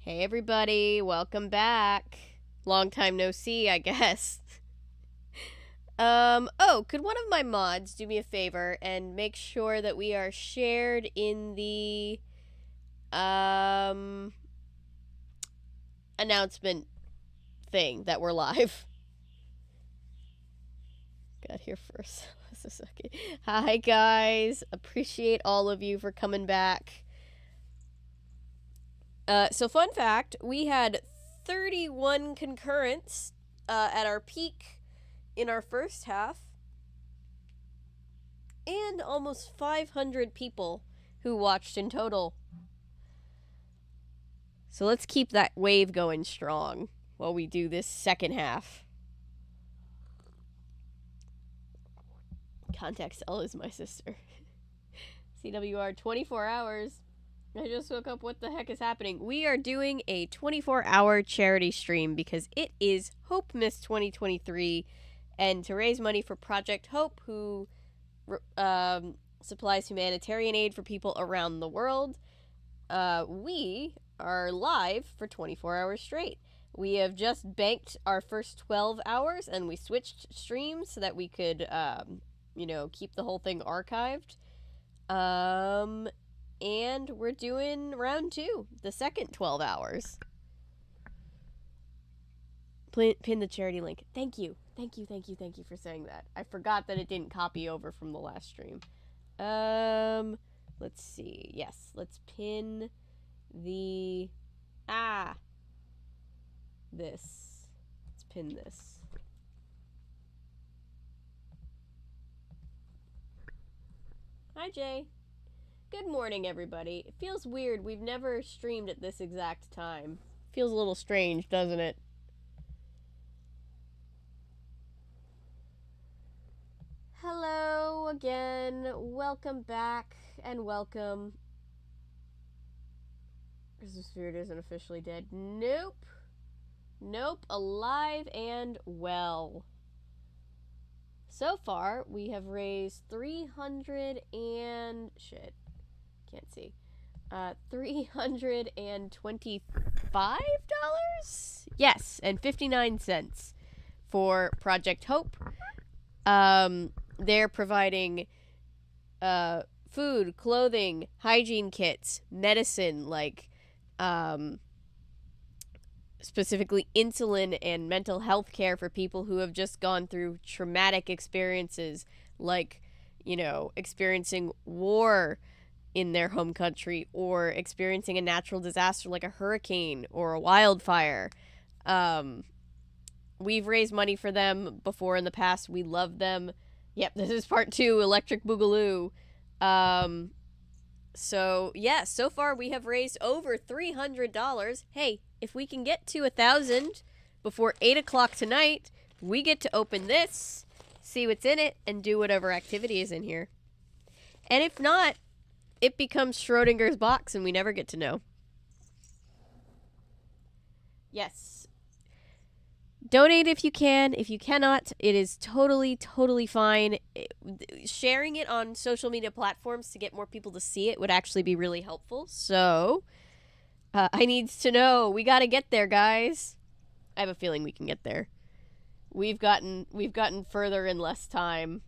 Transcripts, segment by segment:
Hey everybody, welcome back. Long time no see, I guess. Could one of my mods do me a favor and make sure that we are shared in the announcement thing that we're live? Got here first. Just a second. Hi guys, appreciate all of you for coming back. So fun fact, we had 31 concurrents at our peak in our first half, and almost 500 people who watched in total. So let's keep that wave going strong while we do this second half. Context L is my sister. CWR 24 hours. I just woke up. What the heck is happening? We are doing a 24-hour charity stream because it is Hopemas 2023, and to raise money for Project Hope, who supplies humanitarian aid for people around the world. We are live for 24 hours straight. We have just banked our first 12 hours, and we switched streams so that we could, keep the whole thing archived. And we're doing round 2, the second 12 hours. Pin the charity link. Thank you for saying that. I forgot that it didn't copy over from the last stream. Let's see. Yes, let's pin the... this. Let's pin this. Hi, Jay. Good morning, everybody. It feels weird. We've never streamed at this exact time. Feels a little strange, doesn't it? Hello again. Welcome back and welcome. Christmas Spirit isn't officially dead. Nope. Alive and well. So far, we have raised $300 and... shit. Can't see. $325? Yes, and 59 cents for Project Hope. They're providing food, clothing, hygiene kits, medicine, specifically insulin and mental health care for people who have just gone through traumatic experiences, experiencing war in their home country, or experiencing a natural disaster like a hurricane or a wildfire. We've raised money for them before in the past. We love them. Yep, this is part 2, Electric Boogaloo. So far we have raised over $300. Hey, if we can get to 1,000 before 8 o'clock tonight, we get to open this, see what's in it, and do whatever activity is in here. And if not, it becomes Schrodinger's box and we never get to know. Yes. Donate if you can. If you cannot, it is totally fine. Sharing it on social media platforms to get more people to see it would actually be really helpful. So, I needs to know. We gotta get there, guys. I have a feeling we can get there. We've gotten further in less time.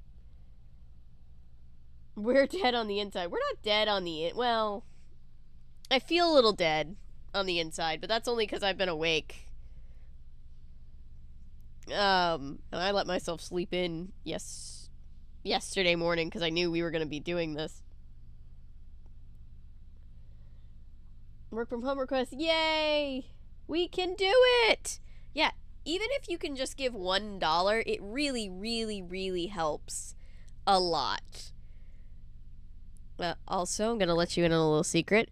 We're dead on the inside. We're not dead on the well, I feel a little dead on the inside, but that's only because I've been awake. And I let myself sleep in yesterday morning because I knew we were going to be doing this. Work from home request. Yay! We can do it! Yeah, even if you can just give $1, it really helps a lot. Also, I'm going to let you in on a little secret.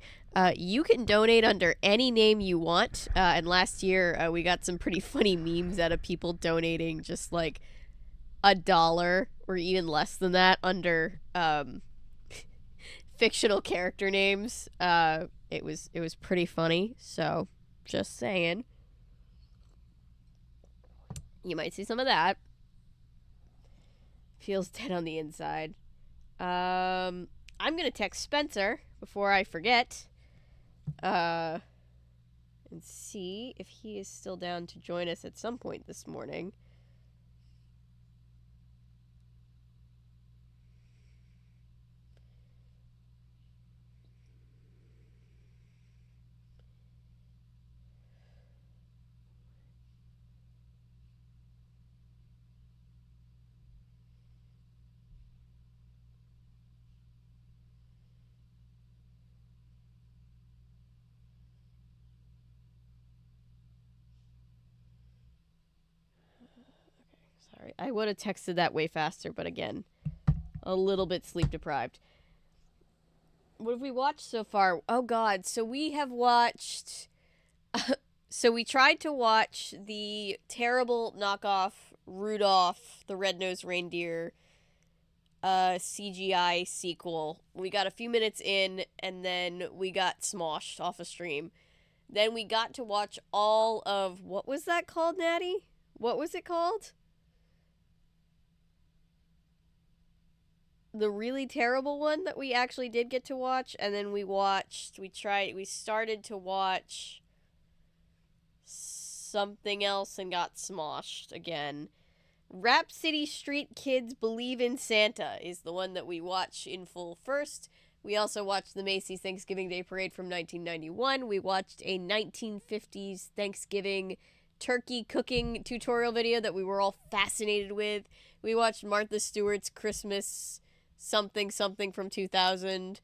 You can donate under any name you want. And last year, we got some pretty funny memes out of people donating just like $1 or even less than that under fictional character names. It was pretty funny. So, just saying. You might see some of that. Feels dead on the inside. I'm going to text Spencer before I forget. And and see if he is still down to join us at some point this morning. Sorry, I would have texted that way faster, but again, a little bit sleep deprived. What have we watched so far? Oh god, so we have watched so we tried to watch the terrible knockoff Rudolph the Red-Nosed Reindeer CGI sequel. We got a few minutes in and then we got smoshed off a stream. Then we got to watch all of, what was that called, Natty? What was it called? The really terrible one that we actually did get to watch, and then we started to watch something else and got smoshed again. Rap City Street Kids Believe in Santa is the one that we watch in full first. We also watched the Macy's Thanksgiving Day Parade from 1991. We watched a 1950s Thanksgiving turkey cooking tutorial video that we were all fascinated with. We watched Martha Stewart's Christmas something from 2000.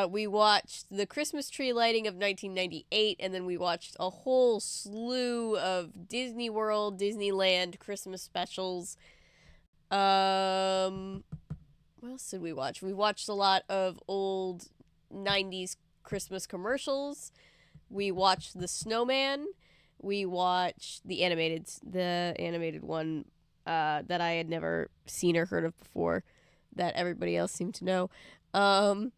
We watched the Christmas tree lighting of 1998, and then we watched a whole slew of Disney World, Disneyland Christmas specials. What else did we watch? We watched a lot of old 90s Christmas commercials. We watched The Snowman. We watched the animated one that I had never seen or heard of before, that everybody else seemed to know. What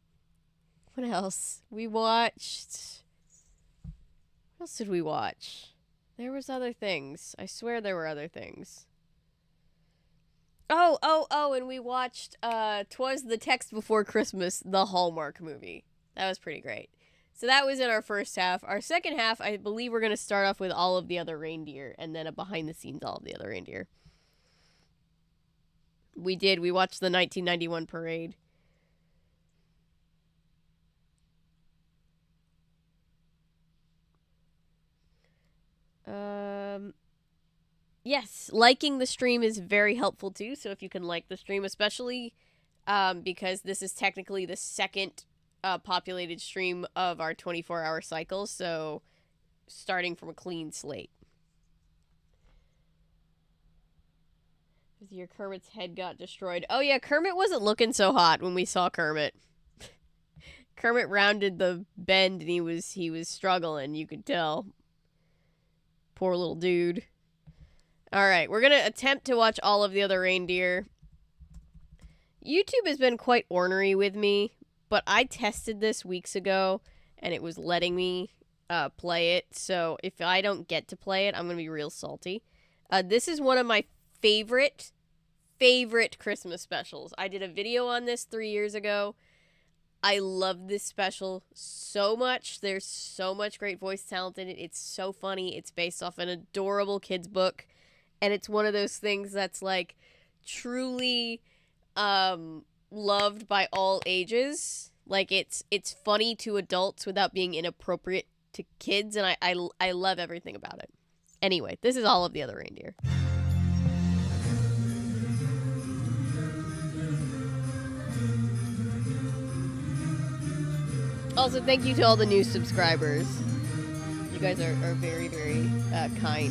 else? We watched... What else did we watch? There was other things. I swear there were other things. Oh, and we watched 'Twas the Text Before Christmas, the Hallmark movie. That was pretty great. So that was in our first half. Our second half, I believe we're going to start off with all of the other reindeer, and then a behind-the-scenes all of the other reindeer. We watched the 1991 parade. Yes, liking the stream is very helpful too, so if you can like the stream, especially because this is technically the second populated stream of our 24-hour cycle, so starting from a clean slate. Your Kermit's head got destroyed. Oh yeah, Kermit wasn't looking so hot when we saw Kermit. Kermit rounded the bend and he was struggling, you could tell. Poor little dude. Alright, we're gonna attempt to watch all of the other reindeer. YouTube has been quite ornery with me, but I tested this weeks ago and it was letting me play it, so if I don't get to play it, I'm gonna be real salty. This is one of my favorite Christmas specials. I did a video on this 3 years ago. I love this special so much. There's so much great voice talent in it. It's so funny. It's based off an adorable kid's book. And it's one of those things that's like truly loved by all ages. Like it's funny to adults without being inappropriate to kids. And I love everything about it. Anyway, this is all of the other reindeer. Also, thank you to all the new subscribers. You guys are very, very kind.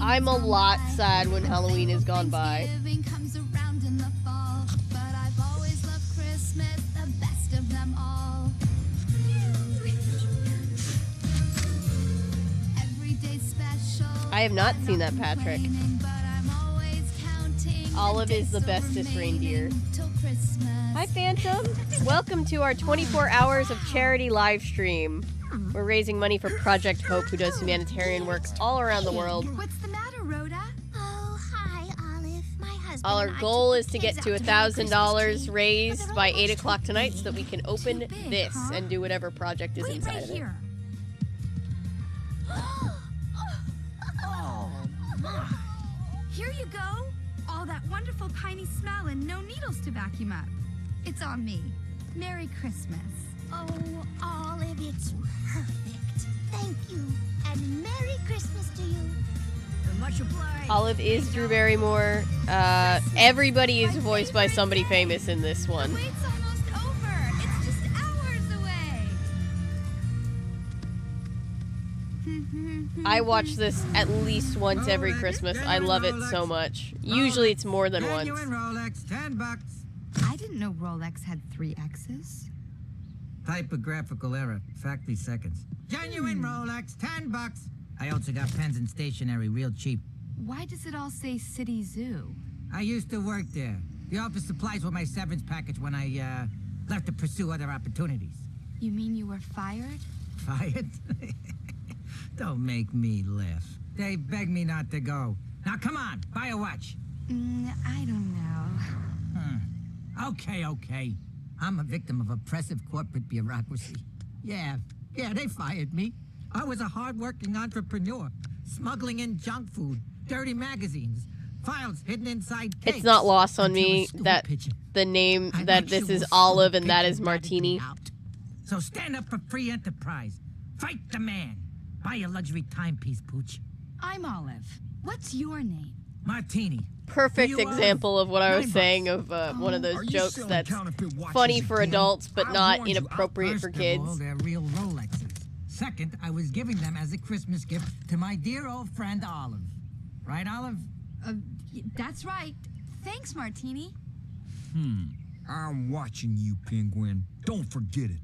I'm a lot sad when Halloween is gone by. I have not seen that, Patrick. Olive is the bestest reindeer. Hi, Phantom. Welcome to our 24 hours of charity live stream. We're raising money for Project Hope, who does humanitarian work all around the world. What's the matter, Rhoda? Oh, hi, Olive. My husband Our and I goal took is the to get kids to out the Christmas $1,000 tree, raised but by they're 8 almost o'clock tonight too so that we can Too open big, this huh? and do whatever project is Wait inside right of it. here. Oh, my. Here you go. All that wonderful piney smell and no needles to vacuum up. It's on me. Merry Christmas. Oh, Olive, it's perfect. Thank you. And Merry Christmas to you. Much obliged. Olive is Drew Barrymore. Everybody is voiced by somebody famous in this The one. wait's almost over. It's just hours away. I watch this at least once every Rolex, Christmas. I genuine love it Rolex. so much. Usually it's more than once. Genuine Rolex, $10. I didn't know Rolex had 3 X's. Typographical error, factory seconds. Genuine Rolex, $10. I also got pens and stationery real cheap. Why does it all say City Zoo? I used to work there. The office supplies were my severance package when I left to pursue other opportunities. You mean you were fired? Fired? Don't make me laugh. They begged me not to go. Now come on, buy a watch. I don't know. Okay. I'm a victim of oppressive corporate bureaucracy. Yeah, they fired me. I was a hard-working entrepreneur, smuggling in junk food, dirty magazines, files hidden inside tapes. It's not lost on Until a me stupid that pigeon. the name An that this is actual Olive stupid and that is pigeon ratted me Martini. out. So stand up for free enterprise. Fight the man. Buy a luxury timepiece, Pooch. I'm Olive. What's your name? Martini. Perfect You are example of what I was $9. saying of one of Are those you jokes selling that's counterfeit watches funny for again? adults but I not warned you. inappropriate First for of all, kids. they're real Rolexes. Second, I was giving them as a Christmas gift to my dear old friend Olive. Right, Olive? That's right. Thanks, Martini. I'm watching you, Penguin. Don't forget it.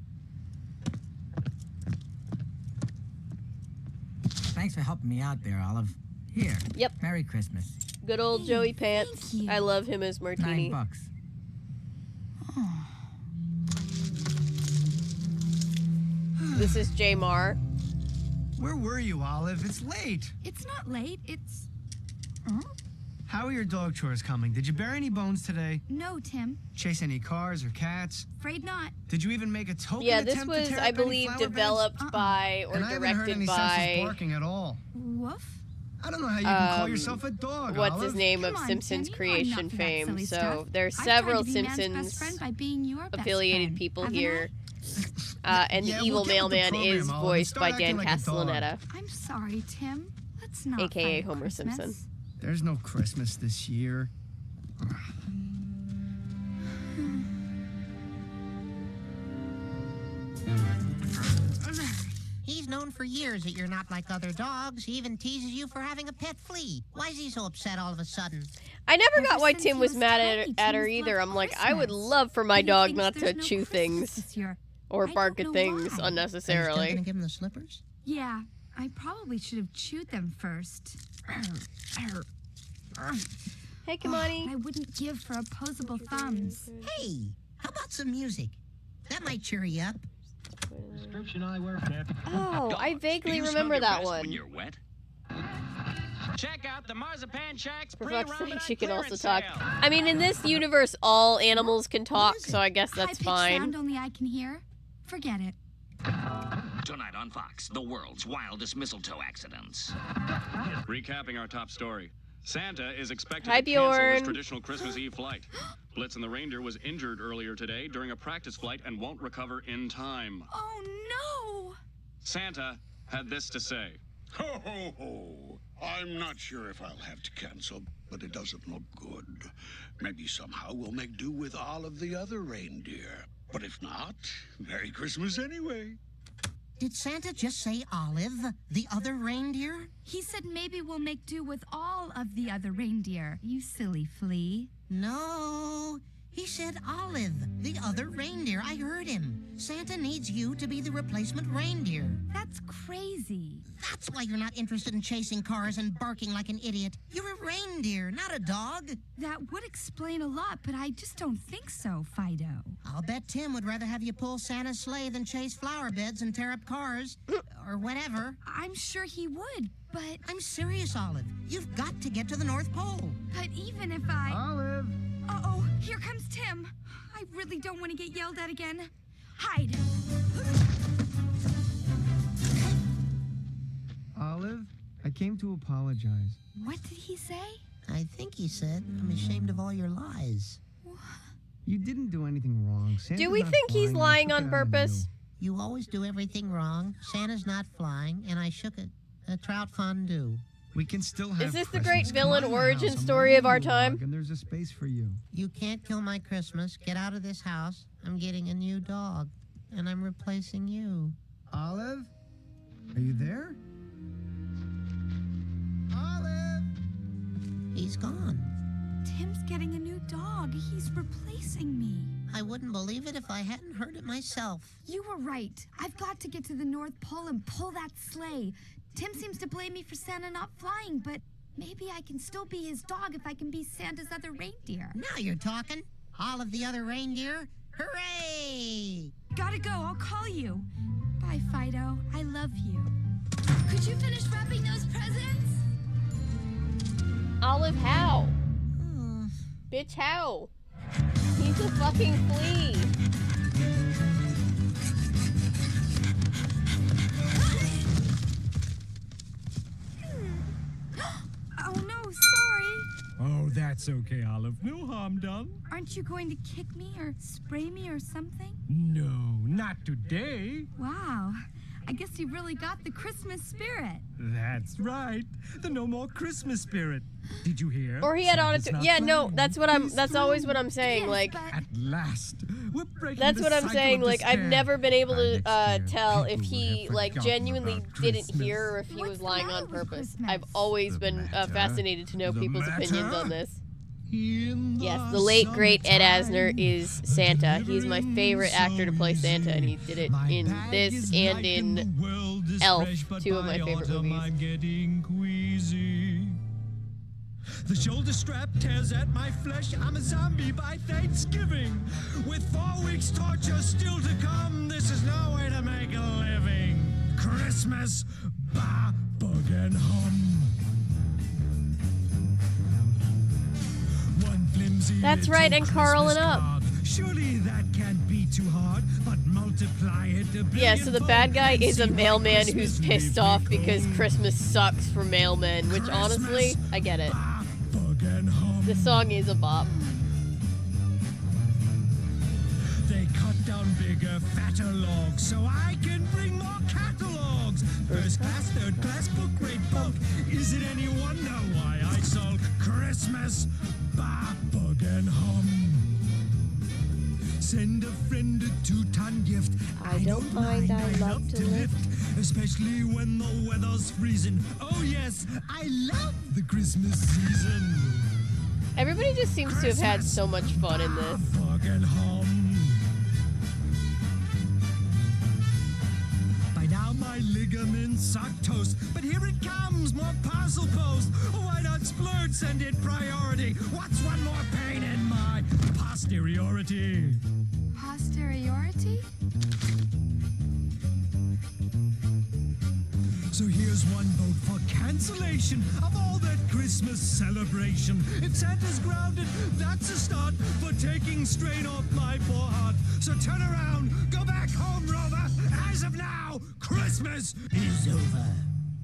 Thanks for helping me out there, Olive. Here. Yep. Merry Christmas. Good old Joey Pants. thank you. I love him as Martini. $9. This is J Mar. Where were you, Olive? It's late. It's not late. It's... How are your dog chores coming? Did you bury any bones today? No, Tim. Chase any cars or cats? Afraid not. Did you even make a token Yeah, this attempt to was, tear I up any believe, flower developed beds? by or beds? And I haven't heard directed any senseless by barking at all. Woof? I don't know how you can call yourself a dog, what's Olive. his name Come of on, Simpsons Tim, you are creation not for that fame. silly So stuff. there's I've tried several to be man's best Simpsons friend by being your best affiliated friend, people haven't here. I? And Yeah, the evil well, get with the mailman is program, Olive, and voiced start by Dan acting like a dog. Castellaneta. I'm sorry, Tim. Let's not AKA fight Homer Christmas. Simpson. There's no Christmas this year. He's known for years that you're not like other dogs. He even teases you for having a pet flea. Why is he so upset all of a sudden? I never Ever got why since Tim he was was mad tiny, at her Tim's either. loved I'm like, I would Christmas. love for my But he dog thinks not there's to no chew Christmas things this year. or I bark don't at know things why. Are you still unnecessarily. gonna give him the slippers? Yeah, I probably should have chewed them first. Hey, Kamani. I wouldn't give for opposable thumbs. Hey, how about some music? That might cheer you up. Oh, I vaguely remember that one. When you're wet. Check out the Marzipan Shack's For fuck's sake, pre-Ramadan she can also clearance talk. sale. I mean, in this universe, all animals can talk, so I guess that's High-pitched fine. sound only I can hear. Forget it. Tonight on Fox, the world's wildest mistletoe accidents. Recapping our top story. Santa is expected Hi, to cancel his Bjorn. traditional Christmas Eve flight. Blitz and the reindeer was injured earlier today during a practice flight and won't recover in time. Oh no! Santa had this to say. Ho, ho, ho. I'm not sure if I'll have to cancel, but it doesn't look good. Maybe somehow we'll make do with all of the other reindeer. But if not, Merry Christmas anyway. Did Santa just say Olive, the other reindeer? He said maybe we'll make do with all of the other reindeer. You silly flea. No, He said Olive, the other reindeer. I heard him. Santa needs you to be the replacement reindeer. That's crazy. That's why you're not interested in chasing cars and barking like an idiot. You're a reindeer, not a dog. That would explain a lot, but I just don't think so, Fido. I'll bet Tim would rather have you pull Santa's sleigh than chase flower beds and tear up cars. Or whatever. I'm sure he would, but... I'm serious, Olive. You've got to get to the North Pole. But even if I... Olive! Uh-oh, here comes Tim. I really don't want to get yelled at again. Hide. Olive, I came to apologize. What did he say? I think he said, I'm ashamed of all your lies. You didn't do anything wrong. Do we think he's lying on purpose? You always do everything wrong. Santa's not flying, and I shook a trout fondue. We can still have Is this the Christmas. great Come villain on in the origin house. I'm story letting of our you time? walk, and there's a space for you. You can't kill my Christmas. Get out of this house. I'm getting a new dog, and I'm replacing you. Olive? Are you there? Olive! He's gone. Tim's getting a new dog. He's replacing me. I wouldn't believe it if I hadn't heard it myself. You were right. I've got to get to the North Pole and pull that sleigh. Tim seems to blame me for Santa not flying, but maybe I can still be his dog if I can be Santa's other reindeer. Now you're talking. Olive the other reindeer. Hooray! Gotta go. I'll call you. Bye, Fido. I love you. Could you finish wrapping those presents? Olive, how? Hmm. Bitch, how? He's a fucking flea. Oh, no. Sorry. Oh, that's okay, Olive. No harm done. Aren't you going to kick me or spray me or something? No, not today. Wow. I guess you really got the Christmas spirit. That's right. The no more Christmas spirit. Did you hear? Or he had on it. Santa's not Yeah, no, flying. that's what I'm. He's That's always through. what I'm saying. Yes, Like, but At last, we're breaking that's the what I'm cycle saying. of Like, I've despair. never been able By to next year, tell if people will he have like forgotten genuinely about didn't Christmas. hear or if he What's was the lying matter on with purpose. Christmas? I've always The been matter? fascinated to know The people's opinions matter? on this. In Yes, the the late great Ed Asner summertime, is Santa. He's my favorite actor to play so Santa, and he easy. did it My in bag this is and light in the world is Elf, fresh, but two of my by favorite autumn movies. I'm getting queasy. The shoulder strap tears at my flesh. I'm a zombie by Thanksgiving. With 4 weeks torture still to come, this is no way to make a living. Christmas, bah, bug and hum. One flimsy That's right, little and Carl and Christmas Up. card. Surely that can't be too hard, but multiply it a Yeah, so the bad guy billion-fold is a and see mailman what who's Christmas pissed may off be because called. Christmas sucks for mailmen, which honestly, Christmas, I get it. bah, bug and hum. The song is a bop. They cut down bigger, fatter logs so I can bring more catalogs. First class, third class, book rate bulk. Is it any wonder why I sulk? Christmas, bah, bug and hum. Send a friend a 2-ton gift. I don't mind, I love to lift. Especially when the weather's freezing. Oh yes, I love the Christmas season. Everybody just seems to have had so much fun in this. Bug and hum. By now my ligaments are toast, but here it comes, more parcel post. Why not splurge, send it priority? What's one more pain in my posteriority? Posteriority? So here's one vote for cancellation of all that Christmas celebration. If Santa's grounded, that's a start for taking strain off my poor heart. So turn around, go back home, Rover. As of now, Christmas is over.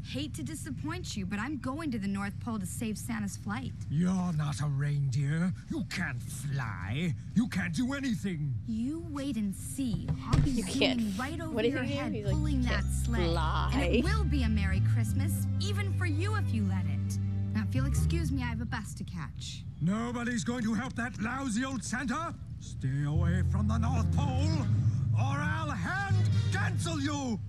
Hate to disappoint you, but I'm going to the North Pole to save Santa's flight. You're not a reindeer. You can't fly. You can't do anything. You wait and see. I'll be You can't- zooming right over what did your he do? head, He's like, pulling "You that can't sleigh. fly." And it will be a Merry Christmas, even for you if you let it. Now, if you'll excuse me, I have a bus to catch. Nobody's going to help that lousy old Santa. Stay away from the North Pole, or I'll hand cancel you.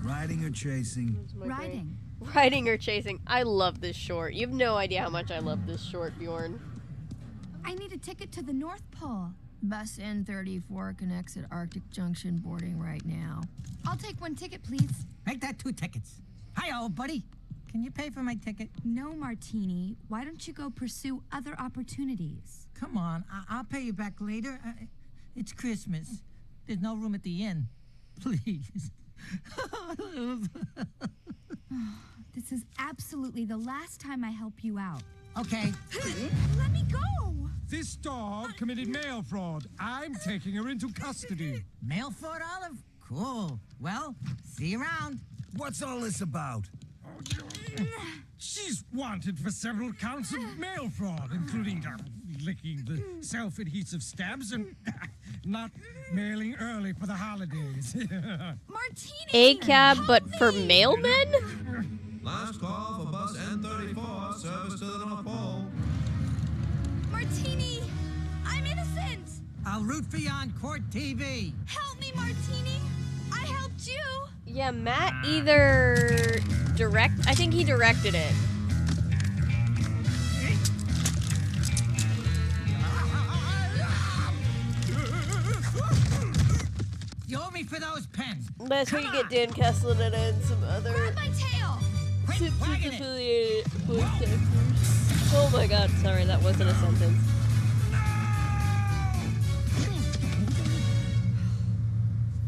Riding or chasing? My brain. Riding. Riding or chasing. I love this short. You have no idea how much I love this short, Bjorn. I need a ticket to the North Pole. Bus N34 connects at Arctic Junction boarding right now. I'll take one ticket, please. Make that 2 tickets. Hi, old buddy. Can you pay for my ticket? No, Martini. Why don't you go pursue other opportunities? Come on, I'll pay you back later. It's Christmas. There's no room at the inn. Please. This is absolutely the last time I help you out. Okay. Let me go! This dog committed mail fraud. I'm taking her into custody. Mail fraud, Olive? Cool. Well, see you around. What's all this about? She's wanted for several counts of mail fraud, including licking the self-adhesive stabs and not mailing early for the holidays. Martini! A cab, but for mailmen? Last call for bus N34, service to the North Pole. Martini! I'm innocent! I'll root for you on court TV. Help me, Martini! I helped you! Yeah, Matt either I think he directed it. You owe me for those pens. That's where you get Dan Kesselman and some other Grab my tail! Quit wagging it. affiliated voice actors. Oh my god, sorry, that wasn't a sentence.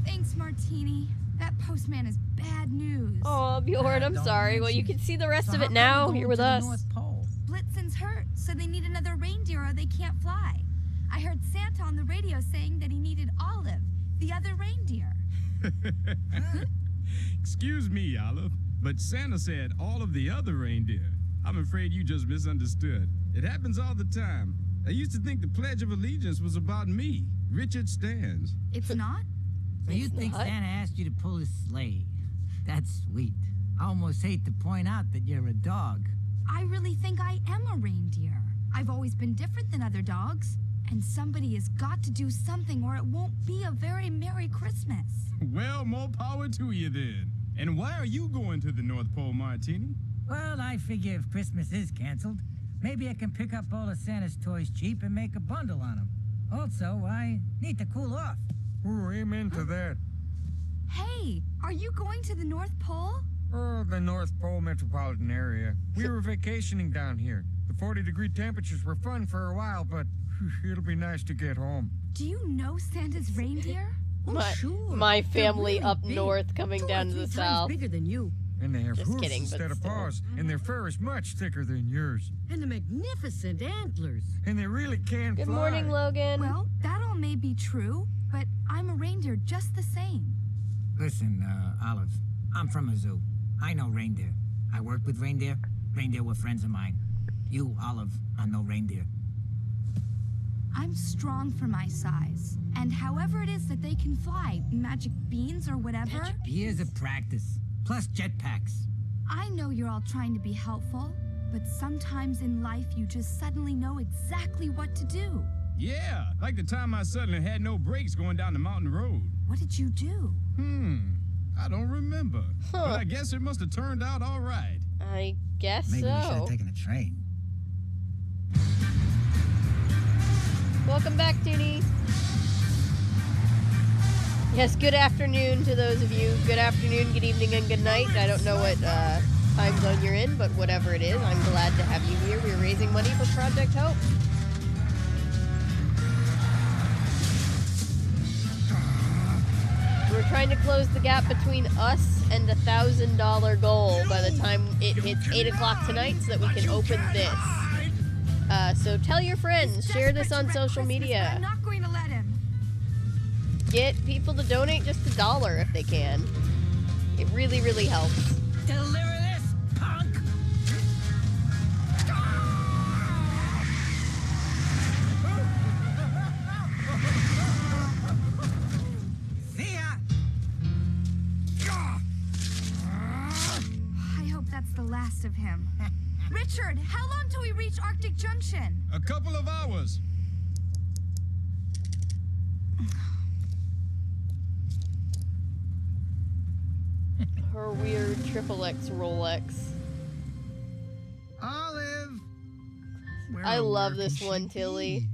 Thanks, Martini. That postman is bad news. Oh, Bjorn, I'm Don't sorry. Well, mention you can see the rest So of how it come now. you're Here going with to the us. North Pole? Blitzen hurt, so they need another reindeer or they can't fly. I heard Santa on the radio saying that he needed Olive, the other reindeer. Excuse me, Olive, but Santa said all of the other reindeer. I'm afraid you just misunderstood. It happens all the time. I used to think the Pledge of Allegiance was about me, Richard Stans. It's not? So you It's think not. Santa asked you to pull his sleigh? That's sweet. I almost hate to point out that you're a dog. I really think I am a reindeer. I've always been different than other dogs. And somebody has got to do something or it won't be a very Merry Christmas. Well, more power to you then. And why are you going to the North Pole, Martini? Well, I figure if Christmas is canceled, maybe I can pick up all of Santa's toys cheap and make a bundle on them. Also, I need to cool off. Ooh, amen to that. Hey, are you going to the North Pole? Oh, the North Pole metropolitan area. We were vacationing down here. The 40-degree temperatures were fun for a while, but it'll be nice to get home. Do you know Santa's reindeer? My family up north coming down to the south. Bigger than you. And they have Just hoofs kidding, but instead of still. paws, and their fur is much thicker than yours. And the magnificent antlers. And they really can Good fly. morning, Logan. Well, that all may be true, but I'm a reindeer just the same. Listen, Olive, I'm from a zoo. I know reindeer. I worked with reindeer. Reindeer were friends of mine. You, Olive, are no reindeer. I'm strong for my size. And however it is that they can fly, magic beans or whatever, Years of practice, plus jetpacks. I know you're all trying to be helpful, but sometimes in life you just suddenly know exactly what to do. Yeah, like the time I suddenly had no brakes going down the mountain road. What did you do? I don't remember. But I guess it must have turned out all right. I guess Maybe we should so. have taken a train. Welcome back, Toonie. Yes, good afternoon to those of you. Good afternoon, good evening, and good night. I don't know what time zone you're in, but whatever it is, I'm glad to have you here. We're raising money for Project Hope. We're trying to close the gap between us and the $1,000 goal by the time it hits 8 o'clock tonight so that we can open this. So tell your friends, share this on social media. I'm not going to let him. Get people to donate just $1 if they can. It really, really helps. Deliver this, punk! See ya! I hope that's the last of him. Richard, how long till we reach Arctic Junction? A couple of hours. Her weird triple X Rolex. Olive! Where I oh, love where this can one, she Tilly. be?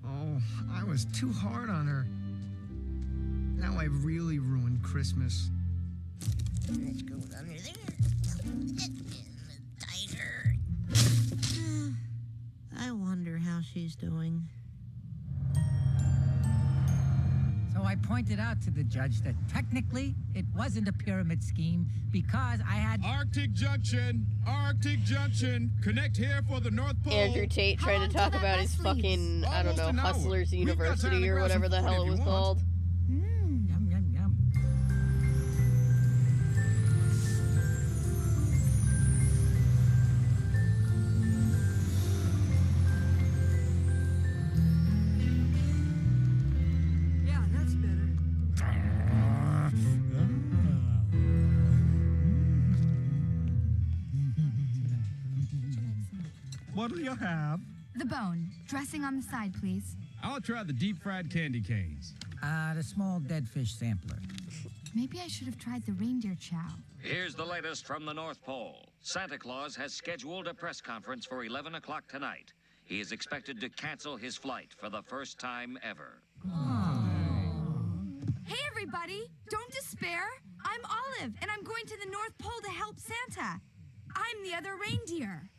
Oh, I was too hard on her. Now I've really ruined Christmas. Let's go under there. Tighter. I wonder how she's doing. So I pointed out to the judge that technically it wasn't a pyramid scheme because I had... Arctic Junction! Arctic Junction! Connect here for the North Pole! Andrew Tate trying to talk about his fucking, I don't know, Hustlers University or whatever the hell it was called. Yum, yum, yum. Yeah, that's better. What'll you have? The bone. Dressing on the side, please. I'll try the deep-fried candy canes. The small dead fish sampler. Maybe I should have tried the reindeer chow. Here's the latest from the North Pole. Santa Claus has scheduled a press conference for 11 o'clock tonight. He is expected to cancel his flight for the first time ever. Hey, everybody! Don't despair. I'm Olive, and I'm going to the North Pole to help Santa. I'm the other reindeer.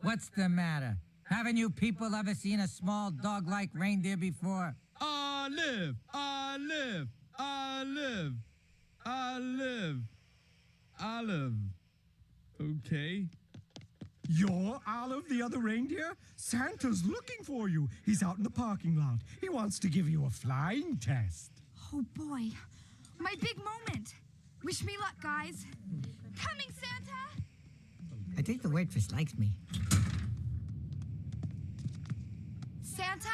What's the matter? Haven't you people ever seen a small dog-like reindeer before? Olive! Olive! Olive! Olive! Olive. Okay. You're Olive, the other reindeer? Santa's looking for you. He's out in the parking lot. He wants to give you a flying test. Oh, boy. My big moment. Wish me luck, guys. Coming, Santa! I think the waitress likes me. Santa?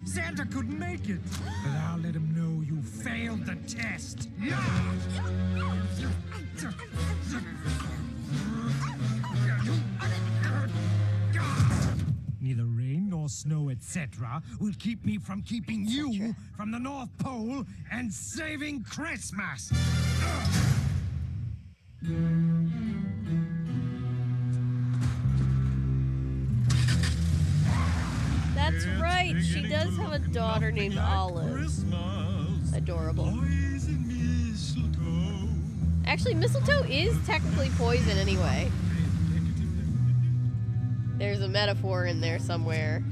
Santa couldn't make it, but I'll let him know you failed the test. Neither rain nor snow, etc., will keep me from keeping you from the North Pole and saving Christmas. That's right. She does have a daughter named Olive. Adorable. Actually, mistletoe is technically poison anyway. There's a metaphor in there somewhere.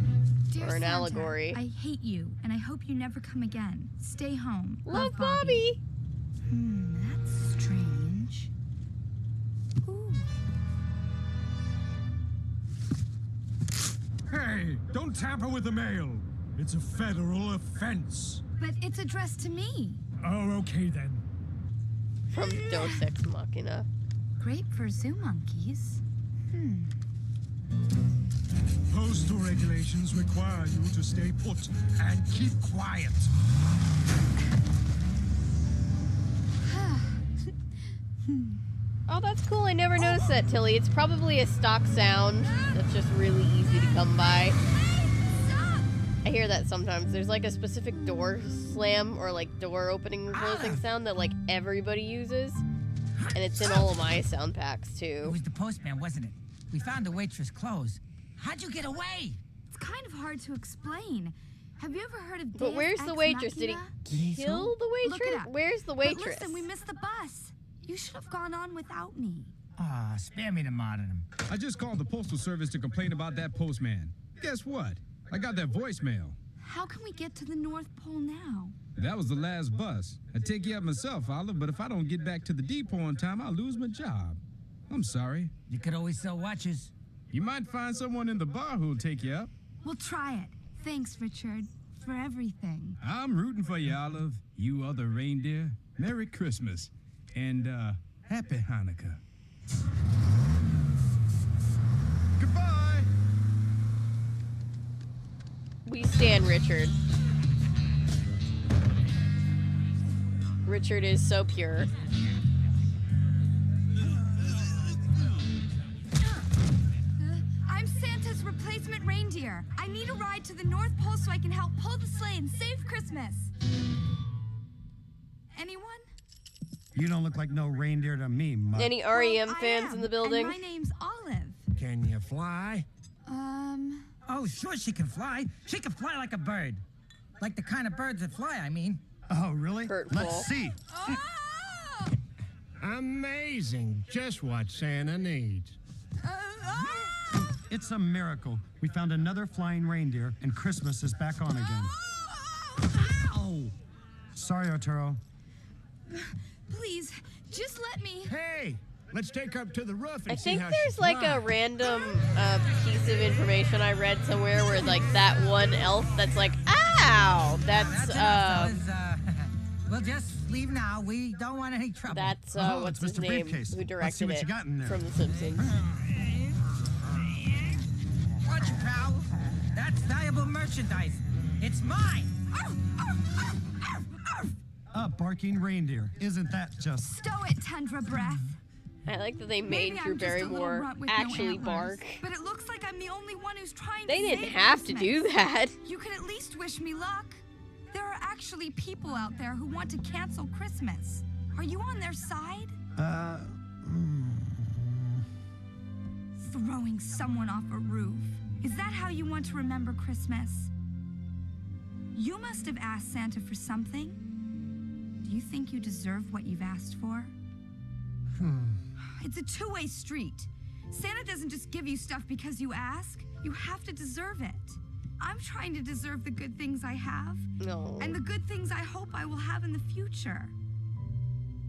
Dear or an Santa, allegory. I hate you, and I hope you never come again. Stay home. Love, Bobby. That's strange. Ooh. Hey, don't tamper with the mail. It's a federal offense. But it's addressed to me. Oh, okay then. From Deus Ex Machina. Great for zoo monkeys. Postal regulations require you to stay put and keep quiet. Oh, that's cool. I never noticed that, Tilly. It's probably a stock sound that's just really easy to come by. I hear that sometimes. There's like a specific door slam or like door opening and closing sound that like everybody uses. And it's in all of my sound packs It too. was the postman, wasn't it? We found the waitress' clothes. How'd you get away? It's kind of hard to explain. Have you ever heard of But Deus where's the Ex waitress? Did Machina? he kill the Look it waitress? up. Where's the But waitress? listen, we missed the bus. You should have gone on without me. Ah, spare me the martyrdom. I just called the Postal Service to complain about that postman. Guess what? I got their voicemail. How can we get to the North Pole now? That was the last bus. I'd take you up myself, Olive, but if I don't get back to the depot on time, I'll lose my job. I'm sorry. You could always sell watches. You might find someone in the bar who'll take you up. We'll try it. Thanks, Richard, for everything. I'm rooting for you, Olive. You other reindeer. Merry Christmas. And, Happy Hanukkah. Goodbye! We stand Richard. Richard is so pure. I'm Santa's replacement reindeer. I need a ride to the North Pole so I can help pull the sleigh and save Christmas. Anyone? You don't look like no reindeer to me, Mutt. Any REM fans in the building? And my name's Olive. Can you fly? Oh, sure she can fly. She can fly like a bird. Like the kind of birds that fly, I mean. Oh, really? Hurtful. Let's see. Amazing. Just what Santa needs. It's a miracle. We found another flying reindeer, and Christmas is back on again. Ow! Sorry, Arturo. Please, just let me. Hey, let's take her up to the roof and I see think how there's she like flies. a random piece of information I read somewhere where like that one elf that's like, ow, That's enough, fellas. We'll just leave now. We don't want any trouble. that's Oh, what's it's his Mr. name Briefcase. who Let's see directed what it you got in there. from The Simpsons. Watch it, pal. That's valuable merchandise. It's mine. A barking reindeer. Isn't that just... Stow it, Tundra Breath. I like that they made Maybe Drew I'm just a little Barrymore runt with no actually antlers, bark. But it looks like I'm the only one who's trying They to didn't save have to Christmas. do that. You could at least wish me luck. There are actually people out there who want to cancel Christmas. Are you on their side? Throwing someone off a roof. Is that how you want to remember Christmas? You must have asked Santa for something. Do you think you deserve what you've asked for? It's a two-way street. Santa doesn't just give you stuff because you ask. You have to deserve it. I'm trying to deserve the good things I have. No. And the good things I hope I will have in the future.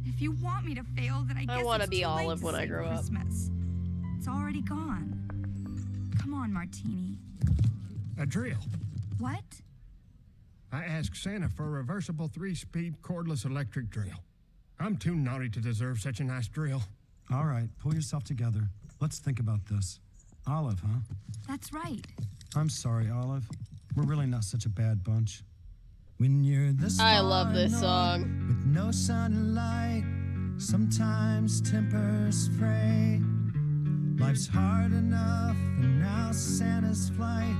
If you want me to fail, then I guess wanna it's be too late Olive to when I save grow up. Christmas. It's already gone. Come on, Martini. A drill. What? I asked Santa for a reversible 3-speed cordless electric drill. I'm too naughty to deserve such a nice drill. All right, pull yourself together. Let's think about this. Olive, huh? That's right. I'm sorry, Olive. We're really not such a bad bunch. When you're this I love this far song. north, with no sunlight, sometimes tempers fray. Life's hard enough, and now Santa's flight.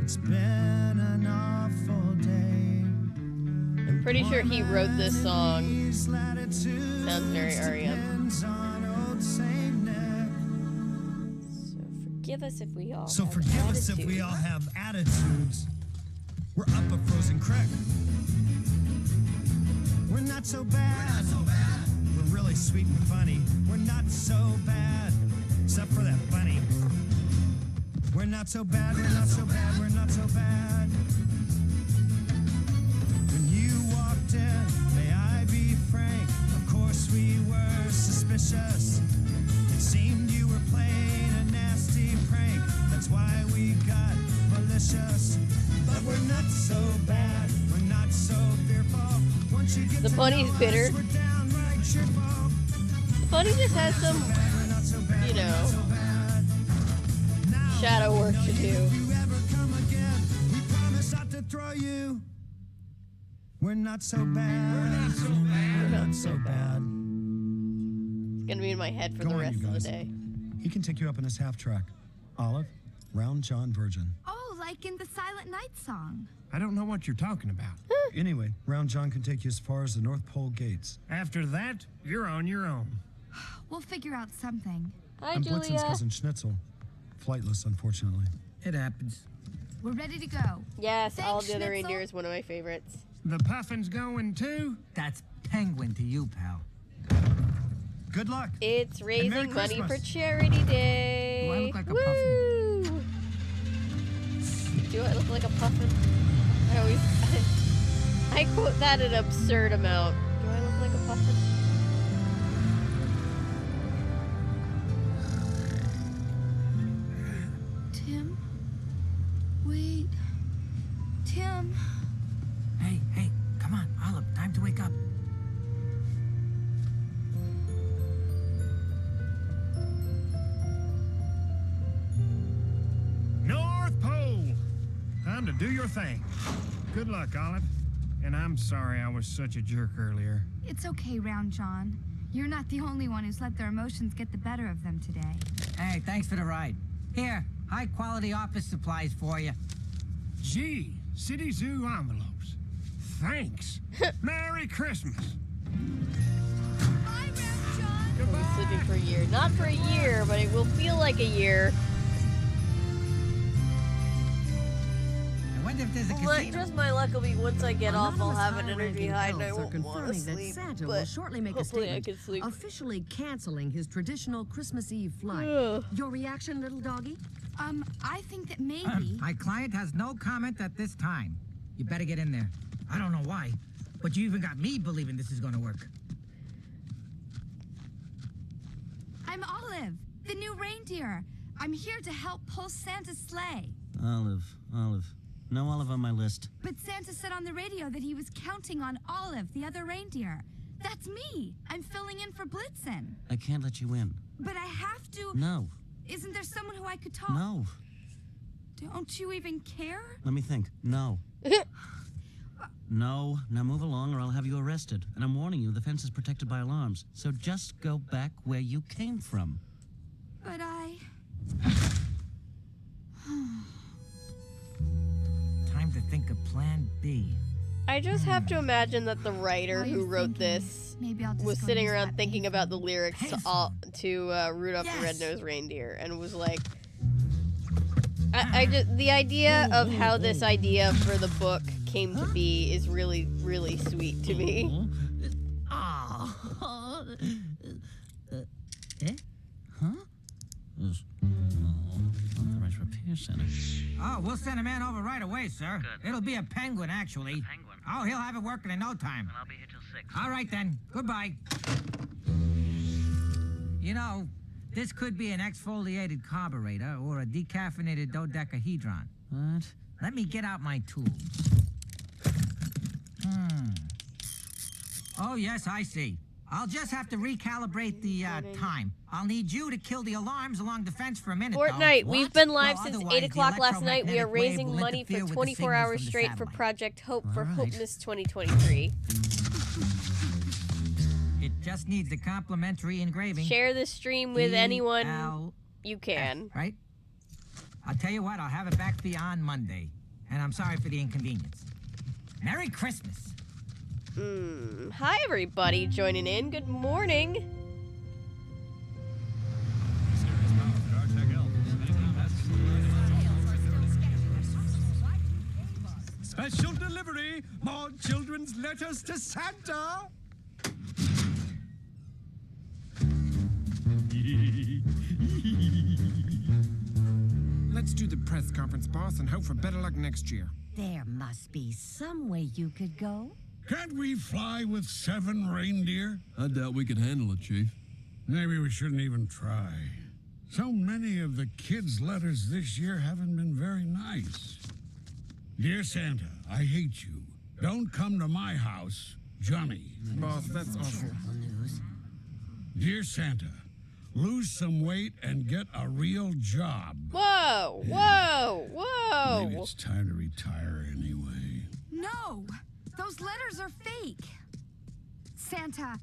It's been an awful day. Pretty sure he wrote this song. Sounds very REM. So forgive us if we all. So have forgive us if attitude. we all have attitudes. We're up a frozen creek. We're not so bad. We're really sweet and funny. We're not so bad, except for that bunny. We're not so bad. We're not so bad. We're not so bad. When you walked in, may I be frank? Of course we were suspicious. It seemed you were playing a nasty prank. That's why we got malicious. But we're not so bad. We're not so fearful. Once you get The to bunny's know us, bitter. we're downright cheerful. The bunny just has some, you know, shadow work to do. If you ever come again, we promise not to throw you. We're not so bad. We're not so bad. We're not so bad. It's gonna be in my head for Go the on, rest you of the guys. day. He can take you up in his half track. Olive, Round John Virgin. Oh, like in the Silent Night song. I don't know what you're talking about. Anyway, Round John can take you as far as the North Pole gates. After that, you're on your own. We'll figure out something. Hi, I'm Blitzen's Julia. cousin Schnitzel. Flightless, unfortunately. It happens. We're ready to go. Yes, all Thanks, the other Schnitzel. reindeer is one of my favorites. The puffin's going too? That's penguin to you, pal. Good luck. It's Merry raising money for Christmas. Charity Day. Do I look like a Woo! Do I look like a puffin? I always I quote that an absurd amount. Do I look like a puffin? Tim? Wait. Tim? Hey, come on, Olive. Time to wake up. North Pole! Time to do your thing. Good luck, Olive. And I'm sorry I was such a jerk earlier. It's okay, Round John. You're not the only one who's let their emotions get the better of them today. Hey, thanks for the ride. Here, high-quality office supplies for you. Gee, City Zoo envelopes. Thanks. Merry Christmas. I'll be sleeping for a year. Not for a year, but it will feel like a year. I wonder if there's a Well, casino. just my luck will be once I get off, I'll Anonymous have an energy high-ranking high and I elves are won't want to confirming that sleep. Santa But will shortly make a hopefully I statement, can sleep. officially canceling his traditional Christmas Eve flight. Ugh. Your reaction, little doggy? I think that maybe. My client has no comment at this time. You better get in there. I don't know why, but you even got me believing this is gonna work. I'm Olive, the new reindeer. I'm here to help pull Santa's sleigh. Olive. No Olive on my list. But Santa said on the radio that he was counting on Olive, the other reindeer. That's me. I'm filling in for Blitzen. I can't let you in. But I have to. No. Isn't there someone who I could talk? No. Don't you even care? Let me think. No. No. Now move along or I'll have you arrested. And I'm warning you, the fence is protected by alarms. So just go back where you came from. But Time to think of plan B. I just have to imagine that the writer While who you're wrote thinking, this maybe I'll just was go sitting use around that thinking payphone. about the lyrics to Rudolph the Red-Nosed Reindeer and was like, I just, the idea of how this idea for the book came to be is really, really sweet to me. Authorized repair center. Oh, we'll send a man over right away, sir. Good. It'll be a penguin, actually. Penguin? Oh, he'll have it working in no time. I'll be here till 6. All right, then. Goodbye. You know, this could be an exfoliated carburetor or a decaffeinated dodecahedron. What? Let me get out my tools. Oh, yes, I see. I'll just have to recalibrate the time. I'll need you to kill the alarms along the fence for a minute, Fortnite, though. we've What? been live Well, since otherwise, 8 the o'clock last night. We are electromagnetic wave raising will money interfere for with the 24 signals hours from the straight for satellite. Project Hope for All right. Hopemas 2023. It just needs a complimentary engraving. Share this stream with anyone E-L-F, you can. right? I'll tell you what, I'll have it back for you on Monday. And I'm sorry for the inconvenience. Merry Christmas. Hi, everybody joining in. Good morning. Special delivery, more children's letters to Santa. Let's do the press conference, boss, and hope for better luck next year. There must be some way you could go. Can't we fly with 7 reindeer? I doubt we could handle it, Chief. Maybe we shouldn't even try. So many of the kids' letters this year haven't been very nice. Dear Santa, I hate you. Don't come to my house, Johnny. Boss, that's awful. Dear Santa, lose some weight and get a real job. Whoa, whoa, whoa. Maybe it's time to retire anyway. No, those letters are fake. Santa,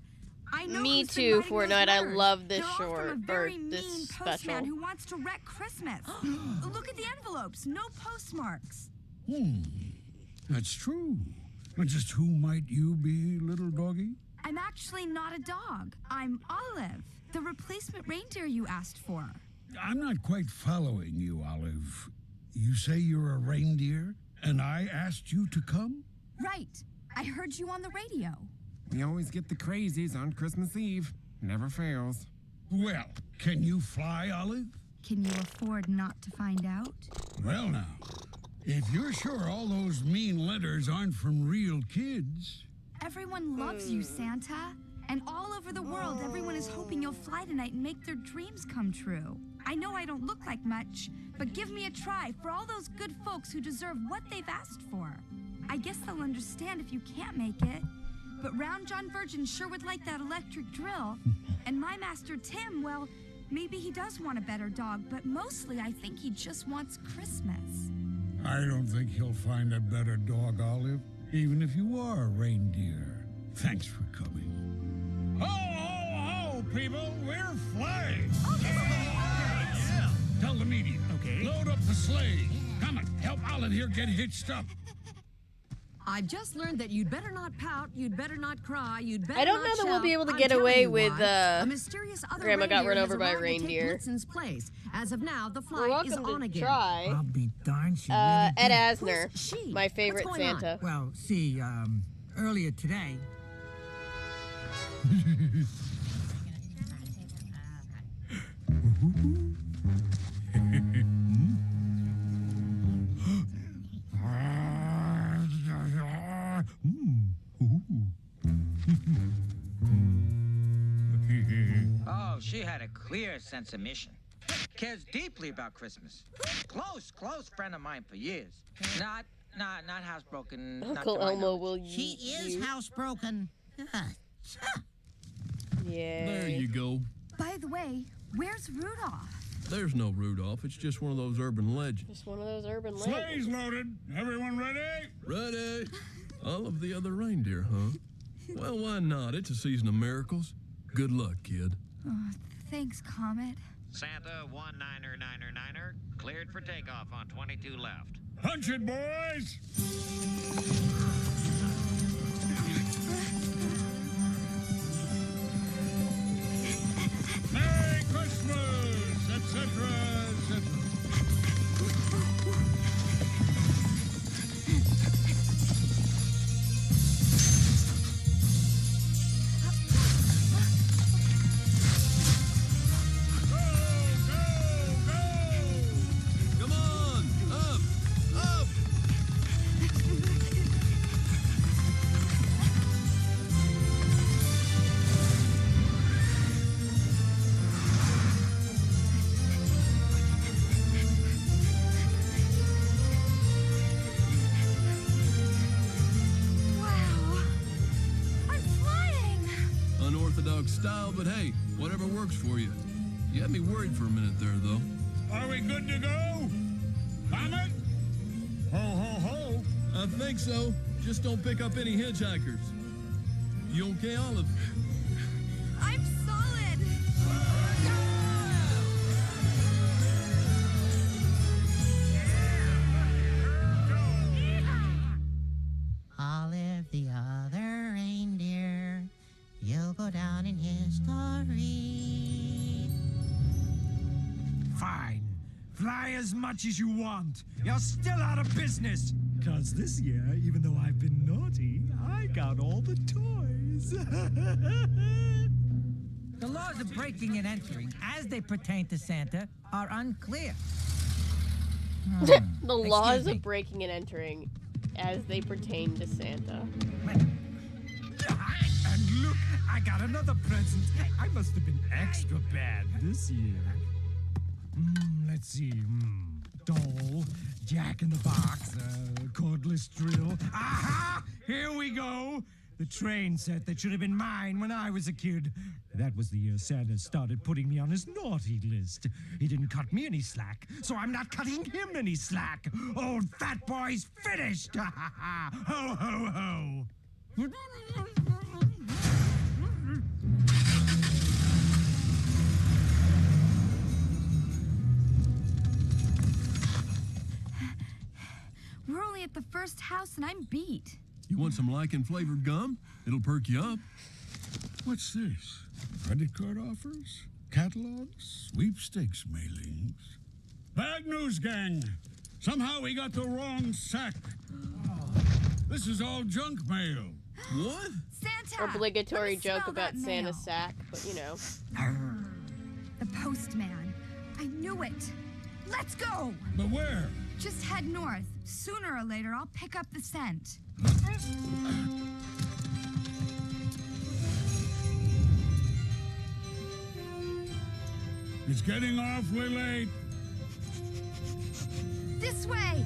I know. Me who's been too, writing those Fortnite. I letters. love this They're all short, from a or very this mean special. postman who wants to wreck Christmas. Look at the envelopes. No postmarks. That's true. But just who might you be, little doggy? I'm actually not a dog. I'm Olive, the replacement reindeer you asked for. I'm not quite following you, Olive. You say you're a reindeer, and I asked you to come? Right. I heard you on the radio. We always get the crazies on Christmas Eve. Never fails. Well, can you fly, Olive? Can you afford not to find out? Well, now, if you're sure all those mean letters aren't from real kids... Everyone loves you, Santa. And all over the world, everyone is hoping you'll fly tonight and make their dreams come true. I know I don't look like much, but give me a try for all those good folks who deserve what they've asked for. I guess they'll understand if you can't make it. But Round John Virgin sure would like that electric drill. And my master Tim, well, maybe he does want a better dog, but mostly I think he just wants Christmas. I don't think he'll find a better dog, Olive, even if you are a reindeer. Thanks for coming. Ho, ho, ho, people! We're flying! Yeah! Tell the media. Okay. Load up the sleigh. Come on, help Olive here get hitched up. I've just learned that you'd better not pout, you'd better not cry, you'd better I don't not know that we'll shout. be able to I'm get telling away you with, why. A mysterious other Grandma got reindeer run has over by a arrived to take reindeer. Blitzen's place. As of now, the We're flight welcome is to on again. try. I'll be darned, she Ed really did. Asner, Who's she? my favorite What's going on? Santa. Well, see, earlier today... Oh, she had a clear sense of mission. Cares deeply about Christmas. Close friend of mine for years. Not housebroken. not Uncle to my Elmo knowledge. will She is you. housebroken. Yeah. There you go. By the way, where's Rudolph? There's no Rudolph. It's just one of those urban legends. Just one of those urban Sleigh's legends. loaded. Everyone ready? Ready? All of the other reindeer, huh? Well, why not? It's a season of miracles. Good luck, kid. Oh, thanks, Comet. Santa 199er, cleared for takeoff on 22 left. Punch it, boys! Merry Christmas, etc., etc. Come on! Up! Up! Wow. I'm flying. Unorthodox style, but hey, whatever works for you. You had me worried for a minute there, though. Are we good to go? Comet? Ho, ho, ho. I think so. Just don't pick up any hitchhikers. You okay, Olive? I'm solid. Olive the other reindeer, you'll go down in history. Fine. Fly as much as you want. You're still out of business. Cause this year, even though I've been naughty, I got all the toys. The laws of breaking and entering, as they pertain to Santa, are unclear. The laws Excuse me. of breaking and entering as they pertain to Santa. And look, I got another present. I must have been extra bad this year. Let's see. Doll, Jack in the Box, cordless drill. Aha! Here we go. The train set that should have been mine when I was a kid. That was the year Santa started putting me on his naughty list. He didn't cut me any slack, so I'm not cutting him any slack. Old fat boy's finished. Ho, ho, ho. We're only at the first house and I'm beat. You want some lichen-flavored gum? It'll perk you up. What's this? Credit card offers? Catalogs? Sweepstakes mailings? Bad news, gang. Somehow we got the wrong sack. This is all junk mail. What? Santa! Obligatory Let me joke smell about that Santa's mail. sack, but you know. The postman. I knew it. Let's go! But where? Just head north. Sooner or later, I'll pick up the scent. It's getting awfully late. This way!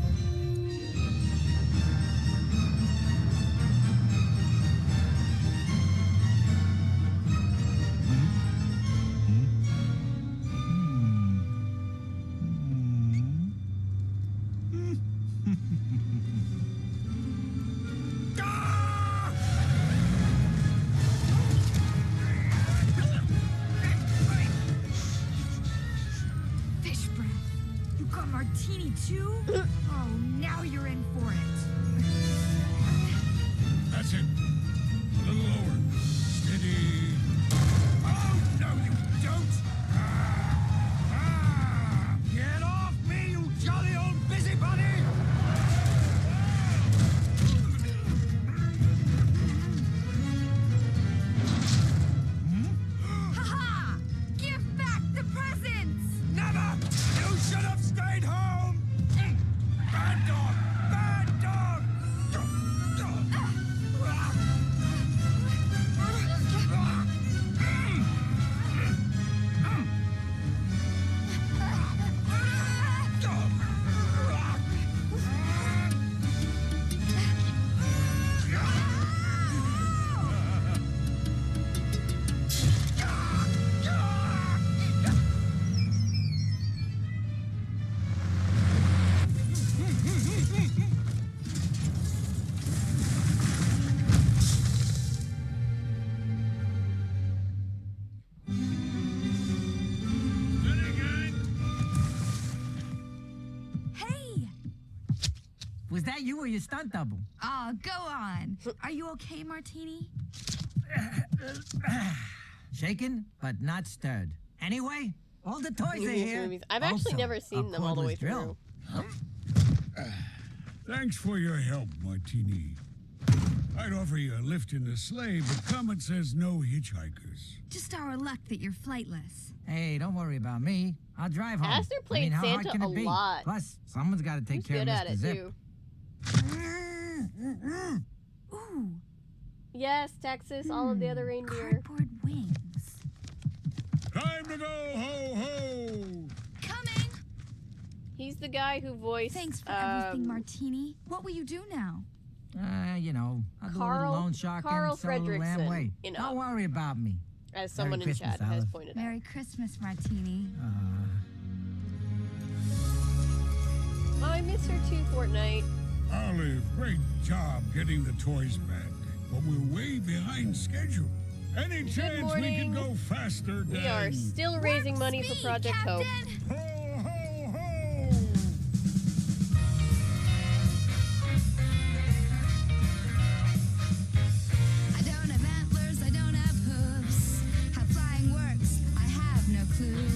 Fish breath. You got martini too? Oh, now you're in for it. That's it. A little lower. Steady. Oh, no, you don't. Get off me, you jolly old busybody! Ha-ha! Give back the presents! Never! You should have stayed home! Bad dog! Bad dog! Hey! Was that you or your stunt double? Oh, go on. Are you okay, Martini? Shaken, but not stirred. Anyway, all the toys are here. I've actually Also, never seen a them all the way cordless drill. through. Thanks for your help, Martini. I'd offer you a lift in the sleigh, but Comet says no hitchhikers. Just our luck that you're flightless. Hey, don't worry about me. I'll drive home. Aster played how hard Santa can a it be? lot. Plus, someone's got to take He's care good of at Mr. it Zip. too. Ooh, Yes, Texas, all of the other reindeer. cardboard wings. Time to go, ho, ho! Coming! He's the guy who voiced. Thanks for everything, Martini. What will you do now? You know, I'll do a Carl- little loan shark Carl and sell a little Fredrickson, Amway. you know. Don't worry about me. As someone in Christmas, chat has Alice. pointed out. Merry Christmas, Martini. Oh, I miss her too, Fortnite. Olive, great job getting the toys back. But we're way behind schedule. Any chance we morning. could go faster, Dan? We are still raising money for Project Hope. Ho, ho, ho! I don't have antlers, I don't have hooves. How flying works, I have no clue.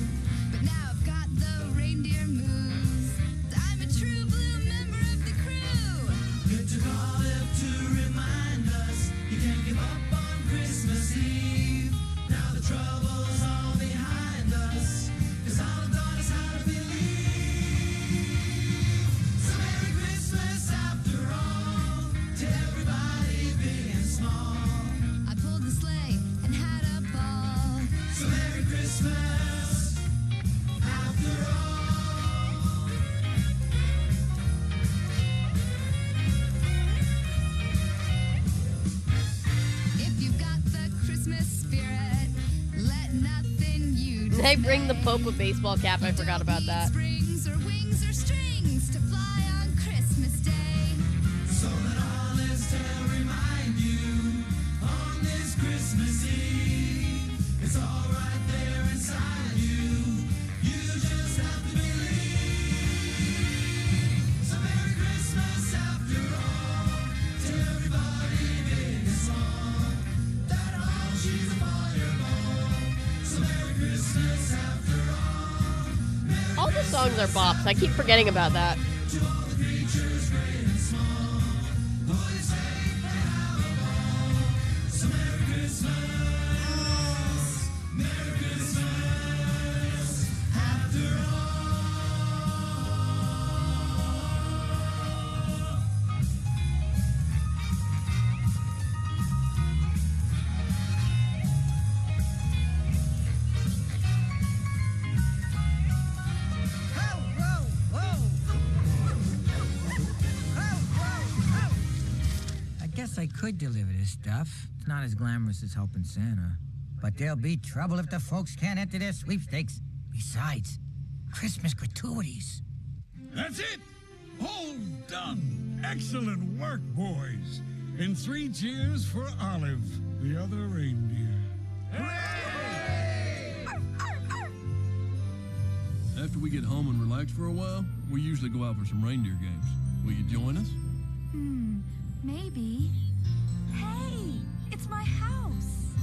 But now I've got the reindeer moves. I'm a true blue member of the crew. Good to Olive to remind us you can't give up on Christmas Eve. Now the trouble's all behind us, 'cause Olive taught us how to believe. So Merry Christmas after all, to everybody big and small. I pulled the sleigh and had a ball. So Merry Christmas after all. If you've got the Christmas spirit, let nothing you They bring the dismay. Pope a baseball cap. I forgot about that. Springs or wings or strings to fly on Christmas Day. So let Olive's tale remind you on this Christmas Eve. It's all right there inside you. You just have to believe. So Merry Christmas after all, to everybody big and small. That all she's a fireball. So Merry Christmas after all. All the songs are bops. I keep forgetting about that. To all the creatures great and small. Boys safe and have a ball. So Merry Christmas. Merry Christmas after all. I guess I could deliver this stuff. It's not as glamorous as helping Santa. But there'll be trouble if the folks can't enter their sweepstakes. Besides, Christmas gratuities. That's it! All done! Excellent work, boys! And 3 cheers for Olive, the other reindeer. After we get home and relax for a while, we usually go out for some reindeer games. Will you join us? Maybe. Hey, it's my house.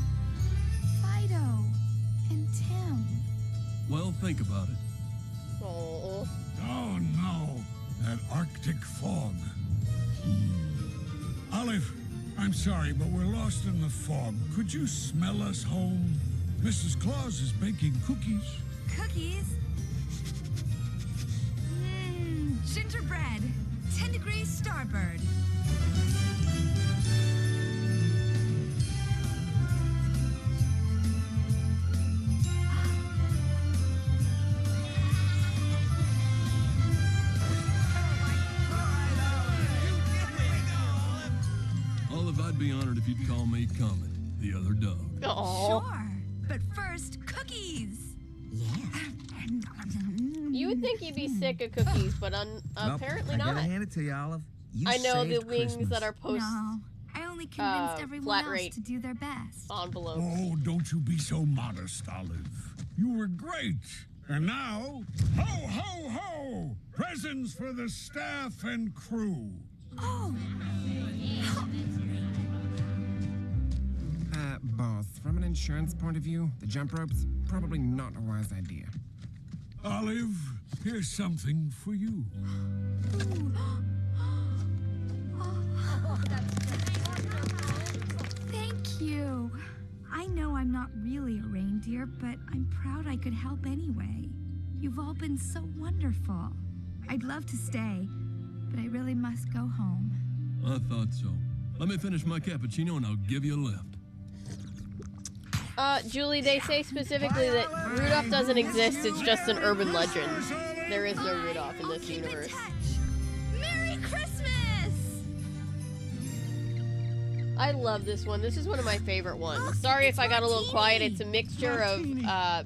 Fido and Tim. Well, think about it. Oh. Oh no, that Arctic fog. Olive, I'm sorry, but we're lost in the fog. Could you smell us home? Mrs. Claus is baking cookies. Cookies? Gingerbread. 10 degrees starboard. Olive, I'd be honored if you'd call me Comet, the other dog. Sure, but first, cookies. You would think you'd be sick of cookies, but apparently I not. gotta hand it to you, Olive. You I know the saved wings Christmas. that are post. No, I only convinced everyone flat else rate to do their best. envelopes. Oh, don't you be so modest, Olive. You were great. And now, ho, ho, ho! Presents for the staff and crew. Oh! Boss, from an insurance point of view, the jump rope's probably not a wise idea. Olive, here's something for you. Thank you. I know I'm not really a reindeer, but I'm proud I could help anyway. You've all been so wonderful. I'd love to stay, but I really must go home. I thought so. Let me finish my cappuccino and I'll give you a lift. Julie, they say specifically that Rudolph doesn't exist, it's just an urban legend. There is no Rudolph in this universe. Merry Christmas! I love this one. This is one of my favorite ones. Sorry if I got a little quiet. It's a mixture of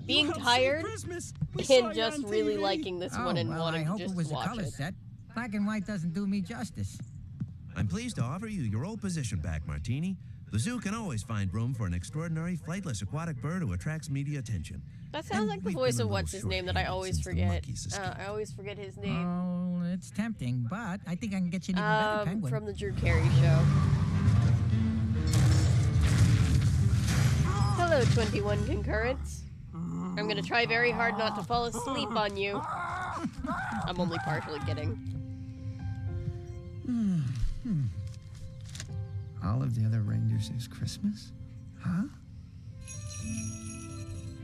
being tired and just really liking this one and wanting I hope to just it was a watch color it. set. Black and white doesn't do me justice. I'm pleased to offer you your old position back, Martini. The zoo can always find room for an extraordinary flightless aquatic bird who attracts media attention. That sounds like the voice of what's his name that I always forget. I always forget his name. Oh, it's tempting, but I think I can get you an even better penguin. From the Drew Carey Show. Hello, 21 concurrents. I'm gonna try very hard not to fall asleep on you. I'm only partially kidding. Olive, the other reindeer saves Christmas? Huh?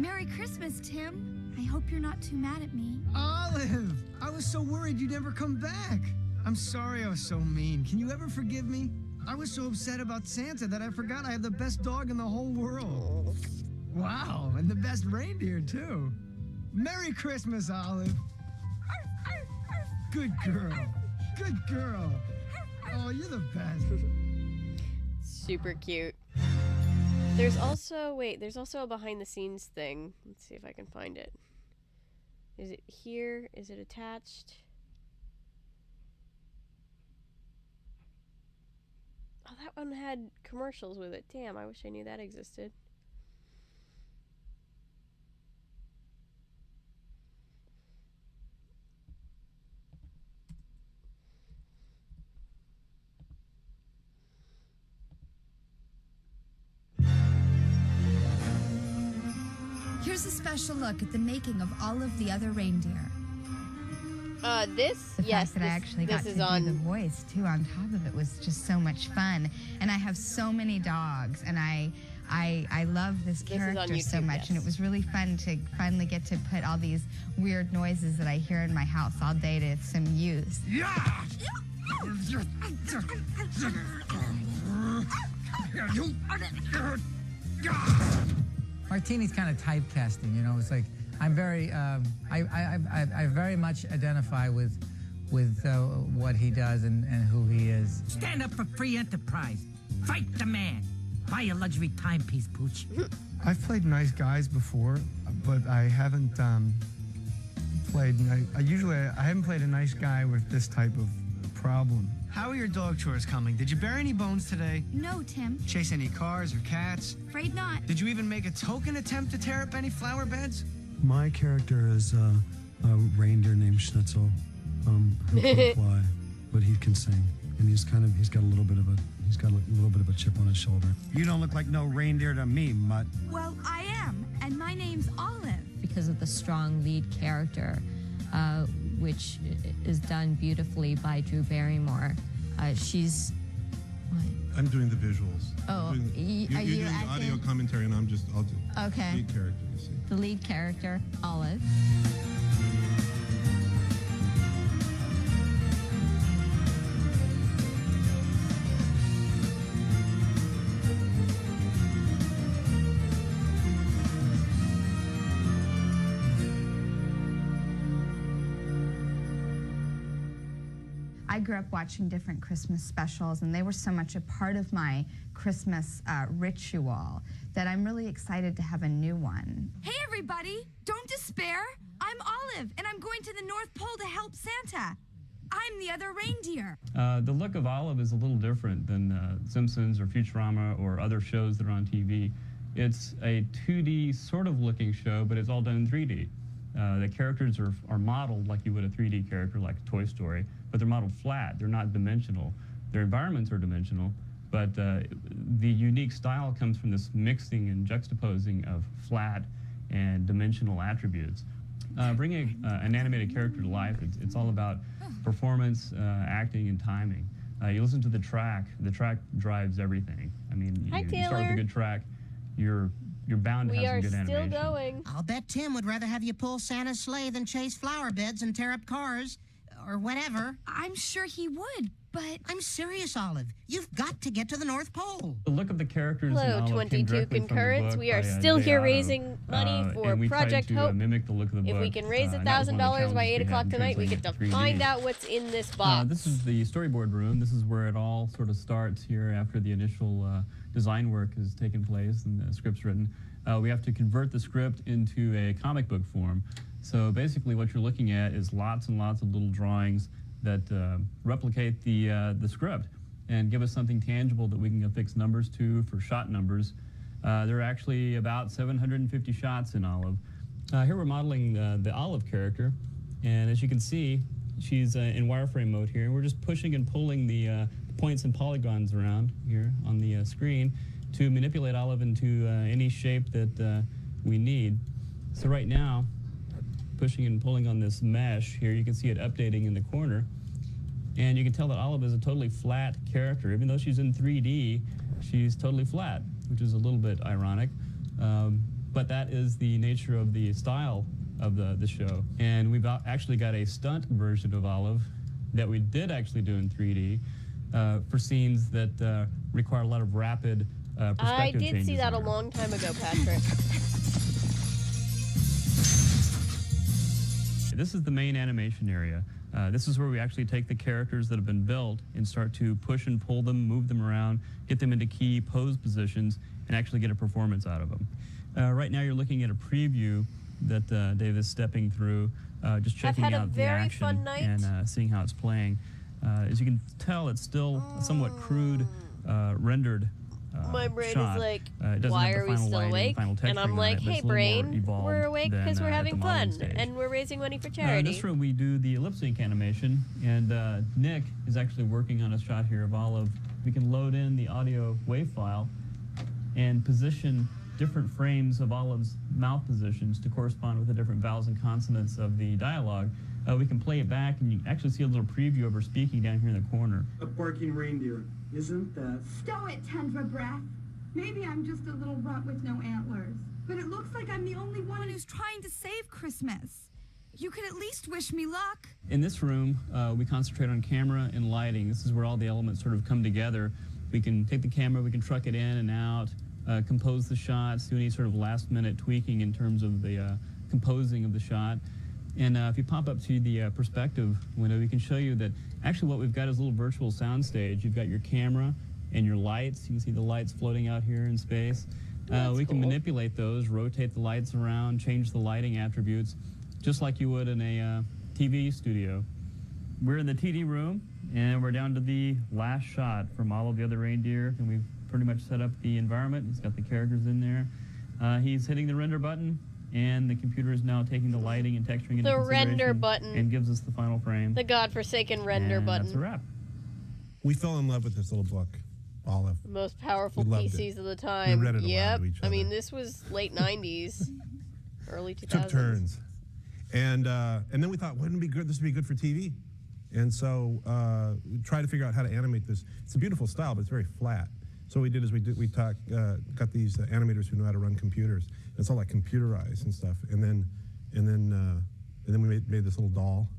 Merry Christmas, Tim. I hope you're not too mad at me. Olive! I was so worried you'd never come back. I'm sorry I was so mean. Can you ever forgive me? I was so upset about Santa that I forgot I have the best dog in the whole world. Wow, and the best reindeer, too. Merry Christmas, Olive. Good girl. Good girl. Oh, you're the best. Super cute. There's also a behind the scenes thing. Let's see if I can find it. Is it here? Is it attached? Oh, that one had commercials with it. Damn, I wish I knew that existed. Here's a special look at the making of all of the other reindeer. This? The Yes, fact that I actually got to do the voice too on top of it was just so much fun. And I have so many dogs, and I love this character so YouTube, much, yes. and it was really fun to finally get to put all these weird noises that I hear in my house all day to some use. Yeah! Martini's kind of typecasting, you know. It's like I'm very, I very much identify with what he does and who he is. Stand up for free enterprise. Fight the man. Buy a luxury timepiece, Pooch. I've played nice guys before, but I haven't played. I haven't played a nice guy with this type of problem. How are your dog chores coming? Did you bury any bones today? No, Tim. Chase any cars or cats? Afraid not. Did you even make a token attempt to tear up any flower beds? My character is a reindeer named Schnitzel, who can't fly, but he can sing, and he's got a little bit of a He's got a little bit of a chip on his shoulder. You don't look like no reindeer to me, Mutt. Well, I am, and my name's Olive. Because of the strong lead character, which is done beautifully by Drew Barrymore. She's... What? I'm doing the visuals. Oh, you're doing the audio commentary, and I'll do okay. lead character, you see. The lead character, Olive. I grew up watching different Christmas specials, and they were so much a part of my Christmas ritual that I'm really excited to have a new one. Hey, everybody! Don't despair! I'm Olive, and I'm going to the North Pole to help Santa. I'm the other reindeer. The look of Olive is a little different than Simpsons or Futurama or other shows that are on TV. It's a 2D sort of looking show, but it's all done in 3D. The characters are modeled like you would a 3D character like Toy Story, but they're modeled flat. They're not dimensional. Their environments are dimensional, but the unique style comes from this mixing and juxtaposing of flat and dimensional attributes. Bringing an animated character to life, it's all about performance, acting, and timing. You listen to the track drives everything. I mean, you start with a good track, you're bound to have some good animation. We are still going. I'll bet Tim would rather have you pull Santa's sleigh than chase flower beds and tear up cars. Or whatever. I'm sure he would, but... I'm serious, Olive. You've got to get to the North Pole. The look of the characters Hello, in Olive 22 came directly concurrents. from the book We are by, still here J. raising money for and we Project tried to, Hope. mimic the look of the If book. we can raise and that was one of the $1,000 by 8 challenges we o'clock had in tonight, we get to translating 3D. find out what's in this box. This is the storyboard room. This is where it all sort of starts here after the initial design work has taken place and the script's written. We have to convert the script into a comic book form. So basically what you're looking at is lots and lots of little drawings that replicate the script and give us something tangible that we can affix numbers to for shot numbers. There are actually about 750 shots in Olive. Here we're modeling the Olive character, and as you can see, she's in wireframe mode here, and we're just pushing and pulling the points and polygons around here on the screen to manipulate Olive into any shape that we need. So right now, pushing and pulling on this mesh here, you can see it updating in the corner. And you can tell that Olive is a totally flat character. Even though she's in 3D, she's totally flat, which is a little bit ironic. But that is the nature of the style of the show. And we've actually got a stunt version of Olive that we did actually do in 3D for scenes that require a lot of rapid perspective changes. I did see that a long time ago, Patrick. This is the main animation area. This is where we actually take the characters that have been built and start to push and pull them, move them around, get them into key pose positions, and actually get a performance out of them. Right now you're looking at a preview that Dave is stepping through, just checking out the action and seeing how it's playing. As you can tell, it's still a somewhat crude, rendered my brain shot. is like, it why are we final still lighting, awake? final And I'm texturing like, on it, but hey it's a little more brain, evolved we're awake because than, we're at having the modeling fun stage. and we're raising money for In charity. this room we do the lip sync animation, and Nick is actually working on a shot here of Olive. We can load in the audio wave file and position different frames of Olive's mouth positions to correspond with the different vowels and consonants of the dialogue. We can play it back, and you can actually see a little preview of her speaking down here in the corner. A barking reindeer, isn't that? Stow it, Tundra Breath. Maybe I'm just a little runt with no antlers, but it looks like I'm the only one who's trying to save Christmas. You could at least wish me luck. In this room, we concentrate on camera and lighting. This is where all the elements sort of come together. We can take the camera, we can truck it in and out, compose the shots, do any sort of last-minute tweaking in terms of the composing of the shot. And if you pop up to the perspective window, we can show you that actually what we've got is a little virtual soundstage. You've got your camera and your lights. You can see the lights floating out here in space. We can manipulate those, rotate the lights around, change the lighting attributes, just like you would in a TV studio. We're in the TD room, and we're down to the last shot from all of the other reindeer, and we've pretty much set up the environment. He's got the characters in there. He's hitting the render button, and the computer is now taking the lighting and texturing into The consideration render button. and gives us the final frame. The godforsaken render and button. That's a wrap. We fell in love with this little book. Olive. The most powerful We loved PCs it. of the time. We read it aloud Yep. to each I mean, other. this was late 90s, early 2000s. Took turns. And then we thought, wouldn't it be good? This would be good for TV. And so we tried to figure out how to animate this. It's a beautiful style, but it's very flat. So what we did is we got these animators who know how to run computers. It's all like computerized and stuff. And then we made this little doll,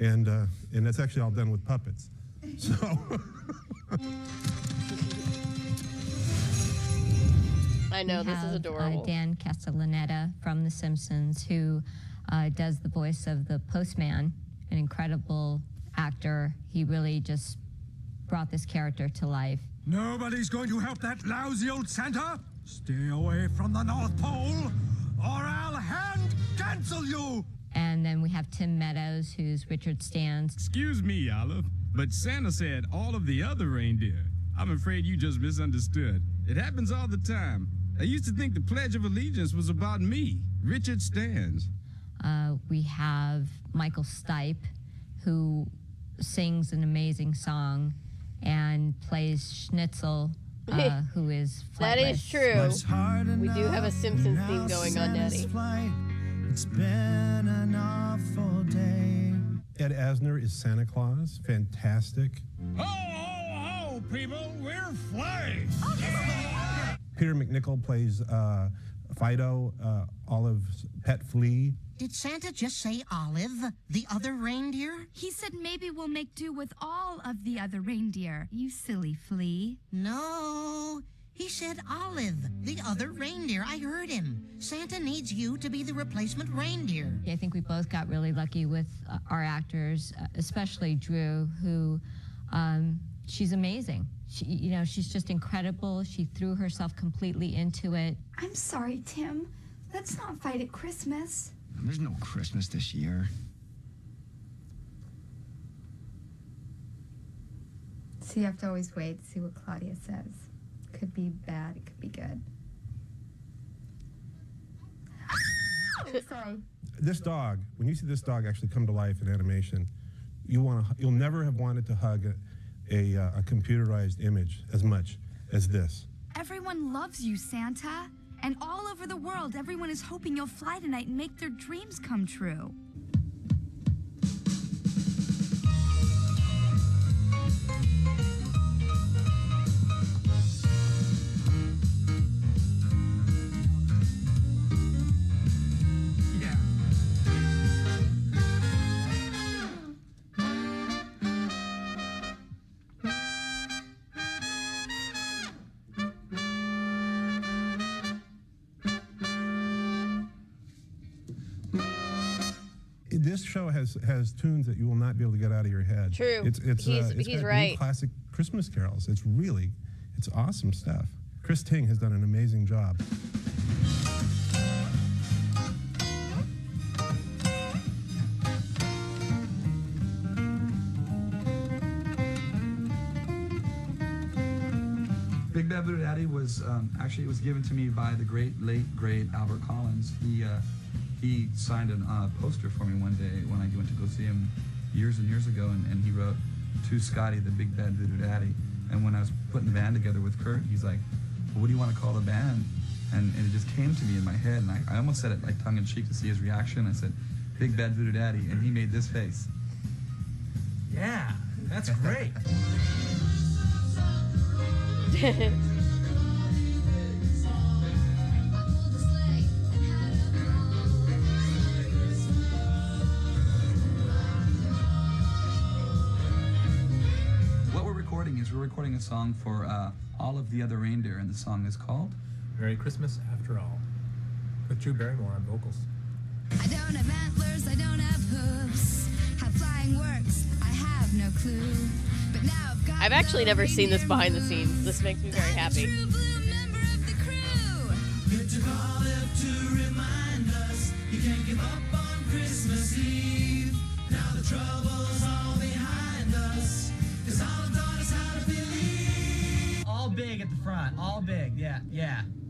and that's actually all done with puppets. So. I know, this is adorable. Dan Castellaneta from The Simpsons, who does the voice of the postman, an incredible actor. He really just brought this character to life. Nobody's going to help that lousy old Santa. Stay away from the North Pole, or I'll hand cancel you. And then we have Tim Meadows, who's Richard Stan's. Excuse me, Olive, but Santa said all of the other reindeer. I'm afraid you just misunderstood. It happens all the time. I used to think the Pledge of Allegiance was about me, Richard Stans. We have Michael Stipe, who sings an amazing song and plays Schnitzel, who is flightless. That is true. We do have a Simpsons theme going on, Daddy. It's been an awful day. Ed Asner is Santa Claus. Fantastic. Ho, ho, ho, people, we're flying. Peter McNichol plays Fido, Olive's pet flea. Did Santa just say Olive, the other reindeer? He said maybe we'll make do with all of the other reindeer, you silly flea. No, he said Olive, the other reindeer. I heard him. Santa needs you to be the replacement reindeer. I think we both got really lucky with our actors, especially Drew, who she's amazing. She's just incredible. She threw herself completely into it. I'm sorry, Tim. Let's not fight at Christmas. There's no Christmas this year. So you have to always wait to see what Claudia says. Could be bad, it could be good. Sorry. This dog, when you see this dog actually come to life in animation, you'll never have wanted to hug a computerized image as much as this. Everyone loves you, Santa. And all over the world, everyone is hoping you'll fly tonight and make their dreams come true. This show has tunes that you will not be able to get out of your head. True. It's He's got right. new classic Christmas carols. It's awesome stuff. Chris Ting has done an amazing job. Big Bad Voodoo Daddy was actually it was given to me by the late great Albert Collins. He signed a poster for me one day when I went to go see him years and years ago, and he wrote, "To Scotty, the Big Bad Voodoo Daddy." And when I was putting the band together with Kurt, he's like, "Well, what do you want to call the band?" And it just came to me in my head, and I almost said it like tongue-in-cheek to see his reaction. I said, "Big Bad Voodoo Daddy," and he made this face. Yeah, that's great. We're recording a song for all of the other reindeer, and the song is called Merry Christmas After All, with Drew Barrymore on vocals. I don't have antlers, I don't have hooves. How flying works, I have no clue. But now I've got I've actually never seen this behind the scenes. This makes me very happy. Good to call it to remind us you can't give up on Christmas Eve. Now the trouble's all behind us, 'cause all taught us how to believe. All big at the front, all big, yeah.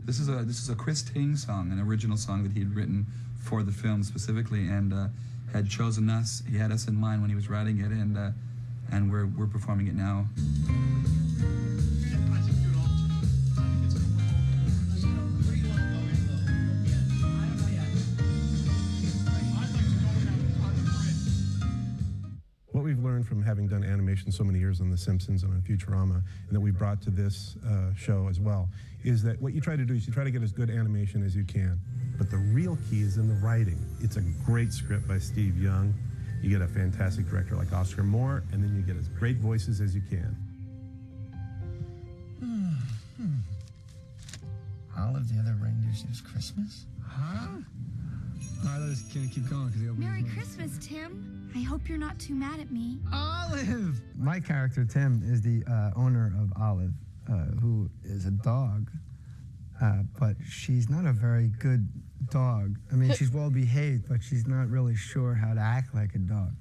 This is a Chris Ting song, an original song that he had written for the film specifically, and had chosen us. He had us in mind when he was writing it, and and we're performing it now. What we've learned from having done animation so many years on The Simpsons and on Futurama, and that we brought to this show as well, is that what you try to do is you try to get as good animation as you can. But the real key is in the writing. It's a great script by Steve Young. You get a fantastic director like Oscar Moore, and then you get as great voices as you can. Olive, the other reindeers, it was Christmas? Huh? I was gonna keep going because Merry Christmas, Tim. I hope you're not too mad at me. Olive! My character, Tim, is the owner of Olive, who is a dog, but she's not a very good dog. I mean, she's well behaved, but she's not really sure how to act like a dog.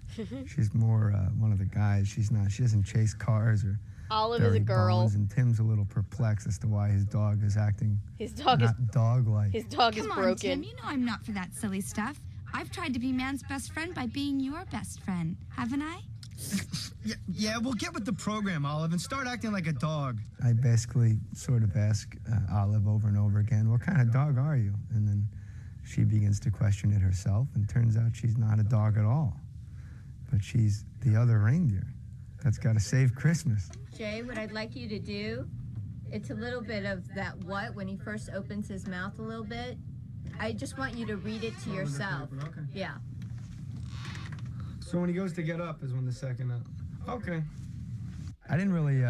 She's more one of the guys. She doesn't chase cars or Olive is a girl. bones, and Tim's a little perplexed as to why his dog is acting not dog-like. His dog is Come broken. on, Tim, you know I'm not for that silly stuff. I've tried to be man's best friend by being your best friend, haven't I? Yeah, well, get with the program, Olive, and start acting like a dog. I basically sort of ask Olive over and over again, what kind of dog are you? And then she begins to question it herself, and turns out she's not a dog at all. But she's the other reindeer that's got to save Christmas. Jay, what I'd like you to do, it's a little bit of that what when he first opens his mouth a little bit. I just want you to read it to yourself. Okay. Yeah. So when he goes to get up is when the second... okay. I didn't really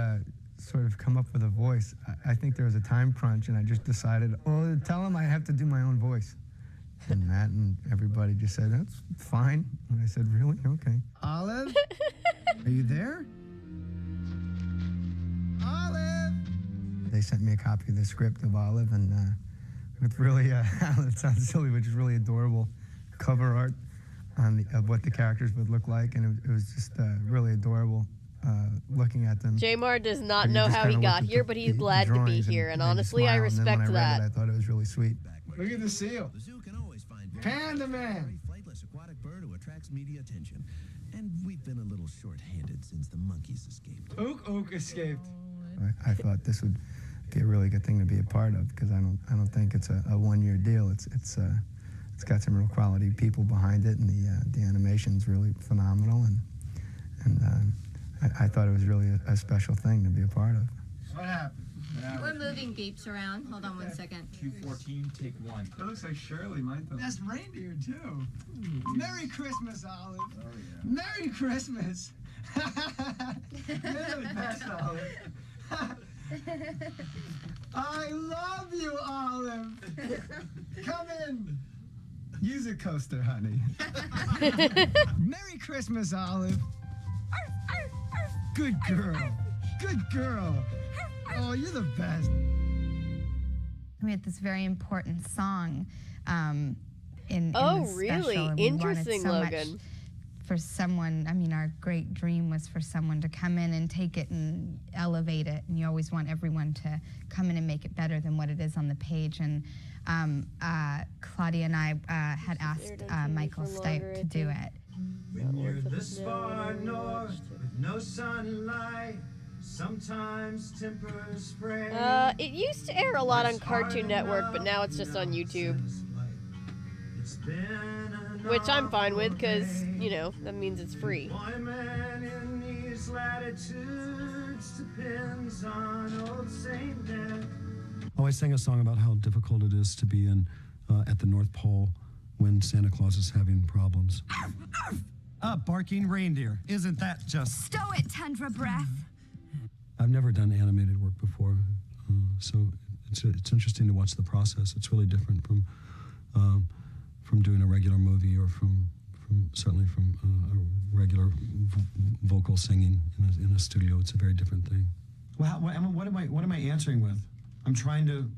sort of come up with a voice. I think there was a time crunch, and I just decided, oh, tell him I have to do my own voice. And Matt and everybody just said, that's fine. And I said, really? Okay. Olive? Are you there? Olive! They sent me a copy of the script of Olive, and with really, it sounds silly, but just really adorable cover art of what the characters would look like, and it was just really adorable looking at them. Jamar does not know how he got here, but he's glad to be here, and honestly, I respect when I that. read it, I thought it was really sweet. Look at the seal. Panda Man. Flightless aquatic bird who attracts media attention. And we've been a little short-handed since the monkeys escaped. Ook escaped. I thought this would be a really good thing to be a part of, because I don't think it's a one-year deal. It's got some real quality people behind it, and the animation's really phenomenal, and I thought it was really a special thing to be a part of. What happened? We're moving beeps around. Hold on one second. Q14, take 1. That looks like Shirley, my thumb. That's reindeer, too. Merry Christmas, Olive. Oh, yeah. Merry Christmas. You're the best, Olive. I love you, Olive. Come in. Use a coaster, honey. Merry Christmas, Olive. Good girl. Good girl. Oh, you're the best. We had this very important song in Oh, this really? special, and we wanted Interesting, so much Logan. for someone, I mean, our great dream was for someone to come in and take it and elevate it, and you always want everyone to come in and make it better than what it is on the page. And Claudia and I had asked Michael Stipe to do it. When you're this far north with no sunlight, sometimes tempers spray. It used to air a lot on Cartoon Network, but now it's just on YouTube. Which I'm fine with, because, you know, that means it's free. Why man in these latitudes depends on old Saint Nick. Oh, I sang a song about how difficult it is to be at the North Pole when Santa Claus is having problems. Barking reindeer. Isn't that just... Stow it, Tundra Breath. I've never done animated work before, so it's interesting to watch the process. It's really different from doing a regular movie, or from certainly from a regular vocal singing in a studio. It's a very different thing. Well, what am I answering with? I'm trying to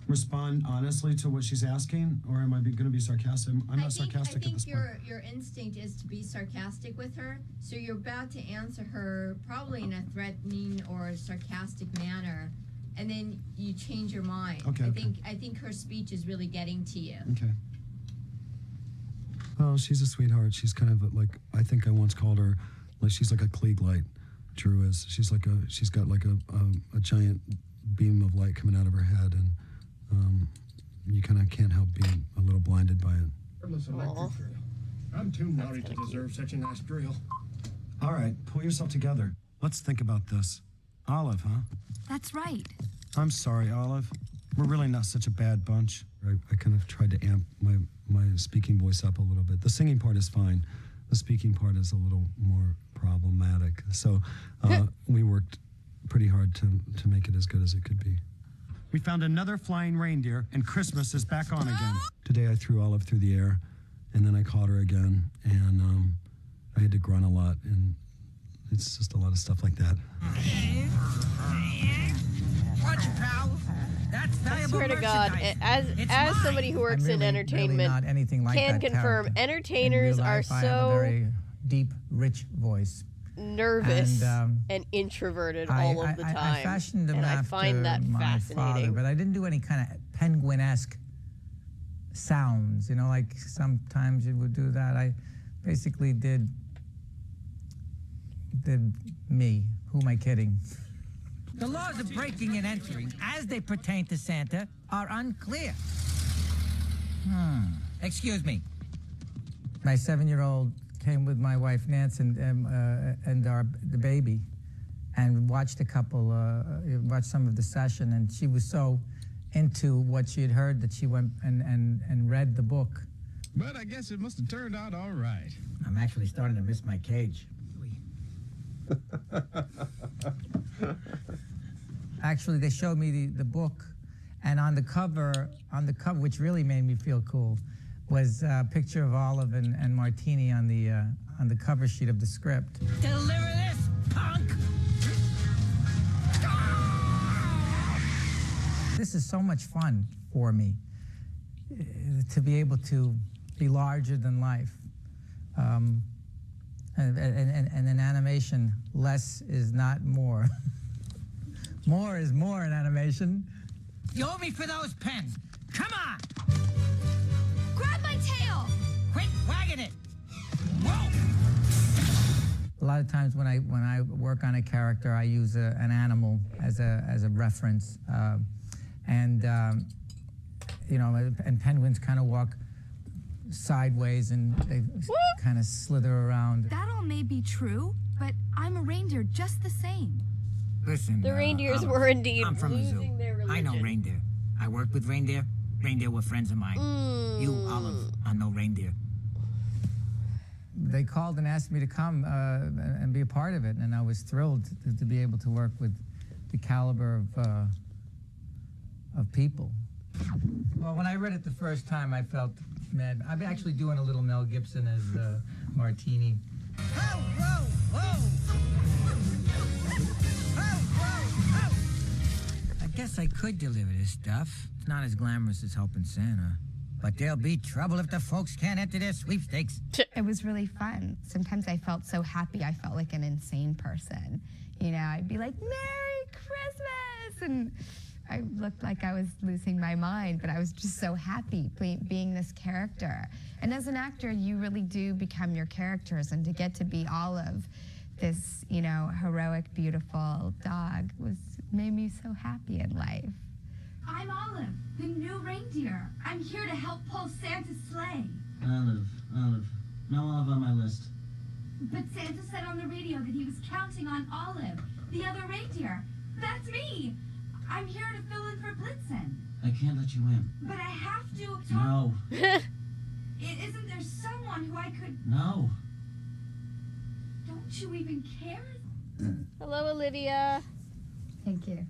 respond honestly to what she's asking, or am I going to be sarcastic? I'm not sarcastic at this point. I think your instinct is to be sarcastic with her, so you're about to answer her probably in a threatening or sarcastic manner, and then you change your mind. Okay. I think her speech is really getting to you. Okay. Well, she's a sweetheart. She's kind of like, I think I once called her Like she's like a Klieg light. Drew is. She's got like a giant beam of light coming out of her head, and you kind of can't help being a little blinded by it. I'm too naughty to deserve such a nice drill. All right, pull yourself together. Let's think about this. Olive, huh? That's right. I'm sorry, Olive. We're really not such a bad bunch. I kind of tried to amp my speaking voice up a little bit. The singing part is fine. The speaking part is a little more problematic. So we worked pretty hard to make it as good as it could be. We found another flying reindeer, and Christmas is back on again. Today I threw Olive through the air, and then I caught her again, and I had to grunt a lot, and it's just a lot of stuff like that. Watch it, pal. That's I valuable swear to God, merchandise. as somebody who works in entertainment, not anything like can that confirm character. entertainers In real are life, I have a so very deep, rich voice. nervous And, and introverted all of the time. I fashioned them and after I find that my fascinating. father, but I didn't do any kind of penguin-esque sounds. You know, like sometimes you would do that. I basically did me. Who am I kidding? The laws of breaking and entering, as they pertain to Santa, are unclear. Excuse me. My 7-year-old came with my wife Nance and the baby, and watched watched some of the session, and she was so into what she had heard that she went and read the book. But I guess it must have turned out all right. I'm actually starting to miss my cage. Actually, they showed me the book, and on the cover, which really made me feel cool, was a picture of Olive and Martini on the cover sheet of the script. Deliver this, punk! This is so much fun for me, to be able to be larger than life. And in animation, less is not more. More is more in animation. You owe me for those pens. Come on! Grab my tail! Quit wagging it! Whoa! A lot of times when I work on a character, I use an animal as a reference, you know, and penguins kind of walk sideways and they kind of slither around. That all may be true, but I'm a reindeer just the same. Listen, The reindeers Olive, were indeed I'm from the zoo. losing their religion. I know reindeer. I worked with reindeer. Reindeer were friends of mine. You, Olive, are no reindeer. They called and asked me to come and be a part of it, and I was thrilled to be able to work with the caliber of people. Well, when I read it the first time, I felt mad. I'm actually doing a little Mel Gibson as Martini. Whoa, whoa, I guess I could deliver this stuff. It's not as glamorous as helping Santa. But there'll be trouble if the folks can't enter their sweepstakes. It was really fun. Sometimes I felt so happy. I felt like an insane person. You know, I'd be like, Merry Christmas! And I looked like I was losing my mind, but I was just so happy being this character. And as an actor, you really do become your characters, and to get to be Olive, this, you know, heroic, beautiful dog, made me so happy in life. I'm Olive, the new reindeer. I'm here to help pull Santa's sleigh. Olive. No Olive on my list. But Santa said on the radio that he was counting on Olive, the other reindeer. That's me. I'm here to fill in for Blitzen. I can't let you in. But I have to. No. Isn't there someone who I could... No. Don't you even care? Hello, Olivia. Thank you.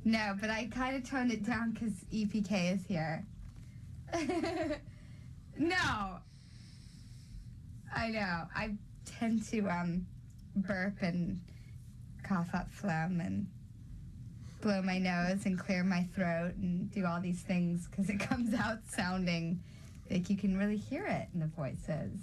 No, but I kind of toned it down because EPK is here. No. I know. I tend to burp and cough up phlegm and blow my nose and clear my throat and do all these things because it comes out sounding like you can really hear it in the voices.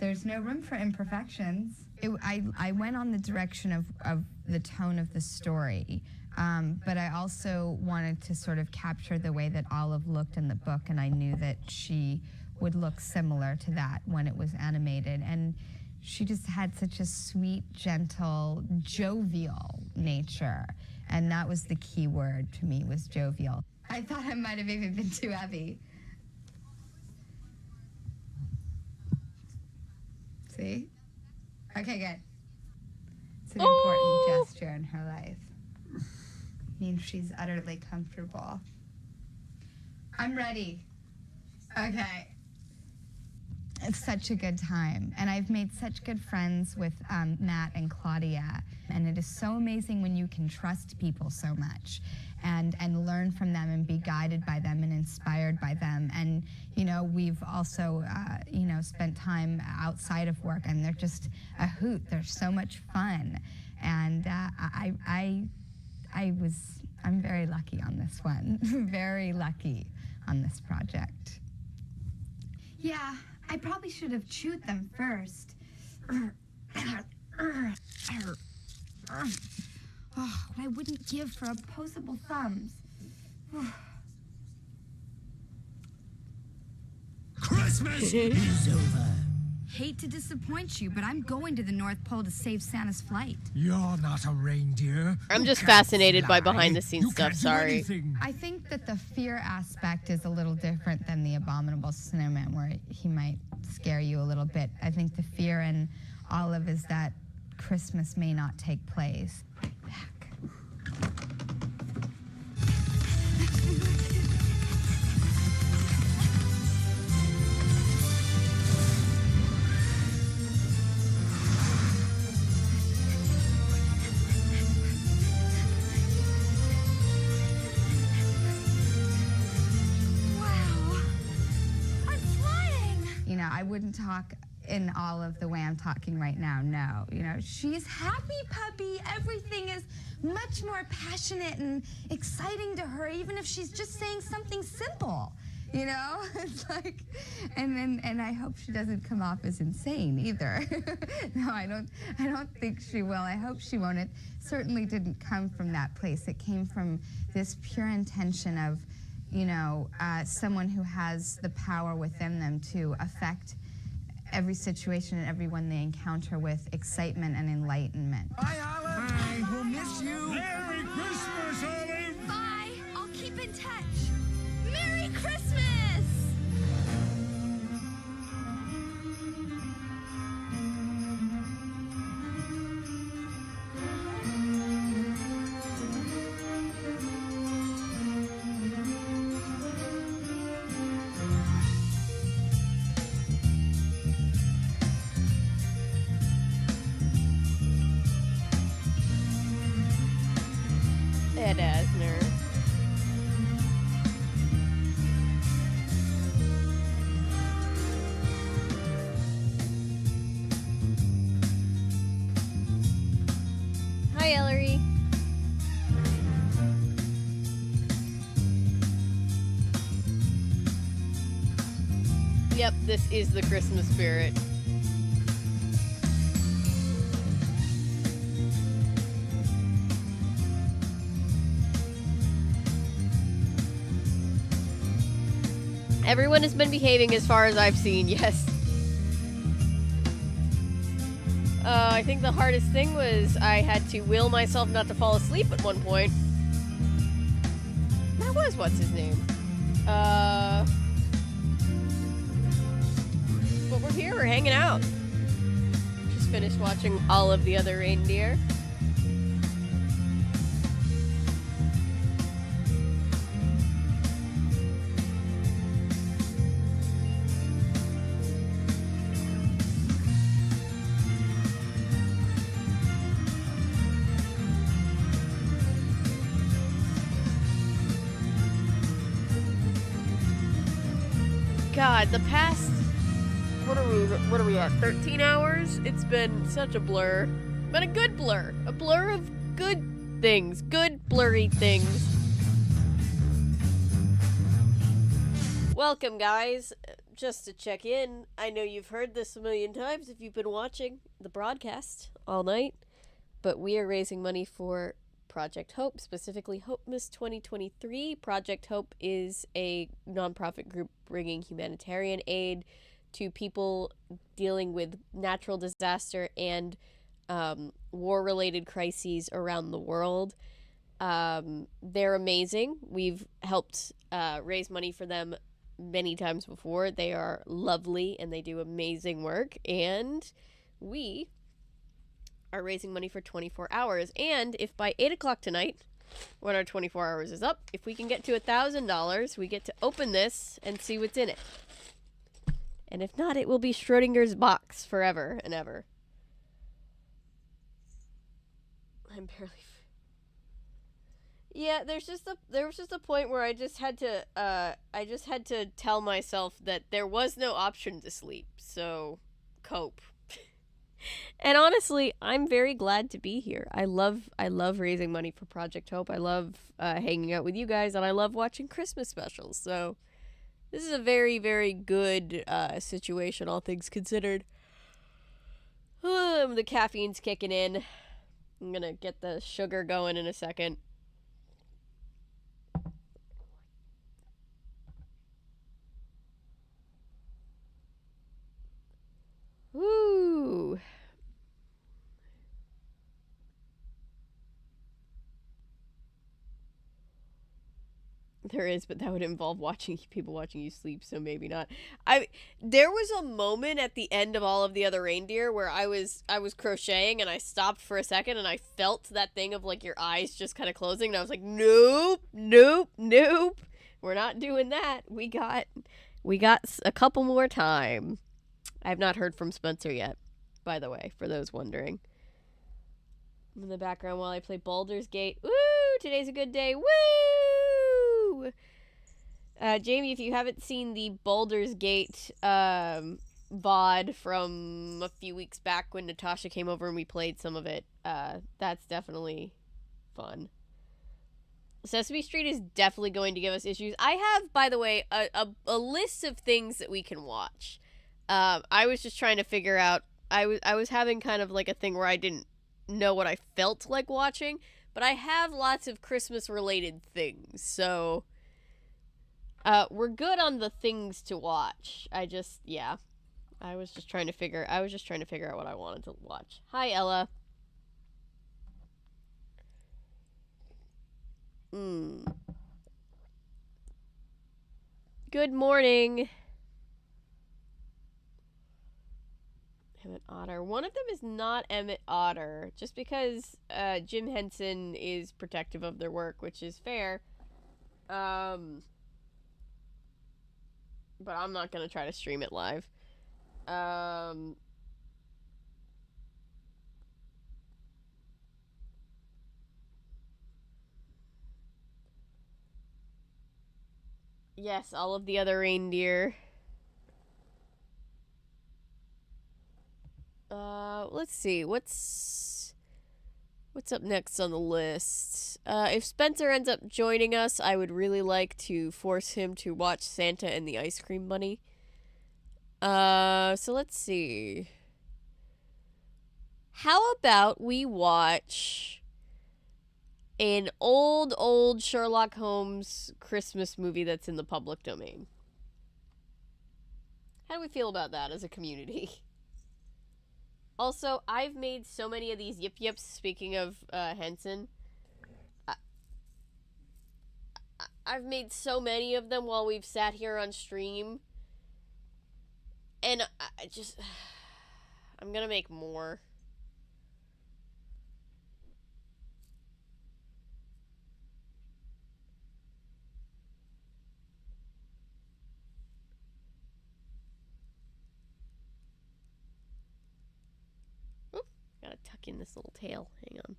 There's no room for imperfections. I went on the direction of the tone of the story, but I also wanted to sort of capture the way that Olive looked in the book, and I knew that she would look similar to that when it was animated. And she just had such a sweet, gentle, jovial nature. And that was the key word to me, was jovial. I thought I might have even been too heavy. See? Okay, good. It's an important gesture in her life. Means she's utterly comfortable. I'm ready. Okay. It's such a good time. And I've made such good friends with Matt and Claudia. And it is so amazing when you can trust people so much and learn from them and be guided by them and inspired by them. And, you know, we've also, you know, spent time outside of work, and they're just a hoot. They're so much fun. And I'm very lucky on this one. Very lucky on this project. Yeah, I probably should have chewed them first. Oh, what I wouldn't give for opposable thumbs. Christmas is over. Hate to disappoint you, but I'm going to the North Pole to save Santa's flight. You're not a reindeer. I'm You just can't fascinated by fly. behind the scenes You stuff, can't do sorry. anything. I think that the fear aspect is a little different than the Abominable Snowman, where he might scare you a little bit. I think the fear in Olive is that Christmas may not take place. You know, I wouldn't talk in Olive the way I'm talking right now, no. You know, she's happy puppy. Everything is much more passionate and exciting to her, even if she's just saying something simple. You know, it's like, and I hope she doesn't come off as insane either. No, I don't think she will. I hope she won't. It certainly didn't come from that place. It came from this pure intention of, you know, someone who has the power within them to affect every situation and everyone they encounter with excitement and enlightenment. Bye, Olive. Bye. We'll miss you. Merry Christmas, Olive. Bye. I'll keep in touch. Merry Christmas! Ed Asner. Hi, Ellery. Yep, this is the Christmas spirit. Everyone has been behaving as far as I've seen, yes. I think the hardest thing was I had to will myself not to fall asleep at one point. That was what's his name? But we're here, we're hanging out. Just finished watching all of the other reindeer. God, the past, what are we at, 13 hours? It's been such a blur. But a good blur. A blur of good things. Good blurry things. Welcome, guys. Just to check in, I know you've heard this a million times if you've been watching the broadcast all night, but we are raising money for Project Hope, specifically Hopemas 2023. Project Hope is a nonprofit group bringing humanitarian aid to people dealing with natural disaster and war-related crises around the world. They're amazing. We've helped raise money for them many times before. They are lovely and they do amazing work. And we are raising money for 24 hours. And if by 8 o'clock tonight, when our 24 hours is up, if we can get to $1,000, we get to open this and see what's in it. And if not, it will be Schrodinger's box forever and ever. I'm barely... Yeah, there was just a point where I just had to tell myself that there was no option to sleep, so cope. And honestly, I'm very glad to be here. I love raising money for Project Hope. I love hanging out with you guys, and I love watching Christmas specials. So this is a very, very good situation, all things considered. The caffeine's kicking in. I'm gonna get the sugar going in a second. Woo! There is, but that would involve people watching you sleep, so maybe not. There was a moment at the end of all of the other reindeer where I was crocheting and I stopped for a second and I felt that thing of like your eyes just kind of closing and I was like, nope, nope, nope. We're not doing that. We got a couple more time. I have not heard from Spencer yet, by the way, for those wondering. I'm in the background while I play Baldur's Gate. Woo! Today's a good day. Woo! Jamie, if you haven't seen the Baldur's Gate VOD from a few weeks back when Natasha came over and we played some of it, that's definitely fun. Sesame Street is definitely going to give us issues. I have, by the way, a list of things that we can watch. I was just trying to figure out, I was having kind of like a thing where I didn't know what I felt like watching, but I have lots of Christmas related things, so we're good on the things to watch. I was just trying to figure out what I wanted to watch. Hi, Ella. Good morning. Emmett Otter. One of them is not Emmett Otter, just because Jim Henson is protective of their work, which is fair. But I'm not gonna try to stream it live. Yes, all of the other reindeer. Let's see. What's up next on the list? If Spencer ends up joining us, I would really like to force him to watch Santa and the Ice Cream Bunny. So let's see. How about we watch an old Sherlock Holmes Christmas movie that's in the public domain? How do we feel about that as a community? Also, I've made so many of these yip yips, speaking of Henson. I've made so many of them while we've sat here on stream. And I'm gonna make more. Gotta tuck in this little tail. Hang on.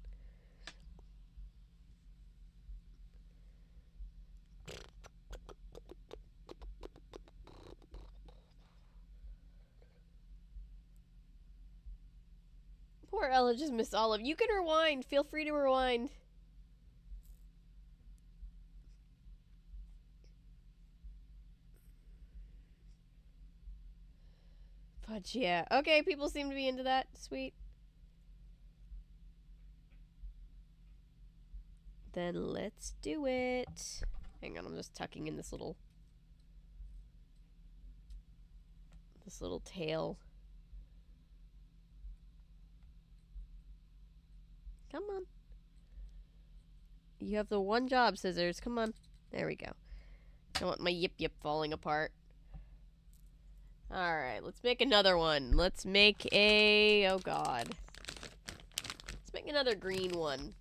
Poor Ella just missed Olive. You can rewind. Feel free to rewind. But yeah. Okay, people seem to be into that. Sweet. Then let's do it. Hang on, I'm just tucking in this little This little tail. Come on. You have the one job, Scissors. Come on. There we go. I don't want my yip yip falling apart. Alright, let's make another one. Let's make a... oh god. Let's make another green one.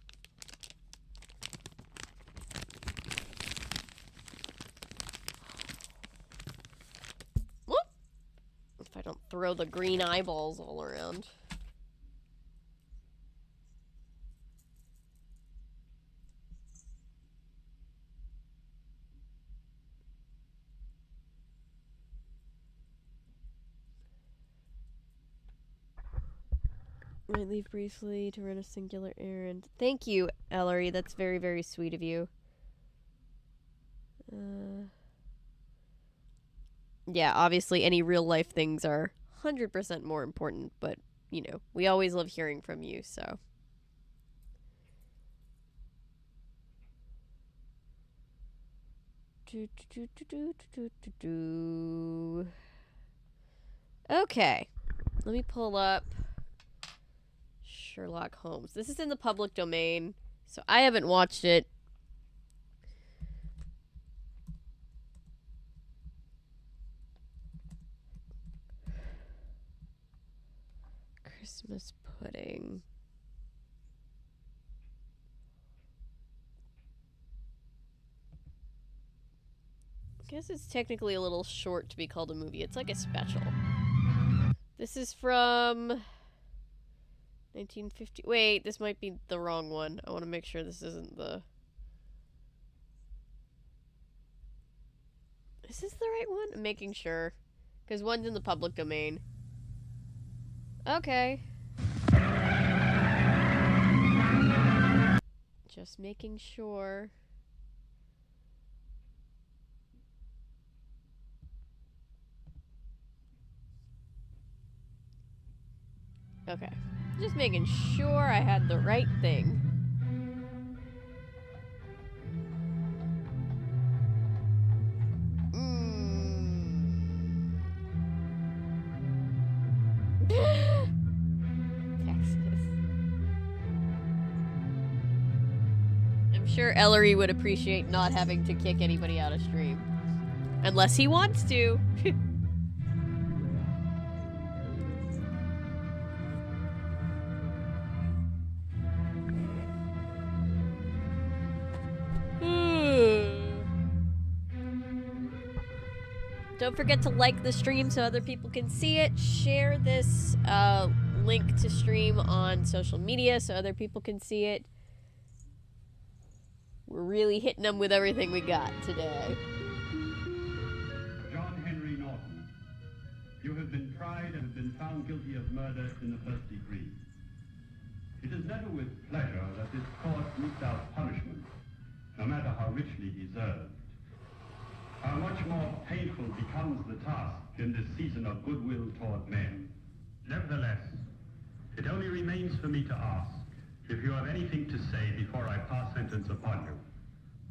Whoop! If I don't throw the green eyeballs all around. Might leave briefly to run a singular errand. Thank you, Ellery. That's very, very sweet of you. Yeah, obviously any real life things are 100% more important, but, you know, we always love hearing from you, so. Okay. Let me pull up Sherlock Holmes. This is in the public domain, so I haven't watched it. Christmas pudding. I guess it's technically a little short to be called a movie. It's like a special. This is from 1950. Wait, this might be the wrong one. I want to make sure this isn't the... Is this the right one? I'm making sure. Because one's in the public domain. Okay. Just making sure. Okay. Just making sure I had the right thing. Texas. I'm sure Ellery would appreciate not having to kick anybody out of stream. Unless he wants to. Don't forget to like the stream so other people can see it. Share this link to stream on social media so other people can see it. We're really hitting them with everything we got today. John Henry Norton, you have been tried and have been found guilty of murder in the first degree. It is never with pleasure that this court metes out punishment, no matter how richly deserved. How much more painful becomes the task in this season of goodwill toward men. Nevertheless, it only remains for me to ask if you have anything to say before I pass sentence upon you.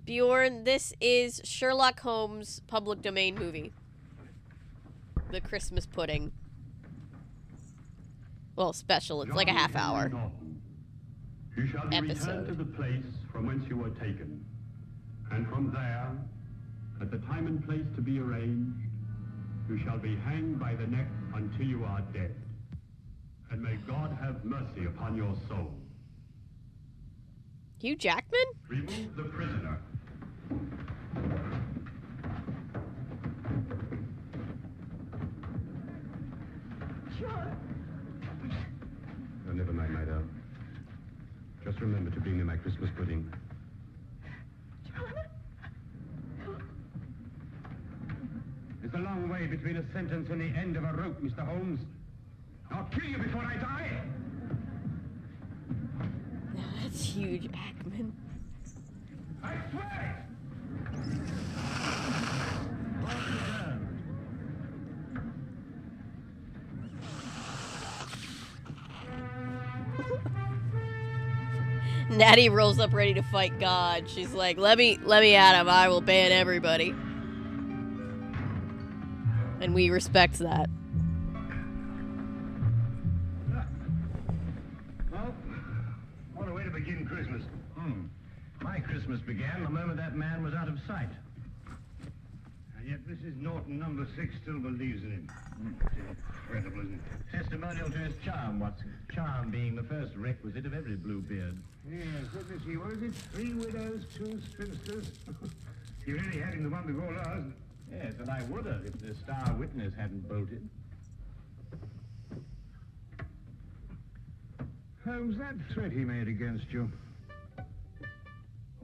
Bjorn, this is Sherlock Holmes' public domain movie. The Christmas Pudding. Well, special. It's like a half hour You shall be returned episode. to the place from whence you were taken, and from there, at the time and place to be arranged, you shall be hanged by the neck until you are dead. And may God have mercy upon your soul. Hugh Jackman? Remove the prisoner. Oh, never mind, my love. Just remember to bring me my Christmas pudding. It's a long way between a sentence and the end of a rope, Mr. Holmes. I'll kill you before I die. That's Hugh Jackman. I swear Natty rolls up ready to fight God. She's like, let me at him. I will ban everybody. And we respect that. My Christmas began the moment that man was out of sight. And yet Mrs. Norton, number 6, still believes in him. It's incredible, isn't it? Testimonial to his charm, Watson. Charm being the first requisite of every Bluebeard. Yes, let me see. What is it? 3 widows, 2 spinsters. You really had him the one before last. Yes, and I would have if the star witness hadn't bolted. Holmes, that threat he made against you.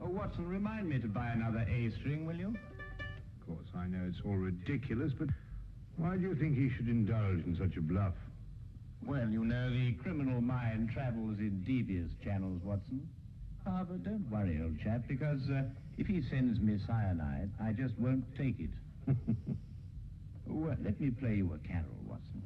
Oh, Watson, remind me to buy another A string, will you? Of course, I know it's all ridiculous, but why do you think he should indulge in such a bluff? Well, you know, the criminal mind travels in devious channels, Watson. However, don't worry, old chap, because if he sends me cyanide, I just won't take it. Oh, let me play you a carol, Watson.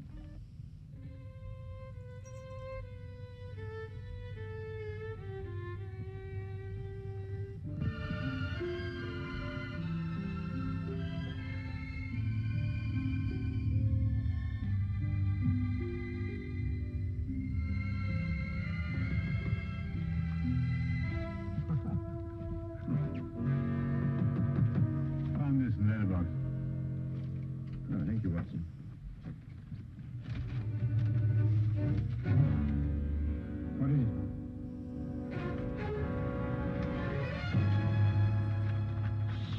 Find this letterbox. Oh, thank you, Watson. What is it?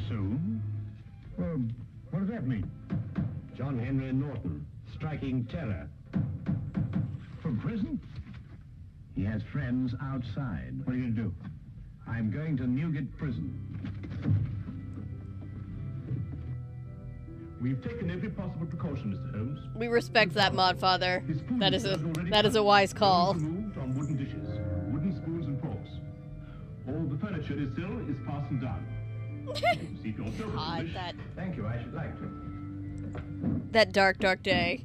Soon? Well, what does that mean? John Henry Norton, striking terror. From prison? He has friends outside. What are you going to do? I'm going to Newgate Prison. We've taken every possible precaution, Mr. Holmes. We respect that, Modfather. That is a wise call. Removed on wooden dishes, wooden spoons and forks. All the furniture is still fastened down. See if you're so God, foolish. that Thank you, I should like to. dark, dark day.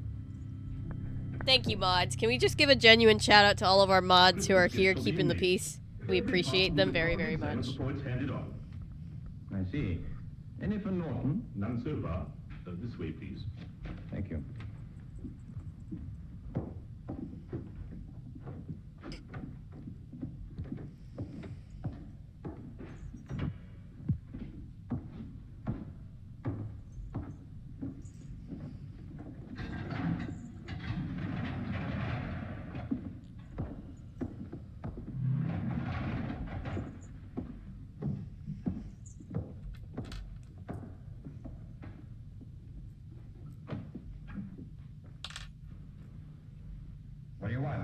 Thank you, mods. Can we just give a genuine shout out to all of our mods who are here keeping the peace? We appreciate them very, very much. Before it's handed on. I see. Any for Norton? None so far. This way, please. Thank you. What do you want?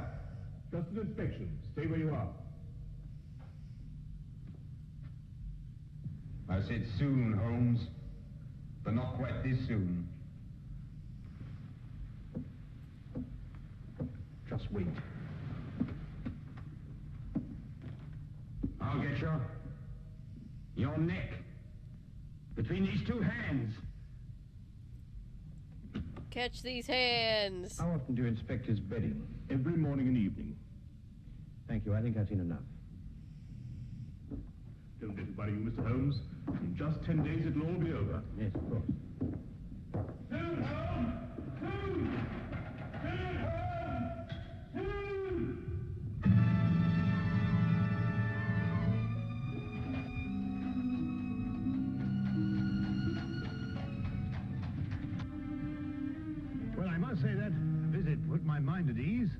Just an inspection. Stay where you are. I said soon, Holmes, but not quite this soon. Just wait. I'll get your neck between these two hands. Catch these hands. How often do you inspect his bedding? Every morning and evening. Thank you. I think I've seen enough. Don't let it worry you, Mr. Holmes. In just 10 days, it'll all be over. Yes, of course. Soon, Holmes! Soon! Soon, Holmes! Soon! Well, I must say that visit put my mind at ease.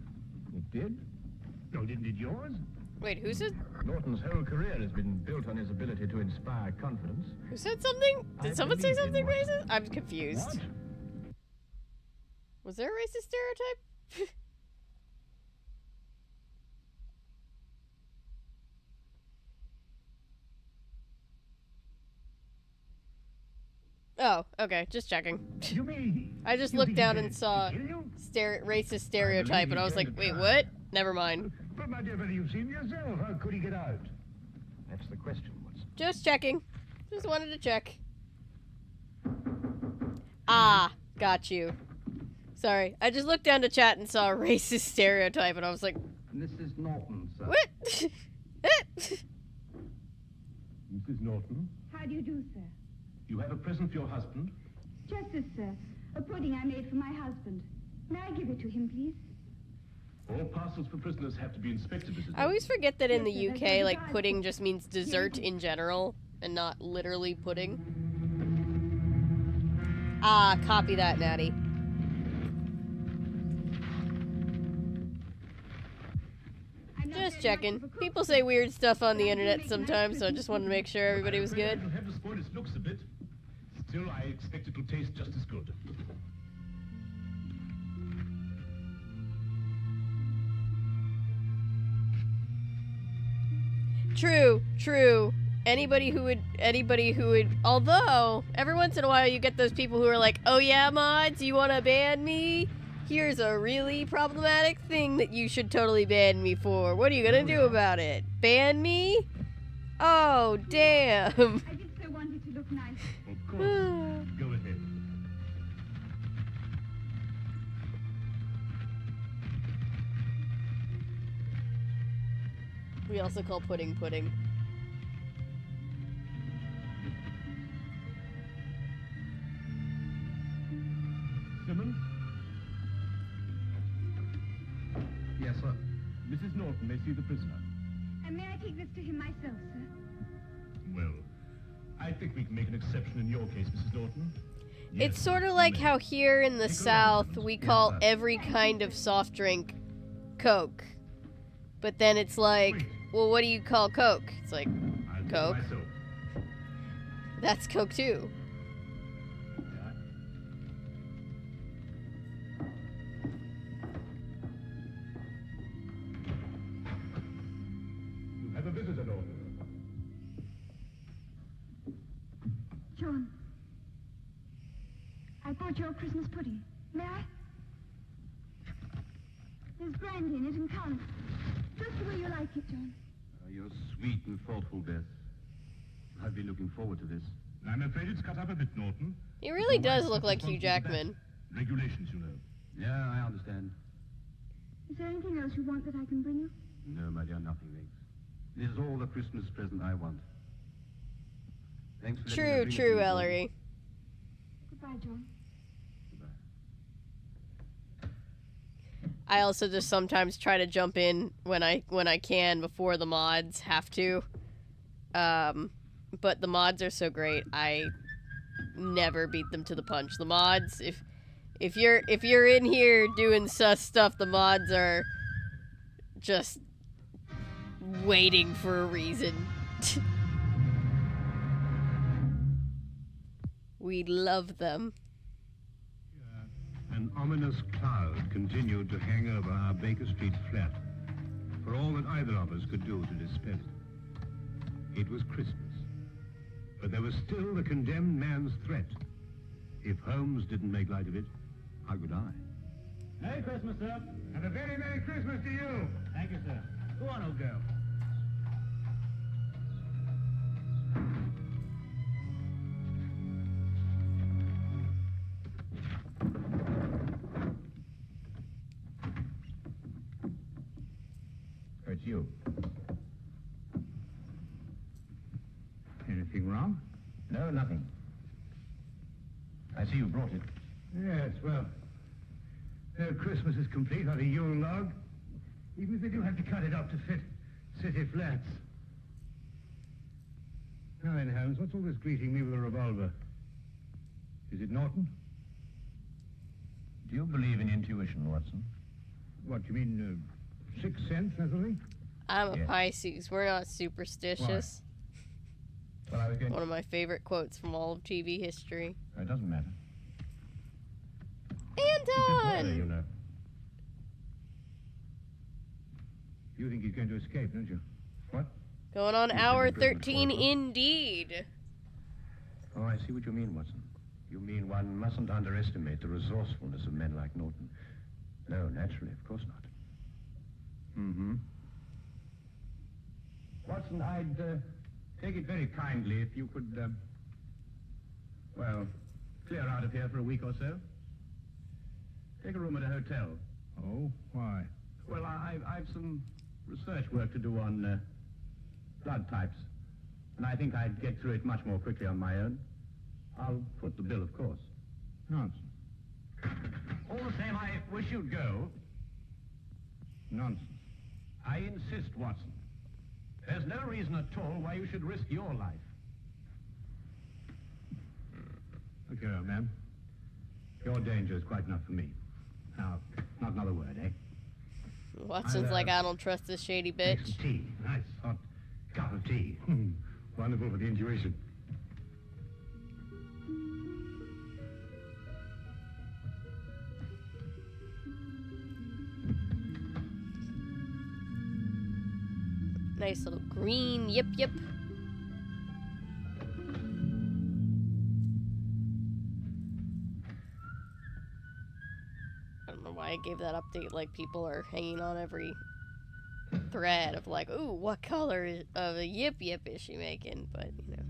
It did? No, didn't it yours? Wait, who said? Norton's whole career has been built on his ability to inspire confidence. Who said something? Did someone say believe in something Watson. racist? I'm confused. What? Was there a racist stereotype? Oh, okay, just checking. You mean I just you looked think down he and did saw kill you? racist stereotype, and I was like, he's wait, going to what? Never mind. But my dear fellow, you've seen yourself. How could he get out? That's the question, Watson. Just checking. Just wanted to check. Ah, got you. Sorry, I just looked down to chat and saw a racist stereotype, and I was like, Mrs. Norton, sir. what? Mrs. Norton, How do you do, sir? you have a present for your husband? Just this, sir. A pudding I made for my husband. May I give it to him, please? All parcels for prisoners have to be inspected, Mrs. I always forget that in the UK, like, pudding just means dessert in general, and not literally pudding. Ah, copy that, Natty. Just checking. People say weird stuff on the internet sometimes, so I just wanted to make sure everybody was good. It'll have to spoil its looks a bit. Still, I expect it will taste just as good. True. Anybody who would, although, every once in a while you get those people who are like, oh yeah, mods, you wanna ban me? Here's a really problematic thing that you should totally ban me for. What are you gonna do about it? Ban me? Oh, damn. I just so wanted to look nice. Of course. Go ahead. We also call pudding pudding. Simmons? Yes, sir. Mrs. Norton may see the prisoner. And may I take this to him myself, sir? Well, I think we can make an exception in your case, Mrs. Norton. It's sort of like how here in the South we call every kind of soft drink Coke. But then it's like, well, what do you call Coke? It's like, Coke. That's Coke too. You have a visitor, Norton. John, I bought your Christmas pudding. May I? There's brandy in it and currants. Just the way you like it, John. You're sweet and thoughtful, Beth. I've been looking forward to this. I'm afraid it's cut up a bit, Norton. He really does look like Hugh Jackman. Regulations, you know. Yeah, I understand. Is there anything else you want that I can bring you? No, my dear, nothing, Riggs. This is all the Christmas present I want. Thanks for letting me bring it to True, you, Ellery. Goodbye, John. I also just sometimes try to jump in when I can before the mods have to. But the mods are so great, I never beat them to the punch. The mods, if you're in here doing sus stuff, the mods are just waiting for a reason. We love them. An ominous cloud continued to hang over our Baker Street flat, for all that either of us could do to dispel it. It was Christmas, but there was still the condemned man's threat. If Holmes didn't make light of it, how could I? Merry Christmas, sir. And a very Merry Christmas to you. Thank you, sir. Go on, old girl. It's you. Anything wrong? No, nothing. I see you brought it. Yes, well, no Christmas is complete without a Yule log, even if they do have to cut it up to fit city flats. Now then, Holmes, what's all this greeting me with a revolver? Is it Norton? Do you believe in intuition, Watson? What, you mean, sixth sense, that sort of thing? I'm a Pisces. We're not superstitious. Well, I was going One of my favorite quotes from all of TV history. It doesn't matter. Anton! You know. You think he's going to escape, don't you? What? Going on hour 13 indeed. Oh, I see what you mean, Watson. You mean one mustn't underestimate the resourcefulness of men like Norton. No, naturally, of course not. Mm-hmm. Watson, I'd take it very kindly if you could, well, clear out of here for a week or so. Take a room at a hotel. Oh, why? Well, I've some research work to do on blood types, and I think I'd get through it much more quickly on my own. I'll foot the bill, of course. Nonsense. All the same, I wish you'd go. Nonsense. I insist, Watson. There's no reason at all why you should risk your life. Look here, old man. Your danger is quite enough for me. Now, not another word, eh? Watson's like, I don't trust this shady Make bitch. some tea. Nice hot cup of tea. Wonderful for the intuition. Nice little green yip yip. I don't know why I gave that update, like people are hanging on every thread of like, ooh, what color of a yip yip is she making? But, you know.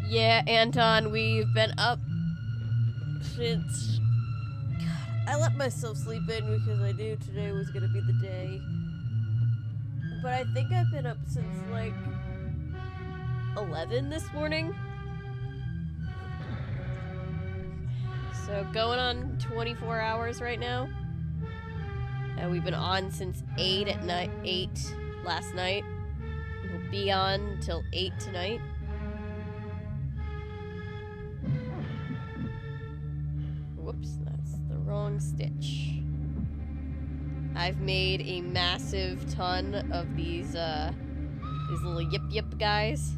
Yeah, Anton, we've been up since... God, I let myself sleep in because I knew today was gonna be the day. But I think I've been up since, like, 11 this morning. So, going on 24 hours right now. We've been on since 8 at night, 8 last night. We'll be on till 8 tonight. Whoops, that's the wrong stitch. I've made a massive ton of these little yip yip guys.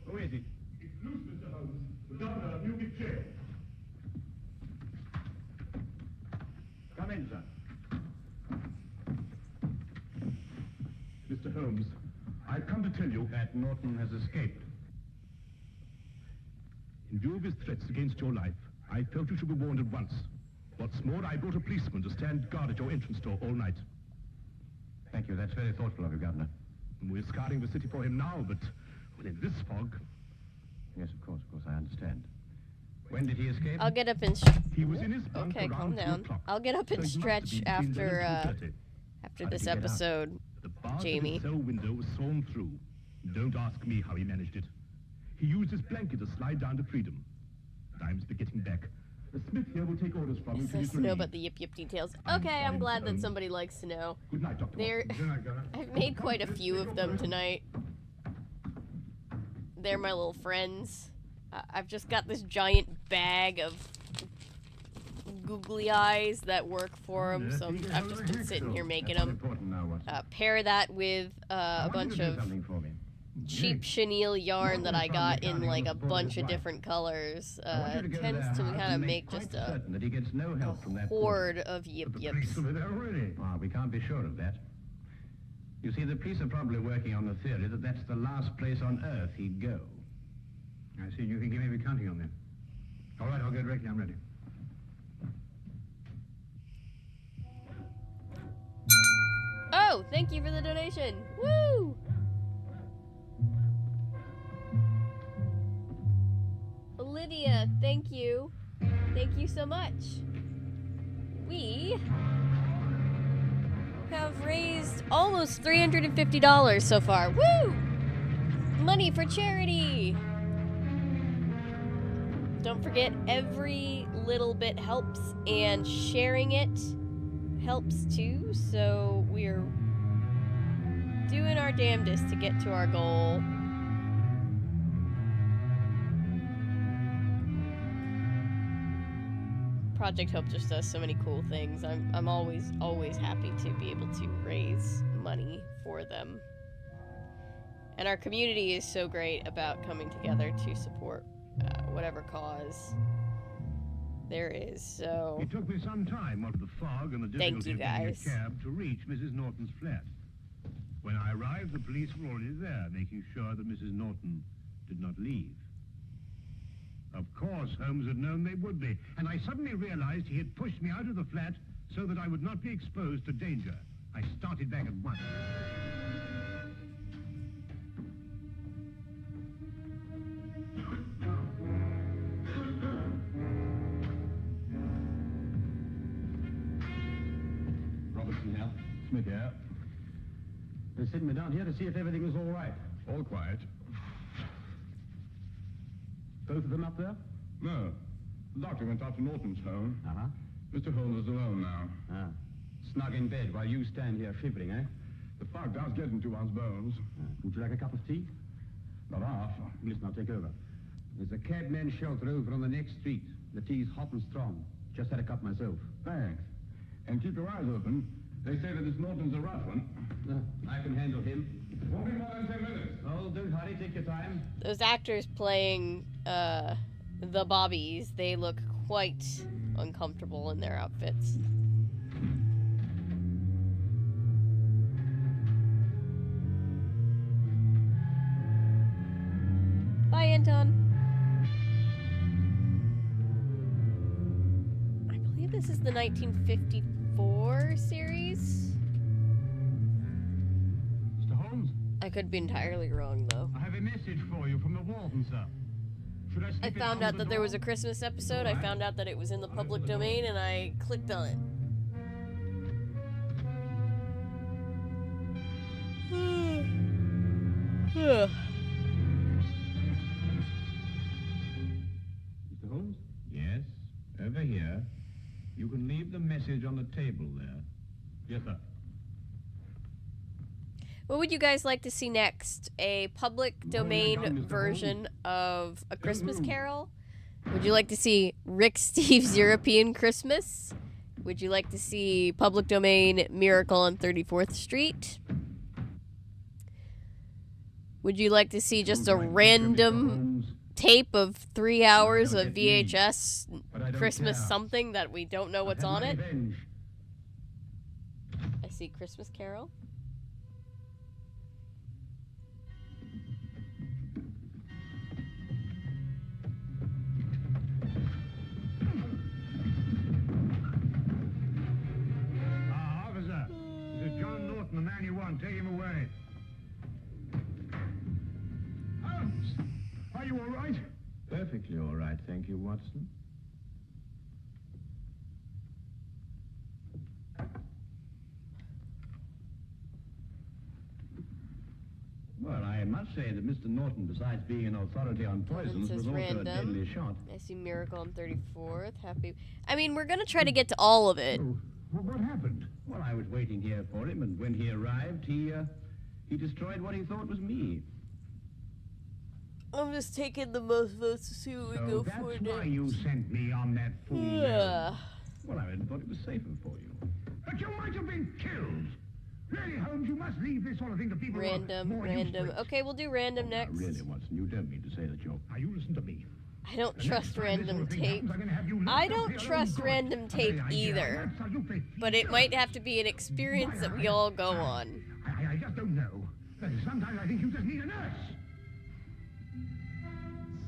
Who is it? It's loose, Mr. Holmes. The governor of Newgate Jail. Come in, sir. Mr. Holmes, I've come to tell you that Norton has escaped. In view of his threats against your life, I felt you should be warned at once. What's more, I brought a policeman to stand guard at your entrance door all night. Thank you. That's very thoughtful of you, Governor. We're scouring the city for him now, but well, in this fog... Yes, of course, I understand. When did he escape? I'll get up and He was in his bunk okay, calm around 2 down. o'clock. I'll get up and So he must have stretch been between 11 and after 2:30. after How did this he get out? episode, The bars Jamie. of his cell window was sawn through. Don't ask me how he managed it. He used his blanket to slide down to freedom. Time's be getting back. The Smith here will take orders from him It's till nice he's to know relieved. about the yip yip details. Okay, I'm glad that somebody likes to know. Good night, Dr. They're Watson. Good night, Governor. I've made quite a few of them tonight. They're my little friends. I've just got this giant bag of googly eyes that work for them, so I've just been sitting here making them. Pair that with a bunch of cheap chenille yarn that I got in like a bunch of different colors. It tends to kind of make just a That he gets no help from that horde of yip yips. Well, we can't be sure of that. You see, the police are probably working on the theory that that's the last place on Earth he'd go. I see. You think he may be counting on them. All right, I'll get ready. I'm ready. Joe, thank you for the donation. Woo! Lydia, thank you. Thank you so much. We have raised almost $350 so far. Woo! Money for charity. Don't forget, every little bit helps, and sharing it helps too. So we're doing our damnedest to get to our goal. Project Hope just does so many cool things. I'm always happy to be able to raise money for them. And our community is so great about coming together to support whatever cause there is. So It took me some time out of the fog and the difficulty of getting a cab to reach Mrs. Norton's flat. When I arrived, the police were already there, making sure that Mrs. Norton did not leave. Of course, Holmes had known they would be, and I suddenly realized he had pushed me out of the flat so that I would not be exposed to danger. I started back at once. Robertson here. Smith here. They sent me down here to see if everything was all right. All quiet. Both of them up there? No. The doctor went out to Norton's home. Uh-huh. Mr. Holmes is alone now. Ah. Snug in bed while you stand here shivering, eh? The fog does get into one's bones. Would you like a cup of tea? Not half. Listen, I'll take over. There's a cabman's shelter over on the next street. The tea's hot and strong. Just had a cup myself. Thanks. And keep your eyes open. They say that this Norton's a rough one. I can handle him. Won't be more than 10 minutes. Oh, don't hurry. Take your time. those actors playing the Bobbies, they look quite uncomfortable in their outfits. Bye, Anton. I believe this is the 1954 series. Mr. Holmes? I could be entirely wrong, though. I have a message for you from the warden, sir. Should I I found out that there was a Christmas episode. I found out that it was in the public domain, and I clicked on it. Mr. Holmes? Yes, over here. You can leave the message on the table there. Yes, sir. What would you guys like to see next? A public domain version of A Christmas Carol? Would you like to see Rick Steves' European Christmas? Would you like to see public domain Miracle on 34th Street? Would you like to see just a random tape of 3 hours of VHS Christmas something that we don't know what's on it? I see Christmas Carol. Officer, this is John Norton, the man you want. Take him away. Holmes, are you all right? Perfectly all right, thank you, Watson. Well, I must say that Mr. Norton, besides being an authority on poisons, Says was also a random. deadly shot. I see Miracle on 34th. Happy. I mean, we're gonna try to get to all of it. What happened? Well, I was waiting here for him, and when he arrived, he destroyed what he thought was me. I'm just taking the most votes to see what we go that's for why next. you sent me on that fool Yeah. errand. Well, I thought it was safer for you. But you might have been killed. Really, Holmes, you must leave this sort of thing to people Random, who are more random. used to it. Okay, we'll do random next. Really, Watson, you don't mean to say that you're... Now, you listen to me. I don't The next trust time this random sort of thing tape. happens, I'm gonna have you locked I up don't for your trust own good. random tape I idea either. absolutely But it might have to be an experience that we all go on. I just don't know. Sometimes I think you just need a nurse.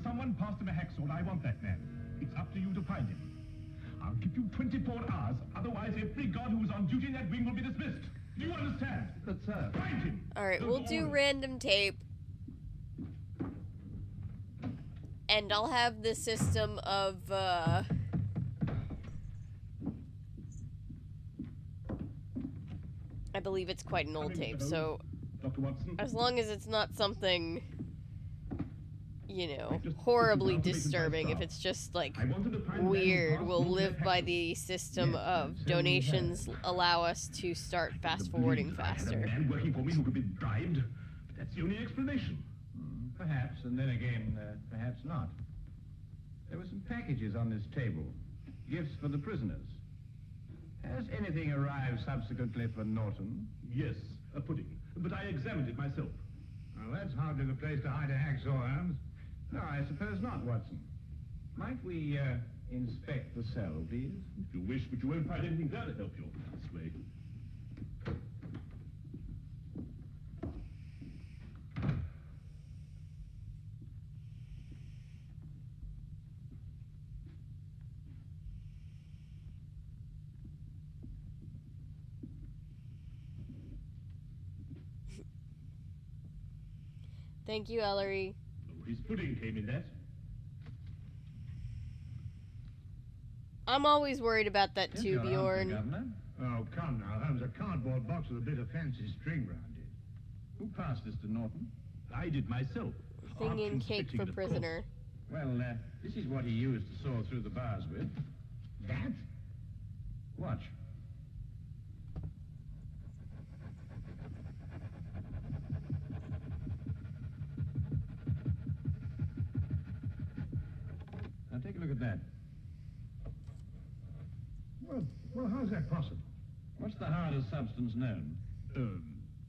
Someone passed him a hacksaw. I want that man. It's up to you to find him. I'll give you 24 hours. Otherwise, every guard who is on duty in that wing will be dismissed. Do you understand? But, sir... Find him! All right, we'll do random tape. And I'll have the system of, I believe it's quite an old tape, so Dr. Watson? as long as it's not something, you know, horribly disturbing, if it's just, like, weird, we'll live by the system of donations allow us to start fast-forwarding faster. Man working for me who could be bribed. That's the only explanation. Perhaps, and then again, perhaps not. There were some packages on this table. Gifts for the prisoners. Has anything arrived subsequently for Norton? Yes, a pudding. But I examined it myself. Well, that's hardly the place to hide a hacksaw, Holmes. No, I suppose not, Watson. Might we, inspect the cell, please? If you wish, but you won't find anything there to help you this way. Thank you, Ellery. Oh, his pudding came in that. I'm always worried about that too, Here's your answer, Bjorn. Governor. Oh, come now, Holmes, a cardboard box with a bit of fancy string round it. Who passed this to Norton? I did myself. Thing in cake for prisoner. Well, this is what he used to saw through the bars with. That? Watch. Now take a look at that. Well, how's that possible? What's the hardest substance known?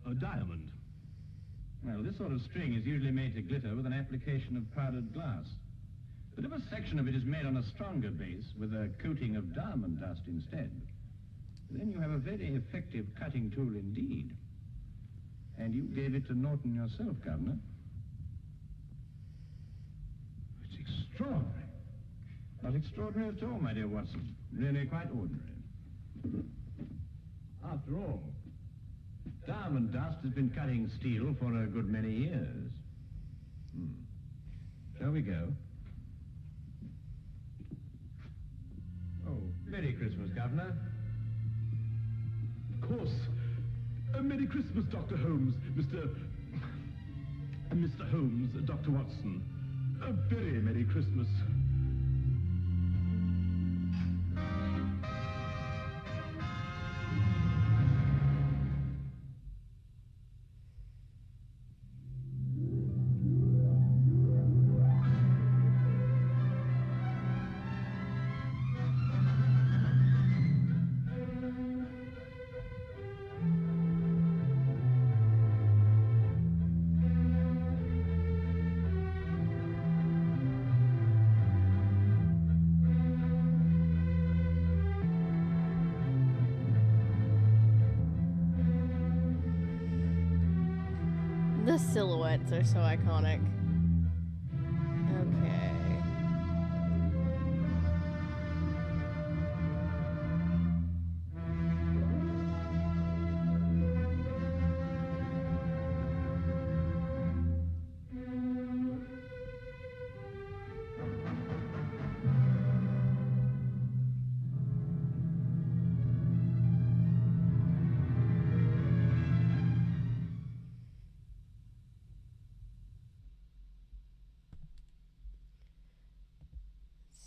A diamond. Well, this sort of string is usually made to glitter with an application of powdered glass. But if a section of it is made on a stronger base with a coating of diamond dust instead, then you have a very effective cutting tool indeed. And you gave it to Norton yourself, Governor. It's extraordinary. Not extraordinary at all, my dear Watson. Really quite ordinary. After all, diamond dust has been cutting steel for a good many years. Shall we go? Oh, Merry Christmas, Governor. Of course. Merry Christmas, Dr. Holmes. Mr. Holmes, Dr. Watson. A very Merry Christmas. The silhouettes are so iconic. Okay.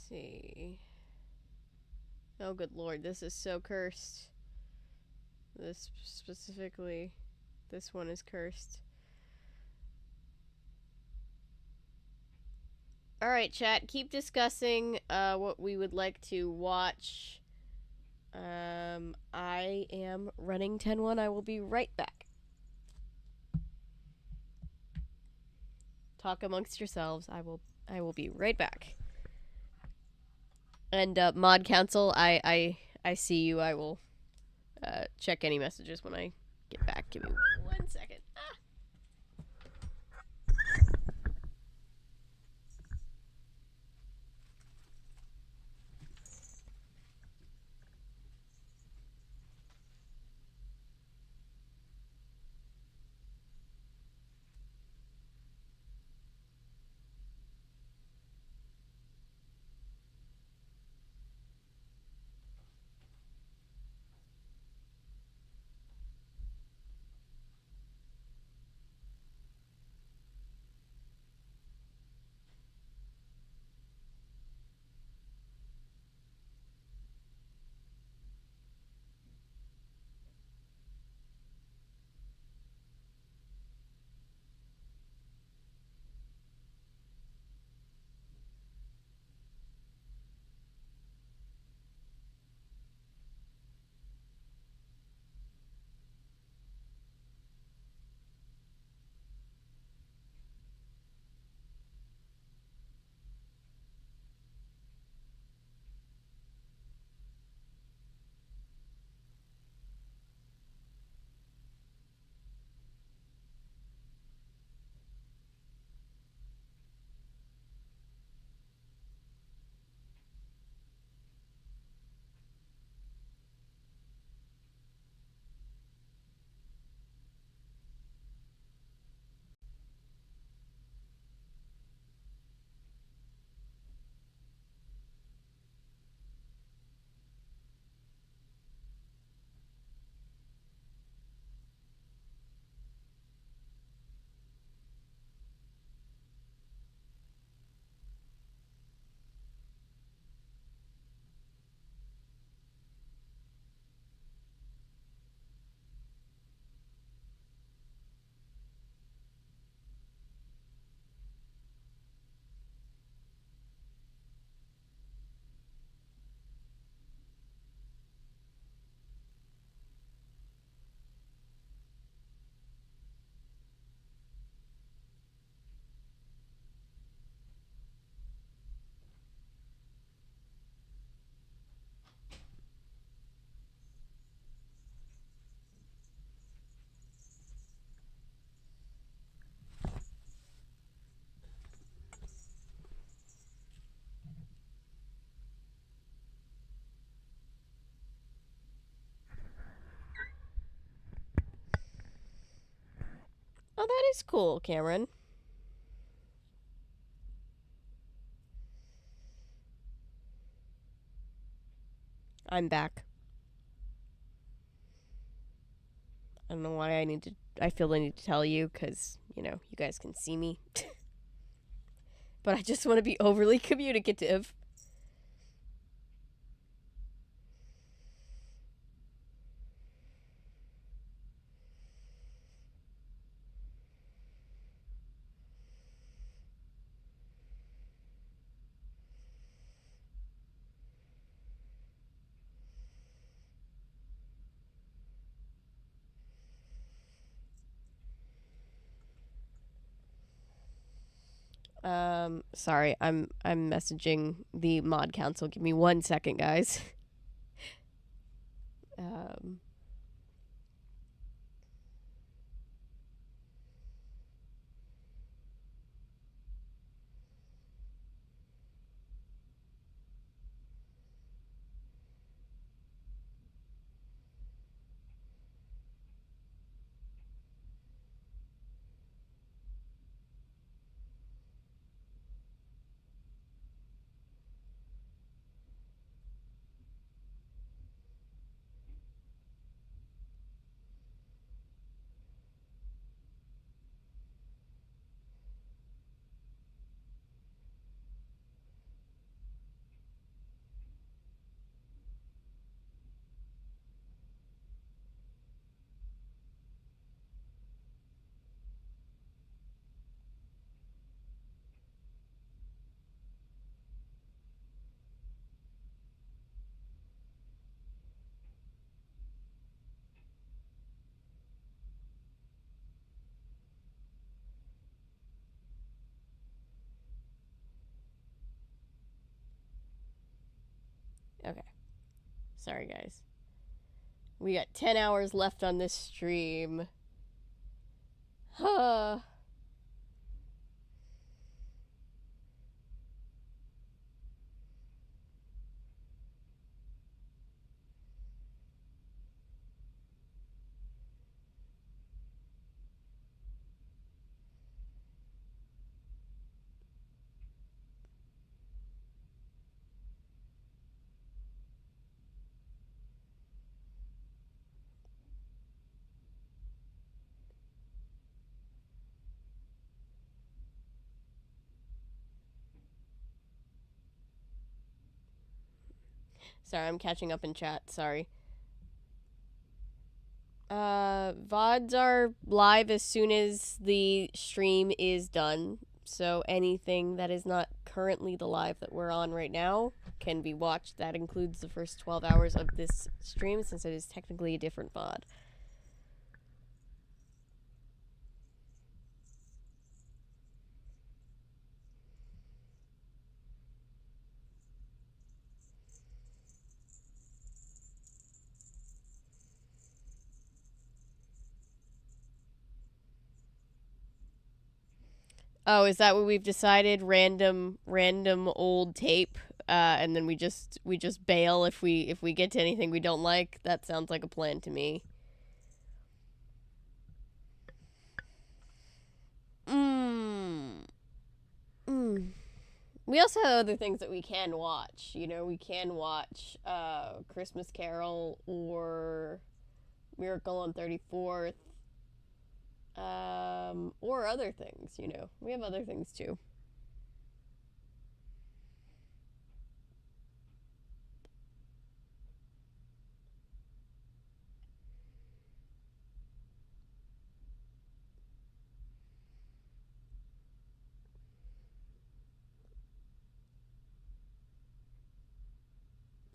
See. Oh, good lord, this is so cursed. This specifically, this one is cursed. Alright, chat, keep discussing what we would like to watch. I am running 10-1. I will be right back. Talk amongst yourselves. I will be right back. And Mod Council, I see you. I will check any messages when I get back. Give me 1 second. is cool, Cameron. I'm back. I don't know why I feel the need to tell you, because, you know, you guys can see me. But I just want to be overly communicative. Sorry, I'm messaging the mod council. Give me 1 second, guys. Okay. Sorry, guys. We got 10 hours left on this stream. Huh. Sorry, I'm catching up in chat. Sorry. VODs are live as soon as the stream is done. So anything that is not currently the live that we're on right now can be watched. That includes the first 12 hours of this stream, since it is technically a different VOD. Oh, is that what we've decided? Random old tape, and then we just bail if we get to anything we don't like. That sounds like a plan to me. We also have other things that we can watch. You know, we can watch Christmas Carol or Miracle on 34th. Or other things, you know. We have other things too.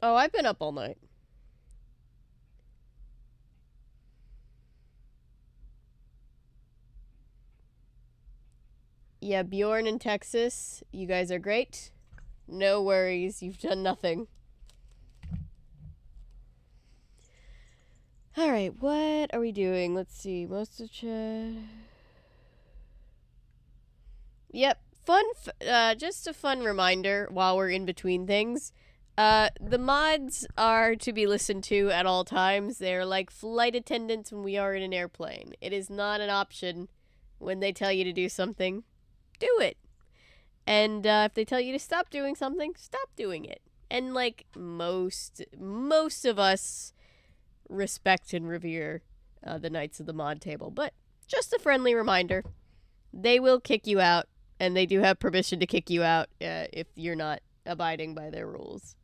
Oh, I've been up all night. Yeah, Bjorn in Texas, you guys are great. No worries, you've done nothing. Alright, what are we doing? Let's see, most of chat. Yep, just a fun reminder while we're in between things. The mods are to be listened to at all times. They're like flight attendants when we are in an airplane. It is not an option when they tell you to do something, do it. And if they tell you to stop doing something, stop doing it. And like most of us respect and revere the Knights of the Mod Table, but just a friendly reminder, they will kick you out, and they do have permission to kick you out if you're not abiding by their rules,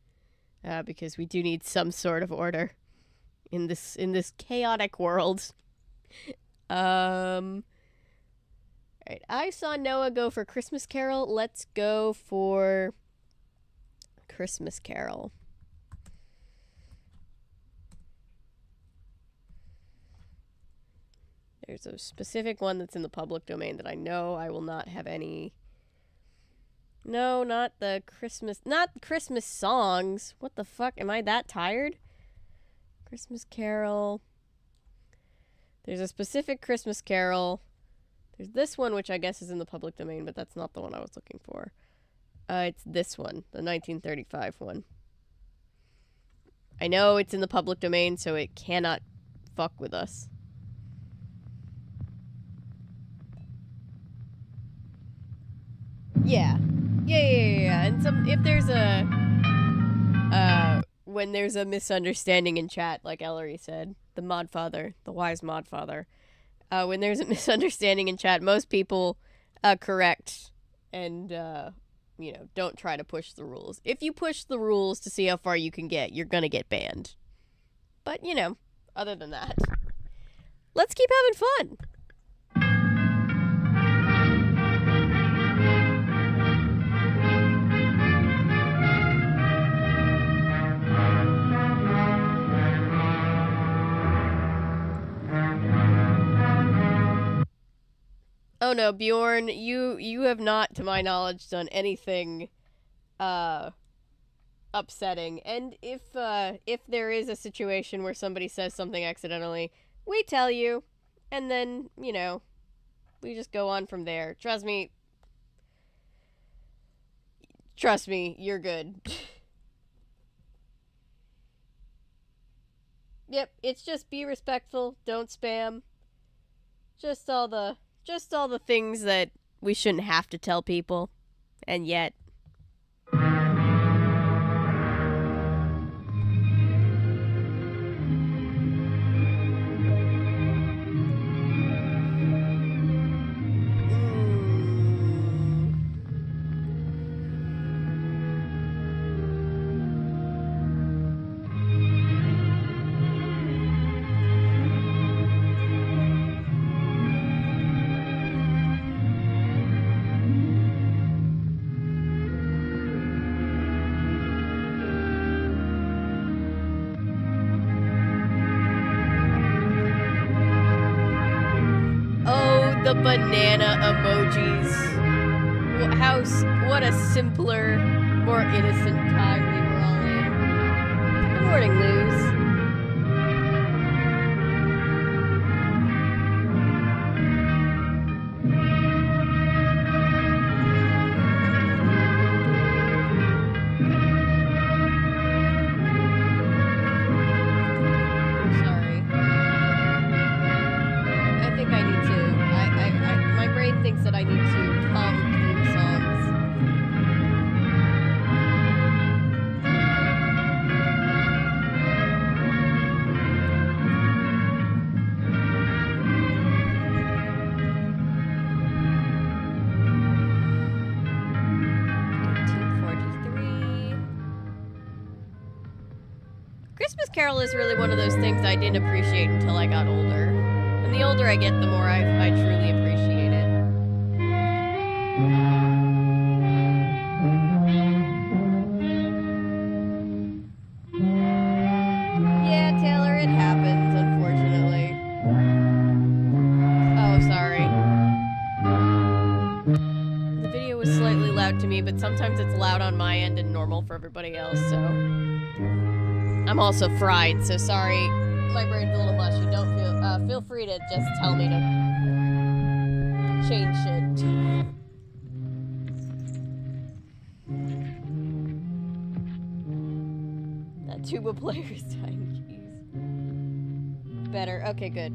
because we do need some sort of order in this chaotic world. Alright, I saw Noah go for Christmas Carol. Let's go for Christmas Carol. There's a specific one that's in the public domain that I know I will not have any. No, not the Christmas songs. What the fuck? Am I that tired? Christmas Carol. There's a specific Christmas Carol. There's this one, which I guess is in the public domain, but that's not the one I was looking for. It's this one, the 1935 one. I know it's in the public domain, so it cannot fuck with us. Yeah. And if there's when there's a misunderstanding in chat, like Ellery said, the Modfather, the wise Modfather, when there's a misunderstanding in chat, most people correct and don't try to push the rules. If you push the rules to see how far you can get, you're gonna get banned. But other than that, let's keep having fun. Oh no, Bjorn, you have not, to my knowledge, done anything upsetting. And if there is a situation where somebody says something accidentally, we tell you, and then, we just go on from there. Trust me, you're good. Yep, it's just be respectful, don't spam. Just all the things that we shouldn't have to tell people, and yet. The banana emojis. What a simpler, more innocent time we were all in. Good morning, Luz. Thinks that I need to hum theme songs. Christmas Carol is really one of those things I didn't appreciate until I got older. And the older I get, the more I truly appreciate it. Yeah, Taylor, it happens, unfortunately. Oh, sorry. The video was slightly loud to me, but sometimes it's loud on my end and normal for everybody else, so... I'm also fried, so sorry. My brain's a little mushy. Don't feel free to just tell me to change shit. That tuba player is dying, jeez. Better. Okay, good.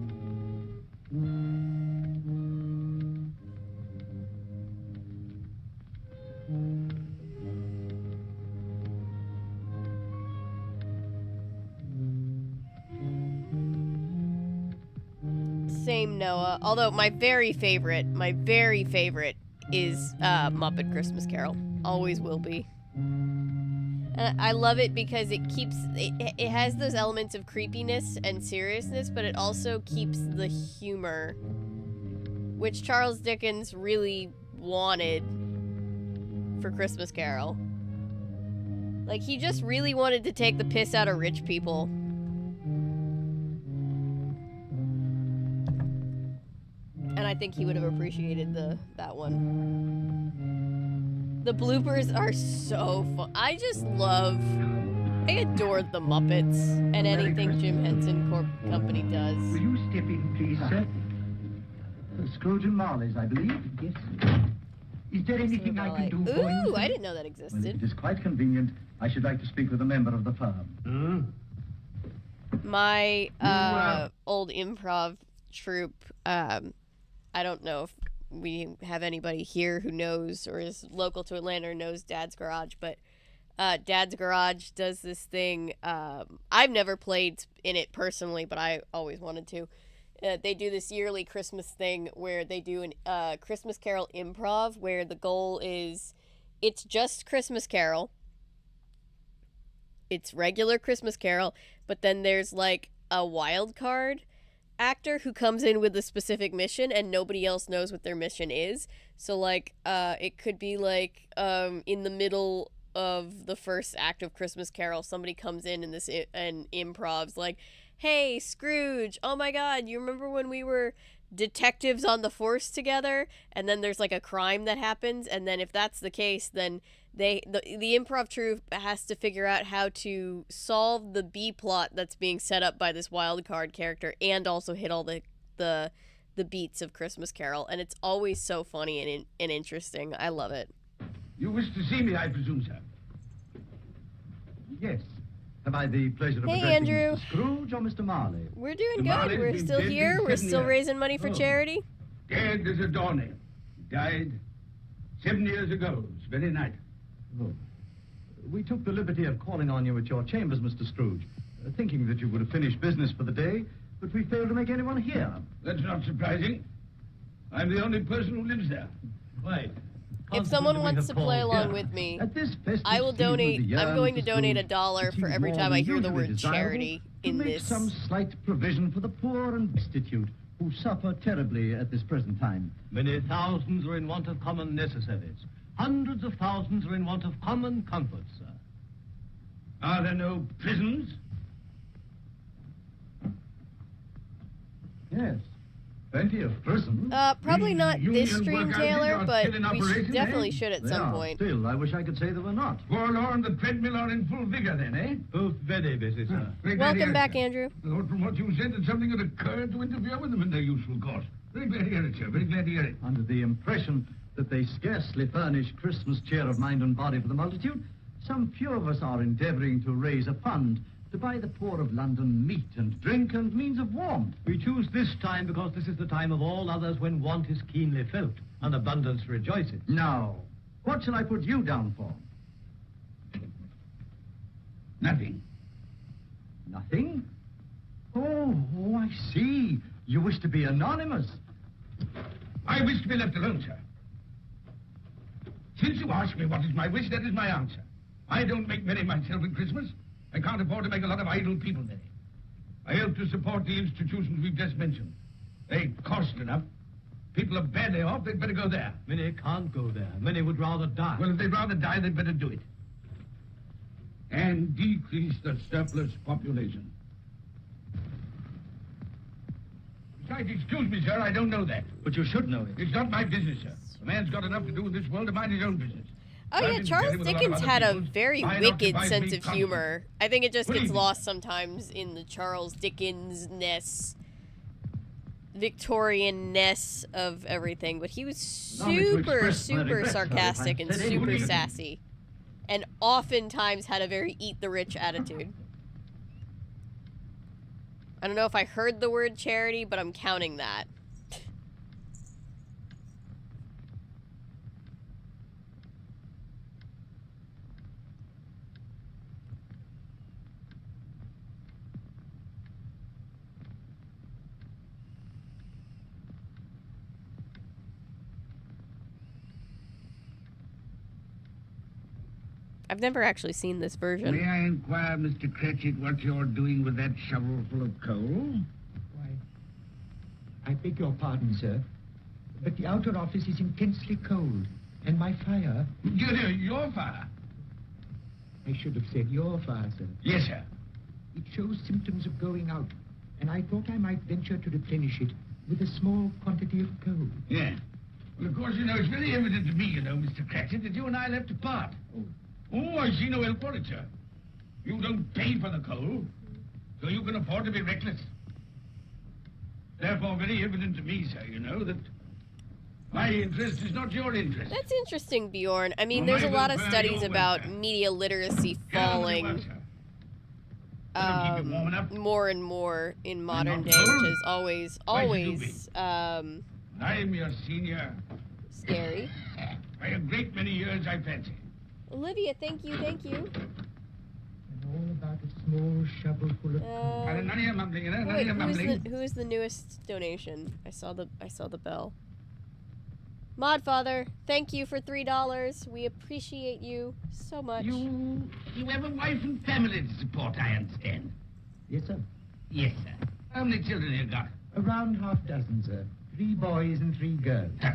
Same, Noah. Although my very favorite is Muppet Christmas Carol. Always will be. And I love it because it keeps it has those elements of creepiness and seriousness, but it also keeps the humor, which Charles Dickens really wanted for Christmas Carol. Like, he just really wanted to take the piss out of rich people. And I think he would have appreciated that one. The bloopers are so fun. I adore the Muppets and anything Jim Henson Company does. Will you step in, please, sir? Scrooge and Marley's, I believe. Yes. Is there anything I can do for you? Ooh, I didn't know that Well, existed. if it is quite convenient, I should like to speak with a member of the firm. My old improv troupe, I don't know if we have anybody here who knows or is local to Atlanta or knows Dad's Garage, but Dad's Garage does this thing. I've never played in it personally, but I always wanted to. They do this yearly Christmas thing where they do an Christmas Carol improv, where the goal is it's just Christmas Carol. It's regular Christmas Carol, but then there's like a wild card actor who comes in with a specific mission and nobody else knows what their mission is. So like it could be like in the middle of the first act of Christmas Carol, somebody comes in and improvs like, "Hey, Scrooge, oh my god, you remember when we were detectives on the force together?" And then there's like a crime that happens, and then if that's the case, then the improv troupe has to figure out how to solve the B plot that's being set up by this wild card character and also hit all the beats of Christmas Carol, and it's always so funny and interesting. I love it. You wish to see me, I presume, sir? Yes. Have I the pleasure of Hey, addressing Andrew. Mr. Scrooge or Mr. Marley? We're doing The good. Marley's We're been still dead here. these We're 7 still years. raising money for Oh. charity. Dead as a doornail. Died 7 years ago, this very night. Oh. We took the liberty of calling on you at your chambers, Mr. Scrooge, thinking that you would have finished business for the day, but we failed to make anyone here. That's not surprising. I'm the only person who lives there. Why? If someone wants to play along with me, I will donate. I'm going to donate $1 for every time I hear the word charity in make this. some slight provision for the poor and destitute who suffer terribly at this present time. Many thousands are in want of common necessaries. Hundreds of thousands are in want of common comforts, sir. Are there no prisons? Yes. Plenty of prisons. Probably not this Union stream, workers Taylor, are but still in we operation, definitely eh? should at They some are. point. Still, I wish I could say they were not. Forlorn, the treadmill are in full vigor then, eh? Both very busy, sir. Welcome back, Andrew. Lord, from what you said, that something had occurred to interfere with them in their useful course. Very glad to hear it, sir. Very glad to hear it. Under the impression that they scarcely furnish Christmas cheer of mind and body for the multitude, some few of us are endeavoring to raise a fund to buy the poor of London meat and drink and means of warmth. We choose this time because this is the time of all others when want is keenly felt and abundance rejoices. Now, what shall I put you down for? Nothing. Nothing? Oh, I see. You wish to be anonymous. I wish to be left alone, sir. Since you ask me what is my wish, that is my answer. I don't make merry myself at Christmas. I can't afford to make a lot of idle people merry. I help to support the institutions we've just mentioned. They cost enough. People are badly off, they'd better go there. Many can't go there. Many would rather die. Well, if they'd rather die, they'd better do it. And decrease the surplus population. Besides, excuse me, sir, I don't know that. But you should know it. It's not my business, sir. A man's got enough to do in this world to mind his own business. Oh yeah, Charles Dickens had a very wicked sense of humor. I think it just gets lost sometimes in the Charles Dickens-ness, Victorian-ness of everything. But he was super sarcastic and super sassy. And oftentimes had a very eat the rich attitude. I don't know if I heard the word charity, but I'm counting that. I've never actually seen this version. May I inquire, Mr. Cratchit, what you're doing with that shovel full of coal? Why, I beg your pardon, sir, but the outer office is intensely cold, and my fire... Your fire? I should have said your fire, sir. Yes, sir. It shows symptoms of going out, and I thought I might venture to replenish it with a small quantity of coal. Yeah. Well, of course, it's very evident to me, Mr. Cratchit, that you and I left apart. Oh, I see no help for it, sir. You don't pay for the coal, so you can afford to be reckless. Therefore, very evident to me, sir, that my interest is not your interest. That's interesting, Bjorn. I mean, there's a lot of studies about media literacy falling more and more in modern day, which is always I'm your senior. Scary. By a great many years, I fancy. Olivia, thank you. And all about a small shovel full of coal. None of your mumbling, none of Wait, your mumbling. who is the newest donation? I saw the bell. Modfather, thank you for $3. We appreciate you so much. You have a wife and family to support, I understand. Yes, sir. Yes, sir. How many children you got? Around half dozen, sir. 3 boys and 3 girls. Tut.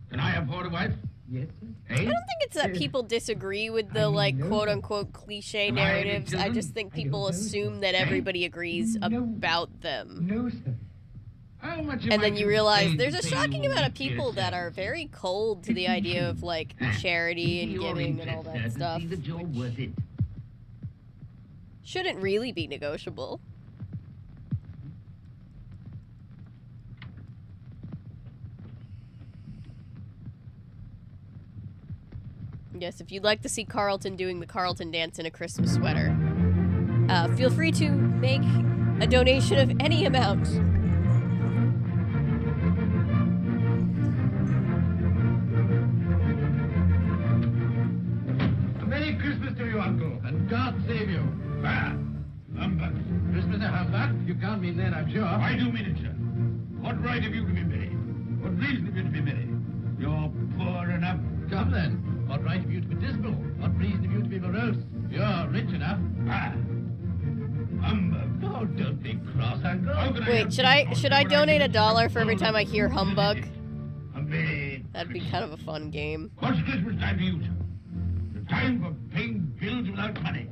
Can I afford a wife? Yes, sir. I don't think it's that people disagree with the, quote-unquote cliche narratives. I just think people assume that everybody agrees about them. No, sir. How much And then you realize there's a shocking amount of people that are very cold to the idea of, charity and giving and all that stuff. Shouldn't really be negotiable. Yes, if you'd like to see Carlton doing the Carlton dance in a Christmas sweater, feel free to make a donation of any amount. Merry Christmas to you, Uncle, and God save you. Ah, humbug. Christmas a humbug? You can't mean that, I'm sure. I do mean it, sir. What right have you to be merry? What reason have you to be merry? You're poor enough. Come then. What right have you to be dismal? What reason have you to be morose? You're rich enough. Ah. Humbug. Oh, don't be cross, Uncle. Wait, should I donate $1 for every time I hear humbug? That'd be kind of a fun game. What's Christmas time to you, sir? The time for paying bills without money.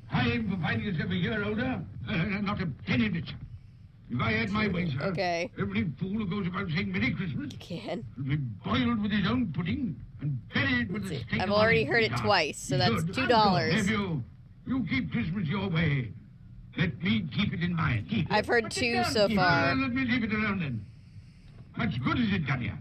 Time for finding yourself a year older? Not a penny in it, sir. If I had my way, sir, every fool who goes about saying Merry Christmas will be boiled with his own pudding and buried with the steak. I've already heard it twice, so that's $2. You keep Christmas your way. Let me keep it in mine. I've heard 2 so far. Let me leave it alone then. Much good has it done you?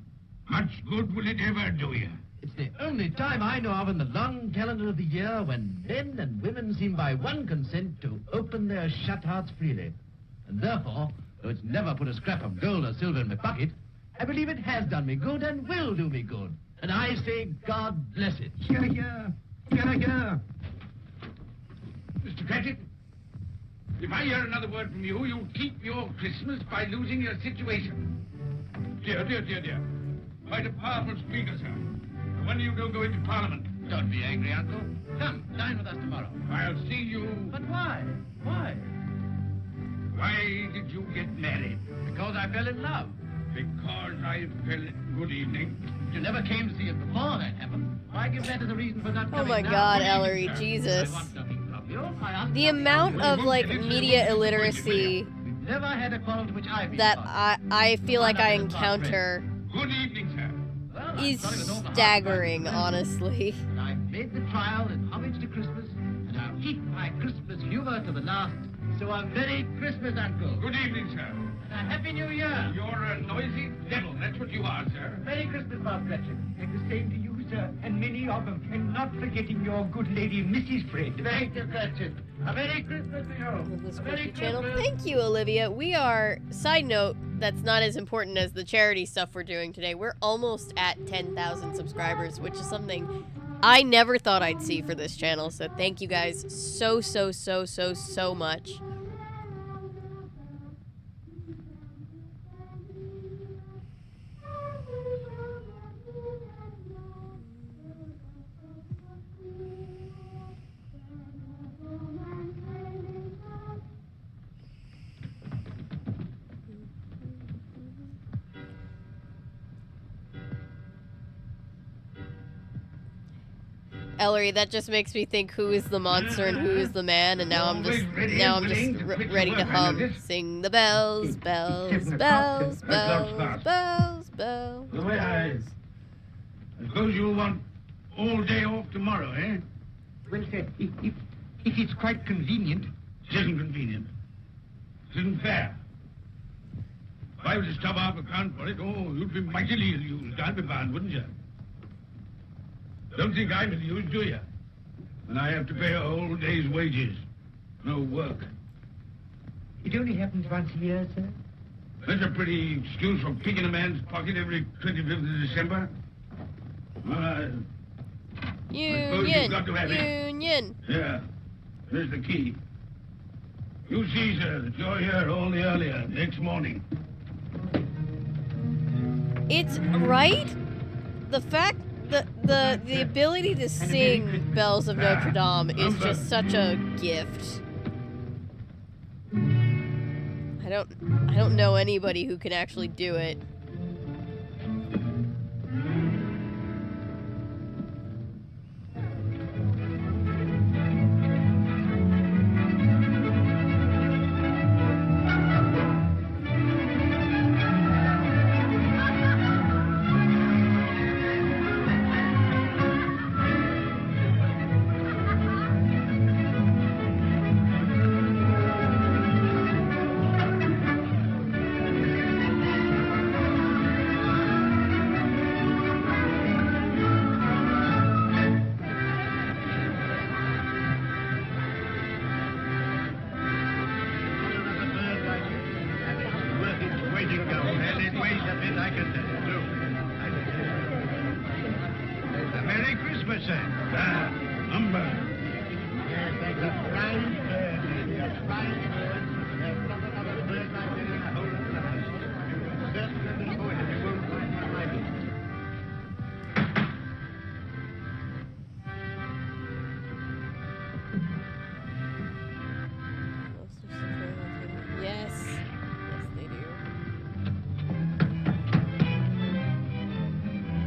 Much good will it ever do you? It's the only time I know of in the long calendar of the year when men and women seem by one consent to open their shut hearts freely. And therefore, though it's never put a scrap of gold or silver in my pocket, I believe it has done me good and will do me good. And I say, God bless it. Hear, hear. Hear, hear. Mr. Cratchit, if I hear another word from you, you'll keep your Christmas by losing your situation. Dear. Quite a powerful speaker, sir. When you don't go into Parliament. Don't be angry, Uncle. Come, dine with us tomorrow. I'll see you. But why? Why? Why did you get married? Because I fell in love. Because I fell... Good evening. You never came to see it before, that happened. Why give that as a reason for not coming Oh my now? God, Ellery, Jesus. The amount of, media illiteracy Never had a quarrel to which that I feel like I encounter Good evening, sir. is staggering, honestly. And I've made the trial in homage to Christmas, and I'll keep my Christmas humor to the last. So a Merry Christmas, Uncle. Good evening, sir. And a Happy New Year. You're a noisy devil, that's what you are, sir. Merry Christmas, Bob Cratchit. And the same to you, sir, and many of them. And not forgetting your good lady, Mrs. Fred. Thank you, Cratchit. A Merry Christmas to you. A Merry Channel. Christmas. Thank you, Olivia. We are, side note, that's not as important as the charity stuff we're doing today. We're almost at 10,000 subscribers, which is something I never thought I'd see for this channel. So thank you guys so much. Ellery, that just makes me think who is the monster and who is the man, and now I'm just ready to hum. Sing the bells, bells, bells, bells, bells, bells. The way I suppose you'll want all day off tomorrow, eh? Well, sir, if it's quite convenient. It isn't convenient. It isn't fair. If I was to stop off account for it, you'd be mightily ill-used. I'd be bound, wouldn't you? Don't think I'm ill-used, do you? And I have to pay a whole day's wages. No work. It only happens once a year, sir. That's a pretty excuse for picking a man's pocket every 25th of December. Well, Union, got to have union. Yeah, there's the key. You see, sir, that you're here all the earlier next morning. It's right. The fact that the ability to sing Bells of Notre Dame is just such a gift. I don't know anybody who can actually do it. Merry Christmas, sir. Number. Yes, that's a fine bird. That's a fine bird. There's not another bird like it in the whole of the house. Certainly the poet, you won't find one like it. Yes. Yes, they do.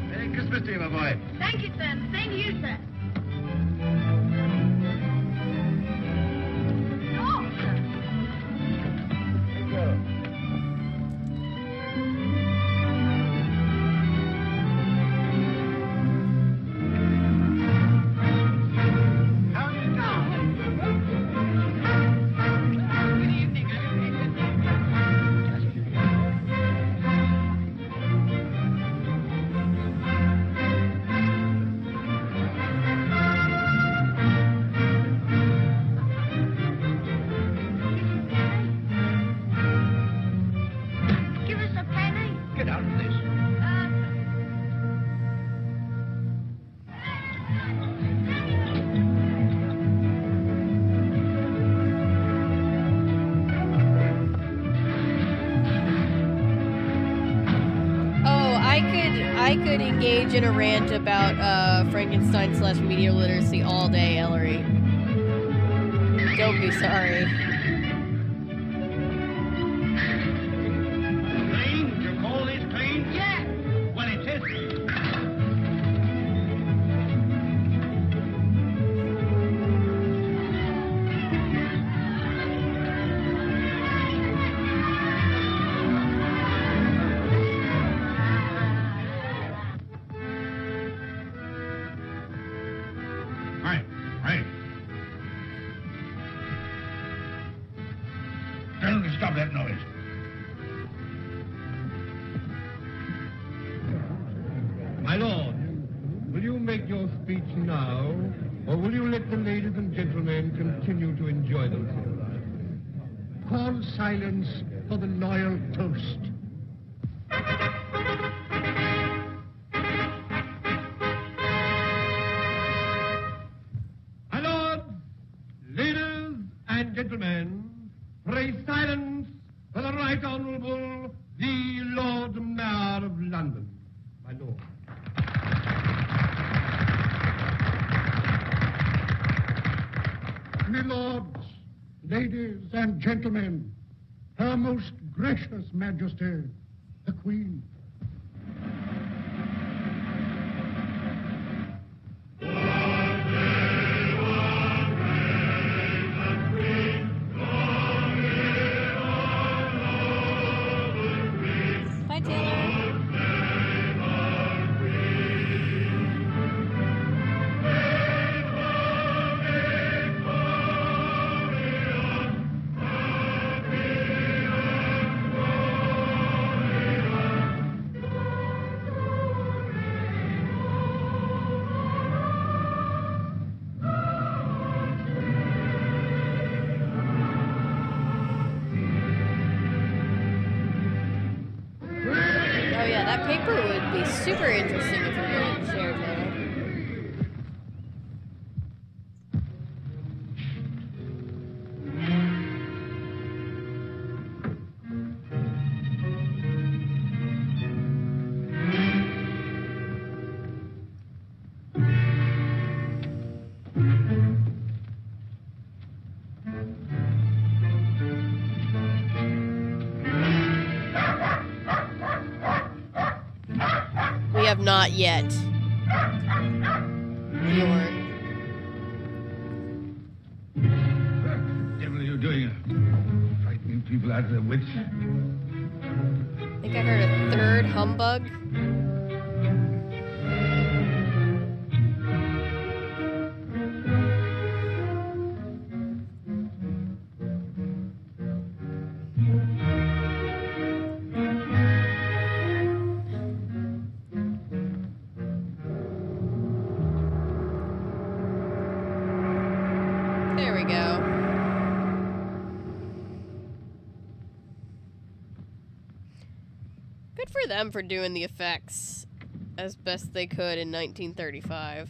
Merry Christmas to you, my boy. Thank you, sir. Same to you, sir. Give us a penny. Get out of this. Oh, I could engage in a rant about Frankenstein / media literacy all day, Ellery. Don't be sorry. Clean? You call this clean? Yeah. Well, it is. Right. Tell them to stop that noise. My lord, will you make your speech now, or will you let the ladies and gentlemen continue to enjoy themselves? Call silence for the loyal toast. My lord, ladies and gentlemen, pray silence for the Right Honourable the Lord Mayor of London. My lord. My lords, ladies and gentlemen, Her Most Gracious Majesty, the Queen. Lord paper would be super interesting if you're going to share today. We have not yet. Bjorn. What the devil are you doing? Frightening people out of their wits. I think I heard a third humbug. There we go. Good for them for doing the effects as best they could in 1935.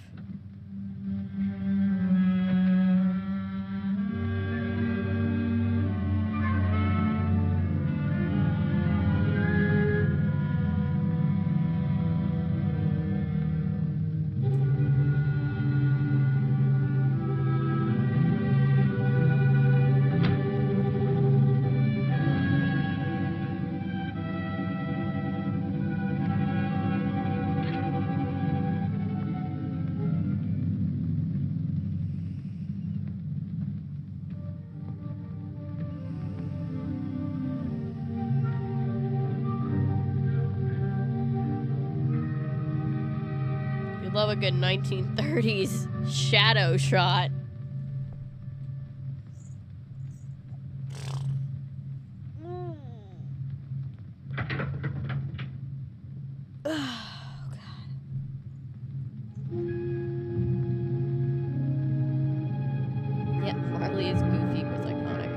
You love a good 1930s shadow shot. Yep, Marley is goofy but iconic.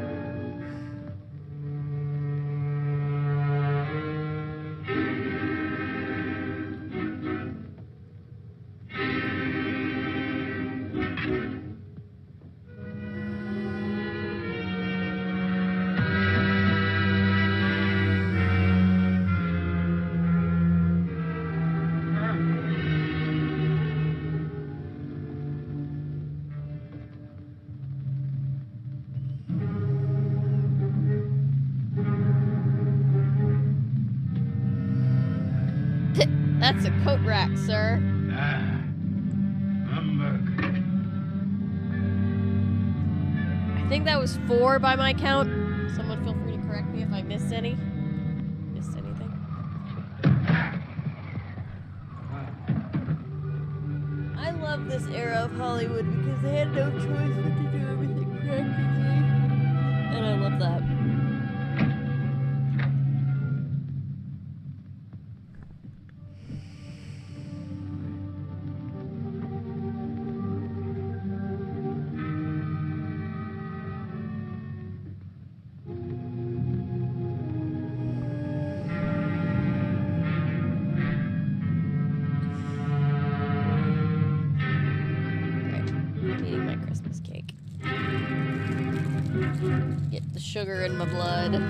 That's a coat rack, sir. Humbug. I think that was 4 by my count. Someone feel free to correct me if I missed any. Missed anything. I love this era of Hollywood because they had no choice but to do everything practically. And I love that. I'm eating my Christmas cake. Get the sugar in my blood.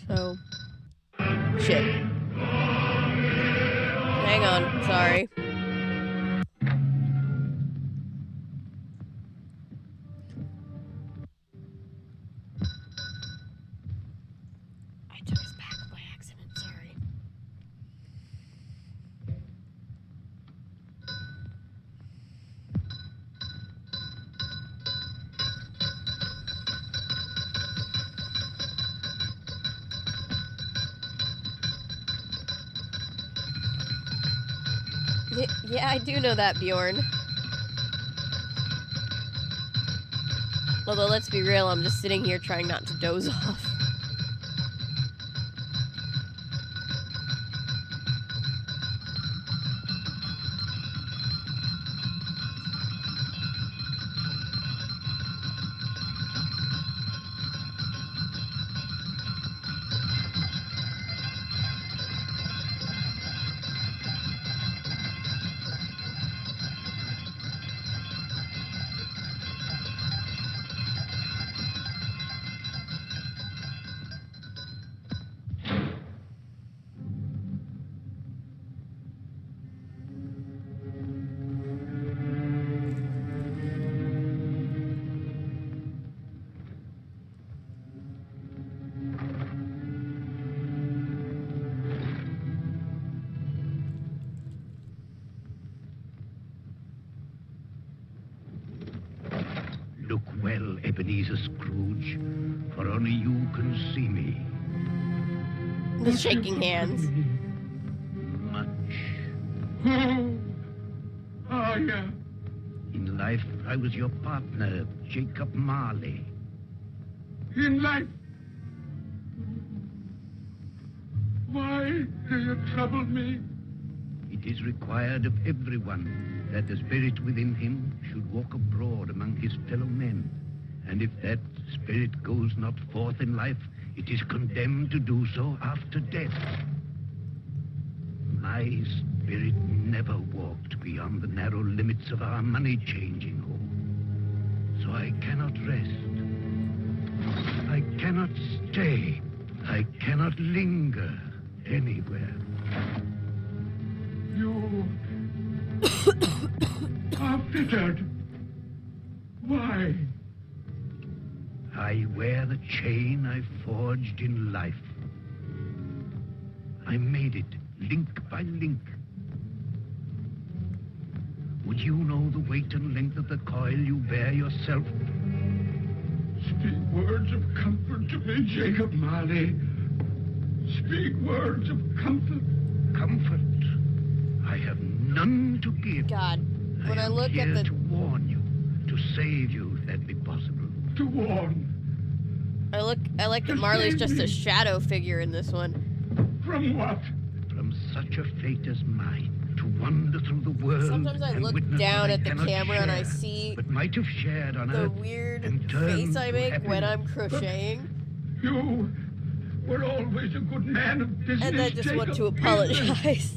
So, shit. Hang on, sorry. I took us back by accident, sorry. Yeah, I do know that, Bjorn. Although, let's be real, I'm just sitting here trying not to doze off. Look well, Ebenezer Scrooge, for only you can see me. The shaking hands. Oh, yeah. In life, I was your partner, Jacob Marley. In life. Why do you trouble me? It is required of everyone that the spirit within him should walk abroad among his fellow men. And if that spirit goes not forth in life, it is condemned to do so after death. My spirit never walked beyond the narrow limits of our money-changing hall. So I cannot rest. I cannot stay. I cannot linger anywhere. You are fittered. Why? I wear the chain I forged in life. I made it link by link. Would you know the weight and length of the coil you bear yourself? Speak words of comfort to me, Jacob Marley. Speak words of comfort. Comfort? I have none to give. God, when I look here at the... to warn you, to save you if that be possible. To warn? I like that Marley's just a shadow figure in this one. From what? From such a fate as mine, to wander through the world. Sometimes I and look witness down what I at the cannot camera and I share, see but might have shared on the earth weird and turn face I to make when happiness. I'm crocheting. You were always a good man of business, And I just Jacob. want to apologize.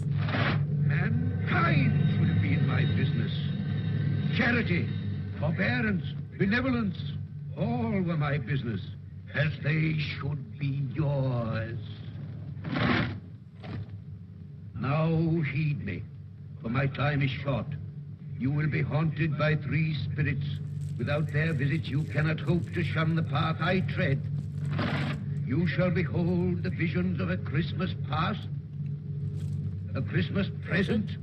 Mankind should be in my business. Charity, forbearance, benevolence, all were my business, as they should be yours. Now heed me, for my time is short. You will be haunted by 3 spirits. Without their visits, you cannot hope to shun the path I tread. You shall behold the visions of a Christmas past, a Christmas present,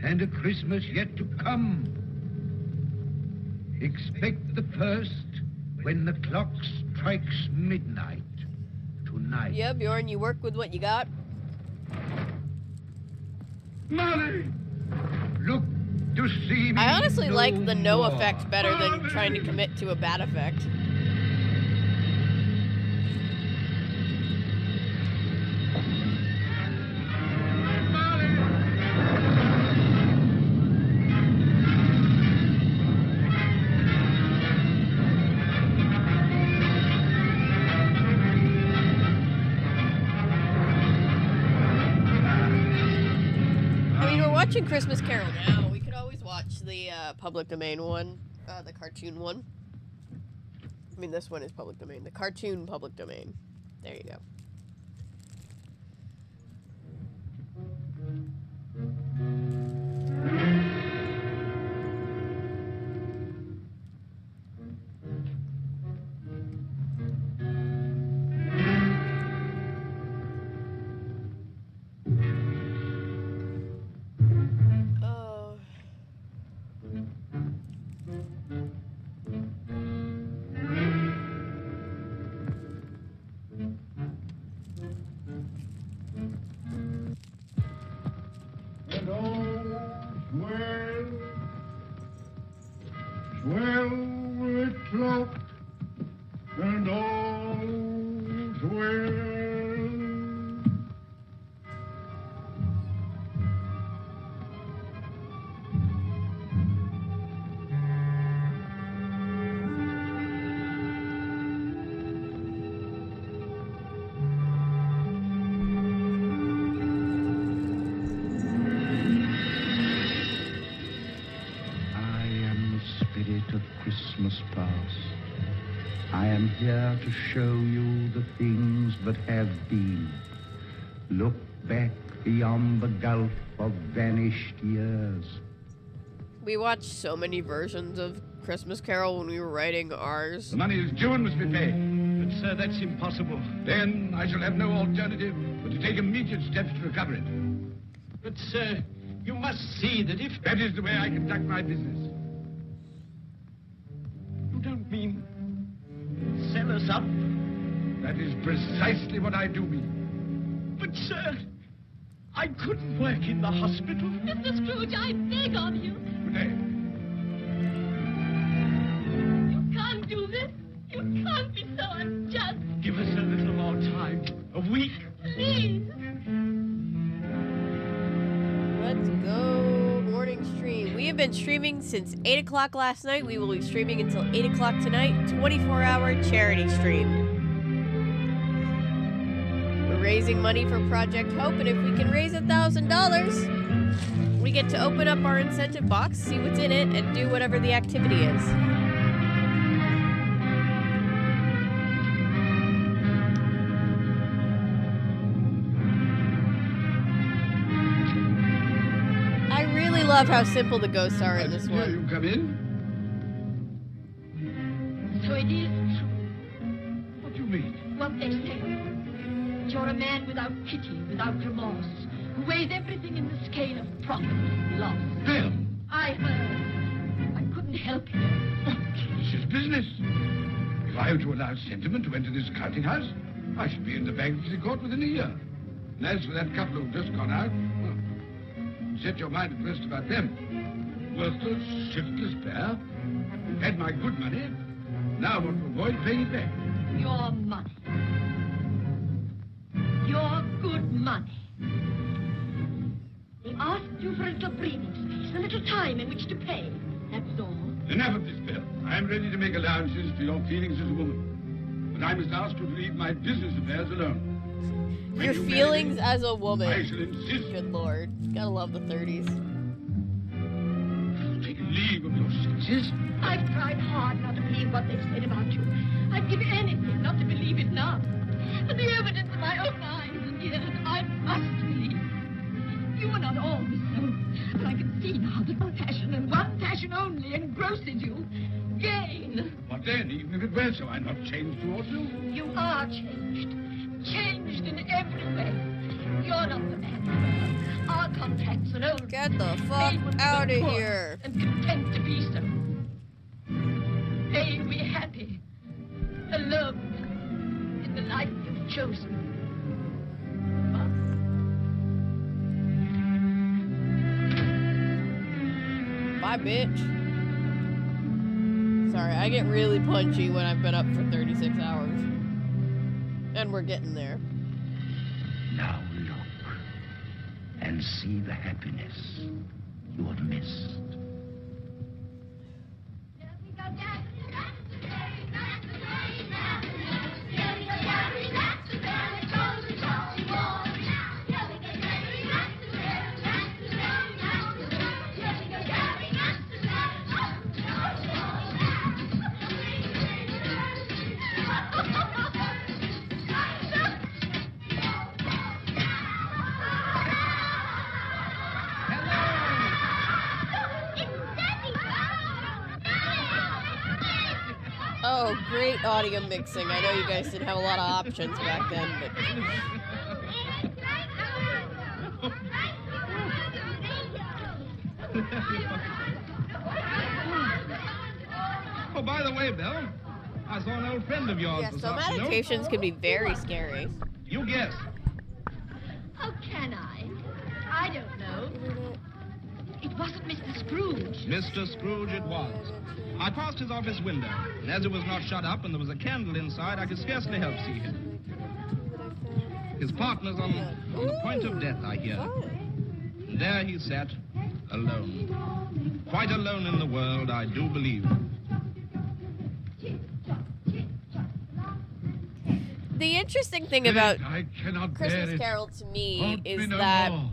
and a Christmas yet to come. Expect the first when the clock strikes midnight tonight. Yeah, Bjorn, you work with what you got. Molly! Look to see me. I honestly like the no more. effect better than trying to commit to a bad effect. Watching Christmas Carol now. We could always watch the public domain one, the cartoon one. I mean, this one is public domain. The cartoon public domain. There you go. velvet cloak and all's well. Christmas past. I am here to show you the things that have been. Look back beyond the gulf of vanished years. We watched so many versions of Christmas Carol when we were writing ours. The money is due and must be paid. But, sir, that's impossible. Then I shall have no alternative but to take immediate steps to recover it. But, sir, you must see that if... That is the way I conduct my business. You don't mean sell us up? That is precisely what I do mean. But, sir, I couldn't work in the hospital. Mr. Scrooge, I beg of you. Good day. You can't do this. You can't be so unjust. Give us a little more time. A week. Please. Let's go. Morning stream. We have been streaming since 8 o'clock last night. We will be streaming until 8 o'clock tonight. 24-hour charity stream. We're raising money for Project Hope, and if we can raise $1,000, we get to open up our incentive box, see what's in it, and do whatever the activity is. I love how simple the ghosts are in this one. You come in? So it is true. What do you mean? What they say. You're a man without pity, without remorse, who weighs everything in the scale of profit and loss. Bill! I heard. I couldn't help it. This is business. If I were to allow sentiment to enter this counting house, I should be in the bankruptcy court within a year. And as for that couple who've just gone out, well, set your mind at rest about them. Worthless, shiftless pair. Had my good money. Now want to avoid paying it back. Your money. Your good money. They asked you for a little breathing space, a little time in which to pay. That was all. Enough of this, Bill. I am ready to make allowances for your feelings as a woman. But I must ask you to leave my business affairs alone. Your feelings as a woman. I shall insist. Good Lord. Gotta love the 30s. Take leave of your senses. I've tried hard not to believe what they've said about you. I'd give anything not to believe it now. But the evidence of my own eyes and ears, I must believe. You were not always so. But I can see now that one passion and one passion only engrosses you. Gain. What then? Even if it were so, I'm not changed towards you. You are changed. Changed in every way. You're not the man you were. Our contacts are old. Get the fuck out of here. And content to be so. May you be happy. Alone. In the life you've chosen. Bye, bitch. Sorry, I get really punchy when I've been up for 36 hours. And we're getting there. Now look and see the happiness you have missed. Oh, great audio mixing. I know you guys didn't have a lot of options back then, but... Oh, by the way, Bill, I saw an old friend of yours. Yeah, so meditations can be very scary. You guess. How can I? I don't know. It wasn't Mr. Scrooge. Mr. Scrooge it was. I passed his office window, and as it was not shut up and there was a candle inside, I could scarcely help see him. His partner's on the point of death, I hear. And there he sat, alone. Quite alone in the world, I do believe. The interesting thing about I cannot bear Christmas it. Carol to me Haunt is me no that more.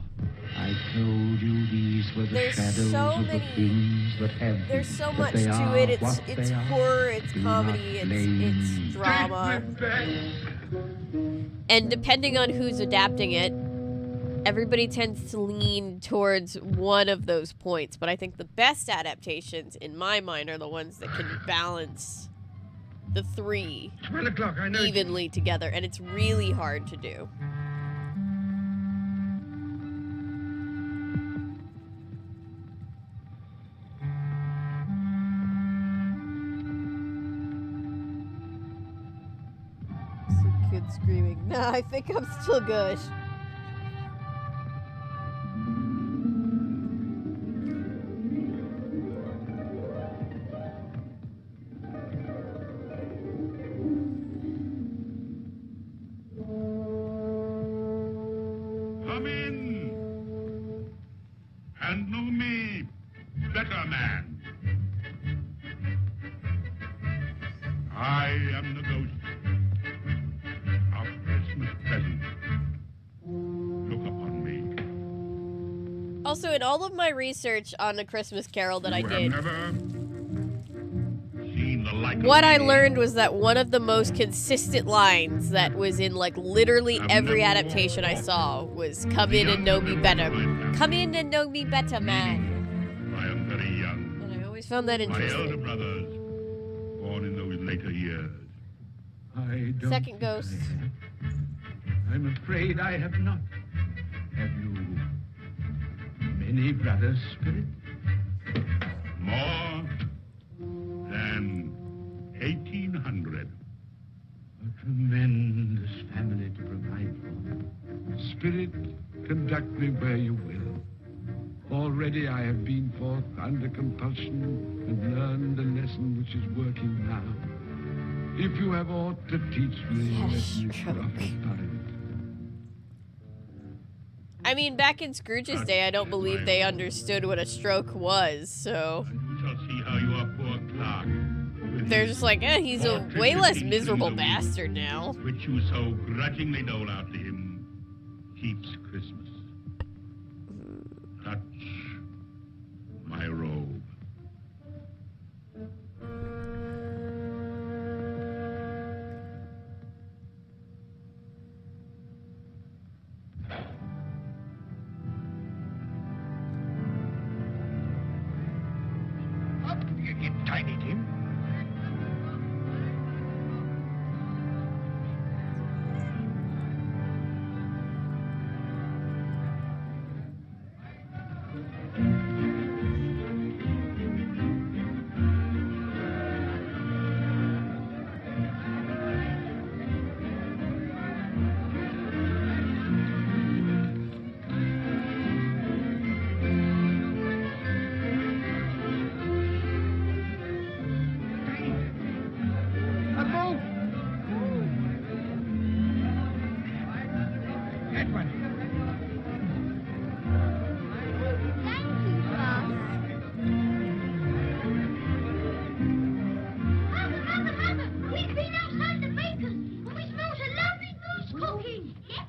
I told you these were the there's shadows so of many, the things that have there's so been, much that they to are it. what It's they are. horror, it's Do comedy, not blame it's me. drama. And depending on who's adapting it, everybody tends to lean towards one of those points. But I think the best adaptations, in my mind, are the ones that can balance the three 12 o'clock, I know. evenly together. And it's really hard to do. Some kid screaming. Nah, I think I'm still good. Come in and know me better, man. I am the ghost of Christmas present. Look upon me. Also, in all of my research on A Christmas Carol that I You have did, never seen the like what of I me. learned was that one of the most consistent lines that was in like literally every adaptation I saw was "Come in and know me better, come in and know me better, man." I am very young. And I always found that My elder interesting. brothers, born in those later years. I don't Second ghost. I'm afraid I have not. Have you many brothers, Spirit? More than 1,800. A tremendous family to provide for. Spirit, conduct me where you will. Already I have been forth under compulsion and learned a lesson which is working now. If you have aught to teach me, let me profit by it. I mean, back in Scrooge's day, I don't believe they understood what a stroke was, so You shall see how your poor clerk, they're just like, eh, he's a way less miserable bastard now. which you so grudgingly dole out to him, keeps Christmas. Touch my robe. Up, you tiny Tim. That one. We've been outside the baker's and we smelled a lovely goose cooking. Yes,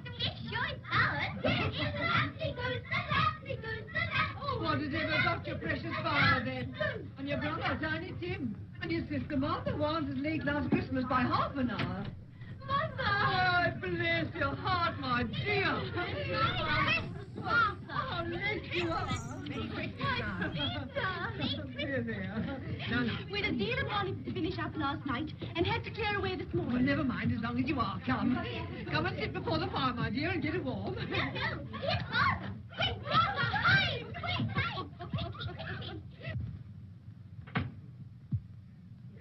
sure it does. Yes, it's a lovely goose, a lovely goose, a lovely. Oh, what has ever got your precious father then? And your brother, Tiny Tim. And your sister Martha was as late last Christmas by half an hour. Mother! Oh, bless your heart, my dear. Martha! Oh, bless you are. There, there. Now, now. We had a deal of olives to finish up last night and had to clear away this Well, morning. never mind, as long as you are. Come. Come and sit before the fire, my dear, and get it warm. No, quick, Martha! Quick, Martha, hide! Quick, hide!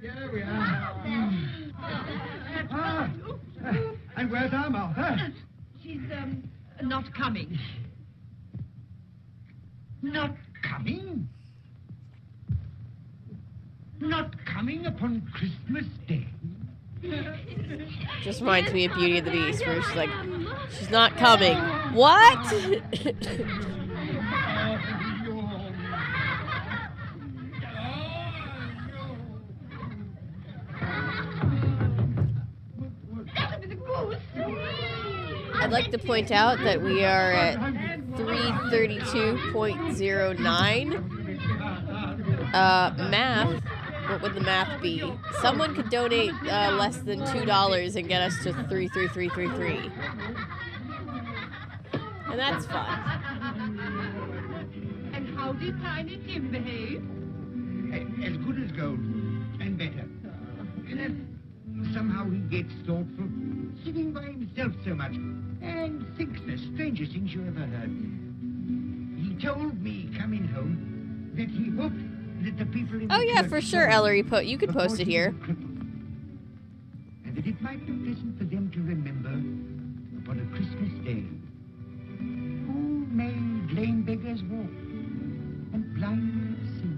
Here we are. And where's our Martha? She's, not coming. Not coming? Not coming upon Christmas Day? Just reminds me of Beauty and the Beast, where she's like, she's not coming. What? I'd like to point out that we are at 332.09. Math. What would the math be? Someone could donate less than $2 and get us to 33333. And that's fun. And how did Tiny Tim behave? As good as gold, and better. Somehow he gets thoughtful, sitting by himself so much, and thinks the strangest things you ever heard. He told me coming home that he hoped that the people in Oh the yeah, church for sure, Ellery. You could post it here. And that it might be pleasant for them to remember upon a Christmas day who made lame beggars walk and blind see.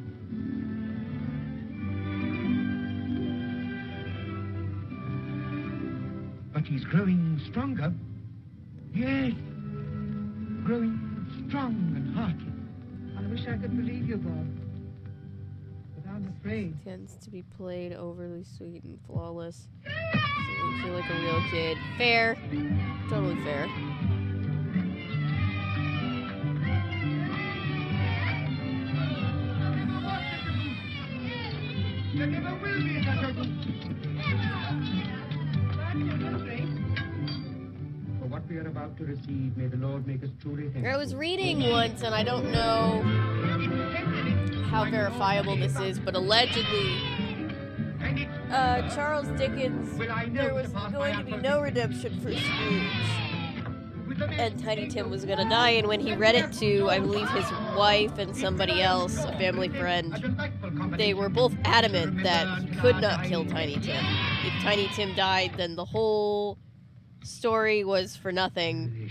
But he's growing stronger. Yes, growing strong and hearty. I wish I could believe you, Bob. But I'm afraid. Tends to be played overly sweet and flawless. So you feel like a real kid. Fair. Totally fair. There never will be such a good. For what we are about to receive, may the Lord make us truly thankful. I was reading once, and I don't know how verifiable this is, but allegedly, Charles Dickens, there was going to be no redemption for Scrooge. And Tiny Tim was gonna die, and when he read it to, I believe, his wife and somebody else, a family friend, they were both adamant that he could not kill Tiny Tim. If Tiny Tim died, then the whole story was for nothing.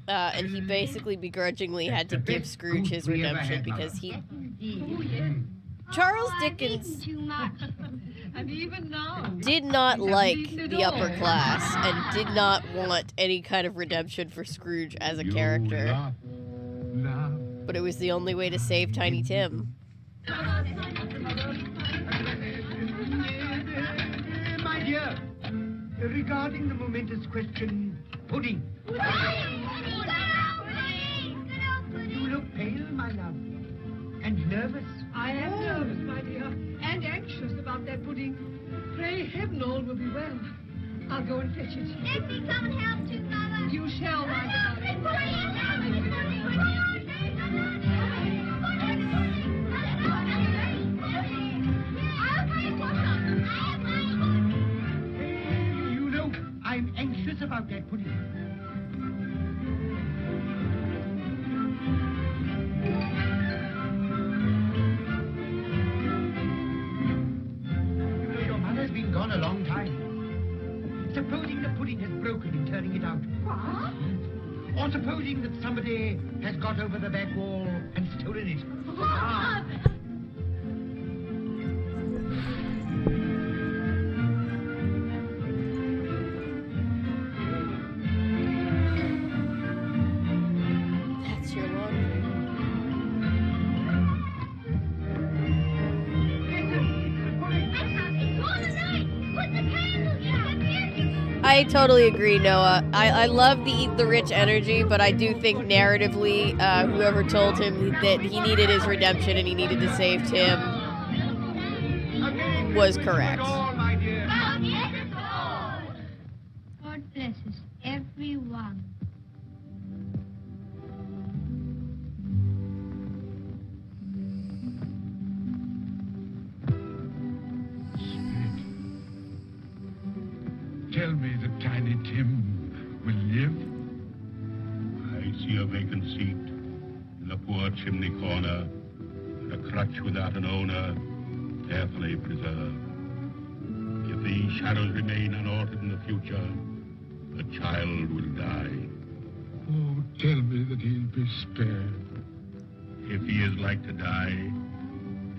And he basically begrudgingly had to give Scrooge his redemption because he... Charles Dickens And even now, did not like the upper class and did not want any kind of redemption for Scrooge as a character. But it was the only way to save Tiny Tim. My dear, regarding the momentous question, pudding. You look pale, my love, and nervous. I am nervous, my dear, and anxious about that pudding. Pray heaven all will be well. I'll go and fetch it. Let me come and help you, Mother. You shall, my darling. You know, I'm anxious about that pudding. Gone a long time. Supposing the pudding has broken in turning it out. What? Or supposing that somebody has got over the back wall and stolen it. What? That's your laundry. I totally agree, Noah. I love the Eat the Rich energy, but I do think narratively, whoever told him that he needed his redemption and he needed to save Tim was correct. God blesses everyone. Tell me that Tiny Tim will live? I see a vacant seat in the poor chimney corner, and a crutch without an owner, carefully preserved. If these shadows remain unaltered in the future, the child will die. Oh, tell me that he'll be spared. If he is like to die,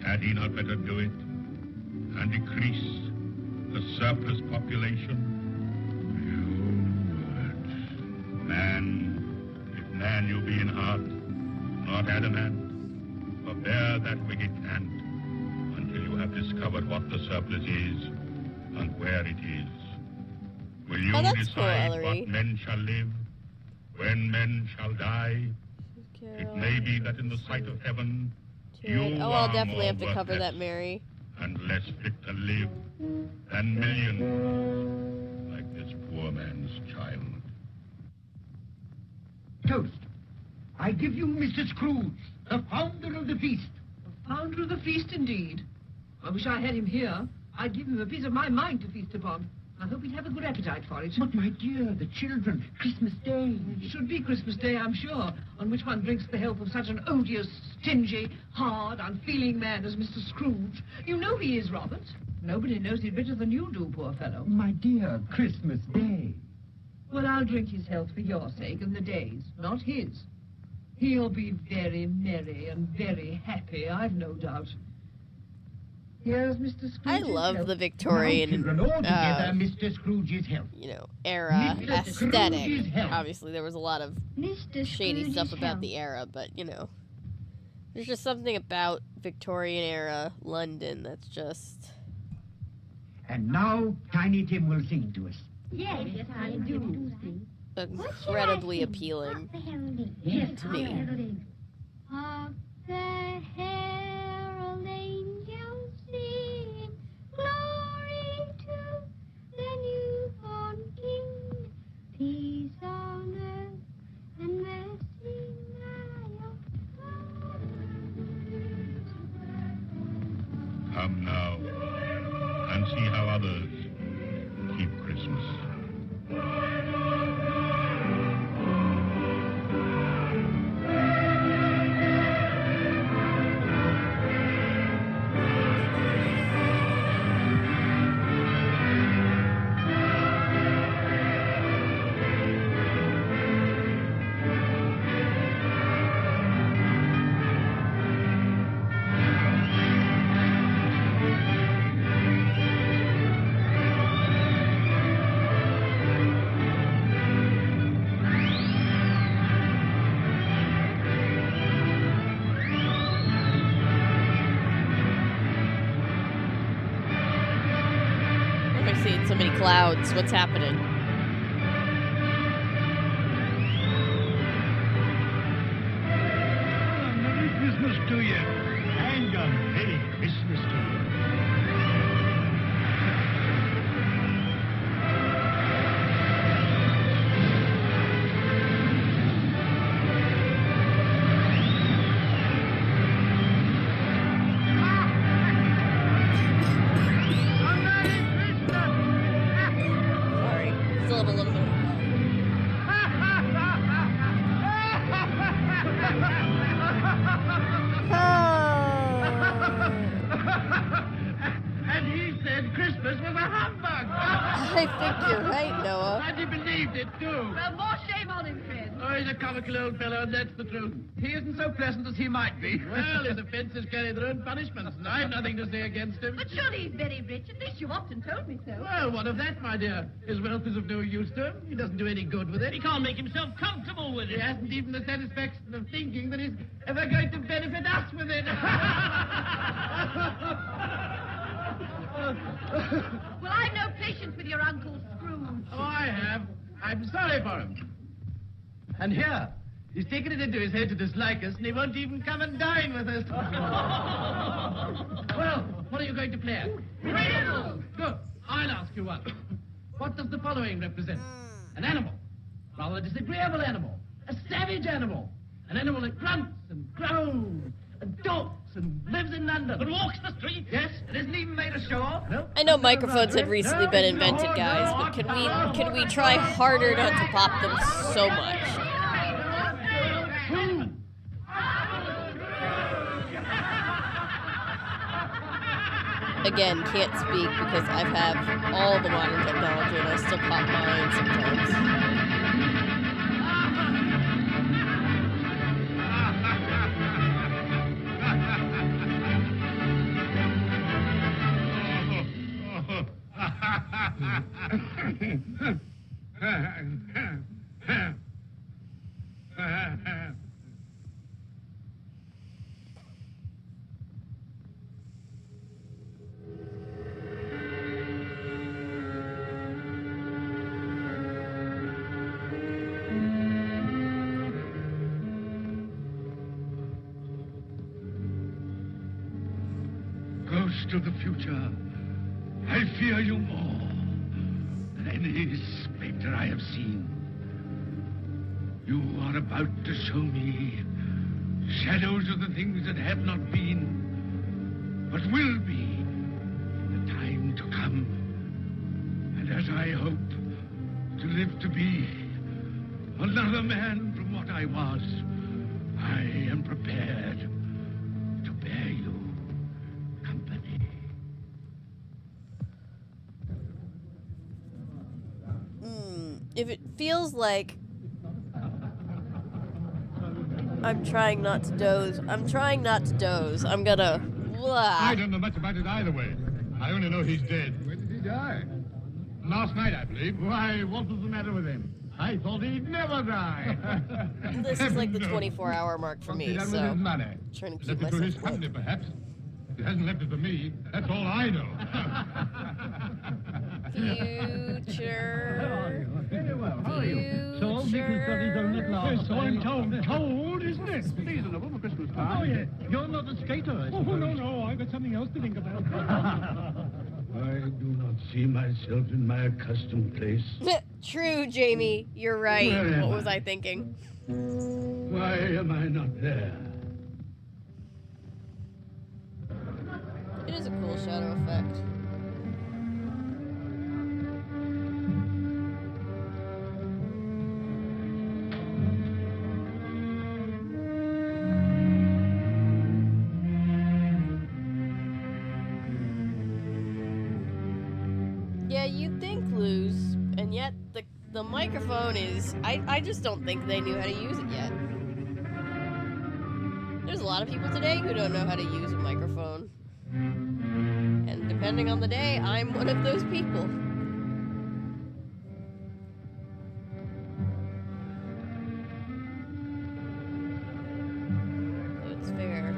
had he not better do it? and decrease the surplus population? Man, if man you be in heart, not adamant, forbear that wicked cant until you have discovered what the surplus is and where it is. Will you decide what men shall live, when men shall die? It may be that in the sight of heaven, you I'll are definitely more have to cover worthless that, Mary. and less fit to live than millions like this poor man's child. Toast. I give you Mr. Scrooge, the founder of the feast. The founder of the feast, indeed. I wish I had him here. I'd give him a piece of my mind to feast upon. I hope he'd have a good appetite for it. But, my dear, the children, Christmas Day. It should be Christmas Day, I'm sure, on which one drinks the health of such an odious, stingy, hard, unfeeling man as Mr. Scrooge. You know he is, Robert. Nobody knows it better than you do, poor fellow. My dear, Christmas Day. Well, I'll drink his health for your sake and the day's, not his. He'll be very merry and very happy, I've no doubt. Here's Mr. Scrooge. I love the Victorian, Mr. Scrooge's health. Era Mr. aesthetic. Scrooge's health. Obviously, there was a lot of shady stuff about the era, but there's just something about Victorian era London that's just. And now, Tiny Tim will sing to us. Yes, I do. Incredibly appealing to me. Hark the herald angels sing, glory to the newborn King, peace on earth and mercy nigh of God. Come now and see how others keep Christmas. So many clouds. What's happening? Merry Christmas to you. And a Merry Christmas to you. Still have a little bit of And he said Christmas was a humbug. I think you're right, Noah. And he believed it, too. Well, more shame on him, friend. Oh, he's a comical old fellow, and that's the truth. He isn't so pleasant as he might be. Well, his offences carry their own punishments, and I've nothing to say against him. But surely he's very rich. At least you've often told me so. Well, what of that, my dear? His wealth is of no use to him. He doesn't do any good with it. He can't make himself comfortable with it. He hasn't even the satisfaction of thinking that he's ever going to benefit us with it. Well, I've no patience with your Uncle Scrooge. Oh, I have. I'm sorry for him. And here, he's taken it into his head to dislike us, and he won't even come and dine with us. Well, what are you going to play at? Riddles. Good. I'll ask you one. What does the following represent? An animal. Rather a disagreeable animal. A savage animal. An animal that grunts and growls and talks and lives in London. And walks the streets. Yes, and isn't even made a show of. No. I know microphones had recently been invented, guys, but can we try harder not to pop them so much? Again, can't speak because I have all the modern technology and I still pop mine sometimes. ghost of the future, I fear you more than any specter I have seen. You are about to show me shadows of the things that have not been, but will be in the time to come. And as I hope to live to be another man from what I was, I am prepared to bear you company. If it feels like I'm trying not to doze, I'm gonna... Blah. I don't know much about it either way. I only know he's dead. When did he die? Last night, I believe. Why, what was the matter with him? I thought he'd never die. This is like the 24-hour mark for me, What's he so... done with his money? Trying to Left keep it to his myself company, perhaps. He hasn't left it to me. That's all I know. Future... Very well. How are you? So old Nicholas got his own little arse. So I'm told. Cold, isn't it? Seasonable for Christmas time. Oh, yeah. You're not a skater, I suppose. Oh, no. I've got something else to think about. I do not see myself in my accustomed place. True, Jamie. You're right. Where am What was I? I thinking? Why am I not there? It is a cool shadow effect. Yeah, you'd think loose, and yet the microphone is... I just don't think they knew how to use it yet. There's a lot of people today who don't know how to use a microphone. And depending on the day, I'm one of those people. So it's fair.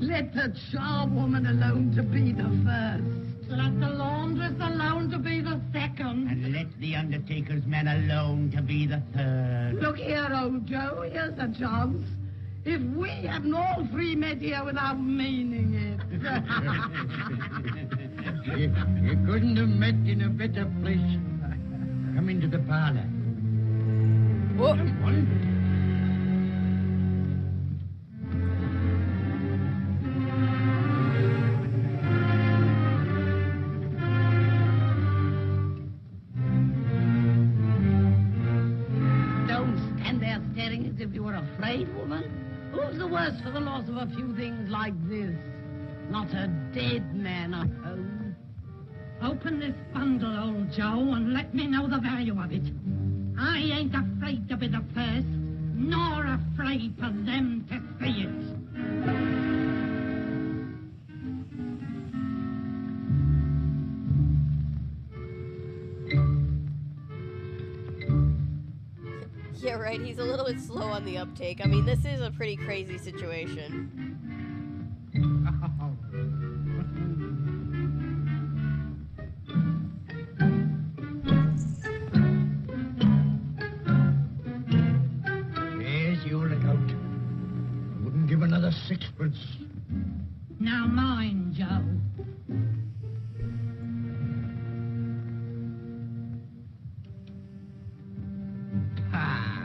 Let the charwoman alone to be the first. Let the laundress alone to be the second. And let the undertaker's man alone to be the third. Look here, old Joe, here's a chance. If we hadn't all three met here without meaning it. You couldn't have met in a better place. Come into the parlor. Whoa. Come on. As if you were afraid, woman? Who's the worse for the loss of a few things like this? Not a dead man, I hope. Open this bundle, old Joe, and let me know the value of it. I ain't afraid to be the first, nor afraid for them to see it. Yeah, right, he's a little bit slow on the uptake. I mean, this is a pretty crazy situation. Here's your account. I wouldn't give another sixpence. Now mind, Joe. Ah.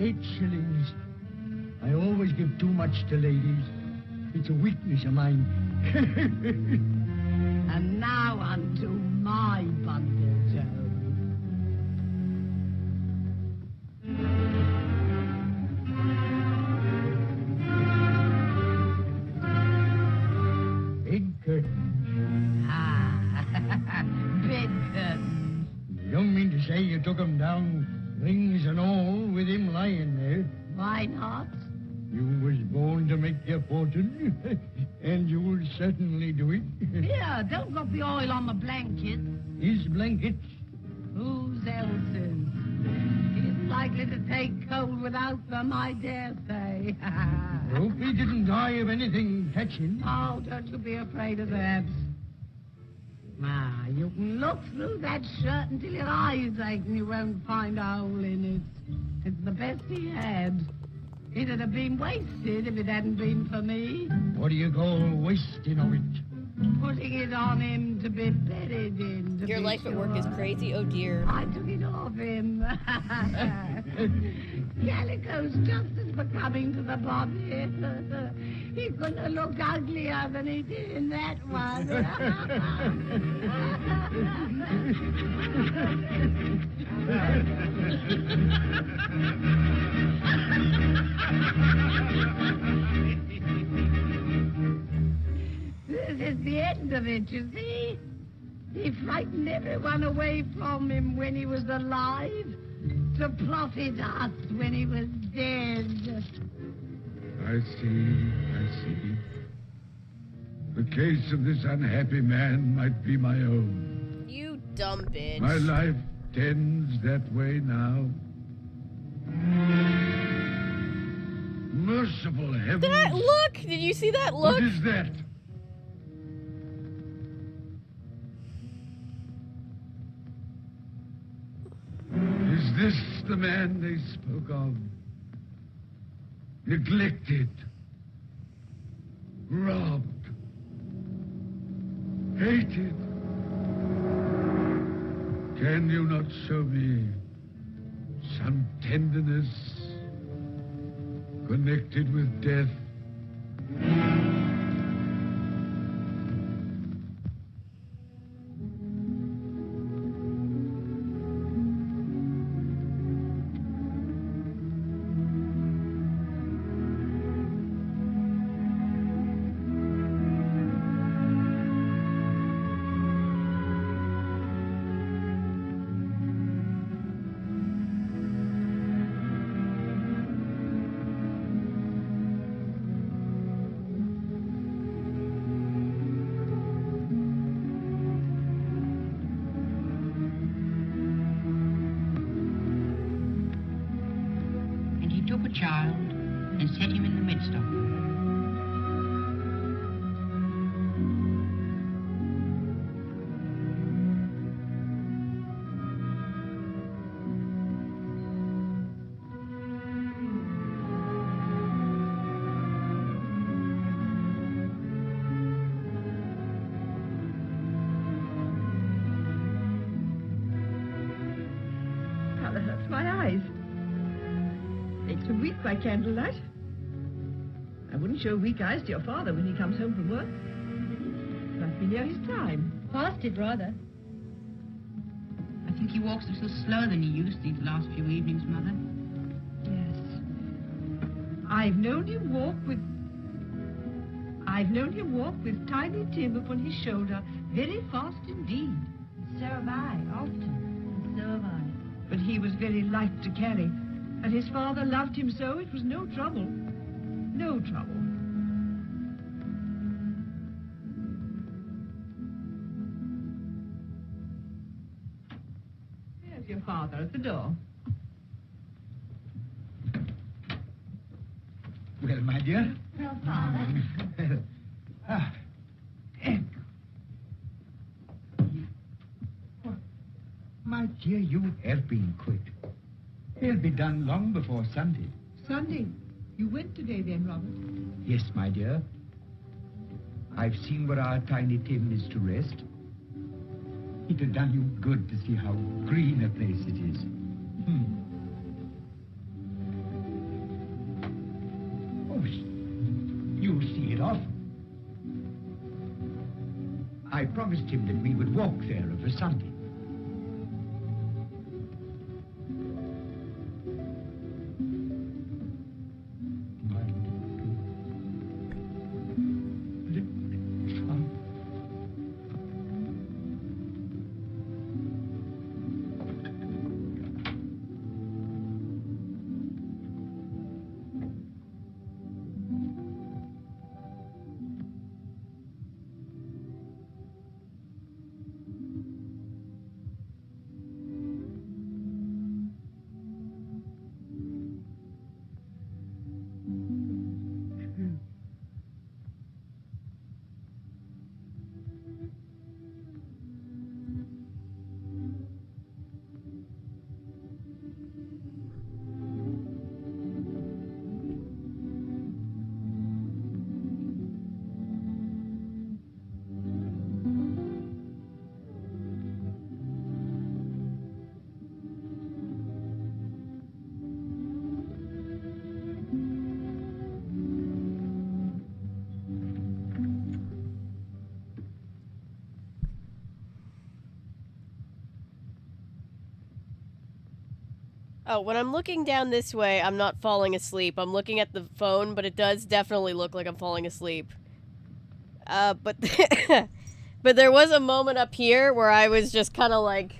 8 shillings. I always give too much to ladies. It's a weakness of mine. And now unto my bundle, Joe. Big curtain. Ah, big curtain. You don't mean to say you took 'em down Rings and all with him lying there. Why not? You was born to make your fortune, and you'll certainly do it. Here, don't drop the oil on the blanket. His blankets. Whose else's? He isn't likely to take cold without them, I dare say. Hope he didn't die of anything catching. Oh, don't you be afraid of that. Ah, you can look through that shirt until your eyes ache and you won't find a hole in it. It's the best he had. It'd have been wasted if it hadn't been for me. What do you call wasting of it? Putting it on him to be buried in. Your life at work is crazy, oh dear. I took it off him. Calico's just as becoming to the body. He's going to look uglier than he did in that one. This is the end of it, you see. He frightened everyone away from him when he was alive, to plotted us when he was dead. I see. The case of this unhappy man might be my own. You dumb bitch. My life tends that way now. Merciful heavens. That look! Did you see that look? What is that? Is this the man they spoke of? Neglected, robbed, hated. Can you not show me some tenderness connected with death? Child and set him in the midst of them. How that hurts my eyes. Makes me weep by candlelight. I wouldn't show weak eyes to your father when he comes home from work. Must be near his time. Past it, rather. I think he walks a little slower than he used these last few evenings, Mother. Yes. I've known him walk with Tiny Tim upon his shoulder, very fast indeed. So have I, often. So have I. But he was very light to carry. And his father loved him so it was no trouble. No trouble. There's your father at the door. Well, my dear. Well, Father. My dear, you have been quick. They'll be done long before Sunday. Sunday? You went today then, Robert? Yes, my dear. I've seen where our Tiny Tim is to rest. It'll done you good to see how green a place it is. Oh, you'll see it often. I promised him that we would walk there of a Sunday. Oh, when I'm looking down this way, I'm not falling asleep. I'm looking at the phone, but it does definitely look like I'm falling asleep. But but there was a moment up here where I was just kind of like,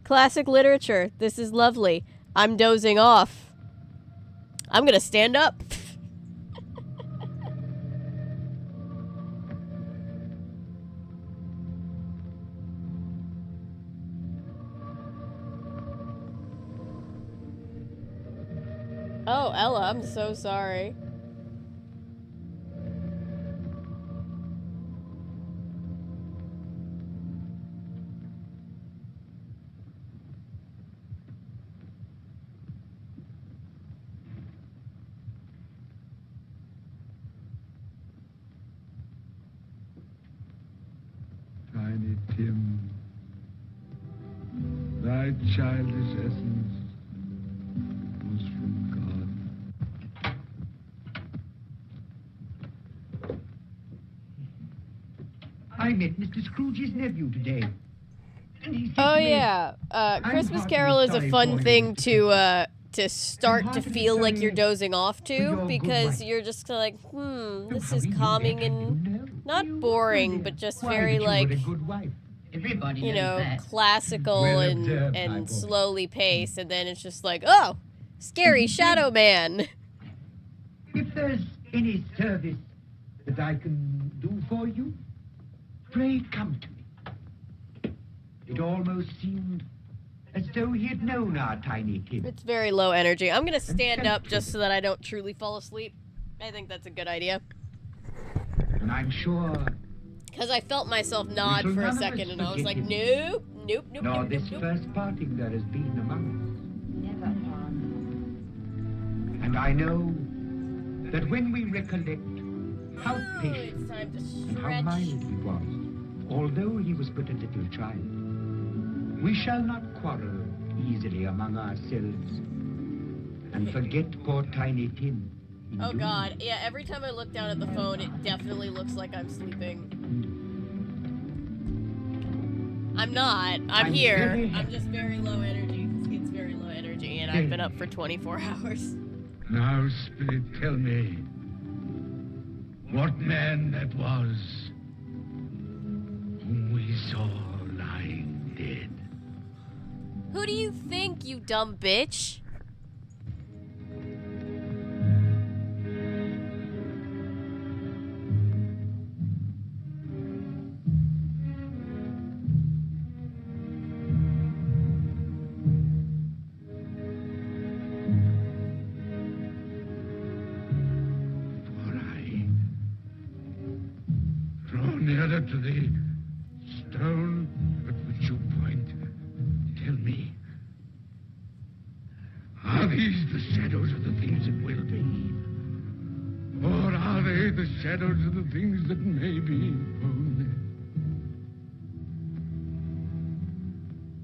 classic literature. This is lovely. I'm dozing off. I'm gonna stand up. Oh, Ella, I'm so sorry. Tiny Tim, thy childish essence was from God. I met Mr. Scrooge's nephew today. And he said Oh to me, yeah, Christmas heartily Carol is a sorry fun for you, thing Mr. to start to feel like you're dozing off to, your good because wife. you're just like, this is calming and not boring, but just very like, Everybody you knows know, that. classical Well observed, my and boy. slowly paced, and then it's just like, oh, scary shadow man. If there's any service that I can do for you, pray come to me. It almost seemed as though he had known our tiny Tim. It's very low energy. I'm gonna stand up just so that I don't truly fall asleep. I think that's a good idea. And I'm sure Because I felt myself nod shall for a none of us second, and I was forget like, him. nope, nope, nope, nor nope, this nope, nope. first parting there has been among Never, Father. us. And I know that when we recollect how Oh, patient it's time to and how stretch. mild he was, although he was but a little child, we shall not quarrel easily among ourselves and forget poor tiny Tim. in Oh doing god, yeah, every time I look down at the phone, it definitely looks like I'm sleeping. I'm not. I'm here. very I'm just very low energy, because it's very low energy, and I've been up for 24 hours. Now, Spirit, tell me what man that was whom we saw lying dead. Who do you think, you dumb bitch? For I draw nearer to the stone at which you point. Tell me, are these the shadows of the things that will be? Or are they the shadows of the things that may be only?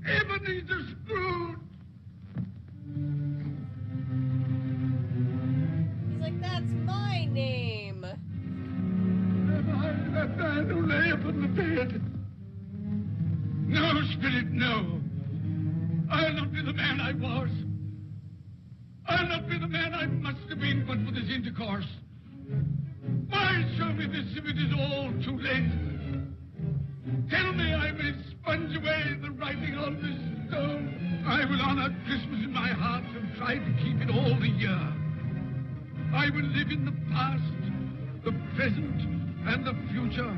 Ebenezer Scrooge! He's like, that's my name. Am I that man who lay upon the bed? No, Spirit, no. I'll not be the man I was. I'll not be the man I must have been but for this intercourse. Why show me this if it is all too late? Tell me I may sponge away the writing on this stone. I will honor Christmas in my heart and try to keep it all the year. I will live in the past, the present, and the future.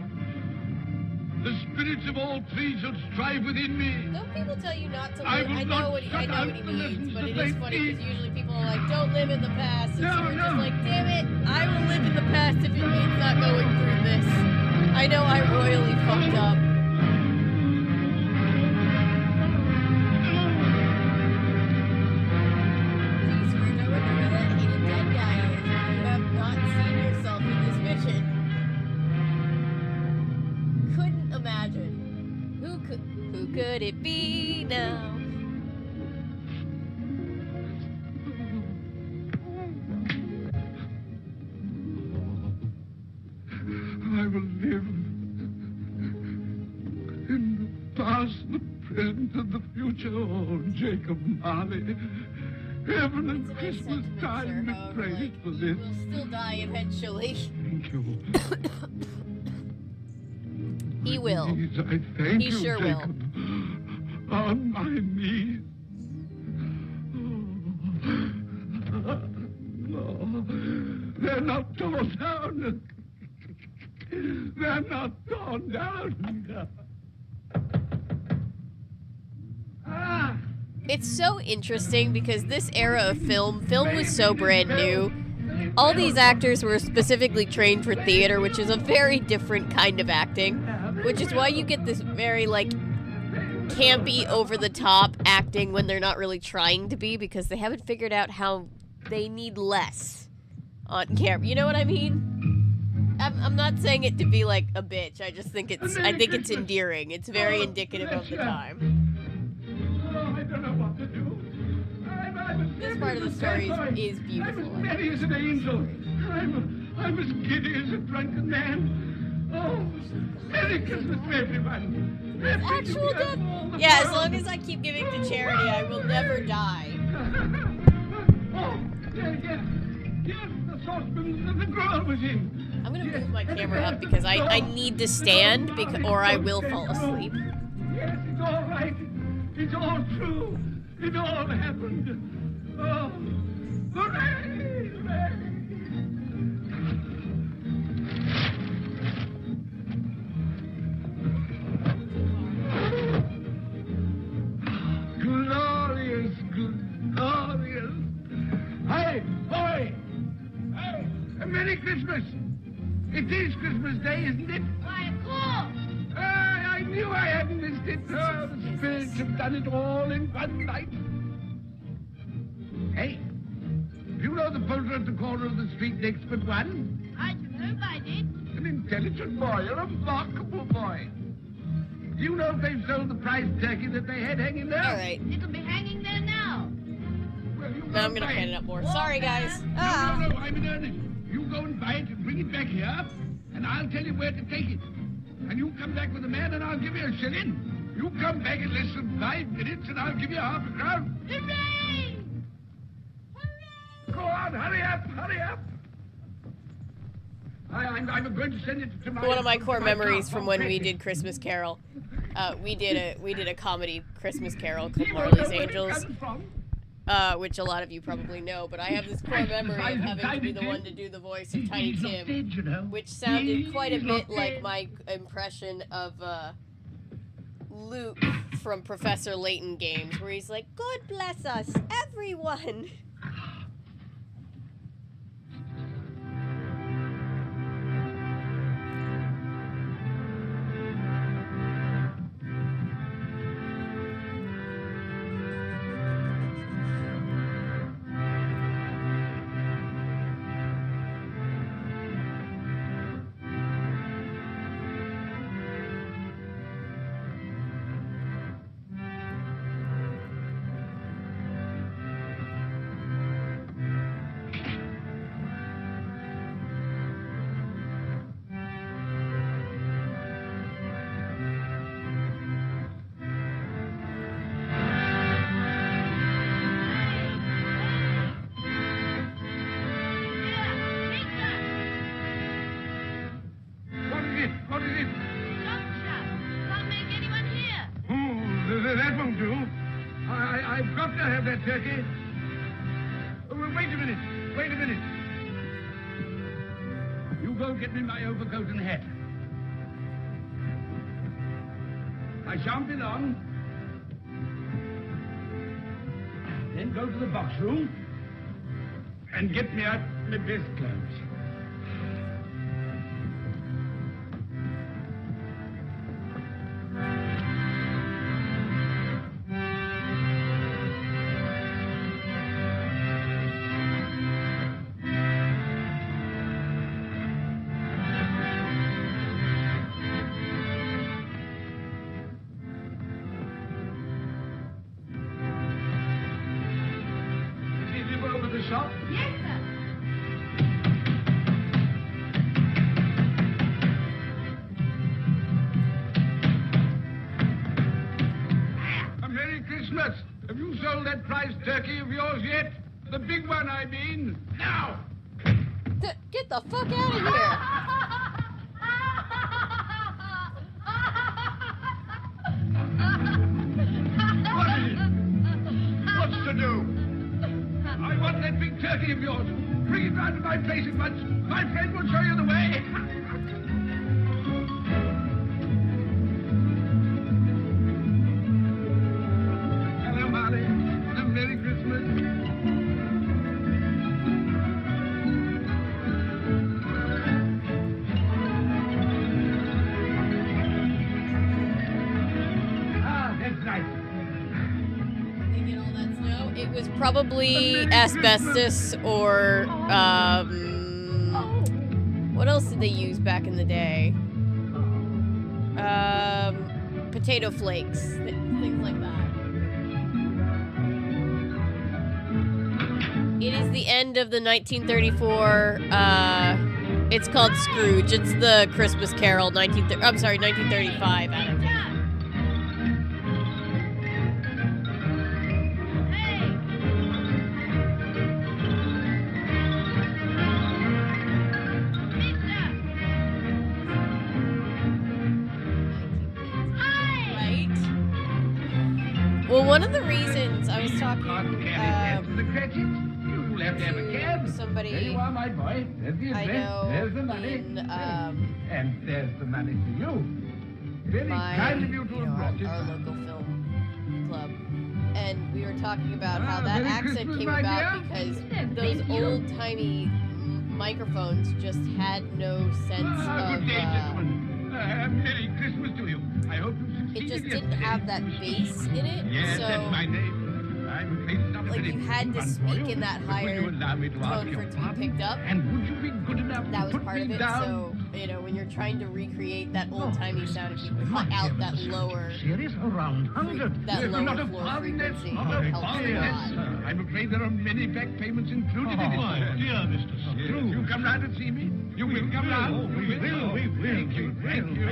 The spirits of all three shall strive within me. Don't people tell you not to live? I will I know not what he shut out the means, lessons but that it they is funny teach. because usually people are like, don't live in the past. And No, so we're no. just like, damn it, I will live in the past if it means not going through this. I know I royally fucked up. Gee, Scrooge, I wonder who that hated dead guy is. You have not seen yourself in this vision. Couldn't imagine. Who could it be now? I will live in the past, the present, into the future, oh, Jacob Marley. Heaven and Christmas time be praised for this. We'll still die eventually. Thank you. He will. Please, I thank He you, sure Jacob. On my knees. No, they're not torn down. They're not torn down. It's so interesting because this era of film was so brand new. All these actors were specifically trained for theater, which is a very different kind of acting, which is why you get this very, like, campy, over-the-top acting when they're not really trying to be, because they haven't figured out how they need less on camera. You know what I mean? I'm not saying it to be, like, a bitch. I just think it's endearing. It's very indicative of the time. I don't know what to do. This part of the story is beautiful. I'm as merry as an angel. I'm as giddy as a drunken man. Oh, Merry Christmas to everyone. Actual death? Yeah, as long as I keep giving to charity, I will never die. Oh, yes, the saucepan that the girl was in. I'm gonna move my camera up because I need to stand or I will fall asleep. Yes, it's all right. It's all true. It all happened. Oh, hooray! Hooray! Glorious, glorious. Hey, boy! Hey, a Merry Christmas! It is Christmas Day, isn't it? Why, of course. I knew I hadn't missed it. Oh, the spirits have done it all in one night. Hey, do you know the poulterer at the corner of the street next but one? I should hope I did. An intelligent boy, a remarkable boy. Do you know if they've sold the prize turkey that they had hanging there? All right. It'll be hanging there now. Well, Now I'm gonna pan it up more. Sorry, guys. No, I'm in earnest. You go and buy it and bring it back here, and I'll tell you where to take it. And you come back with the man, and I'll give you a shilling. You come back in less than 5 minutes, and I'll give you half a crown. Hooray! Go on, hurry up, hurry up. I'm going to send it to my... One of my core memories from when we did Christmas Carol. We did a comedy Christmas Carol called Marley's Angels, which a lot of you probably know, but I have this core memory of having to be the one to do the voice of Tiny Tim, which sounded quite a bit like my impression of Luke from Professor Layton Games, where he's like, "God bless us, everyone." What is it? Can't make anyone hear. Oh, that won't do. I've got to have that turkey. Oh, wait a minute. Wait a minute. You go get me my overcoat and hat. I shan't be long. Then go to the box room and get me out my best clothes. Shop? Yes, sir. Merry Christmas! Have you sold that prize turkey of yours yet? The big one, I mean. Now! Get the fuck out of here! What is it? What's to do? I want that big turkey of yours. Bring it round to my place at once. My friend will show you the way. Hello, Molly. And Merry Christmas. It was probably asbestos or, what else did they use back in the day? Potato flakes, things like that. It is the end of the 1934, it's called Scrooge. It's the Christmas Carol 1935 adaptation. Well, one of the reasons I was talking You'll have to have a cab. somebody There you are, my boy. There's the I address. know There's the money. And there's the money to you. Very kind of you to have brought it. our local film club, and we were talking about how that Merry accent Christmas, came my about dear. because Thank those you. old-timey microphones just had no sense of. Good day, gentlemen. Merry Christmas to you. I hope you succeeded. It just didn't have that bass in it, Yes, so that's my name. I'm afraid it's not a like very you had to fun for speak you, in that but will higher you allow me to ask tone your for it to be pardon? picked up. And would you be good enough That to was put part me of it. down? So when you're trying to recreate that old-timey sound, if you cut out that lower, Serious? Around 100. that There's lower not a floor pardon net, frequency not a helps a pardon net, lot. sir. I'm afraid there are many back payments included in it. my dear Mr. Scrooge. You come round and see me? You will come round? We will. Thank you. Thank you.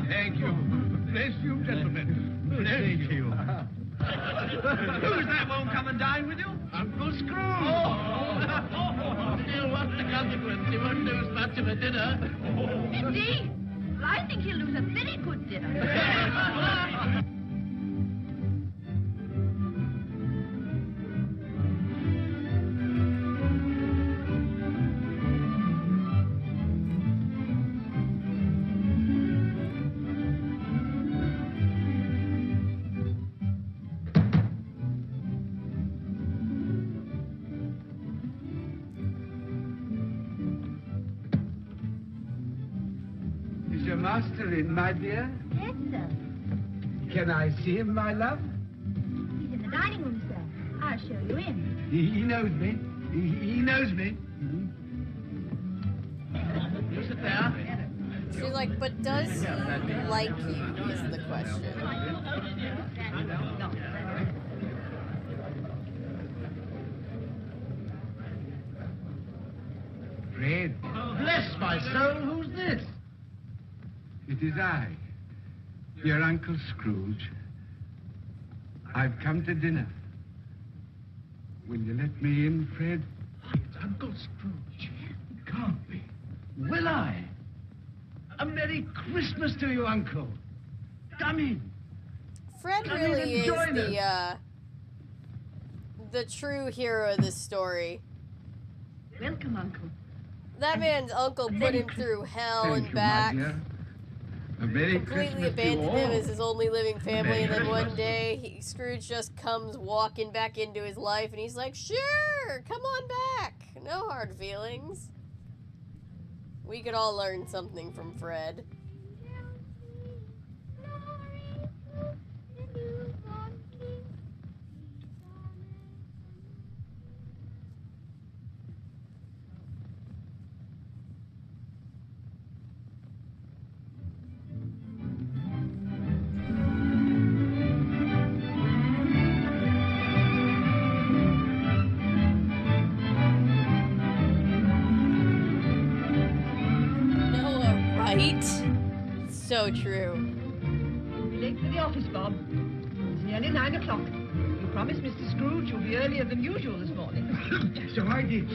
Thank you. Bless you, gentlemen. Bless you. Who's that won't come and dine with you? Uncle Scrooge. Still, what's the consequence? He won't lose much of a dinner. Indeed. Well, I think he'll lose a very good dinner. Is your master in, my dear? Yes, sir. Can I see him, my love? He's in the dining room, sir. I'll show you in. He knows me. He knows me. You sit there. She's like, but does he like you? Is the question. Fred, Bless my soul, who's this? it is I, your Uncle Scrooge. I've come to dinner. Will you let me in, Fred? It's Uncle Scrooge. Can't be. Will I? A Merry Christmas to you, Uncle. Come in. Fred Come in really and is join the true hero of this story. Welcome, Uncle. That man's uncle put him through hell Thank and you, back. my dear. A Merry Completely Christmas to abandoned all. him as his only living family, and then Merry one day Scrooge just comes walking back into his life, and he's like, "Sure, come on back. No hard feelings." We could all learn something from Fred. Noah, right? So true. Be late for the office, Bob. He's nearly 9 o'clock. You promised Mr. Scrooge you'll be earlier than usual this morning. So I did.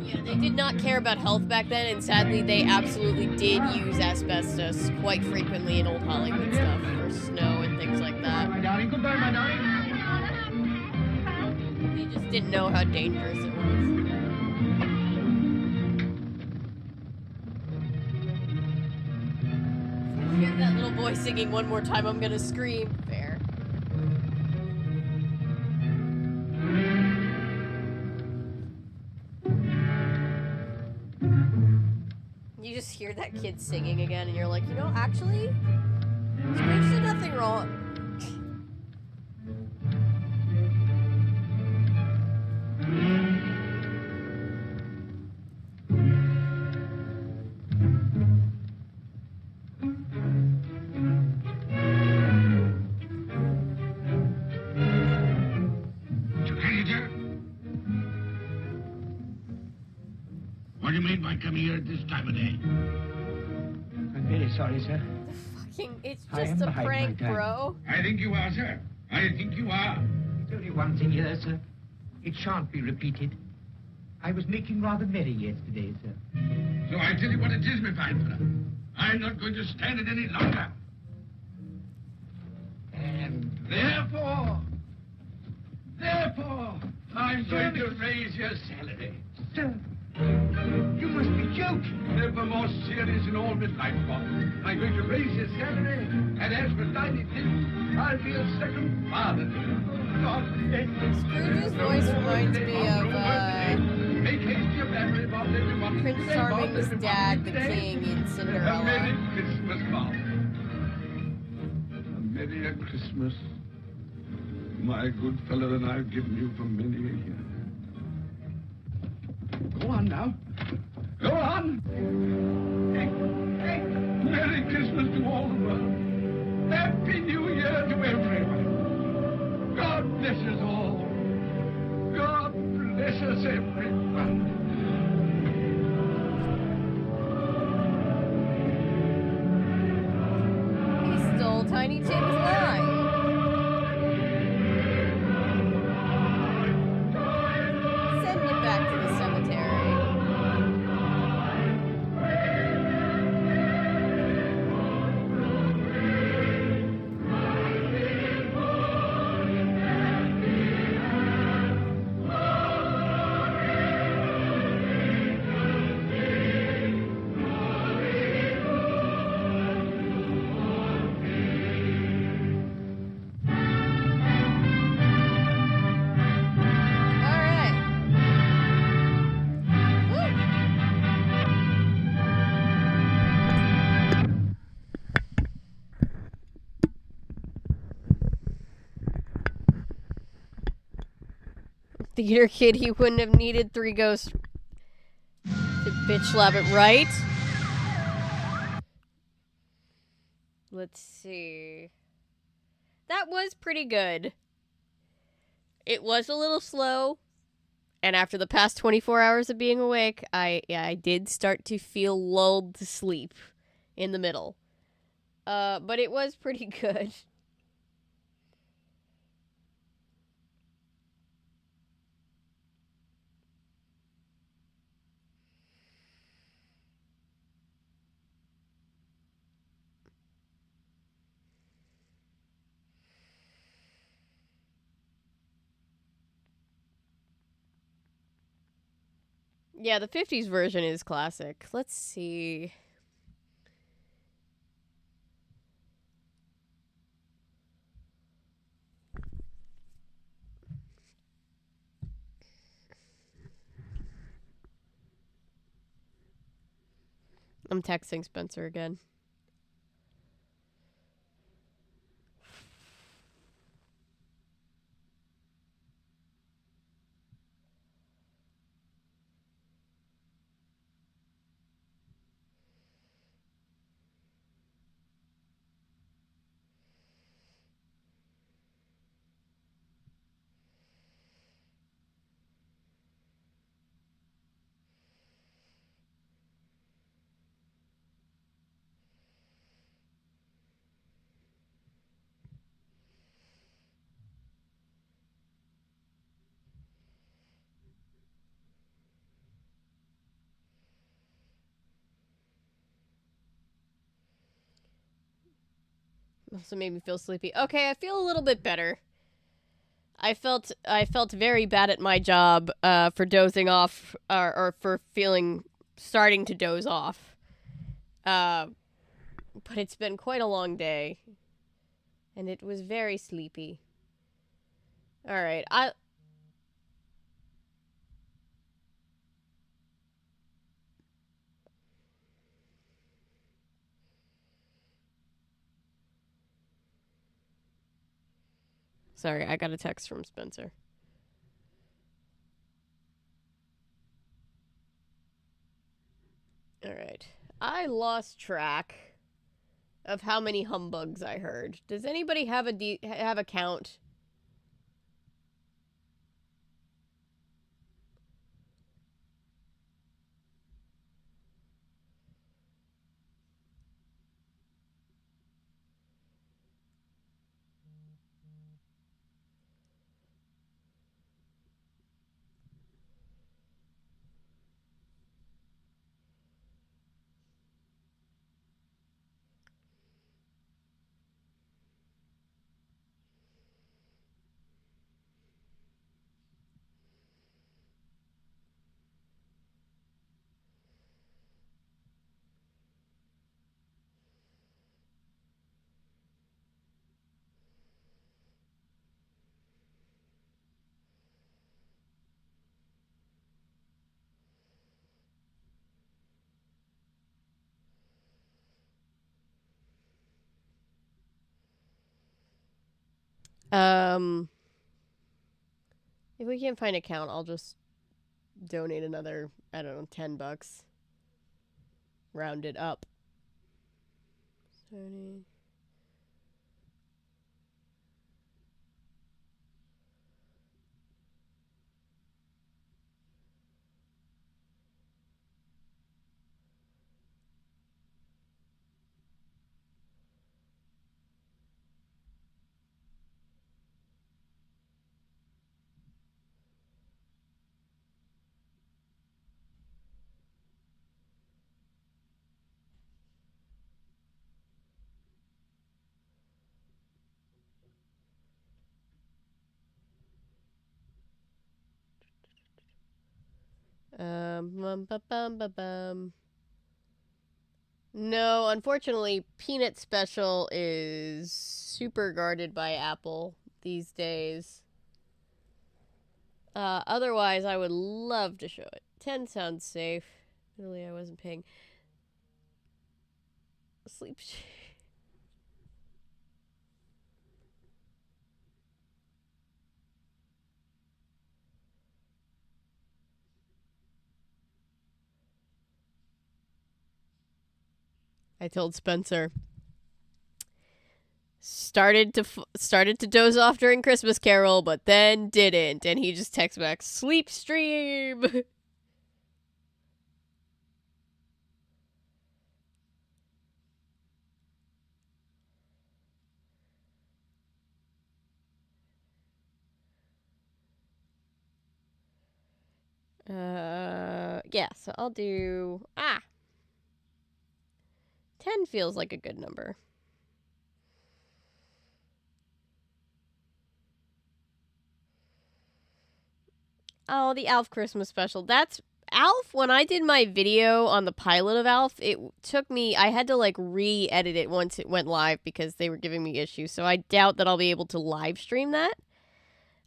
Yeah, they did not care about health back then, and sadly they absolutely did use asbestos quite frequently in old Hollywood stuff for snow and things like that. My darling, goodbye, my darling. They just didn't know how dangerous it was. If I hear that little boy singing one more time, I'm gonna scream. Fair. You just hear that kid singing again, and you're like, you know, actually, Scrooge did nothing wrong. Janitor? What do you mean by coming here at this time of day? I'm very sorry, sir. It's I just am a behind my prank, time. bro. I think you are, sir. I think you are. There's only one thing here, sir. It shan't be repeated. I was making rather merry yesterday, sir. So I tell you what it is, my fine fellow. I'm not going to stand it any longer. And therefore, I'm going to raise your salary. Sir, you must be joking. Never more serious in all my life, Bob. I'm going to raise your salary, and as for tiny things, I'll be a second father to you. God bless you. Scrooge's voice reminds me of, Make haste your memory, Bob. Prince Charming's dad, the king in A Cinderella. Merry Christmas, Bob. A Merry Christmas, my good fellow, than I've given you for many a year. Go on now. Go on. Merry Christmas to all the world. Happy New Year to everyone. God bless us all. God bless us everyone. He stole Tiny Tim's line. Send it back to the cemetery. Theater kid, he wouldn't have needed 3 ghosts to bitch slap it, right? Let's see. That was pretty good. It was a little slow. And after the past 24 hours of being awake, I did start to feel lulled to sleep in the middle. But it was pretty good. Yeah, the 50s version is classic. Let's see. I'm texting Spencer again. Also made me feel sleepy. Okay, I feel a little bit better. I felt very bad at my job for dozing off or for starting to doze off. But it's been quite a long day. And it was very sleepy. All right. Sorry, I got a text from Spencer. All right. I lost track of how many humbugs I heard. Does anybody have a count? If we can't find a count, I'll just donate another, I don't know, $10. Round it up. 30. Bum. No, unfortunately, Peanut Special is super guarded by Apple these days. Otherwise, I would love to show it. 10 sounds safe. Really, I wasn't paying. Sleep. I told Spencer. Started to doze off during Christmas Carol, but then didn't, and he just texts back, "Sleep stream." Yeah, so I'll do 10 feels like a good number. Oh, the Alf Christmas special. That's Alf. When I did my video on the pilot of Alf, it took me, I had to like re-edit it once it went live because they were giving me issues. So I doubt that I'll be able to live stream that.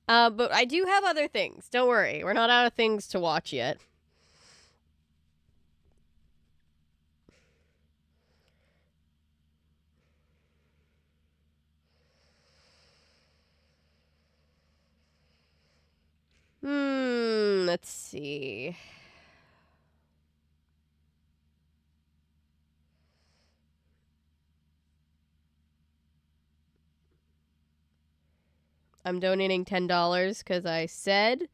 But I do have other things. Don't worry. We're not out of things to watch yet. Let's see. I'm donating $10 because I said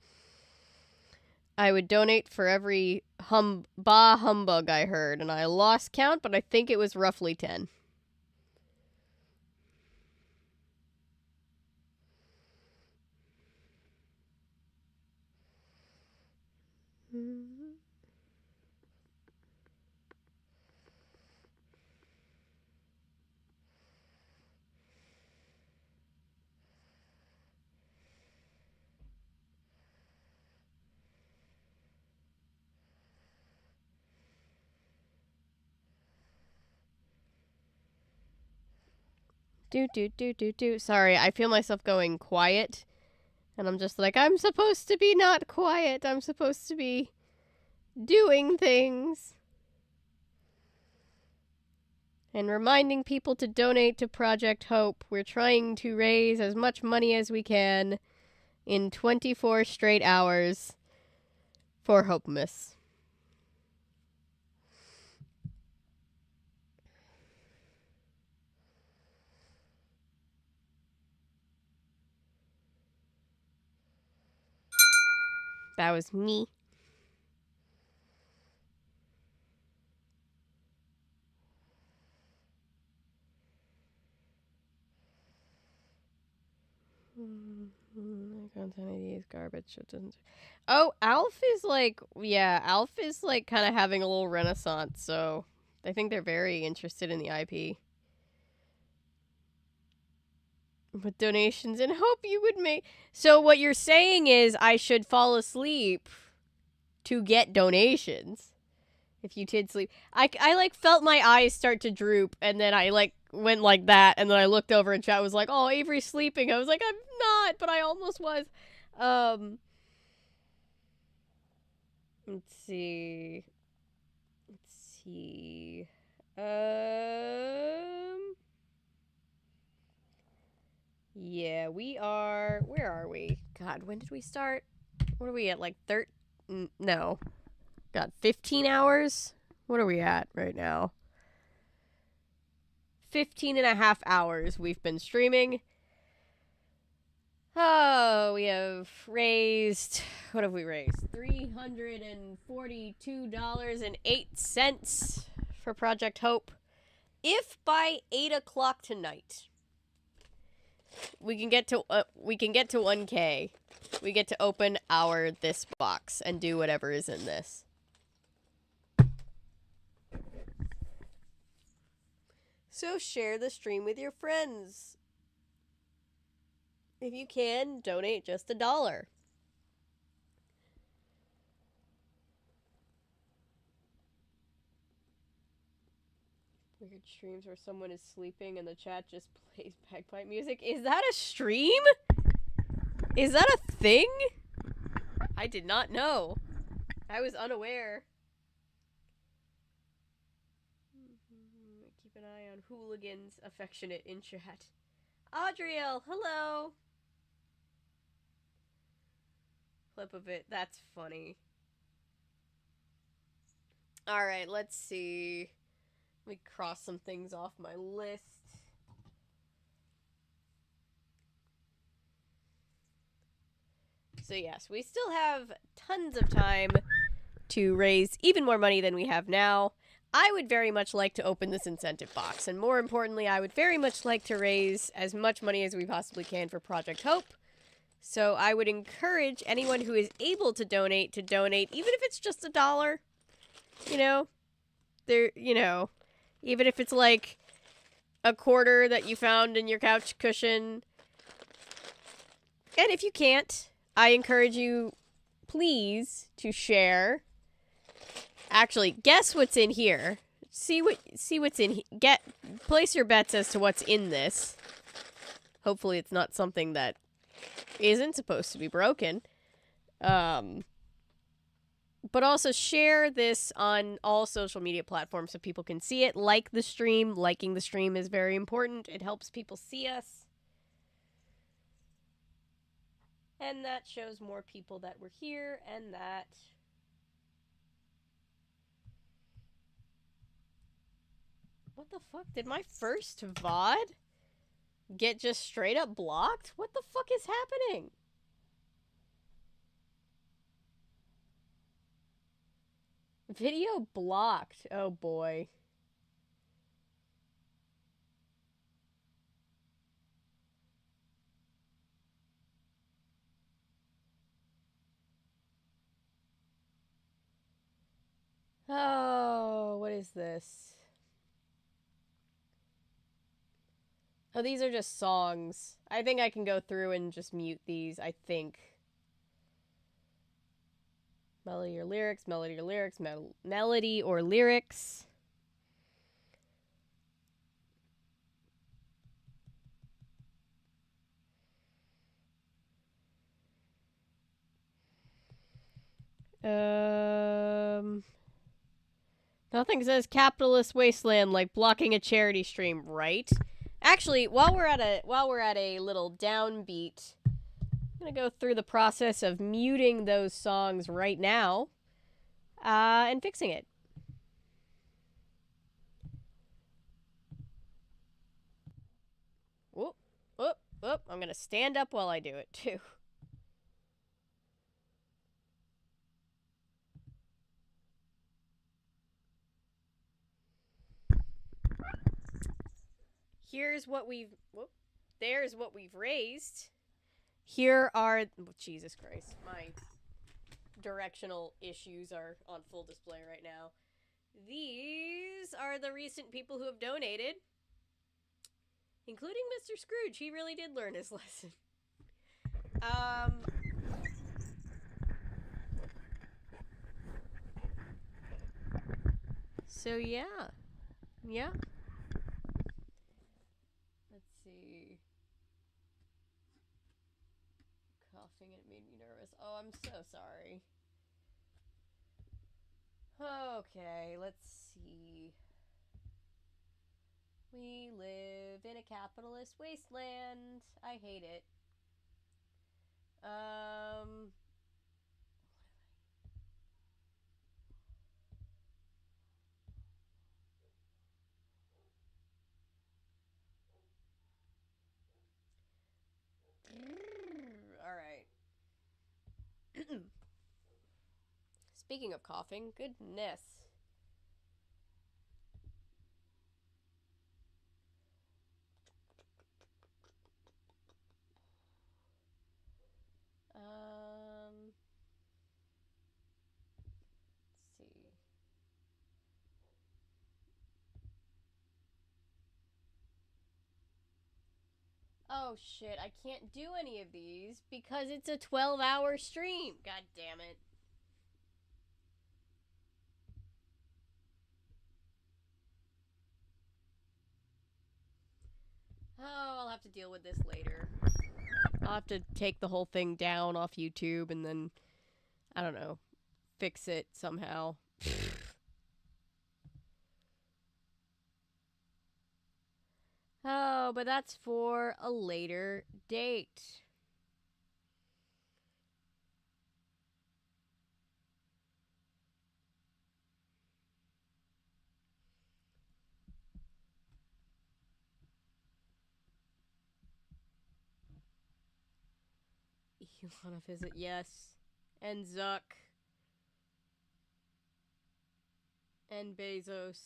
I would donate for every humbug I heard, and I lost count, but I think it was roughly 10. Sorry, I feel myself going quiet. And I'm just like, I'm supposed to be not quiet. I'm supposed to be doing things. And reminding people to donate to Project Hope. We're trying to raise as much money as we can in 24 straight hours for Hopemas. That was me. Content ideas, garbage. It doesn't. Oh, Alf is like, yeah, Alf is like kind of having a little renaissance. So I think they're very interested in the IP. With donations and hope you would make. So what you're saying is I should fall asleep to get donations. If you did sleep. I like felt my eyes start to droop and then I like went like that and then I looked over and chat was like, "Oh, Avery's sleeping." I was like, "I'm not," but I almost was. Let's see. Yeah, we are. Where are we? God, when did we start? What are we at? Like 13? No. God, 15 hours? What are we at right now? 15 and a half hours we've been streaming. Oh, we have raised... What have we raised? $342.08 for Project Hope. If by 8 o'clock tonight we can get to 1K, we get to open this box and do whatever is in this. So share the stream with your friends. If you can, donate just $1. Weird streams where someone is sleeping and the chat just plays bagpipe music. Is that a stream? Is that a thing? I did not know. I was unaware. Keep an eye on hooligans affectionate in chat. Audriel, hello. Clip of it. That's funny. Alright, let's see. Let me cross some things off my list. So yes, we still have tons of time to raise even more money than we have now. I would very much like to open this incentive box, and more importantly, I would very much like to raise as much money as we possibly can for Project Hope. So I would encourage anyone who is able to donate, even if it's just $1. You know? Even if it's like a quarter that you found in your couch cushion. And if you can't, I encourage you, please, to share. Actually, guess what's in here. See what's in here. Place your bets as to what's in this. Hopefully it's not something that isn't supposed to be broken. But also share this on all social media platforms so people can see it. Like the stream. Liking the stream is very important. It helps people see us. And that shows more people that we're here and that... What the fuck? Did my first VOD get just straight up blocked? What the fuck is happening? Video blocked. Oh boy. Oh, what is this? Oh, these are just songs. I think I can go through and just mute these, I think. Melody or lyrics, melody or lyrics, melody or lyrics. Nothing says capitalist wasteland like blocking a charity stream, right? Actually, while we're at a little downbeat, I'm gonna go through the process of muting those songs right now, and fixing it. Whoop, whoop, whoop! I'm gonna stand up while I do it too. Here's what we've... Whoop. There's what we've raised. Here are... Oh, Jesus Christ. My directional issues are on full display right now. These are the recent people who have donated. Including Mr. Scrooge. He really did learn his lesson. So, yeah. Yeah. Let's see. Coughing, it made me nervous. Oh, I'm so sorry. Okay, let's see. We live in a capitalist wasteland. I hate it. Alright. Speaking of coughing, goodness. Let's see. Oh shit, I can't do any of these because it's a 12-hour stream. God damn it. Oh, I'll have to deal with this later. I'll have to take the whole thing down off YouTube and then, I don't know, fix it somehow. Oh, but that's for a later date. Ilana visit, yes. And Zuck. And Bezos.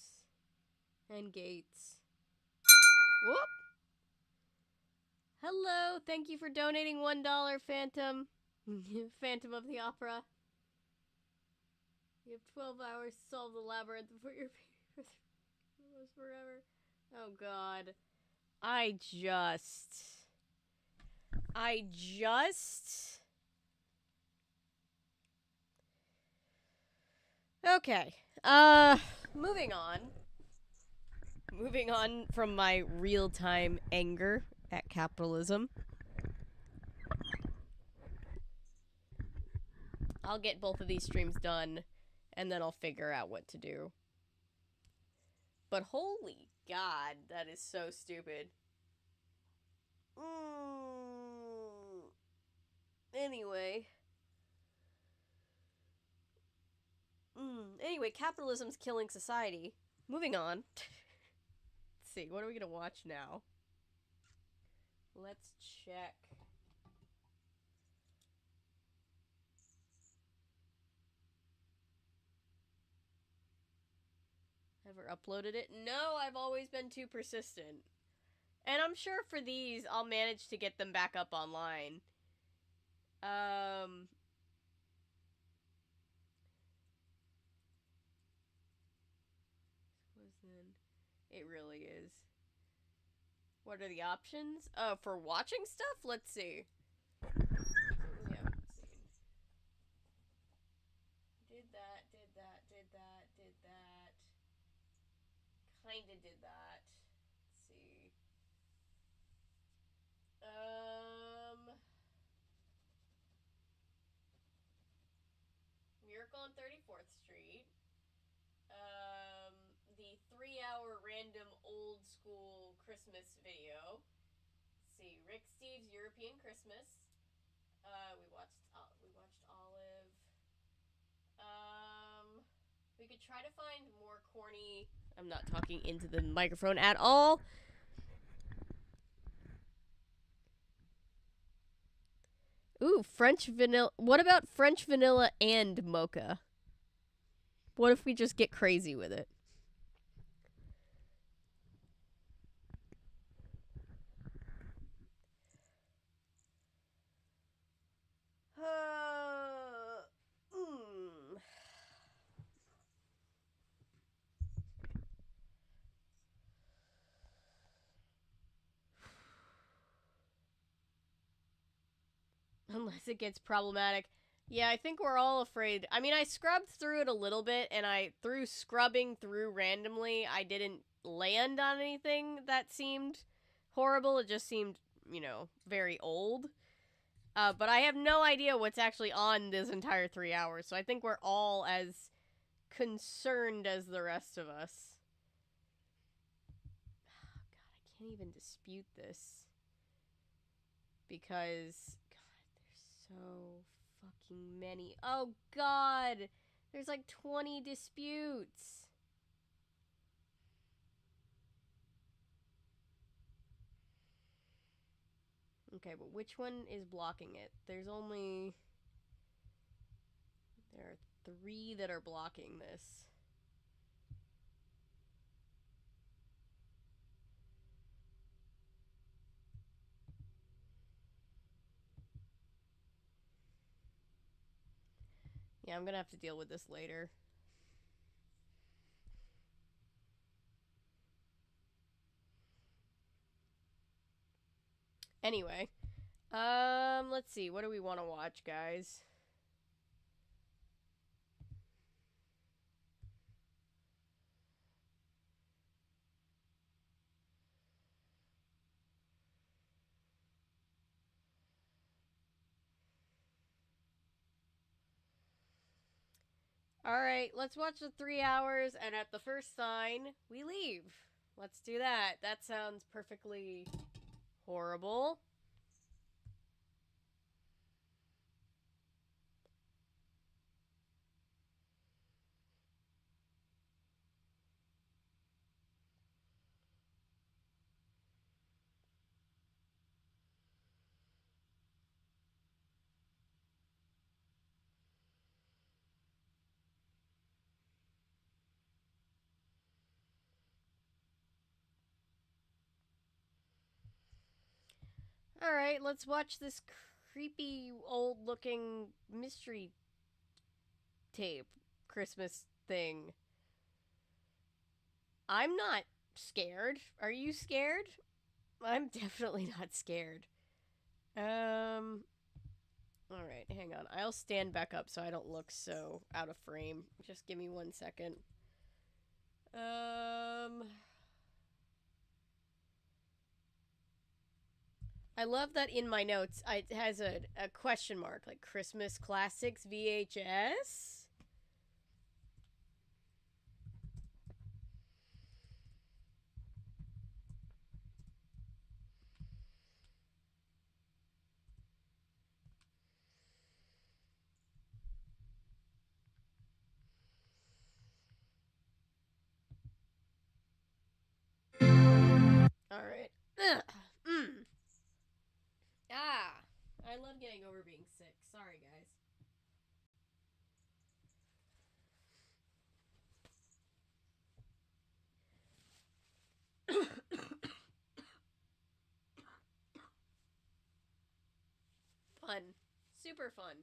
And Gates. Whoop! Hello, thank you for donating $1, Phantom. Phantom of the Opera. You have 12 hours to solve the labyrinth before your papers forever. Oh god. I just... Okay. Moving on. Moving on from my real-time anger at capitalism. I'll get both of these streams done, and then I'll figure out what to do. But holy god, that is so stupid. Anyway. Anyway, capitalism's killing society. Moving on. Let's see, what are we gonna watch now? Let's check. Ever uploaded it? No, I've always been too persistent. And I'm sure for these, I'll manage to get them back up online. It really is. What are the options? For watching stuff? Let's see. We haven't seen. Did that. Kinda did that. Let's see. We're on 34th Street. The 3-hour random old school Christmas video. Let's see, Rick Steves' European Christmas. We watched Olive. We could try to find more corny. I'm not talking into the microphone at all. Ooh, French vanilla. What about French vanilla and mocha? What if we just get crazy with it? Unless it gets problematic. Yeah, I think we're all afraid. I mean, I scrubbed through it a little bit, and through scrubbing through randomly, I didn't land on anything that seemed horrible. It just seemed, very old. But I have no idea what's actually on this entire 3 hours, so I think we're all as concerned as the rest of us. Oh, God, I can't even dispute this. Because, God, there's so fucking many. Oh, God! There's like 20 disputes. Okay, but which one is blocking it? There are 3 that are blocking this. Yeah, I'm gonna have to deal with this later. Anyway, let's see. What do we want to watch, guys? Alright, let's watch the 3 hours, and at the first sign, we leave. Let's do that. That sounds perfectly horrible. Alright, let's watch this creepy, old-looking mystery tape Christmas thing. I'm not scared. Are you scared? I'm definitely not scared. Alright, hang on. I'll stand back up so I don't look so out of frame. Just give me 1 second. I love that in my notes it has a question mark, like Christmas Classics VHS. Alright. I love getting over being sick. Sorry, guys. Fun. Super fun.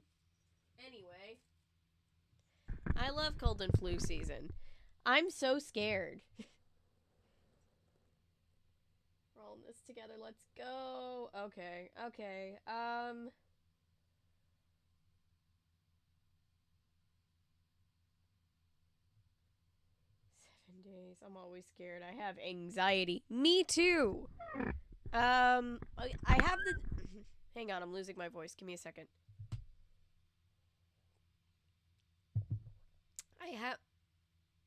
Anyway. I love cold and flu season. I'm so scared. We're all in this together. Let's go. Okay. 7 days. I'm always scared. I have anxiety. Me too. I have the... Hang on, I'm losing my voice. Give me a second.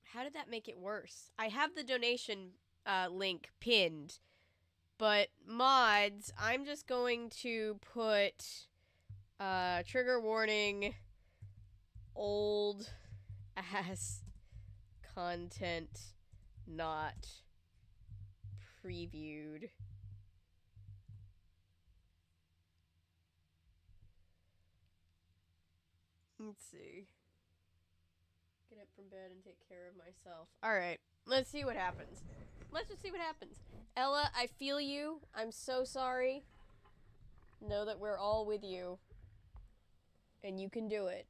How did that make it worse? I have the donation link pinned, but mods, I'm just going to put trigger warning, old ass content not previewed. Let's see. Get up from bed and take care of myself. Alright, let's see what happens. Let's just see what happens. Ella, I feel you. I'm so sorry. Know that we're all with you. And you can do it.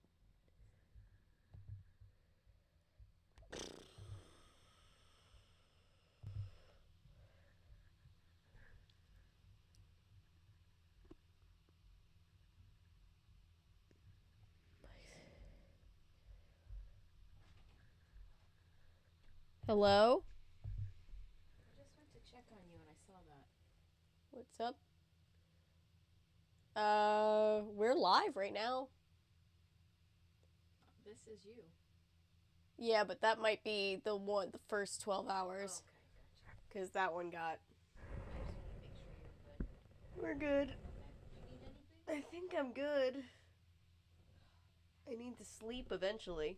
Hello? I just went to check on you and I saw that. What's up? We're live right now. This is you. Yeah, but that might be the first 12 hours. Oh, okay, gotcha. Because that one got... I just want to make sure you're good. We're good. Okay. Do you need anything? I think I'm good. I need to sleep eventually.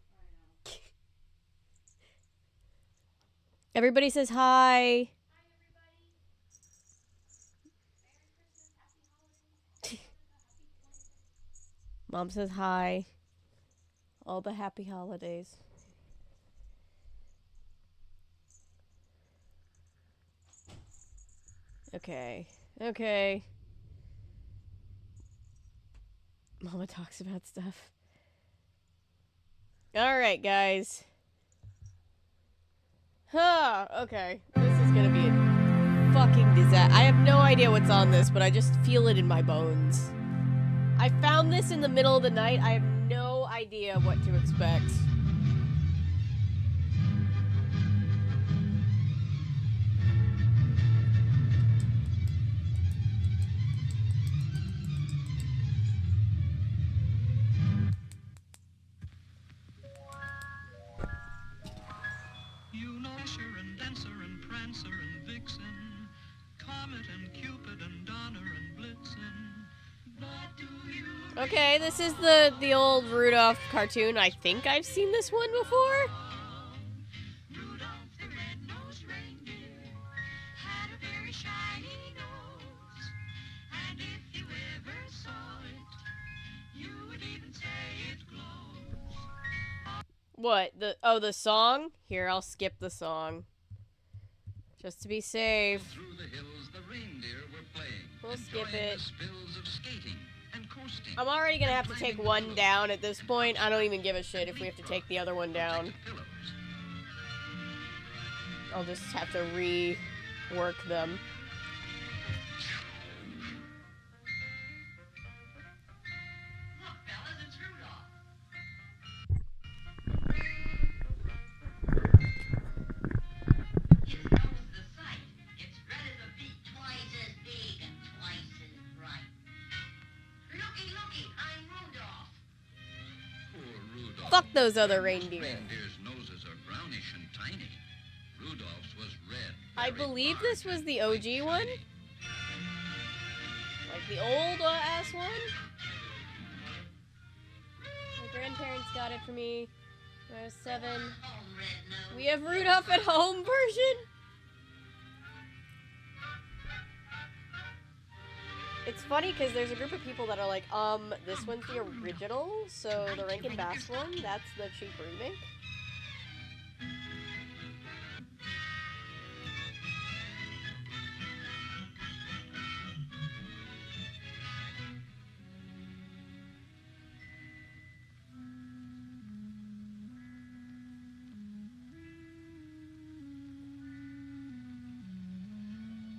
I know. Everybody says hi. Mom says hi. All the happy holidays. Okay. Okay. Mama talks about stuff. Alright, guys. Huh, okay. This is gonna be a fucking disaster. I have no idea what's on this, but I just feel it in my bones. I found this in the middle of the night. I have no idea what to expect. You know Dasher and Dancer and Prancer and Vixen, Comet and Cupid and Donner and Blitzen. But do you Okay, this is the old Rudolph cartoon. I think I've seen this one before. Rudolph the red-nosed reindeer had a very shiny nose, and if you ever saw it, you would even say it glows. What? The song? Here, I'll skip the song. Just to be safe. Through the hills the reindeer were playing. We'll skip enjoying it. The spills of skating and coasting. I'm already gonna have to take one down at this point. I don't even give a shit if we have to take the other one down. I'll just have to rework them. Look, fellas, it's Rudolph. His nose is a sight. It's red as a beet, twice as big and twice as bright. Looky, looky, I'm Rudolph. Poor Rudolph. Fuck those other reindeer. Reindeer's noses are brownish and tiny. Rudolph's was red. I believe this was the OG one. Like the old ass one. My grandparents got it for me when I was 7. We have Rudolph at Home version. It's funny because there's a group of people that are like, this one's the original, so the Rankin Bass one, that's the cheap remake.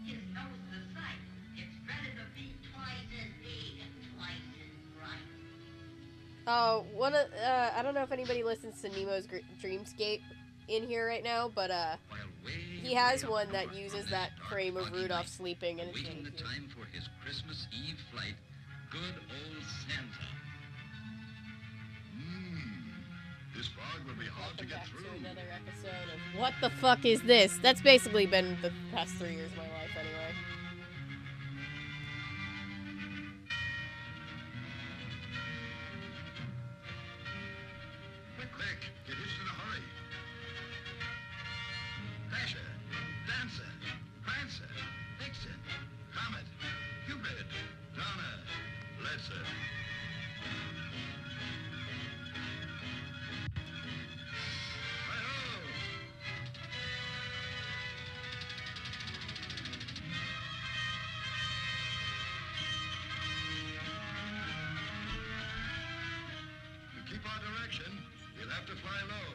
His nose is a sight. It's red as a beet, twice as big and twice as bright. Oh, I don't know if anybody listens to Nemo's Dreamscape in here right now, but he has one that uses that frame of Rudolph sleeping, and it's Waiting really the cute. time for his Christmas Eve flight, good old Santa. This this fog will be hard to get Back through. to another episode of What the Fuck Is This? That's basically been the past 3 years of my life anyway. Quick, get hitched in a hurry. Dasher, Dancer, Prancer, Vixen, Comet, Cupid, Donna, Blitzen. To keep our direction, we'll have to fly low.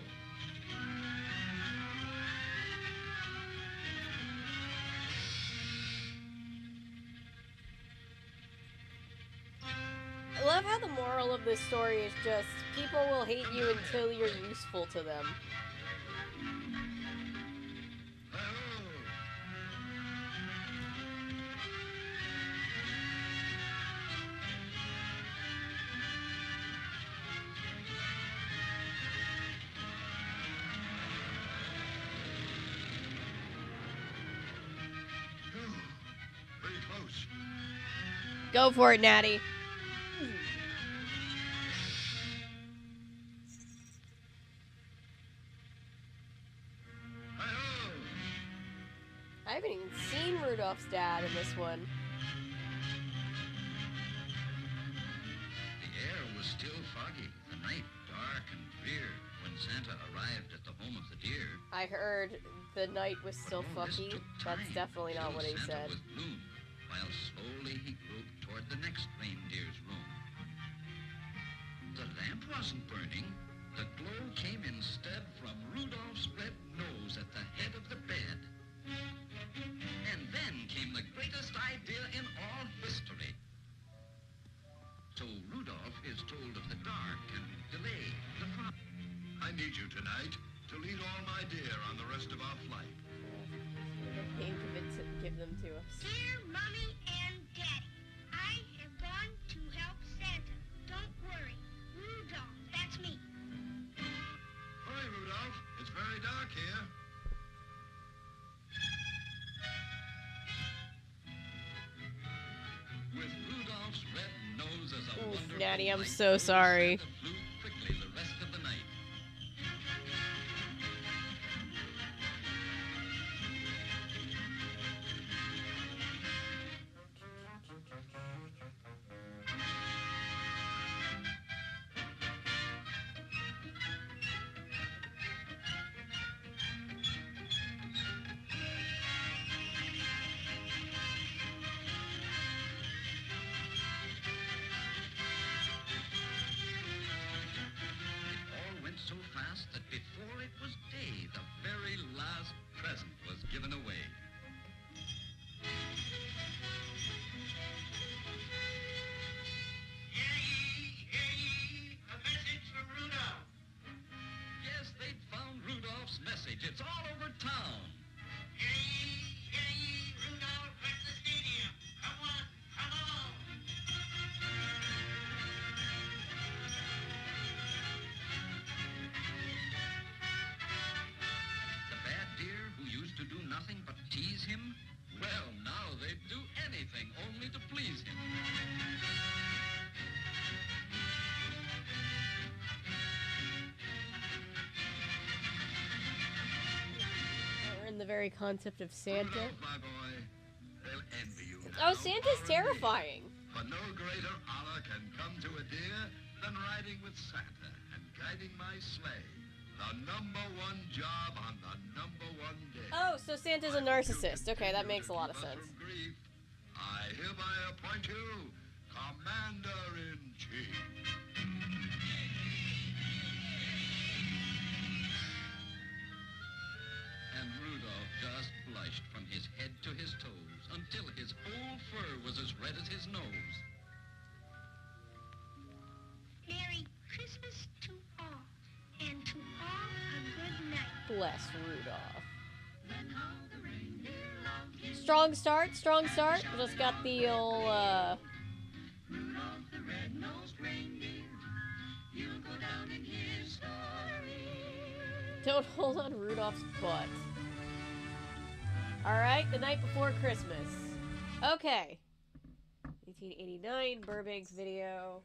I love how the moral of this story is just people will hate you until you're useful to them. Pretty close. Go for it, Natty. I haven't even seen Rudolph's dad in this one. The air was still foggy, the night dark and drear when Santa arrived at the home of the deer. I heard the night was still fucky. That's definitely not what he said. With gloom, while slowly he groped toward the next reindeer's room. The lamp wasn't burning. The glow came instead from Rudolph's red nose at the head of the bed. And then came the greatest idea in all history. So Rudolph is told of the dark and delay, the fog. I need you tonight to lead all my deer on the rest of our flight. Give them to us. Dear Mommy and Daddy, I have gone to help Santa. Don't worry. Rudolph, that's me. Hurry, Rudolph. It's very dark here. With Rudolph's red nose as a Oof, wonderful Natty, I'm light, so sorry. Santa flew quickly the rest of the night. All went so fast that before it was day, the very last present was given away. Yes, they'd found Rudolph's message. It's all over town. The bad deer who used to do nothing but tease him, well, now they'd do anything only to please him. We're in the very concept of Santa. Rudolph, my boy, they'll envy you. Oh, Santa's terrifying. For no greater honor can come to a deer than riding with Santa and guiding my sleigh. The #1 job on the #1 day. Oh, so Santa's a narcissist. Okay, that makes a lot of sense. Grief, I hereby appoint you Commander-in-Chief. And Rudolph just blushed from his head to his toes until his whole fur was as red as his nose. Merry Christmas to all, and to all a good night. Bless Rudolph. Strong start, strong start. Just got the old, Rudolph the red-nosed reindeer, you'll go down in history Don't hold on Rudolph's butt. Alright, the night before Christmas. Okay. 1889, Burbank's video.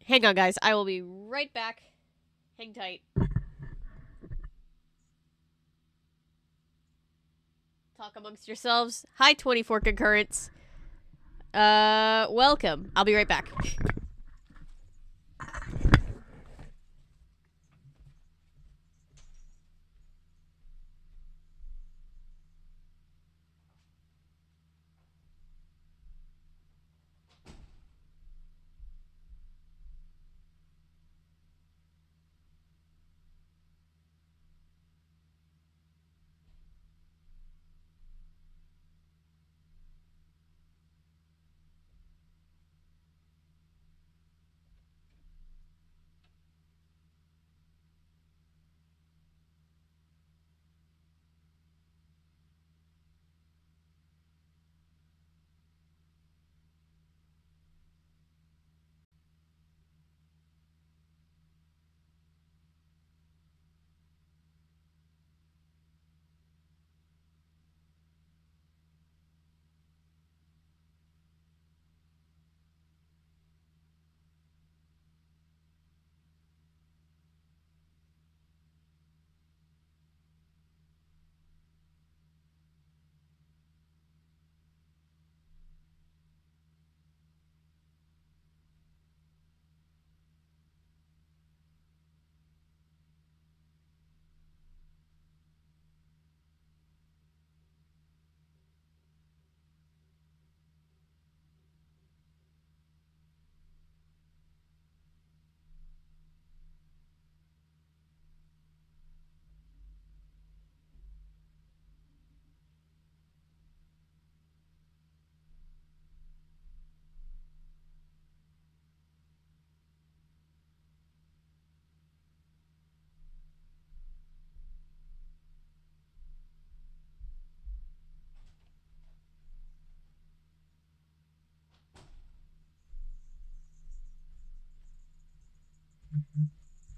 Hang on, guys. I will be right back. Hang tight. Talk amongst yourselves. Hi, 24 concurrents. Welcome. I'll be right back.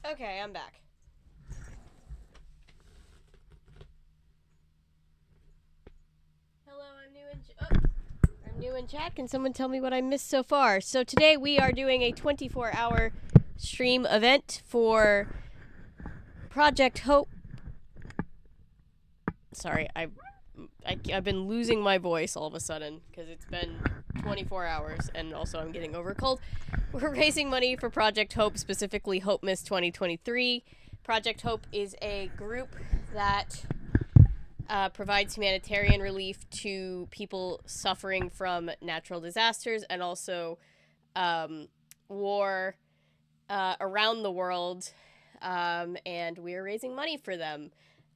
Okay, I'm back. Hello, I'm new in chat. Can someone tell me what I missed so far? So today we are doing a 24-hour stream event for Project Hope. Sorry, I've been losing my voice all of a sudden because it's been 24 hours, and also I'm getting over a cold. We're raising money for Project Hope, specifically Hopemas 2023. Project Hope is a group that provides humanitarian relief to people suffering from natural disasters and also war around the world, and we're raising money for them.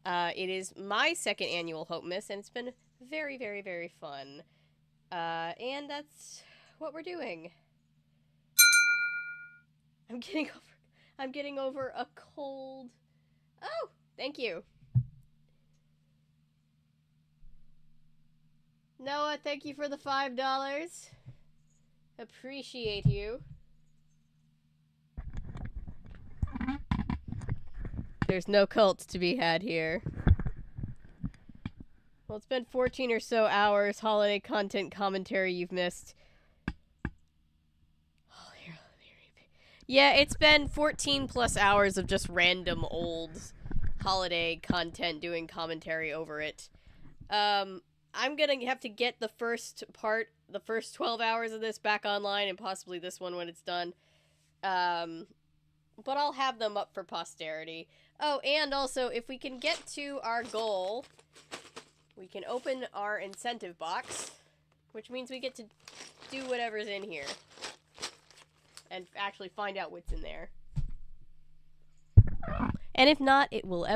It is my second annual Hopemas, and it's been very, very, very fun. And that's what we're doing. I'm getting over a cold. Oh, thank you. Noah, thank you for the $5. Appreciate you. There's no cults to be had here. Well, it's been 14 or so hours. Holiday content commentary you've missed. Yeah, it's been 14 plus hours of just random old holiday content doing commentary over it. I'm gonna have to get the first 12 hours of this back online, and possibly this one when it's done. But I'll have them up for posterity. Oh, and also, if we can get to our goal, we can open our incentive box, which means we get to do whatever's in here. And actually find out what's in there. And if not, it will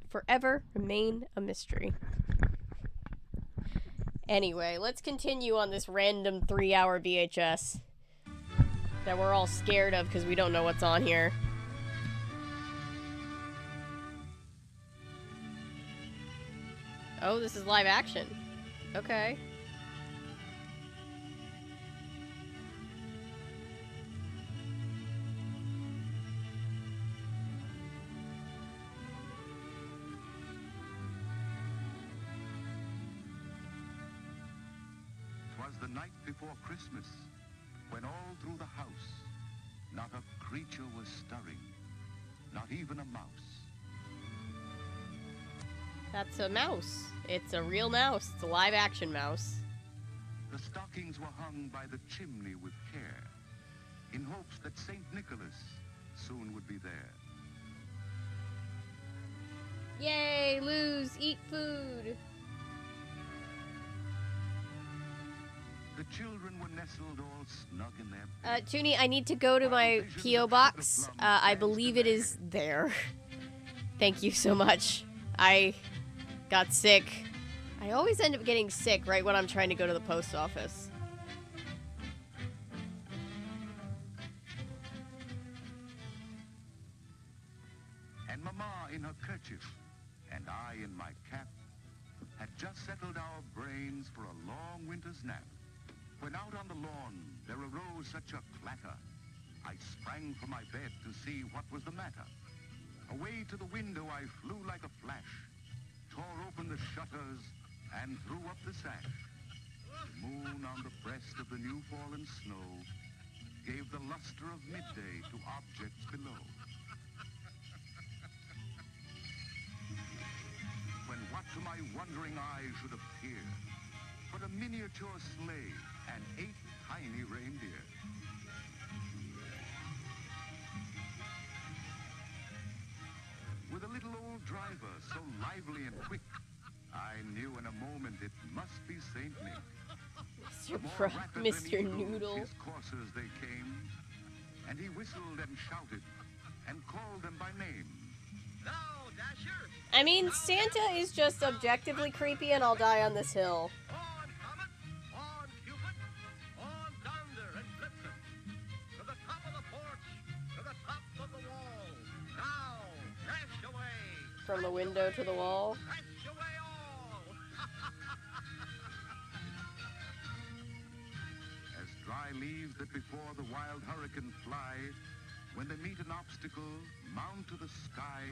forever remain a mystery. Anyway, let's continue on this random 3-hour VHS that we're all scared of because we don't know what's on here. Oh, this is live action. Okay. was the night before Christmas, when all through the house, not a creature was stirring, not even a mouse. That's a mouse. It's a real mouse. It's a live-action mouse. The stockings were hung by the chimney with care, in hopes that St. Nicholas soon would be there. Yay, lose, eat food. The children were nestled all snug in their beds. Toonie, I need to go to my P.O. box. I believe it is there. Thank you so much. I got sick. I always end up getting sick right when I'm trying to go to the post office. And Mama in her kerchief, and I in my cap, had just settled our brains for a long winter's nap, when out on the lawn there arose such a clatter. I sprang from my bed to see what was the matter. Away to the window I flew like a flash, tore open the shutters, and threw up the sash. The moon on the breast of the new-fallen snow gave the luster of midday to objects below. When what to my wondering eyes should appear but a miniature sleigh and 8 tiny reindeer. With a little old driver so lively and quick, I knew in a moment it must be Saint Nick. Mr. Noodle. His coursers they came, and he whistled and shouted and called them by name. Now, Dasher! I mean, Santa is just objectively creepy, and I'll die on this hill. On Comet, on Cupid, on Thunder and Blitzen, to the top of the porch, to the top of the wall. Now, dash away! From the window to the wall. Dash away all! As dry leaves that before the wild hurricane fly, when they meet an obstacle, mount to the sky,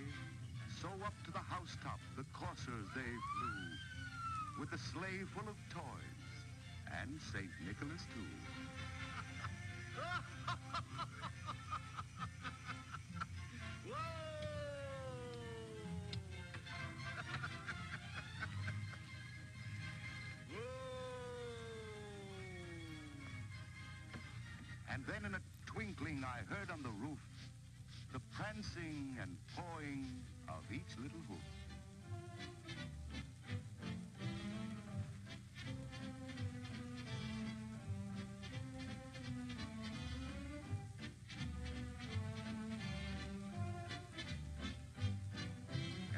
so up to the housetop the coursers they flew, with the sleigh full of toys, and St. Nicholas too. And then in a twinkling I heard on the roof the prancing and pawing of each little hoof.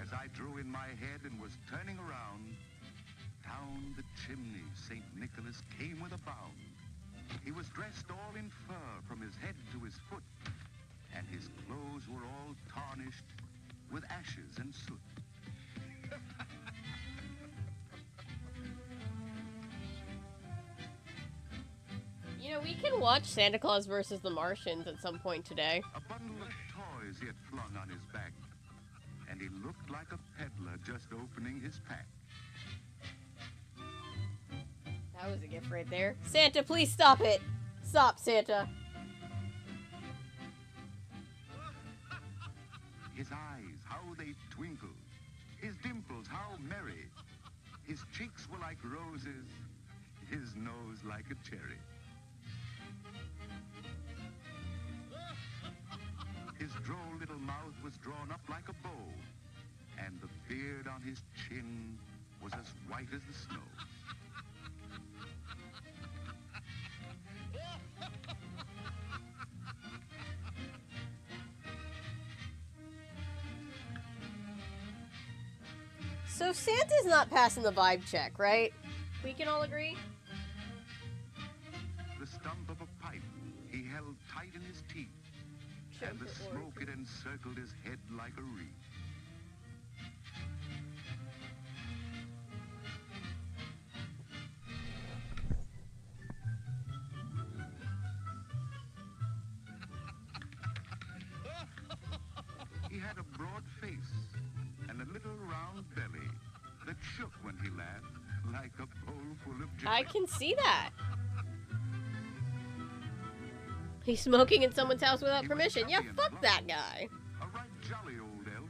As I drew in my head and was turning around, down the chimney St. Nicholas came with a bound. He was dressed all in fur from his head to his foot, and his clothes were all tarnished with ashes and soot. You know, we can watch Santa Claus versus the Martians at some point today. A bundle of toys he had flung on his back, and he looked like a peddler just opening his pack. That was a gift right there. Santa, please stop it. Stop, Santa. His eyes, how they twinkled. His dimples, how merry. His cheeks were like roses. His nose like a cherry. His droll little mouth was drawn up like a bow, and the beard on his chin was as white as the snow. So Santa's not passing the vibe check, right? We can all agree? The stump of a pipe he held tight in his teeth, and the smoke it encircled his head like a wreath. He had a broad face and a little round belly that shook when he laughed like a bowl full of jelly. I can see that. He's smoking in someone's house without permission. Yeah, fuck that guy. A right jolly old elf.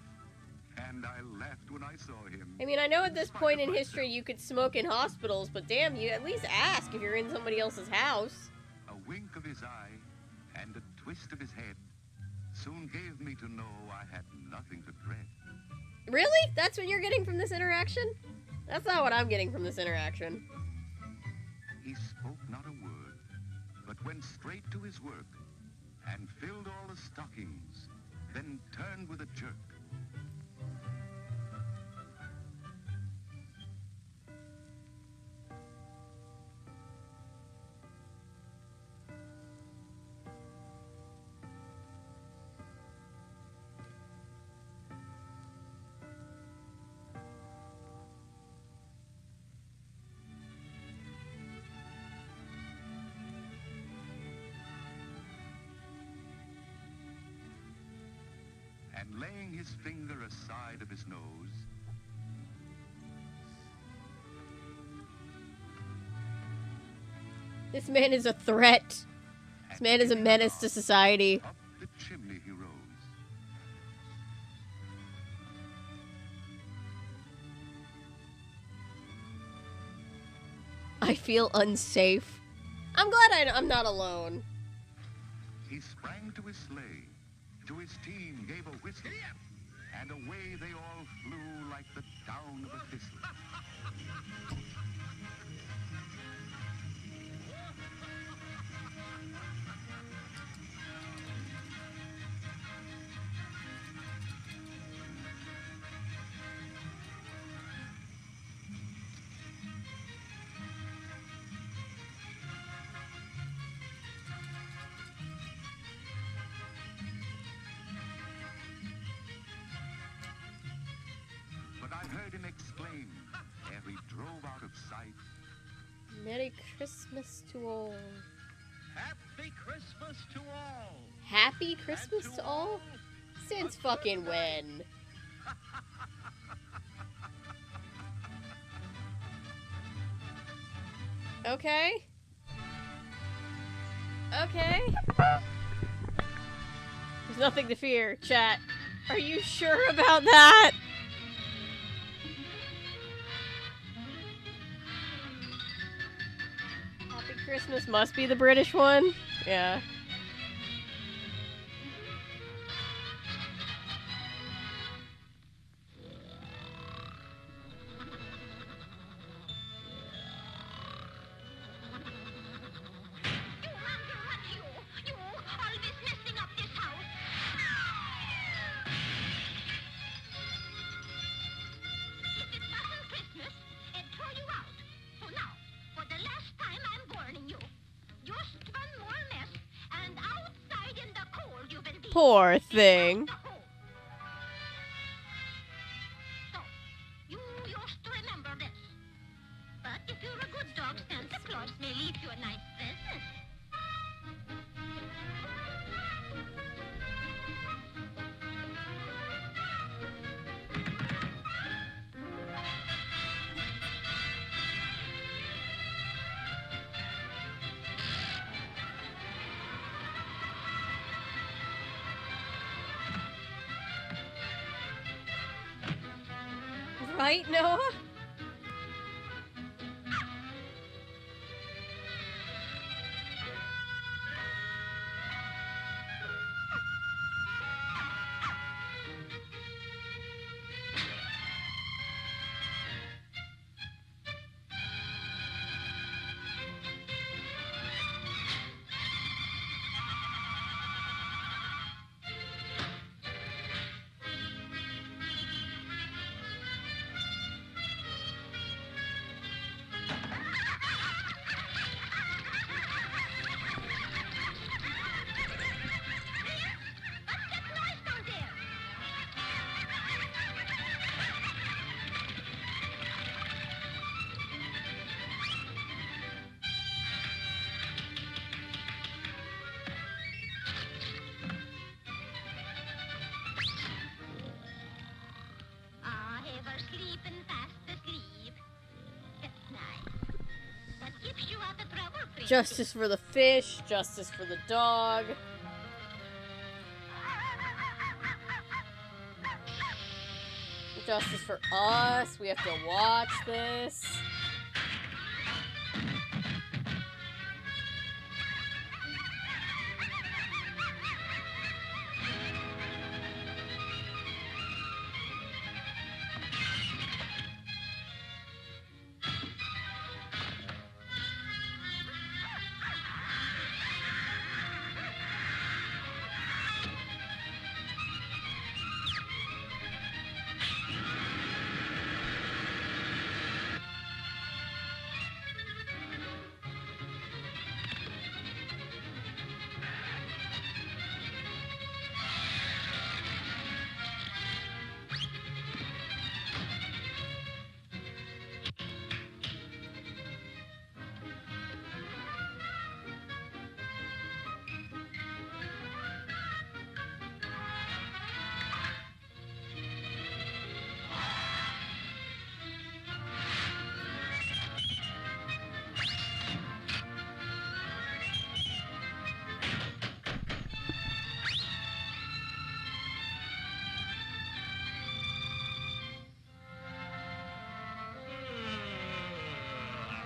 And I laughed when I saw him. I mean, I know at this point in history you could smoke in hospitals, but damn, you at least ask if you're in somebody else's house. A wink of his eye and a twist of his head soon gave me to know I had nothing to dread. Really? That's what you're getting from this interaction? That's not what I'm getting from this interaction. He spoke not a word, but went straight to his work and filled all the stockings, then turned with a jerk. And laying his finger aside of his nose, This man is a threat. This man is a menace to society. up the chimney he rose. I feel unsafe. I'm glad I'm not alone. He sprang to his sleigh, to his team gave a whistle, and away they all flew like the down of a thistle. But I heard him exclaim, ere he drove out of sight, Merry Christmas to all. Happy Christmas to all. Happy Christmas to all? Since fucking when? Okay. Okay. There's nothing to fear, chat. Are you sure about that? Happy Christmas must be the British one? Yeah. You always messing up this house. If it wasn't Christmas, I'd throw you out. So now, for the last time, I'm warning you. Just one more mess, and outside in the cold you've been Poor thing. So, you used to remember this. But if you're a good dog, Santa Claus may leave you a nice present. Right, Noah? keeps you out of trouble, Princess. Justice for the fish, justice for the dog. Justice for us. We have to watch this.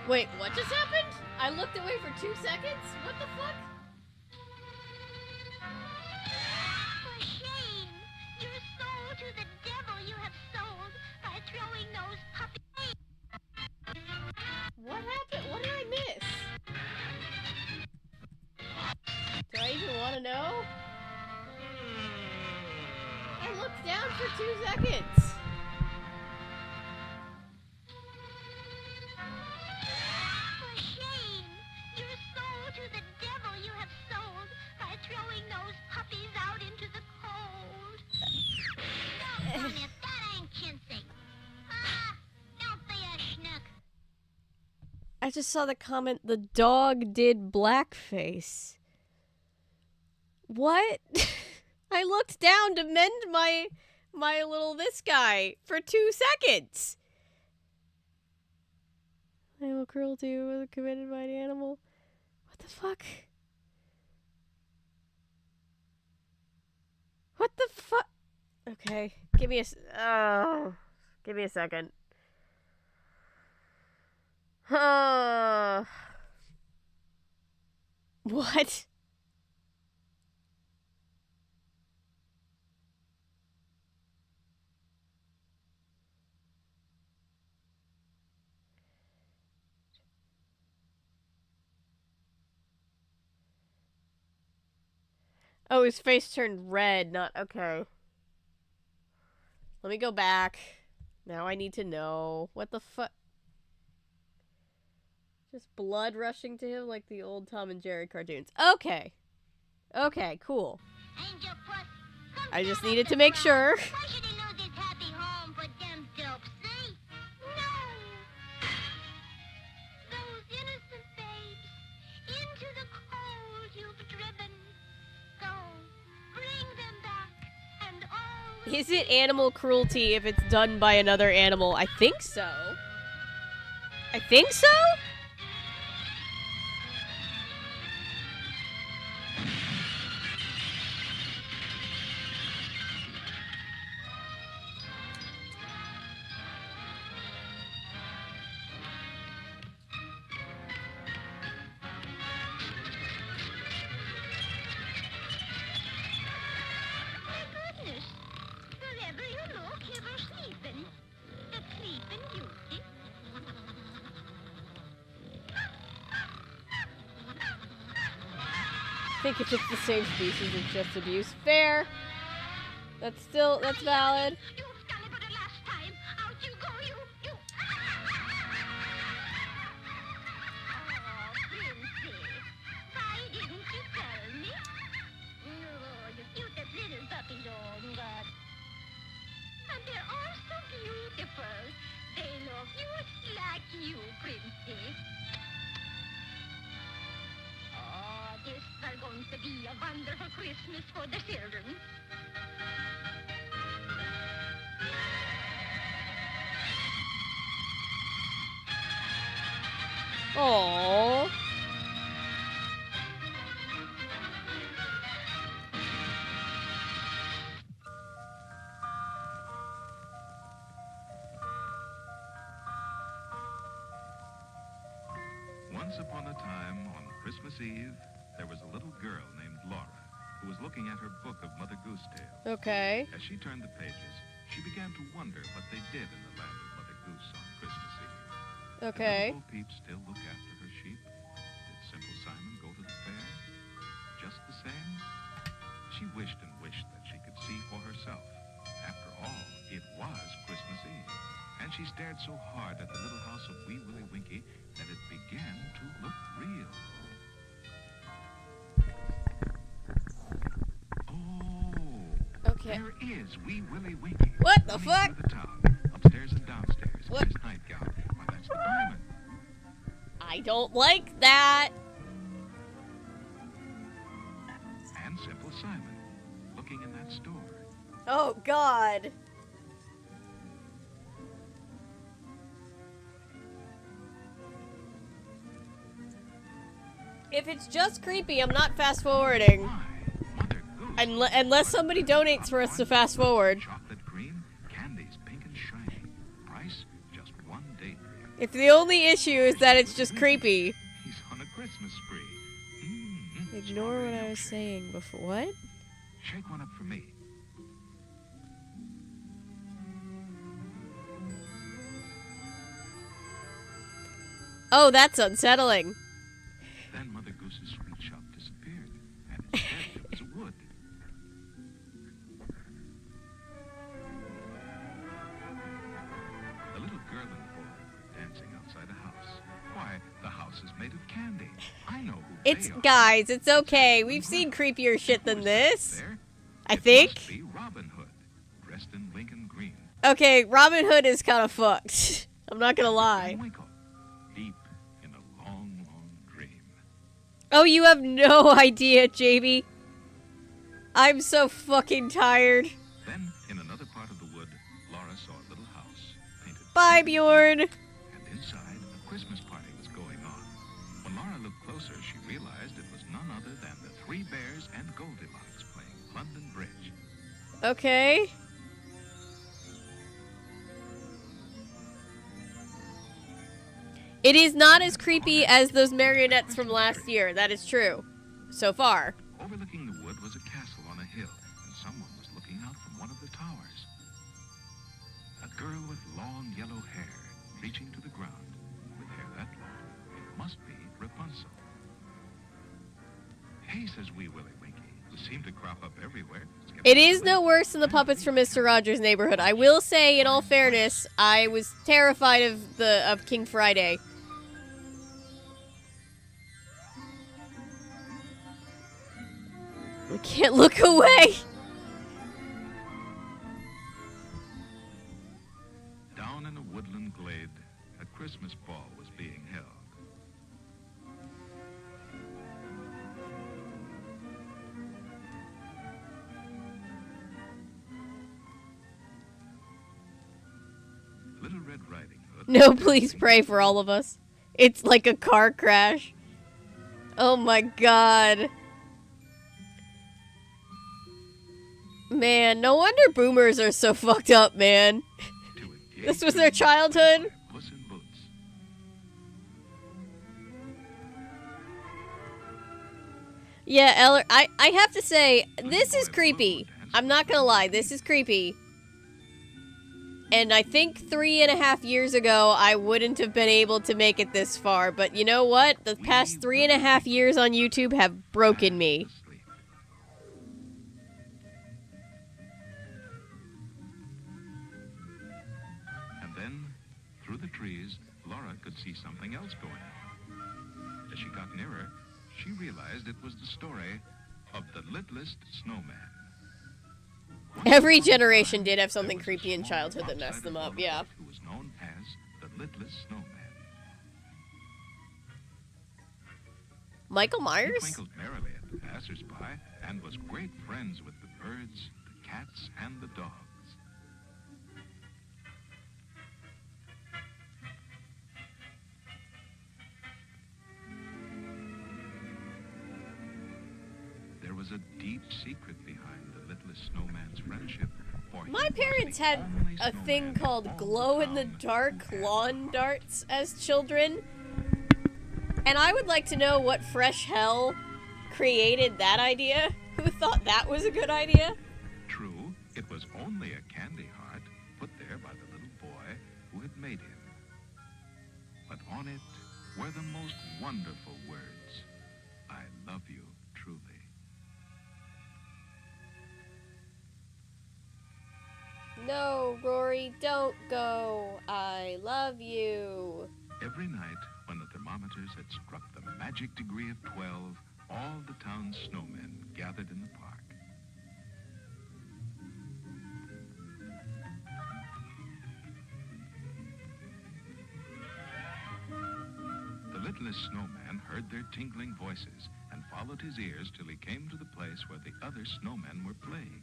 Wait, what just happened? I looked away for 2 seconds? What the fuck? For shame! Your soul to the devil you have sold by throwing those puppies. What happened? What did I miss? Do I even want to know? I looked down for 2 seconds. For shame! Your soul to the devil you have sold by throwing those puppies out into the cold. No, Tommy, that ain't Kinsey. Don't be a schnook. I just saw the comment, the dog did blackface. What? I looked down to mend my little this guy for 2 seconds. Animal cruelty was committed by an animal. What the fuck? What the fuck? Okay, give me a second. What? Oh, his face turned red, not okay. Let me go back. Now I need to know. What the fuck? Just blood rushing to him like the old Tom and Jerry cartoons. Okay. Okay, cool. Angel Puss, come I just down needed off to the make throne. sure. Why should he lose his happy home for them dopes, see? No! Those innocent babes, into the cold you've driven. Go, bring them back, and all... Is it animal cruelty if it's done by another animal? I think so. I think so? My goodness! Wherever you look, you were sleeping. The sleeping beauty. I think if it's the same species, it's just abuse. Fair. That's valid. You scally for the last time. Out you go, you. Oh, Princess. Why didn't you tell me? Oh, the cutest little puppy dog, God. And they're all so beautiful. They look just like you, Princess. Oh, this is going to be a wonderful Christmas for the children. Aww. Once upon a time, on Christmas Eve, there was a little girl named Laura who was looking at her book of Mother Goose Tales. Okay. As she turned the pages, she began to wonder what they did in the land of Mother Goose on Christmas Eve. Okay. Did Little Bo Peep still look after her sheep? Did Simple Simon go to the fair? Just the same? She wished and wished that she could see for herself. After all, it was Christmas Eve. And she stared so hard at the little house of Wee Willie Winkie that it began to look real. Oh, okay. There is Wee Willie Winkie. What the fuck? Through the town, upstairs and downstairs, What? in his nightgown. Why, that's the barman. I don't like that. And Simple Simon, looking in that store. Oh, God. If it's just creepy, I'm not fast forwarding. Unless somebody donates for us to fast forward. Chocolate cream, candies pink and shiny. Price, just one daydream. If the only issue is that it's just creepy. He's on a Christmas spree. Ignore what I was saying before. What? Shake one up for me. Oh, that's unsettling. Then Mother Goose's sweet shop disappeared, and instead there was a wood. The little girl and boy were dancing outside a house. Why, the house is made of candy. I know who It's, they are. guys, it's okay. We've seen creepier shit than this. I think. Must be Robin Hood, dressed in Lincoln green. Okay, Robin Hood is kind of fucked. I'm not gonna lie. Winkle, deep in a long, long dream. Oh, you have no idea, JB. I'm so fucking tired. Then, in another part of the wood, Laura saw a little house painted. Bye, Bjorn. And inside, a Christmas party was going on. When Laura looked closer, she realized it was none other than the Three Bears and Goldilocks playing London Bridge. Okay. It is not as creepy as those marionettes from last year. That is true. So far. Overlooking the wood was a castle on a hill, and someone was looking out from one of the towers. A girl with long yellow hair, reaching to the ground. With hair that long, it must be Rapunzel. Hey, says Wee Willie Winkie, who seemed to crop up everywhere. It is no worse than the puppets from Mr. Rogers' Neighborhood. I will say, in all fairness, I was terrified of King Friday. I can't look away. Down in a woodland glade, a Christmas ball was being held. Little Red Riding Hood. No, please pray for all of us. It's like a car crash. Oh my god. Man, no wonder boomers are so fucked up, man. This was their childhood. Puss in Boots. Yeah, Eller, I have to say, this is creepy. I'm not gonna lie, this is creepy. And I think 3.5 years ago, I wouldn't have been able to make it this far. But you know what? The past 3.5 years on YouTube have broken me. And then, through the trees, Laura could see something else going on. As she got nearer, she realized it was the story of the littlest snowman. Every generation did have something creepy in childhood that messed them up, yeah. Who was known as the littlest snowman. Michael He Myers? twinkled merrily at the passers-by and was great friends with the birds, the cats, and the dogs. was a deep secret behind the littlest snowman's friendship. For My parents had a thing called glow-in-the-dark lawn darts as children. And I would like to know what fresh hell created that idea. Who thought that was a good idea? True, it was only a candy heart put there by the little boy who had made him. But on it were the most wonderful words. I love you truly. No, Rory, don't go. I love you. Every night, when the thermometers had struck the magic degree of 12, all the town's snowmen gathered in the park. The littlest snowman heard their tinkling voices and followed his ears till he came to the place where the other snowmen were playing.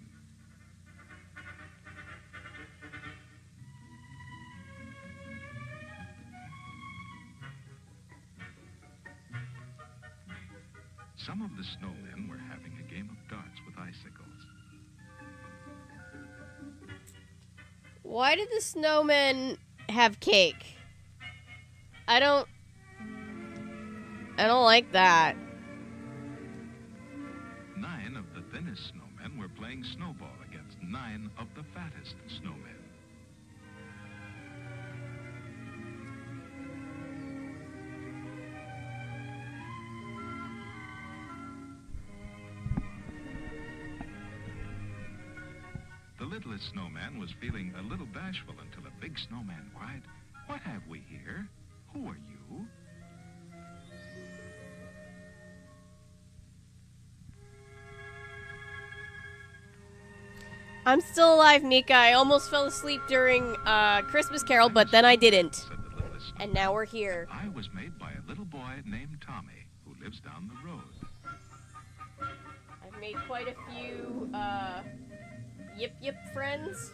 Some of the snowmen were having a game of darts with icicles. Why did the snowmen have cake? I don't like that. 9 of the thinnest snowmen were playing snowball against 9 of the fattest snowmen. The littlest snowman was feeling a little bashful until a big snowman cried, "What have we here? Who are you?" I'm still alive, Mika. I almost fell asleep during Christmas Carol, but then I didn't. And now we're here. I was made by a little boy named Tommy, who lives down the road. I've made quite a few yip friends.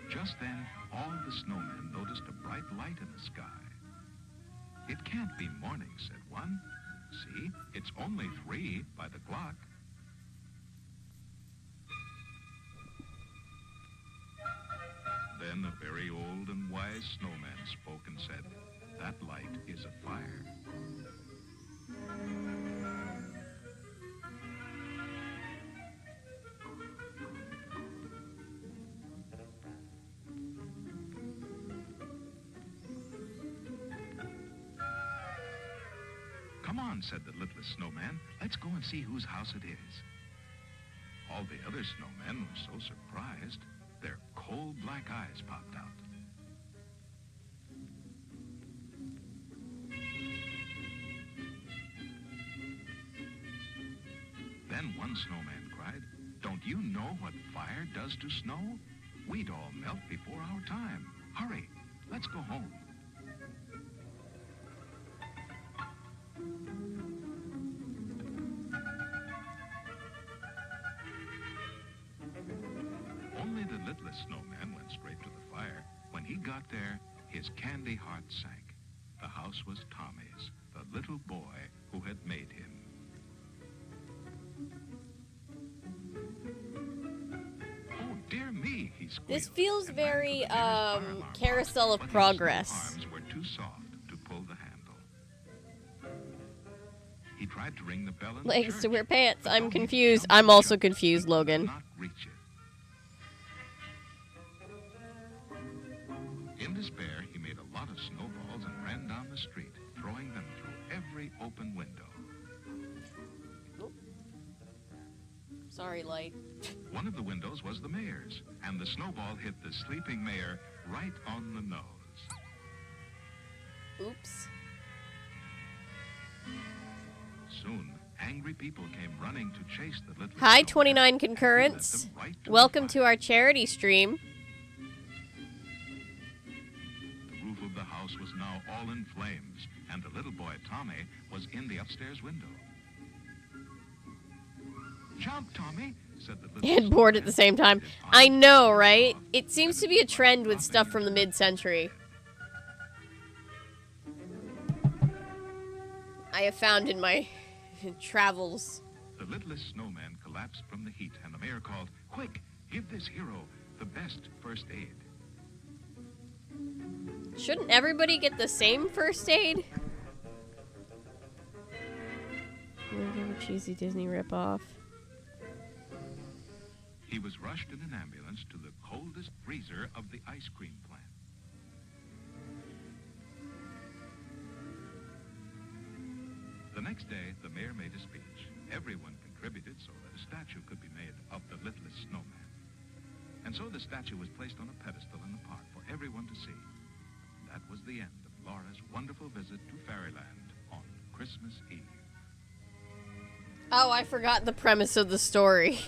Just then, all the snowmen noticed a bright light in the sky. "It can't be morning," said one. "See, it's only 3 by the clock." Then a very old and wise snowman spoke and said, "That light is a fire." "Come on," said the littlest snowman. "Let's go and see whose house it is." All the other snowmen were so surprised, their coal black eyes popped out. Then one snowman cried, "Don't you know what fire does to snow? We'd all melt before our time. Hurry, let's go home." Only the littlest snowman went straight to the fire. When he got there, his candy heart sank. The house was Tommy's, the little boy who had made him. "Oh, dear me," he squealed. This feels very Carousel of Progress. Arms were too soft to pull the handle. He tried to ring the bell in the Legs church, to wear pants. but I'm though he confused. jumped I'm and also jumped, confused, he could Logan. not reach it. In despair, he made a lot of snowballs and ran down the street, throwing them through every open window. Sorry, light. One of the windows was the mayor's, and the snowball hit the sleeping mayor right on the nose. Oops. Soon, angry people came running to chase the little Hi, snowman 29 and led concurrents. them right to Welcome the to our charity stream. The roof of the house was now all in flames, and the little boy, Tommy, was in the upstairs window. "Jump, Tommy," said the little And bored at the same time. I know, right? It seems to be a trend with stuff from the mid-century. I have found in my travels. The littlest snowman collapsed from the heat, and the mayor called, "Quick, give this hero the best first aid." Shouldn't everybody get the same first aid? A cheesy Disney ripoff. He was rushed in an ambulance to the coldest freezer of the ice cream plant. The next day, the mayor made a speech. Everyone contributed so that a statue could be made of the littlest snowman. And so the statue was placed on a pedestal in the park for everyone to see. That was the end of Laura's wonderful visit to Fairyland on Christmas Eve. Oh, I forgot the premise of the story.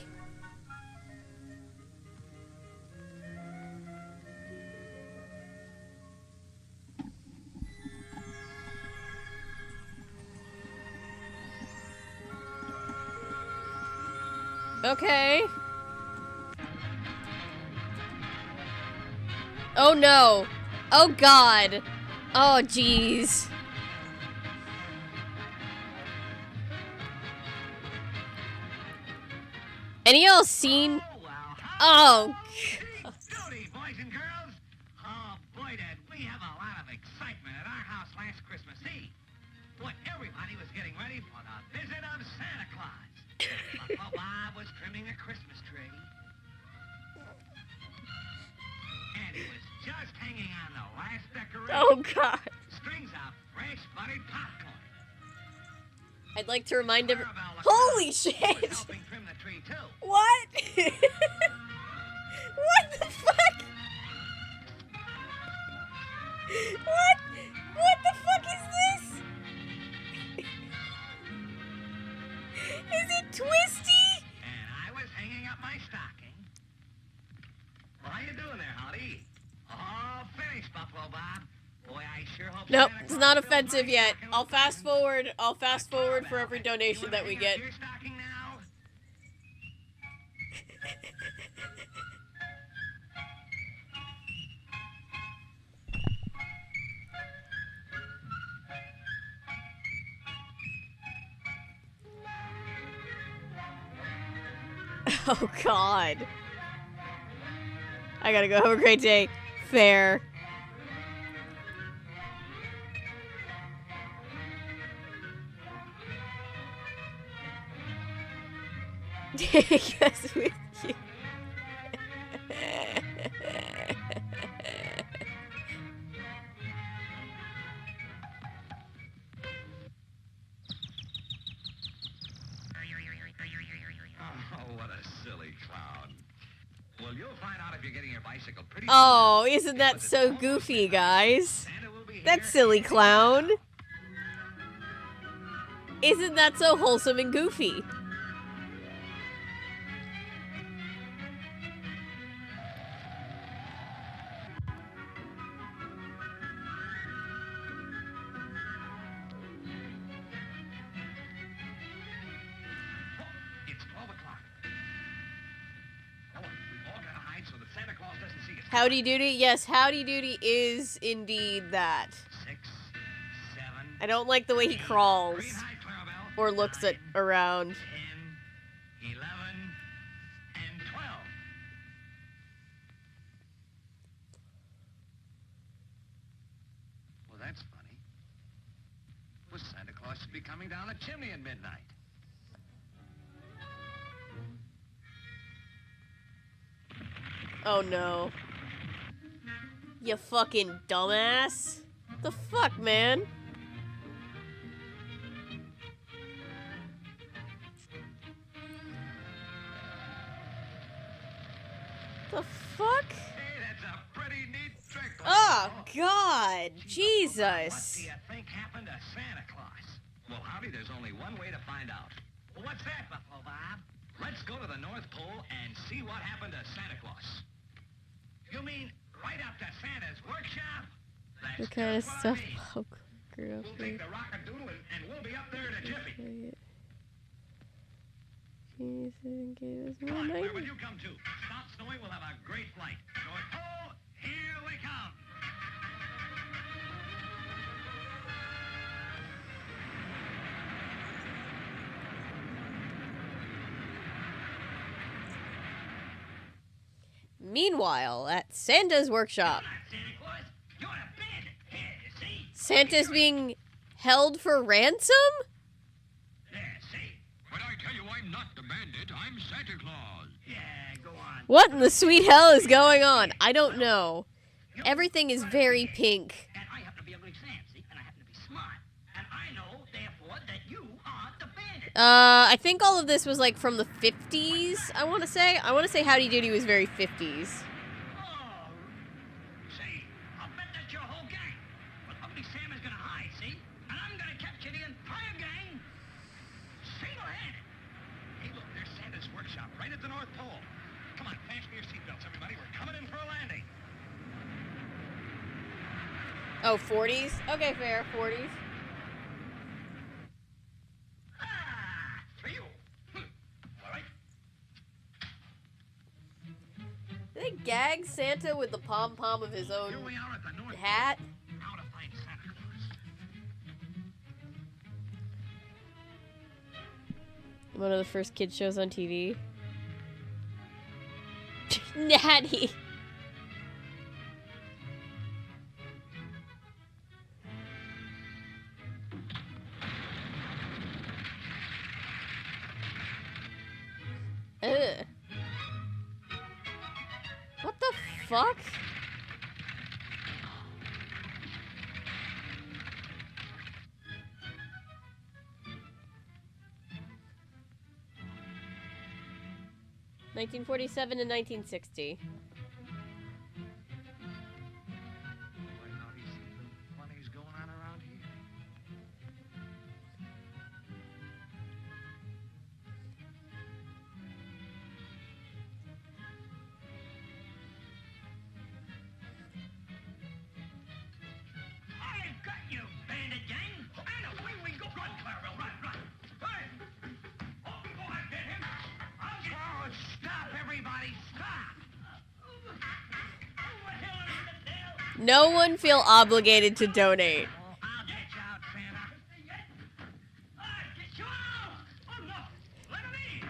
Okay. Oh no. Oh god. Oh jeez. Any of y'all seen? Oh. Howdy, boys and girls. Oh boy, did we have a lot of excitement at our house last Christmas Eve. Boy, everybody was getting ready for the visit of Santa Claus. Buffalo Bob was trimming a Christmas tree. And he was just hanging on the last decoration. Oh god. Strings of fresh buttered popcorn. I'd like to remind everyone. Holy shit! Helping trim the tree too. What? What the fuck? What? What the fuck is this? Is it twisty? And I was hanging up my stocking. Well, how you doing there, Howdy? All finished, Buffalo Bob. Boy, I sure hope. Nope, it's not offensive yet. I'll fast forward. I'll fast forward for every donation that we get. Oh god. I gotta go. Have a great day. Fair. Yes, with you. Oh, what a silly clown. Well, you'll find out if you're getting your bicycle pretty Oh, isn't that so goofy, guys? That silly clown. Isn't that so wholesome and goofy? It's 12 o'clock. Oh, we've all got to hide so that Santa Claus doesn't see us. Howdy Doody? Yes, Howdy Doody is indeed that. 6, 7. I don't like the way he crawls or looks at around. 10, 11, and 12. Well, that's funny. Well, Santa Claus should be coming down the chimney at midnight. Oh no. You fucking dumbass. The fuck, man? The fuck? Hey, that's a pretty neat trick. Oh god. What Jesus. do you think happened to Santa Claus? Well, Howdy, there's only one way to find out. Well, what's that, Buffalo Bob? Let's go to the North Pole and see what happened to Santa Claus. You mean right up to Santa's workshop? That's What kind of just what I stuff mean. Paul grew up We'll with? take the Rockadoodle and we'll be up there in a jiffy. Jesus and gave us Come more on, where night. will you come to? Stop snowing, we'll have a great flight. North Pole, here we come. Meanwhile, at Santa's workshop, Santa's being held for ransom? But I tell you, I'm not the bandit. I'm Santa Claus. Yeah, go on. What in the sweet hell is going on? I don't know. Everything is very pink. And I happen to be ugly Sam, see? And I happen to be smart. And I know, therefore, that you are the bandit. I think all of this was like from the 50s, I want to say. I want to say Howdy Doody was very 50s. Oh, see? I'll bet that's your whole gang. But ugly Sam is gonna hide, see? And I'm gonna capture the entire gang single-handed. Hey, look, there's Santa's workshop right at the North Pole. Come on, fasten your seatbelts, everybody. We're coming in for a landing. Oh, 40s? Okay, fair. 40s. For you. All right. They gag Santa with the pom-pom of his own hat. Now to find Santa Claus. One of the first kid shows on TV. Natty. Ugh. What the fuck? (1947 and 1960). Funny's going on around here. I've got you, bandit gang! And away we go! Run, Clarabelle, run, run! Hey! Oh, before I get him, I'll get... Oh, stop, everybody, stop! No one feel obligated to donate. I'll get you out, Santa. I'll get you out! Oh, no! Let him in!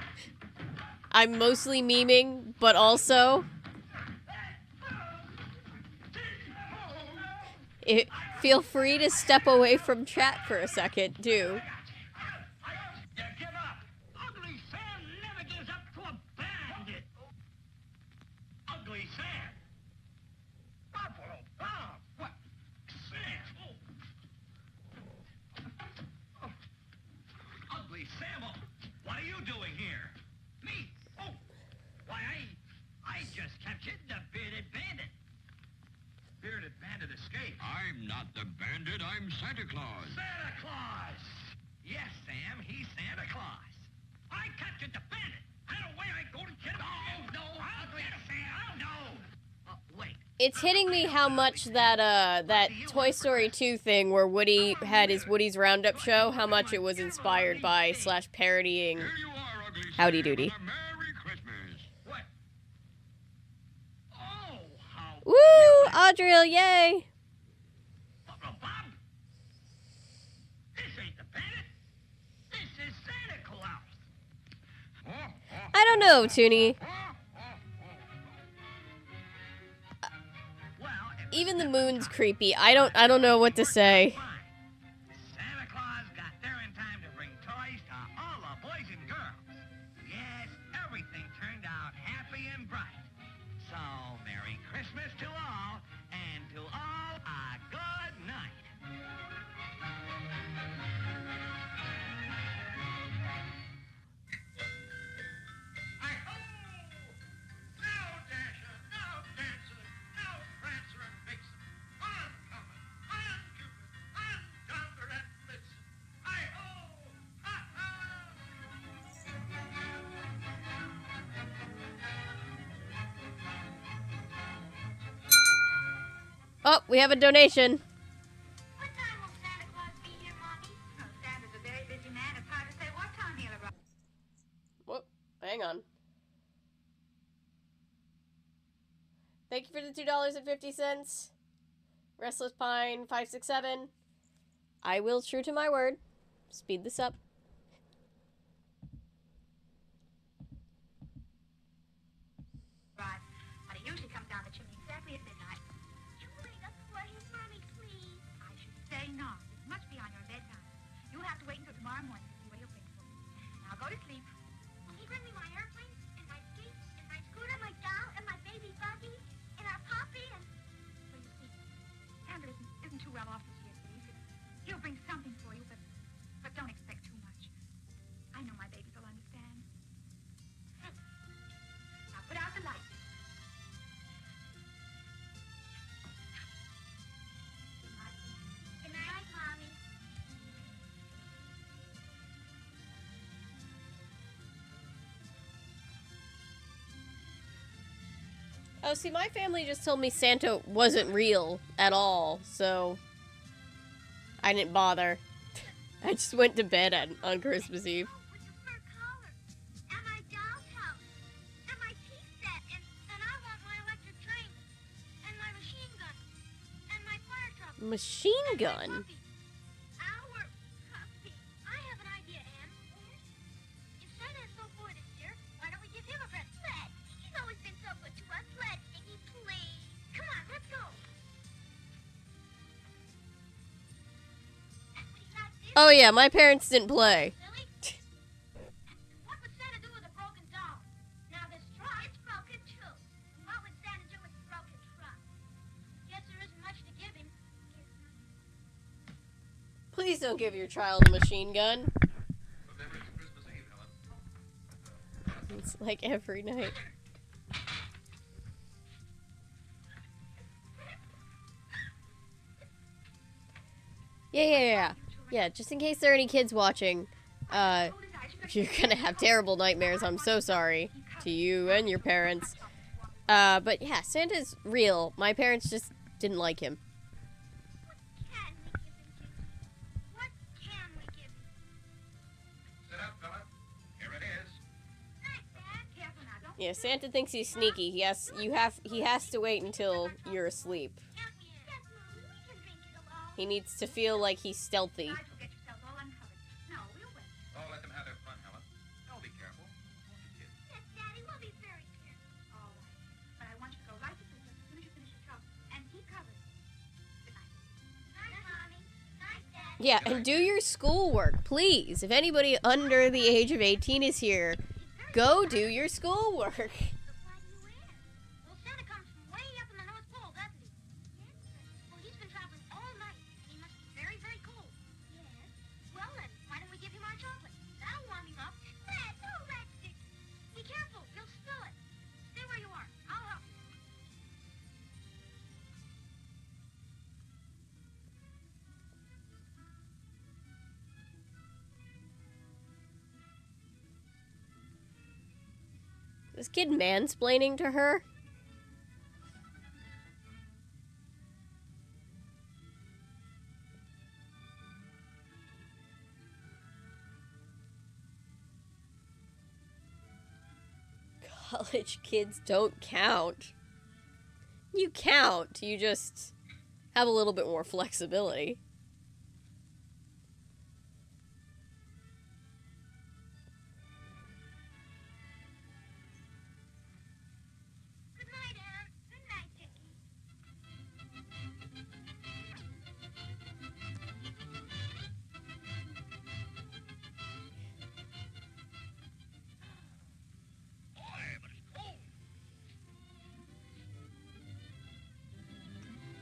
I'm mostly memeing, but also... feel free to step away from chat for a second, too. You give up! Ugly Sam never gives up to a bandit! Ugly Sam! Buffalo Bob! What? Sam! Oh. Ugly Sam! Oh. What are you doing here? Me? Oh! Why, I just captured the bearded bandit. Bearded bandit escaped. I'm not the bandit. I'm Santa Claus. Santa Claus! Yes, Sam, he's Santa Claus. I captured the bandit, and away I go to get him. No, ugly Sam, no! Wait. It's hitting me how much that that Toy Story 2 thing where Woody had his Woody's Roundup show, how much it was inspired by / parodying Howdy Doody. Woo! Audrey, yay! This ain't the bandit. This is Santa Claus. I don't know, Toonie. Even the moon's creepy. I don't know what to say. Santa Claus got there in time to bring toys to all the boys and girls. Yes, everything turned out happy and bright. So, Merry Christmas to all, and to all a good night. Oh, we have a donation. Whoop, hang on. Thank you for the $2.50. Restless Pine 567. I will, true to my word, speed this up. Right. But it used Oh, see, my family just told me Santa wasn't real at all, so I didn't bother. I just went to bed on Christmas Eve. Machine gun? Oh yeah, my parents didn't play. Please don't give your child a machine gun. It's like every night. Yeah. Yeah, just in case there are any kids watching, you're gonna have terrible nightmares. I'm so sorry to you and your parents. But yeah, Santa's real. My parents just didn't like him. Yeah, Santa thinks he's sneaky. He has to wait until you're asleep. He needs to feel like he's stealthy. Oh, let them have their fun, Helen. Oh, be careful. Yes, Daddy, we'll be very careful. All right. But I want you to go right to sleep as soon as you finish your chocolate. And keep covered. Good night. Night, Mommy. Night, Dad. Yeah, and do your schoolwork, please. If anybody under the age of 18 is here, go do your schoolwork. This kid mansplaining to her? College kids don't count. You count, you just have a little bit more flexibility.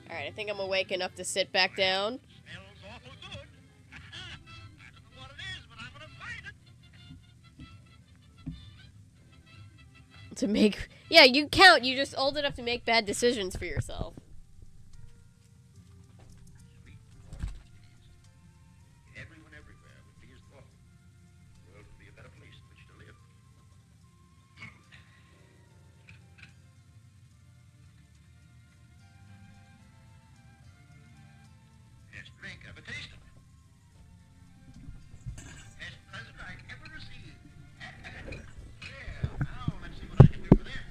Alright, I think I'm awake enough to sit back down. To make... Yeah, you count. You're just old enough to make bad decisions for yourself. Everyone everywhere would be as thoughtful. The world would be a better place in which to live. Best drink ever tasted. Best present I ever received. Well, now let's see what I can do for them.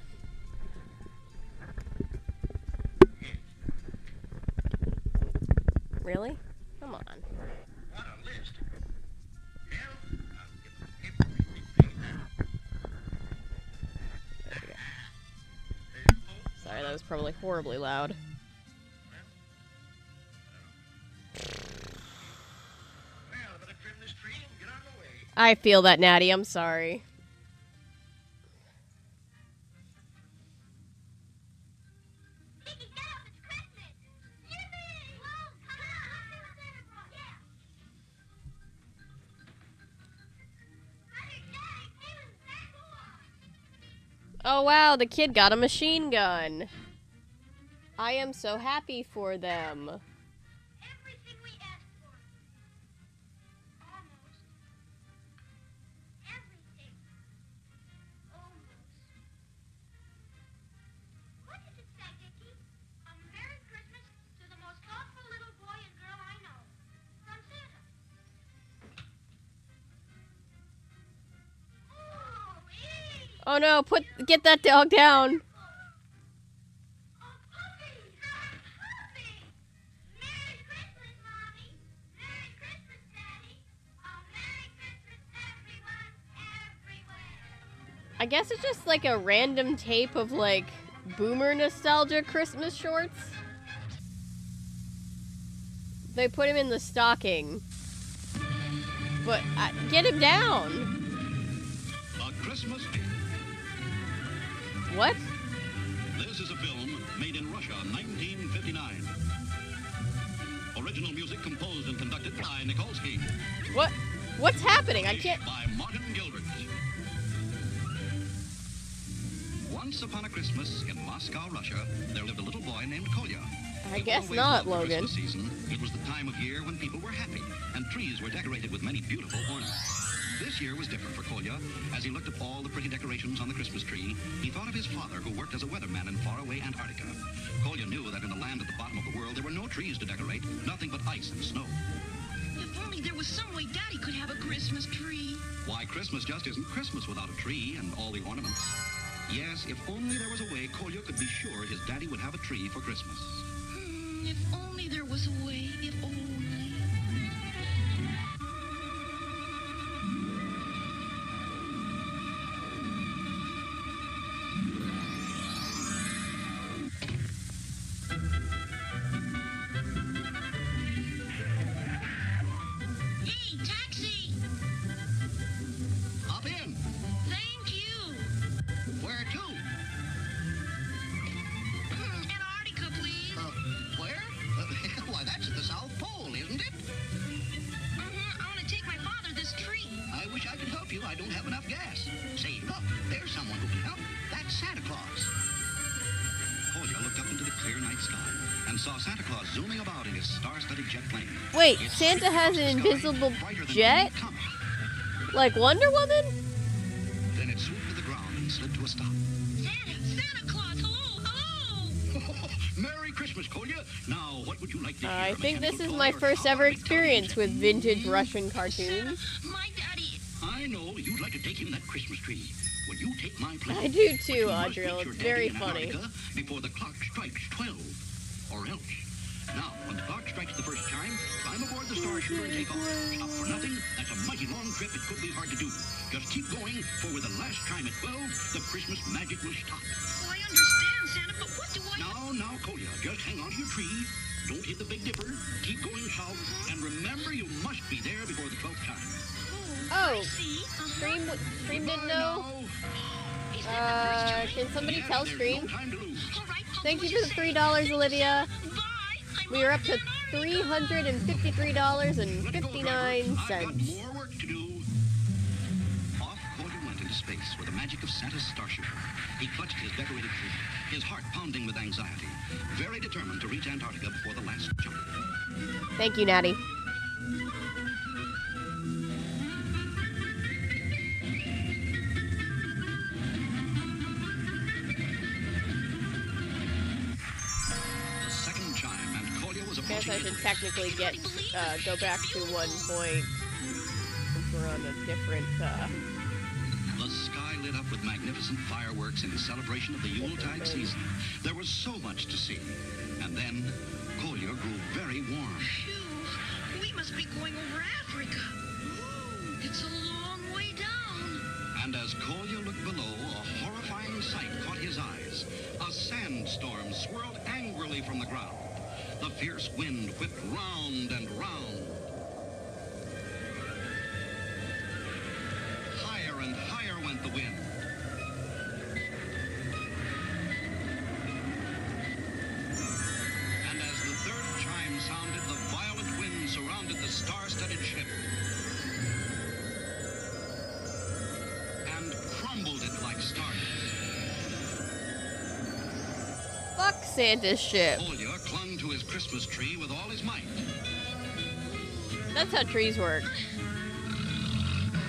Really? Come on. What a list. Well, I'll give them everything they have. There we go. Sorry, that was probably horribly loud. I feel that, Natty. I'm sorry. Oh wow, the kid got a machine gun. I am so happy for them. What Oh no, get that dog down. I guess it's just like a random tape of like boomer nostalgia Christmas shorts. They put him in the stocking. But get him down. A Christmas. What? This is a film made in Russia, 1959. Original music composed and conducted by Nikolsky. What? What's happening? I can't. By Martin Gilbert. Once upon a Christmas in Moscow, Russia, there lived a little boy named Kolya. I guess not, Logan. Christmas season, it was the time of year when people were happy, and trees were decorated with many beautiful ornaments. This year was different for Kolya. As he looked at all the pretty decorations on the Christmas tree, he thought of his father who worked as a weatherman in faraway Antarctica. Kolya knew that in the land at the bottom of the world there were no trees to decorate, nothing but ice and snow. If only there was some way Daddy could have a Christmas tree. Why, Christmas just isn't Christmas without a tree and all the ornaments. Yes, if only there was a way Kolya could be sure his daddy would have a tree for Christmas. If only there was a way, if only. Hey, taxi! Hop in. Thank you. Where to? Antarctica, please. Where? Why, that's at the South Pole, isn't it? I want to take my father this tree. I wish I could help you. I don't have enough gas. Say, look, there's someone who can help. That's Santa Claus. Kolya looked up into the clear night sky and saw Santa Claus zooming about in his star-studded jet plane. Wait, Santa has an invisible jet? Like Wonder Woman? Then it swooped to the ground and slid to a stop. Santa Claus, hello! Merry Christmas, Kolya. Now, what would you like to hear? I think this is my first ever experience with vintage Russian cartoons. My daddy. I know you'd like to take him that Christmas tree. Will you take my plane? I do too, Audrey. It's very funny. Before the clock strikes 12, or else. Now, when the clock strikes the first chime, climb aboard the Star Shooter and take off. Stop for nothing. That's a mighty long trip. It could be hard to do. Just keep going, for with the last chime at 12, the Christmas magic will stop. Oh, I understand, Santa, but what do I... Now, Kolya, just hang on to your tree. Don't hit the Big Dipper. Keep going south. And remember, you must be there before the 12th chime. Oh, Stream didn't know? Can somebody tell Stream? Thank you for the $3, Olivia. We are up to $353.59. More work to do. Off Kolya went into space with the magic of Santa's Star Shooter. He clutched his decorated tree, his heart pounding with anxiety, very determined to reach Antarctica before the last jump. Thank you, Natty. I guess I should technically go back to 1 point since we're on a different, The sky lit up with magnificent fireworks in celebration of the Yuletide season. There was so much to see. And then, Kolya grew very warm. Phew, we must be going over Africa. Ooh, it's a long way down. And as Kolya looked below, a horrifying sight caught his eyes. A sandstorm swirled angrily from the ground. The fierce wind whipped round and round. Higher and higher went the wind. And as the third chime sounded, the violent wind surrounded the star-studded ship and crumbled it like stardust. Fuck Santa's ship. Kolya clung to his Christmas tree with all his might. That's how trees work.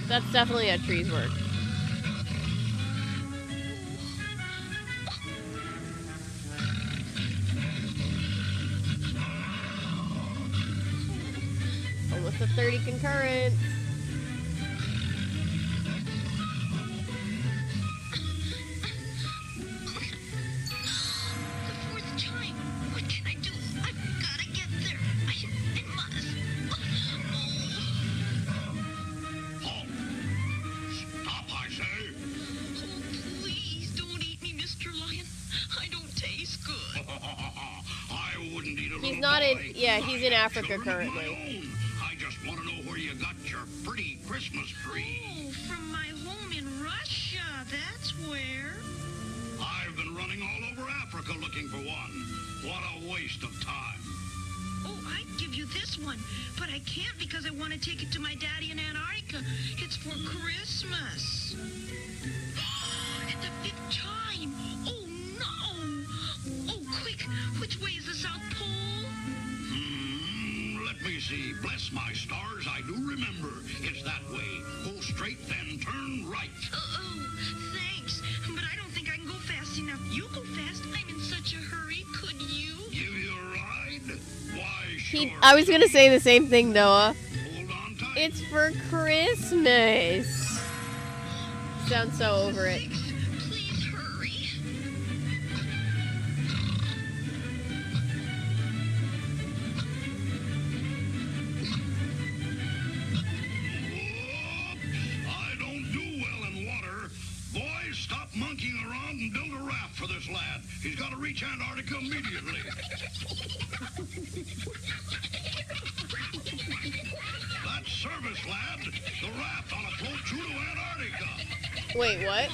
That's definitely how trees work. Almost a 30 concurrent. wouldn't eat a He's little not boy. in. Yeah, he's in Africa Children of my currently. own. I just want to know where you got your pretty Christmas tree. Oh, from my home in Russia. That's where. I've been running all over Africa looking for one. What a waste of time. Oh, I'd give you this one, but I can't because I want to take it to my daddy in Antarctica. It's for Christmas. At the fifth time. Oh, no. Oh, quick. Which way is the South Pole? Let me see. Bless my stars, I do remember. It's that way. Go straight, then turn right. Oh, thanks. But I don't think I can go fast enough. You go fast. I'm in such a hurry. Could you? Give you a ride? Why, sure. I was gonna say the same thing, Noah. It's for Christmas. Sounds so over it. Please hurry. I don't do well in water. Boys, stop monkeying around and build a raft for this lad. He's got to reach Antarctica immediately. That's service, lad. The raft on a float through to Antarctica. Wait, what?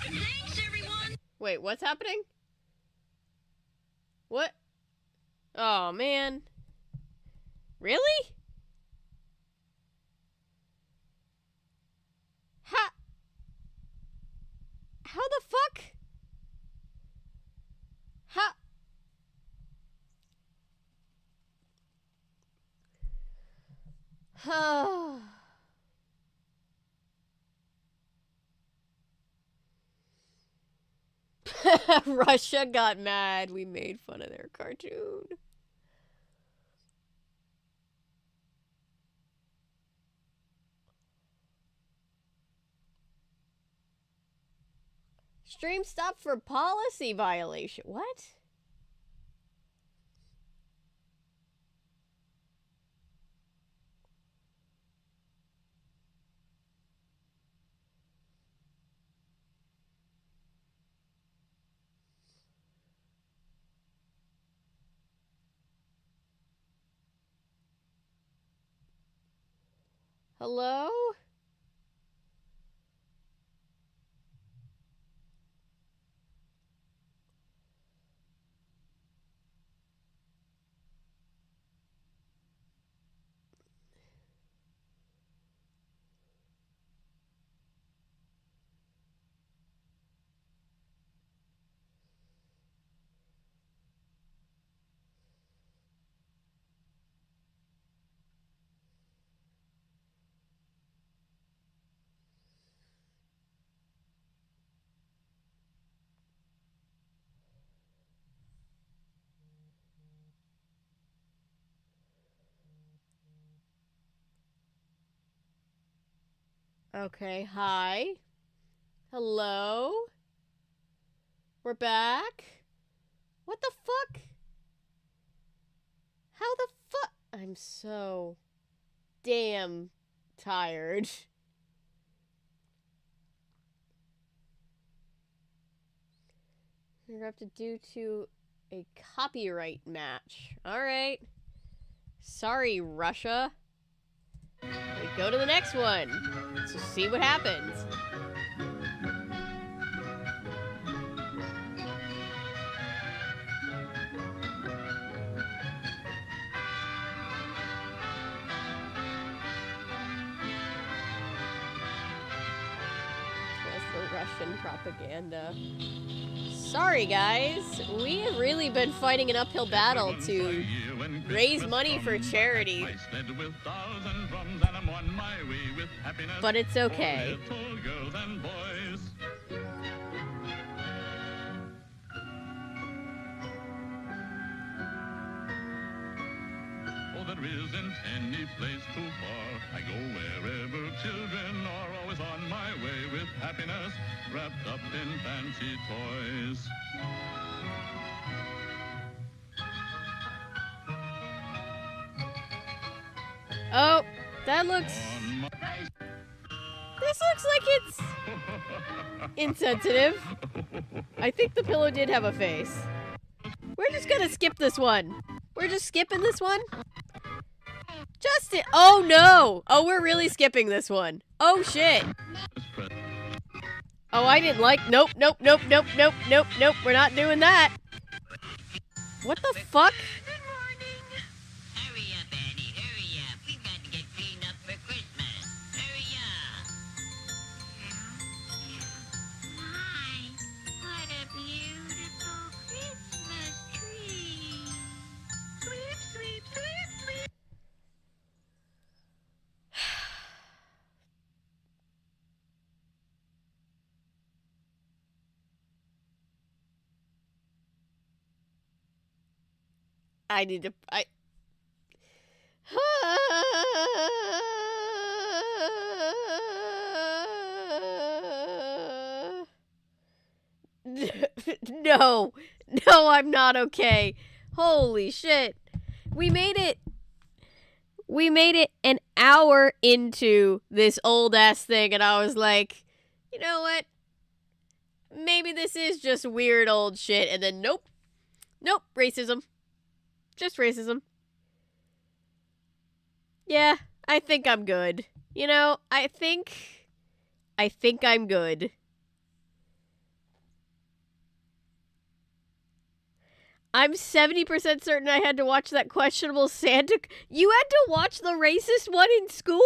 Thanks, everyone. Wait, what's happening? What? Oh, man. Really? How the fuck? How? Russia got mad. We made fun of their cartoon. Stream stopped for policy violation. What? Hello? Okay, hi. Hello? We're back? What the fuck? How the fuck? I'm so damn tired. Interrupted due to a copyright match. Alright. Sorry, Russia. We go to the next one. Let's see what happens. Was the Russian propaganda. Sorry, guys. We have really been fighting an uphill battle to raise money for charity. But it's okay. There isn't any place too far. I go wherever children are, always on my way with happiness wrapped up in fancy toys. Oh, that looks... This looks like it's insensitive. I think the pillow did have a face. We're just gonna skip this one. We're just skipping this one. Oh no! Oh, we're really skipping this one. Oh shit. Oh, I didn't like. Nope, nope, nope, nope, nope, nope, nope. We're not doing that. What the fuck? Hurry up, Annie, hurry up. We've got to get cleaned up for Christmas. Hurry up. My, what a beautiful Christmas tree. Sweep, sweep, sweep, sweep. I need to. No. No, I'm not okay. Holy shit. We made it. We made it an hour into this old ass thing, and I was like, you know what? Maybe this is just weird old shit. And then, nope. Nope. Racism. Just racism. Yeah, I think I'm good. You know, I think I'm good. I'm 70% certain I had to watch that questionable Santa. You had to watch the racist one in school?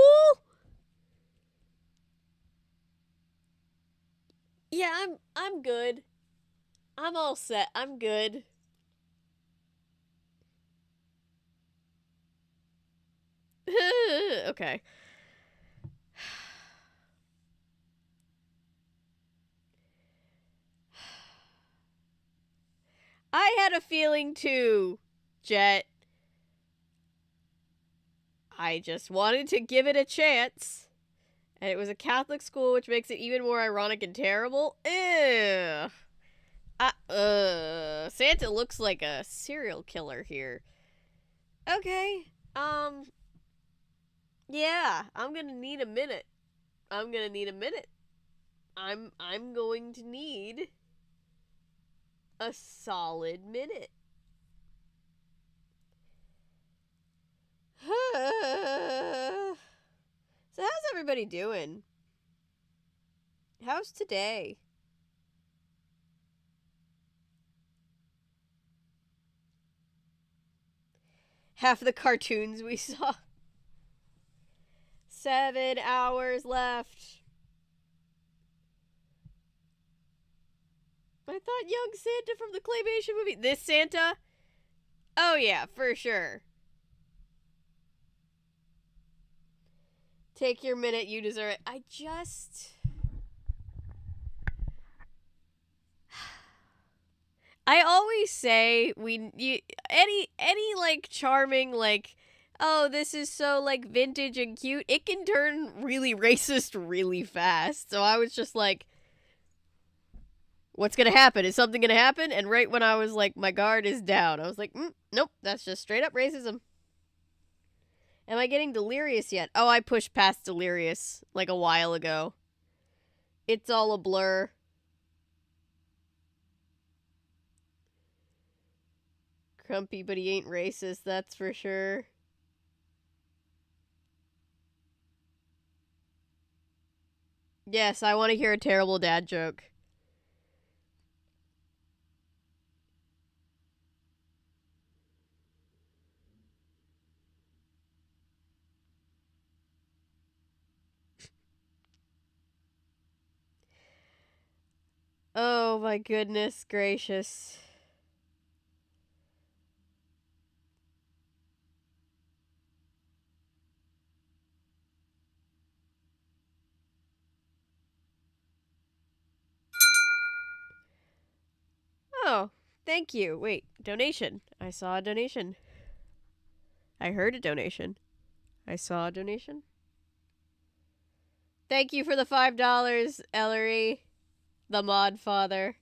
Yeah, I'm good. I'm all set. I'm good. Okay. I had a feeling too, Jet. I just wanted to give it a chance. And it was a Catholic school, which makes it even more ironic and terrible. Ew. Santa looks like a serial killer here. Okay. Yeah, I'm gonna need a minute. I'm gonna need a minute. I'm going to need a solid minute. So how's everybody doing? How's today? Half the cartoons we saw. 7 hours left. I thought young Santa from the claymation movie. This Santa? Oh yeah, for sure. Take your minute, you deserve it. I always say any like charming like, oh, this is so like vintage and cute, it can turn really racist really fast. So I was just like, what's gonna happen? Is something gonna happen? And right when I was like, my guard is down, I was like, nope, that's just straight up racism. Am I getting delirious yet? Oh, I pushed past delirious like a while ago. It's all a blur. Crumpy, but he ain't racist, that's for sure. Yes, I want to hear a terrible dad joke. Oh my goodness gracious. Oh, thank you. Wait, donation. I saw a donation. I heard a donation. I saw a donation. Thank you for the $5, Ellery, the mod father.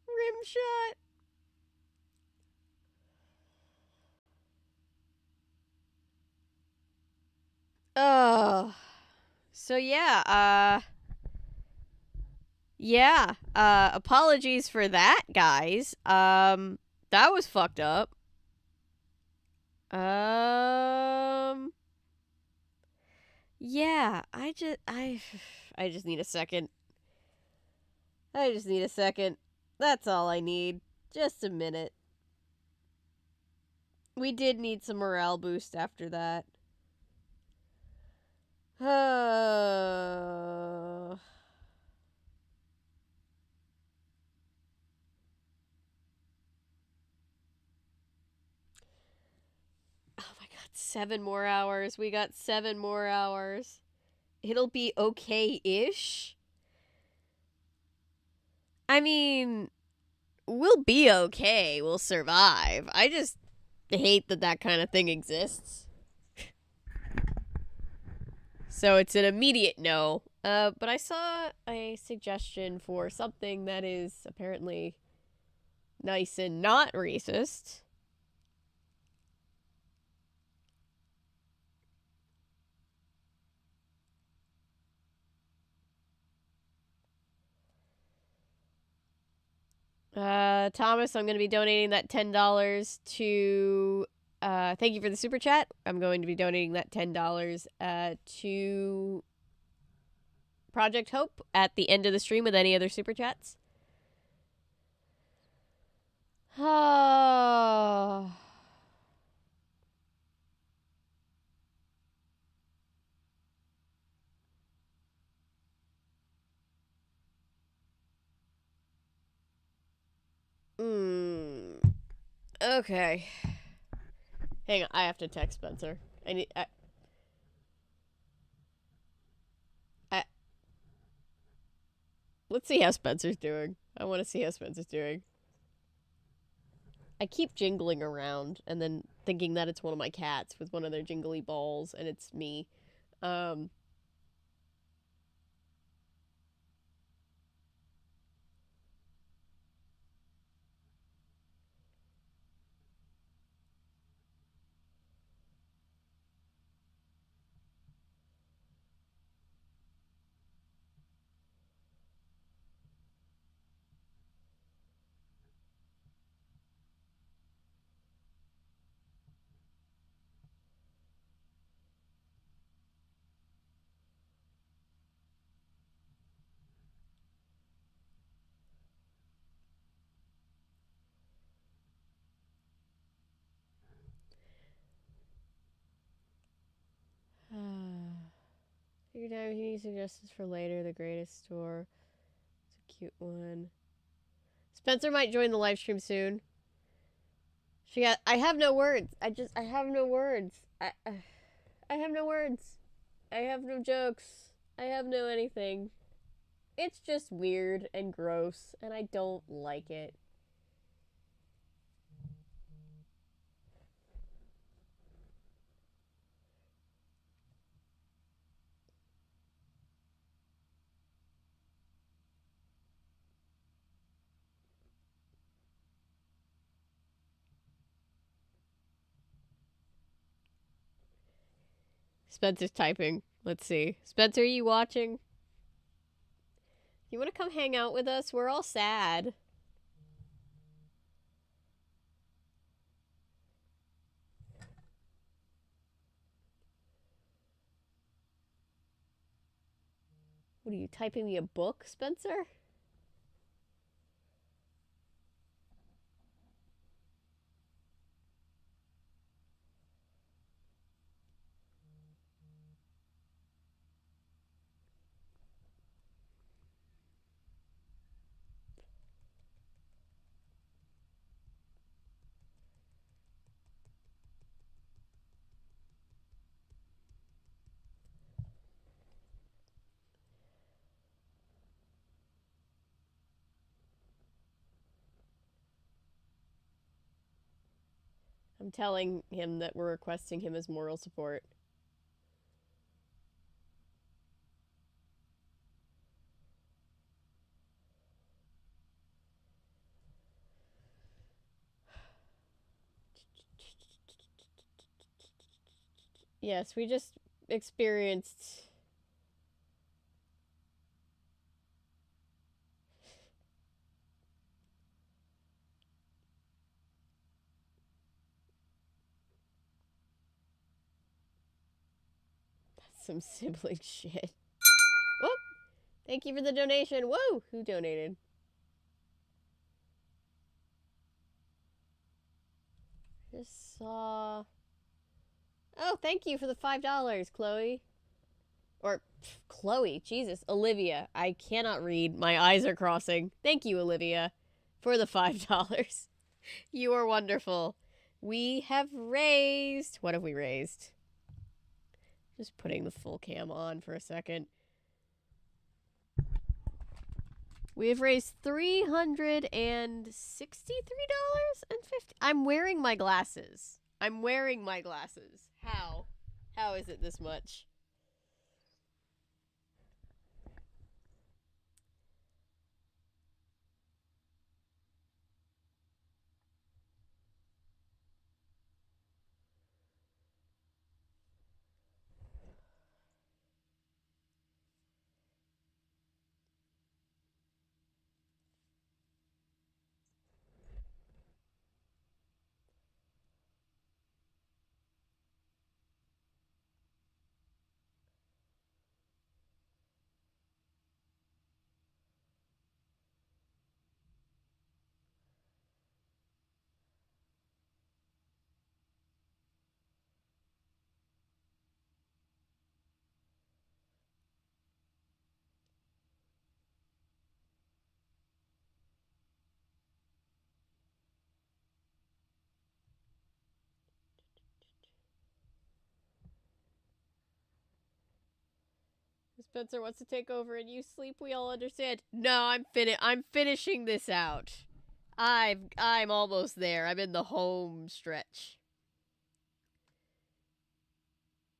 Rim shot. So apologies for that, guys. That was fucked up. Yeah, I just need a second. I just need a second. That's all I need. Just a minute. We did need some morale boost after that. Oh my god, 7 more hours. We got 7 more hours. It'll be okay-ish. I mean, we'll be okay. We'll survive. I just hate that kind of thing exists. So it's an immediate no. But I saw a suggestion for something that is apparently nice and not racist. Thomas, I'm going to be donating that $10 to... thank you for the super chat. I'm going to be donating that $10 to Project Hope at the end of the stream with any other super chats. Oh... Okay. Hang on, I have to text Spencer. Let's see how Spencer's doing. I want to see how Spencer's doing. I keep jingling around and then thinking that it's one of my cats with one of their jingly balls, and it's me. Figured out he needs suggestions for later. The greatest store. It's a cute one. Spencer might join the live stream soon. I have no words. I have no words. I have no words. I have no jokes. I have no anything. It's just weird and gross, and I don't like it. Spencer's typing. Let's see. Spencer, are you watching? You want to come hang out with us? We're all sad. What are you typing me a book, Spencer? I'm telling him that we're requesting him as moral support. Yes, we just experienced. That's some sibling shit. Whoop! Thank you for the donation. Whoa! Who donated? Just saw. Oh, thank you for the $5, Chloe. Or, Chloe, Jesus, Olivia. I cannot read. My eyes are crossing. Thank you, Olivia, for the $5. You are wonderful. We have raised. What have we raised? Just putting the full cam on for a second. We have raised $363.50. I'm wearing my glasses. I'm wearing my glasses. How? How is it this much? Spencer wants to take over and you sleep. We all understand. No, I'm finishing this out. I'm almost there. I'm in the home stretch.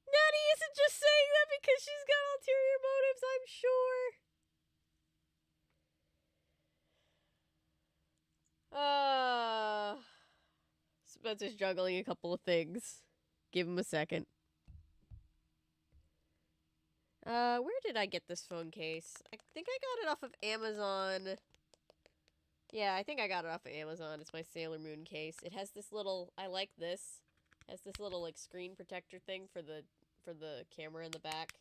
Natty isn't just saying that because she's got ulterior motives, I'm sure. Spencer's juggling a couple of things. Give him a second. Where did I get this phone case? I think I got it off of Amazon. Yeah, I think I got it off of Amazon. It's my Sailor Moon case. It has this little, I like this. It has this little, like, screen protector thing for the camera in the back.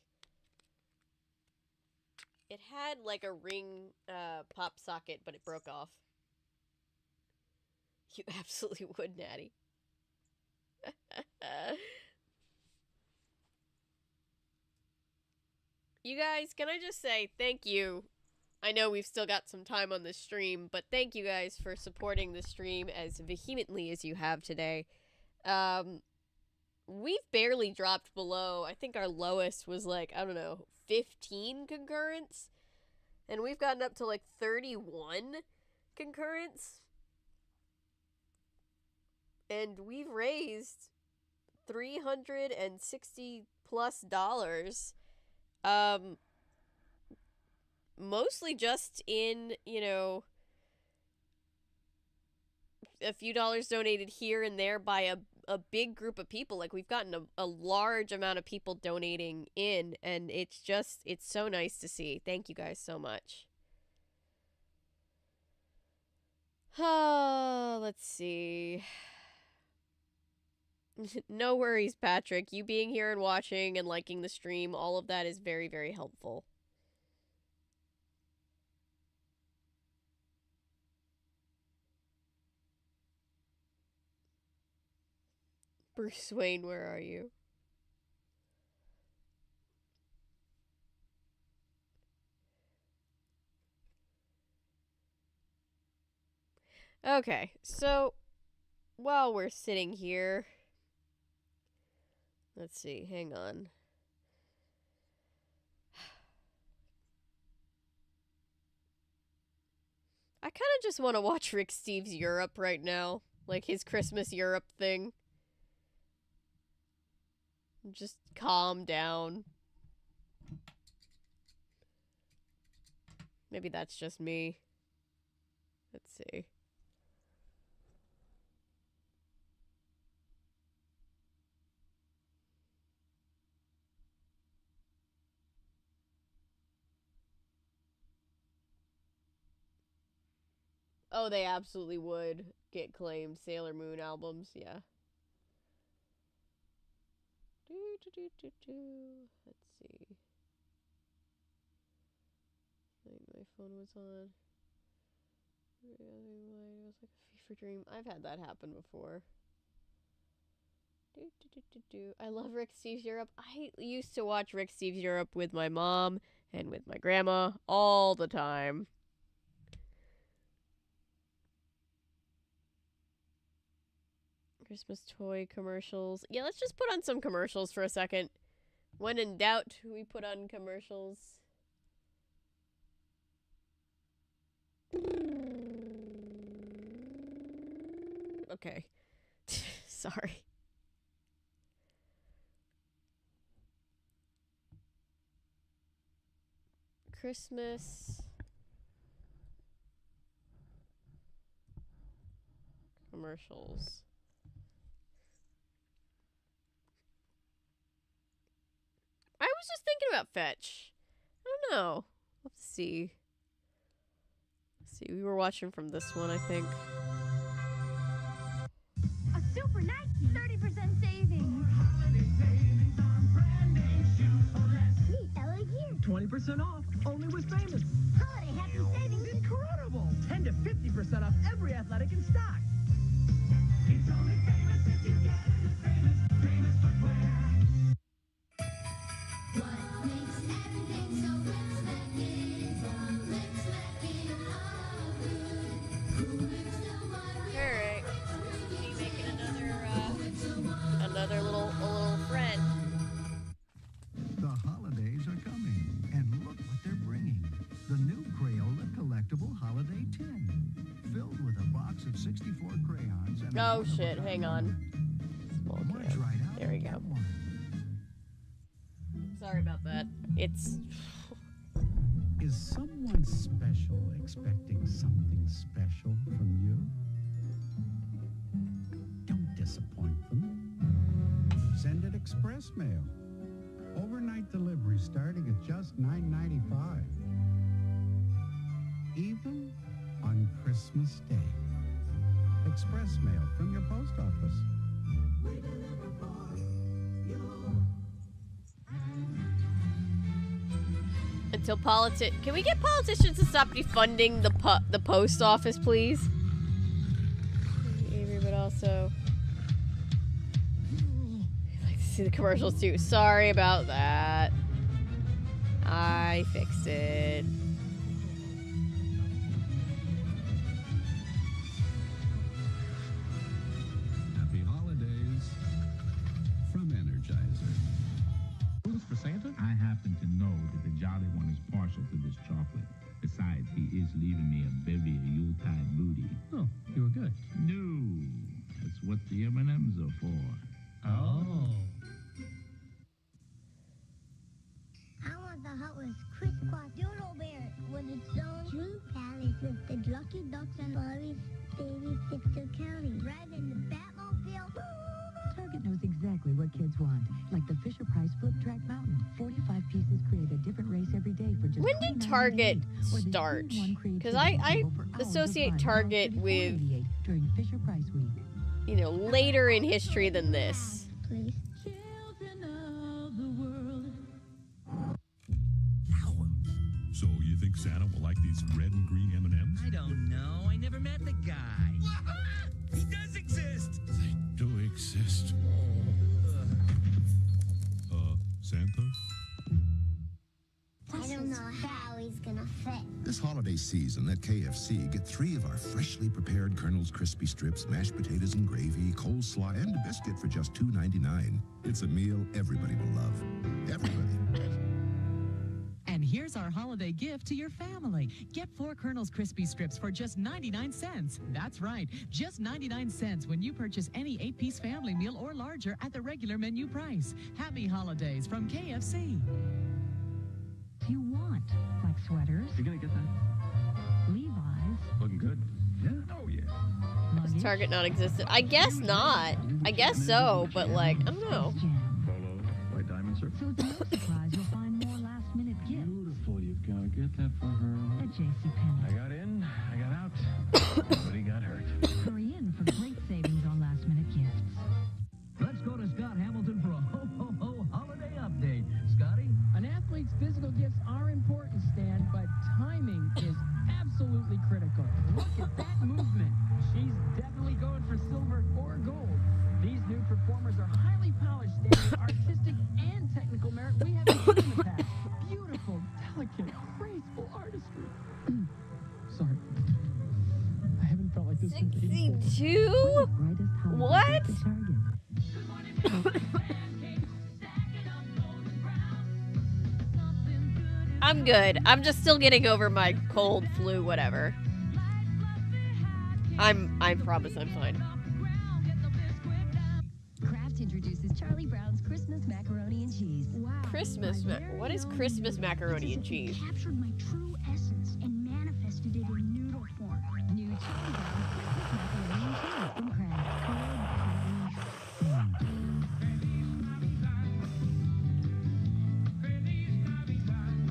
It had, like, a ring, pop socket, but it broke off. You absolutely would, Natty. You guys, can I just say thank you? I know we've still got some time on this stream, but thank you guys for supporting the stream as vehemently as you have today. We've barely dropped below. I think our lowest was like, I don't know, 15 concurrents. And we've gotten up to like 31 concurrents. And we've raised $360 plus. Mostly just in, you know, a few dollars donated here and there by a big group of people. Like, we've gotten a large amount of people donating in, and it's so nice to see. Thank you guys so much. Let's see. No worries, Patrick. You being here and watching and liking the stream, all of that is very, very helpful. Bruce Wayne, where are you? Okay, so while we're sitting here, let's see, hang on. I kind of just want to watch Rick Steves Europe right now, like his Christmas Europe thing. Just calm down. Maybe that's just me. Let's see. Oh, they absolutely would get claimed. Sailor Moon albums, yeah. Let's see. I think my phone was on. It was like a fever dream. I've had that happen before. I love Rick Steves Europe. I used to watch Rick Steves Europe with my mom and with my grandma all the time. Christmas toy commercials. Yeah, let's just put on some commercials for a second. When in doubt, we put on commercials. Okay. Sorry. Christmas commercials. I was just thinking about Fetch. I don't know. Let's see. Let's see. We were watching from this one, I think. A super night, 30% savings. Meet LA Gear. 20% off, only with Famous. Holiday happy savings. Incredible! 10 to 50% off every athletic in stock. It's only Famous if you get it at Famous. Famous footwear. What makes everything so Rick-Smackin'? From Rick-Smackin', all good. Who makes the one? Alright. Be making another little friend. The holidays are coming, and look what they're bringing. The new Crayola Collectible Holiday Tin. Filled with a box of 64 crayons and Oh shit, hang on. Small can. right out There we go. Sorry about that. It's... Is someone special expecting something special from you? Don't disappoint them. Send it express mail. Overnight delivery starting at just $9.95. Even on Christmas Day. Express mail from your post office. We deliver for you. Until can we get politicians to stop defunding the post office, please? Avery, but also... I'd like to see the commercials too. Sorry about that. I fixed it. Happy holidays from Energizer. Who's for Santa? I happen to know that the Jolly One is partial to this chocolate. Besides, he is leaving me a bevy of Yuletide booty. Oh, you were good. No, that's what the M&Ms are for. Oh. I want the Hot Wheels crisscross doodle bear with its own true palace with the Lucky Ducks and Bobby's baby sister Kelly. Right in the Batmobile. Target knows exactly what kids want, like the Fisher-Price Flip Track Mountain. 45 pieces create a different race every day for just When did Target start? Because I associate Target with, during Fisher-Price Week. you know, later in history than this. Please. So you think Santa will like these red and green M&Ms? I don't know. I never met the guy. He does exist. They do exist. Santa? I don't know how he's gonna fit. This holiday season at KFC, get 3 of our freshly prepared Colonel's Crispy Strips, mashed potatoes and gravy, coleslaw, and a biscuit for just $2.99. It's a meal everybody will love. Everybody. And here's our holiday gift to your family. Get 4 Colonel's Crispy Strips for just 99 cents. That's right, just 99 cents when you purchase any 8-piece family meal or larger at the regular menu price. Happy holidays from KFC. You want, like sweaters, You gonna get that? Levi's, Looking good. Yeah? Oh, yeah. Does Target not exist? I guess not. I guess so, but like, I don't know. Polo, white diamond, sir. So it's no surprise you'll find more last-minute gifts Beautiful. You've got to get that for her. at JCPenney. I got in, I got out. Nobody got hurt. Hurry in for great savings on last-minute gifts. Let's go to Scott Hamilton for a ho-ho-ho holiday update. Scotty? An athlete's physical gifts are important, Stan, but timing is absolutely critical. Look at that movement. She's definitely going for silver or gold. These new performers are highly polished, Stan, with artistic and technical merit we haven't seen in the past. Beautiful, delicate, graceful artistry. Sorry. I haven't felt like this in 62? What? I'm good. I'm just still getting over my cold, flu, whatever. I promise I'm fine. Kraft introduces Charlie Brown's Christmas macaroni and cheese. Wow. What is Christmas macaroni and cheese? Captured my true essence and manifested it in noodle form. New Charlie Brown's Christmas macaroni and cheese from Kraft.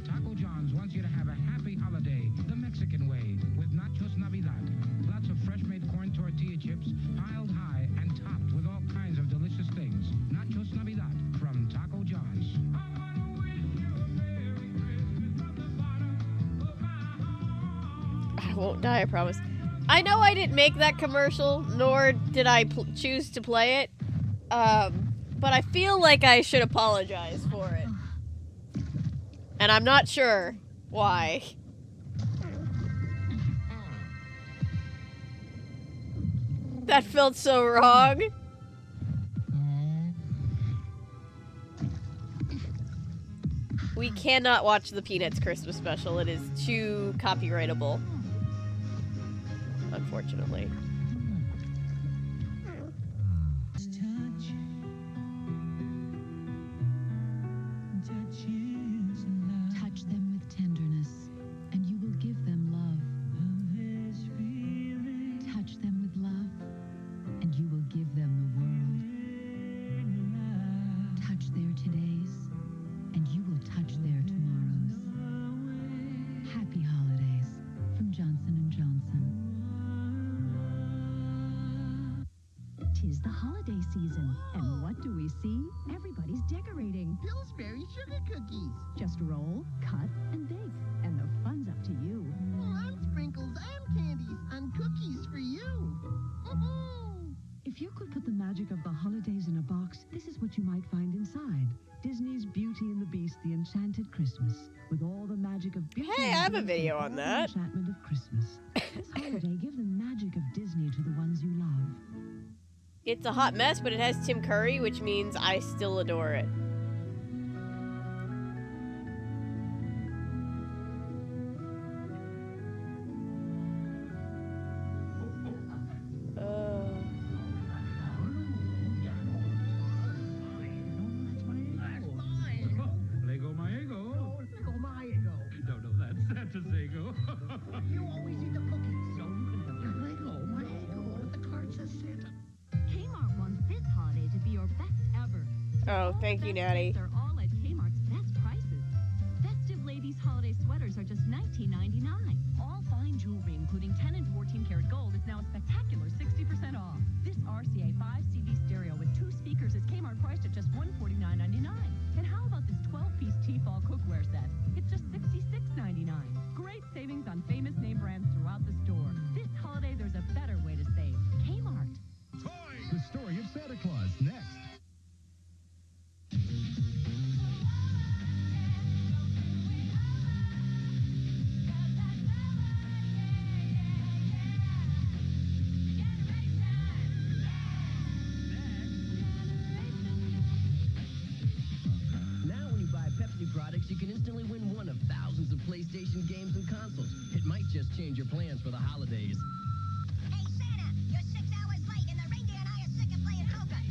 Taco John's wants you to have a happy holiday the Mexican way with Nachos Navidad. Lots of fresh-made corn tortilla chips piled high and topped with all kinds of delicious things. Nachos Navidad from Taco John's. I won't die, I promise. I know I didn't make that commercial, nor did I choose to play it, but I feel like I should apologize for it. And I'm not sure why. That felt so wrong. We cannot watch the Peanuts Christmas special. It is too copyrightable. Unfortunately. Touch them with tenderness, and you will give them love. Touch them with love, and you will give them the world. Touch their todays, and you will touch their tomorrows. Happy holidays from Johnson & Johnson. 'Tis the holiday season, and what do we see? Everybody's decorating. Pillsbury sugar cookies. Just roll, cut, and bake, and the fun's up to you. I'm sprinkles, I'm candies, and cookies for you. If you could put the magic of the holidays in a box, this is what you might find inside. Disney's Beauty and the Beast, The Enchanted Christmas. With all the magic of beauty. Hey, I have a video on that. The enchantment of Christmas. This holiday, give the magic of Disney to the ones you love. It's a hot mess, but it has Tim Curry, which means I still adore it. Lego my ego. Lego my ego. No, that's Santa's ego. You always eat the cookies, so you can have your Lego my ego. The card says Santa. Kmart wants this holiday to be your best ever. Oh, thank you, Natty. They're all at Kmart's best prices. Festive ladies' holiday sweaters are just $19.99. All fine jewelry, including 10 and 14 karat gold, is now a spectacular 60% off. This RCA 5 CD stereo with 2 speakers is Kmart priced at just $149.99. And how about this 12-piece Tefal cookware set? It's just $66.99. Great savings on famous name brands throughout the store. This holiday, there's a better way to save. Kmart. The story of Santa Claus next. Now when you buy Pepsi products, you can instantly win one of thousands of PlayStation games and consoles. It might just change your plans for the holidays. Hey, Santa, you're 6 hours late, and the reindeer and I are sick of playing poker.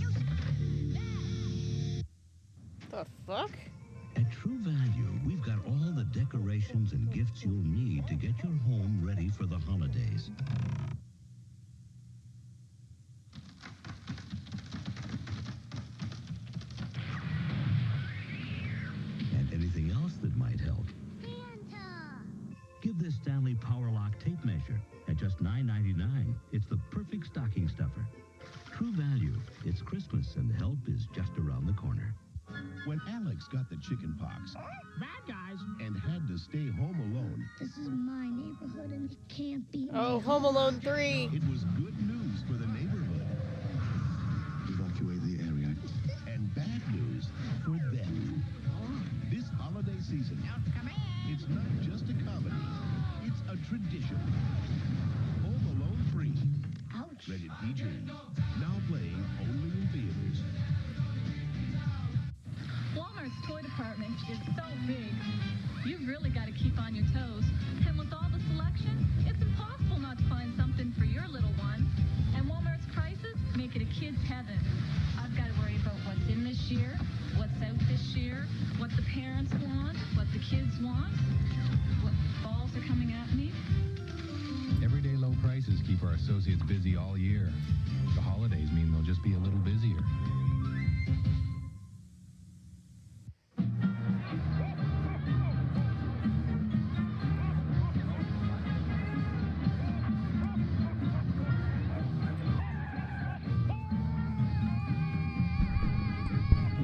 The fuck? At True Value, we've got all the decorations and gifts you'll need to get your home ready for the holidays. And anything else that might help. Give this Stanley Power Lock tape measure at just $9.99. It's the perfect stocking stuffer. True value. It's Christmas and help is just around the corner. When Alex got the chicken pox Bad guys. and had to stay home alone, This is my neighborhood and it can't be. Oh, Home Alone 3. it was good news for the neighborhood. Evacuate the area. And bad news for them. This holiday season, it's not just a comedy, it's a tradition. Home Alone 3. Ouch. Rated PG. Now playing only in theaters. Walmart's toy department is so big. You've really got to keep on your toes. And with all the selection, it's impossible not to find something for your little one. And Walmart's prices make it a kid's heaven. I've got to worry about what's in this year, what's out this year, what the parents want, what the kids want, what balls are coming at me. Everyday low prices keep our associates busy all year. The holidays mean they'll just be a little busier.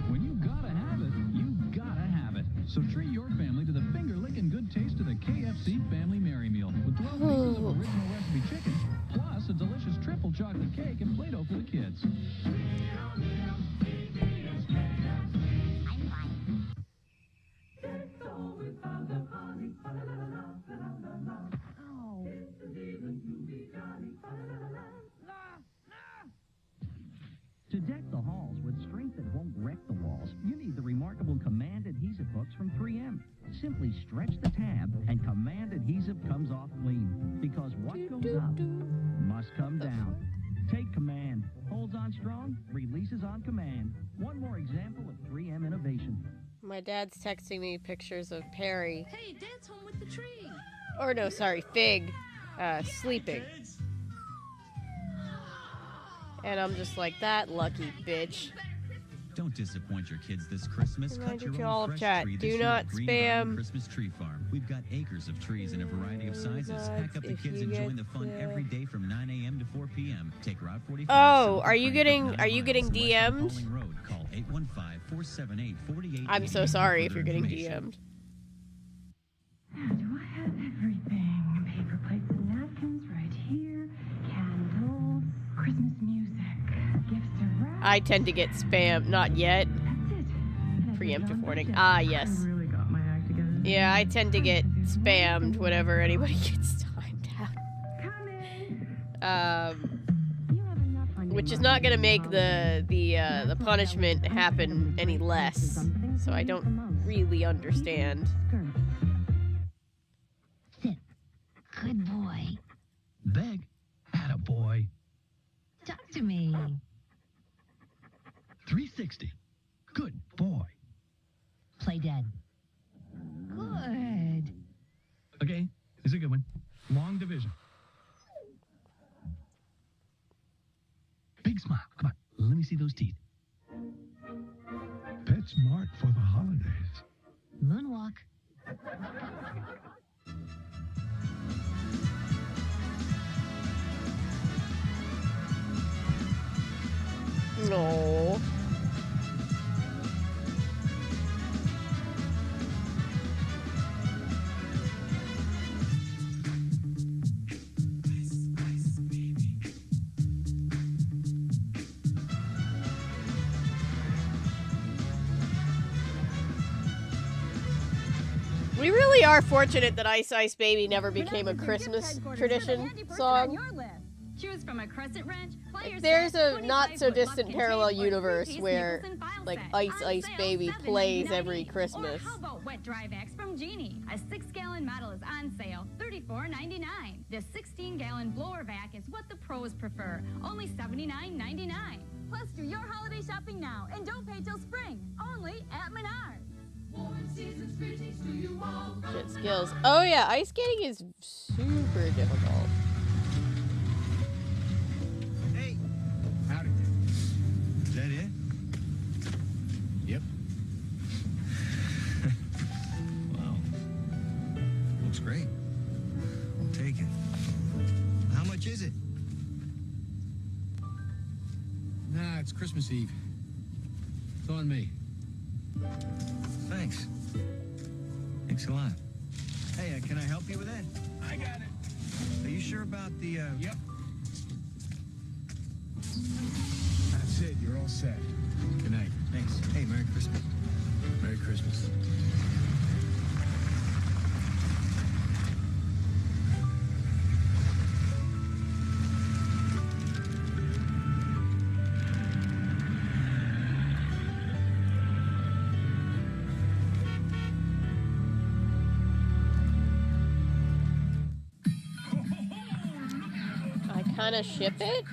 When you gotta have it, you gotta have it. So treat your family to the finger-licking good taste of the KFC Family Merry Meal with 12 pieces of original recipe chicken, plus a delicious triple chocolate cake and Play-Doh for the kids. To deck the halls with strength that won't wreck the walls, you need the remarkable Command adhesive hooks from 3M. Simply stretch the tab and Command adhesive comes off clean. Because what goes up must come down. Take Command. Holds on strong, releases on command. One more example of 3M innovation. My dad's texting me pictures of Perry. Hey, Dad's home with the tree. Or no, sorry, Fig. Sleeping. And I'm just like, that lucky bitch. Don't disappoint your kids this Christmas. Remind Cut your you all own of fresh chat, tree do this year not at Green spam. Garden Christmas Tree Farm. We've got acres of trees in a variety of sizes. Pack up the If kids you and join get the fun the- every day from 9 a.m. to 4 p.m. Take Route 45. Oh, are you getting DM'd? Road. Call 815-478-4880 I'm so sorry if you're getting DM'd. Do I have everything? Paper plates and napkins right here. Candles. Christmas music. Gifts are wrapped. I tend to get spam. Not yet. Preemptive warning. Ah, yes. Really got my act together. Yeah, I tend to get spammed whenever anybody gets timed out. Which is not gonna make the punishment happen any less. So I don't really understand. Good boy. Beg. Attaboy. Talk to me. 360. Good boy. Play dead. Good. Okay, it's a good one. Long division. Big smile. Come on. Let me see those teeth. PetSmart for the holidays. Moonwalk. No. We really are fortunate that Ice Ice Baby never became a Christmas tradition song. Choose from a crescent wrench. Like, there's a not-so-distant parallel universe where, like, Ice Ice Baby plays every Christmas. How about Wet Drive X from Genie? A 6-gallon model is on sale, $34.99. The 16-gallon blower vac is what the pros prefer, only $79.99. Plus, do your holiday shopping now and don't pay till spring, only at Menards. Shit skills. Oh yeah, ice skating is super difficult. Hey. Howdy. Is that it? Yep. Wow. Looks great. Christmas Eve. It's on me. Thanks. Thanks a lot. Hey, can I help you with that? I got it. Are you sure about the, Yep. That's it. You're all set. Good night. Thanks. Hey, Merry Christmas. Merry Christmas. I kind of ship it.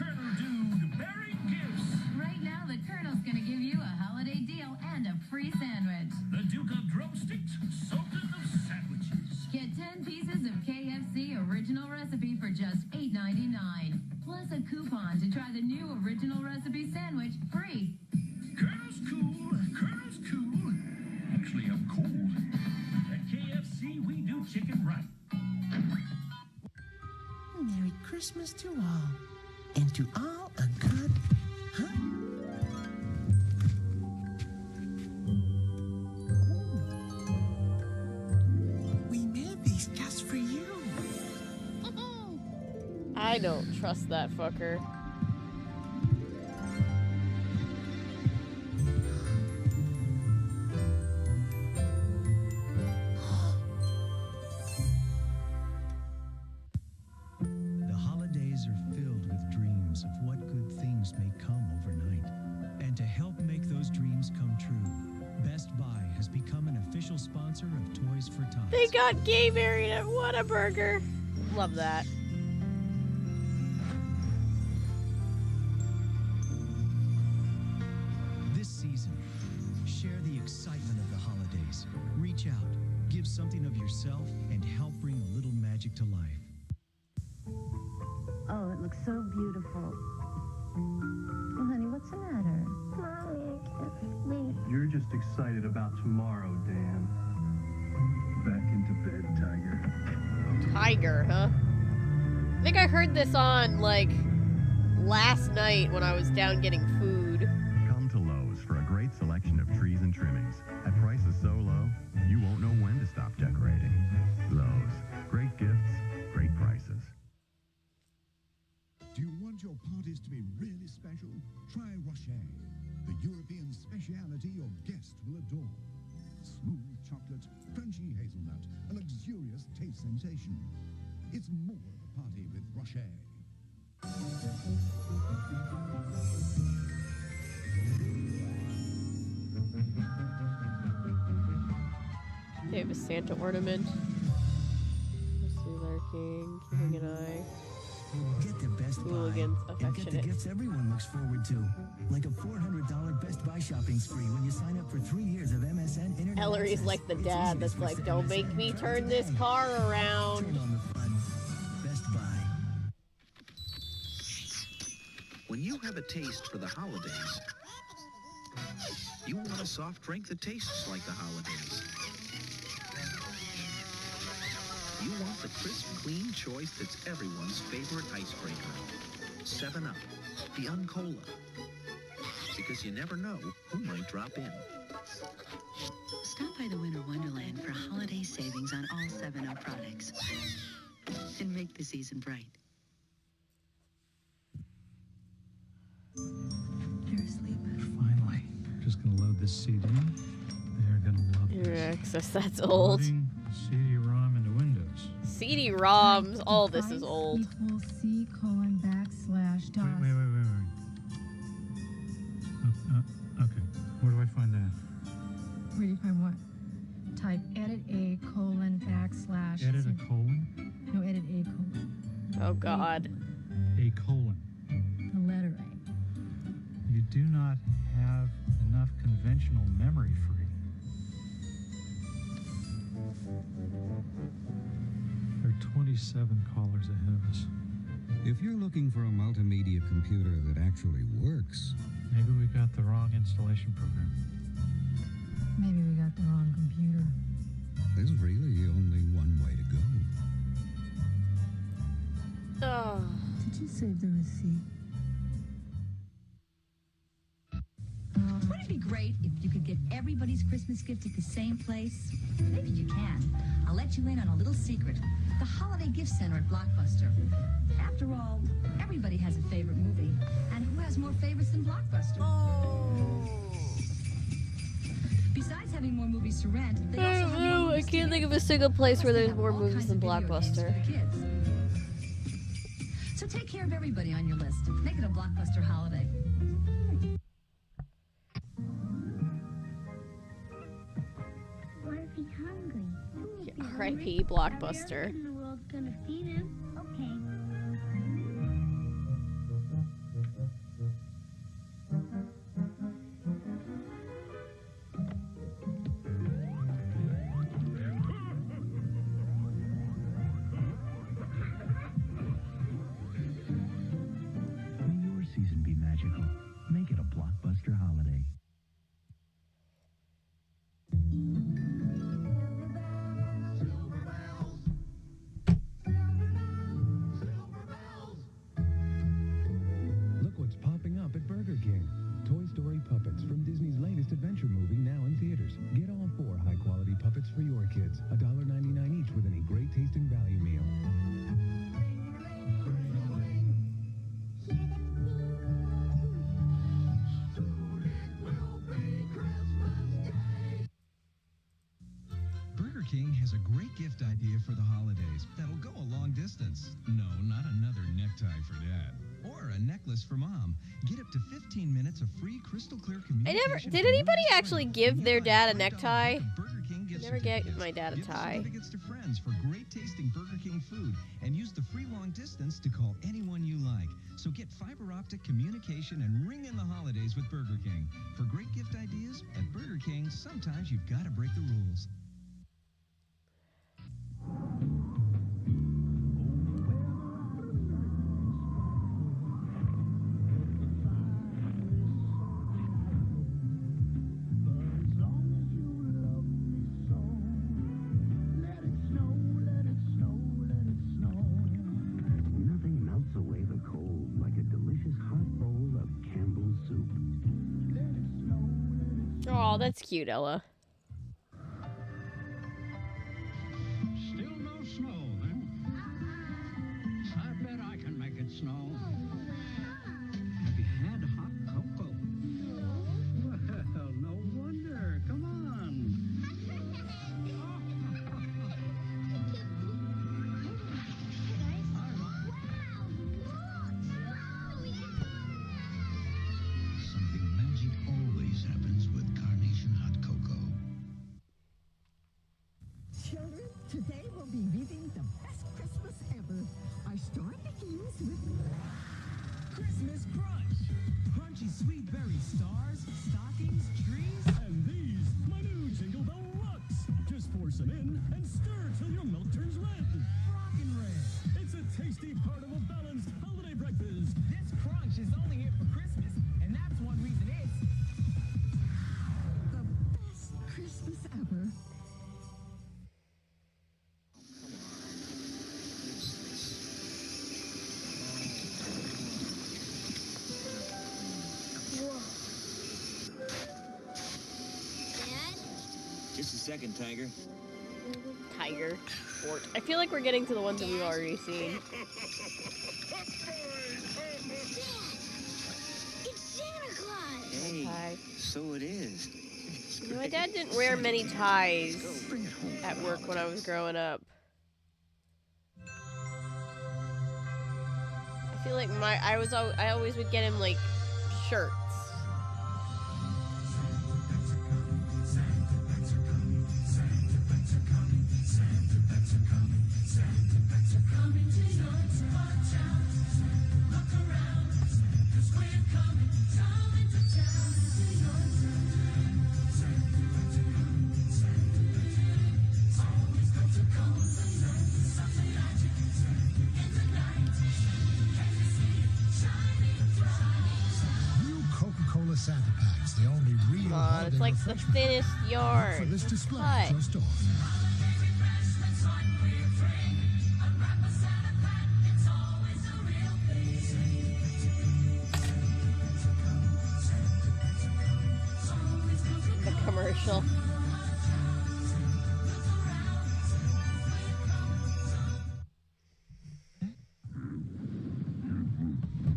Right now, the Colonel's gonna give you a holiday deal and a free sandwich. The Duke of Drumsticks, Sultan of Sandwiches. Get 10 pieces of KFC original recipe for just $8.99. Plus a coupon to try the new original recipe sandwich free. Colonel's cool, Colonel's cool. Actually, I'm cool. At KFC, we do chicken right. Merry Christmas to all, and to all a good, We made these just for you. I don't trust that fucker. The holidays are filled with dreams of what good things may come overnight. And to help make those dreams come true, Best Buy has become an official sponsor of Toys for Tots. They got gay married at Whataburger. Love that. This season, share the excitement of the holidays. Reach out, give something of yourself, and help bring a little magic to life. Oh, it looks so beautiful. Well, honey, what's the matter? Mommy, I can't sleep. You're just excited about tomorrow, Dan. Back into bed, Tiger. Tiger, huh? I think I heard this on, like, last night when I was down getting food. Come to Lowe's for a great selection of trees and trimmings. At prices so low, you won't know when to stop decorating. Lowe's. Great gifts, great prices. Do you want your parties to be really special? Try Rocher, the European speciality your guests will adore. Smooth chocolate, crunchy hazelnut, a luxurious taste sensation. It's more of a party with Rocher. They have a Santa ornament. Mostly lurking, keeping an eye. Get to Best Buy Hooligans, and get the affectionate. gifts everyone looks forward to. Like a $400 Best Buy shopping spree when you sign up for 3 years of MSN Internet Ellery's access. like the It's dad easy to that's switch like, to don't MSN make me right turn this away. car Turn around. on the fun. Best Buy. When you have a taste for the holidays, you want a soft drink that tastes like the holidays. You want the crisp, clean choice that's everyone's favorite icebreaker. 7-Up, the Uncola. Because you never know who might drop in. Stop by the Winter Wonderland for holiday savings on all 7-Up products. And make the season bright. They're asleep. Finally. Just gonna load this CD. They're gonna love Your this. access, that's old. Loading CD-ROM into Windows. CD-ROMs, all this is old. Equals C:\DOS. Wait. Okay. Where do I find that? Where do you find what? Type edit A:\\. Edit a colon? No, edit A colon. Oh God. A colon. The letter A. You do not have enough conventional memory free. There are 27 callers ahead of us. If you're looking for a multimedia computer that actually works, Maybe we got the wrong installation program. Maybe we got the wrong computer. there's really only one way to go. Oh. Did you save the receipt? everybody's Christmas gift at the same place? Maybe you can. I'll let you in on a little secret. The Holiday Gift Center at Blockbuster. After all, everybody has a favorite movie. And who has more favorites than Blockbuster? Besides having more movies to rent, they also have more I movies to can't get. think of a single place where Plus, they there's have more all movies kinds than of video games for Blockbuster. the kids. So take care of everybody on your list. Make it a Blockbuster holiday. What if he's hungry? R.I.P. Blockbuster. The world's gonna feed him. Okay. May your season be magical. Make it a Blockbuster holiday. Look what's popping up at Burger King. Toy Story puppets from Disney's latest adventure movie now in theaters. Get all 4 high-quality puppets for your kids. $1.99 each with any great-tasting value meal. Burger King has a great gift idea for the holidays that'll go a long distance. No, not another necktie for dad. Or a necklace for mom. Get up to 15 minutes of free crystal clear communication. Did anybody actually give their dad a necktie? I never get my dad a Give the tie. certificates to friends for great tasting Burger King food and use the free long distance to call anyone you like. So get fiber optic communication and ring in the holidays with Burger King. For great gift ideas at Burger King, sometimes you've got to break the rules. Nothing melts away the cold like a delicious hot bowl of Campbell's soup. Oh, that's cute, Ella. Still no snow, huh? I bet I can make it snow. Have you had hot cocoa? Well, no wonder. Come on. Something magic always happens with Carnation Hot Cocoa. Children, today we'll be reading the best Christmas ever. Our story begins with Christmas Crunch. Crunchy sweet berry stars, stockings, trees, and these, my new Jingle Bell Rocks. Just force them in and stir till your milk turns red. Rockin' red. It's a tasty part of a balanced holiday breakfast. This crunch is only here for Christmas, and that's one reason it's the best Christmas ever. Just a second, Tiger. Tiger. Fort. I feel like we're getting to the ones that we've already seen. It's Santa Claus! Hey, Tie. so it is. My dad didn't wear many ties at work when I was growing up. I feel like I always would get him like shirts. New Coca-Cola Santa packs, the only real Come on, holiday it's like the refreshment. thinnest Look yarn. for this display Cut. at your store. The commercial. commercial.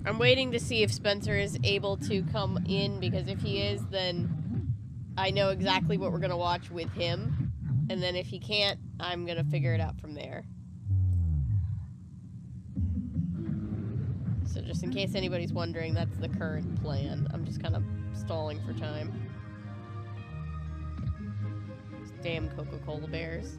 I'm waiting to see if Spencer is able to come in, because if he is, then I know exactly what we're gonna watch with him. And then if he can't, I'm gonna figure it out from there. So just in case anybody's wondering, that's the current plan. I'm just kind of stalling for time. These damn Coca-Cola bears.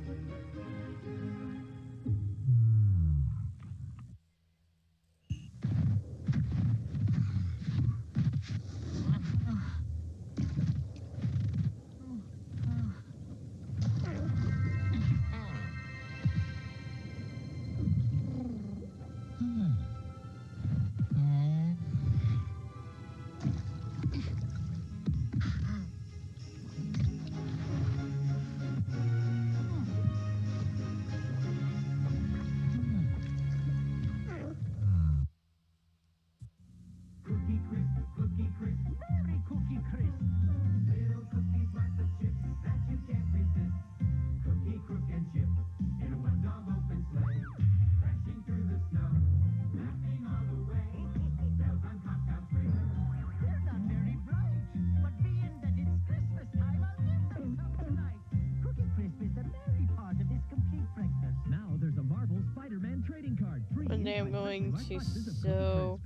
One day I'm going to sew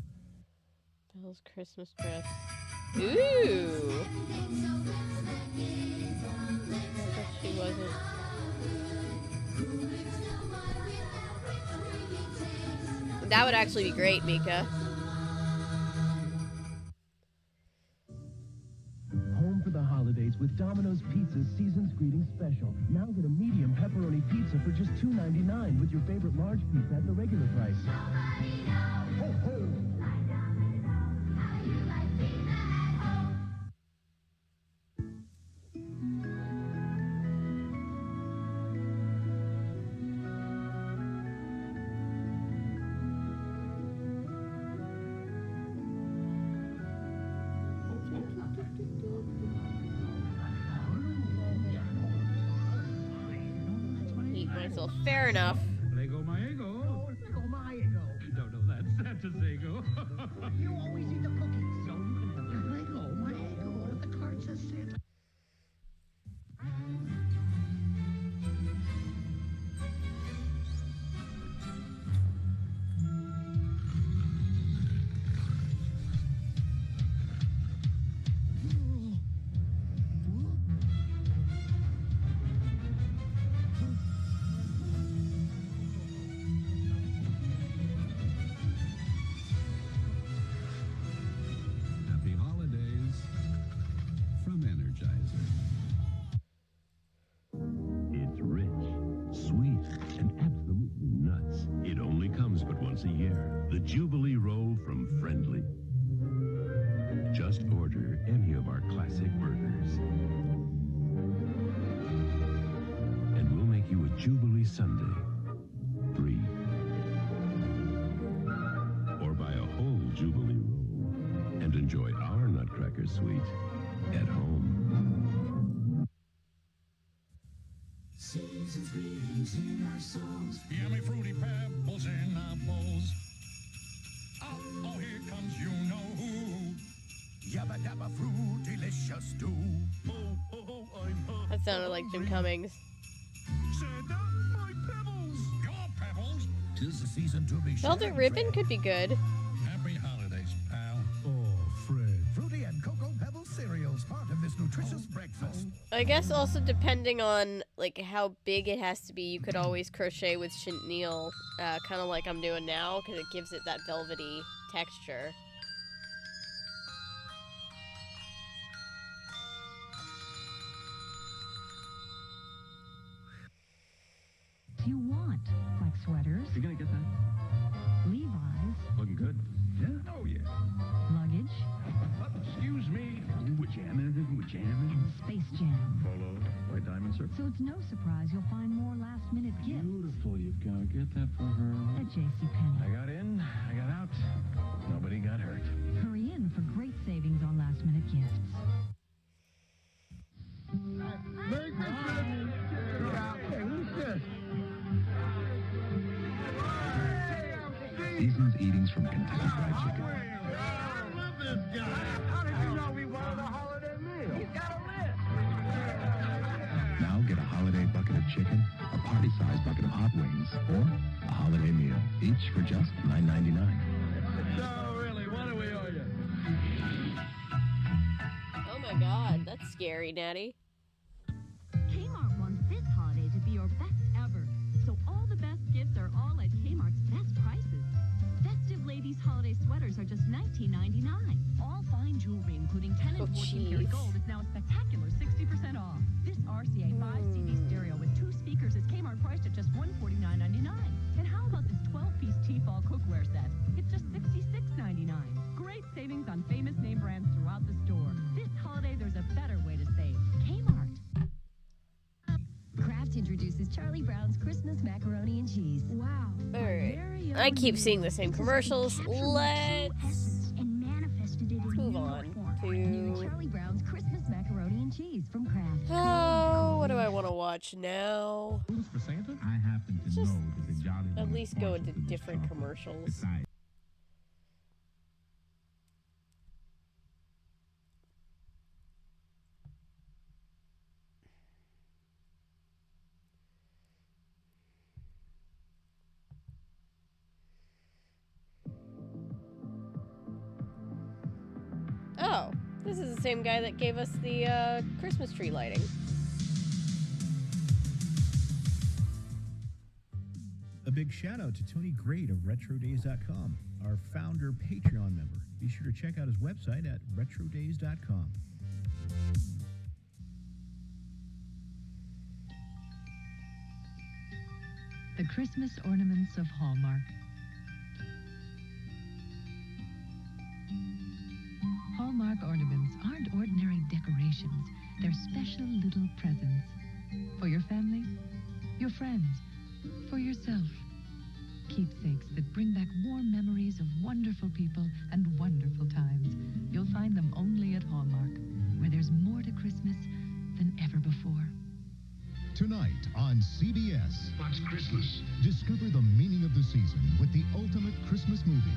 Belle's Christmas dress. Ooh! But she wasn't. That would actually be great, Mika. Home for the holidays with Domino's Pizza's Season's Greetings Special. Now get a medium pepperoni pizza for just $2.99 with your favorite large pizza at the regular price. Ho, ho! Eat myself. Fair enough. Lego my ego. Lego my ego. No, that's Santa's ego. You always eat the cookies, so you can have your Lego my ego. The card says Santa. Happy holidays from Energizer. It's rich, sweet, and absolutely nuts. It only comes but once a year. The Jubilee Roll from Friendly. Just order any of our classic burgers, and we'll make you a Jubilee Sundae. Free. Or buy a whole Jubilee roll and enjoy our Nutcracker Suite at home. Season's greetings in our souls. Yummy fruity pebbles in our bowls. Oh, here comes you know who. Yabba dabba fruit, delicious stew. Oh, oh, oh, I'm hungry. That sounded like Jim Cummings. Santa, my pebbles. Your pebbles. 'Tis the season to be Velvet sharing, Ribbon Fred. could be good. Happy holidays, pal. Oh, Fred. Fruity and Cocoa Pebble cereals, part of this nutritious breakfast. I guess also depending on like how big it has to be, you could always crochet with chenille, kind of like I'm doing now, because it gives it that velvety texture. You want, like sweaters, You gonna get that? Levi's, Looking good? Yeah? Oh, yeah. luggage, Excuse me. We're jamming. and Space Jam. Polo, white diamond circle. So it's no surprise you'll find more last-minute gifts Beautiful. You've got to get that for her. at JCPenney. I got in, I got out. Nobody got hurt. Hurry in for great savings on last-minute gifts. Merry Christmas! Hey, who's this? Seasoned eatings from Kentucky Fried Chicken. I love this guy. How did you know we wanted a holiday meal? He's got a list. Now get a holiday bucket of chicken, a party-sized bucket of hot wings, or a holiday meal, each for just $9.99. So, really, what do we owe you? Oh my god, that's scary, Natty. Kmart wants this holiday to be your best ever. So all the best gifts are all at Kmart's best prices. Festive ladies' holiday sweaters are just $19.99. All fine jewelry, including 10 and 14 karat gold, is now a spectacular 60% off. This RCA 5-CD stereo with 2 speakers is Kmart priced at just $149.99. And how about this 12-piece Tefal cookware set? It's just $66.99. Great savings on famous name brands throughout the store. This holiday, there's a better way to save. Kmart. Kraft introduces Charlie Brown's Christmas macaroni and cheese. Wow. Alright. I keep seeing the same commercials. Let's move on to... Charlie Brown's Christmas macaroni and cheese from Kraft. Oh, what do I want to watch now? Who's for Santa? I happen to Just know that the Jolly at One least go into sponsors this different show. commercials. Besides, Oh, this is the same guy that gave us the Christmas tree lighting. A big shout out to Tony Grade of RetroDays.com, our founder Patreon member. Be sure to check out his website at RetroDays.com. The Christmas ornaments of Hallmark. Hallmark ornaments aren't ordinary decorations. They're special little presents. For your family, your friends, for yourself. Keepsakes that bring back warm memories of wonderful people and wonderful times. You'll find them only at Hallmark, where there's more to Christmas than ever before. Tonight on CBS. what's Christmas? Discover the meaning of the season with the ultimate Christmas movie.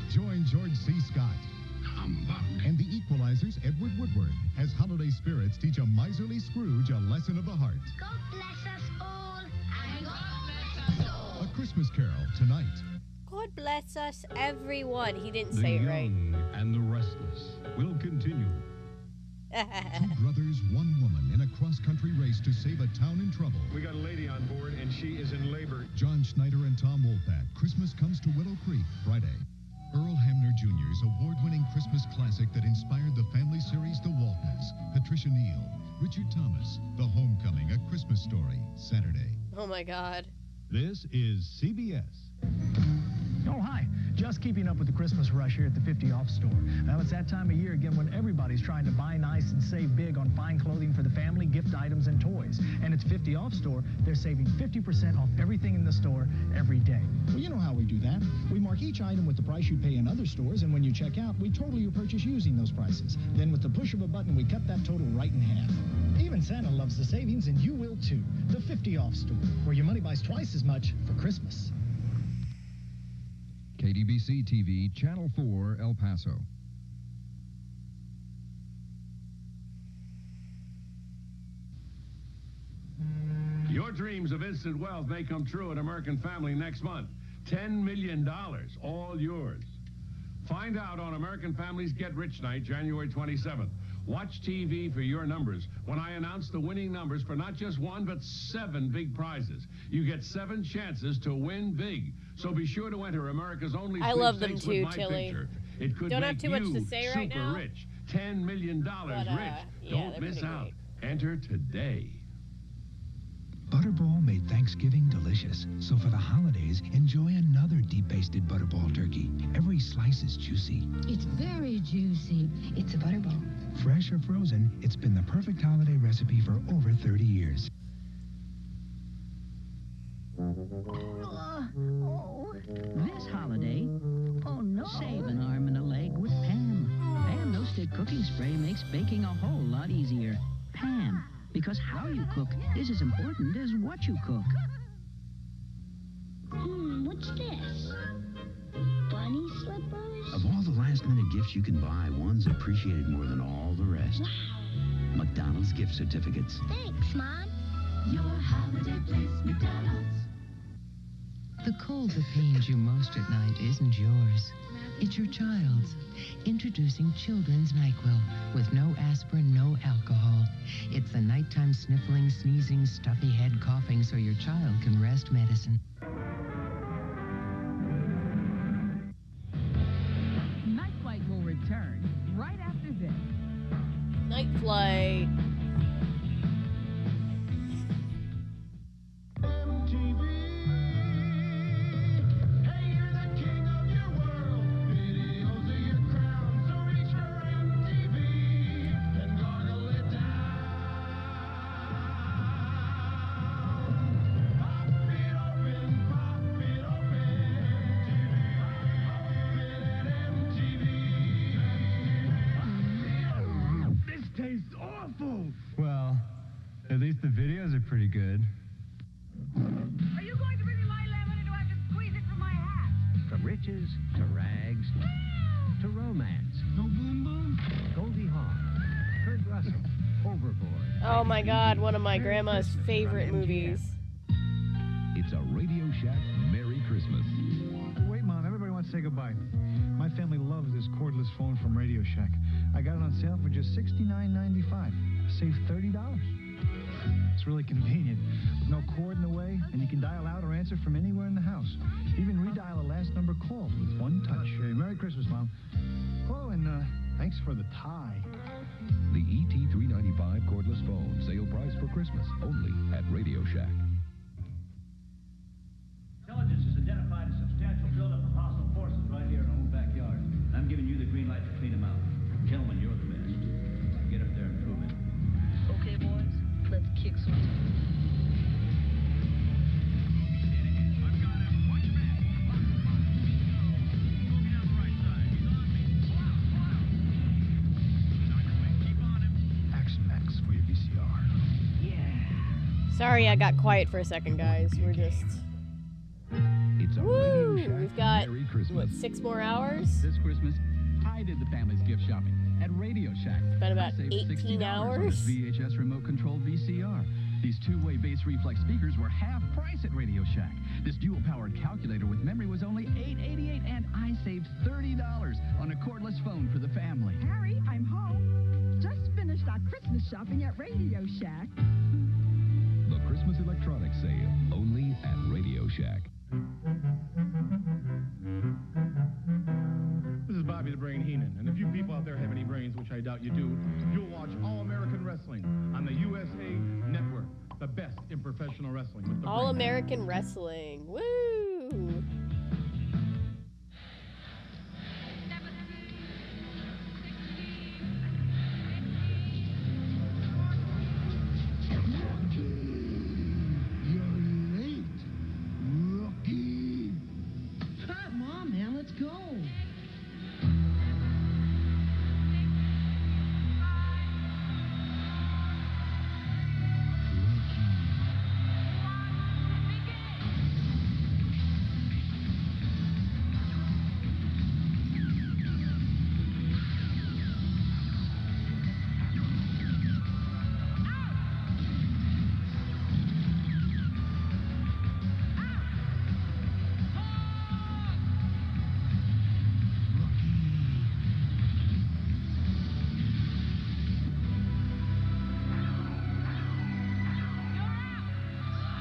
Join George C. Scott. Humbug. And the Equalizer's Edward Woodward as holiday spirits teach a miserly Scrooge a lesson of the heart. God bless us all, and God bless us all. A Christmas Carol tonight. God bless us, everyone. He didn't The say it right. young and the restless will continue. Two brothers, one woman in a cross-country race to save a town in trouble. We got a lady on board, and she is in labor. John Schneider and Tom Woolpat. Christmas Comes to Willow Creek, Friday. Earl Hamner Jr.'s award-winning Christmas classic that inspired the family series The Waltons. Patricia Neal, Richard Thomas, The Homecoming, A Christmas Story, Saturday. Oh my god. This is CBS. Oh, hi. Just keeping up with the Christmas rush here at the 50 Off store. Well, it's that time of year again when everybody's trying to buy nice and save big on fine clothing for the family, gift items, and toys. And it's 50 Off store, they're saving 50% off everything in the store every day. Well, you know how we do that. We mark each item with the price you pay in other stores, and when you check out, we total your purchase using those prices. Then with the push of a button, we cut that total right in half. Even Santa loves the savings, and you will too. The 50 Off store, where your money buys twice as much for Christmas. KDBC TV, Channel 4, El Paso. Your dreams of instant wealth may come true at American Family next month. $10 million, all yours. Find out on American Family's Get Rich Night, January 27th. Watch TV for your numbers when I announce the winning numbers for not just one, but 7 big prizes. You get 7 chances to win big. So be sure to enter America's only I love them sweepstakes with too, my Tilly. picture. It could Don't make have too much you to say right super now. rich. $10 million But, rich. yeah, Don't they're miss pretty out. great. Enter today. Butterball made Thanksgiving delicious. So for the holidays, enjoy another deep-basted Butterball turkey. Every slice is juicy. It's very juicy. It's a butterball. Fresh or frozen, it's been the perfect holiday recipe for over 30 years. This holiday, save an arm and a leg with Pam. Pam No Stick Cooking Spray makes baking a whole lot easier. Pam, Because how you cook is as important as what you cook. What's this? Bunny slippers? Of all the last-minute gifts you can buy, one's appreciated more than all the rest. Wow. McDonald's gift certificates. Thanks, Mom. Your holiday place, McDonald's. The cold that pains you most at night isn't yours. It's your child's. Introducing Children's NyQuil with no aspirin, no alcohol. It's the nighttime sniffling, sneezing, stuffy head coughing so your child can rest medicine. Night Flight will return right after this. Night Flight. Tastes awful. Well, at least the videos are pretty good. Are you going to bring me my lemon, or do I have to squeeze it from my hat? From riches to rags to romance. No boom boom. Goldie Hawn, Kurt Russell, Overboard. Oh my God, one of my grandma's favorite movies. It's a Radio Shack Merry Christmas. Wait, Mom, everybody wants to say goodbye. My family loves this cordless phone from Radio Shack. I got it on sale for just $69.95. Save $30. It's really convenient. With no cord in the way, and you can dial out or answer from anywhere in the house. Even redial a last number called with one touch. Merry Christmas, Mom. Oh, and thanks for the tie. The ET395 cordless phone. Sale price for Christmas. Only at Radio Shack. Intelligence has identified a substantial buildup of hostile forces right here in our own backyard. I'm giving you the green light to clean them out. Gentlemen, you're the best. Get up there and prove it. Okay, boys, let's kick some Action Max for your VCR. Sorry I got quiet for a second, guys. We're just... It's a Woo! Radio Shack We've got, Merry Christmas. what, 6 more hours? This Christmas, I did the family's gift shopping at Radio Shack. It's been about I saved 18 $60 on this hours. VHS remote-controlled VCR. These two-way bass reflex speakers were half price at Radio Shack. This dual-powered calculator with memory was only $8.88, and I saved $30 on a cordless phone for the family. Harry, I'm home. Just finished our Christmas shopping at Radio Shack. The Christmas electronics sale. Only at Radio Shack. This is Bobby the Brain Heenan, and if you people out there have any brains, which I doubt you do, you'll watch All American Wrestling on the USA Network, the best in professional wrestling. With the All Brain. American Wrestling. Woo! You're late, rookie. Come on, man, let's go.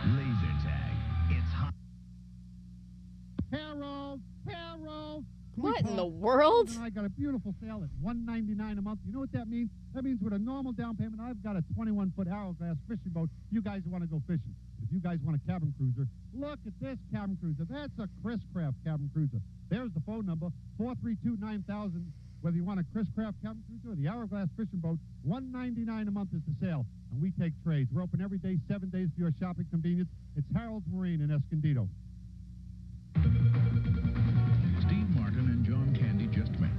Laser tag. It's hot. Harold! Harold! What in the world? I got a beautiful sale at $199 a month. You know what that means? That means with a normal down payment, I've got a 21-foot Hourglass fishing boat. You guys want to go fishing. If you guys want a cabin cruiser, look at this cabin cruiser. That's a Chris Craft cabin cruiser. There's the phone number, 432-9000. Whether you want a Chris Craft cabin cruiser or the Hourglass fishing boat, $199 a month is the sale. And we take trades. We're open every day, 7 days for your shopping convenience. It's Harold's Marine in Escondido. Steve Martin and John Candy just met.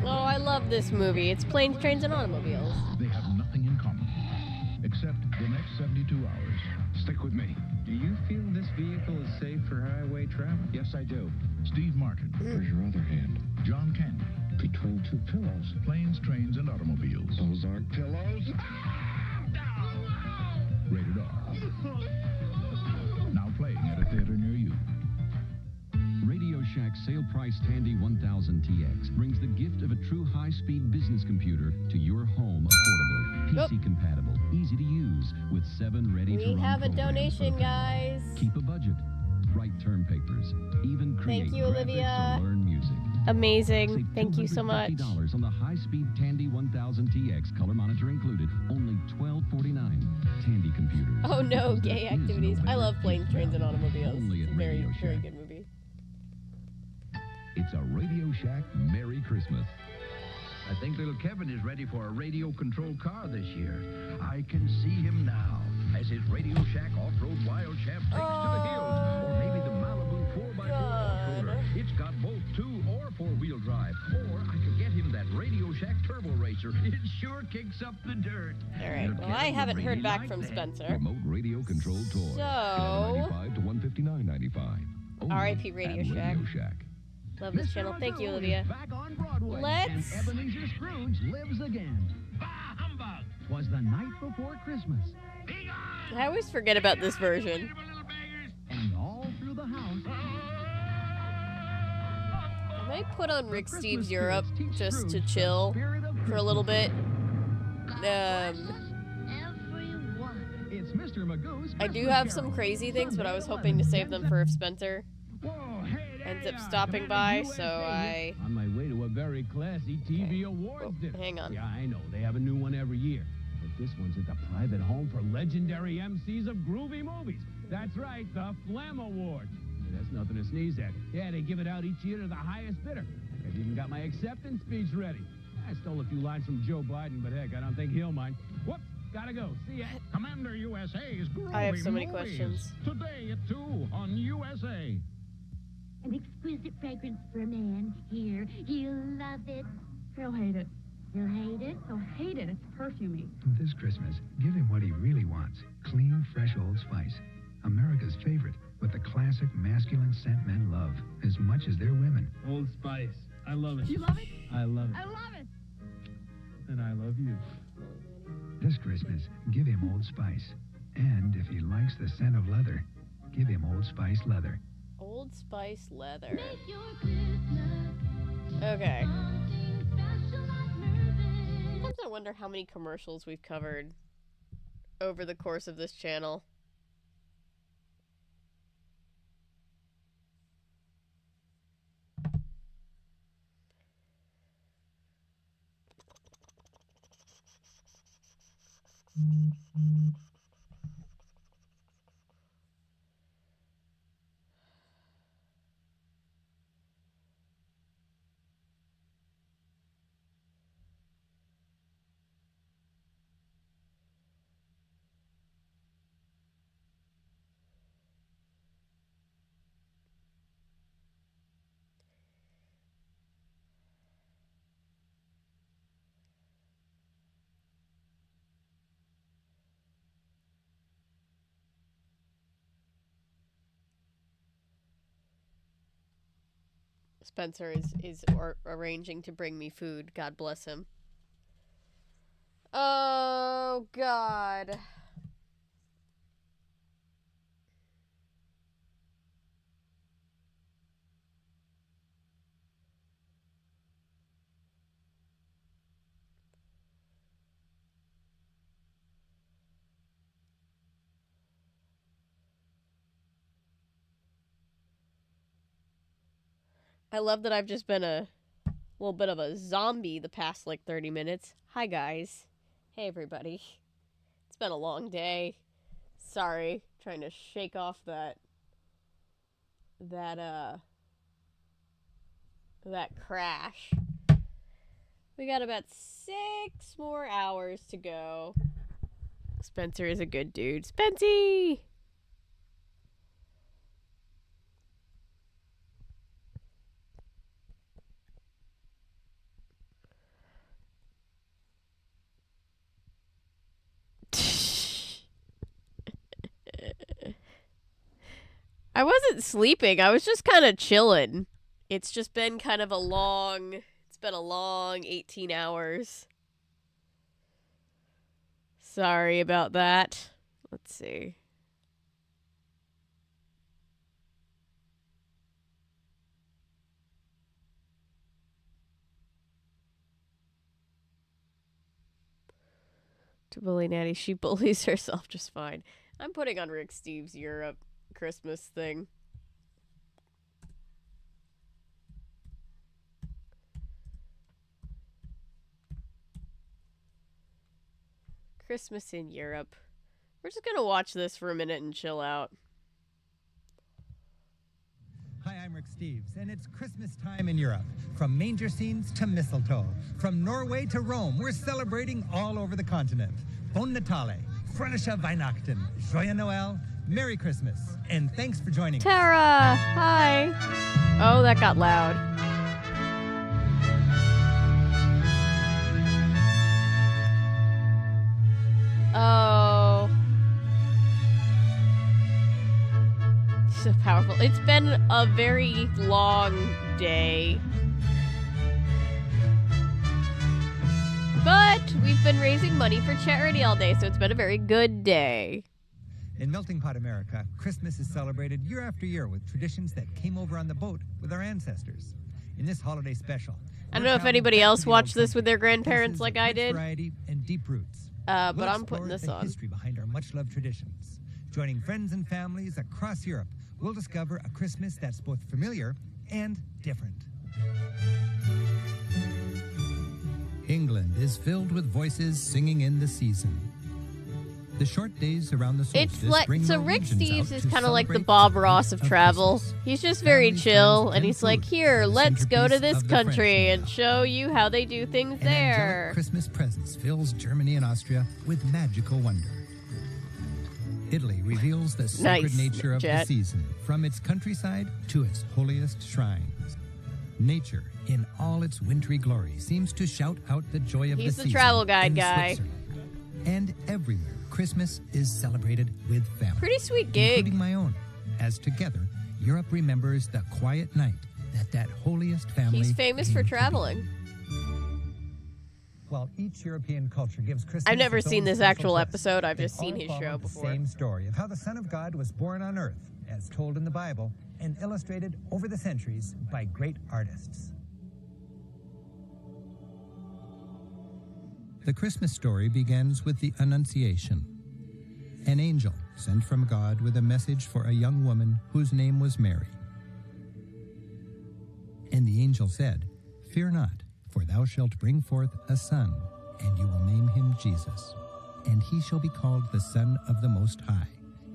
Oh, I love this movie. It's Planes, Trains, and Automobiles. They have nothing in common, except 72 hours. Stick with me. Do you feel this vehicle is safe for highway travel? Yes, I do. Steve Martin. Where's your other hand? John Candy. Between two pillows. Planes, trains, and automobiles. Those aren't pillows. Rated R. Now playing at a theater near you. Radio Shack's sale price Tandy 1000 TX brings the gift of a true high-speed business computer to your home affordably. PC compatible, easy to use, with 7 ready-to-run We have a programs donation, for the family. guys. Keep a budget. Write term papers. Even create Thank you, graphics Olivia. or learn music. Amazing. Save Thank you so much. $250 on the high-speed Tandy 1000 TX, color monitor included. Only $1249. Tandy computers. Oh no, Because there gay is activities. no I love better planes, gift trains, and value. automobiles. Only It's at a very, Radio very Shack. good movie. It's a Radio Shack Merry Christmas. I think little Kevin is ready for a radio-controlled car this year. I can see him now as his Radio Shack off-road wild shaft takes to the hills. Or maybe the Malibu 4x4 off-roader. It's got both 2- or 4-wheel drive. Or I could get him that Radio Shack Turbo Racer. It sure kicks up the dirt. All right. Well, I haven't heard back from Spencer. Remote radio controlled toy. So, $11.95 to $159.95. Only R.I.P. Radio at Shack. Radio Shack. Love this channel. Thank you, Olivia. Back on Broadway, Let's. and Ebenezer Scrooge lives again. Bah humbug! 'Twas the night before Christmas, I always forget about this version. and all through the house. I might put on Rick Christmas Steves Europe spirits teach just to Scrooge the chill spirit of for a little bit. Everyone. It's Mr. Magoo's I do Christmas have some Carol. crazy things, but I was Sunday, hoping to save 11, them for if Spencer Whoa, hey, there ends you up are, stopping Commander by, so USA. I... On my way to a very classy TV awards Oh, dinner. hang on. Yeah, I know. They have a new one every year. But this one's at the private home for legendary MCs of groovy movies. That's right, the Phlegm Award. Hey, that's nothing to sneeze at. Yeah, they give it out each year to the highest bidder. I've even got my acceptance speech ready. I stole a few lines from Joe Biden, but heck, I don't think he'll mind. Whoops, gotta go. See ya. Commander USA's Groovy I have so many Movies. questions. Today at 2 on USA. An exquisite fragrance for a man. Here, he'll love it. He'll hate it. He'll hate it. He'll hate it. It's perfumey. This Christmas, give him what he really wants. Clean, fresh Old Spice. America's favorite, with the classic masculine scent men love, as much as their women. Old Spice. I love it. You love it? I love it. I love it. And I love you. This Christmas, give him Old Spice. And if he likes the scent of leather, give him Old Spice Leather. Old Spice leather. Make your Christmas Okay. something special like nervous. Sometimes I wonder how many commercials we've covered over the course of this channel. Spencer is arranging to bring me food. God bless him. Oh, God. I love that I've just been a little bit of a zombie the past, 30 minutes. Hi, guys. Hey, everybody. It's been a long day. Sorry. Trying to shake off that crash. We got about 6 more hours to go. Spencer is a good dude. Spency! I wasn't sleeping. I was just kind of chilling. It's just been kind of it's been a long 18 hours. Sorry about that. Let's see. To bully Natty, she bullies herself just fine. I'm putting on Rick Steves' Europe Christmas thing. Christmas in Europe. We're just gonna watch this for a minute and chill out. Hi, I'm Rick Steves, and it's Christmas time in Europe. From manger scenes to mistletoe, from Norway to Rome, we're celebrating all over the continent. Bon Natale, Fröhliche Weihnachten, Joyeux Noel, Merry Christmas, and thanks for joining us. Tara, hi. Oh, that got loud. Oh. So powerful. It's been a very long day. But we've been raising money for charity all day, so it's been a very good day. In Melting Pot America, Christmas is celebrated year after year with traditions that came over on the boat with our ancestors. In this holiday special, I don't know if anybody else watched this with their grandparents like I did. Variety and deep roots. But We'll I'm putting explore this the on. history behind our much-loved traditions. Joining friends and families across Europe, we'll discover a Christmas that's both familiar and different. England is filled with voices singing in the season. The short days around the solstice It's like, bring so Rick Norwegians Steves out is to kind of like the celebrate Bob the Ross birth of travel. Christmas. He's just very Family, chill, friends, and he's like, food, here, the let's go to centerpiece this of the French country New and Year. show you how they do things An angelic there. Christmas presence fills Germany and Austria with magical wonder. Italy reveals the sacred Nice, nature of the Jet. season, from its countryside to its holiest shrines. Nature, in all its wintry glory, seems to shout out the joy of He's the the season travel guide in guy. Switzerland. And everywhere, Christmas is celebrated with family. Pretty sweet gig. Including my own, as together, Europe remembers the quiet night that holiest family. He's famous for traveling. While each European culture gives Christmas I've never its seen own this special actual twist, episode. I've they just seen all his follow show the before. same story of how the Son of God was born on earth, as told in the Bible and illustrated over the centuries by great artists. The Christmas story begins with the Annunciation. An angel sent from God with a message for a young woman whose name was Mary. And the angel said, "Fear not, for thou shalt bring forth a son, and you will name him Jesus. And he shall be called the Son of the Most High,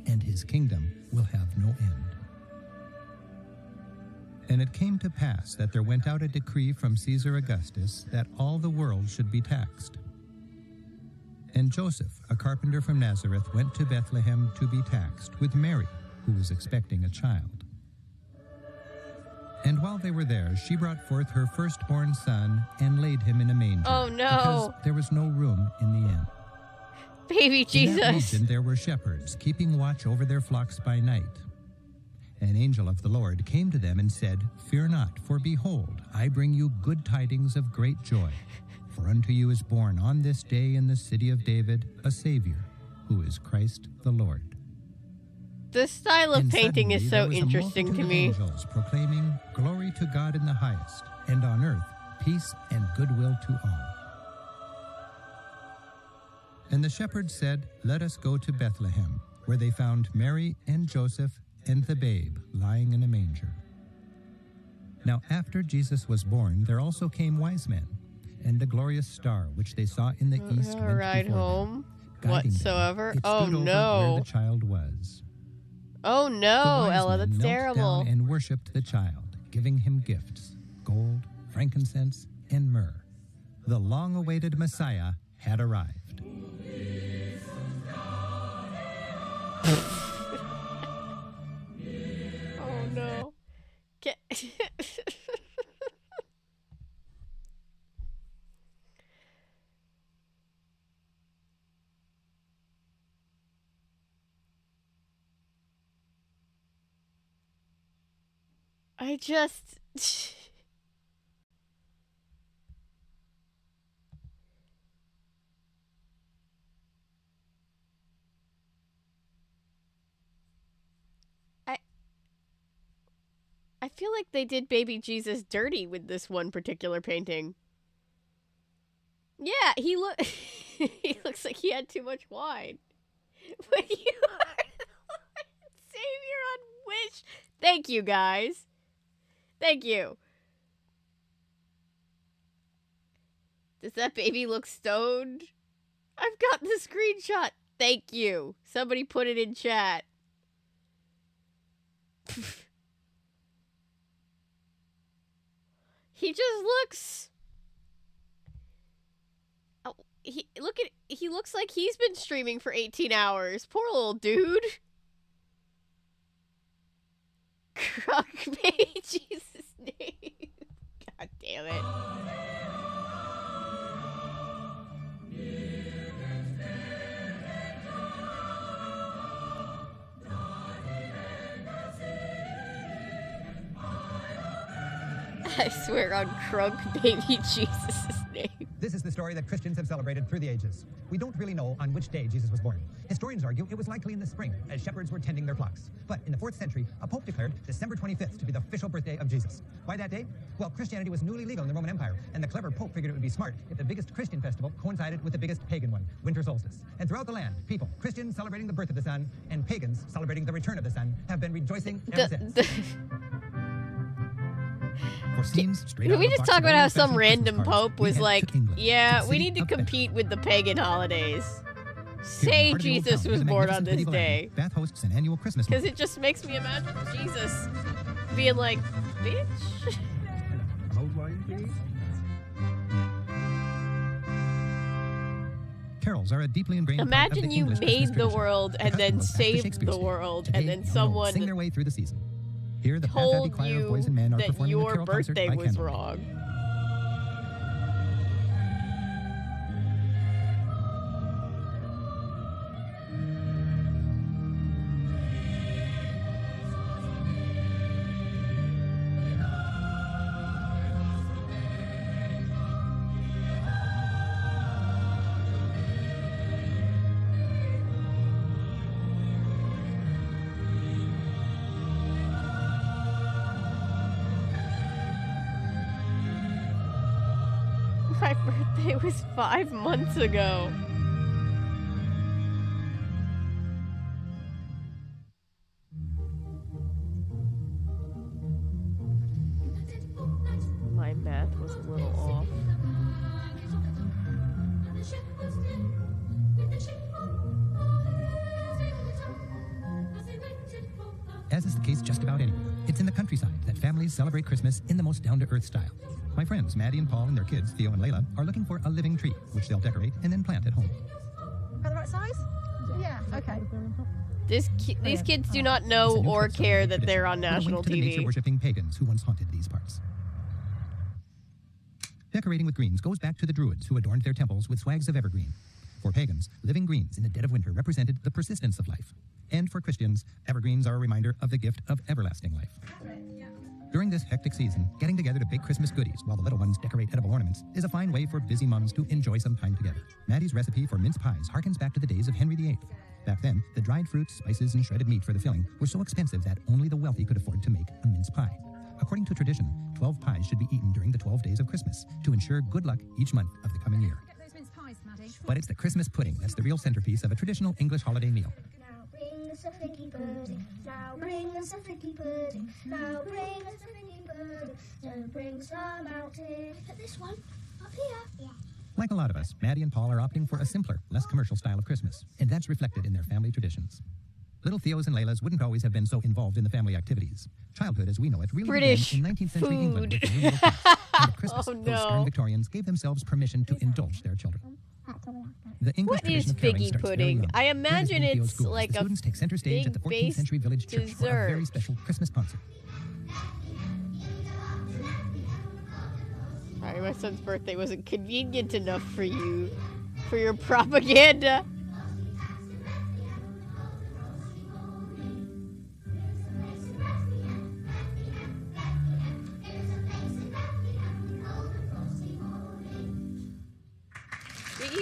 and his kingdom will have no end." And it came to pass that there went out a decree from Caesar Augustus that all the world should be taxed. And Joseph, a carpenter from Nazareth, went to Bethlehem to be taxed with Mary, who was expecting a child. And while they were there, she brought forth her firstborn son and laid him in a manger. Oh, no. Because there was no room in the inn. Baby In that Jesus. region there were shepherds keeping watch over their flocks by night. An angel of the Lord came to them and said, "Fear not, for behold, I bring you good tidings of great joy. For unto you is born on this day in the city of David a Savior, who is Christ the Lord." This style of And painting is suddenly so there was a interesting to multitude of me. angels proclaiming, "Glory to God in the highest, and on earth peace and goodwill to all." And the shepherds said, "Let us go to Bethlehem," where they found Mary and Joseph and the babe lying in a manger. Now after Jesus was born, there also came wise men, and the glorious star which they saw in the east A went ride before home them, guiding them. whatsoever. It Oh stood over no. where the child was. Oh The no, wise Ella, men that's knelt terrible. down and worshipped the child, giving him gifts, gold, frankincense, and myrrh. The long-awaited Messiah had arrived. Oh no. I just... I feel like they did baby Jesus dirty with this one particular painting. Yeah, he looks like he had too much wine. But you are the Lord and Savior on Wish. Thank you, guys. Thank you. Does that baby look stoned? I've got the screenshot. Thank you. Somebody put it in chat. He just looks... Oh, he looks like he's been streaming for 18 hours. Poor little dude. Crunk baby Jesus' name. God damn it. I swear on Crunk baby Jesus' name. This is the story that Christians have celebrated through the ages. We don't really know on which day Jesus was born. Historians argue it was likely in the spring, as shepherds were tending their flocks. But in the 4th century, a pope declared December 25th to be the official birthday of Jesus. Why that day? Well, Christianity was newly legal in the Roman Empire, and the clever pope figured it would be smart if the biggest Christian festival coincided with the biggest pagan one, winter solstice. And throughout the land, people, Christians celebrating the birth of the sun, and pagans celebrating the return of the sun, have been rejoicing ever since. Can we just talk about how some random pope was like, yeah, we need to compete with the pagan holidays. Say Jesus was born on this day. Bath hosts an annual Christmas Because it just makes me imagine Jesus being like, bitch. Carols are a deeply ingrained Imagine part of the you English made Christmas the tradition. world and then saved the world, and then someone sing their way through the season. Here, the Bath Abbey told choir of boys you and men are that performing a your carol concert birthday by was candlelight. wrong. My birthday was 5 months ago. My math was a little off. As is the case just about anywhere, it's in the countryside that families celebrate Christmas in the most down-to-earth style. My friends Maddie and Paul and their kids, Theo and Layla, are looking for a living tree, which they'll decorate and then plant at home. Are the right size? Yeah, okay. These kids do not know or care that they're on national to the TV. nature-worshipping pagans who once haunted these parts. Decorating with greens goes back to the Druids who adorned their temples with swags of evergreen. For pagans, living greens in the dead of winter represented the persistence of life. And for Christians, evergreens are a reminder of the gift of everlasting life. During this hectic season, getting together to bake Christmas goodies while the little ones decorate edible ornaments is a fine way for busy mums to enjoy some time together. Maddie's recipe for mince pies harkens back to the days of Henry VIII. Back then, the dried fruits, spices, and shredded meat for the filling were so expensive that only the wealthy could afford to make a mince pie. According to tradition, 12 pies should be eaten during the 12 days of Christmas to ensure good luck each month of the coming year. But it's the Christmas pudding that's the real centerpiece of a traditional English holiday meal. Bring us a flicky pudding. Now bring us a flicky pudding. Now bring us a flicky pudding. Don't bring some out here. But this one, up here. Yeah. Like a lot of us, Maddie and Paul are opting for a simpler, less commercial style of Christmas, and that's reflected in their family traditions. Little Theo's and Layla's wouldn't always have been so involved in the family activities. Childhood, as we know it, really British began in 19th century food. England with the New Middle Class. And at Christmas, Oh, those no. stern Victorians gave themselves permission to indulge their children. The English What is tradition of caroling figgy starts very pudding? young. I Here imagine at Theo's it's schools, like the a students take center stage at the 14th big century village church for a very dessert. special Christmas concert. Sorry, my son's birthday wasn't convenient enough for you, for your propaganda.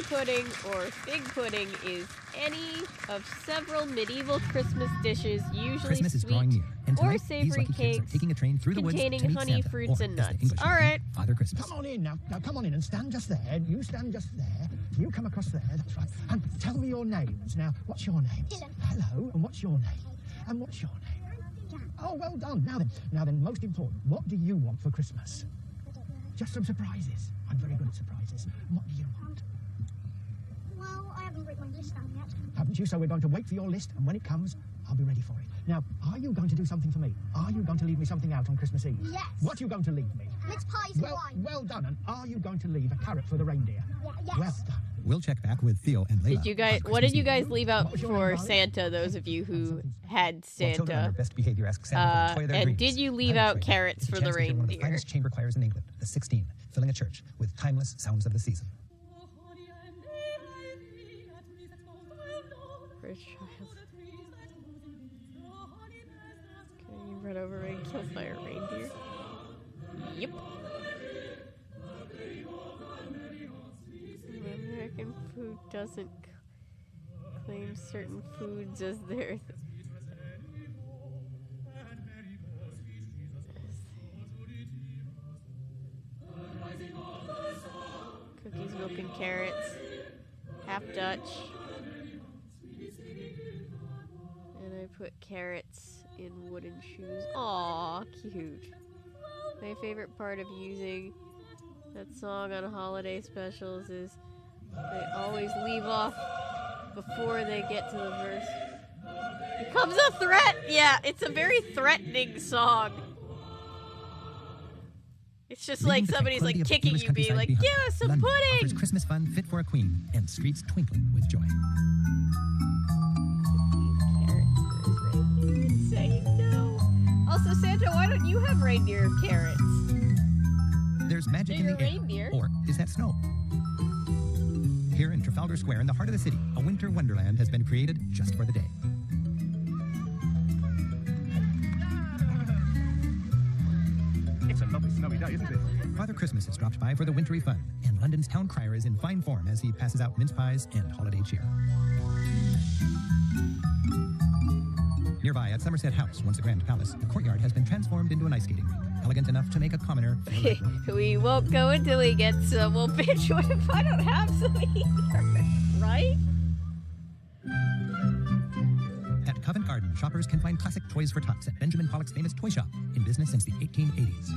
pudding or fig pudding is any of several medieval Christmas dishes, usually Christmas is sweet drawing near, and or tonight, these savory lucky kids are cakes taking a train through the woods containing to meet honey, Santa, fruits, or, and as the nuts. English All call him, right. Father Christmas. Come on in now. Now come on in and stand just there. You stand just there. You come across there. That's right. And tell me your names. Now, what's your name? Hello. And what's your name? And what's your name? Oh, well done. Now then, most important, what do you want for Christmas? Just some surprises. I'm very good at surprises. What do you want? Well, I haven't written my list down yet. Haven't you? So we're going to wait for your list, and when it comes, I'll be ready for it. Now, are you going to do something for me? Are you going to leave me something out on Christmas Eve? Yes. What are you going to leave me? Mince pies and wine. Well done. And are you going to leave a carrot for the reindeer? Yes. Well done. We'll check back with Theo and Layla. Did you guys? on What did Christmas you Eve. guys leave out for Santa? Those of you who had Well, children on Santa. their best behavior ask Santa for the toy of their And dreams. did you leave I will out show you. carrots It's a for the chance to hear one of the reindeer? finest chamber choirs in England, the 16, filling a church with timeless sounds of the season. First child. Can you run over and kill by a reindeer? Yep. American food doesn't claim certain foods as their. Cookies, milk, and carrots. Half Dutch. And I put carrots in wooden shoes. Aw, cute. My favorite part of using that song on holiday specials is they always leave off before they get to the verse. Becomes a threat! Yeah, it's a very threatening song. It's just Leaving like the somebody's like tranquility of kicking English you, being countryside like, behind, give us some London pudding! offers Christmas fun fit for a queen and streets twinkling with joy. Saying no. Also, Santa, why don't you have reindeer carrots? There's magic in They're the air. reindeer. Or is that snow? Here in Trafalgar Square, in the heart of the city, a winter wonderland has been created just for the day. It's a lovely snowy day, isn't it? Father Christmas has dropped by for the wintry fun, and London's town crier is in fine form as he passes out mince pies and holiday cheer. Nearby at Somerset House, once a grand palace, the courtyard has been transformed into an ice skating rink, elegant enough to make a commoner feel like Roy. We won't go until we get some. Well, bitch, what if I don't have some either? Right? At Covent Garden, shoppers can find classic toys for tots at Benjamin Pollock's famous toy shop, in business since the 1880s.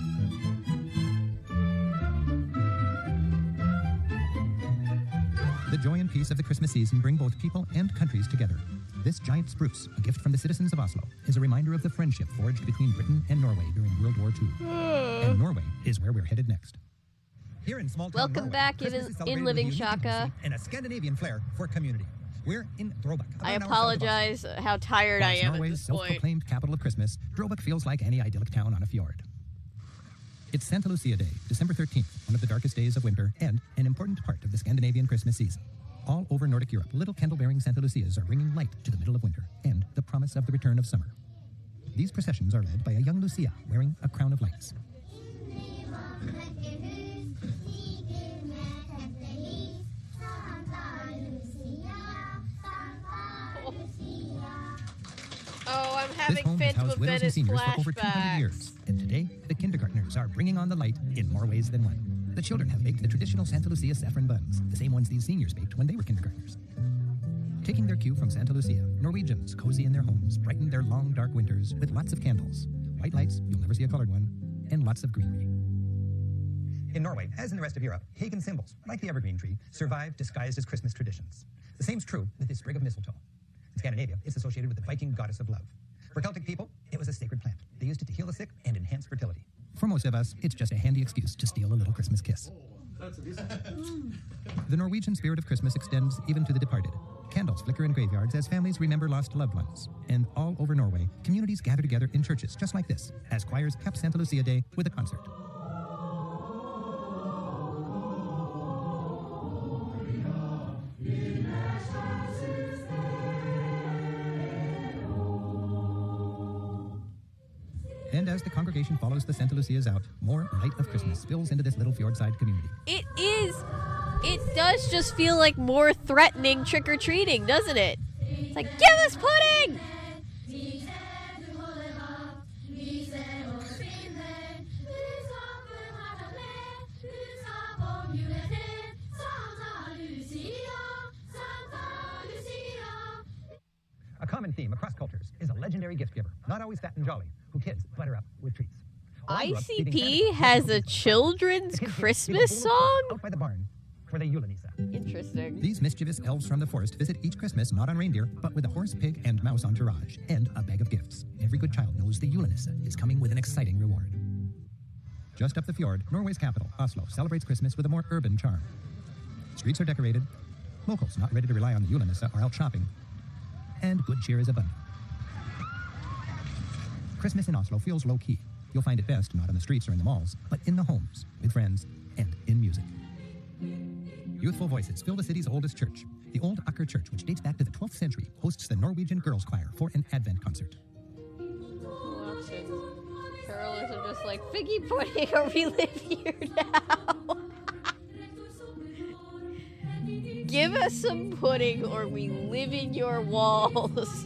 The joy and peace of the Christmas season bring both people and countries together. This giant spruce, a gift from the citizens of Oslo, is a reminder of the friendship forged between Britain and Norway during World War II. And Norway is where we're headed next. Here in small town Welcome Norway, back Christmas in is celebrated Living with unique Shaka. intimacy and a Scandinavian flair for community. We're in Drobak. I apologize how tired I Whilst am at Norway's this point. self-proclaimed capital of Christmas, Drobak feels like any idyllic town on a fjord. It's Santa Lucia Day, December 13th, one of the darkest days of winter, and an important part of the Scandinavian Christmas season. All over Nordic Europe, little candle-bearing Santa Lucias are bringing light to the middle of winter, and the promise of the return of summer. These processions are led by a young Lucia wearing a crown of lights. Oh, I'm This having home has Phantom housed of widows and Venice seniors for over 200 flashbacks. years, and today, the kindergartners are bringing on the light in more ways than one. The children have baked the traditional Santa Lucia saffron buns, the same ones these seniors baked when they were kindergartners. Taking their cue from Santa Lucia, Norwegians, cozy in their homes, brighten their long, dark winters with lots of candles, white lights, you'll never see a colored one, and lots of greenery. In Norway, as in the rest of Europe, pagan symbols, like the evergreen tree, survive disguised as Christmas traditions. The same's true with this sprig of mistletoe. In Scandinavia, it's associated with the Viking goddess of love. For Celtic people, it was a sacred plant. They used it to heal the sick and enhance fertility. For most of us, it's just a handy excuse to steal a little Christmas kiss. The Norwegian spirit of Christmas extends even to the departed. Candles flicker in graveyards as families remember lost loved ones. And all over Norway, communities gather together in churches just like this, as choirs cap Santa Lucia Day with a concert. And as the congregation follows the Santa Lucias out, more light of Christmas spills into this little fjordside community. It is It does just feel like more threatening trick-or-treating, doesn't it? It's like, give us pudding! A common theme across cultures is a legendary gift giver, not always fat and jolly, who kids butter up with treats. ICP has a children's Christmas song? Out by the barn for the Yulenisa. Interesting. These mischievous elves from the forest visit each Christmas not on reindeer, but with a horse, pig, and mouse entourage, and a bag of gifts. Every good child knows the Yulenisa is coming with an exciting reward. Just up the fjord, Norway's capital, Oslo, celebrates Christmas with a more urban charm. Streets are decorated. Locals not ready to rely on the Yulenisa are out shopping. And good cheer is abundant. Christmas in Oslo feels low-key. You'll find it best not on the streets or in the malls, but in the homes, with friends, and in music. Youthful voices fill the city's oldest church. The Old Aker Church, which dates back to the 12th century, hosts the Norwegian Girls Choir for an Advent concert. Carolers are just like, figgy pudding, or we live here now. Give us some pudding, or we live in your walls.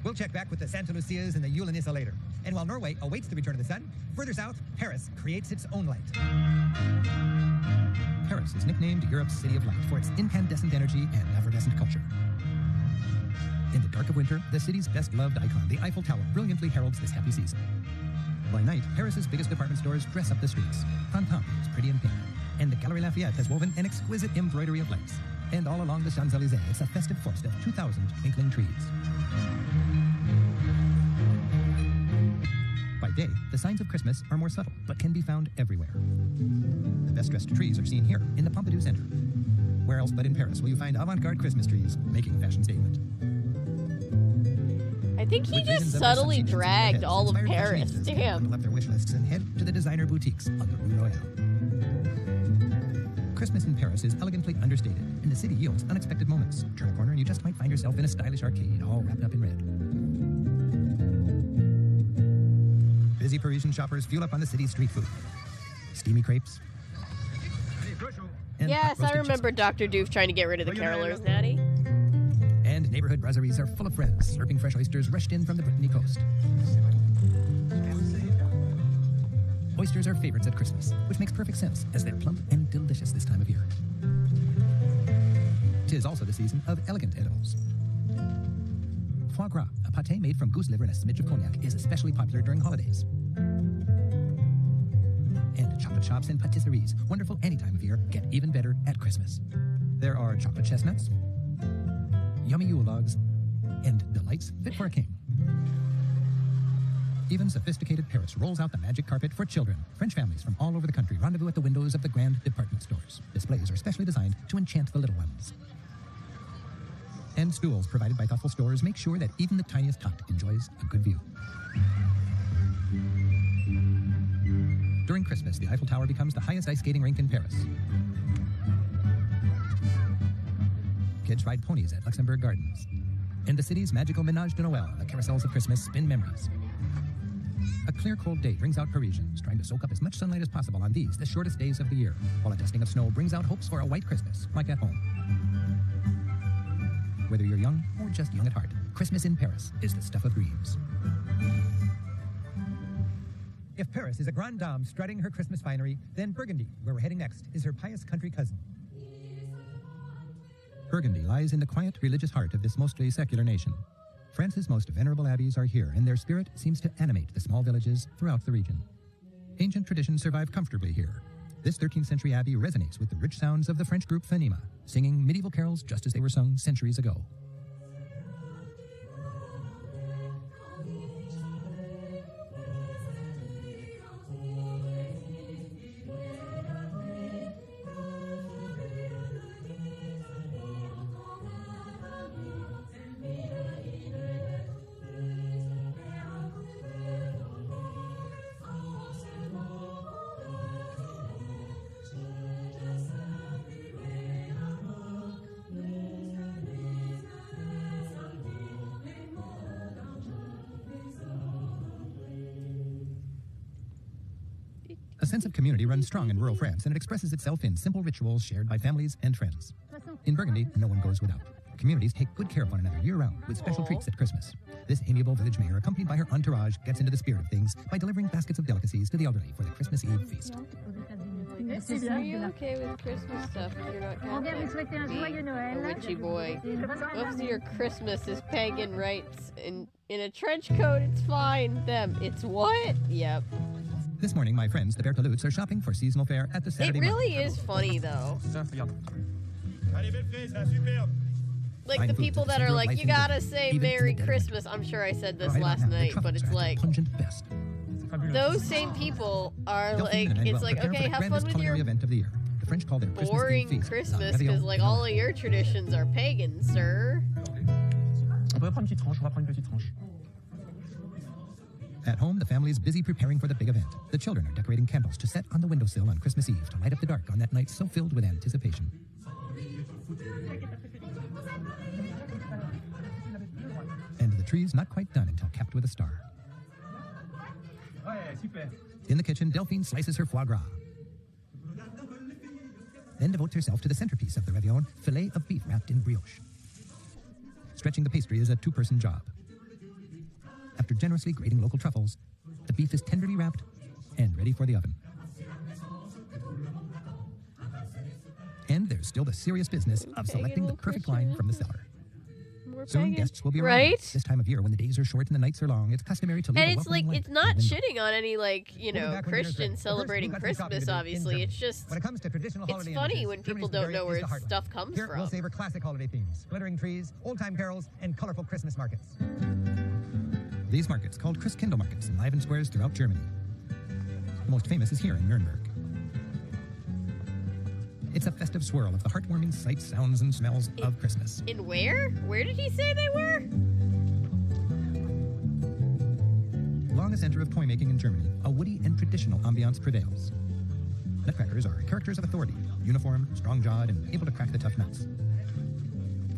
We'll check back with the Santa Lucias and the Yulenissa later. And while Norway awaits the return of the sun, further south, Paris creates its own light. Paris is nicknamed Europe's City of Light for its incandescent energy and effervescent culture. In the dark of winter, the city's best-loved icon, the Eiffel Tower, brilliantly heralds this happy season. By night, Paris's biggest department stores dress up the streets. Printemps is pretty and pink, and the Galerie Lafayette has woven an exquisite embroidery of lights. And all along the Champs-Élysées, it's a festive forest of 2,000 twinkling trees. By day, the signs of Christmas are more subtle, but can be found everywhere. The best-dressed trees are seen here in the Pompidou Center. Where else but in Paris will you find avant-garde Christmas trees making a fashion statement? I think he just subtly dragged all of Paris. Damn. Bundle up their wish lists and head to the designer boutiques on the Rue Royale. Christmas in Paris is elegantly understated, and the city yields unexpected moments. Turn a corner and you just might find yourself in a stylish arcade, all wrapped up in red. Busy Parisian shoppers fuel up on the city's street food. Steamy crepes. Yes, I remember Dr. Doof trying to get rid of the carolers, Natty. And neighborhood brasseries are full of friends, slurping fresh oysters rushed in from the Brittany coast. Oysters are favorites at Christmas, which makes perfect sense, as they're plump and delicious this time of year. 'Tis also the season of elegant edibles. Foie gras, a pâté made from goose liver and a smidge of cognac, is especially popular during holidays. And chocolate shops and patisseries, wonderful any time of year, get even better at Christmas. There are chocolate chestnuts, yummy Yule logs, and delights fit for a king. Even sophisticated Paris rolls out the magic carpet for children. French families from all over the country rendezvous at the windows of the grand department stores. Displays are specially designed to enchant the little ones. And stools provided by thoughtful stores make sure that even the tiniest tot enjoys a good view. During Christmas, the Eiffel Tower becomes the highest ice skating rink in Paris. Kids ride ponies at Luxembourg Gardens. And the city's magical Ménage de Noël, the carousels of Christmas, spin memories. A clear, cold day brings out Parisians, trying to soak up as much sunlight as possible on these, the shortest days of the year, while a dusting of snow brings out hopes for a white Christmas, like at home. Whether you're young or just young at heart, Christmas in Paris is the stuff of dreams. If Paris is a grande dame strutting her Christmas finery, then Burgundy, where we're heading next, is her pious country cousin. Burgundy lies in the quiet, religious heart of this mostly secular nation. France's most venerable abbeys are here, and their spirit seems to animate the small villages throughout the region. Ancient traditions survive comfortably here. This 13th century abbey resonates with the rich sounds of the French group Hopemas, singing medieval carols just as they were sung centuries ago. A sense of community runs strong in rural France, and it expresses itself in simple rituals shared by families and friends. In Burgundy, no one goes without. Communities take good care of one another year-round with special treats at Christmas. This amiable village mayor, accompanied by her entourage, gets into the spirit of things by delivering baskets of delicacies to the elderly for the Christmas Eve feast. Are you okay with Christmas stuff if you're not Catholic? A witchy boy. Most of your Christmas is pagan rites. In a trench coat, it's fine. Them, it's what? Yep. This morning, my friends, the Bertolutes, are shopping for seasonal fare at the Saturday It really market. is funny, though. Like the Fine people foods that at the are like, life you and gotta death, say even in Merry the dead of Christmas. I'm sure I said this Right last about now, the night, but truffles it's are at like, their pungent best. those same people are Delphine like, and it's Manuel like, prepare for okay, the have fun grandest with culinary your event of the year. The French call their boring Christmas Eve feast Christmas, la because réveillon like de all Noël. of your traditions are pagan, sir. On pourrait prendre une petite tranche, on va prendre une petite tranche. At home, the family is busy preparing for the big event. The children are decorating candles to set on the windowsill on Christmas Eve to light up the dark on that night so filled with anticipation. And the tree's not quite done until capped with a star. In the kitchen, Delphine slices her foie gras. Then devotes herself to the centerpiece of the réveillon, filet of beef wrapped in brioche. Stretching the pastry is a two-person job. After generously grating local truffles, the beef is tenderly wrapped and ready for the oven. And there's still the serious business of selecting the perfect wine from the cellar. Soon guests will be arriving. Right? This time of year when the days are short and the nights are long, it's customary to leave And a it's welcoming like, light it's in not the window. shitting on any, like, you know, back when dinner's Christians ready. But first, celebrating we've got some shopping Christmas, to do in obviously. Germany. It's just, When it comes to traditional it's holiday funny images, when people Germany's don't very know where is the heart. stuff comes Here, from. we'll savor classic holiday themes, glittering trees, old-time carols, and colorful Christmas markets. These markets, called Christkindl markets, enliven squares throughout Germany. The most famous is here in Nuremberg. It's a festive swirl of the heartwarming sights, sounds, and smells of Christmas. In where? Where did he say they were? Long a center of toy making in Germany, a woody and traditional ambiance prevails. Nutcrackers are characters of authority, uniformed, strong-jawed, and able to crack the tough nuts.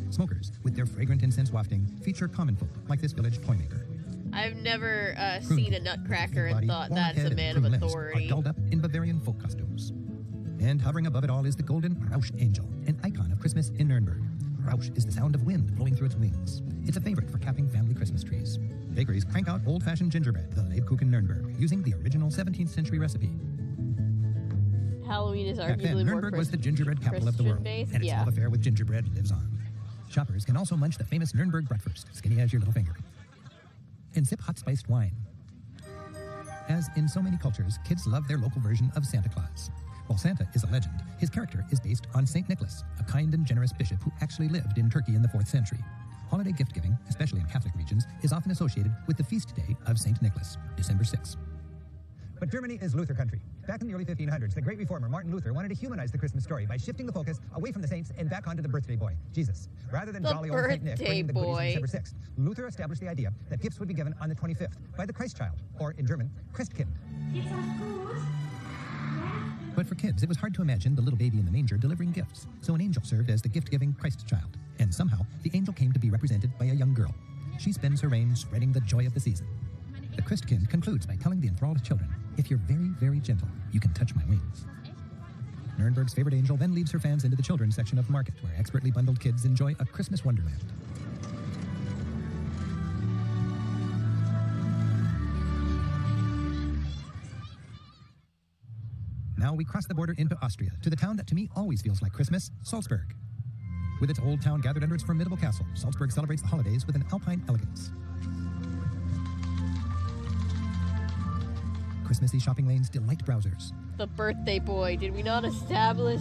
Smokers, with their fragrant incense wafting, feature common folk like this village toy maker. I've never seen a Prune, nutcracker body, and thought walnut that's head, a and man of prune limbs authority. are dolled up in Bavarian folk costumes. And hovering above it all is the golden Rausch angel, an icon of Christmas in Nuremberg. Rausch is the sound of wind blowing through its wings. It's a favorite for capping family Christmas trees. Bakeries crank out old-fashioned gingerbread, the Lebkuchen Nuremberg, using the original 17th century recipe. Halloween is Back then, arguably more Nuremberg was the gingerbread capital of the world, Christian-based. and its Yeah. love affair with gingerbread lives on. Shoppers can also munch the famous Nuremberg bratwurst, skinny as your little finger, and sip hot-spiced wine. As in so many cultures, kids love their local version of Santa Claus. While Santa is a legend, his character is based on St. Nicholas, a kind and generous bishop who actually lived in Turkey in the 4th century. Holiday gift-giving, especially in Catholic regions, is often associated with the feast day of St. Nicholas, December 6th. But Germany is Luther country. Back in the early 1500s, the great reformer Martin Luther wanted to humanize the Christmas story by shifting the focus away from the saints and back onto the birthday boy, Jesus. Rather than The jolly old Saint Nick birthday bringing the goodies on boy. December 6th, Luther established the idea that gifts would be given on the 25th by the Christ child, or in German, Christkind. But for kids, it was hard to imagine the little baby in the manger delivering gifts, so an angel served as the gift-giving Christ child. And somehow, the angel came to be represented by a young girl. She spends her reign spreading the joy of the season. The Christkind concludes by telling the enthralled children, "If you're very, very gentle, you can touch my wings." Nuremberg's favorite angel then leads her fans into the children's section of the market, where expertly bundled kids enjoy a Christmas wonderland. Now we cross the border into Austria, to the town that to me always feels like Christmas, Salzburg. With its old town gathered under its formidable castle, Salzburg celebrates the holidays with an alpine elegance. Christmassy shopping lanes delight browsers. The birthday boy. Did we not establish?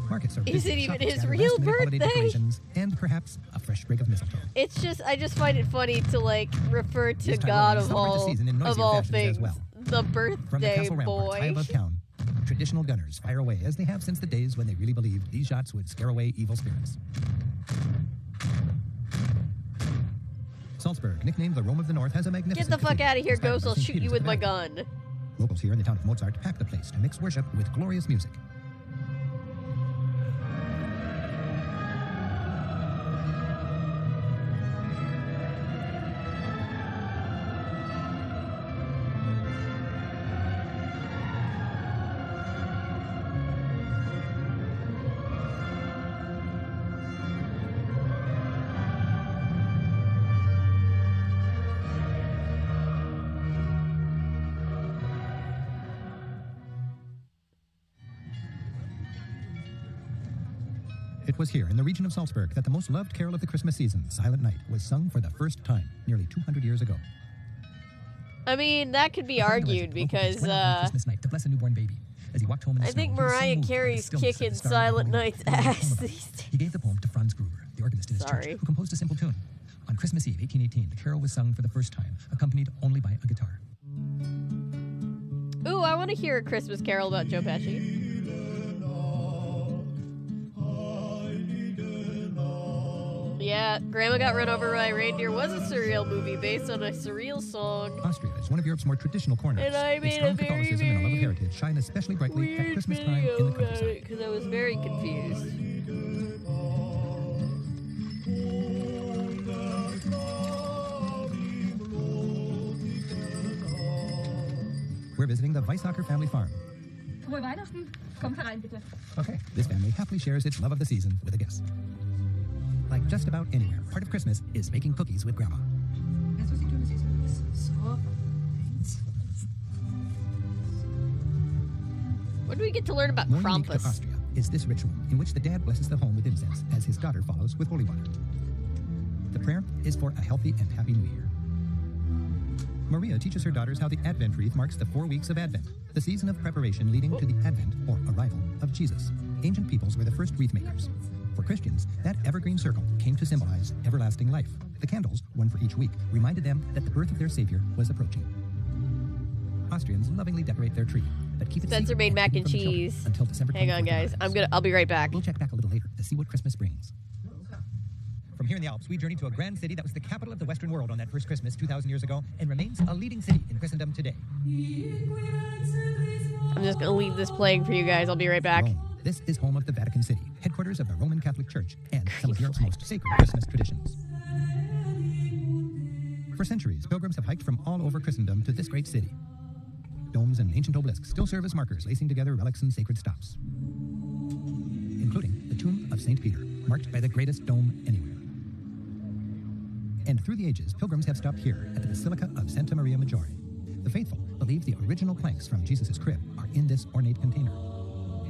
Markets are Is busy. it even Shoppers his gather real last-minute holiday birthday? decorations and perhaps a fresh sprig of mistletoe. It's just, I just find it funny to like refer to This time God we'll of celebrate the all season in of noisier all fashions things. as well. The From the birthday castle ramparts high boy. above town, traditional gunners fire away as they have since the days when they really believed these shots would scare away evil spirits. Salzburg, nicknamed the Rome of the North, has a magnificent Get the fuck cathedral out of here, inspired Ghost! by I'll St. shoot you Peter's with of my the gun. Locals here in the town of Mozart packed the place to mix worship with glorious music. It was here in the region of Salzburg that the most loved carol of the Christmas season, Silent Night, was sung for the first time nearly 200 years ago. I mean, that could be argued because Christmas night to bless a newborn baby. As he walked home in the I think snow, he was so Mariah moved by the Carey's stillness of kicking the starry Silent morning Night's that he wrote a ass poem about these it. days. He gave the poem to Franz Gruber, the organist in his Sorry. church, who composed a simple tune. On Christmas Eve, 1818, the carol was sung for the first time, accompanied only by a guitar. Ooh, I want to hear a Christmas carol about Joe Pesci. Yeah, Grandma Got Run Over by a Reindeer was a surreal movie based on a surreal song. Austria is one of Europe's more traditional corners. And I Its made strong a very, Catholicism and a love of very heritage shine especially brightly at weird Christmas time video in the about countryside. it because I was very confused. We're visiting the Weissacher family farm. Frohe Weihnachten. Komm herein, bitte. Okay. This family happily shares its love of the season with a guest. Like just about anywhere, part of Christmas is making cookies with Grandma. When do we get to learn about More unique to Krampus? Austria is this ritual in which the dad blesses the home with incense as his daughter follows with holy water. The prayer is for a healthy and happy new year. Maria teaches her daughters how the Advent wreath marks the 4 weeks of Advent, the season of preparation leading to the advent or arrival of Jesus. Ancient peoples were the first wreath makers. For Christians, that evergreen circle came to symbolize everlasting life. The candles, one for each week, reminded them that the birth of their Savior was approaching. Austrians lovingly decorate their tree, but keep it Spencer secret made and mac hidden and from the children cheese. until December 24th. Hang on, guys. I'll be right back. We'll check back a little later to see what Christmas brings. From here in the Alps, we journey to a grand city that was the capital of the Western world on that first Christmas 2,000 years ago and remains a leading city in Christendom today. I'm just going to leave this playing for you guys. I'll be right back. Rome. This is home of the Vatican City, headquarters of the Roman Catholic Church and some of Europe's most sacred Christmas traditions. For centuries, pilgrims have hiked from all over Christendom to this great city. Domes and ancient obelisks still serve as markers, lacing together relics and sacred stops, including the tomb of St. Peter, marked by the greatest dome anywhere. And through the ages, pilgrims have stopped here at the Basilica of Santa Maria Maggiore. The faithful believe the original planks from Jesus' crib are in this ornate container.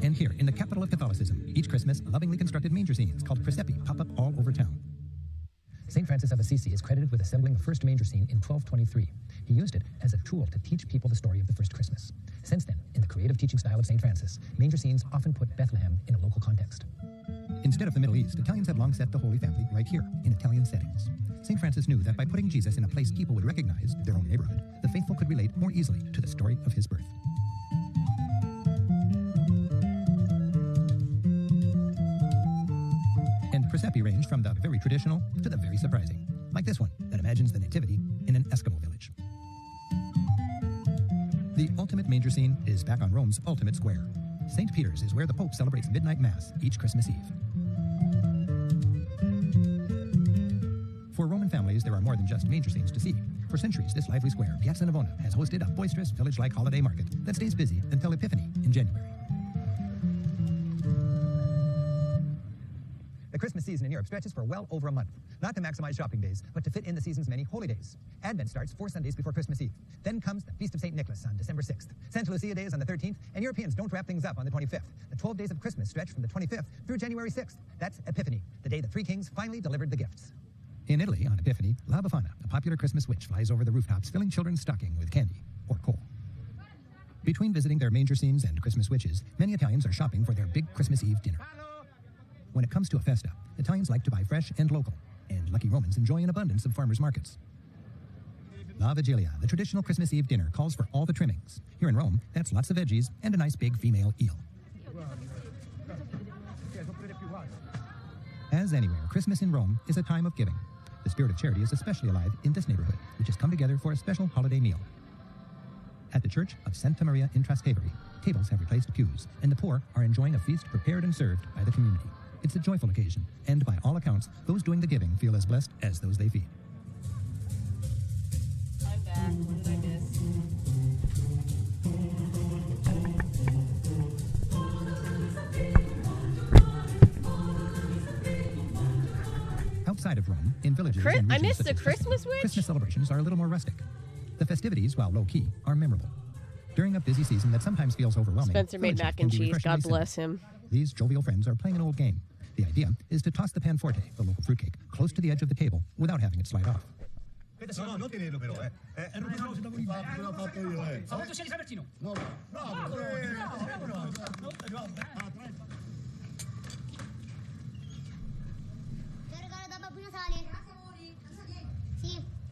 And here, in the capital of Catholicism, each Christmas, lovingly constructed manger scenes called presepi pop up all over town. St. Francis of Assisi is credited with assembling the first manger scene in 1223. He used it as a tool to teach people the story of the first Christmas. Since then, in the creative teaching style of St. Francis, manger scenes often put Bethlehem in a local context. Instead of the Middle East, Italians had long set the Holy Family right here, in Italian settings. St. Francis knew that by putting Jesus in a place people would recognize, their own neighborhood, the faithful could relate more easily to the story of his birth. And presepi range from the very traditional to the very surprising, like this one that imagines the nativity in an Eskimo village. The ultimate manger scene is back on Rome's ultimate square. St. Peter's is where the Pope celebrates midnight mass each Christmas Eve. For Roman families, there are more than just manger scenes to see. For centuries, this lively square, Piazza Navona, has hosted a boisterous village-like holiday market that stays busy until Epiphany in January. The Christmas season in Europe stretches for well over a month, not to maximize shopping days, but to fit in the season's many holy days. Advent starts 4 Sundays before Christmas Eve. Then comes the Feast of St. Nicholas on December 6th. Santa Lucia Day is on the 13th, and Europeans don't wrap things up on the 25th. The 12 days of Christmas stretch from the 25th through January 6th. That's Epiphany, the day the three kings finally delivered the gifts. In Italy, on Epiphany, La Befana, a popular Christmas witch, flies over the rooftops, filling children's stocking with candy or coal. Between visiting their manger scenes and Christmas witches, many Italians are shopping for their big Christmas Eve dinner. When it comes to a festa, Italians like to buy fresh and local, and lucky Romans enjoy an abundance of farmers' markets. La Vigilia, the traditional Christmas Eve dinner, calls for all the trimmings. Here in Rome, that's lots of veggies and a nice big female eel. As anywhere, Christmas in Rome is a time of giving. The spirit of charity is especially alive in this neighborhood, which has come together for a special holiday meal. At the Church of Santa Maria in Trastevere, tables have replaced pews, and the poor are enjoying a feast prepared and served by the community. It's a joyful occasion, and by all accounts, those doing the giving feel as blessed as those they feed. I'm back. What did I miss? Outside of Rome, in villages and I regions missed such the as Christmas witch? Christmas celebrations are a little more rustic. The festivities, while low-key, are memorable. During a busy season that sometimes feels overwhelming, Spencer made villages mac can and be cheese. God refreshingly bless simple. him. These jovial friends are playing an old game. The idea is to toss the panforte, the local fruitcake, close to the edge of the table without having it slide off. Non tenerlo però,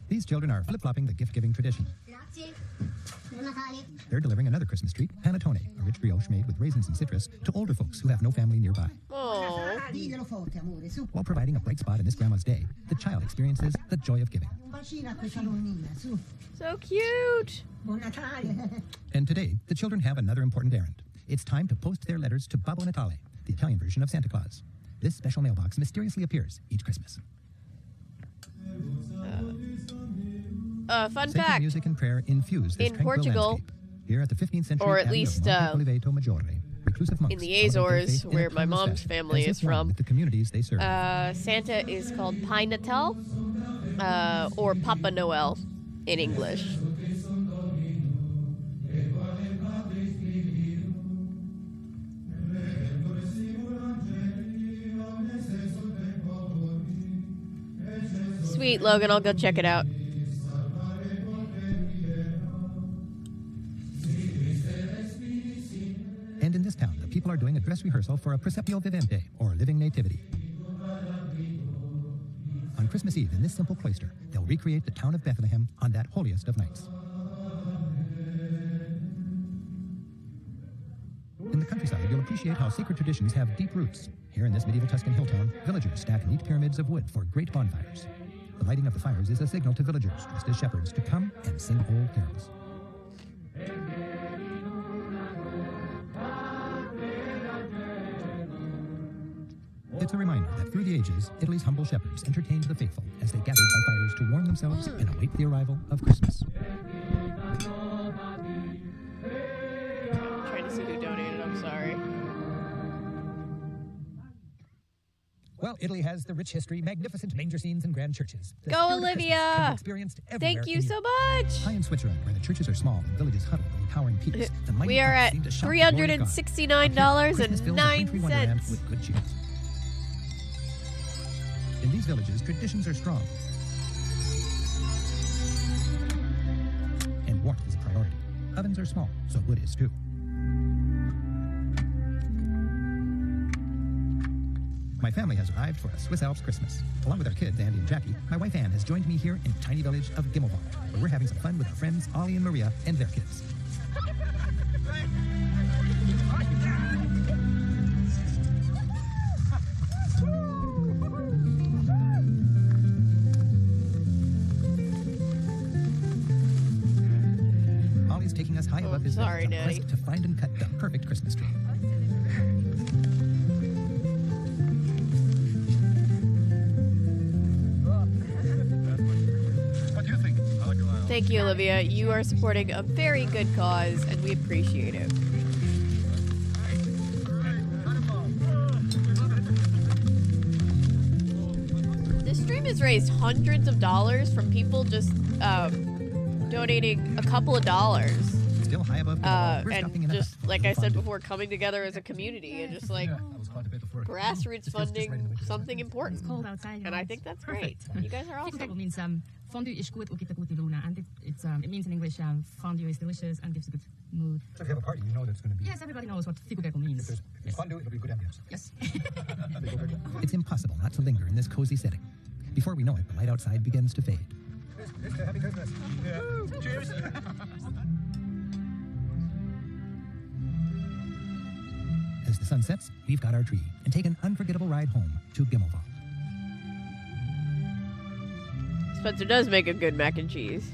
These children are flip-flopping the gift-giving tradition. Grazie. Buon Natale. They're delivering another Christmas treat, panettone, a rich brioche made with raisins and citrus, to older folks who have no family nearby. Oh. Diglielo forte, amore, su. While providing a bright spot in this grandma's day, the child experiences the joy of giving. Un bacino a questa nonnina, su. So cute. Buon Natale. And today, the children have another important errand. It's time to post their letters to Babbo Natale, the Italian version of Santa Claus. This special mailbox mysteriously appears each Christmas. Fun Sacred fact. music and prayer infuse this In tranquil Portugal, landscape. Here at the 15th century or at abbey least, of Monte Oliveto Maggiore, reclusive monks in the celebrate their Azores, faith in a where my timeless mom's fashion, family as is if one from, with the communities they serve. Santa is called Pai Natal, or Papa Noel in English. Sweet, Logan. I'll go check it out. And in this town, the people are doing a dress rehearsal for a Precepio Vivente, or Living Nativity. On Christmas Eve, in this simple cloister, they'll recreate the town of Bethlehem on that holiest of nights. In the countryside, you'll appreciate how sacred traditions have deep roots. Here in this medieval Tuscan hill town, villagers stack neat pyramids of wood for great bonfires. The lighting of the fires is a signal to villagers dressed as shepherds to come and sing old carols. It's a reminder that through the ages, Italy's humble shepherds entertained the faithful as they gathered by fires to warm themselves and await the arrival of Christmas. Trying to see who donated. I'm sorry. Well, Italy has the rich history, magnificent manger scenes, and grand churches. The Go, spirit of Olivia! Christmas can be experienced everywhere Thank you in so Europe. much. High in Switzerland, where the churches are small and villages huddle over towering peaks, the mighty We are clocks at seem to shout the glory of God. Christmas fills the country wonderland $369.09. with good cheer. In these villages, traditions are strong, and warmth is a priority. Ovens are small, so wood is too. My family has arrived for a Swiss Alps Christmas. Along with our kids, Andy and Jackie, my wife Ann has joined me here in the tiny village of Gimmelwald, where we're having some fun with our friends Ollie and Maria and their kids. Ollie's taking us high above his village on a quest to find and cut the perfect Christmas tree. Thank you, Olivia. You are supporting a very good cause, and we appreciate it. This stream has raised hundreds of dollars from people just donating a couple of dollars. Still high above Gimmelwald, we're stopping and in a just hut for like a I little said fondue. before, coming together as a community and just like grassroots funding something important. It's cold outside. And I think that's great. You guys are awesome. Fixable means fondue is good or get a good luna, and it means in English fondue is delicious and gives a good mood. So if you have a party, you know that it's going to be... Yes, everybody knows what figurgekkel means. If there's fondue, it'll be good ambience. Yes. It's impossible not to linger in this cozy setting. Before we know it, the light outside begins to fade. Happy Christmas. Yeah. Cheers. As the sun sets, we've got our tree and take an unforgettable ride home to Gimmelwald. Spencer does make a good mac and cheese.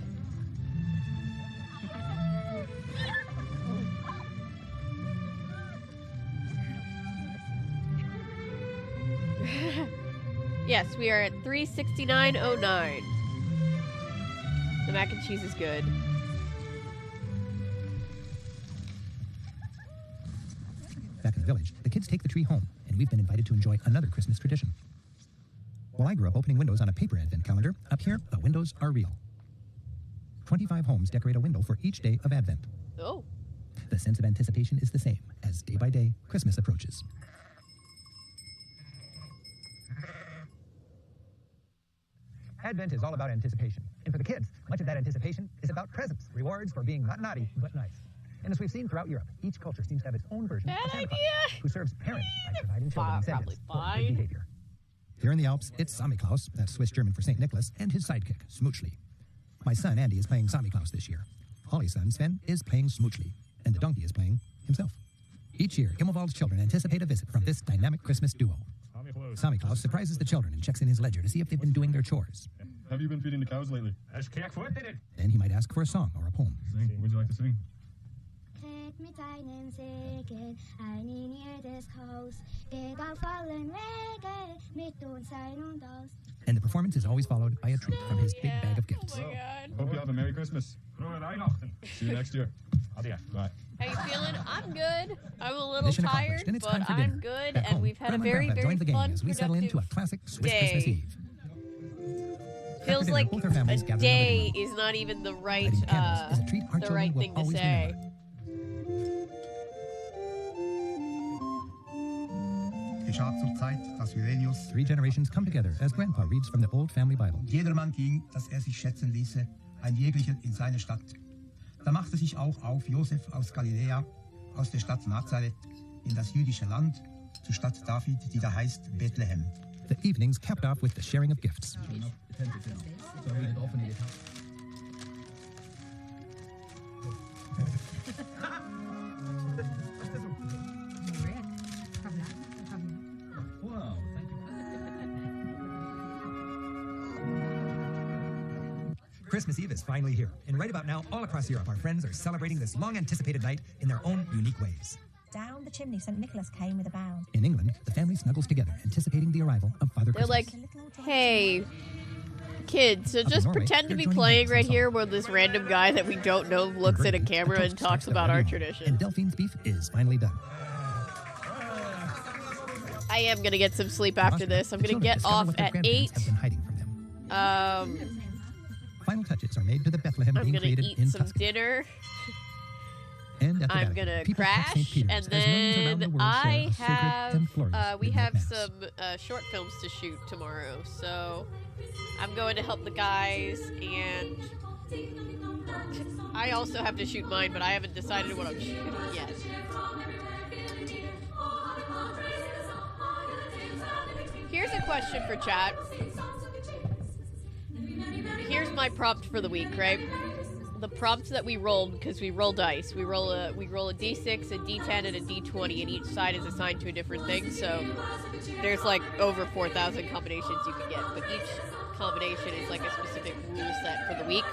Yes, we are at 369.09. The mac and cheese is good. Back in the village, the kids take the tree home, and we've been invited to enjoy another Christmas tradition. While I grew up opening windows on a paper advent calendar, up here, the windows are real. 25 homes decorate a window for each day of Advent. Oh. The sense of anticipation is the same as day by day Christmas approaches. Advent is all about anticipation. And for the kids, much of that anticipation is about presents, rewards for being not naughty, but nice. And as we've seen throughout Europe, each culture seems to have its own version of Santa Claus, who serves parents by providing children incentives for good behavior. Here in the Alps, it's Samichlaus, that's Swiss German for St. Nicholas, and his sidekick, Smoochly. My son, Andy, is playing Samichlaus this year. Holly's son, Sven, is playing Smoochly, and the donkey is playing himself. Each year, Gimmelwald's children anticipate a visit from this dynamic Christmas duo. Samichlaus surprises the children and checks in his ledger to see if they've been doing their chores. Have you been feeding the cows lately? Then he might ask for a song or a poem. Sing. Would you like to sing? Trägt mit seinem Segen ein in jedes Haus, geht auf allen Wegen mit uns ein und aus. And the performance is always followed by a treat from his big bag of gifts. Oh my God. Hope you have a Merry Christmas. See you next year. Bye. How you feeling? I'm good. I'm a little Mission tired, accomplished, and it's but time for I'm dinner. good, Back and home, we've had a Grandma and very, Grandpa very join the gang fun, as we settle into a productive classic Swiss day. Christmas Eve. Feels dinner, like both our families a gather day in the living is not even the right, Lighting candles is a treat our the children right will thing to always say. Geschah zur Zeit, dass Virelius 3 generations come together as Grandpa reads from the old family Bible. jedermann ging, dass sich schätzen ließe, ein jeglicher in seine Stadt. Da machte sich auch auf Josef aus Galiläa, aus der Stadt Nazareth, in das jüdische Land, zur Stadt David, die da heißt Bethlehem. The evenings capped off with the sharing of gifts. Christmas Eve is finally here, and right about now, all across Europe, our friends are celebrating this long-anticipated night in their own unique ways. Down the chimney, St. Nicholas came with a bound. In England, the family snuggles together, anticipating the arrival of Father They're Christmas. like, hey, kids, so Up in just Norway, pretend to they're be joining playing hands right in here where this random guy that we don't know looks at a Britain, camera toast and talks starts about the our wedding, tradition. And Delphine's beef is finally done. I am going to get some sleep after this. I'm going to get off at 8. Have been hiding from them. Final touches are made to the Bethlehem I'm being going to created eat in some Tuscany. dinner. And at the I'm Vatican, going to people pack crash, St. Peter's and as millions around the then world I share a sacred and glorious we midnight have mass. some short films to shoot tomorrow. So I'm going to help the guys, and I also have to shoot mine, but I haven't decided what I'm shooting yet. Here's a question for chat. Here's my prompt for the week, right? The prompt that we rolled, because we roll dice. We roll a d6, a d10, and a d20, and each side is assigned to a different thing. So there's like over 4,000 combinations you can get, but each combination is like a specific rule set for the week.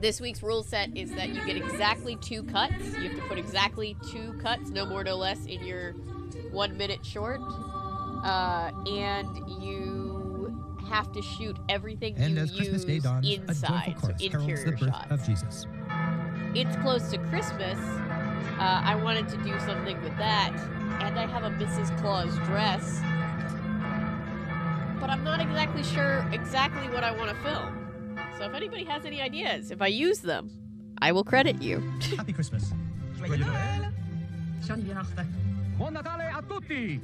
This week's rule set is that you get exactly 2 cuts. You have to put exactly 2 cuts, no more, no less, in your 1 minute short. And you have to shoot everything And you as Christmas Day use dawns, a inside, joyful so chorus heralds the interior birth shots. of Jesus. It's close to Christmas. I wanted to do something with that, and I have a Mrs. Claus dress, but I'm not exactly sure exactly what I want to film. So if anybody has any ideas, if I use them, I will credit you. Happy Christmas. Joyeux Noël. Johnny Weihnachten. Buon Natale a tutti.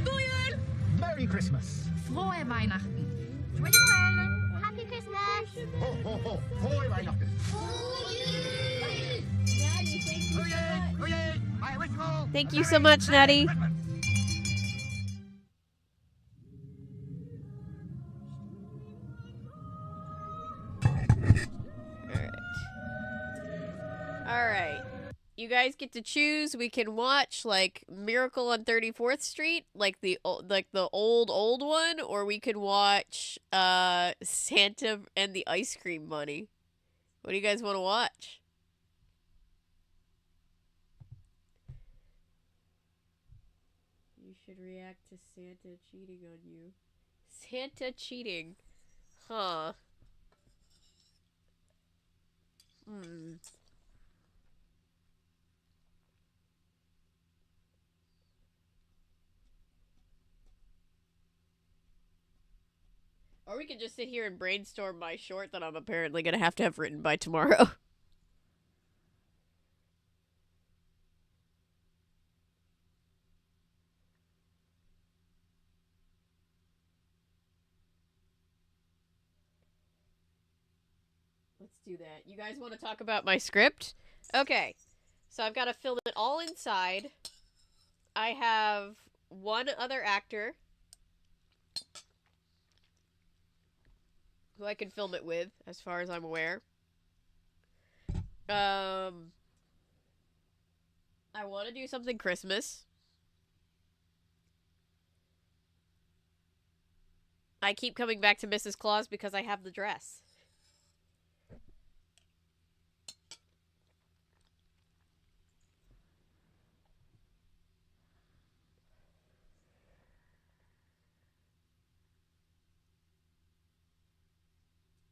Doei! Merry Christmas. Frohe Weihnachten. Joyeux Noël. Happy Christmas. Ho, ho, ho. Frohe Weihnachten. Thank you so much, Natty. Alright. You guys get to choose. We can watch like Miracle on 34th Street, like the old one, or we can watch Santa and the Ice Cream Bunny. What do you guys want to watch? You should react to Santa cheating on you. Santa cheating. Huh. Or we could just sit here and brainstorm my short that I'm apparently going to have written by tomorrow. Let's do that. You guys want to talk about my script? Okay. So I've got to film it all inside. I have one other actor who I can film it with, as far as I'm aware. I want to do something Christmas. I keep coming back to Mrs. Claus because I have the dress.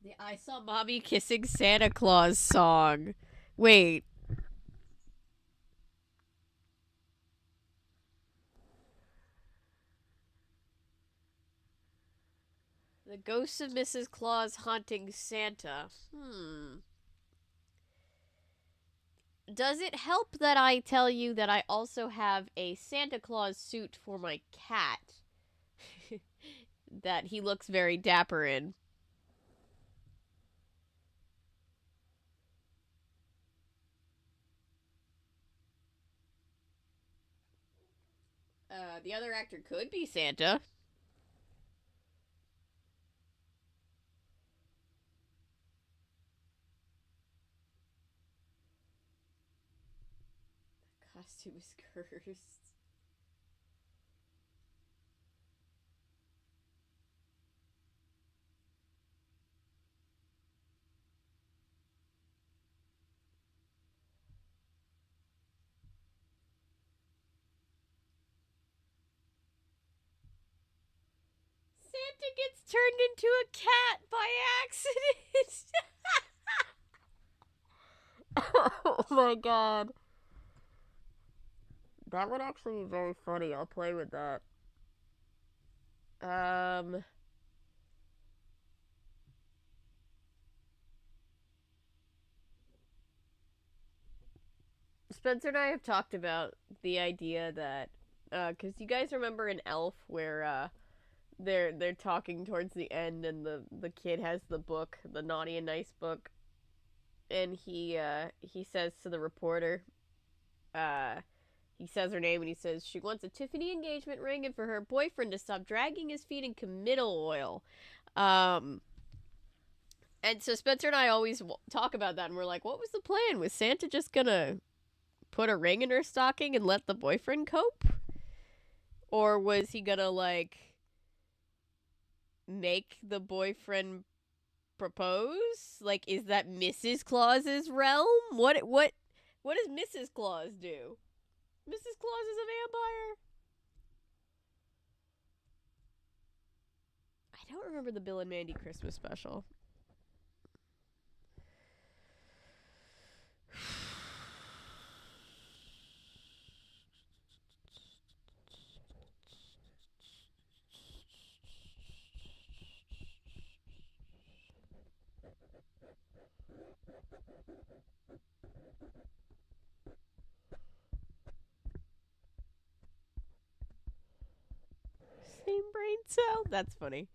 The I Saw Mommy Kissing Santa Claus song. Wait. The Ghost of Mrs. Claus Haunting Santa. Does it help that I tell you that I also have a Santa Claus suit for my cat that he looks very dapper in? The other actor could be Santa. The costume is cursed. Santa gets turned into a cat by accident. Oh my god. That would actually be very funny. I'll play with that. Spencer and I have talked about the idea that, because you guys remember in Elf where, they're talking towards the end and the kid has the book, the Naughty and Nice book, and he says to the reporter, he says her name and he says she wants a Tiffany engagement ring and for her boyfriend to stop dragging his feet in committal oil. And so Spencer and I always talk about that and we're like, what was the plan? Was Santa just gonna put a ring in her stocking and let the boyfriend cope? Or was he gonna, like, make the boyfriend propose? Like, is that Mrs. Claus's realm? What does Mrs. Claus do? Mrs. Claus is a vampire? I don't remember the Bill and Mandy Christmas special. Same brain cell? That's funny.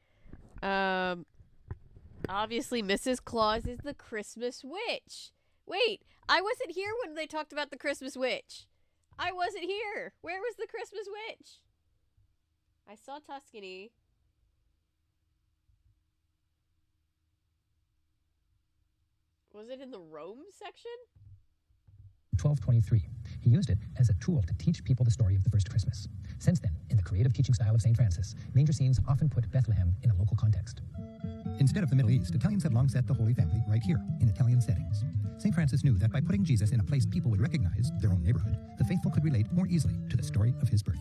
Obviously, Mrs. Claus is the Christmas witch. Wait, I wasn't here when they talked about the Christmas witch. I wasn't here. Where was the Christmas witch? I saw Tuscany. Was it in the Rome section? 1223. He used it as a tool to teach people the story of the first Christmas. Since then, in the creative teaching style of St. Francis, manger scenes often put Bethlehem in a local context. Instead of the Middle East, Italians had long set the Holy Family right here, in Italian settings. St. Francis knew that by putting Jesus in a place people would recognize, their own neighborhood, the faithful could relate more easily to the story of his birth.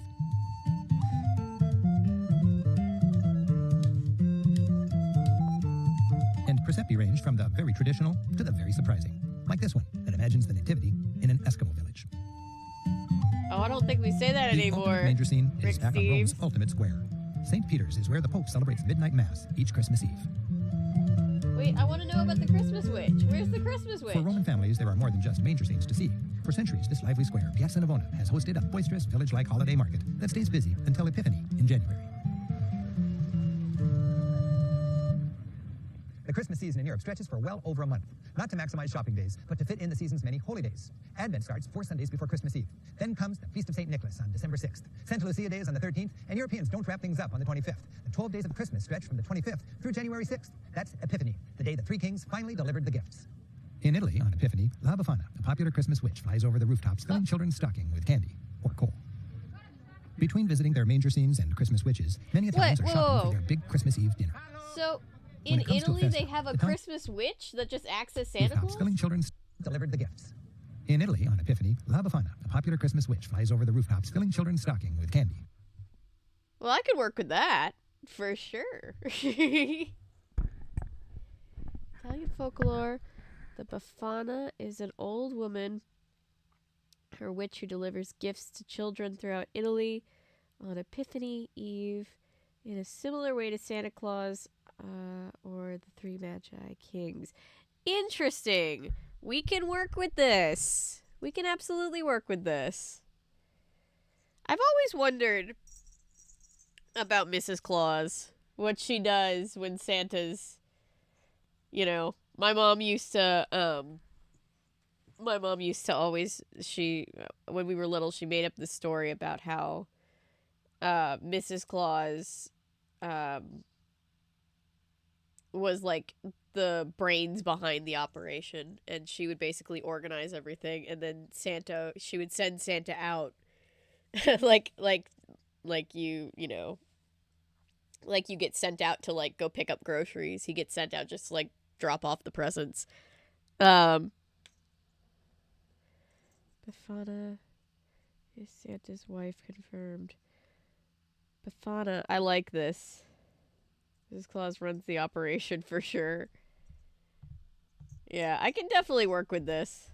And Presepi ranged from the very traditional to the very surprising, like this one that imagines the nativity in an Eskimo village. Oh, I don't think we say that The anymore. ultimate manger scene is Rick back on Rome's Steve. ultimate square. St. Peter's is where the Pope celebrates midnight mass each Christmas Eve. Wait, I want to know about the Christmas witch. Where's the Christmas witch? For Roman families, there are more than just manger scenes to see. For centuries, this lively square, Piazza Navona, has hosted a boisterous village-like holiday market that stays busy until Epiphany in January. The Christmas season in Europe stretches for well over a month, not to maximize shopping days, but to fit in the season's many holy days. Advent starts 4 Sundays before Christmas Eve. Then comes the Feast of St. Nicholas on December 6th. Santa Lucia Day is on the 13th, and Europeans don't wrap things up on the 25th. The 12 days of Christmas stretch from the 25th through January 6th. That's Epiphany, the day the three kings finally delivered the gifts. In Italy, on Epiphany, La Befana, a popular Christmas witch, flies over the rooftops, filling children's stocking with candy or coal. Between visiting their manger scenes and Christmas witches, many Italians are shopping for their big Christmas Eve dinner. So, When in it comes to a Italy, festa, they have a Italian- Christmas witch that just acts as Santa rooftops, Claus? filling children's delivered the gifts. In Italy, on Epiphany, La Befana, a popular Christmas witch, flies over the rooftops, filling children's stocking with candy. Well, I could work with that, for sure. Italian folklore. The Befana is an old woman, her witch who delivers gifts to children throughout Italy on Epiphany Eve in a similar way to Santa Claus or the Three Magi Kings. Interesting. We can work with this. We can absolutely work with this. I've always wondered about Mrs. Claus, what she does when Santa's, my mom used to always, when we were little, she made up this story about how Mrs. Claus was like the brains behind the operation, and she would basically organize everything, and then she would send Santa out like you get sent out to like go pick up groceries. He gets sent out just to like drop off the presents. Befana is Santa's wife confirmed. Befana, I like this. Mrs. Claus runs the operation for sure. Yeah, I can definitely work with this.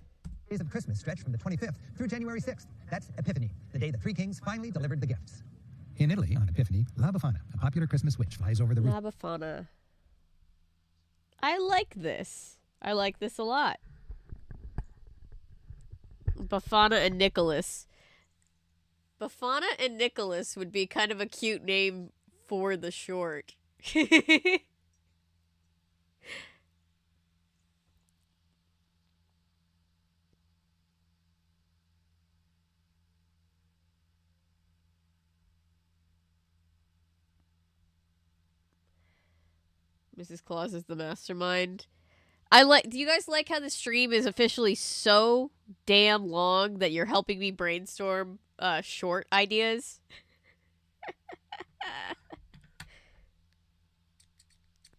Days of Christmas stretch from the 25th through January 6th. That's Epiphany, the day the three kings finally delivered the gifts. In Italy, on Epiphany, La Befana, a popular Christmas witch, flies over the roof. La Befana. I like this. I like this a lot. Befana and Nicholas. Befana and Nicholas would be kind of a cute name for the short. Mrs. Claus is the mastermind. Do you guys like how the stream is officially so damn long that you're helping me brainstorm short ideas?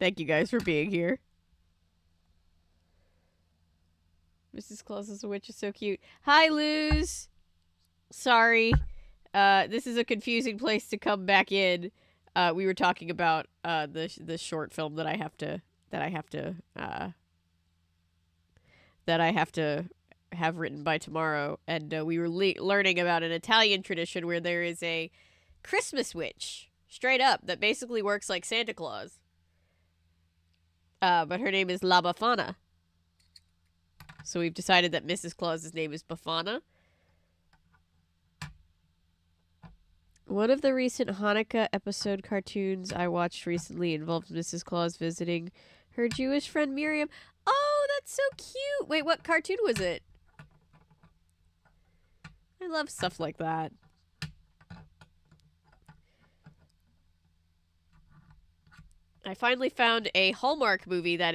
Thank you guys for being here. Mrs. Claus is a witch is so cute. Hi, Luz. Sorry. This is a confusing place to come back in. We were talking about the short film that I have to have written by tomorrow, and we were learning about an Italian tradition where there is a Christmas witch, straight up, that basically works like Santa Claus. But her name is La Befana. So we've decided that Mrs. Claus's name is Befana. One of the recent Hanukkah episode cartoons I watched recently involved Mrs. Claus visiting her Jewish friend Miriam. Oh, that's so cute. Wait, what cartoon was it? I love stuff like that. I finally found a Hallmark movie that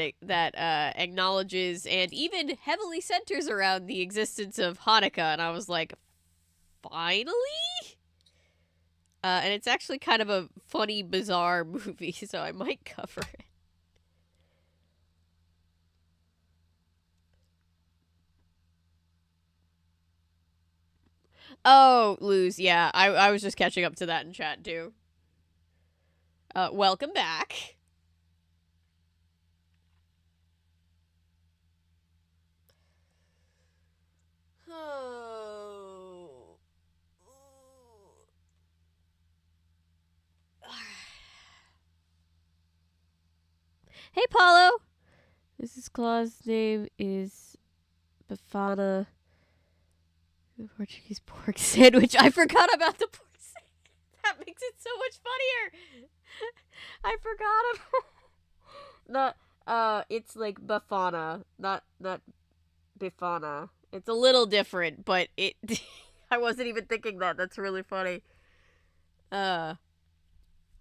acknowledges and even heavily centers around the existence of Hanukkah, and I was like, finally? And it's actually kind of a funny, bizarre movie, so I might cover it. Oh, Luz, yeah. I was just catching up to that in chat, too. Welcome back. Oh. Hey, Paulo. Mrs. Claus' name is Befana. The Portuguese pork sandwich. I forgot about the pork sandwich. That makes it so much funnier. I forgot about it's like Befana, not Befana. It's a little different, but it I wasn't even thinking that. That's really funny. La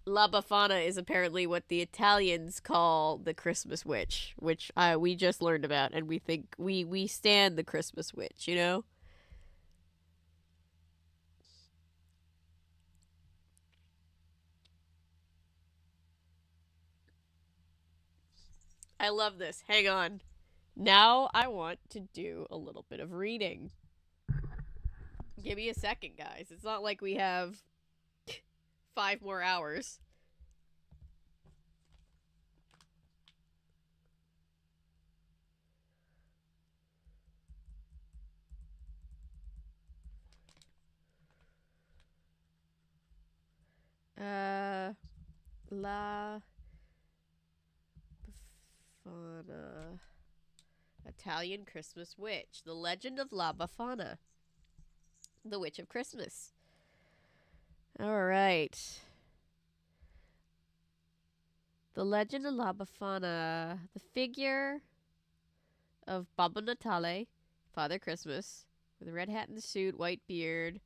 Befana is apparently what the Italians call the Christmas witch, which we just learned about, and we think we stand the Christmas witch, you know? I love this. Hang on. Now I want to do a little bit of reading. Give me a second, guys. It's not like we have 5 more hours. La Befana. Italian Christmas Witch. The Legend of La Befana. The Witch of Christmas. Alright. The Legend of La Befana. The figure of Babbo Natale, Father Christmas, with a red hat and suit, white beard,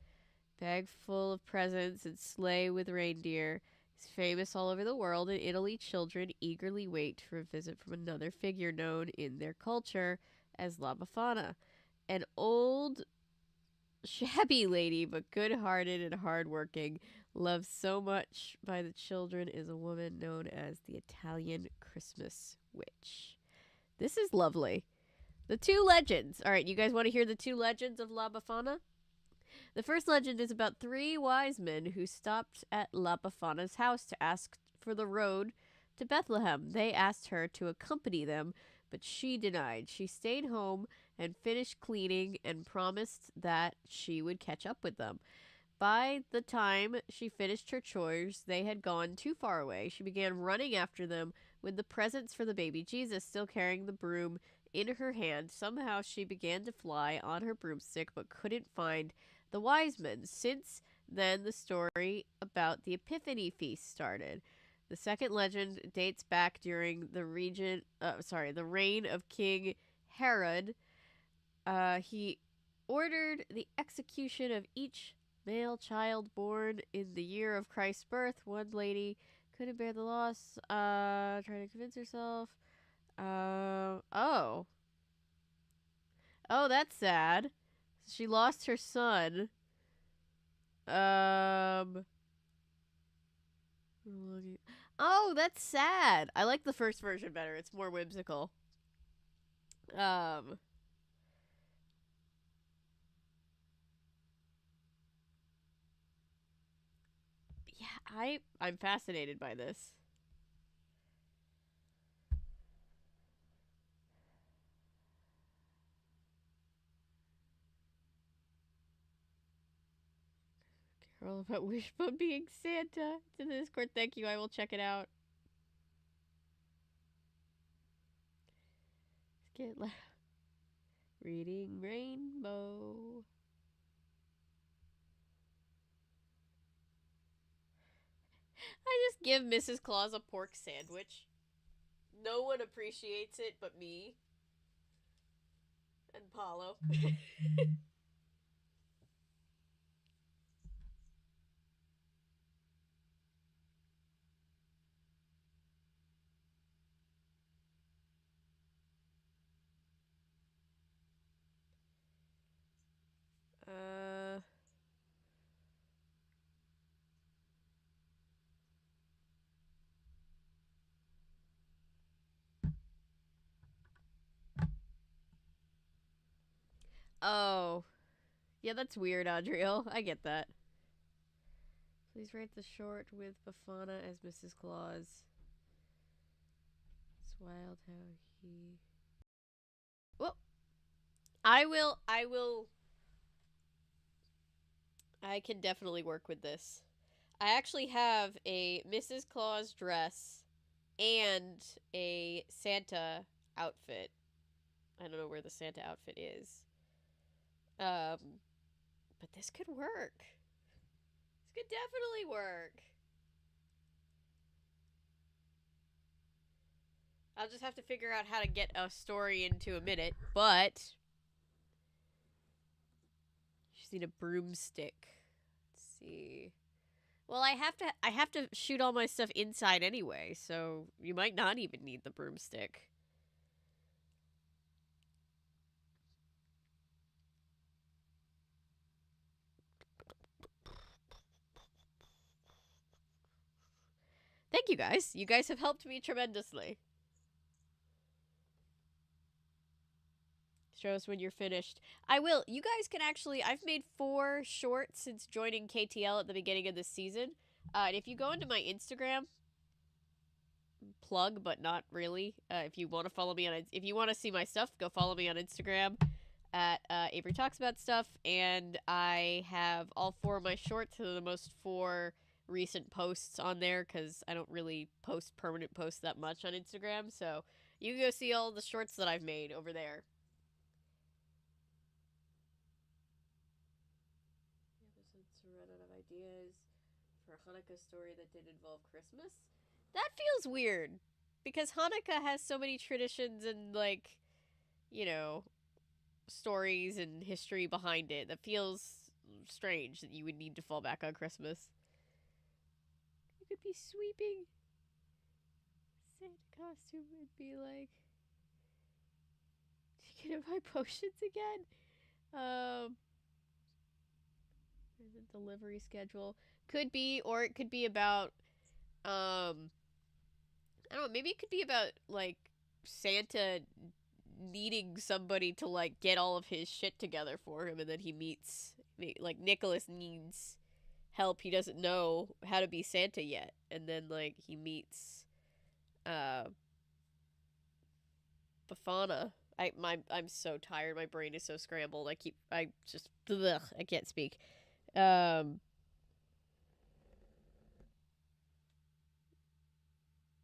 bag full of presents, and sleigh with reindeer. He's famous all over the world. In Italy, children eagerly wait for a visit from another figure known in their culture as La Befana. An old, shabby lady, but good-hearted and hardworking, loved so much by the children, is a woman known as the Italian Christmas Witch. This is lovely. The 2 legends. All right, you guys want to hear the 2 legends of La Befana? The first legend is about 3 wise men who stopped at La Befana's house to ask for the road to Bethlehem. They asked her to accompany them, but she denied. She stayed home and finished cleaning and promised that she would catch up with them. By the time she finished her chores, they had gone too far away. She began running after them with the presents for the baby Jesus, still carrying the broom in her hand. Somehow she began to fly on her broomstick, but couldn't find the wise men. Since then, the story about the Epiphany feast started. The second legend dates back during the reign of King Herod. He ordered the execution of each male child born in the year of Christ's birth. One lady couldn't bear the loss, trying to convince herself. Oh, that's sad. She lost her son. Oh, that's sad. I like the first version better. It's more whimsical. Yeah, I'm fascinated by this. Carol about Wishbone being Santa. To the Discord, thank you. I will check it out. Reading Rainbow. I just give Mrs. Claus a pork sandwich. No one appreciates it but me. And Paulo. Oh. Yeah, that's weird, Adriel. I get that. Please write the short with Bafana as Mrs. Claus. It's wild how he... Well, I can definitely work with this. I actually have a Mrs. Claus dress and a Santa outfit. I don't know where the Santa outfit is. But this could work. This could definitely work. I'll just have to figure out how to get a story into a minute, but just need a broomstick. Let's see. Well, I have to shoot all my stuff inside anyway, so you might not even need the broomstick. Thank you guys. You guys have helped me tremendously. Show us when you're finished. I will. You guys can actually... I've made 4 shorts since joining KTL at the beginning of this season. And if you go into my Instagram... Plug, but not really. If you want to follow me on... If you want to see my stuff, go follow me on Instagram at Avery Talks About Stuff. And I have all 4 of my shorts, so the most 4 recent posts on there, because I don't really post permanent posts that much on Instagram. So you can go see all the shorts that I've made over there. To run out of ideas for a Hanukkah story that did involve Christmas. That feels weird because Hanukkah has so many traditions and, like, you know, stories and history behind it. That feels strange that you would need to fall back on Christmas. You could be sweeping. Santa costume would be like, you gonna buy potions again? The delivery schedule could be, or it could be about I don't know, maybe it could be about like Santa needing somebody to like get all of his shit together for him, and then he meets, like, Nicholas needs help. He doesn't know how to be Santa yet, and then like he meets Bafana. I'm so tired. My brain is so scrambled. I can't speak. You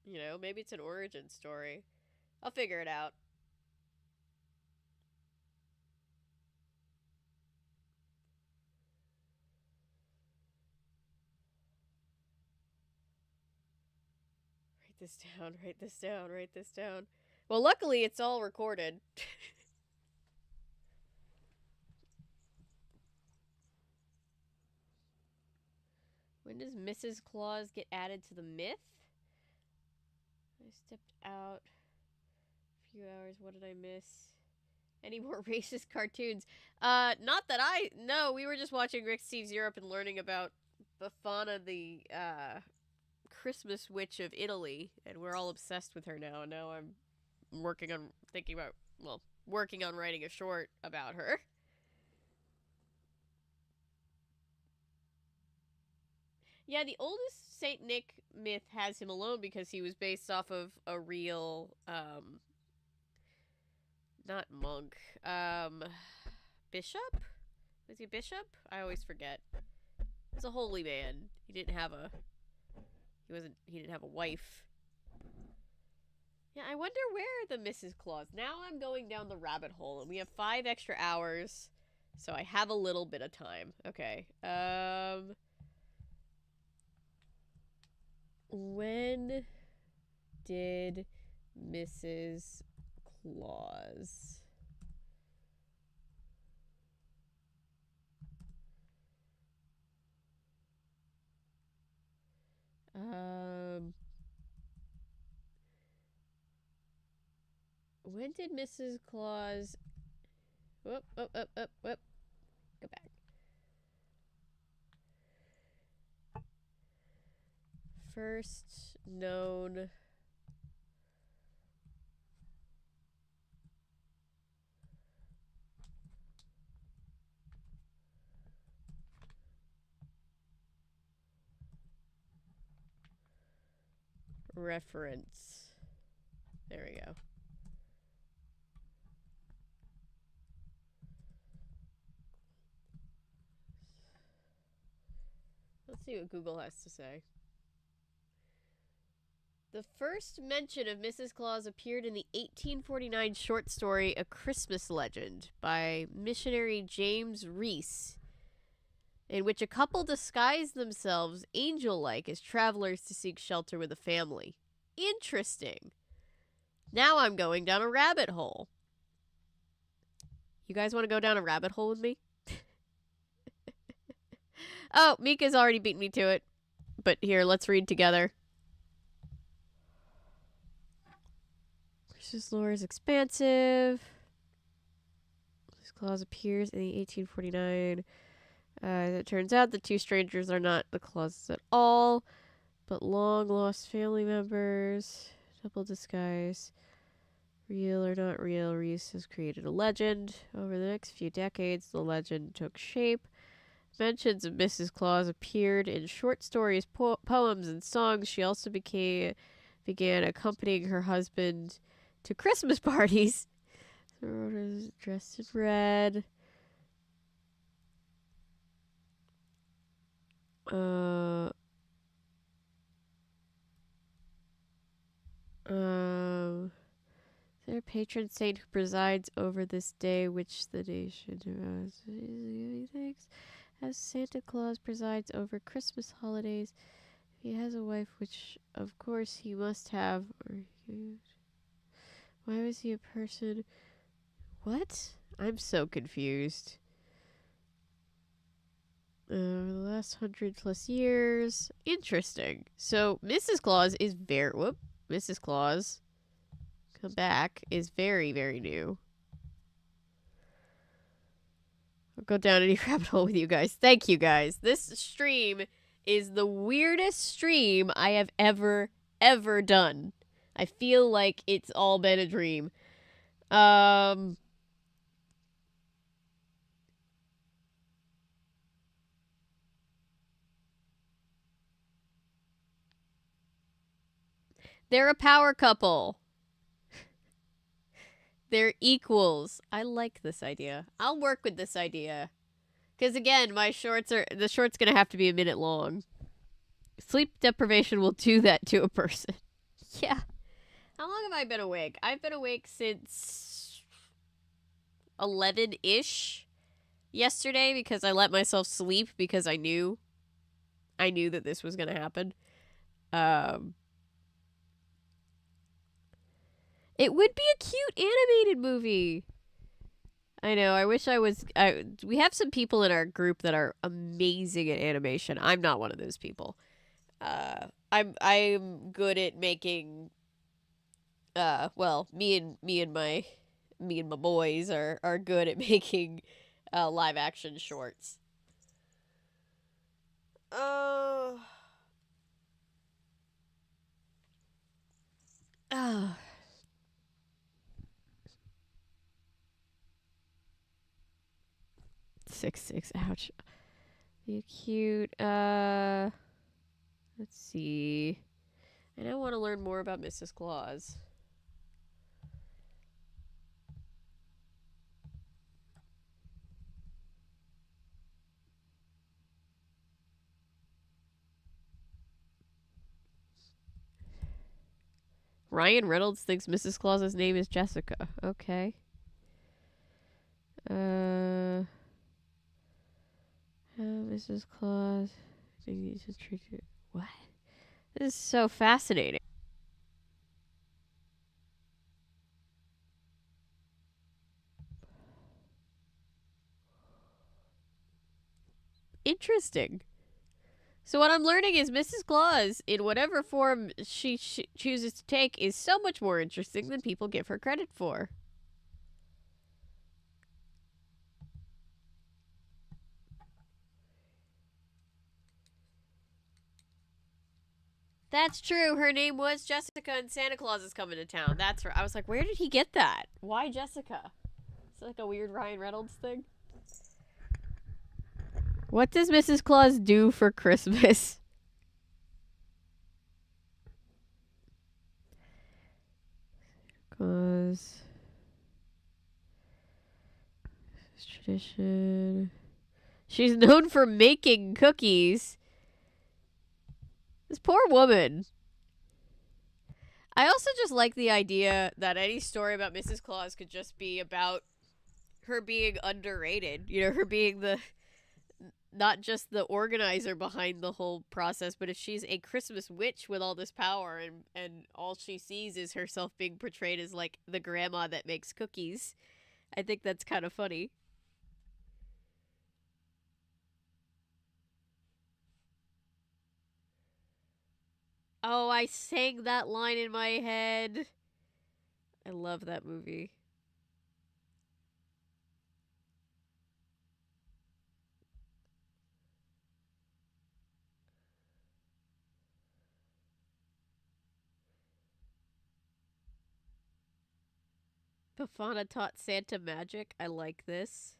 know, maybe it's an origin story. I'll figure it out. Write this down, write this down, write this down. Well, luckily it's all recorded. When does Mrs. Claus get added to the myth? I stepped out a few hours. What did I miss? Any more racist cartoons? Not that I... No, we were just watching Rick Steves Europe and learning about Befana, the, Christmas witch of Italy. And we're all obsessed with her now. And now I'm working on writing a short about her. Yeah, the oldest Saint Nick myth has him alone because he was based off of a real, not monk, bishop? Was he a bishop? I always forget. He was a holy man. He didn't have a wife. Yeah, I wonder where the Mrs. Claus. Now I'm going down the rabbit hole, and we have 5 extra hours, so I have a little bit of time. Okay. When did Mrs. Claus when did Mrs. Claus whoop, whoop, whoop, whoop, whoop. Go back. First known reference. There we go. Let's see what Google has to say. The first mention of Mrs. Claus appeared in the 1849 short story A Christmas Legend by missionary James Reese, in which a couple disguised themselves angel-like as travelers to seek shelter with a family. Interesting. Now I'm going down a rabbit hole. You guys want to go down a rabbit hole with me? Oh, Mika's already beat me to it. But here, let's read together. Christmas lore is expansive. This clause appears in the 1849. As it turns out, the two strangers are not the Clauses at all, but long-lost family members. Double disguise. Real or not real, Reese has created a legend. Over the next few decades, the legend took shape. Mentions of Mrs. Claus appeared in short stories, poems, and songs. She also began accompanying her husband to Christmas parties. Dressed in red. Their patron saint who presides over this day, which the nation thanks, as Santa Claus presides over Christmas holidays. He has a wife, which of course he must have. Why was he a person? What? I'm so confused. Over the last 100+ years. Interesting. So Mrs. Claus is Mrs. Claus, come back, is very, very new. I'll go down any rabbit hole with you guys. Thank you guys. This stream is the weirdest stream I have ever done. I feel like it's all been a dream. They're a power couple. They're equals. I like this idea. I'll work with this idea. Because again, the short's gonna have to be a minute long. Sleep deprivation will do that to a person. Yeah. How long have I been awake? I've been awake since 11-ish yesterday because I let myself sleep because I knew that this was gonna happen. It would be a cute animated movie. I know. I wish I was. We have some people in our group that are amazing at animation. I'm not one of those people. I'm good at making. Well, me and my boys are good at making live action shorts. Oh. 6'6", ouch. Be cute. Let's see. I now want to learn more about Mrs. Claus. Ryan Reynolds thinks Mrs. Claus's name is Jessica. Okay. Mrs. Claus. What? This is so fascinating. Interesting. So what I'm learning is Mrs. Claus, in whatever form she chooses to take, is so much more interesting than people give her credit for. That's true. Her name was Jessica, and Santa Claus is coming to town. That's right. I was like, where did he get that? Why Jessica? It's like a weird Ryan Reynolds thing. What does Mrs. Claus do for Christmas? Claus tradition. She's known for making cookies. This poor woman. I also just like the idea that any story about Mrs. Claus could just be about her being underrated. You know, her being the not just the organizer behind the whole process, but if she's a Christmas witch with all this power and all she sees is herself being portrayed as like the grandma that makes cookies. I think that's kind of funny. Oh, I sang that line in my head. I love that movie. Bafana taught Santa magic. I like this.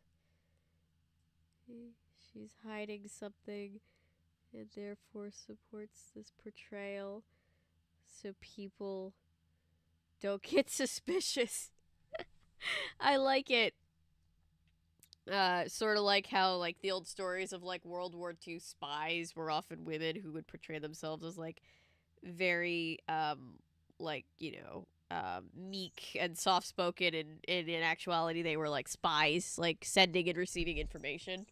She's hiding something and therefore supports this portrayal so people don't get suspicious. I like it. Sort of like how like the old stories of like World War II spies were often women who would portray themselves as like very like, you know, meek and soft spoken, and in actuality they were like spies, like sending and receiving information.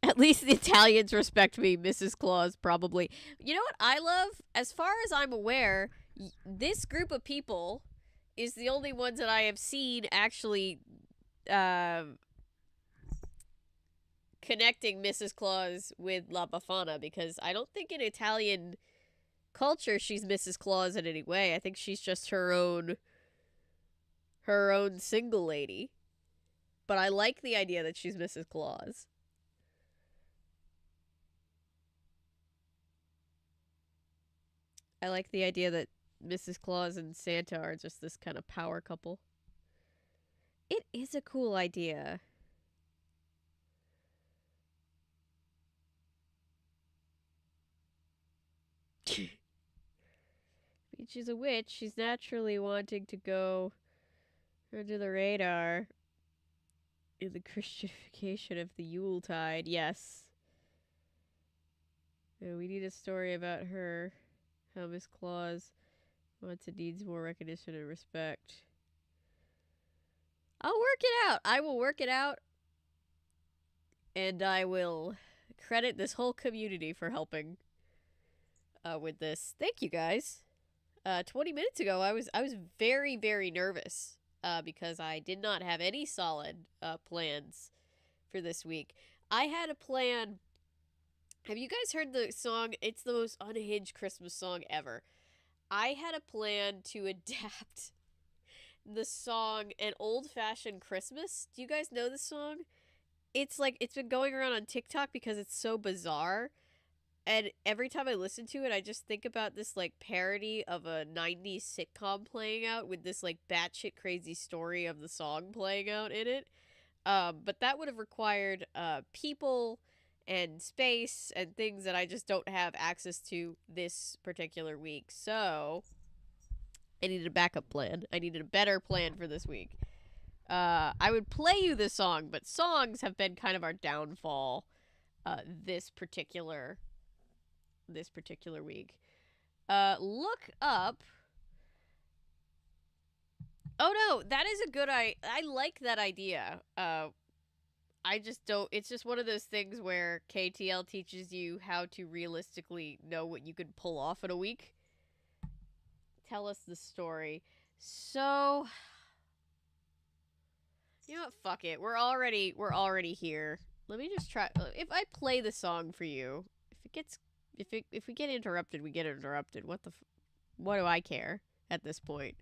At least the Italians respect me, Mrs. Claus, probably. You know what I love? As far as I'm aware, this group of people is the only ones that I have seen actually connecting Mrs. Claus with La Befana, because I don't think in Italian culture she's Mrs. Claus in any way. I think she's just her own single lady. But I like the idea that she's Mrs. Claus. I like the idea that Mrs. Claus and Santa are just this kind of power couple. It is a cool idea. She's a witch. She's naturally wanting to go under the radar in the Christianification of the Yuletide. Yes. We need a story about her. How Miss Claus wants and needs more recognition and respect. I'll work it out. I will work it out. And I will credit this whole community for helping with this. Thank you guys. 20 minutes ago, I was very, very nervous because I did not have any solid plans for this week. I had a plan. Have you guys heard the song? It's the most unhinged Christmas song ever. I had a plan to adapt the song An Old-Fashioned Christmas. Do you guys know this song? It's like, it's been going around on TikTok because it's so bizarre. And every time I listen to it, I just think about this, like, parody of a 90s sitcom playing out with this, like, batshit crazy story of the song playing out in it. But that would have required people and space and things that I just don't have access to this particular week. So I needed a backup plan. I needed a better plan for this week. I would play you the song, but songs have been kind of our downfall this particular week. Look up. Oh no, that is a good I like that idea. I just don't. It's just one of those things where KTL teaches you how to realistically know what you could pull off in a week. Tell us the story. So, you know what? Fuck it. We're already here. Let me just try. If I play the song for you, if we get interrupted, we get interrupted. What do I care at this point?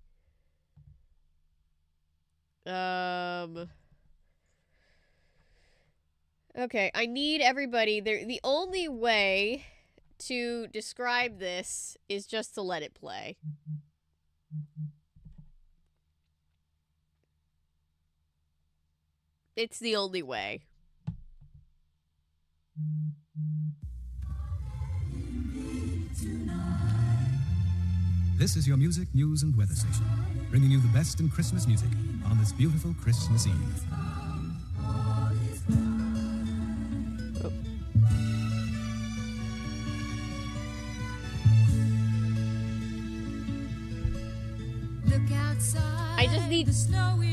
Okay, I need everybody. The only way to describe this is just to let it play. It's the only way. This is your music, news, and weather station, bringing you the best in Christmas music on this beautiful Christmas Eve.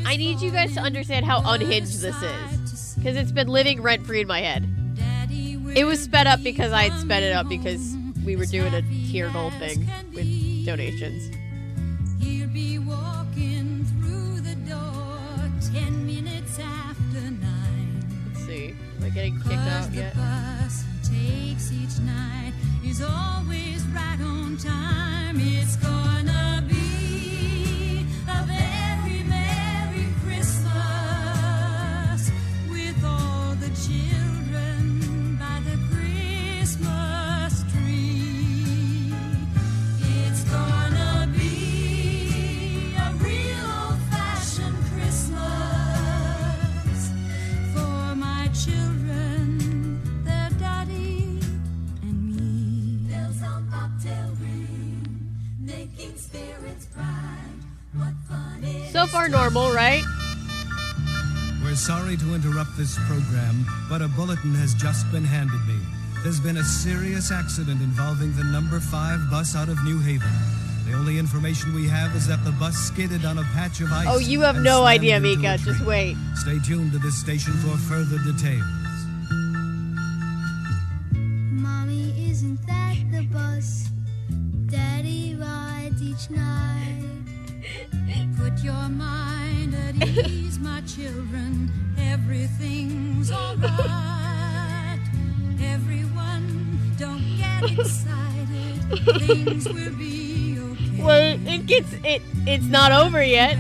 I need you guys to understand how unhinged this is, because it's been living rent-free in my head. It was sped up because I had sped it up because we were doing a tier goal thing with donations. He'll be walking through the door 10 minutes after 9. Let's see. Am I getting kicked out yet? The bus he takes each night is always right on time. It's gonna be a very Merry Christmas with all the children by the Christmas tree. It's gonna be a real old-fashioned Christmas for my children, their daddy and me. Bells on bobtail ring, making spirits bright. What fun it So far normal, right? We're sorry to interrupt this program, but a bulletin has just been handed me. There's been a serious accident involving the number 5 bus out of New Haven. The only information we have is that the bus skidded on a patch of ice. Oh, you have and no slammed idea, into a Mika. tree. Just wait. Stay tuned to this station for further details. Mommy, isn't that the bus Daddy rides each night? Put your mind at ease, my children. Everything's all right. Everyone, don't get excited. Things will be okay. Wait, it's not over yet.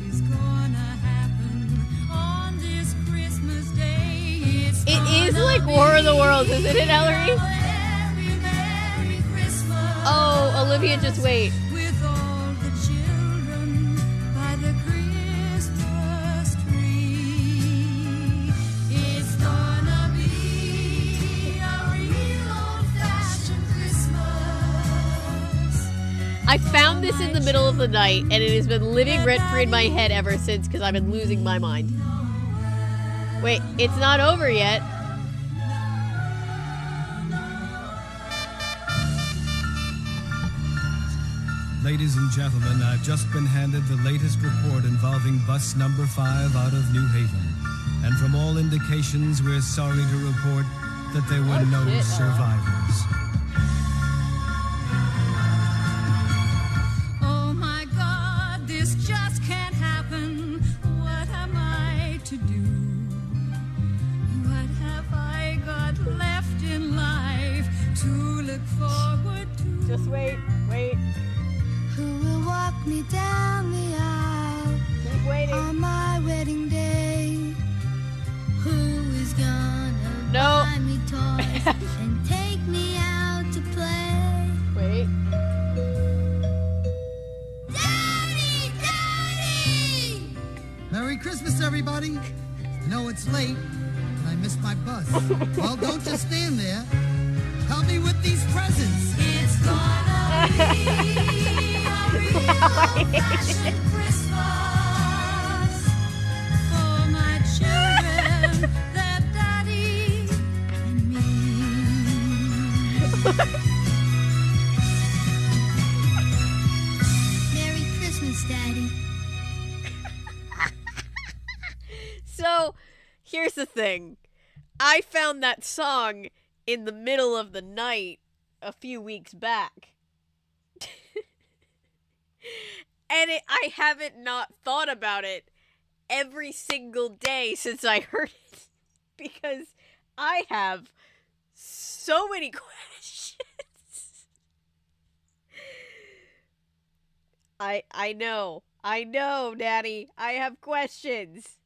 It's gonna happen on this Christmas day. It's It is like War of the Worlds, isn't it, Ellery? Merry Christmas. Oh, Olivia, just wait. With all the children by the Christmas tree. It's gonna be a real old-fashioned Christmas. I found this in the middle of the night, and it has been living rent-free in my head ever since because I've been losing my mind. Wait, it's not over yet. Ladies and gentlemen, I've just been handed the latest report involving bus number 5 out of New Haven. And from all indications, we're sorry to report that there were no survivors. Oh my God, this just can't happen. What am I to do? What have I got left in life to look forward to? Just wait. Who will walk me down the aisle Keep waiting. on my wedding day? Who is gonna buy me toys and take me out to play? Wait. Daddy! Daddy! Merry Christmas, everybody. I know it's late, and I missed my bus. Well, don't just stand there. Help me with these presents. It's gonna be a real old-fashioned Christmas for my children, their daddy and me. Merry Christmas, Daddy. So, here's the thing. I found that song in the middle of the night a few weeks back. And I haven't not thought about it every single day since I heard it. Because I have so many questions. I know, Daddy. I have questions.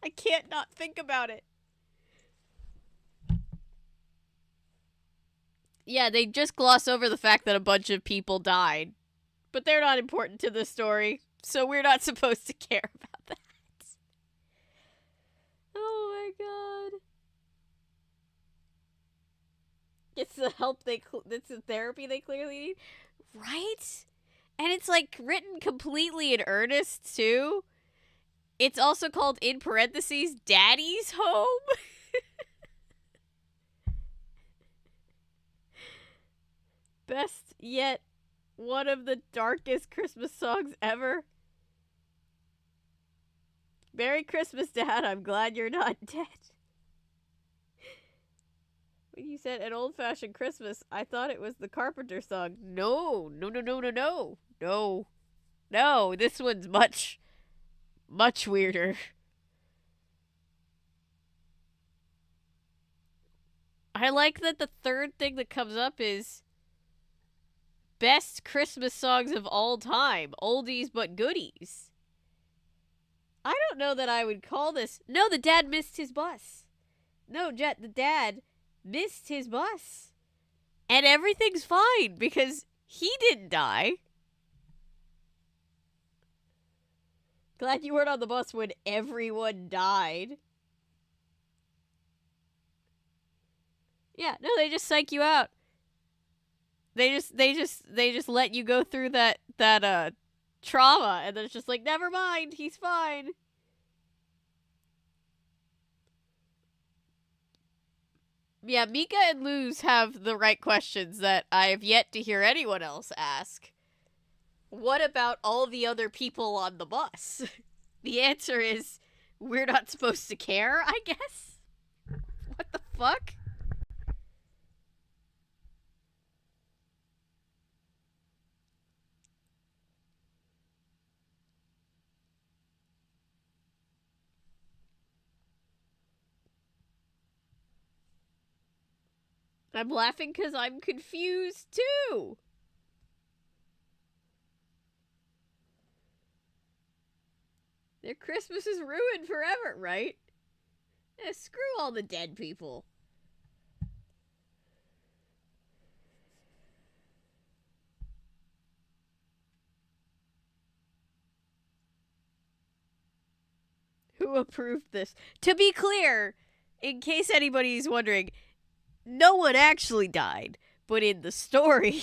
I can't not think about it. Yeah, they just gloss over the fact that a bunch of people died. But they're not important to the story, so we're not supposed to care about that. Oh my god. It's the help it's the therapy they clearly need. Right? And it's like written completely in earnest too. It's also called, in parentheses, Daddy's Home. Best yet, one of the darkest Christmas songs ever. Merry Christmas, Dad. I'm glad you're not dead. When you said an old-fashioned Christmas, I thought it was the Carpenter song. No. No, this one's much, much weirder. I like that the third thing that comes up is best Christmas songs of all time. Oldies but goodies. I don't know that I would call this... No, the dad missed his bus. No, Jet, the dad missed his bus. And everything's fine because he didn't die. Glad you weren't on the bus when everyone died. Yeah, no, they just psych you out. They just let you go through that trauma, and then it's just like, never mind, he's fine. Yeah, Mika and Luz have the right questions that I have yet to hear anyone else ask. What about all the other people on the bus? The answer is, we're not supposed to care, I guess? What the fuck? I'm laughing because I'm confused too. Their Christmas is ruined forever, right? Screw all the dead people. Who approved this? To be clear, in case anybody's wondering, no one actually died. But in the story,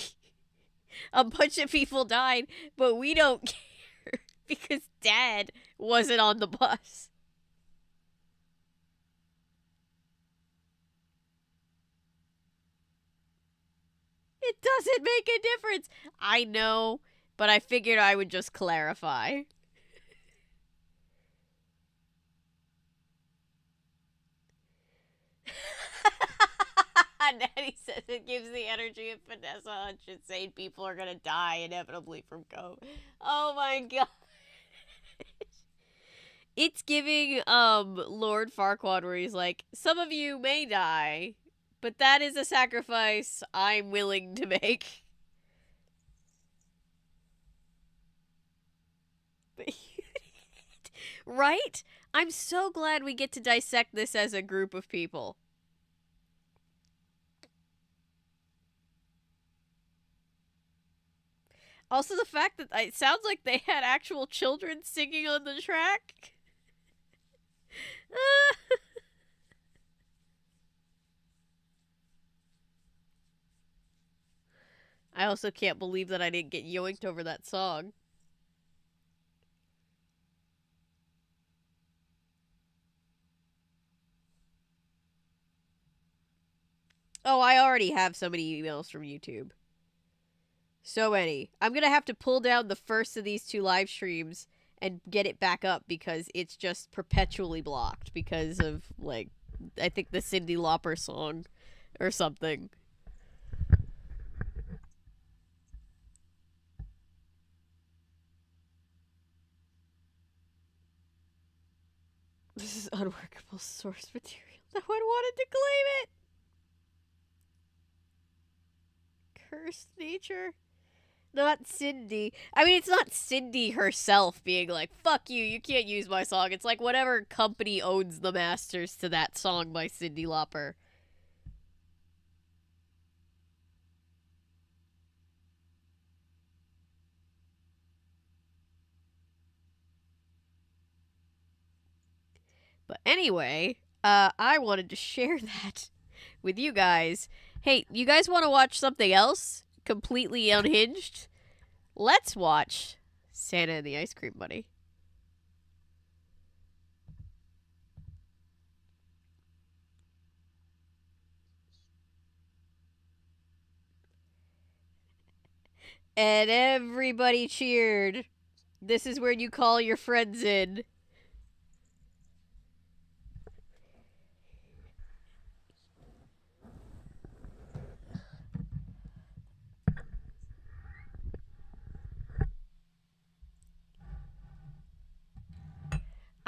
a bunch of people died, but we don't care because Dad wasn't on the bus. It doesn't make a difference. I know, but I figured I would just clarify. Natty says it gives the energy of Vanessa Hudgens saying people are gonna die inevitably from COVID. Oh my god. It's giving Lord Farquaad where he's like, some of you may die, but that is a sacrifice I'm willing to make. Right? I'm so glad we get to dissect this as a group of people. Also, the fact that it sounds like they had actual children singing on the track. I also can't believe that I didn't get yoinked over that song. Oh, I already have so many emails from YouTube. So many. I'm gonna have to pull down the first of these 2 live streams and get it back up because it's just perpetually blocked because of, like, I think the Cyndi Lauper song or something. This is unworkable source material. No one wanted to claim it. Cursed nature. Not Cyndi. I mean, it's not Cyndi herself being like, fuck you, you can't use my song. It's like whatever company owns the masters to that song by Cyndi Lauper. But anyway, I wanted to share that with you guys. Hey, you guys want to watch something else? Completely unhinged? Let's watch Santa and the Ice Cream Bunny. And everybody cheered. This is where you call your friends in.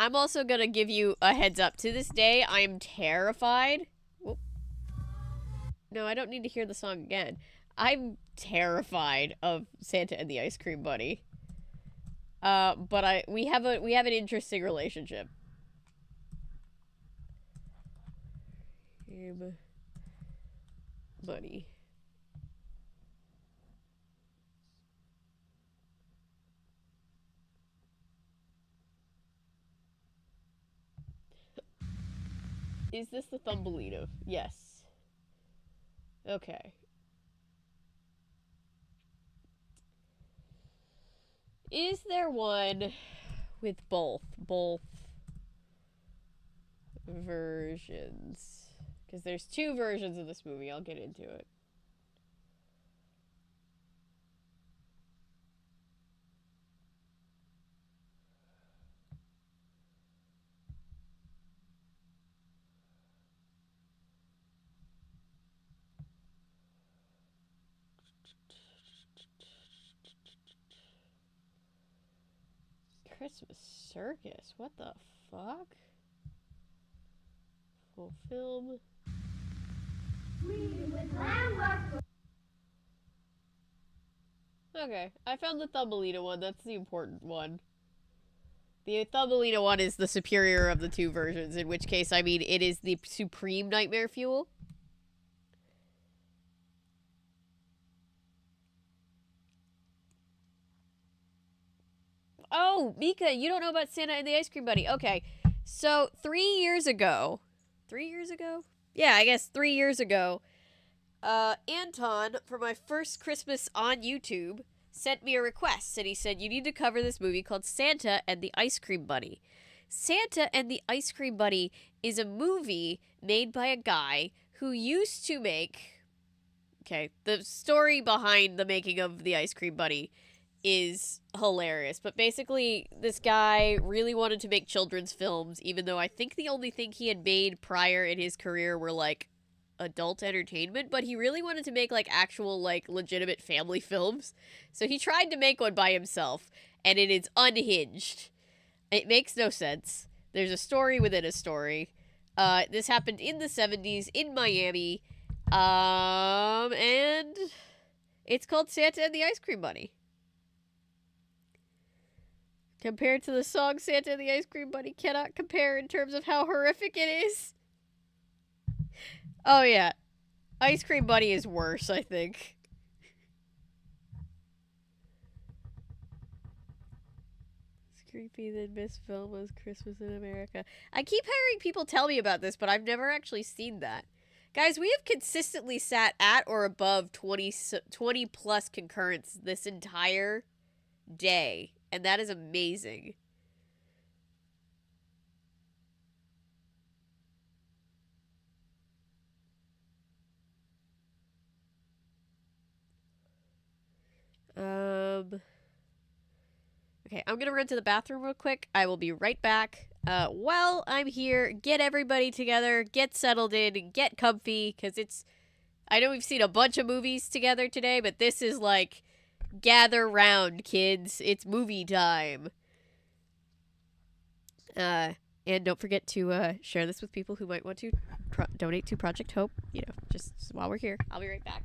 I'm also gonna give you a heads up. To this day, I am terrified. Whoop. No, I don't need to hear the song again. I'm terrified of Santa and the Ice Cream Bunny. But we have an interesting relationship. Bunny. Is this the Thumbelina? Yes. Okay. Is there one with both versions? Because there's 2 versions of this movie. I'll get into it. Christmas Circus? What the fuck? Full film. Okay, I found the Thumbelina one. That's the important one. The Thumbelina one is the superior of the 2 versions, in which case, I mean, it is the supreme nightmare fuel. Oh, Mika, you don't know about Santa and the Ice Cream Bunny. Okay, so 3 years ago... 3 years ago? Yeah, I guess 3 years ago, Anton, for my first Christmas on YouTube, sent me a request, and he said, you need to cover this movie called Santa and the Ice Cream Bunny. Santa and the Ice Cream Bunny is a movie made by a guy who used to make... Okay, the story behind the making of the Ice Cream Bunny is hilarious, but basically this guy really wanted to make children's films, even though I think the only thing he had made prior in his career were like adult entertainment, but he really wanted to make like actual like legitimate family films. So he tried to make one by himself, and it is unhinged. It makes no sense. There's a story within a story. This happened in the 70s in Miami, and it's called Santa and the Ice Cream Bunny. Compared to the song Santa and the Ice Cream Bunny, cannot compare in terms of how horrific it is. Oh yeah, Ice Cream Bunny is worse, I think. It's creepy that Miss Velma's Christmas in America. I keep hearing people tell me about this, but I've never actually seen that. Guys, we have consistently sat at or above 20 plus concurrents this entire day. And that is amazing. Okay, I'm gonna run to the bathroom real quick. I will be right back. While I'm here, get everybody together, get settled in, get comfy, because it's... I know we've seen a bunch of movies together today, but this is like, gather round, kids. It's movie time. And don't forget to share this with people who might want to donate to Project Hope. You know, just while we're here. I'll be right back.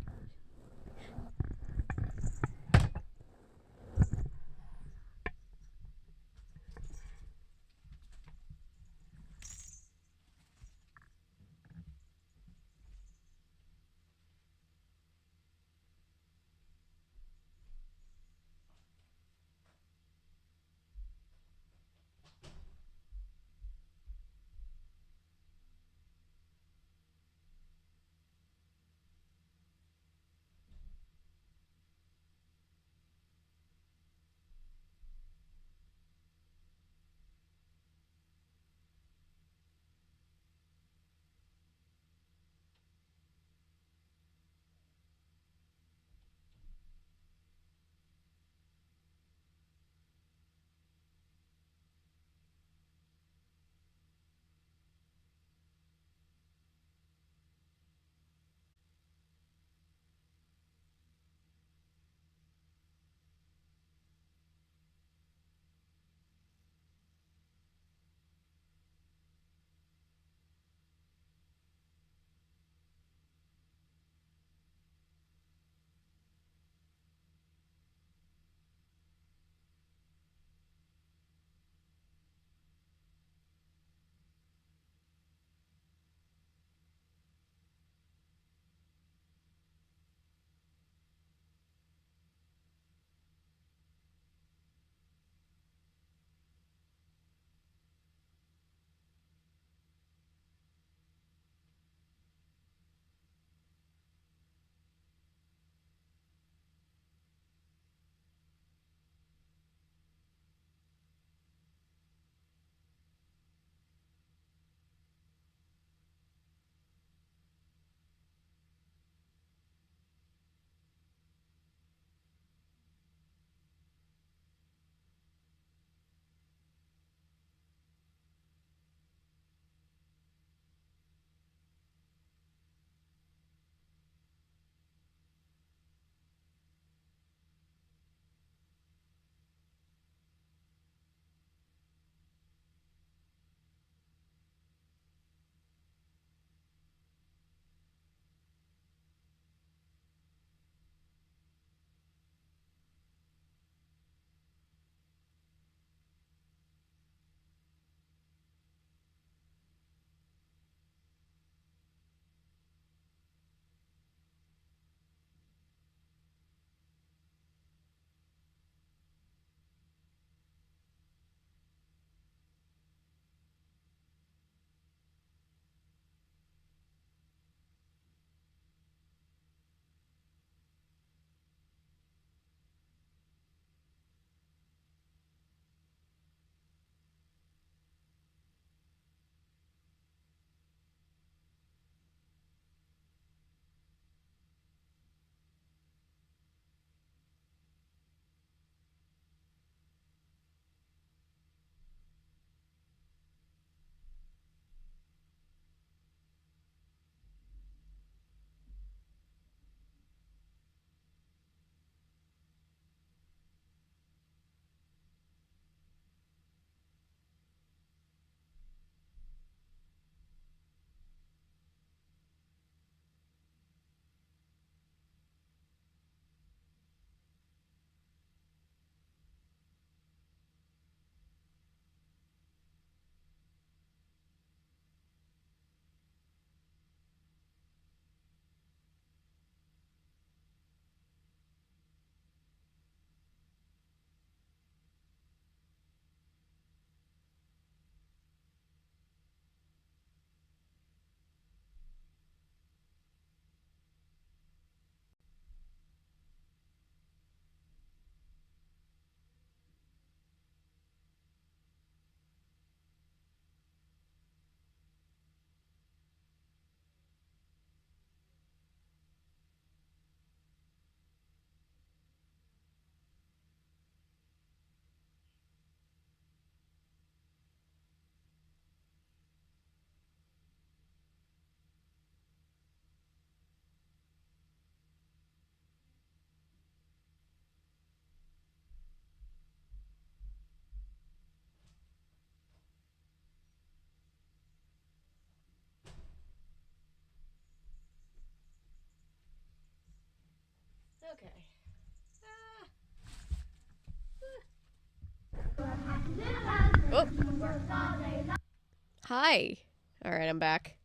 Hi. All right, I'm back.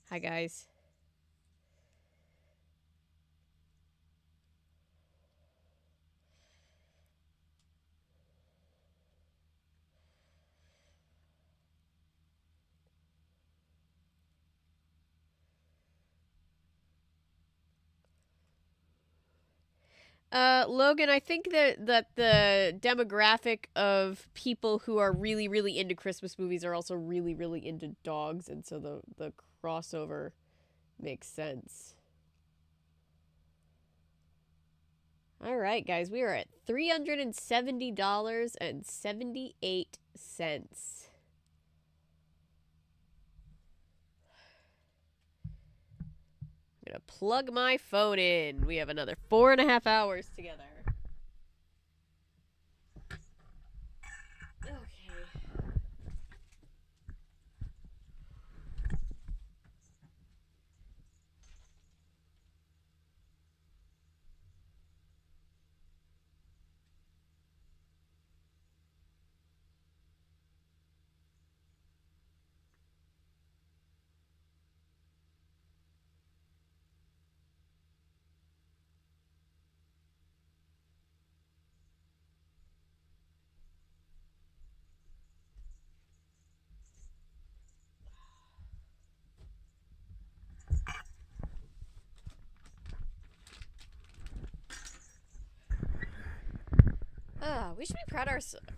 Hi, guys. Logan, I think that the demographic of people who are really, really into Christmas movies are also really, really into dogs, and so the crossover makes sense. All right, guys, we are at $370.78. I'm gonna plug my phone in. We have another 4.5 hours together. Okay. We should be proud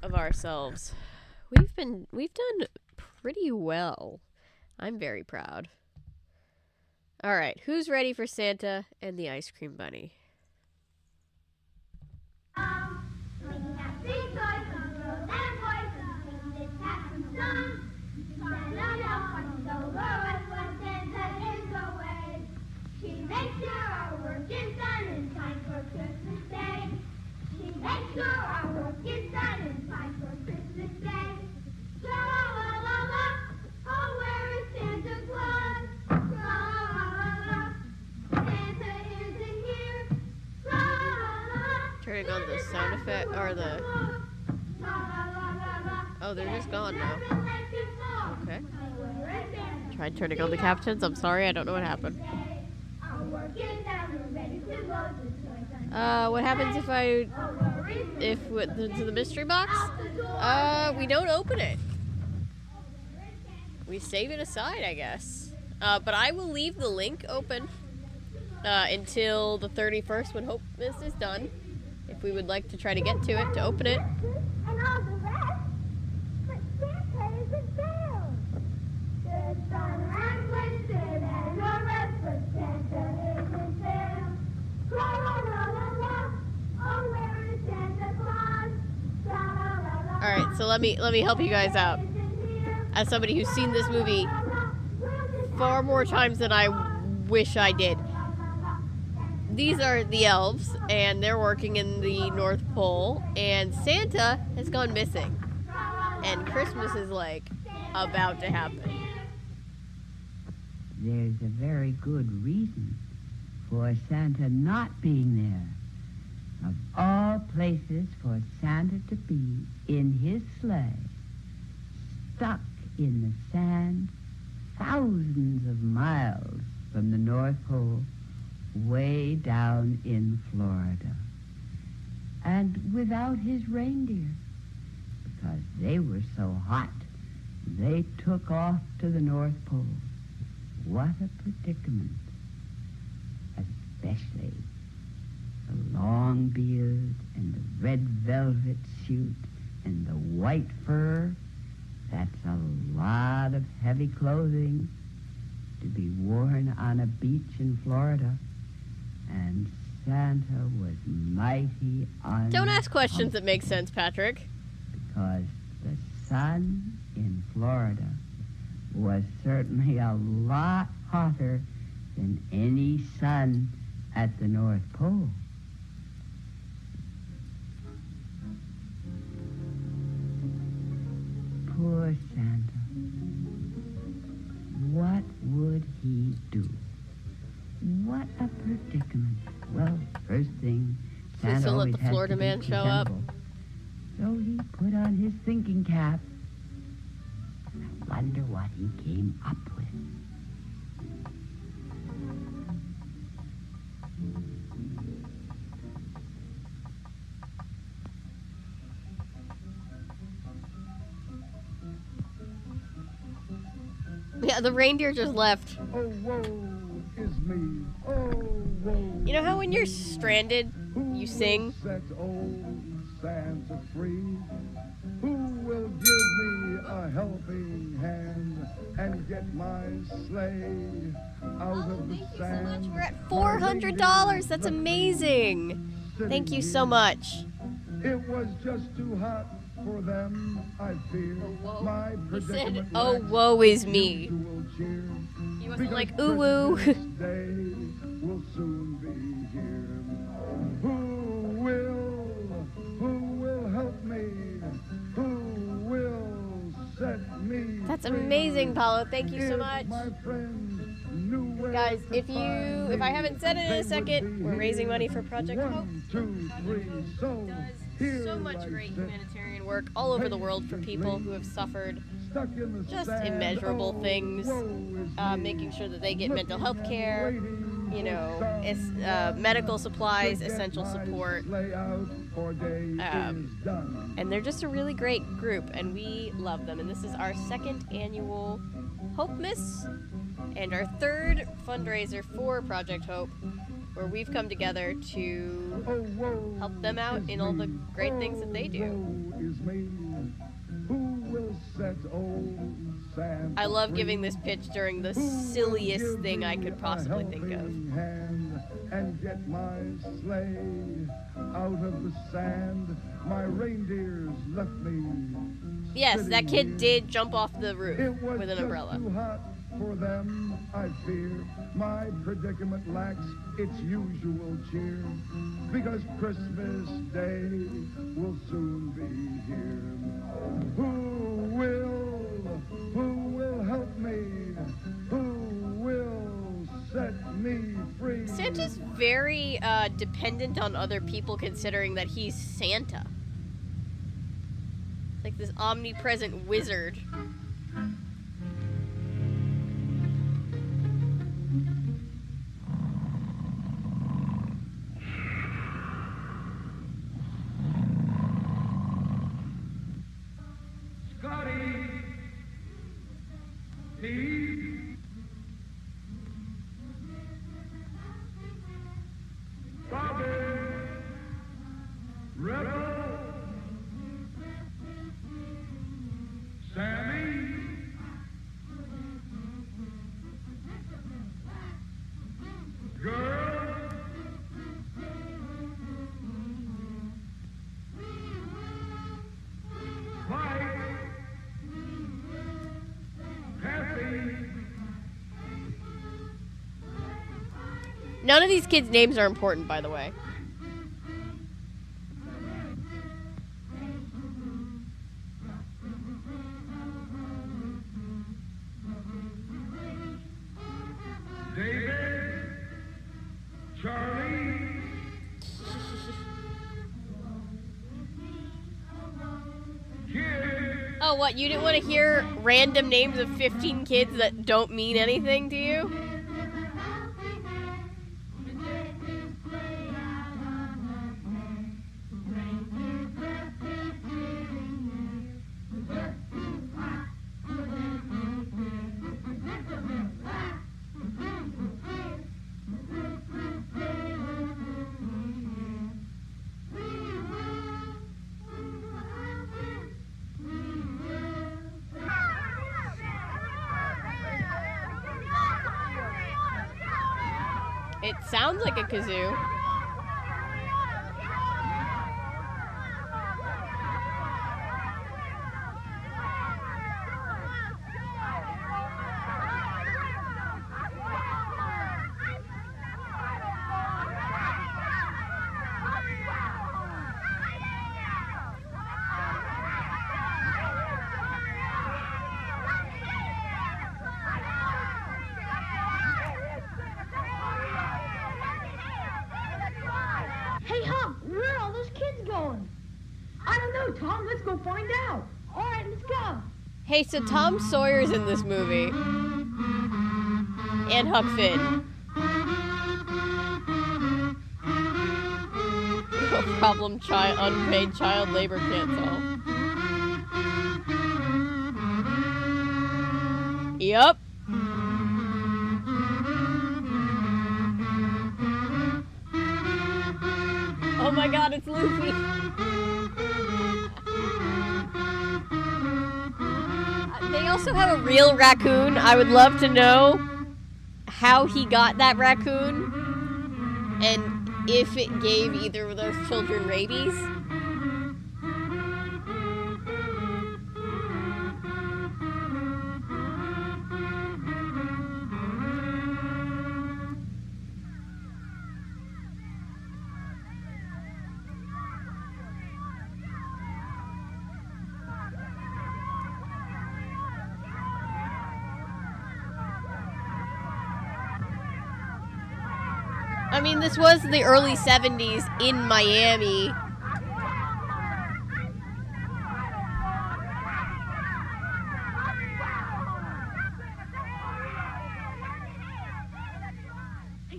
of ourselves. We've done pretty well. I'm very proud. All right, who's ready for Santa and the Ice Cream Bunny? Make sure our work is done in time for Christmas Day. Tra-la-la-la-la, oh, where is Santa Claus? Tra-la-la-la-la, Santa isn't here. Tra-la-la-la, Turning on the sound effect or the. Oh, they're just gone now. Okay. Tried turning on the captions. I'm sorry, I don't know what happened. What happens if to the mystery box? We don't open it. We save it aside, I guess. But I will leave the link open until the 31st when Hopemas is done. If we would like to try to get to it, to open it. And all the rest, but Santa isn't there. The sun has lifted and the rest, but Santa isn't there. La-la-la-la-la, oh, where is Santa Claus? La-la-la-la. All right, so let me help you guys out. As somebody who's seen this movie far more times than I wish I did. These are the elves, and they're working in the North Pole, and Santa has gone missing. And Christmas is, like, about to happen. There's a very good reason for Santa not being there. Of all places for Santa to be in his sleigh, stuck in the sand, thousands of miles from the North Pole, way down in Florida. And without his reindeer, because they were so hot, they took off to the North Pole. What a predicament. Especially the long beard and the red velvet suit and the white fur. That's a lot of heavy clothing to be worn on a beach in Florida. And Santa was mighty unhappy. Don't ask questions that make sense, Patrick. Because the sun in Florida was certainly a lot hotter than any sun at the North Pole. Poor Santa. What would he do? What a predicament. Well, first thing, Santa Please don't let always the has Florida to be man show up. presentable. So he put on his thinking cap wonder what he came up with. Yeah, the reindeer just left. Oh, woe is me. Oh, woe. You know how when you're stranded, you sing? Set old Santa free. Who will give me a helping hand and get my sleigh out of the sand? We're at $400. That's amazing. Thank you so much. It was just too hot for them, I fear. My He said, predicament "Oh, lacks woe is me." usual cheer. He wasn't Because like, ooh, woo. Christmas Day will soon be here. Who will help me? Who will set me That's free? amazing, Paulo. Thank you so If much. my friends knew where Guys, to if I haven't said it in they a second, would we're be raising here. money for Project Hope. 1, 2, 3, so here So much I great sit, humanitarian work all over the world for people who have suffered stuck in the just sand. immeasurable Oh, things, woe is me. making sure that they get mental health care, you know, Some medical supplies, to get essential my support. sleigh out for day is done. And they're just a really great group, and we love them. And this is our second annual Hopemas and our third fundraiser for Project Hope, where we've come together to help them out in all the great things that they do. Woe is me. Who will set old Santa I love free? giving this pitch during the Who will silliest give thing I me could a possibly think of. helping hand and get my sleigh out of the sand? My reindeers left me. Yes, that sitting kid here. did jump off the It roof was with an just umbrella. too hot for them, I fear. My predicament lacks its usual cheer, because Christmas Day will soon be here. Who will help me? Who will set me free? Santa's very dependent on other people, considering that he's Santa. It's like this omnipresent wizard. Scotty, Pete, Bobby, Rebel, Sammy, girl, Mike, Kathy. None of these kids' names are important, by the way. David, Charlie, Kid, Oh, what? You didn't want to hear random names of 15 kids that don't mean anything to you? It sounds like a kazoo. Hey, Hump, where are all those kids going? I don't know, Tom. Let's go find out. All right, let's go. Hey, so Tom Sawyer's in this movie. And Huck Finn. No problem, unpaid child labor can't solve. Yup. Oh my god, it's Luffy. They also have a real raccoon. I would love to know how he got that raccoon and if it gave either of those children rabies. I mean, this was the early 70s in Miami.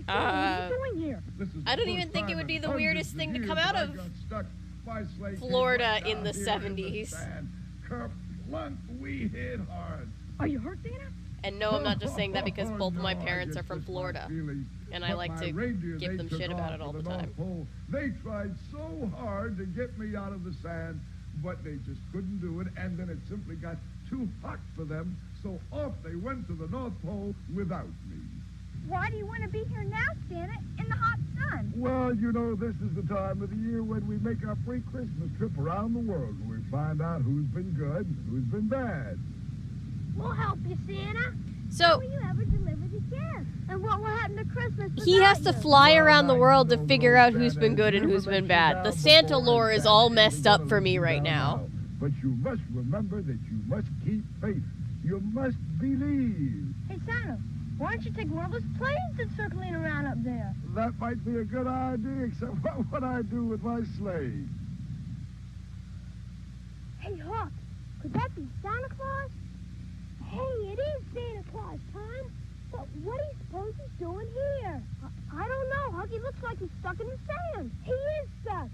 I don't even think it would be the weirdest thing to come out of Florida in the 70s. We hit hard. Are you hurt, Santa? And no, I'm not just saying that because both of my parents are from Florida. And I like to give them shit about it all the time. They tried so hard to get me out of the sand, but they just couldn't do it, and then it simply got too hot for them, so off they went to the North Pole without me. Why do you want to be here now, Santa, in the hot sun? Well, you know, this is the time of the year when we make our free Christmas trip around the world, and we find out who's been good and who's been bad. We'll help you, Santa. So, how will you ever deliver the gifts? And what will happen to Christmas? He has to fly around the world to figure out who's been good and who's been bad. The Santa lore is all messed up for me right now. But you must remember that you must keep faith. You must believe. Hey, Santa, why don't you take one of those planes that's circling around up there? That might be a good idea, except what would I do with my sleigh? Hey, Hawk, could that be Santa Claus? Hey, it is Santa Claus time. But what do you suppose he's doing here? I don't know, Hawk. He looks like he's stuck in the sand. He is stuck.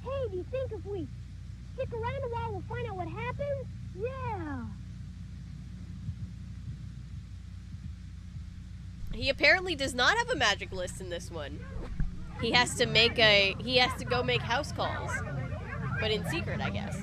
Hey, do you think if we stick around a while we'll find out what happens? Yeah. He apparently does not have a magic list in this one. He has to go make house calls. But in secret, I guess.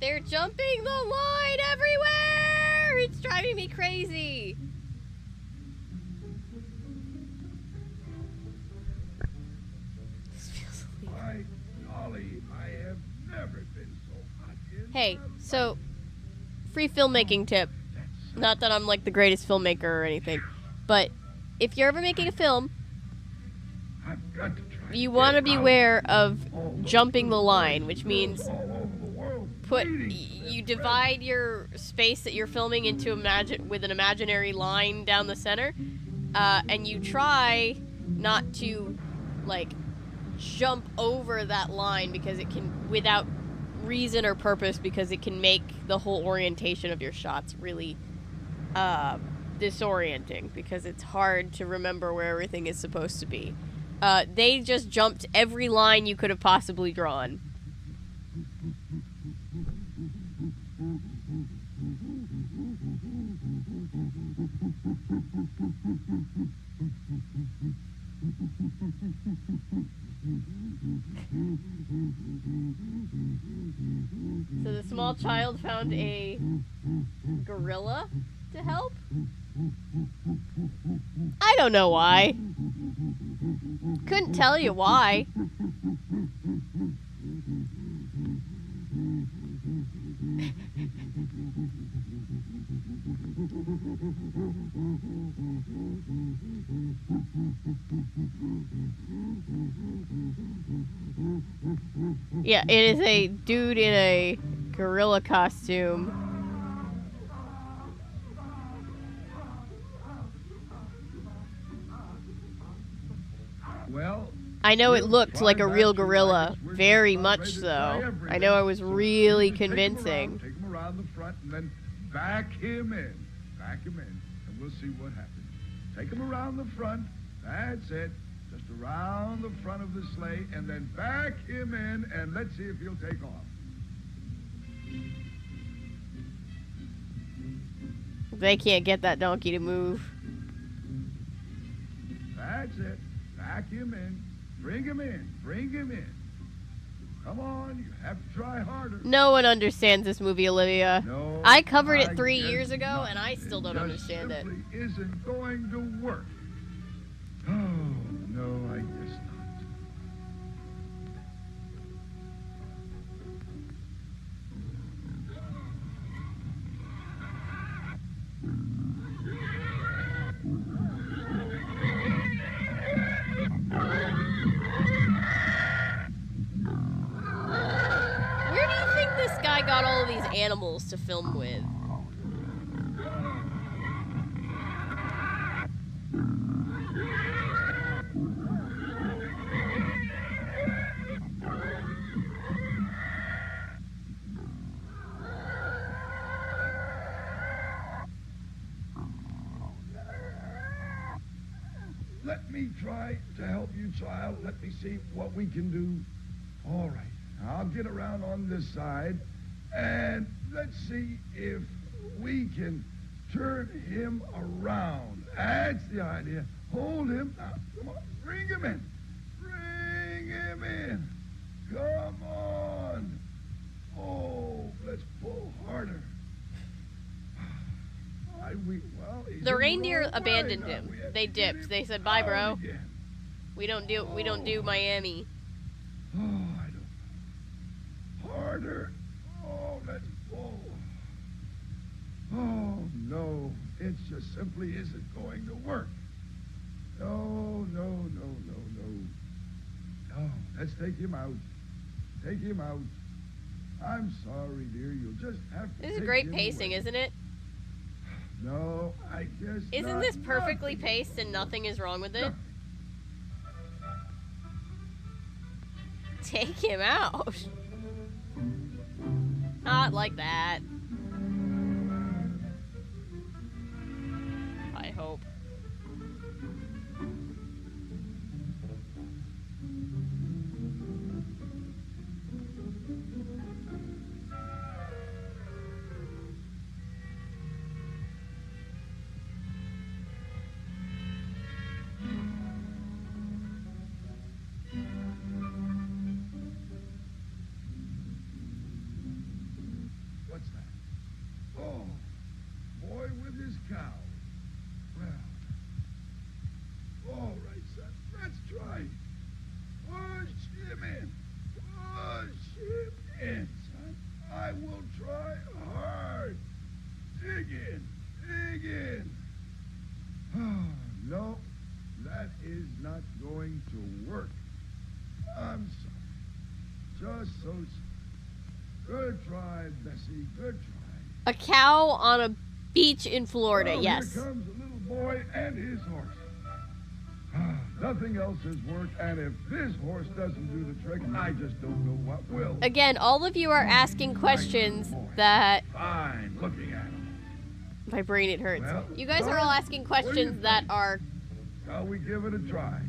They're jumping the line everywhere! It's driving me crazy. By golly, I have never been so hot in Hey, so, free filmmaking tip. Not that I'm like the greatest filmmaker or anything, but if you're ever making a film, you want to be aware of jumping the line, which means you divide your space that you're filming into with an imaginary line down the center, and you try not to like jump over that line because it can, without reason or purpose, because it can make the whole orientation of your shots really disorienting because it's hard to remember where everything is supposed to be. They just jumped every line you could have possibly drawn. So the small child found a gorilla to help? I don't know why. couldn't tell you why. Yeah, it is a dude in a gorilla costume. Well, I know it looked like a real gorilla, very much so. I know I was really convincing. Take him around the front and then back him in. Back him in, and we'll see what happens. Take him around the front. That's it. Just around the front of the sleigh, and then back him in, and let's see if he'll take off. They can't get that donkey to move. That's it. Back him in. Bring him in. Bring him in. Come on, you have to try harder. No one understands this movie, Olivia. No, I covered it 3 guess years ago, not. and I still don't just understand it. simply isn't going to work. Oh, no, I guess not. Where do you think this guy got all of these animals to film with? Let me try to help you, child. Let me see what we can do. All right. I'll get around on this side, and let's see if we can turn him around. That's the idea. Hold him. Now, come on. Bring him in. Bring him in. Come on. Oh, let's pull harder. The reindeer abandoned him. They dipped. They said, "Bye, bro. We don't do Miami." Oh, I don't. Harder. Oh, let's pull. Oh, no. It just simply isn't going to work. No. Oh, let's take him out. Take him out. I'm sorry, dear. You'll just have to This is take great him pacing, away. isn't it? No, I guess Isn't not. this perfectly paced and nothing is wrong with it? Take him out. Not like that. I hope. What's that? Oh, boy with his cow. Well, all right, son. Let's try. Push him in. Push him in, son. I will try hard. Dig in. Dig in. Oh, no, that is not going to work. I'm sorry. Just so sorry. Good try, Bessie. Good try. A cow on a beach in Florida, Well, yes. Here comes a little boy and his horse. Nothing else has worked, and if this horse doesn't do the trick, I just don't know what will. Again, all of you are asking questions that... Fine, looking at him. My brain, it hurts. Well, You guys are all asking questions that are Shall we give it a try?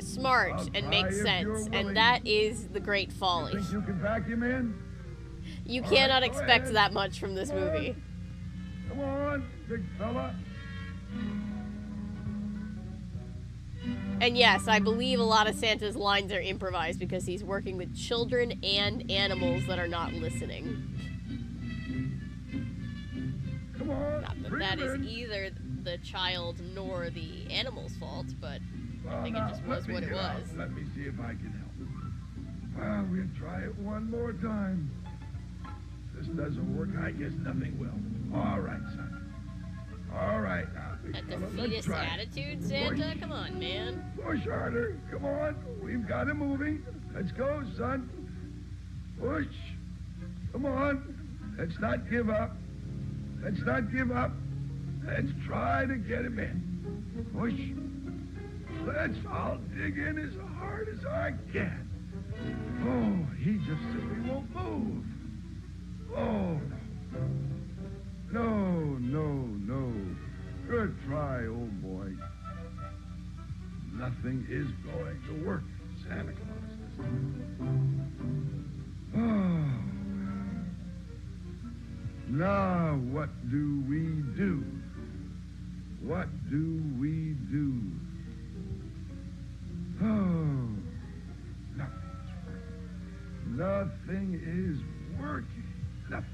smart I'll and try make if you're sense, willing. and that is the great folly. Think you can back him in? You All cannot right, go expect ahead. that much from this movie. Come on, big fella. And yes, I believe a lot of Santa's lines are improvised because he's working with children and animals that are not listening. Come on, Not that bring that him is in. either the child nor the animal's fault, but I think it just was what it was. Let me see if I can help. Well, we'll try it one more time. If this doesn't work, I guess nothing will. All right, son. All right, now, big That fella, let's defeatist try it. attitude, Santa? Come on, man. Push harder. Come on. We've got it moving. Let's go, son. Push. Come on. Let's not give up. Let's not give up. Let's try to get him in. Push. I'll dig in as hard as I can. Oh, he just simply won't move. Oh, no. No. Good try, old boy. Nothing is going to work, Santa Claus. Oh. Now, what do we do? What do we do? Oh, nothing is working. Nothing.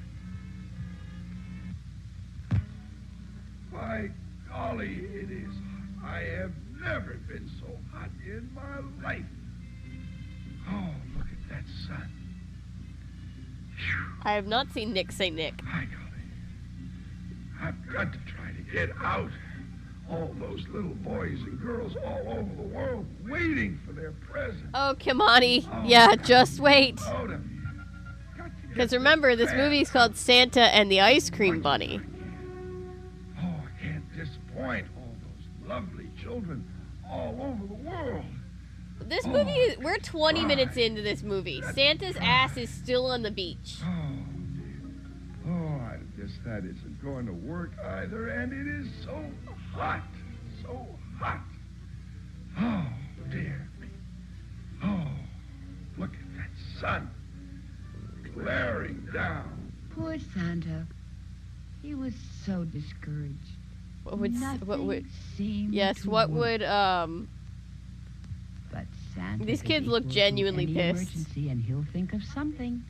By golly, it is. I have never been so hot in my life. Oh, look at that sun. I have not seen Nick say Nick. By golly. I've got to try to get out. All those little boys and girls all over the world waiting for their presents. Oh, Kimani. Yeah, just wait. Out of Because remember, this movie is called Santa and the Ice Cream Bunny. Oh, I can't disappoint all those lovely children all over the world. This movie, we're 20 minutes into this movie. Santa's ass is still on the beach. Oh, I guess that isn't going to work either, and it is so hot. So hot. Oh, dear me. Oh, look at that sun glaring down. Poor Santa. He was so discouraged. What would seemed yes, to what work. would But Santa these is kids look equal to genuinely any pissed. emergency, and he'll think of something.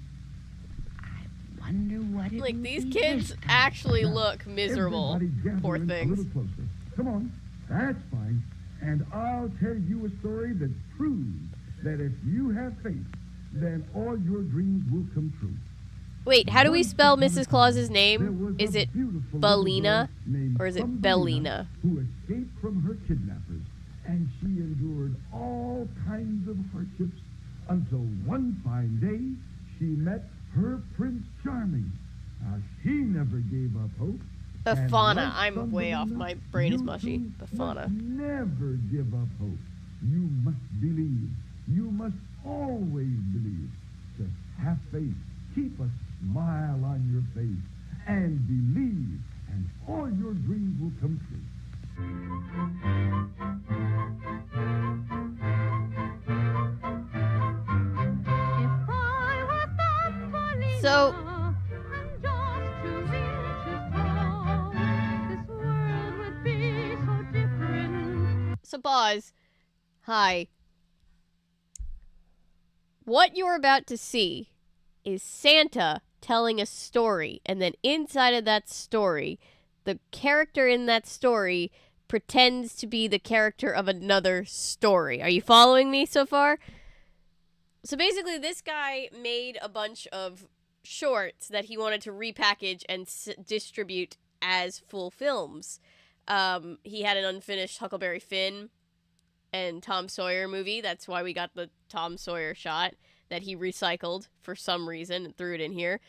I wonder what it Like, will these be kids this time. actually look miserable. Everybody gather Poor in a things. little closer. Come on. That's fine. And I'll tell you a story that proves that if you have faith, then all your dreams will come true. Wait, how do we spell Mrs. Claus's name? Is it Bellina or is it Bellina? Who escaped from her kidnappers, and she endured all kinds of hardships until one fine day she met her Prince Charming. Now, she never gave up hope. and Befana. like I'm way off. Thumbelina, My brain is you mushy. too Befana. must never give up hope. You must believe. You must always believe. Just have faith. Keep a smile on your face. And believe. And all your dreams will come true. So, Boz, hi. What you're about to see is Santa telling a story, and then inside of that story, the character in that story pretends to be the character of another story. Are you following me so far? So basically, this guy made a bunch of shorts that he wanted to repackage and distribute as full films. He had an unfinished Huckleberry Finn and Tom Sawyer movie. That's why we got the Tom Sawyer shot that he recycled for some reason and threw it in here.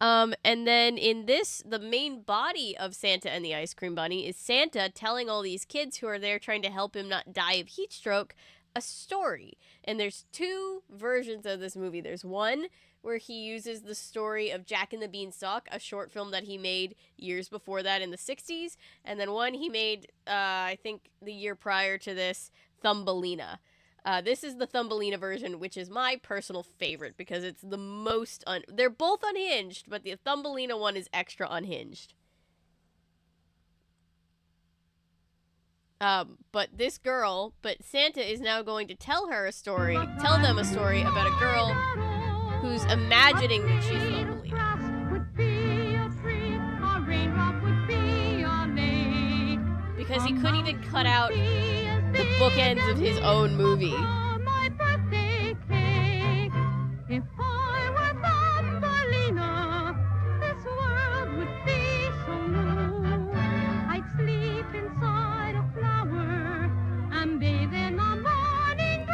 And then in this, the main body of Santa and the Ice Cream Bunny is Santa telling all these kids who are there trying to help him not die of heat stroke a story. And there's two versions of this movie. There's one where he uses the story of Jack and the Beanstalk, a short film that he made years before that in the 60s. And then one he made, I think the year prior to this, Thumbelina. This is the Thumbelina version, which is my personal favorite because it's the most they're both unhinged, but the Thumbelina one is extra unhinged. But Santa is now going to tell them a story about a girl who's imagining that she's Thumbelina. Because he couldn't even cut out The bookends of his own movie. My birthday cake. If I were Thumbelina, this world would be so new. I'd sleep inside a flower and bathe in the morning dew.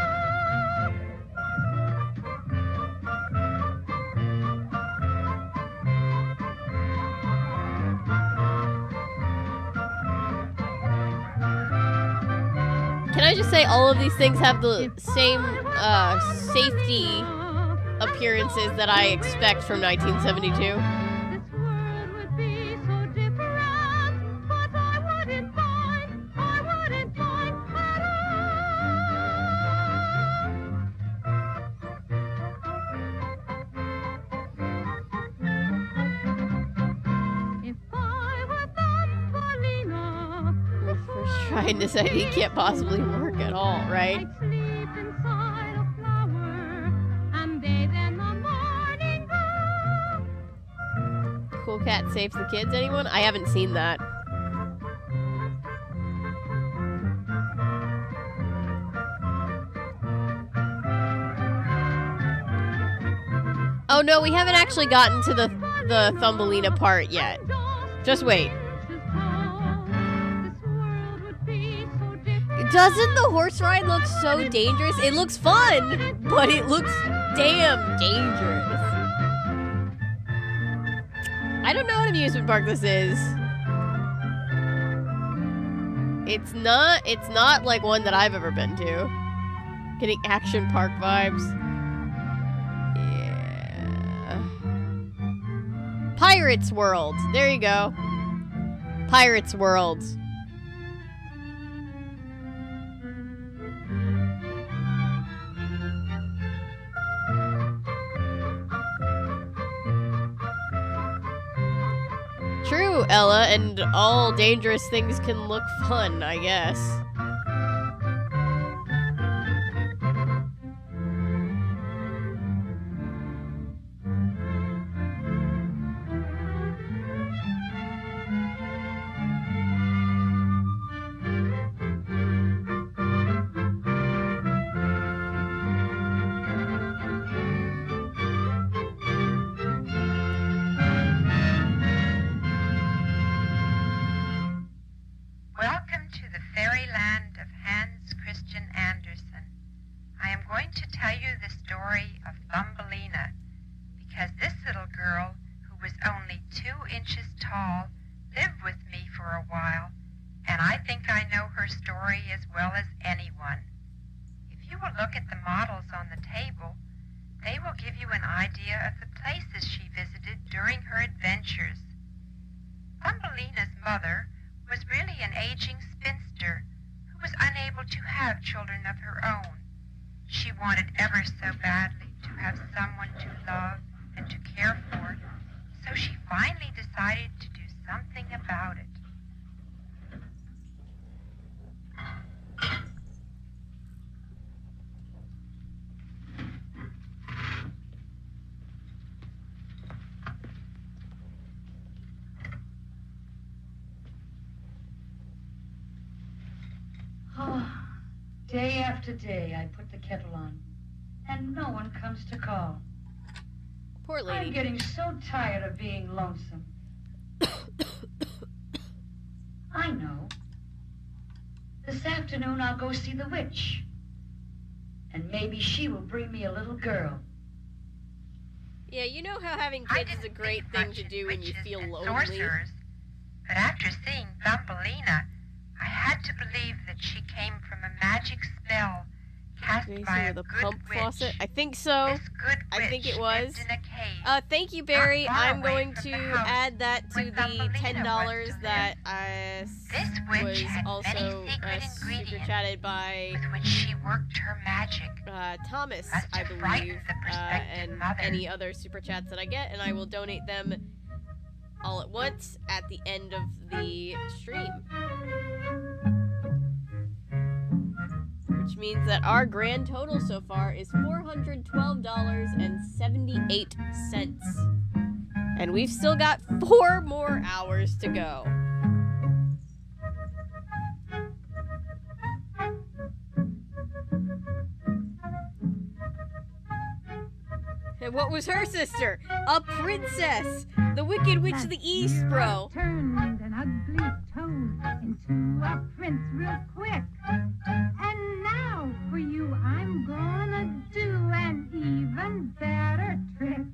Can I just say all of these things have the same safety appearances that I expect from 1972? We're trying to say he can't possibly work at all, right? Cool Cat Saves the Kids, anyone? I haven't seen that. Oh no, we haven't actually gotten to the Thumbelina part yet. Just wait. Doesn't the horse ride look so dangerous? It looks fun, but it looks damn dangerous. I don't know what amusement park this is. It's not like one that I've ever been to. Getting action park vibes. Yeah. Pirates World. There you go. Pirates World. True, Ella, and all dangerous things can look fun, I guess. Welcome to the fairyland of Hans Christian Andersen. I am going to tell you the story of Thumbelina because this little girl, who was only 2 inches tall, lived with me for a while, and I think I know her story as well as anyone. If you will look at the models on the table, they will give you an idea of the places she visited during her adventures. Thumbelina's mother was really an aging spinster who was unable to have children of her own. She wanted ever so badly to have someone to love and to care for, so she finally decided to do something about it. Day after day, I put the kettle on, and no one comes to call. Poor lady. I'm getting so tired of being lonesome. I know. This afternoon, I'll go see the witch, and maybe she will bring me a little girl. Yeah, you know how having kids is a great thing to do when you feel lonely. Sorcerers, but after seeing Thumbelina, I had to believe that she came from a magic spell cast by a the good pump witch. faucet. I think so. This good I think witch it was. lived in a cave. Thank you, Barry. not far I'm away going from to the house add that to where the Thumbelina $10 was to that This witch was had also many secret super ingredients chatted by with which she worked her magic. Thomas, Must I have believe, frightened the prospective and mother. any other super chats that I get, and I will donate them all at once at the end of the stream. Which means that our grand total so far is $412.78. And we've still got 4 more hours to go. That was her sister. A princess. The Wicked Witch of the East, bro. Turned an ugly toad into a prince real quick. And now for you I'm gonna do an even better trick.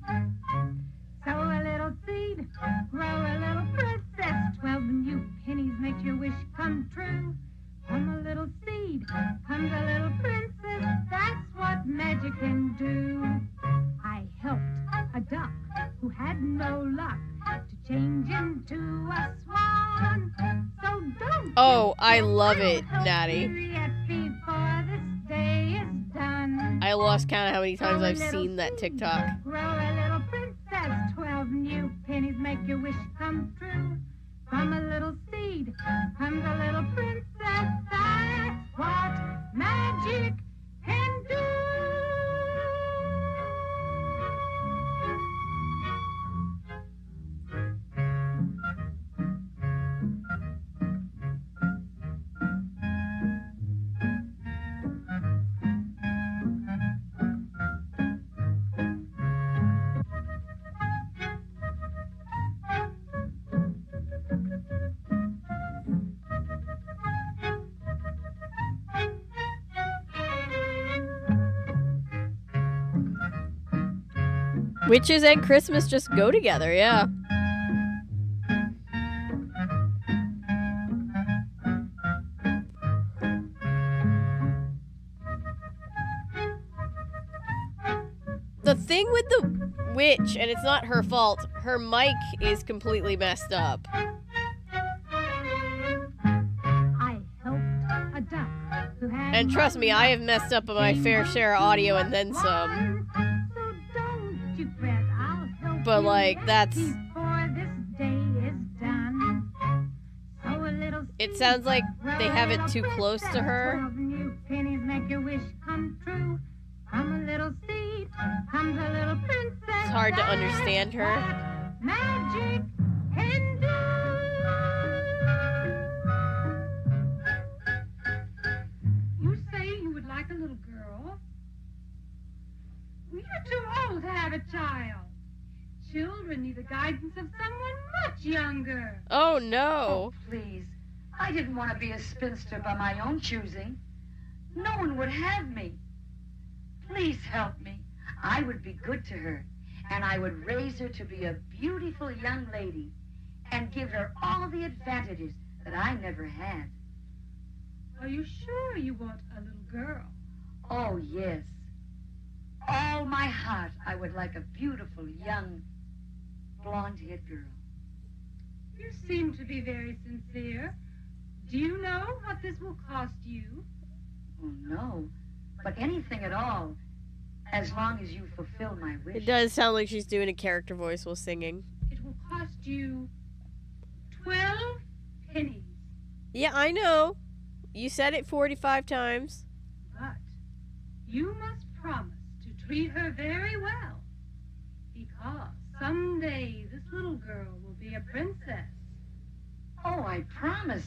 Sow a little seed, grow a little princess. 12 new pennies make your wish come true. From a little seed comes a little princess. That's what magic can do. I helped a duck who had no luck to change into a swan. So don't Oh, I love it, Natty. yet before this day is done. I lost count of how many times I've seen that TikTok. Grow a little princess. 12 new pennies make your wish come true. From a little seed comes a little princess. That's what magic can do. Witches and Christmas just go together, yeah. The thing with the witch, and it's not her fault, her mic is completely messed up. I helped a duck who had And trust me, I have messed up my fair share of audio and then some. you fret, I'll help But, like, that's... before this day is done. So a little It sounds like they have it too close to her. 12 new pennies make your wish come true. From a little seed comes a little princess. It's hard to understand her. Magic can do. You say you would like a little girl? Well, you're too old to have a child. Children need the guidance of someone much younger. Oh, no. Please. I didn't want to be a spinster by my own choosing. No one would have me. Please help me. I would be good to her, and I would raise her to be a beautiful young lady and give her all the advantages that I never had. Are you sure you want a little girl? Oh, yes. All my heart, I would like a beautiful, young, blonde-haired girl. You seem to be very sincere. Do you know what this will cost you? Oh, no. But anything at all, as long as you fulfill my wish. It does sound like she's doing a character voice while singing. It will cost you 12 pennies. Yeah, I know. You said it 45 times. But you must promise to treat her very well. Because someday this little girl will be a princess. Oh, I promise.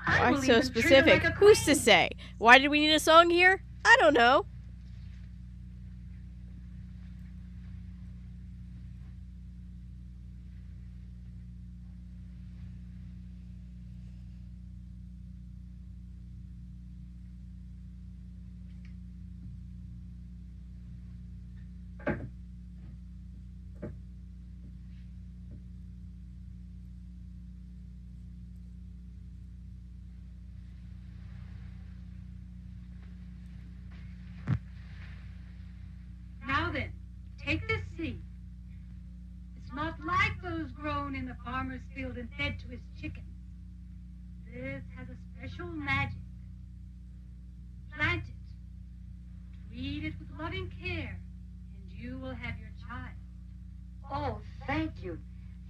Why will so even treat her specific? like a Who's to queen. say? Why did we need a song here? I don't know. Now then, take this seed. It's not like those grown in the farmer's field and fed to his chickens. This has a special magic. Plant it. Treat it with loving care, and you will have your child. Oh, thank you.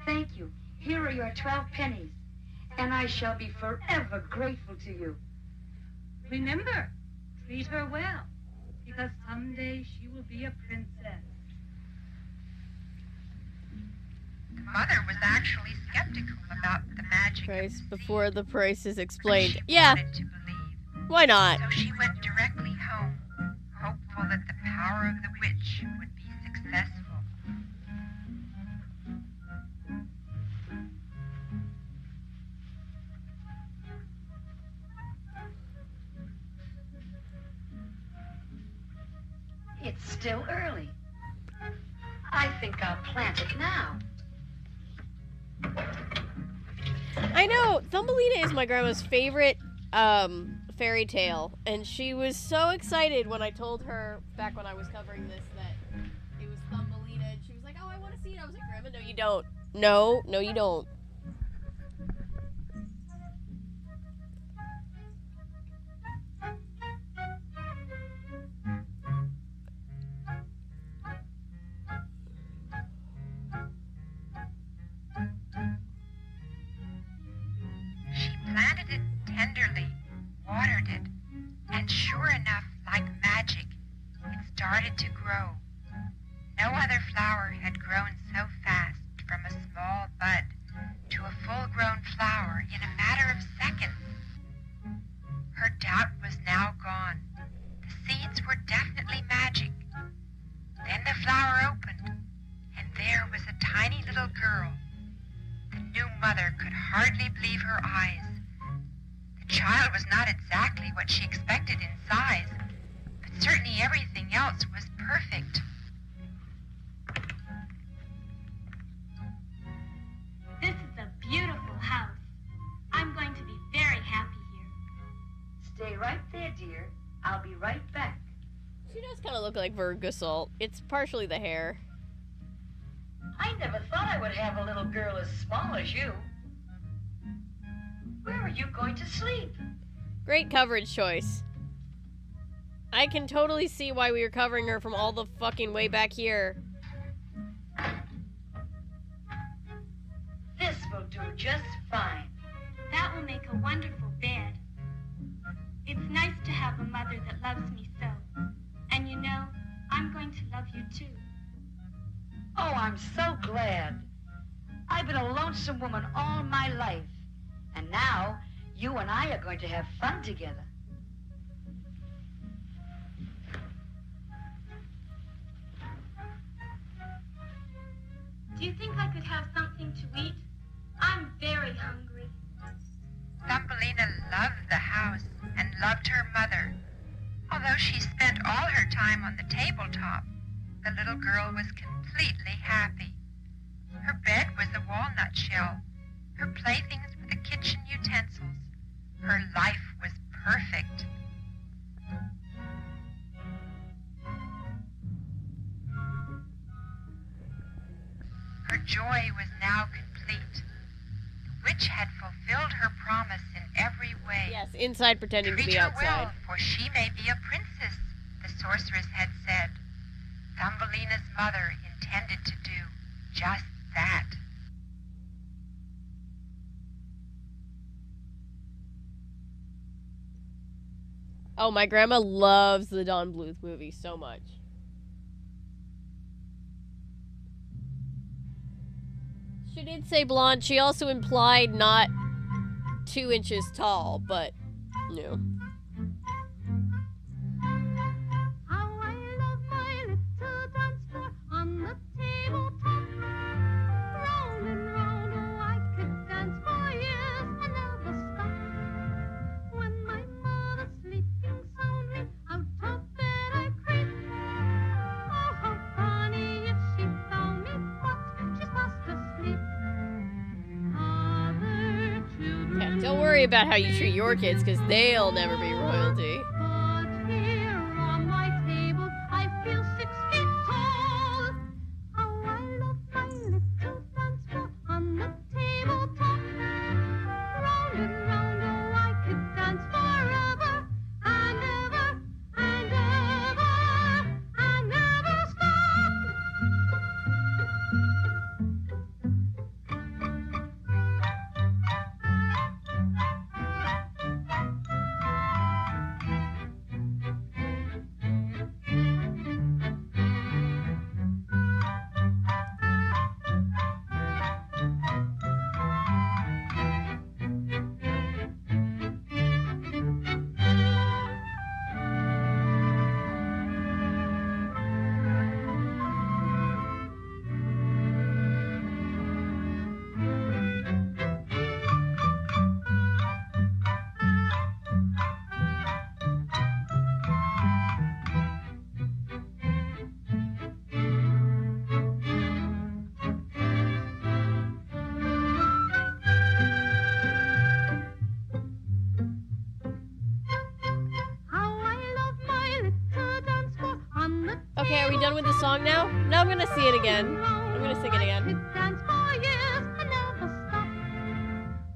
Thank you. Here are your 12 pennies, and I shall be forever grateful to you. Remember, treat her well, because someday she will be a princess. Mother was actually skeptical about the magic. Price before the price is explained. Yeah. Why not? So she went directly home, hopeful that the power of the witch would be successful. It's still early. I think I'll plant it now. I know, Thumbelina is my grandma's favorite fairy tale, and she was so excited when I told her back when I was covering this that it was Thumbelina, and she was like, "Oh, I want to see it." I was like, "Grandma, no, you don't. No, you don't." She planted it tenderly, watered it, and sure enough, like magic, it started to grow. No other flower had grown so fast from a small bud to a full-grown flower in a matter of seconds. Her doubt was now gone. The seeds were definitely magic. Then the flower opened, and there was a tiny little girl. The new mother could hardly believe her eyes. The child was not exactly what she expected in size, but certainly everything else was perfect. This is a beautiful house. I'm going to be very happy here. Stay right there, dear. I'll be right back. She does kind of look like Vergasol. It's partially the hair. I never thought I would have a little girl as small as you. Where are you going to sleep? Great coverage choice. I can totally see why we were covering her from all the fucking way back here. This will do just fine. That will make a wonderful bed. It's nice to have a mother that loves me so. And you know, I'm going to love you too. Oh, I'm so glad. I've been a lonesome woman all my life. And now, you and I are going to have fun together. Do you think I could have something to eat? I'm very hungry. Thumbelina loved the house and loved her mother. Although she spent all her time on the tabletop, the little girl was completely happy. Her bed was a walnut shell. Her playthings were the kitchen utensils. Her life was perfect. Her joy was now complete. The witch had fulfilled her promise in every way. Yes, inside pretending to Treat be her outside. well, for she may be a princess, the sorceress had said. Thumbelina's mother intended to do just that. Oh, my grandma loves the Don Bluth movie so much. She did say blonde. She also implied not 2 inches tall, but, you know. How I love my little dance floor on the tabletop. Round and round, oh, I could dance for years and never stop. When my mother's sleeping soundly out of bed I creep. Oh, how funny if she found me, but she's fast asleep. Other children. Yeah, don't worry about how you treat your kids, because they'll never be royalty. But here on my table I feel 6 feet tall. How I love my little dance floor on the tabletop. Round and round, oh, I could dance forever and ever and ever and never stop. Okay, are we done with the song now? No, I'm gonna see it again. I'm gonna sing it again. Dance for years and never stop.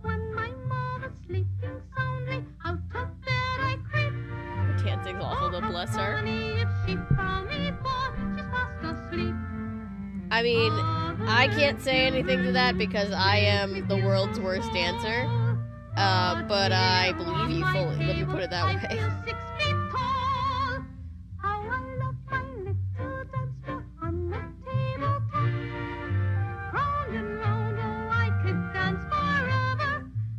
When my mother's sleeping soundly, out of bed I creep. Her dancing's awful, but bless her. Honey, if she found me, for she's fast asleep. I mean, I can't say anything to that because I am the world's worst dancer. But I believe you fully. Let me put it that way. 6 feet tall. How I love my little dance floor on the tabletop. Round and round, oh, I could dance forever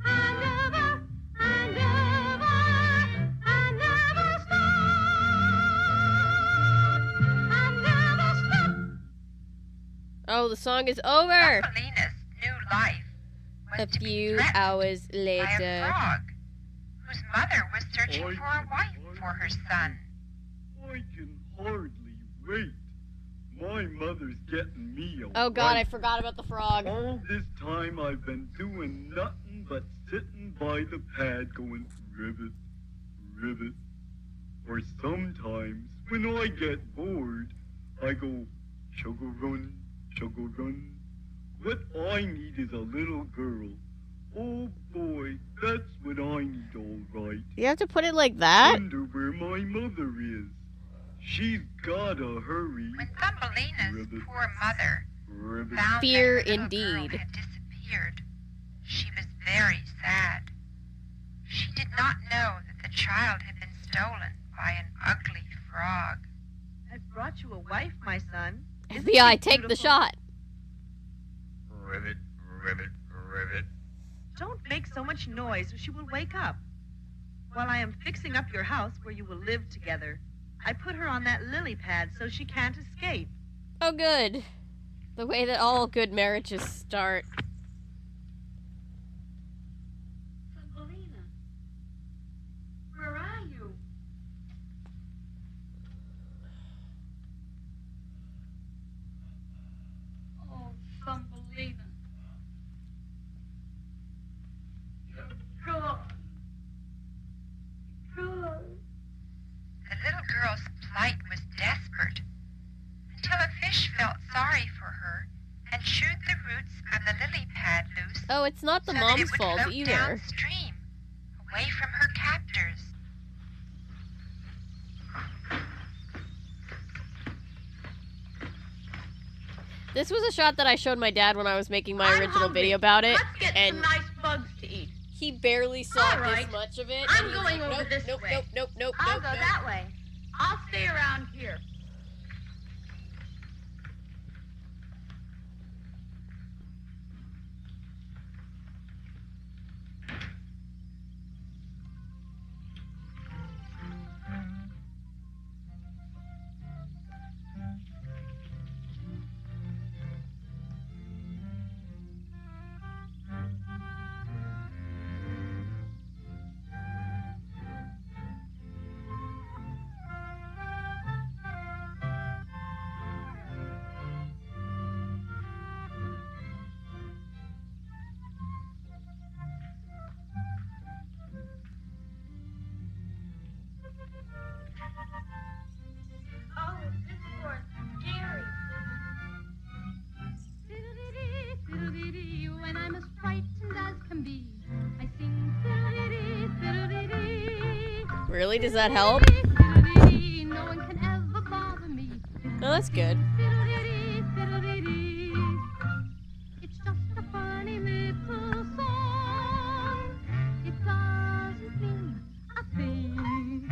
and ever and ever and never stop. And never stop. Oh, the song is over. Thumbelina's new life A few hours by a later. frog whose mother was searching for a wife for her son. I can hardly wait. My mother's getting me a Oh god, I wife. forgot about the frog. All this time I've been doing nothing but sitting by the pad going ribbit, ribbit. Or sometimes when I get bored, I go chugga run, chugga run. What I need is a little girl. Oh boy, that's what I need, all right. You have to put it like that? Wonder where my mother is. She's gotta hurry. When Thumbelina's poor mother Ribbit. found Fear that her little indeed. girl had disappeared, she was very sad. She did not know that the child had been stolen by an ugly frog. I've brought you a wife, my son. FBI, take the shot. Ribbit, ribbit, ribbit. Don't make so much noise or she will wake up. While I am fixing up your house where you will live together, I put her on that lily pad so she can't escape. Oh good. The way that all good marriages start. Thumbelina, where are you? Oh, Thumbelina. You're gone. Gone. The little girl's plight was desperate until a fish felt sorry for her and chewed the roots of the lily pad loose Oh, it's not the so that it mom's would fault float either. downstream, away from her captors. This was a shot that I showed my dad when I was making my I'm original hungry. video about it, Let's get and some nice bugs to eat. he barely saw All right. this much of it. I'm and he's going like, over nope, this nope, way. Nope, nope, nope, I'll nope, go nope. that way. I'll stay around here. Oh, this floor is scary. Fiddle-dee-dee, when I'm as frightened as can be, I sing fiddle-dee-dee, fiddle-dee-dee. Really? Does that help? Fiddle-dee-dee, no one can ever bother me. No, that's good. Fiddle-dee-dee, fiddle-dee-dee. It's just a funny little song. It doesn't mean a thing.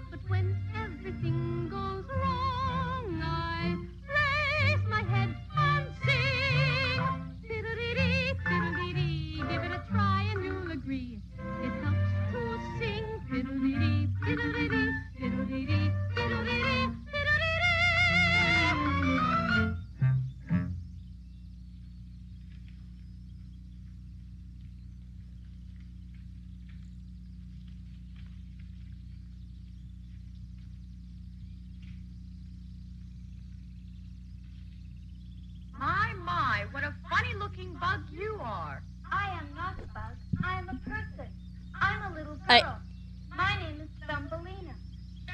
But when everything goes wrong, I raise my head and sing. Fiddle-dee-dee, fiddle-dee-dee. Give it a try and you'll agree. It helps to sing. Fiddle-dee-dee, fiddle-dee-dee, fiddle-dee-dee, fiddle-dee-dee, fiddle-dee-dee. My, what a funny-looking bug you are. I am not a bug. I am a person. I'm a little girl. I- My name is Thumbelina.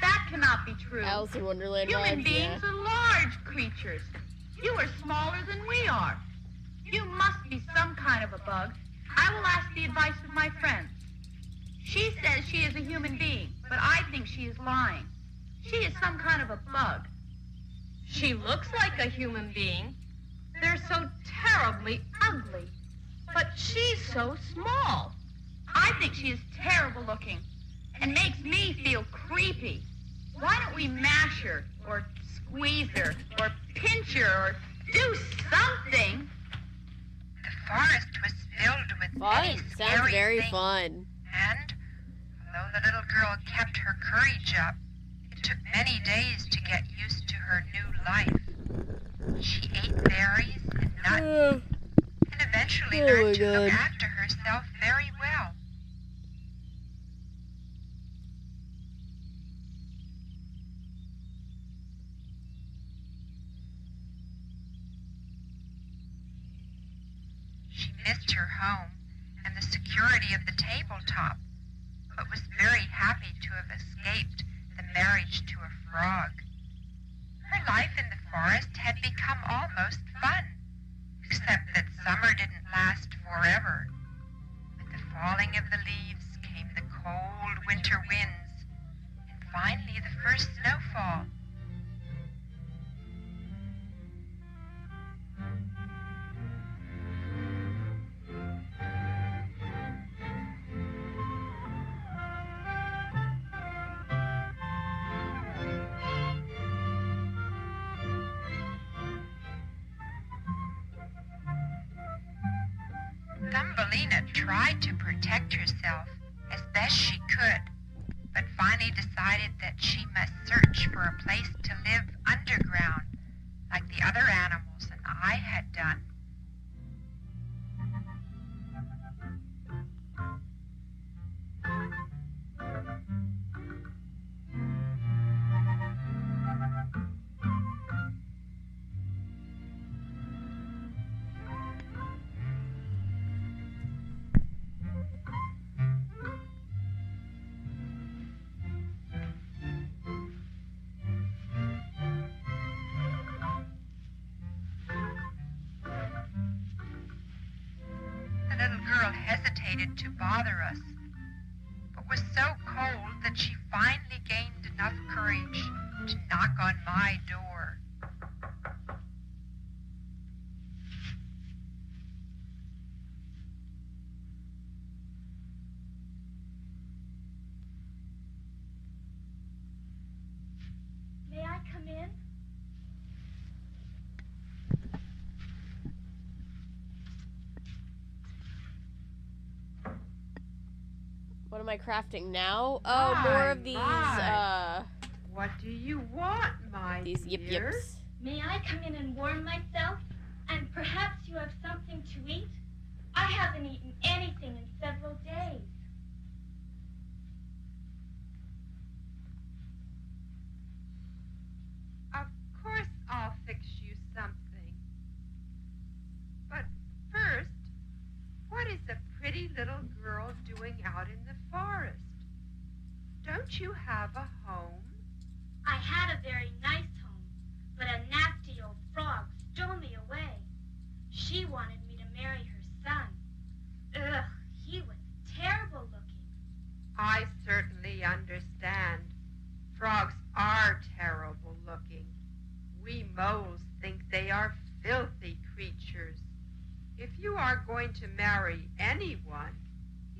That cannot be true. Alice in Wonderland Human vibes, beings yeah. are large creatures. You are smaller than we are. You must be some kind of a bug. I will ask the advice of my friends. She says she is a human being, but I think she is lying. She is some kind of a bug. She looks like a human being. They're so terribly ugly. But she's so small. I think she is terrible looking and makes me feel creepy. Why don't we mash her or squeeze her or pinch her or do something? The forest was filled with many Fun. Sounds scary very things. fun. And although the little girl kept her courage up, it took many days to get used to her new life. She ate berries and nuts, and eventually learned to look after herself very well. She missed her home and the security of the tabletop, but was very happy to have escaped the marriage to a frog. Her life in the forest had become almost fun, except that summer didn't last forever. With the falling of the leaves came the cold winter winds, and finally the first snowfall. Thumbelina tried to protect herself as best she could, but finally decided that she must search for a place to live underground, like the other animals and I had done. The little girl hesitated to bother us, but was so cold that she finally gained enough courage to knock on my door. May I come in? What am I crafting now? Oh, more of these, What do you want, my these yip dear? yips. May I come in and warm myself? And perhaps you have something to eat? I haven't eaten anything in several days. Of course I'll fix you something. But first, what is a pretty little girl doing out in the forest? Don't you have a home? I had a very nice home, but a nasty old frog stole me away. She wanted me to marry her son. Ugh, he was terrible looking. I certainly understand. Frogs are terrible looking. We moles think they are filthy creatures. If you are going to marry anyone,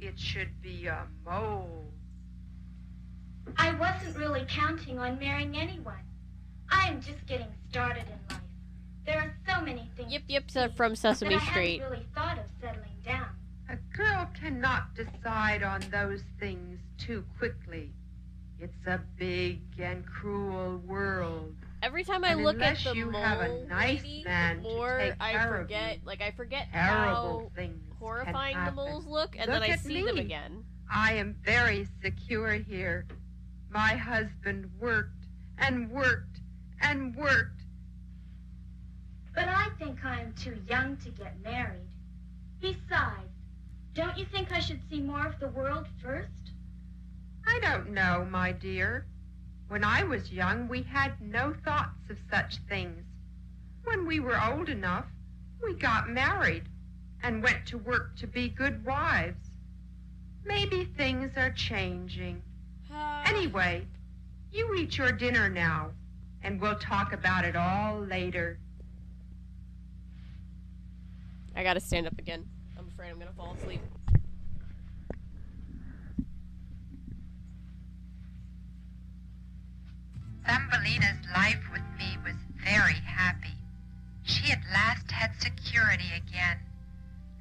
it should be a mole. I wasn't really counting on marrying anyone. I am just getting started in life. There are so many things Yip yips are from Sesame that I Street. hadn't really thought of settling down. A girl cannot decide on those things too quickly. It's a big and cruel world. Every time I And look at unless the you mole have a nice lady, man the to more take I care of forget, you, like I forget terrible how things can horrifying the happen. moles look, and Look then I at see them me. again. I am very secure here. My husband worked and worked and worked. But I think I am too young to get married. Besides, don't you think I should see more of the world first? I don't know, my dear. When I was young, we had no thoughts of such things. When we were old enough, we got married and went to work to be good wives. Maybe things are changing. Anyway, you eat your dinner now, and we'll talk about it all later. I gotta stand up again. I'm afraid I'm gonna fall asleep. Thumbelina's life with me was very happy. She at last had security again.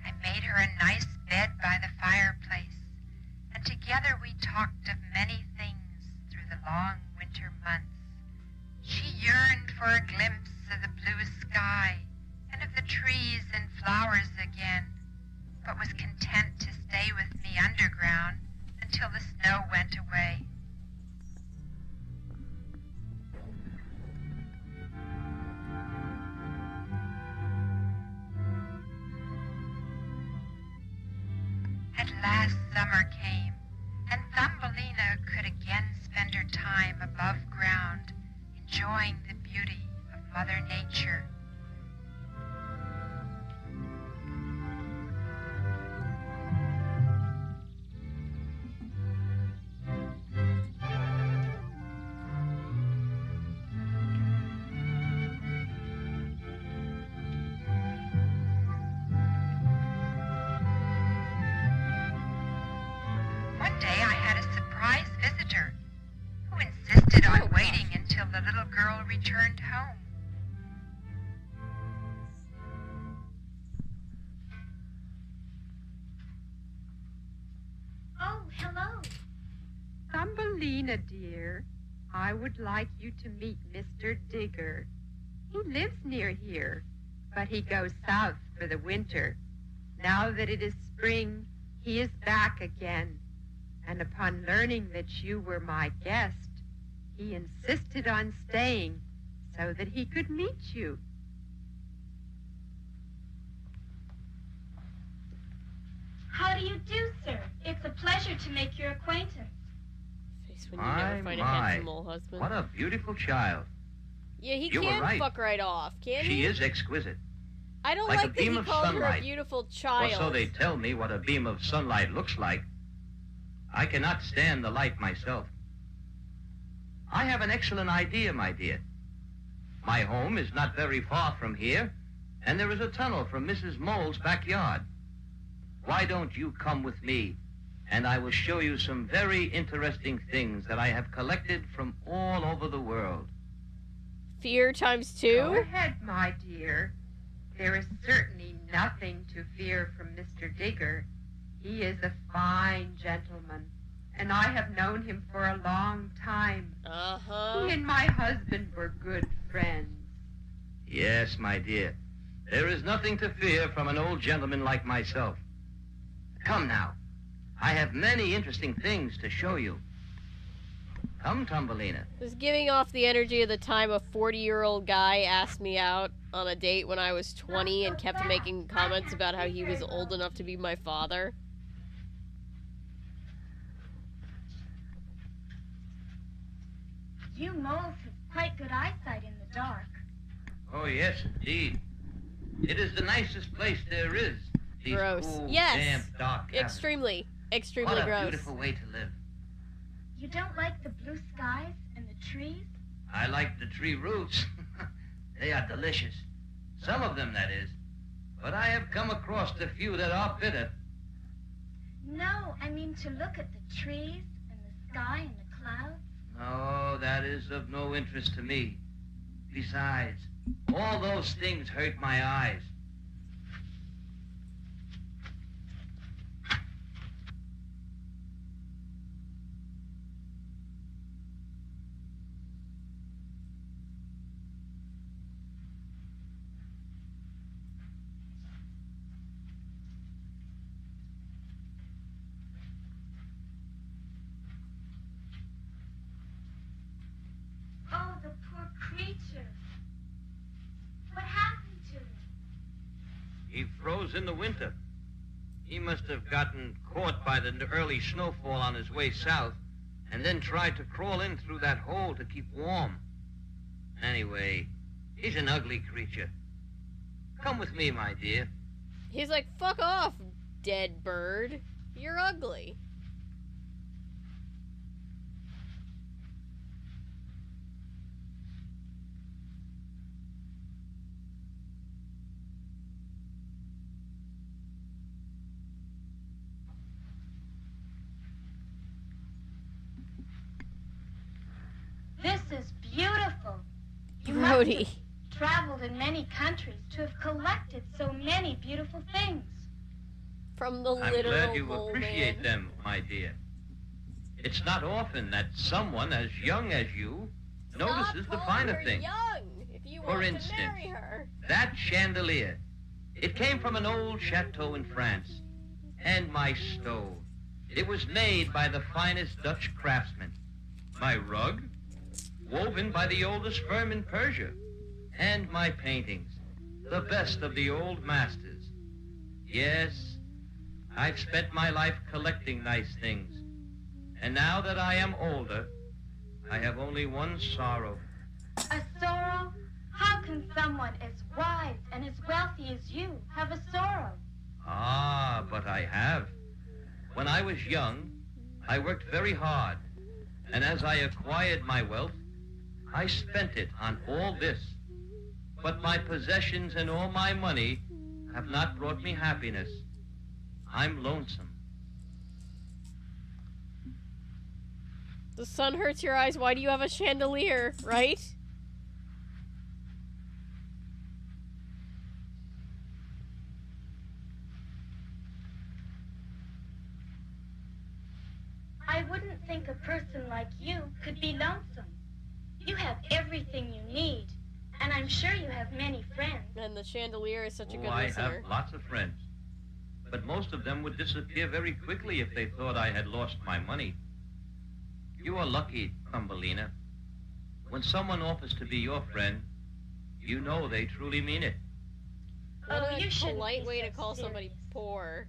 I made her a nice bed by the fireplace, and together we talked of many things through the long winter months. She yearned for a glimpse of the blue sky and of the trees and flowers again, but was content to stay with me underground until the snow went away. At last summer came, and Thumbelina could again spend her time above ground, enjoying the beauty of Mother Nature. One day I had a surprise visitor who insisted on waiting until the little girl returned home. Oh, hello. Thumbelina, dear, I would like you to meet Mr. Digger. He lives near here, but he goes south for the winter. Now that it is spring, he is back again. And upon learning that you were my guest, he insisted on staying so that he could meet you. How do you do, sir? It's a pleasure to make your acquaintance. Face when you never find a handsome old husband. What a beautiful child. Yeah, he You were can right. fuck right off, can he? She is exquisite. I don't like a like that beam he of called her a sunlight. beautiful Or child. so they tell me what a beam of sunlight looks like. I cannot stand the light myself. I have an excellent idea, my dear. My home is not very far from here, and there is a tunnel from Mrs. Mole's backyard. Why don't you come with me, and I will show you some very interesting things that I have collected from all over the world. Fear times 2? Go ahead, my dear. There is certainly nothing to fear from Mr. Digger. He is a fine gentleman, and I have known him for a long time. Uh-huh. He and my husband were good friends. Yes, my dear. There is nothing to fear from an old gentleman like myself. Come now. I have many interesting things to show you. Come, Thumbelina. This is giving off the energy of the time a 40-year-old guy asked me out on a date when I was 20 and kept making comments about how he was old enough to be my father. You moles have quite good eyesight in the dark. Oh, yes, indeed. It is the nicest place there is. These Gross. cool, Yes. damp, dark caverns. Extremely What a gross. beautiful way to live. You don't like the blue skies and the trees? I like the tree roots. They are delicious. Some of them, that is. But I have come across a few that are bitter. No, I mean to look at the trees and the sky and the clouds. No, that is of no interest to me. Besides, all those things hurt my eyes. Oh, the poor creature. What happened to him? He froze in the winter. He must have gotten caught by the early snowfall on his way south and then tried to crawl in through that hole to keep warm. Anyway, he's an ugly creature. Come with me, my dear. He's like, fuck off, dead bird. You're ugly. This is beautiful. You Brody. must have traveled in many countries to have collected so many beautiful things. From the I'm literal glad you mole appreciate man. them, my dear. It's not often that someone as young as you notices the Stop finer calling her things. young, if you For want to instance, marry her. that chandelier. It came from an old chateau in France. And my stove. It was made by the finest Dutch craftsmen. My rug, woven by the oldest firm in Persia. And my paintings, the best of the old masters. Yes, I've spent my life collecting nice things. And now that I am older, I have only one sorrow. A sorrow? How can someone as wise and as wealthy as you have a sorrow? Ah, but I have. When I was young, I worked very hard. And as I acquired my wealth, I spent it on all this. But my possessions and all my money have not brought me happiness. I'm lonesome. The sun hurts your eyes. Why do you have a chandelier, right? I wouldn't think a person like you could be lonesome. You have everything you need, and I'm sure you have many friends. And the chandelier is such a good I listener. have lots of friends. But most of them would disappear very quickly if they thought I had lost my money. You are lucky, Thumbelina. When someone offers to be your friend, you know they truly mean it. What Oh, a you shouldn't polite be way so to call somebody serious. poor.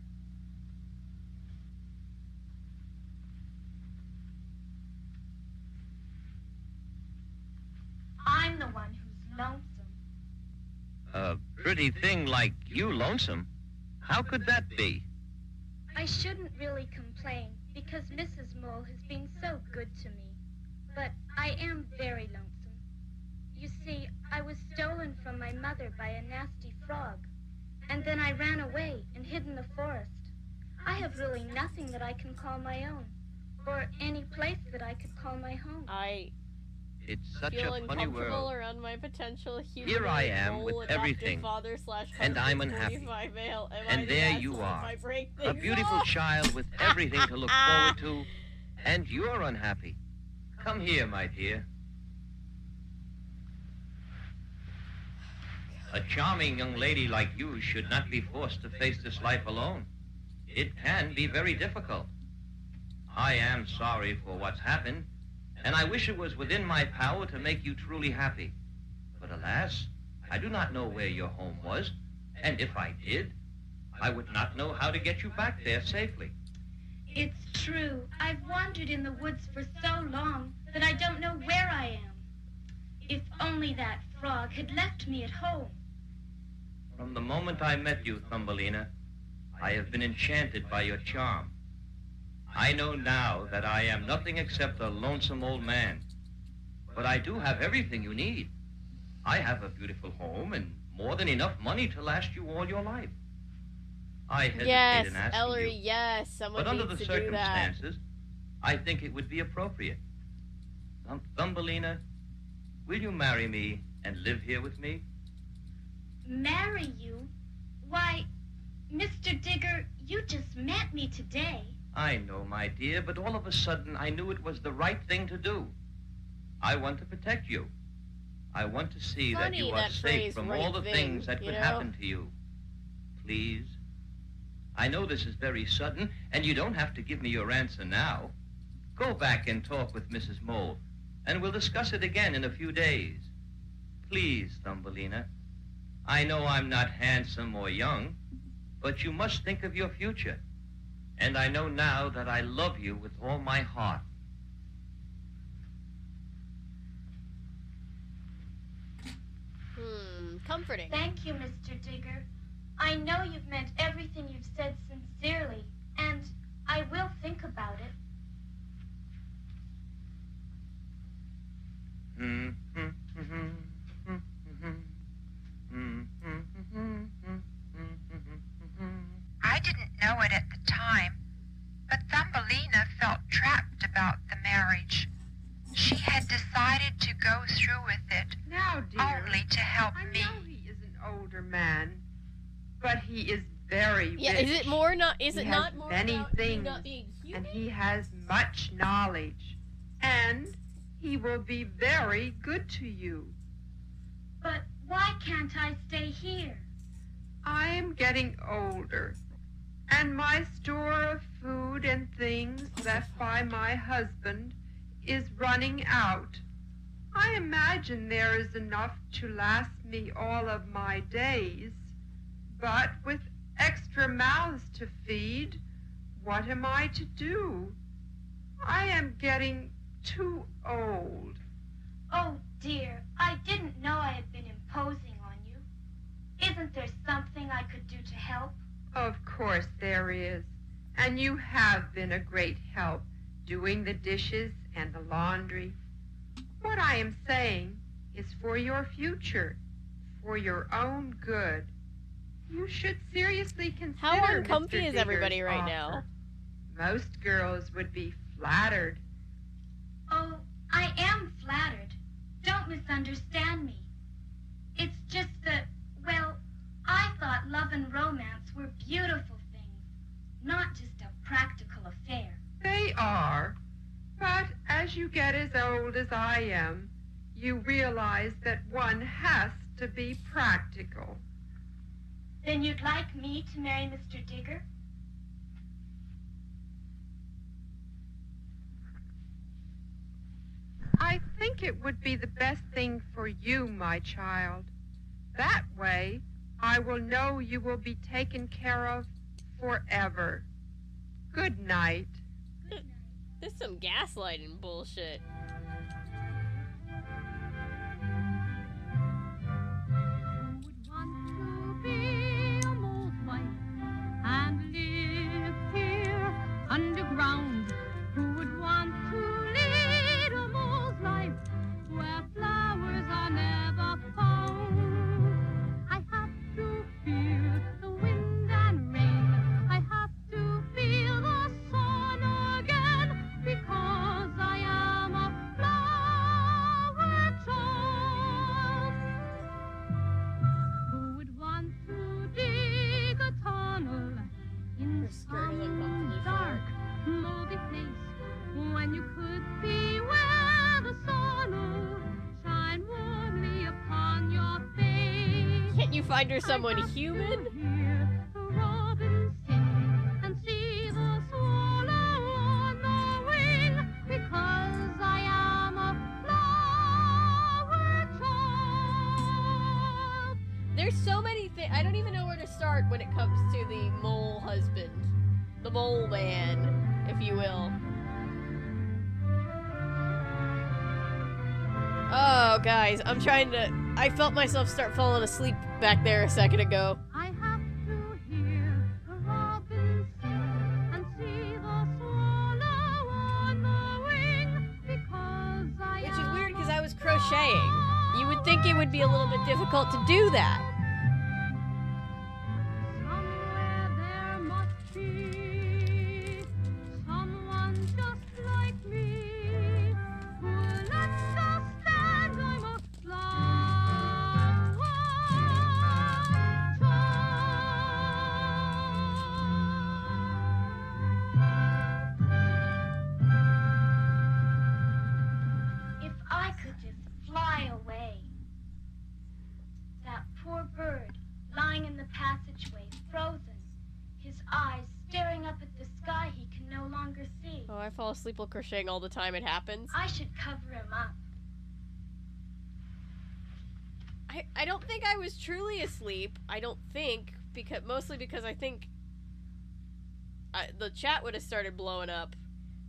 I'm the one who's lonesome. A pretty thing like you lonesome? How could that be? I shouldn't really complain because Mrs. Mole has been so good to me. But I am very lonesome. You see, I was stolen from my mother by a nasty frog. And then I ran away and hid in the forest. I have really nothing that I can call my own. Or any place that I could call my home. It's such Feel a funny uncomfortable world. around my potential Here I am mole with adoptive everything, father and I'm /husband, unhappy. 45 male. Am I And the there you asshole if are, I break a things beautiful off? child with everything to look forward to, and you're unhappy. Come here, my dear. A charming young lady like you should not be forced to face this life alone. It can be very difficult. I am sorry for what's happened, and I wish it was within my power to make you truly happy. But alas, I do not know where your home was, and if I did, I would not know how to get you back there safely. It's true. I've wandered in the woods for so long that I don't know where I am. If only that frog had left me at home. From the moment I met you, Thumbelina, I have been enchanted by your charm. I know now that I am nothing except a lonesome old man. But I do have everything you need. I have a beautiful home and more than enough money to last you all your life. I hesitate Yes, in asking Ellery, you, yes. Someone but under needs the to do that. circumstances, I think it would be appropriate. Thumbelina, will you marry me and live here with me? Marry you? Why, Mr. Digger, you just met me today. I know, my dear, but all of a sudden I knew it was the right thing to do. I want to protect you. I want to see that Funny, you are that safe phrase, from right all the thing, things that you could know? happen to you. Please. I know this is very sudden, and you don't have to give me your answer now. Go back and talk with Mrs. Mole, and we'll discuss it again in a few days. Please, Thumbelina. I know I'm not handsome or young, but you must think of your future. And I know now that I love you with all my heart. Comforting. Thank you, Mr. Digger. I know you've meant everything you've said sincerely, and I will think about it. I didn't know it at the time, but Thumbelina felt trapped about the marriage. She had decided to go through with it, Now, dear, only to help I me. know he is an older man, but he is very Yeah, rich. is it more not? Is He it has not more many about you things, not being human? and he has much knowledge, and he will be very good to you. But why can't I stay here? I am getting older, and my store of food and things left by my husband is running out. I imagine there is enough to last me all of my days, but with extra mouths to feed, what am I to do? I am getting too old. Oh, dear, I didn't know I had been imposing on you. Isn't there something I could do to help? Of course there is, and you have been a great help doing the dishes and the laundry. What I am saying is for your future, for your own good. You should seriously consider How uncomfy Mr. is everybody Digger's right offer. now? Most girls would be flattered. Oh, I am flattered. Don't misunderstand me. It's just that, well, I thought love and romance were beautiful things, not just a practical affair. They are, but as you get as old as I am, you realize that one has to be practical. Then you'd like me to marry Mr. Digger? I think it would be the best thing for you, my child. That way, I will know you will be taken care of forever. Good night. This is some gaslighting bullshit. And live here underground. Who would want to lead a mole's life where flowers are never found? I have to feel the wind and rain. I have to feel the sun again because I am a flower child. Who would want to dig a tunnel in some dark, moldy place when you could be where the sun will shine warmly upon your face? Can't you find her someone human? Hear the robin sing and see the swallow on the wing because I am a flower child. There's so many things. I don't even know where to start when it comes to the mole husband. The mole man, if you will. Oh, guys, I'm trying to... I felt myself start falling asleep back there a second ago. I have to hear the robin sing and see the swallow on the wing because I Which is weird because I was crocheting. You would think it would be a little bit difficult to do that. somewhere there must be someone just like me who will understand I'm a flower If I could just fly away. That poor bird, lying in the passageway, frozen. His eyes staring up at the sky he can no longer see. Oh, I fall asleep while crocheting all the time. It happens. I should cover him up. I don't think I was truly asleep. I don't think, mostly because I think the chat would have started blowing up.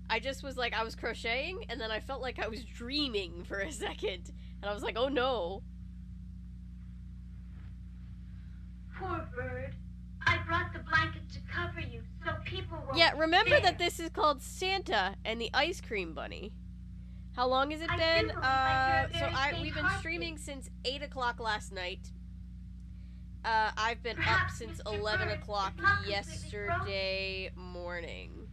I just was like, I was crocheting, and then I felt like I was dreaming for a second. And I was like, oh no. poor bird. I brought the blanket to cover you so people won't Yeah, remember stare. that this is called Santa and the Ice Cream Bunny. How long has it I been? do believe I hear a very faint We've been heartbeat. streaming since 8 o'clock last night. I've been up since 11 o'clock yesterday morning.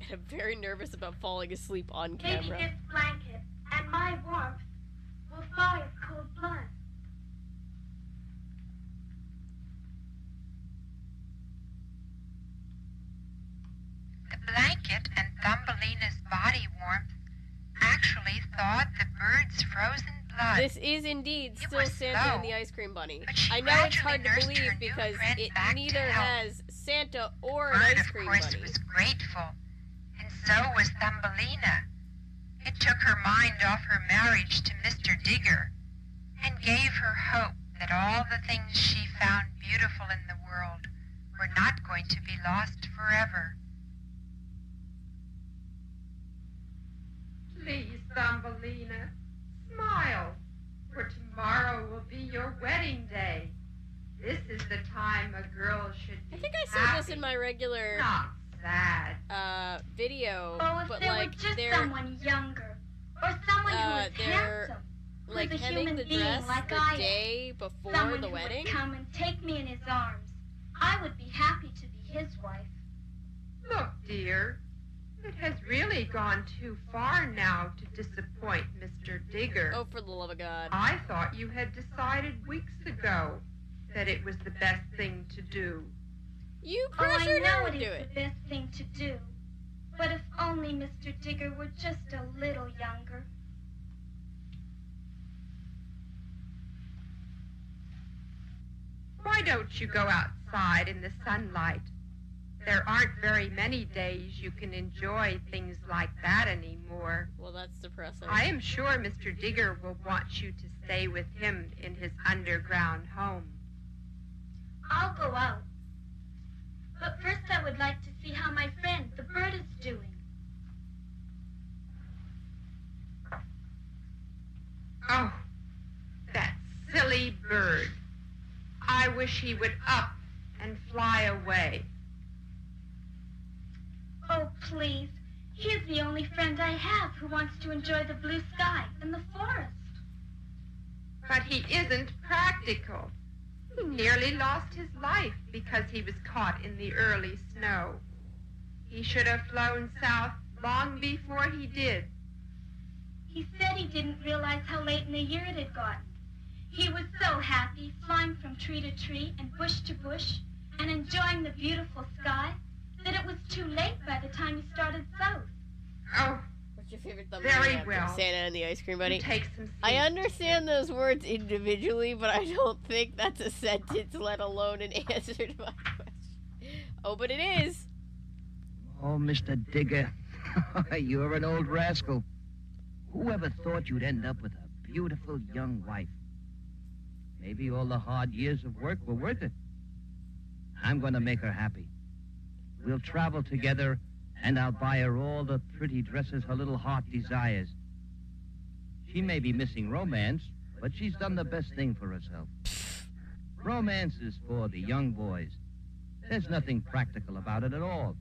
And I'm very nervous about falling asleep on Maybe camera. this blanket and my warmth will thaw his cold blood. The blanket and Thumbelina's body warmth actually thawed the bird's frozen blood. This is indeed still was Santa slow, and the Ice Cream Bunny. but she I know it's gradually hard to nursed believe her new because friend it back to neither health. has Santa or an Bird, Ice of Cream course, Bunny. was grateful, and so was Thumbelina. It took her mind off her marriage to Mr. Digger and gave her hope that all the things she found beautiful in the world were not going to be lost forever. Please, Thumbelina, smile, for tomorrow will be your wedding day. This is the time a girl should be I think I said happy, this in my regular not sad. video, Oh, if but there like were just they're someone younger, or someone who was they're handsome, like who's a hemming human the being dress like the I am. day before Someone the who wedding. would come and take me in his arms. I would be happy to be his wife. Look, dear, it has really gone too far now to disappoint Mr. Digger. Oh, for the love of God. I thought you had decided weeks ago that it was the best thing to do. You Oh, I pressured know her it to is do it. the best thing to do. But if only Mr. Digger were just a little younger. Why don't you go outside in the sunlight? There aren't very many days you can enjoy things like that anymore. Well, that's depressing. I am sure Mr. Digger will want you to stay with him in his underground home. I'll go out. But first I would like to see how my friend, the bird, is doing. Oh, that silly bird. I wish he would up and fly away. Oh, please. He is the only friend I have who wants to enjoy the blue sky and the forest. But he isn't practical. He nearly lost his life because he was caught in the early snow. He should have flown south long before he did. He said he didn't realize how late in the year it had gotten. He was so happy, flying from tree to tree and bush to bush and enjoying the beautiful sky, that it was too late by the time he started south. Oh, What's your favorite very Thumbelina well. from Santa and the Ice Cream Bunny? You take some seeds. I understand those words individually, but I don't think that's a sentence, let alone an answer to my question. Oh, but it is. Oh, Mr. Digger, you're an old rascal. Whoever thought you'd end up with a beautiful young wife? Maybe all the hard years of work were worth it. I'm going to make her happy. We'll travel together, and I'll buy her all the pretty dresses her little heart desires. She may be missing romance, but she's done the best thing for herself. Romance is for the young boys. There's nothing practical about it at all.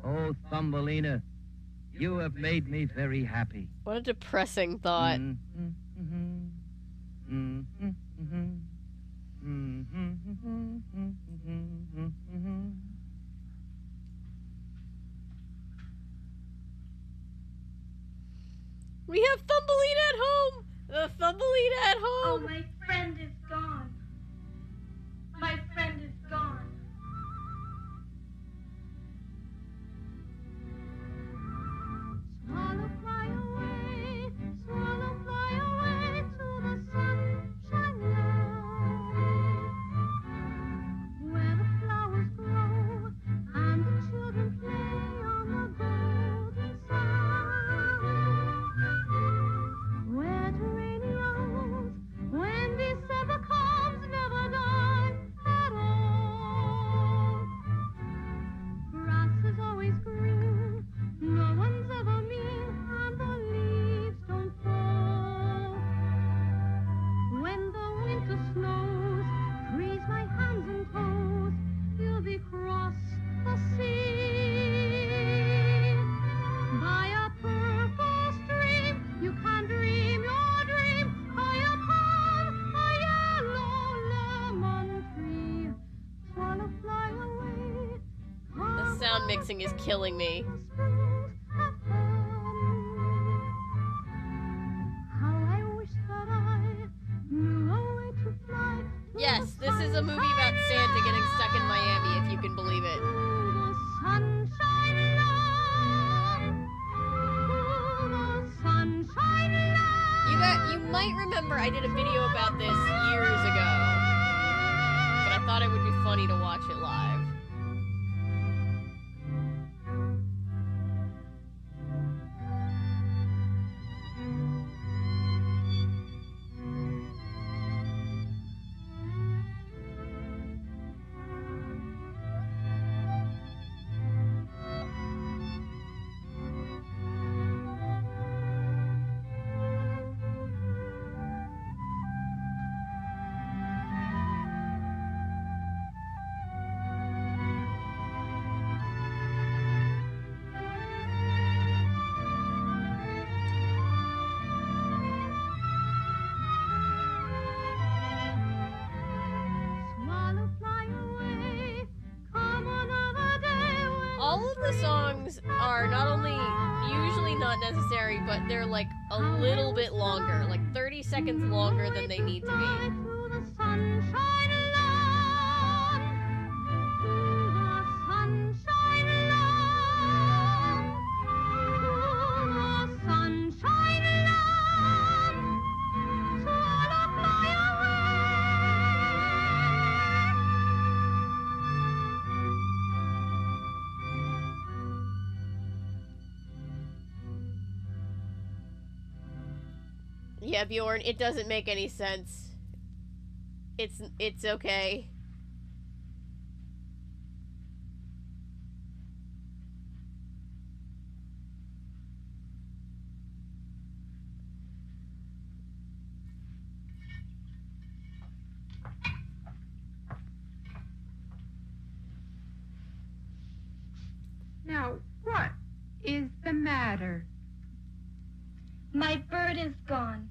Oh, Thumbelina, you have made me very happy. What a depressing thought. We have Thumbelina at home! The Thumbelina at Oh, home! my friend is gone. My friend is gone. Swallow, fly away to the sunshine land, where the flowers grow and the children play on the golden sand, where geraniums, when sound mixing is killing me. Yes, this is a movie about Santa getting stuck in Miami, if you can believe it. You might remember I did a video about this years ago, but I thought it would be funny to watch it live. All of the songs are not only usually not necessary, but they're like a little bit longer, like 30 seconds longer than they need to be. Yeah, Bjorn, it doesn't make any sense. It's okay. Now, what is the matter? My bird is gone.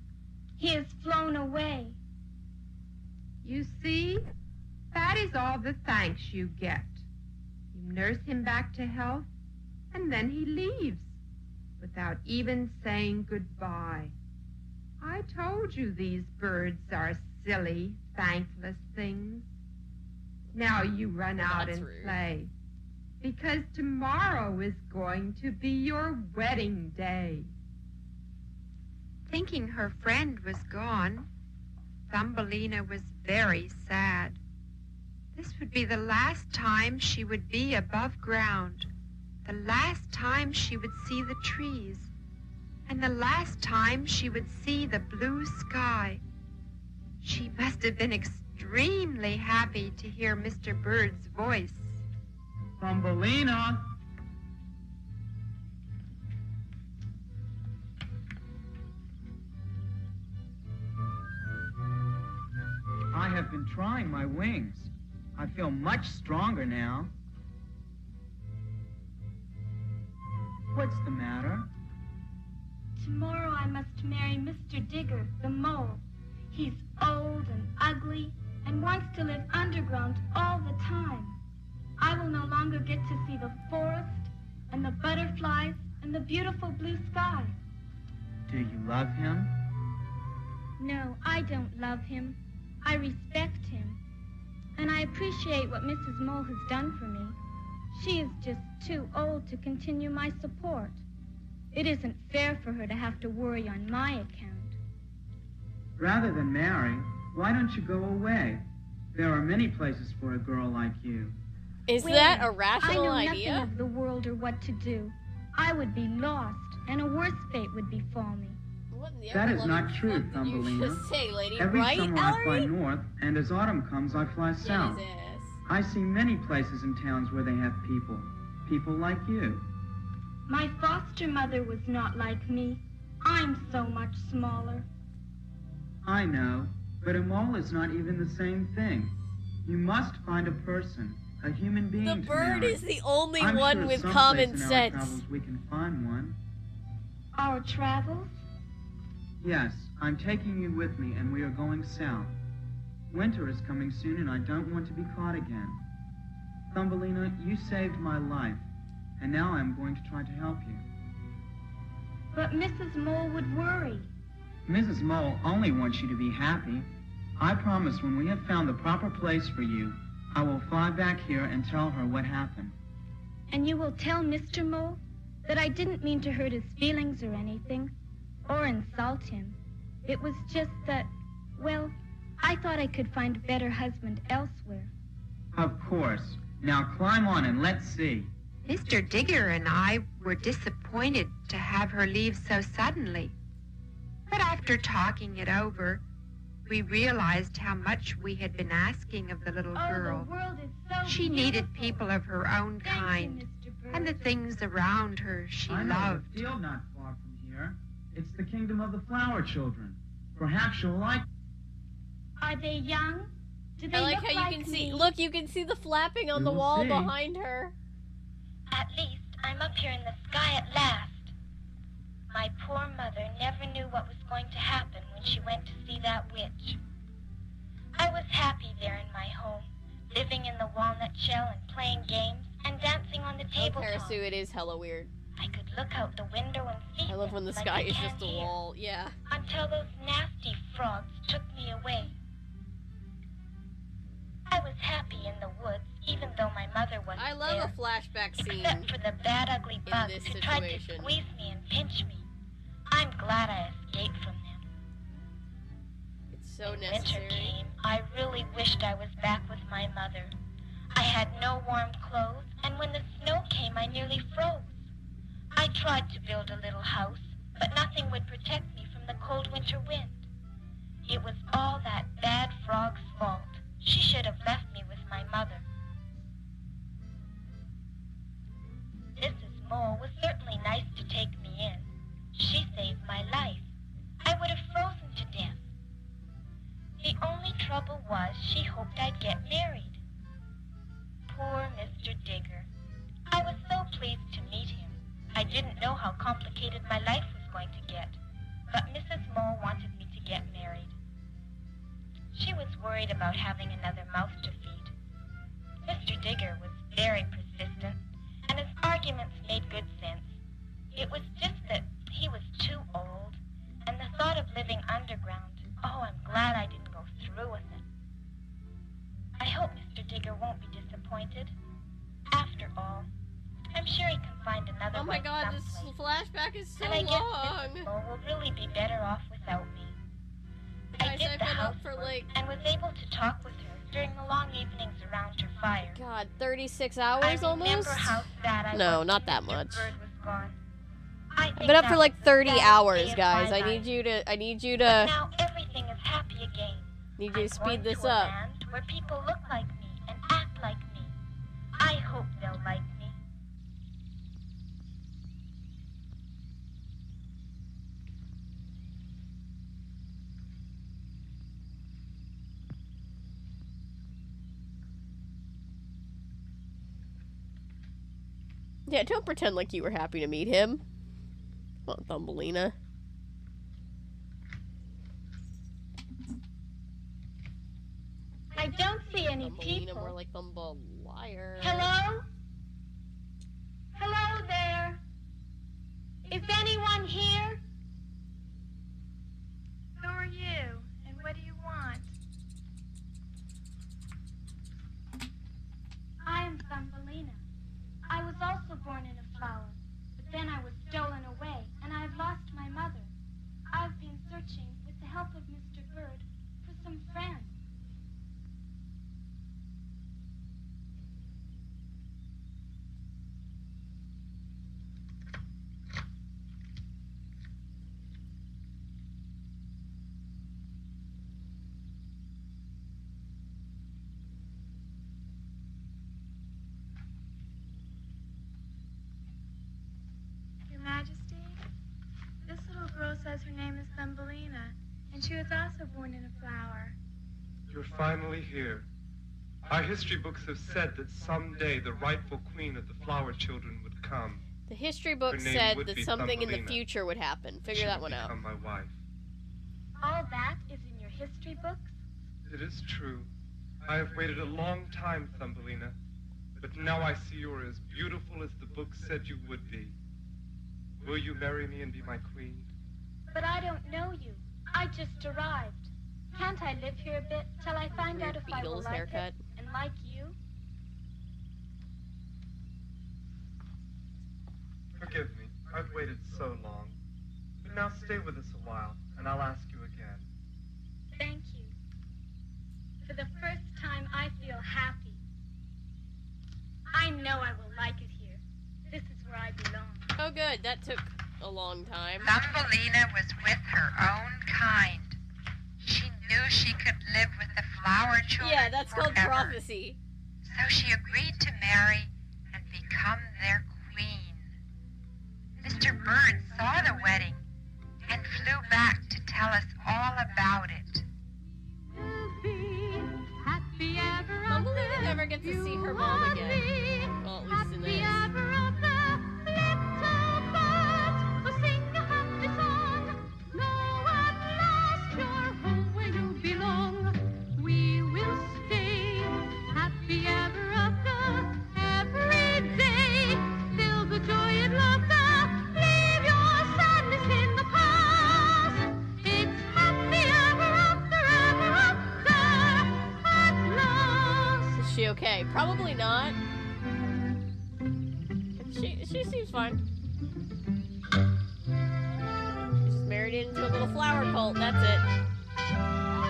He has flown away. You see, that is all the thanks you get. You nurse him back to health, and then he leaves without even saying goodbye. I told you these birds are silly, thankless things. Now you run out and play, because tomorrow is going to be your wedding day. Thinking her friend was gone, Thumbelina was very sad. This would be the last time she would be above ground, the last time she would see the trees, and the last time she would see the blue sky. She must have been extremely happy to hear Mr. Bird's voice. Thumbelina! I have been trying my wings. I feel much stronger now. What's the matter? Tomorrow I must marry Mr. Digger, the mole. He's old and ugly and wants to live underground all the time. I will no longer get to see the forest and the butterflies and the beautiful blue sky. Do you love him? No, I don't love him. I respect him. And I appreciate what Mrs. Mole has done for me. She is just too old to continue my support. It isn't fair for her to have to worry on my account. Rather than marry, why don't you go away? There are many places for a girl like you. Is Where? that a rational I know idea? nothing of the world or what to do. I would be lost, and a worse fate would befall me. That is not true, Did Thumbelina. you just say, lady? Every Right, summer I fly Ellery? north, and as autumn comes, I fly south. Jesus. I see many places and towns where they have people. People like you. My foster mother was not like me. I'm so much smaller. I know, but a mole is not even the same thing. You must find a person, a human being The to bird marry. is the only I'm one sure with someplace common in our sense. travels we can find one. Our travels? Yes, I'm taking you with me, and we are going south. Winter is coming soon, and I don't want to be caught again. Thumbelina, you saved my life. and now I'm going to try to help you. But Mrs. Mole would worry. Mrs. Mole only wants you to be happy. I promise when we have found the proper place for you, I will fly back here and tell her what happened. And you will tell Mr. Mole that I didn't mean to hurt his feelings or anything, or insult him. It was just that, well, I thought I could find a better husband elsewhere. Of course. Now climb on and let's see. Mr. Digger and I were disappointed to have her leave so suddenly. But after talking it over, we realized how much we had been asking of the little girl. The world is so She needed people of her own kind, and the things around her she I know loved. a field not far from here. It's the kingdom of the flower children. Perhaps you'll like. Are they young? Do they I like look how like you can see. me? Look, you can see the flapping on the We will wall see. behind her. At least I'm up here in the sky at last. My poor mother never knew what was going to happen when she went to see that witch. I was happy there in my home, living in the walnut shell and playing games and dancing on the Oh, tabletop. Karasu, it is hella weird. I could look out the window and see I love when the things sky like is I just a can't hear, wall. Yeah. until those nasty frogs took me away. I was happy in the woods, even though my mother wasn't I love there. a flashback scene. Except for the bad, ugly in bugs this who tried to situation. squeeze me and pinch me. I'm glad I escaped from them. It's so When necessary. winter came, I really wished I was back with my mother. I had no warm clothes, and when the snow came, I nearly froze. I tried to build a little house, but nothing would protect me from the cold winter wind. It was all that bad frog's fault. She should have left me with my mother. Mrs. Mole was certainly nice to take me in. She saved my life. I would have frozen to death. The only trouble was she hoped I'd get married. Poor Mr. Digger. I was so pleased to meet him. I didn't know how complicated my life was going to get, but Mrs. Mole wanted me to get married. She was worried about having another mouth to feed. Mr. Digger was very persistent, and his arguments made good sense. It was just that he was too old, and the thought of living underground, oh, I'm glad I didn't go through with it. I hope Mr. Digger won't be disappointed. After all, I'm sure he can find another Oh my wife god, this someplace. flashback is so And I guess long. Mrs. Mole will really be better off without me. I Guys, did I've the been up housework for like, and was able to talk with her during the long evenings around her fire. God, 36 I hours remember almost? how sad I No, was not when that Mr. much. Bird was gone. I I've think been up that for like was the 30 saddest hours, day of guys. my I life. need you But to, now everything is happy again. need you to I'm speed going this to a up. land where people look like me and act like me. I hope they'll like me. Yeah, don't pretend like you were happy to meet him. Come on, Thumbelina. I don't see any Thumbelina, people. more like Thumble-liar. Hello? Hello there. Is anyone here? Who are you, and what do you want? I am Thumbelina. I was also born in a flower, but then I was stolen away, and I have lost my mother. I've been searching, with the help of Mr. Bird, for some friends. Your Majesty, this little girl says her name is Thumbelina, and she was also born in a flower. You're finally here. Our history books have said that someday the rightful queen of the flower children would come. The history book Her name said would that be something in the Thumbelina. future would happen. Figure She that would one out. become my wife. All that is in your history books? It is true. I have waited a long time, Thumbelina. But now I see you're as beautiful as the book said you would be. Will you marry me and be my queen? But I don't know you. I just arrived. Can't I live here a bit till I find out if I will Beatles like haircut. it and like you? Forgive me. I've waited so long. But now stay with us a while, and I'll ask you again. Thank you. For the first time, I feel happy. I know I will like it here. This is where I belong. Oh, good. That took a long time. Thumbelina was with her own kind. She knew she could live with the flower children Yeah, that's called forever. prophecy. So she agreed to marry and become their queen. Mr. Bird saw the wedding and flew back to tell us all about it. Thumbelina never gets to see her mom again. Well, at least in this. Is she okay? Probably not. She seems fine. She's married into a little flower cult, that's it.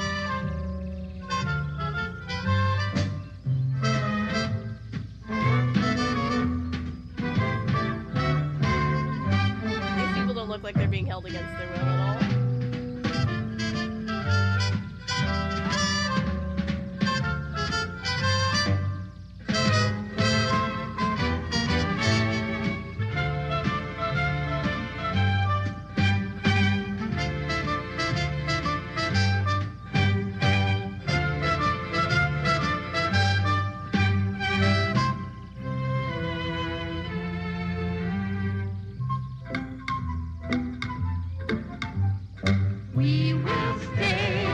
These people don't look like they're being held against their will at all. We will stay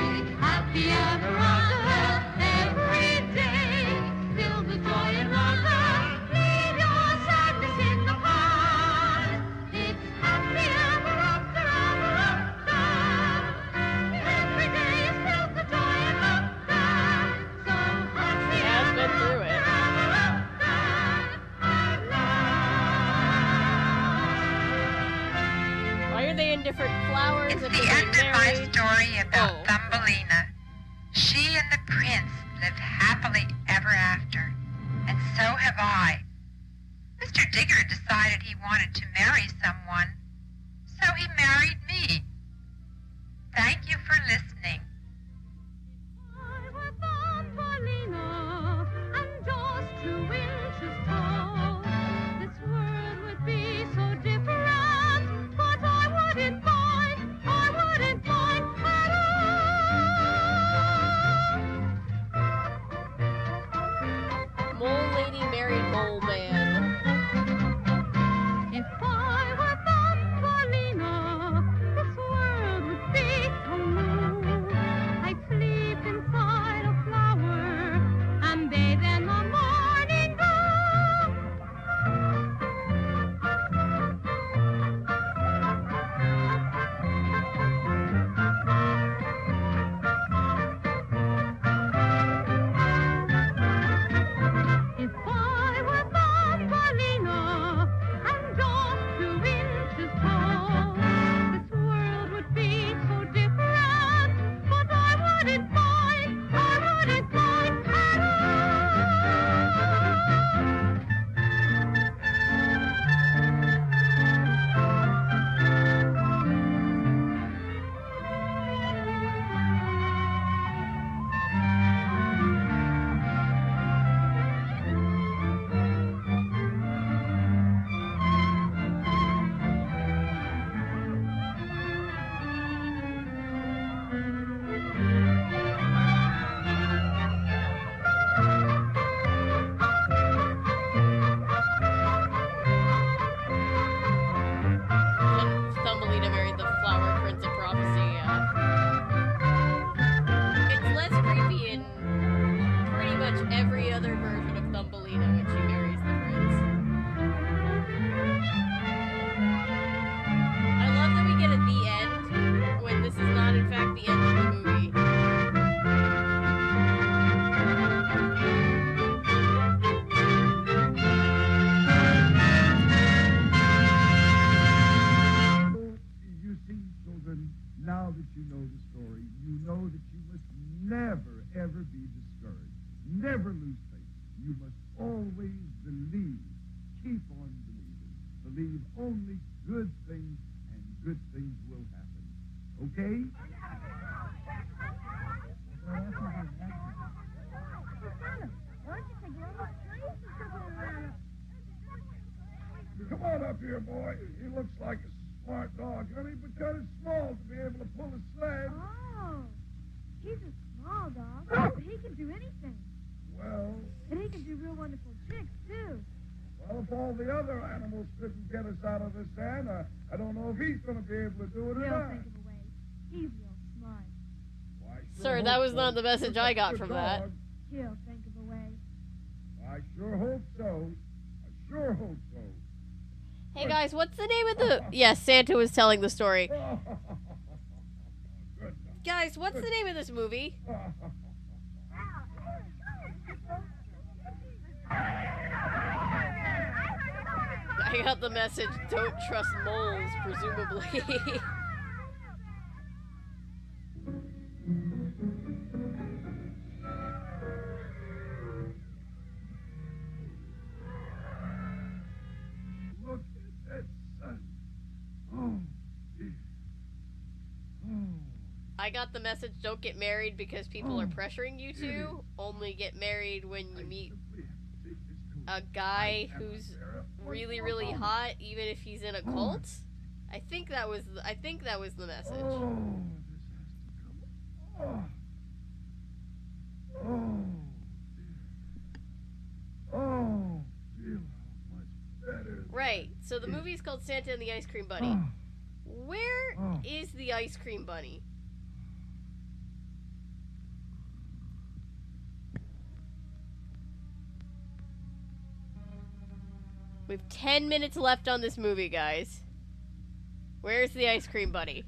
happy ever after every day. Feel the joy and laughter. Leave your sadness in the past. It's happy ever after, ever after. Every day is filled with joy and laughter. So happy Has been through it. Why are they in different flowers? It's if the they're end being of my married? story about Oh. Thumbelina. She and the prince lived happily ever after, and so have I. Mr. Digger decided he wanted to marry someone, so he married me. Thank you for listening. Thumbelina, and just 2 inches tall. This world would be so different, but I wouldn't mind at all. Mole lady married mole man. If I were Thumbelina, this world would be so new. know that you must never, ever be discouraged. Never lose faith. You must always believe. Keep on believing. Believe only good things, and good things will happen. Okay? Come on up here, boy. He looks like a smart dog, honey, but kind of small to be able to pull a sled. Oh, he's a small dog, but he can do anything. Well, And he can do real wonderful tricks, too. well, if all the other animals couldn't get us out of the sand, I don't know if he's going to be able to do it or He'll not. think of a way. He's real smart. Well, I sure Sir, hope that was so. not the message I got Good from dog. that. He'll think of a way. I sure hope so. I sure hope so. Hey guys, what's the name of the... Yes, Santa was telling the story. Guys, what's the name of this movie? I got the message, don't trust moles, presumably. Look at that sun. Oh, dear. Oh. I got the message, don't get married because people are pressuring you to. Only get married when you meet a guy who's really, really hot, even if he's in a cult. I think that was the message. Oh, this has to come. Oh. Oh, dear. Oh, feel how much better. Right. So the movie's called Santa and the Ice Cream Bunny. Where is the ice cream bunny? We have 10 minutes left on this movie, guys. Where's the ice cream bunny?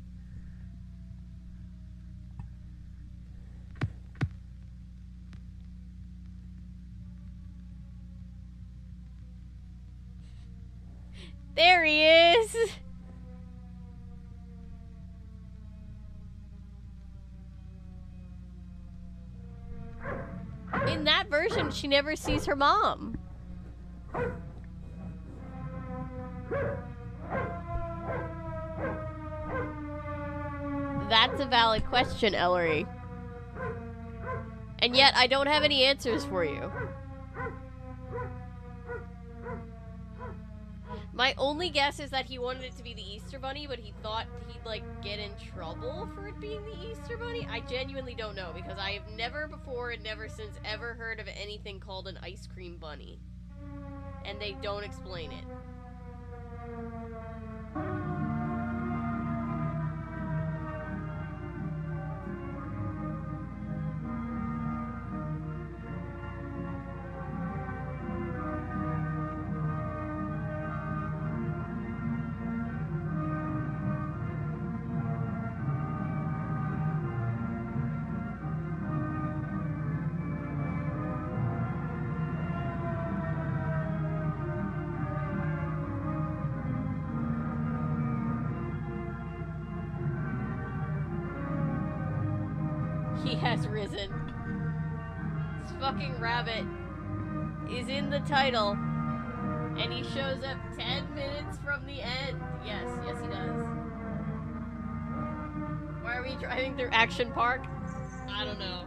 There he is! In that version, she never sees her mom. That's a valid question, Ellery. And yet, I don't have any answers for you. My only guess is that he wanted it to be the Easter Bunny, but he thought he'd, like, get in trouble for it being the Easter Bunny? I genuinely don't know, because I have never before and never since ever heard of anything called an ice cream bunny. And they don't explain it. He has risen. This fucking rabbit is in the title, and he shows up 10 minutes from the end. Yes, yes he does. Why are we driving through Action Park? I don't know.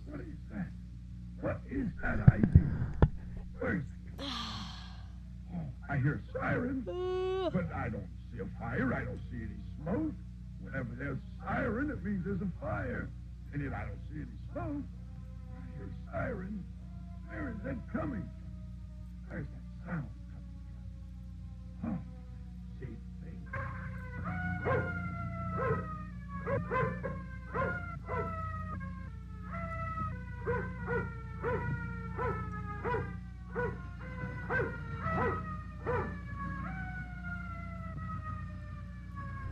What is that? What is that I do? Where's it? Oh, I hear a siren, but I don't see a fire. I don't see any smoke. Whenever there's a siren, it means there's a fire. And yet I don't see any smoke. I hear a siren. Where is that coming? Where's that sound coming from? Oh, see the thing.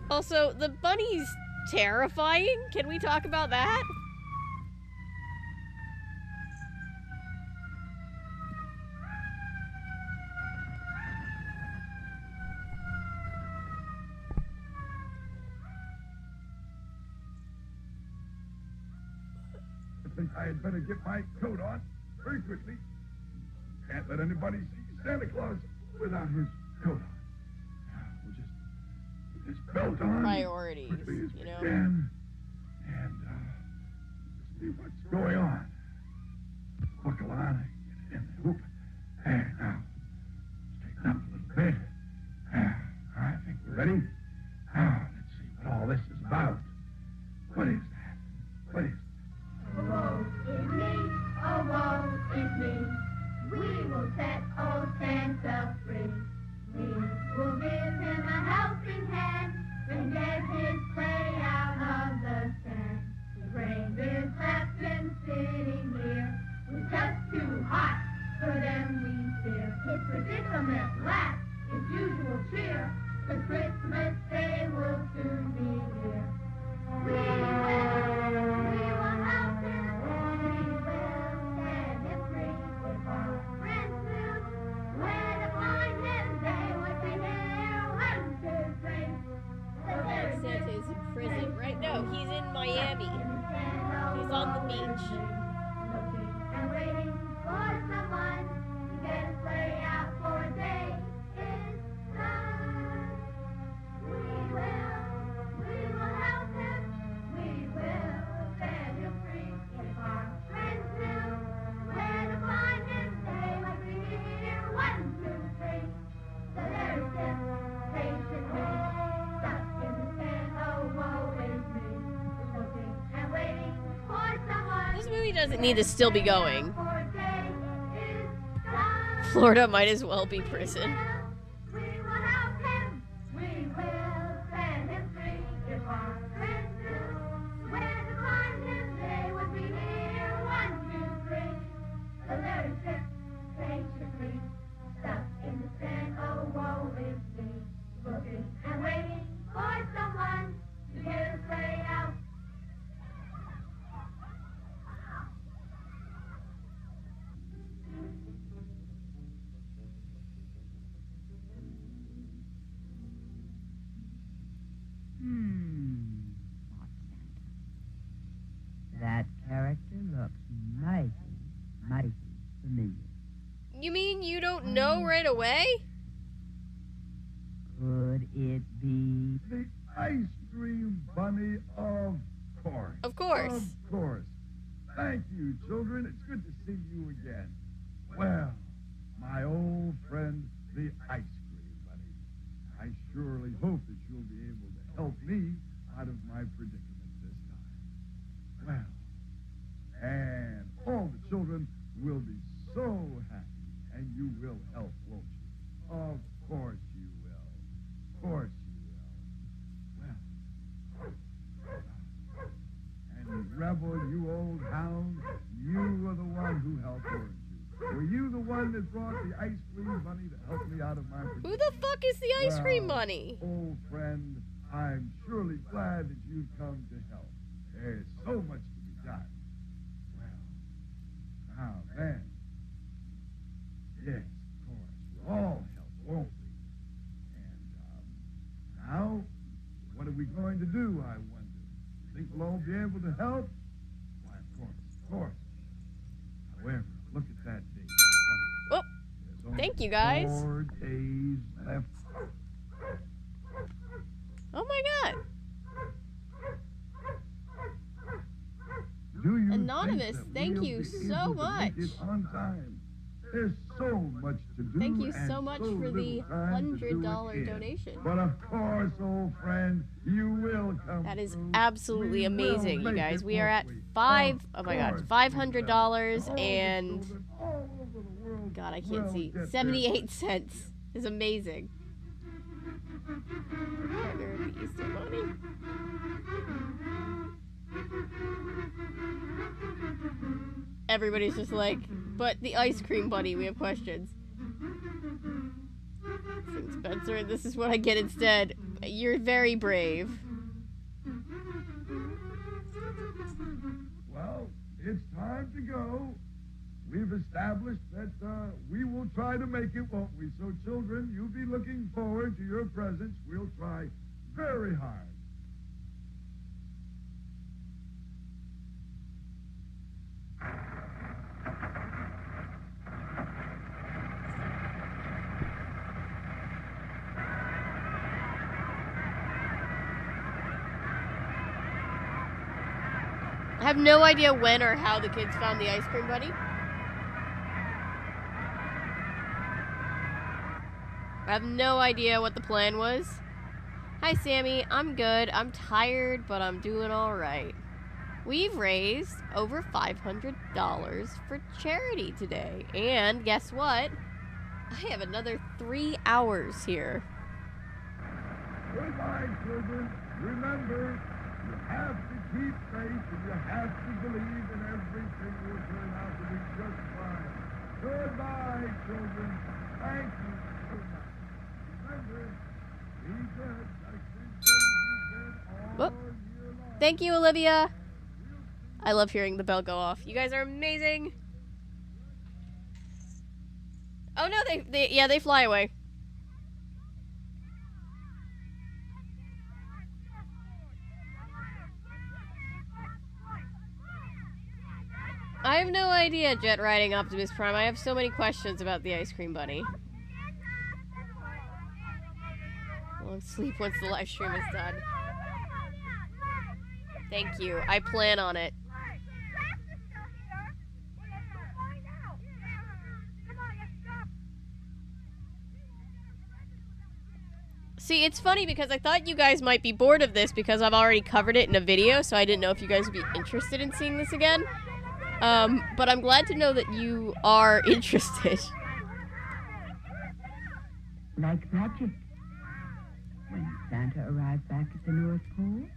Also, the bunny's terrifying. Can we talk about that? think I had better get my coat on very quickly. Can't let anybody see Santa Claus without his coat on. We'll just put this belt on. Priorities, quickly as you we know? can, and see what's going on. Buckle on and get in the hoop. There, now. Straighten up a little bit. I think we're ready. Now, let's see what all this is about. What is that? What is Oh, woe is me, oh, woe is me. We will set old Santa free. We will give him a helping hand and get his sleigh out of the sand. The reindeer's left him sitting here. It's just too hot for them we fear. His predicament lacks his usual cheer. The Christmas day will soon be here. We will help him. We will set him free. If our friends knew where to find him, they would be here. 1, 2, 3. Santa is in prison. Right? No, he's in Miami. He's on the beach. And waiting for someone to get a sleigh out for a day is done. We will help him. We will set him free. If our friends knew where to find him, they would be here. 1, 2, 3. So there's him, patiently stuck in the sand. Oh, woe is me. Looking and waiting for someone. This movie doesn't need to still be going. For a day is done. Florida might as well be prison. We will help him. We will set him free. If our friends knew where to find him, they would be here. 1, 2, 3. So there's him, patiently stuck in the sand. Oh, woe is me. Looking and waiting for someone to get a sleigh out. That character looks mighty, mighty familiar. You mean you don't know right away? Could it be? The ice cream bunny, of course. Of course. Of course. Thank you, children. It's good to see you again. Well, my old friend, the ice cream bunny. I surely hope that you'll be able to help me out of my predicament this time. Well, and all the children will be so happy, and you will help, won't you? Of course you will. Of course you will. Well, and Rebel, you old hound, you were the one who helped, weren't you? Were you the one that brought the ice cream bunny to help me out of my predicament? Who the fuck is the ice cream bunny? Old friend, I'm surely glad that you've come to help. There's so much to be done. Well, now then. Yes, of course. We'll all help, won't we? And, now, what are we going to do, I wonder? Think we'll all be able to help? Why, of course. However, look at that date. Oh, There's only thank you, guys. 4 days left. Oh my god. Do you Anonymous, think that thank we'll you be so able to much. make it on time? There's so much to do. Thank you and so much so for the little time to do it $100 in. donation. But of course, old friend, you will come. That is through. absolutely We will amazing, you make guys. it, We are won't at we? oh my god, $500 and All over the world God, I can't will see. get 78 cents is amazing. Partner of the Easter Bunny. Everybody's just like, but the ice cream bunny, we have questions. St. Spencer, this is what I get instead. You're very brave. Well, it's time to go. We've established that we will try to make it, won't we? So, children, you'll be looking forward to your presents. We'll try very hard. I have no idea when or how the kids found the ice cream bunny. I have no idea what the plan was. Hi, Sammy. I'm good. I'm tired, but I'm doing all right. We've raised over $500 for charity today. And guess what? I have another 3 hours here. Goodbye, children. Remember, you have to keep faith and you have to believe and everything will turn out to be just fine. Goodbye, children. Thank you so much. Remember, be good like this Whoop. Thank you, Olivia. I love hearing the bell go off. You guys are amazing. Oh no, they fly away. I have no idea, Jet Riding Optimus Prime. I have so many questions about the ice cream bunny. I'll sleep once the live stream is done. Thank you. I plan on it. See, it's funny because I thought you guys might be bored of this because I've already covered it in a video, so I didn't know if you guys would be interested in seeing this again. But I'm glad to know that you are interested. Like magic. When Santa arrived back at the North Pole,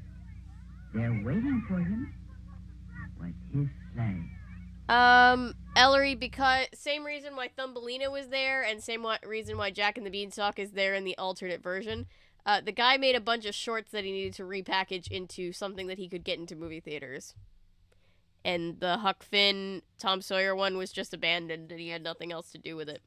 there waiting for him was his sleigh. Ellery, because same reason why Thumbelina was there, and same reason why Jack and the Beanstalk is there in the alternate version. The guy made a bunch of shorts that he needed to repackage into something that he could get into movie theaters. And the Huck Finn, Tom Sawyer one was just abandoned, and he had nothing else to do with it.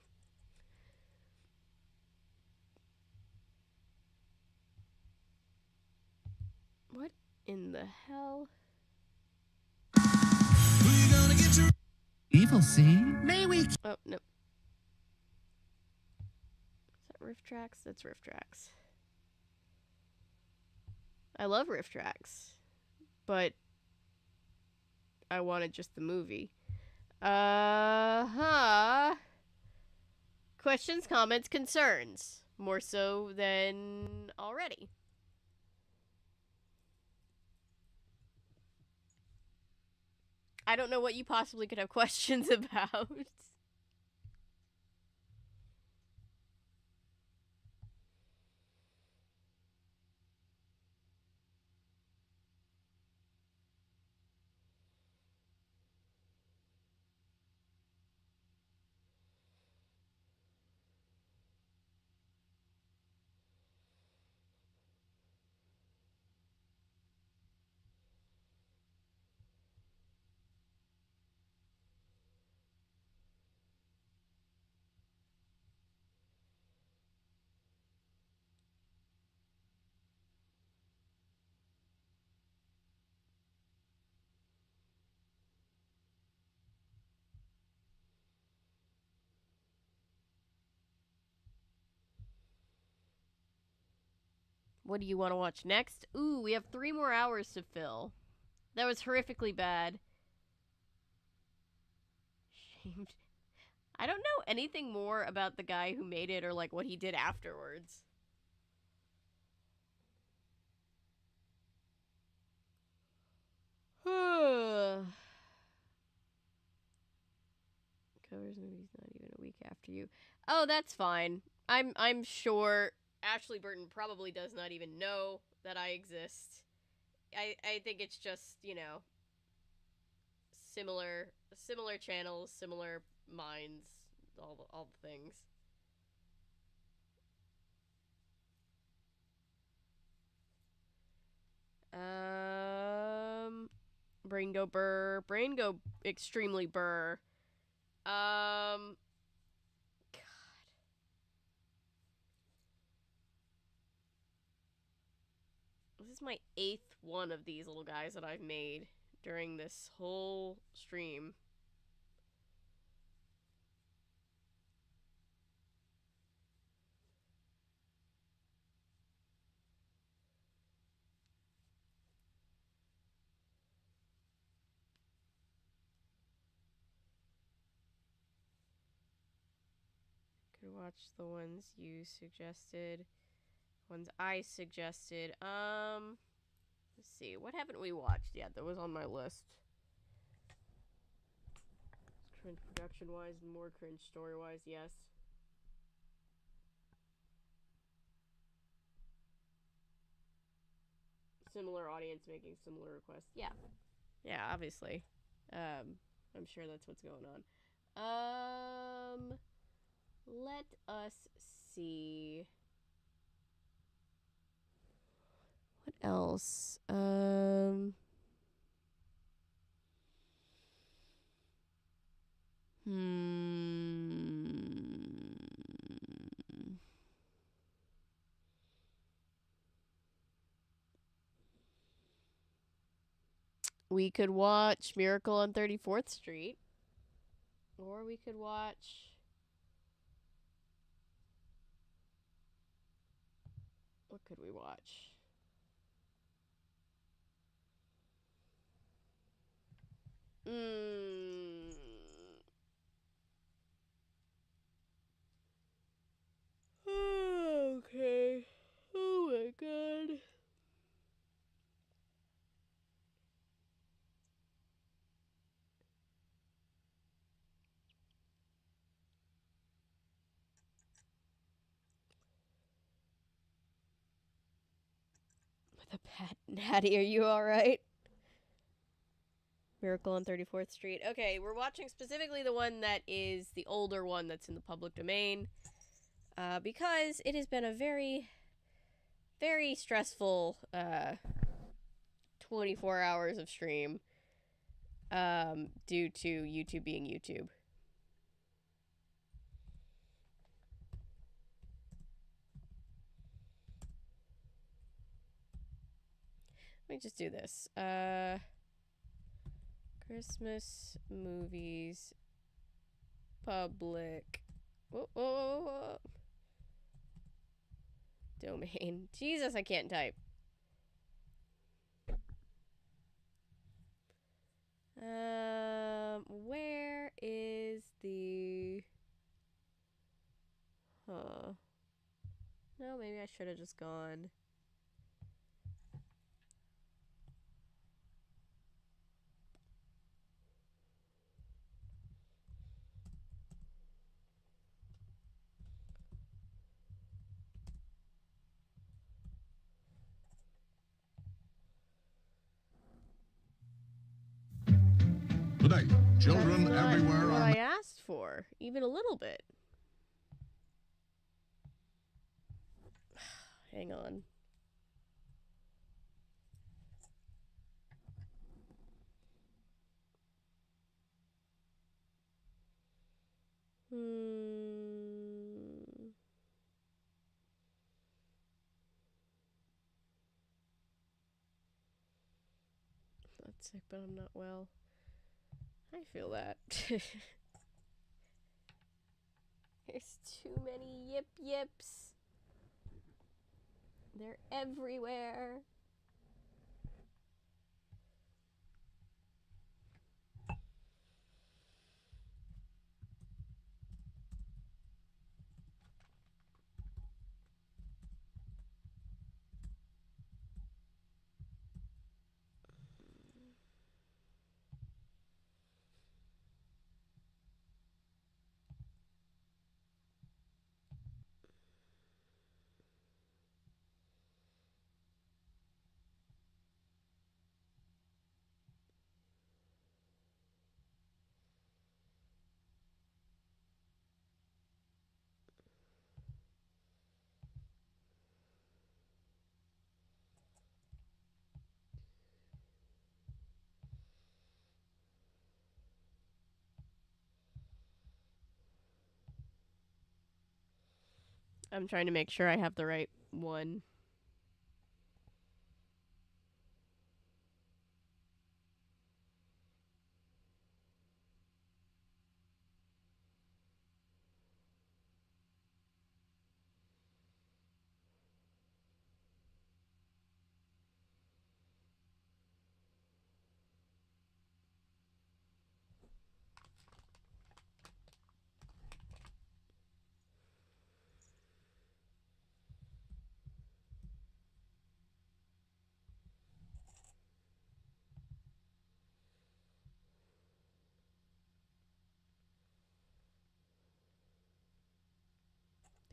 What in the hell? Evil, see? May we? Oh, no. Is that Riff Tracks? That's Riff Tracks. I love Riff Tracks, but I wanted just the movie. Questions, comments, concerns. More so than already. I don't know what you possibly could have questions about. What do you want to watch next? Ooh, we have 3 more hours to fill. That was horrifically bad. Shamed. I don't know anything more about the guy who made it or like what he did afterwards. Covers movies not even a week after you. Oh, that's fine. I'm sure Ashley Burton probably does not even know that I exist. I think it's just, you know, similar channels, similar minds, all the things. Brain go burr. Brain go extremely burr. God. This is my 8th one of these little guys that I've made during this whole stream. We watched the ones you suggested. Ones I suggested. Let's see. What haven't we watched yet that was on my list? It's cringe production-wise and more cringe story-wise, yes. Similar audience making similar requests. Yeah. Yeah, obviously. I'm sure that's what's going on. Let us see. What else? We could watch Miracle on 34th Street. Or we could watch... What could we watch? Okay. Oh my god. With a pat, Natty, are you alright? Miracle on 34th Street. Okay, we're watching specifically the one that is the older one that's in the public domain. Because it has been a very, very stressful 24 hours of stream due to YouTube being YouTube. Let me just do this. Christmas movies public domain. Jesus, I can't type. Where is the... Huh. No, maybe I should have just gone. Today, children That's not everywhere what are... I asked for, even a little bit. Hang on. Not sick, but I'm not well. I feel that. There's too many yip yips. They're everywhere. I'm trying to make sure I have the right one.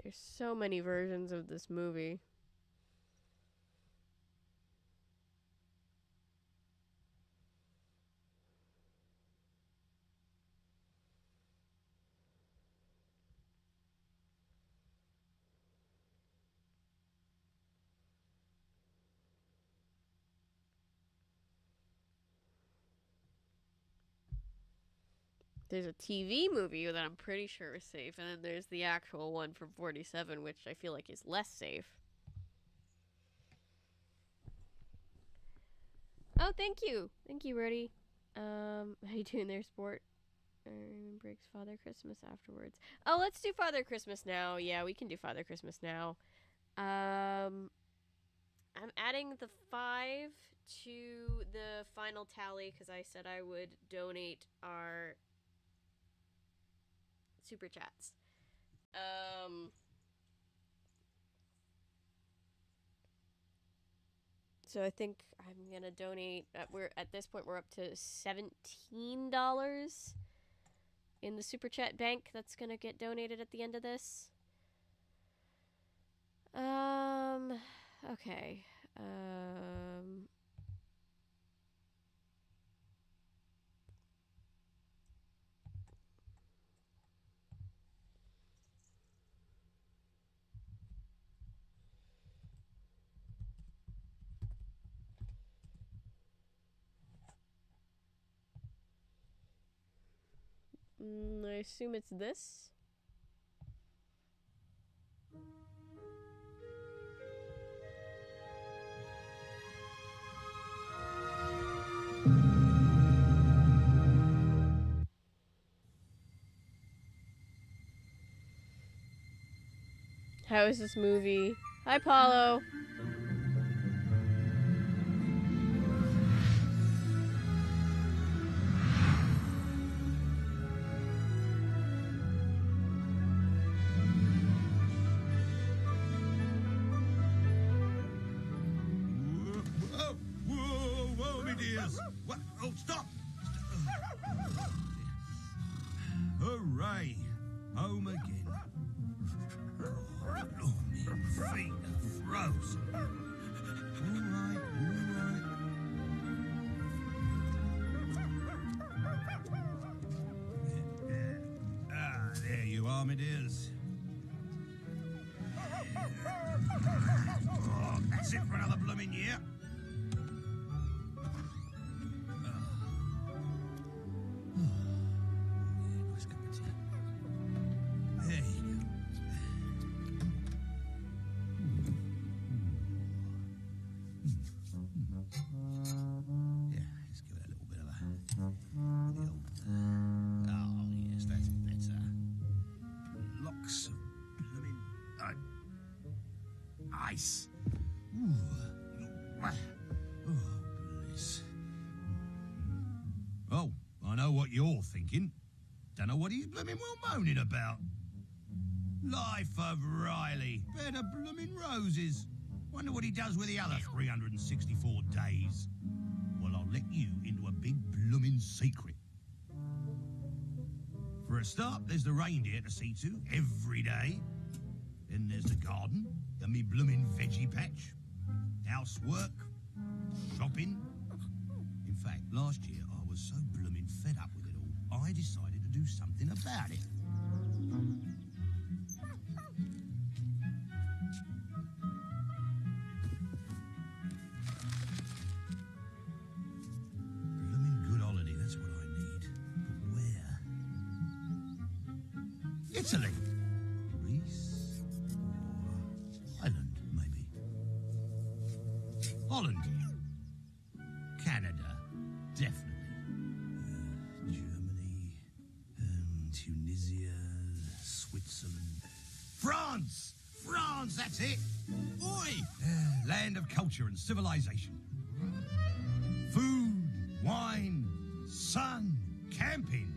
There's so many versions of this movie. There's a TV movie that I'm pretty sure is safe, and then there's the actual one from 47, which I feel like is less safe. Oh, thank you. Thank you, Rudy. How you doing there, sport? Breaks Father Christmas afterwards. Oh, let's do Father Christmas now. Yeah, we can do Father Christmas now. I'm adding the 5 to the final tally because I said I would donate our super chats. So I think I'm gonna donate. We're at this point we're up to $17 in the super chat bank. That's gonna get donated at the end of this. Okay. I assume it's this. How is this movie? Hi, Paulo. Whoa, whoa, whoa, me dears. What? Oh, stop. Hooray. Home again. Oh, me feet are frozen. All right, all right. Ah, there you are, me dears. Oh, that's it for another blooming year. Nice cup of tea. There you go. Yeah, let's give it a little bit of a... Oh, yes, that's better. Lots of blooming... ice. Ooh. Oh, bliss. Oh, I know what you're thinking. Don't know what he's blooming well moaning about. Life of Riley. Bed of blooming roses. Wonder what he does with the other 364 days. Well, I'll let you into a big blooming secret. For a start, there's the reindeer to see to every day. Then there's the garden, and me blooming veggie patch, housework, shopping. In fact, last year I was so blooming fed up with it all, I decided to do something about it. Blooming good holiday, that's what I need. But where? Italy. Greece. Ireland, maybe. Holland. Canada, definitely. Germany. Tunisia. Switzerland. France! France, that's it! Oi! Land of culture and civilization. Food, wine, sun, camping.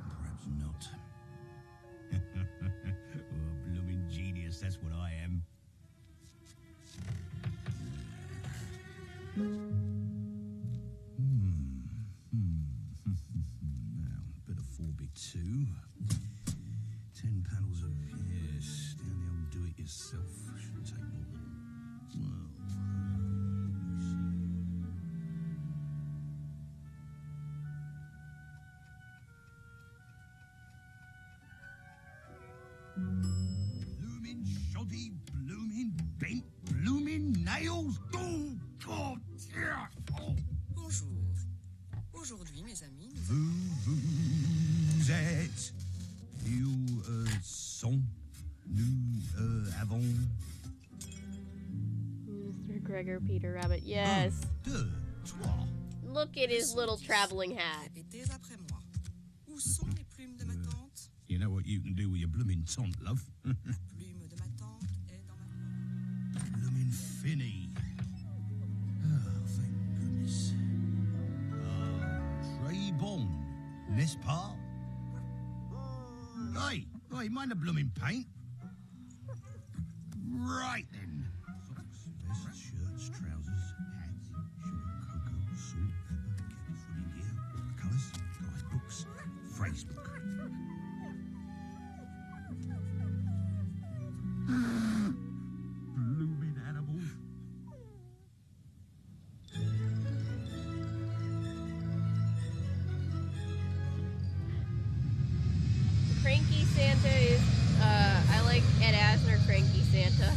Perhaps not. Oh, blooming genius, that's what I am. Now, bit of two. 10 panels of, yes, down the old do-it-yourself. Shouldn't take more than, well... Blooming shoddy, blooming bent, blooming nails. Oh, God, yeah. Oh. Bonjour. Aujourd'hui, mes amis, Vous êtes sont nous avons Mr. Gregor Peter Rabbit. Yes. Look at his little traveling hat. répétez après moi. Où sont les plumes de ma tante? You know what you can do with your blooming tont, love? La plume de ma tante est dans ma poche. Blooming Finny. Oh, thank goodness. Très bon, n'est-ce pas? Hey, mind the blooming paint? Right then. Socks, vests, shirts, trousers, hats, sugar, cocoa, salt, pepper, cat food in here, watercolours, guidebooks, phrase book. Blooming animals. Cranky Santa is, I like Ed Asner Cranky Santa.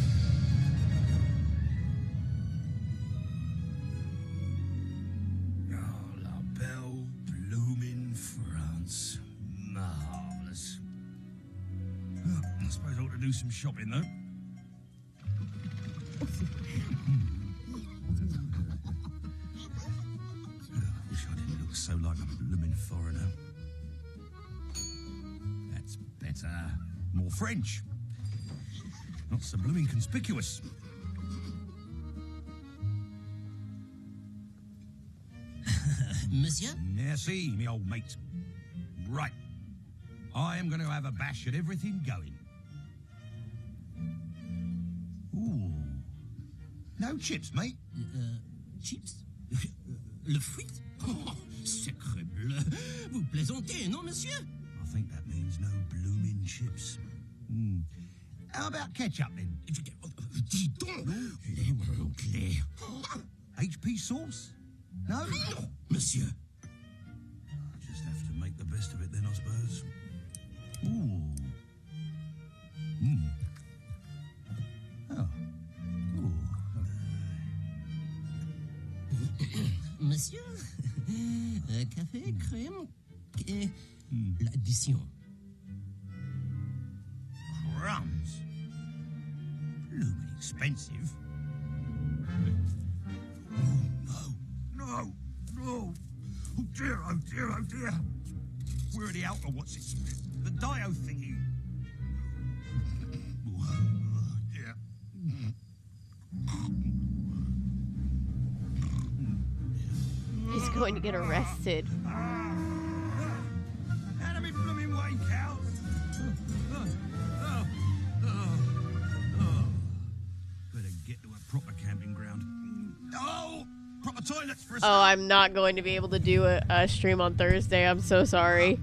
Oh, la belle blooming France. Marvellous. Oh, I suppose I ought to do some shopping, though. I wish I didn't look so like a blooming foreigner. That's better. More French. Not so blooming conspicuous. Monsieur? Merci, me old mate. Right. I am going to have a bash at everything going. Ooh. No chips, mate. Chips? Le fruit? Oh, sacre bleu. Vous plaisantez, non, monsieur? I think that means no blooming chips. How about ketchup, then? Dis donc, les Anglais. HP sauce? No? Non, monsieur. Just have to make the best of it then, I suppose. Ooh. Oh. Ooh. Monsieur, café, crème et l'addition. Crumbs. Blooming expensive. Oh, no. Oh dear, oh dear, oh dear. Where are the outer what's it? The dio thingy. Oh, dear. He's going to get arrested. Out of me blooming way, cows. Better get to a proper camping ground. Oh, proper toilets for a start. Oh, I'm not going to be able to do a stream on Thursday. I'm so sorry.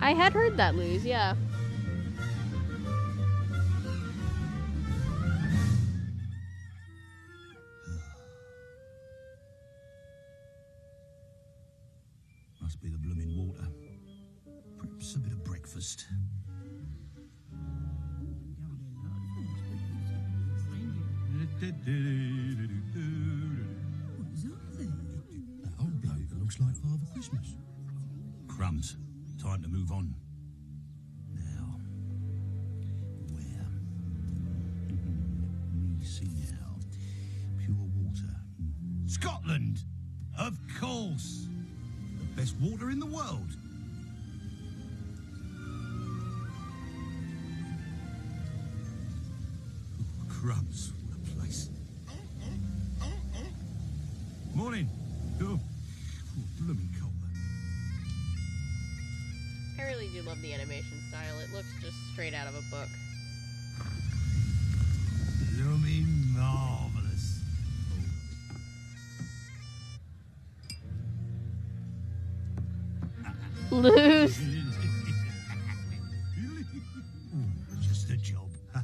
I had heard that, Luz, yeah. Must be the blooming water. Perhaps a bit of breakfast. That old bloke looks like Father Christmas. Crumbs. Time to move on. Now, where? Let me see now. Pure water. Scotland! Of course! The best water in the world. Oh, crumbs. What a place. Morning. Oh, blooming cold. I really do love the animation style. It looks just straight out of a book. Blooming marvellous. Lose. Just a job. Hey,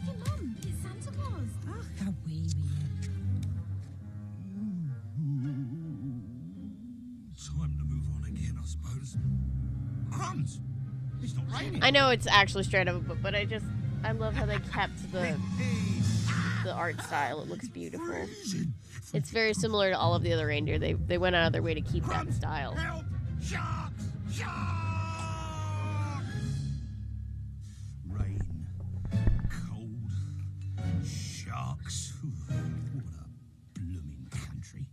Mum, it's Santa Claus. Oh, how wee we Time to move on again, I suppose. Crumbs! It's not raining. I know it's actually straight up a book, but I love how they kept the art style. It looks beautiful. It's very similar to all of the other reindeer. They went out of their way to keep that style. Help! Sharks! Sharks! Rain. Cold. Sharks. What a blooming country.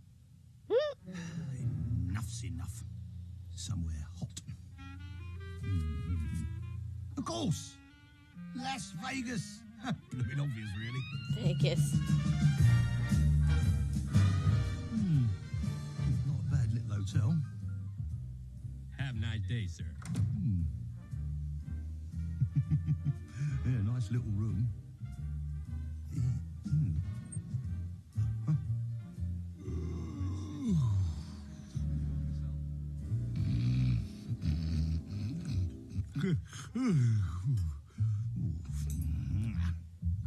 Enough's enough. Somewhere hot. Of course. Las Vegas. Blooming obvious, really. Vegas. Not a bad little hotel. Have a nice day, sir. Yeah, nice little room.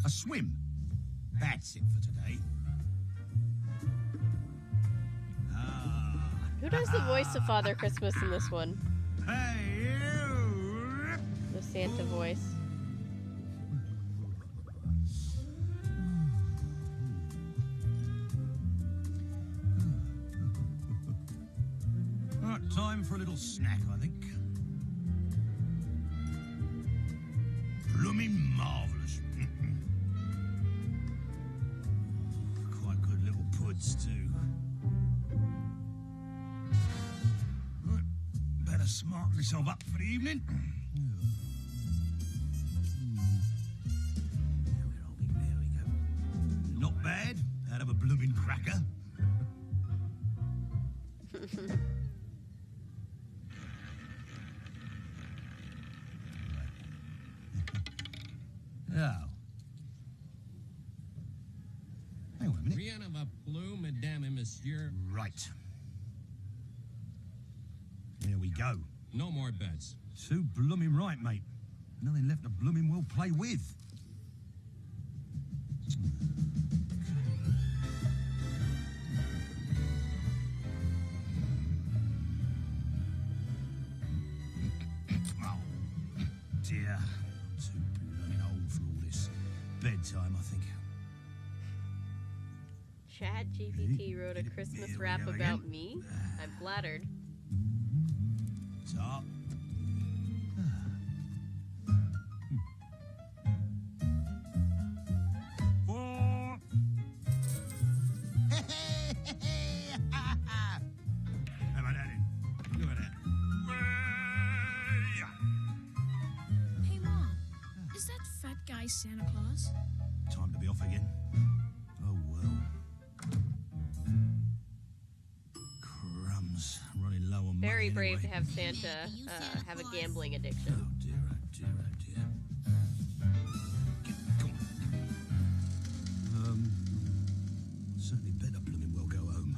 A swim. That's it for today. Who does the voice of Father Christmas in this one? Hey, you! The Santa voice. Right, time for a little snack, I think. Blooming marvellous. Quite good little puds, too. Right, better smart myself up for the evening. There we go. Not bad. Out of a blooming cracker. Oh. Hang on a minute. Rien of a plume, madame et monsieur. Right. There we go. No more bets. Too blooming right, mate. Nothing left to blooming well play with. Oh, dear. I'm too blooming old for all this. Bedtime, I think. Chat GPT wrote a Christmas rap about me. I'm flattered. Top. Four. How about that then? Look at that. Hey, Mom, is that fat guy Santa Claus? Time to be off again. Oh, well. Crumbs. Running low on Very money brave to anyway. have Santa have a gambling addiction. Oh, dear, oh, dear, oh, dear. Come on. Certainly better blooming well go home.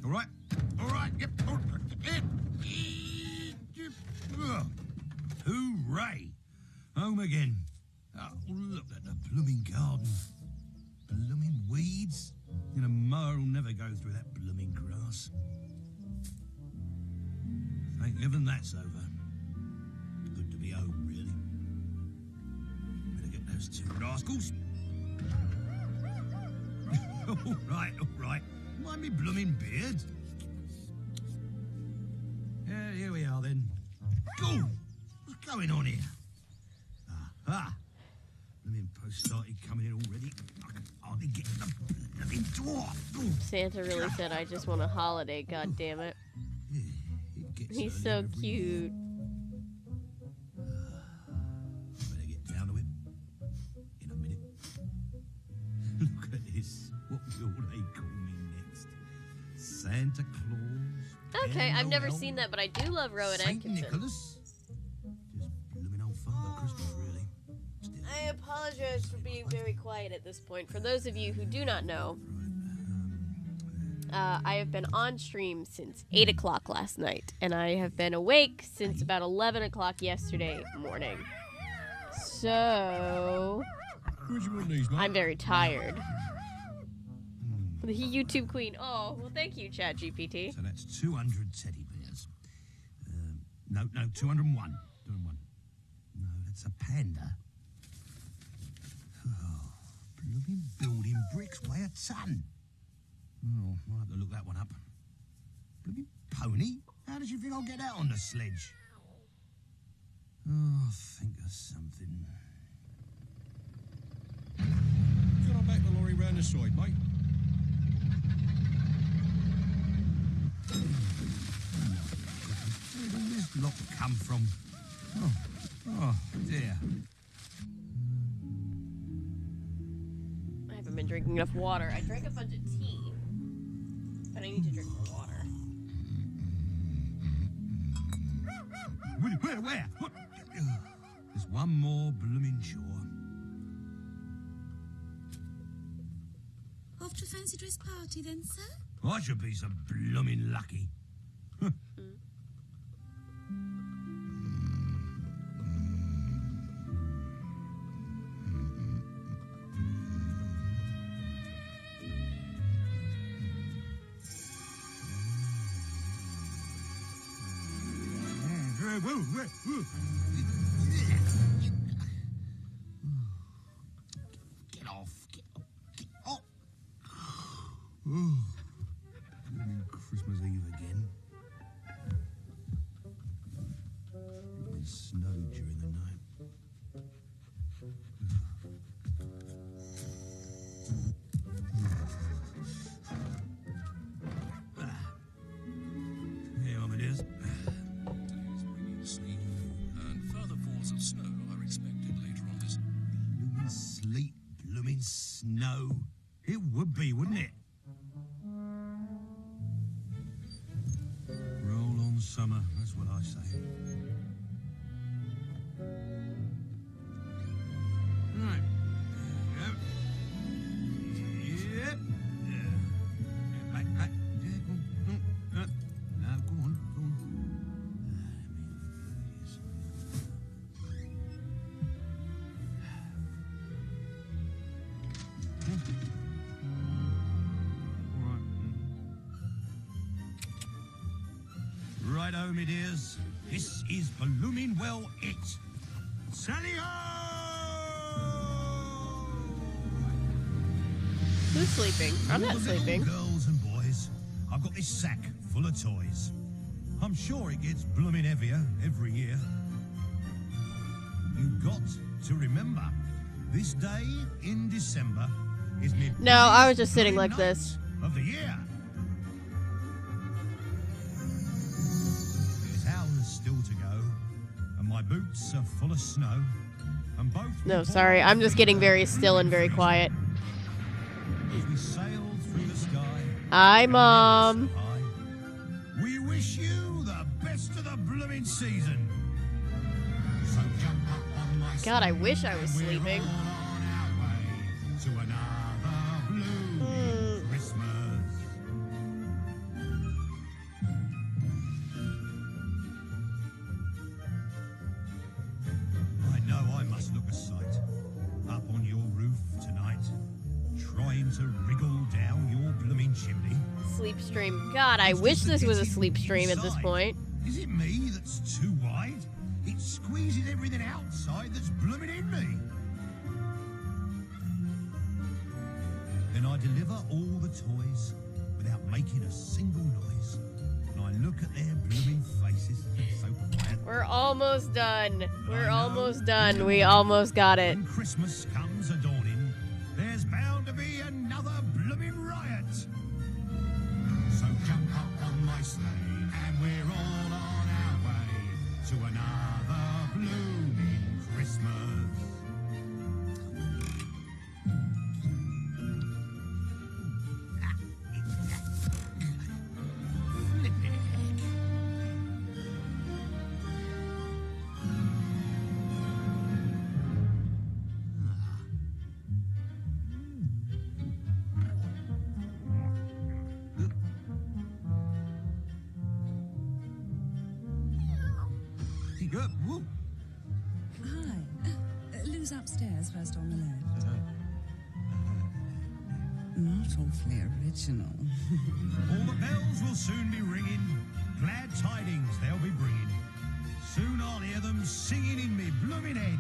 All right. All right. Yep. Hooray. Home again. Oh, look at the blooming garden. Blooming weeds. And a mower will never go through that blooming grass. Thank heaven that's over. Good to be home, really. Better get those two rascals. All right, all right. Mind me blooming beard. Yeah, here we are then. Go! What's going on here? Aha! Blooming post started coming in already. I can hardly get to the blooming door. Go! Santa really said, I just want a holiday, god damn it. He's so cute. Better get down to it in a minute. Look at this. What will they call me next? Santa Claus? Okay, I've never Noel? seen that, but I do love Rowan Saint Atkinson. Nicholas? Just blooming old apologize for being very quiet at this point. For those of you who do not know, I have been on stream since 8 o'clock last night, and I have been awake since about 11 o'clock yesterday morning. So, I'm very tired. The YouTube queen. Oh, well, thank you, ChatGPT. So that's 200 teddy bears. No, 201. 201. No, that's a panda. Oh, blooming building bricks weigh a ton. Oh, I'll have to look that one up. Blooming pony? How did you think I'll get out on the sledge? Oh, think of something. Can I back the lorry round the side, mate? Where did this lot come from? Oh dear. I haven't been drinking enough water. I drank a bunch of tea, but I need to drink more water. Where? What? There's one more blooming chore. Off to a fancy dress party then, sir? I should be so blooming lucky. Whoa. Get off. Oh. Blooming Christmas Eve again. It snowed during the night. Here, Mum, it is. Sleet and further falls of snow are expected later on this. Blooming sleet, blooming snow. It would be, wouldn't it? Roll on summer, that's what I say. Right. There we go. Yep. Back. Yeah, go on. Now, go on. Righto, me dears. This is blooming well it. Sally-ho! Who's sleeping? I'm not sleeping. Girls and boys, I've got this sack full of toys. I'm sure it gets blooming heavier every year. You've got to remember, this day in December is me. No, I was just sitting like this. Of the year. There's hours still to go, and my boots are full of snow. And both. No, sorry. I'm just getting very still and very quiet. As we sail through the sky. Hi, Mom. We wish you the best of the blooming season. So jump up on my God, I wish I was sleeping. to another blooming Christmas. I know I must look a sight up on your roof tonight, trying to wriggle down your blooming chimney. Sleep stream. God, I wish this was a sleep stream at this point. Is it me that's too wide? It squeezes everything outside that's blooming in me. Then I deliver all the toys without making a single noise. And I look at their blooming faces, so quiet. We're almost done. We're almost done. We almost got it. When Christmas comes a dawning, there's bound to be another blooming riot. So jump up on my sleigh, and we're all on our way to another blooming Christmas. Flippin' heck. Good. Woo. Hi. Lou's upstairs, first on the left. Not awfully original. All the bells will soon be ringing. Glad tidings they'll be bringing. Soon I'll hear them singing in me blooming head.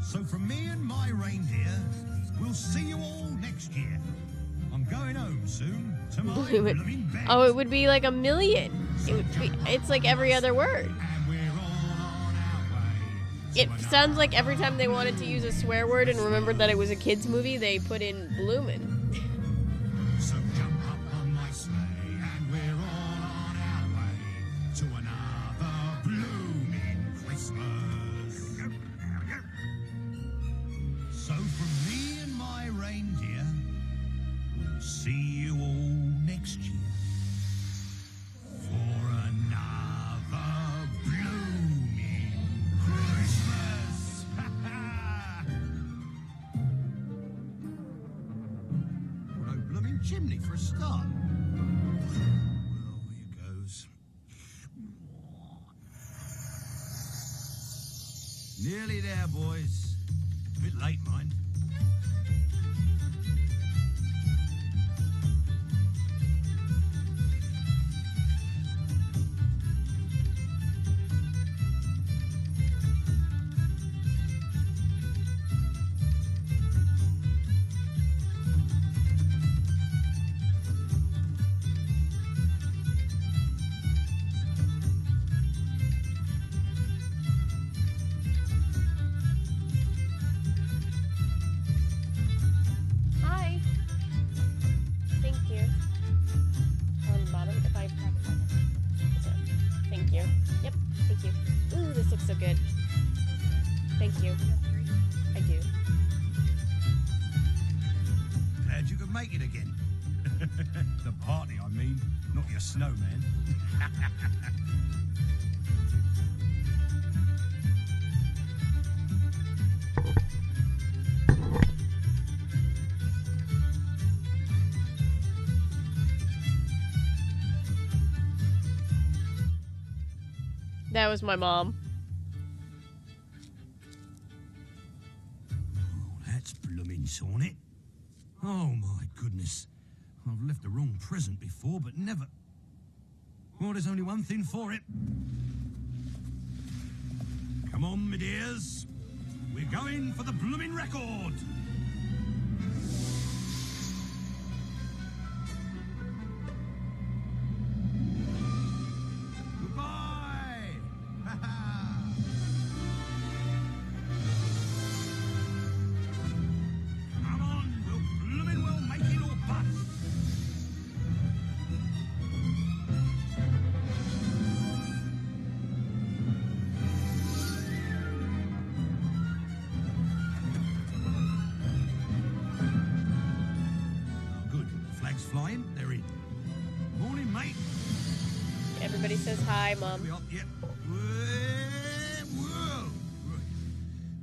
So from me and my reindeer, we'll see you all next year. I'm going home soon to my blooming bed. Oh, it would be like a million. It would be, it's like every other word. It sounds like every time they wanted to use a swear word and remembered that it was a kid's movie, they put in bloomin'. So jump up on my sleigh and we're all on our way to another blooming Christmas. So from me and my reindeer, we'll see you all next year for another blooming Christmas. No blooming chimney for a start. Well, here goes. Nearly there, boys. A bit late, mind. Hi. Thank you. On the bottom, if I press it. Thank you. Yep, thank you. Ooh, this looks so good. Thank you. I do. Glad you could make it again. The party, I mean, not your snowman. That was my mom. That's blooming sawnit. Oh my goodness. I've left the wrong present before, but never. Well, there's only one thing for it. Come on, my dears. We're going for the blooming record. Goodbye. Come on, we'll blooming well make it or bust. Good. Flags flying. They're in. Morning, mate. Everybody says hi, Mom. Yep.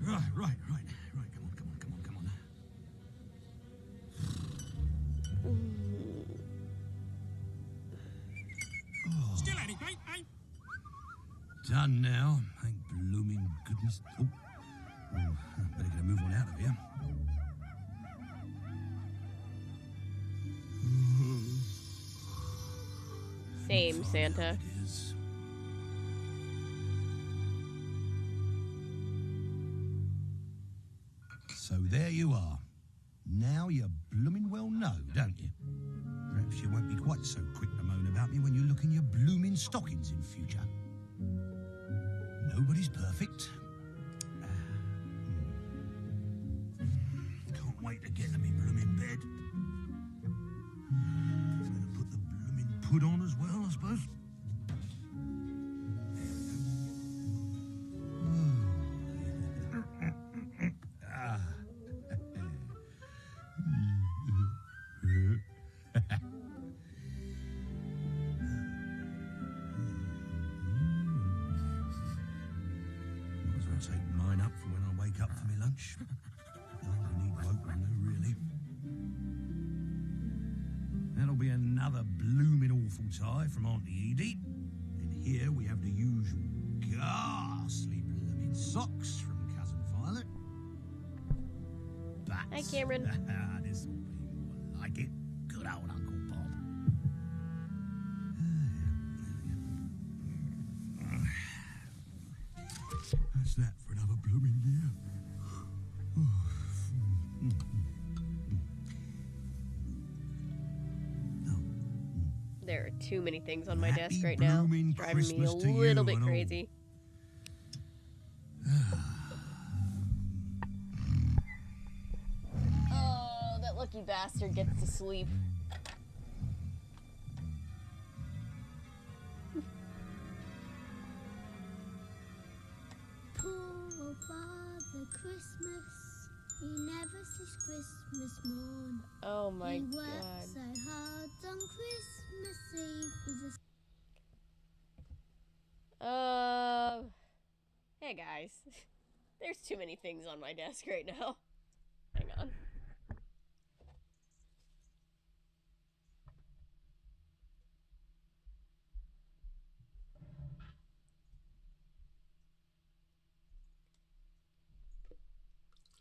Whoa. Right. Come on. Still at it, mate, eh? Done now. Thank blooming goodness. Oh, better get a move on out of here. Same, Santa. So there you are. Now you blooming well know, don't you? Perhaps you won't be quite so quick to moan about me when you look in your blooming stockings in future. Nobody's perfect. Can't wait to get them in blooming bed. Better put the blooming put on as well, I suppose. Ah. Might as well take mine up for when I wake up for my lunch. I need to open them, really. That'll be another blooming awful tie from Auntie Edie. And here we have the usual Ah, sleep loving socks from Cousin Violet. Bats. Hi, Cameron. This'll be more like it. Good old Uncle Bob. That's that for another blooming year. There are too many things on my Happy desk right now. blooming It's driving me a Christmas to you little bit and all. crazy. Oh, that lucky bastard gets to sleep. Poor old Father Christmas, he never sees Christmas morn. Oh my He god. works so hard on Christmas Eve. He's Hey guys. There's too many things on my desk right now. Hang on.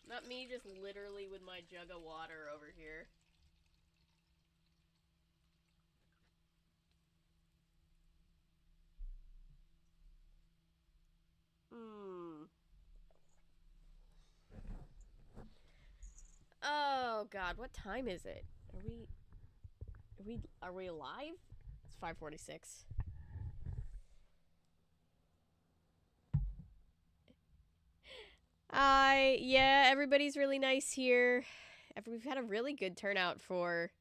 Not me just literally with my jug of water over here. Oh god, what time is it? Are we live? It's 5:46. Yeah, everybody's really nice here. We've had a really good turnout for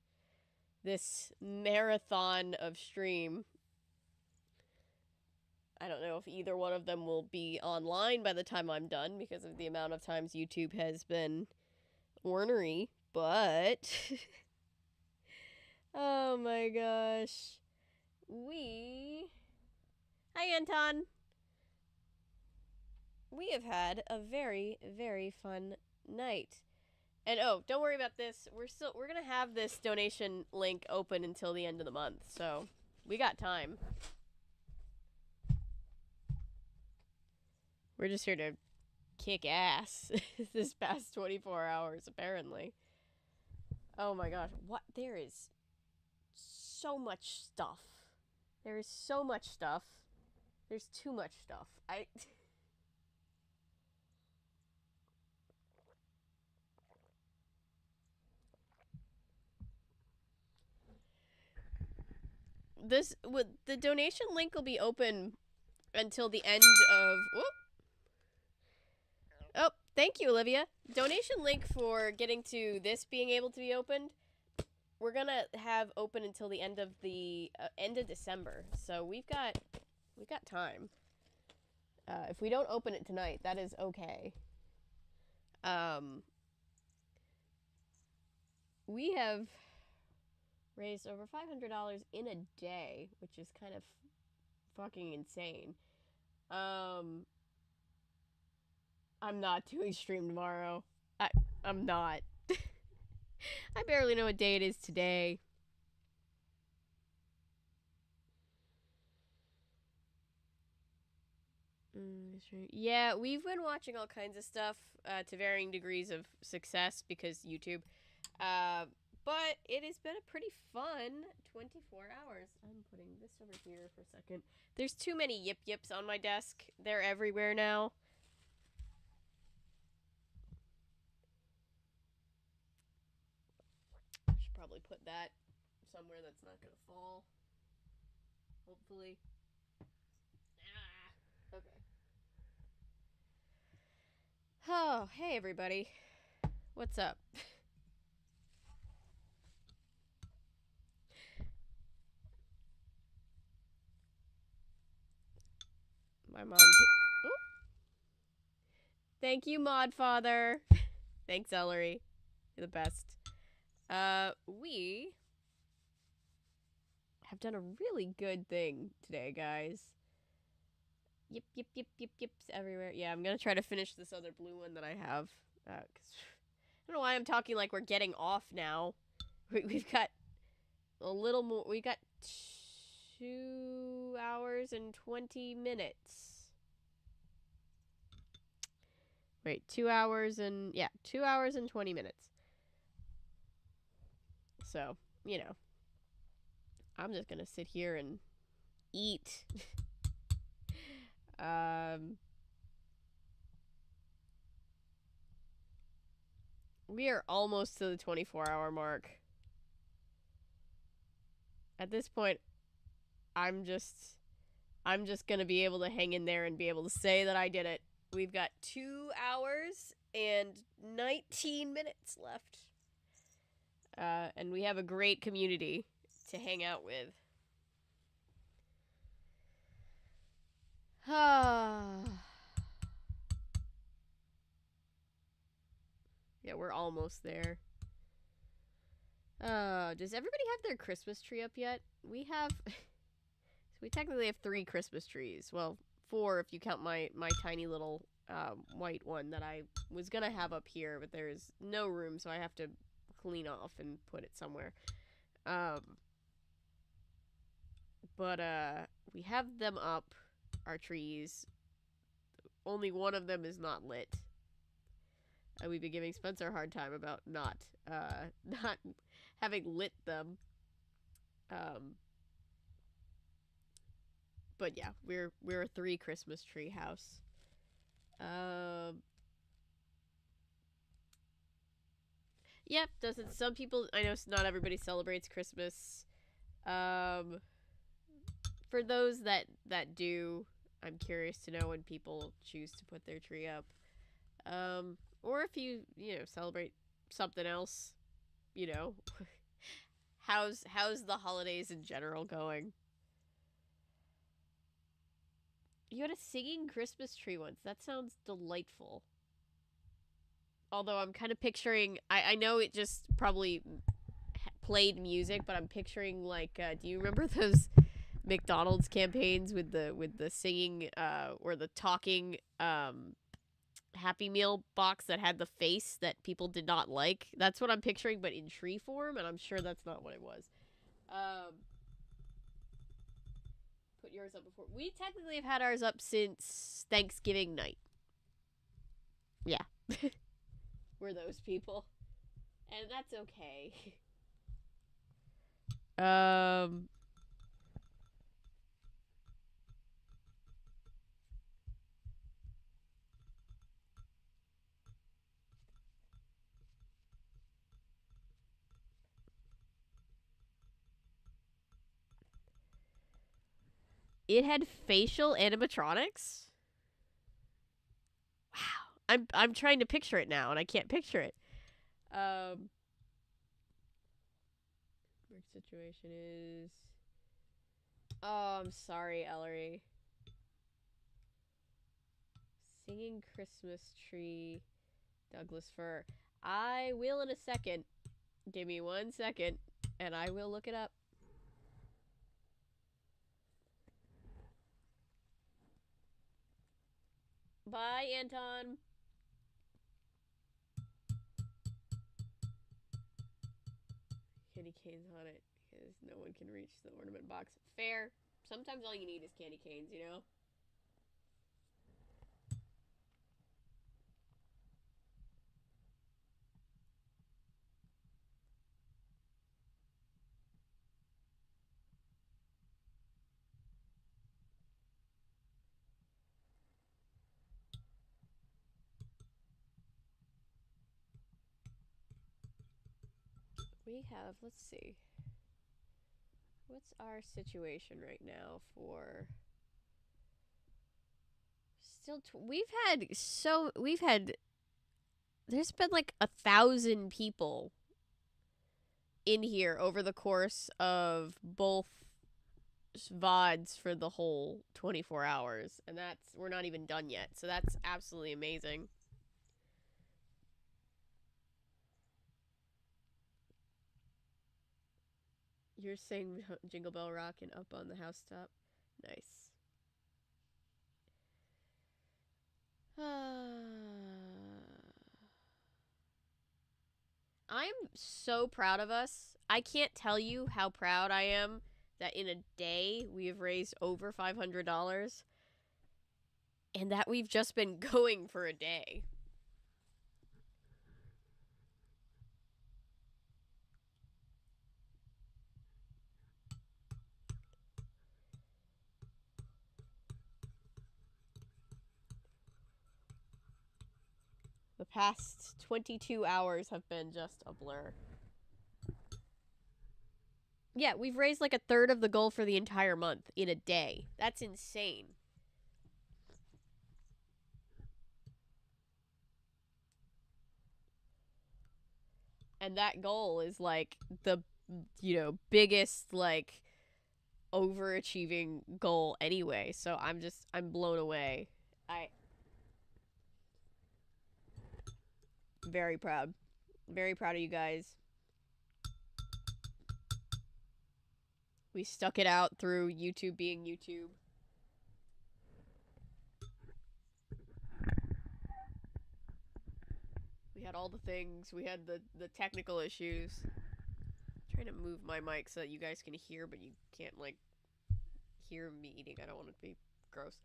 this marathon of stream. I don't know if either one of them will be online by the time I'm done because of the amount of times YouTube has been ornery, but oh my gosh. Hi Anton. We have had a very, very fun night. And oh, don't worry about this. We're gonna have this donation link open until the end of the month, so we got time. We're just here to kick ass this past 24 hours, apparently. Oh my gosh, what? There is so much stuff. There is so much stuff. There's too much stuff. The donation link will be open until the end of... Whoop. Oh, thank you, Olivia. Donation link for getting to this being able to be opened, we're gonna have open until the end of December. So we've got time. If we don't open it tonight, that is okay. We have raised over $500 in a day, which is kind of fucking insane. I'm not doing stream tomorrow. I'm not. I barely know what day it is today. Yeah, we've been watching all kinds of stuff to varying degrees of success because YouTube. But it has been a pretty fun 24 hours. I'm putting this over here for a second. There's too many yip yips on my desk. They're everywhere now. I should probably put that somewhere that's not gonna fall. Hopefully. Okay. Oh, hey everybody. What's up? My mom. Oh. Thank you, Modfather. Thanks, Ellery. You're the best. We have done a really good thing today, guys. Yip, yip, yip, yip, yips everywhere. Yeah, I'm gonna try to finish this other blue one that I have. 'Cause I don't know why I'm talking like we're getting off now. We've got a little more. We got 2 hours and 20 minutes. Wait, 2 hours and... Yeah, 2 hours and 20 minutes. So, you know. I'm just gonna sit here and eat. We are almost to the 24-hour mark. At this point, I'm just gonna be able to hang in there and be able to say that I did it. We've got 2 hours and 19 minutes left. And we have a great community to hang out with. Yeah, we're almost there. Does everybody have their Christmas tree up yet? We have... So we technically have 3 Christmas trees. Well, 4 if you count my tiny little white one that I was gonna have up here, but there's no room, so I have to clean off and put it somewhere. But we have them up, our trees. Only one of them is not lit. We've been giving Spencer a hard time about not having lit them. But yeah, we're a 3 Christmas tree house. Yep, doesn't some people... I know not everybody celebrates Christmas. For those that do, I'm curious to know when people choose to put their tree up. Or if you know, celebrate something else, you know. How's the holidays in general going? You had a singing Christmas tree once. That sounds delightful. Although I'm kind of picturing... I know it just probably played music, but I'm picturing, like, do you remember those McDonald's campaigns with the singing, or the talking, Happy Meal box that had the face that people did not like? That's what I'm picturing, but in tree form, and I'm sure that's not what it was. Put yours up before... We technically have had ours up since Thanksgiving night. Yeah. We're those people. And that's okay. It had facial animatronics? Wow. I'm trying to picture it now, and I can't picture it. Work situation is... Oh, I'm sorry, Ellery. Singing Christmas tree, Douglas fir. I will in a second. Give me 1 second, and I will look it up. Bye, Anton. Candy canes on it, because no one can reach the ornament box. Fair. Sometimes all you need is candy canes, you know? We have, let's see. What's our situation right now for... Still, we've had, there's been like 1,000 people in here over the course of both VODs for the whole 24 hours. And we're not even done yet. So that's absolutely amazing. You're saying Jingle Bell Rock and Up on the Housetop? Nice. I'm so proud of us. I can't tell you how proud I am that in a day we have raised over $500 and that we've just been going for a day. Past 22 hours have been just a blur. Yeah, we've raised like a third of the goal for the entire month in a day. That's insane. And that goal is like the, biggest, like, overachieving goal anyway. So I'm blown away. Very proud. Very proud of you guys. We stuck it out through YouTube being YouTube. We had all the things. We had the technical issues. I'm trying to move my mic so that you guys can hear, but you can't, like, hear me eating. I don't want it to be gross.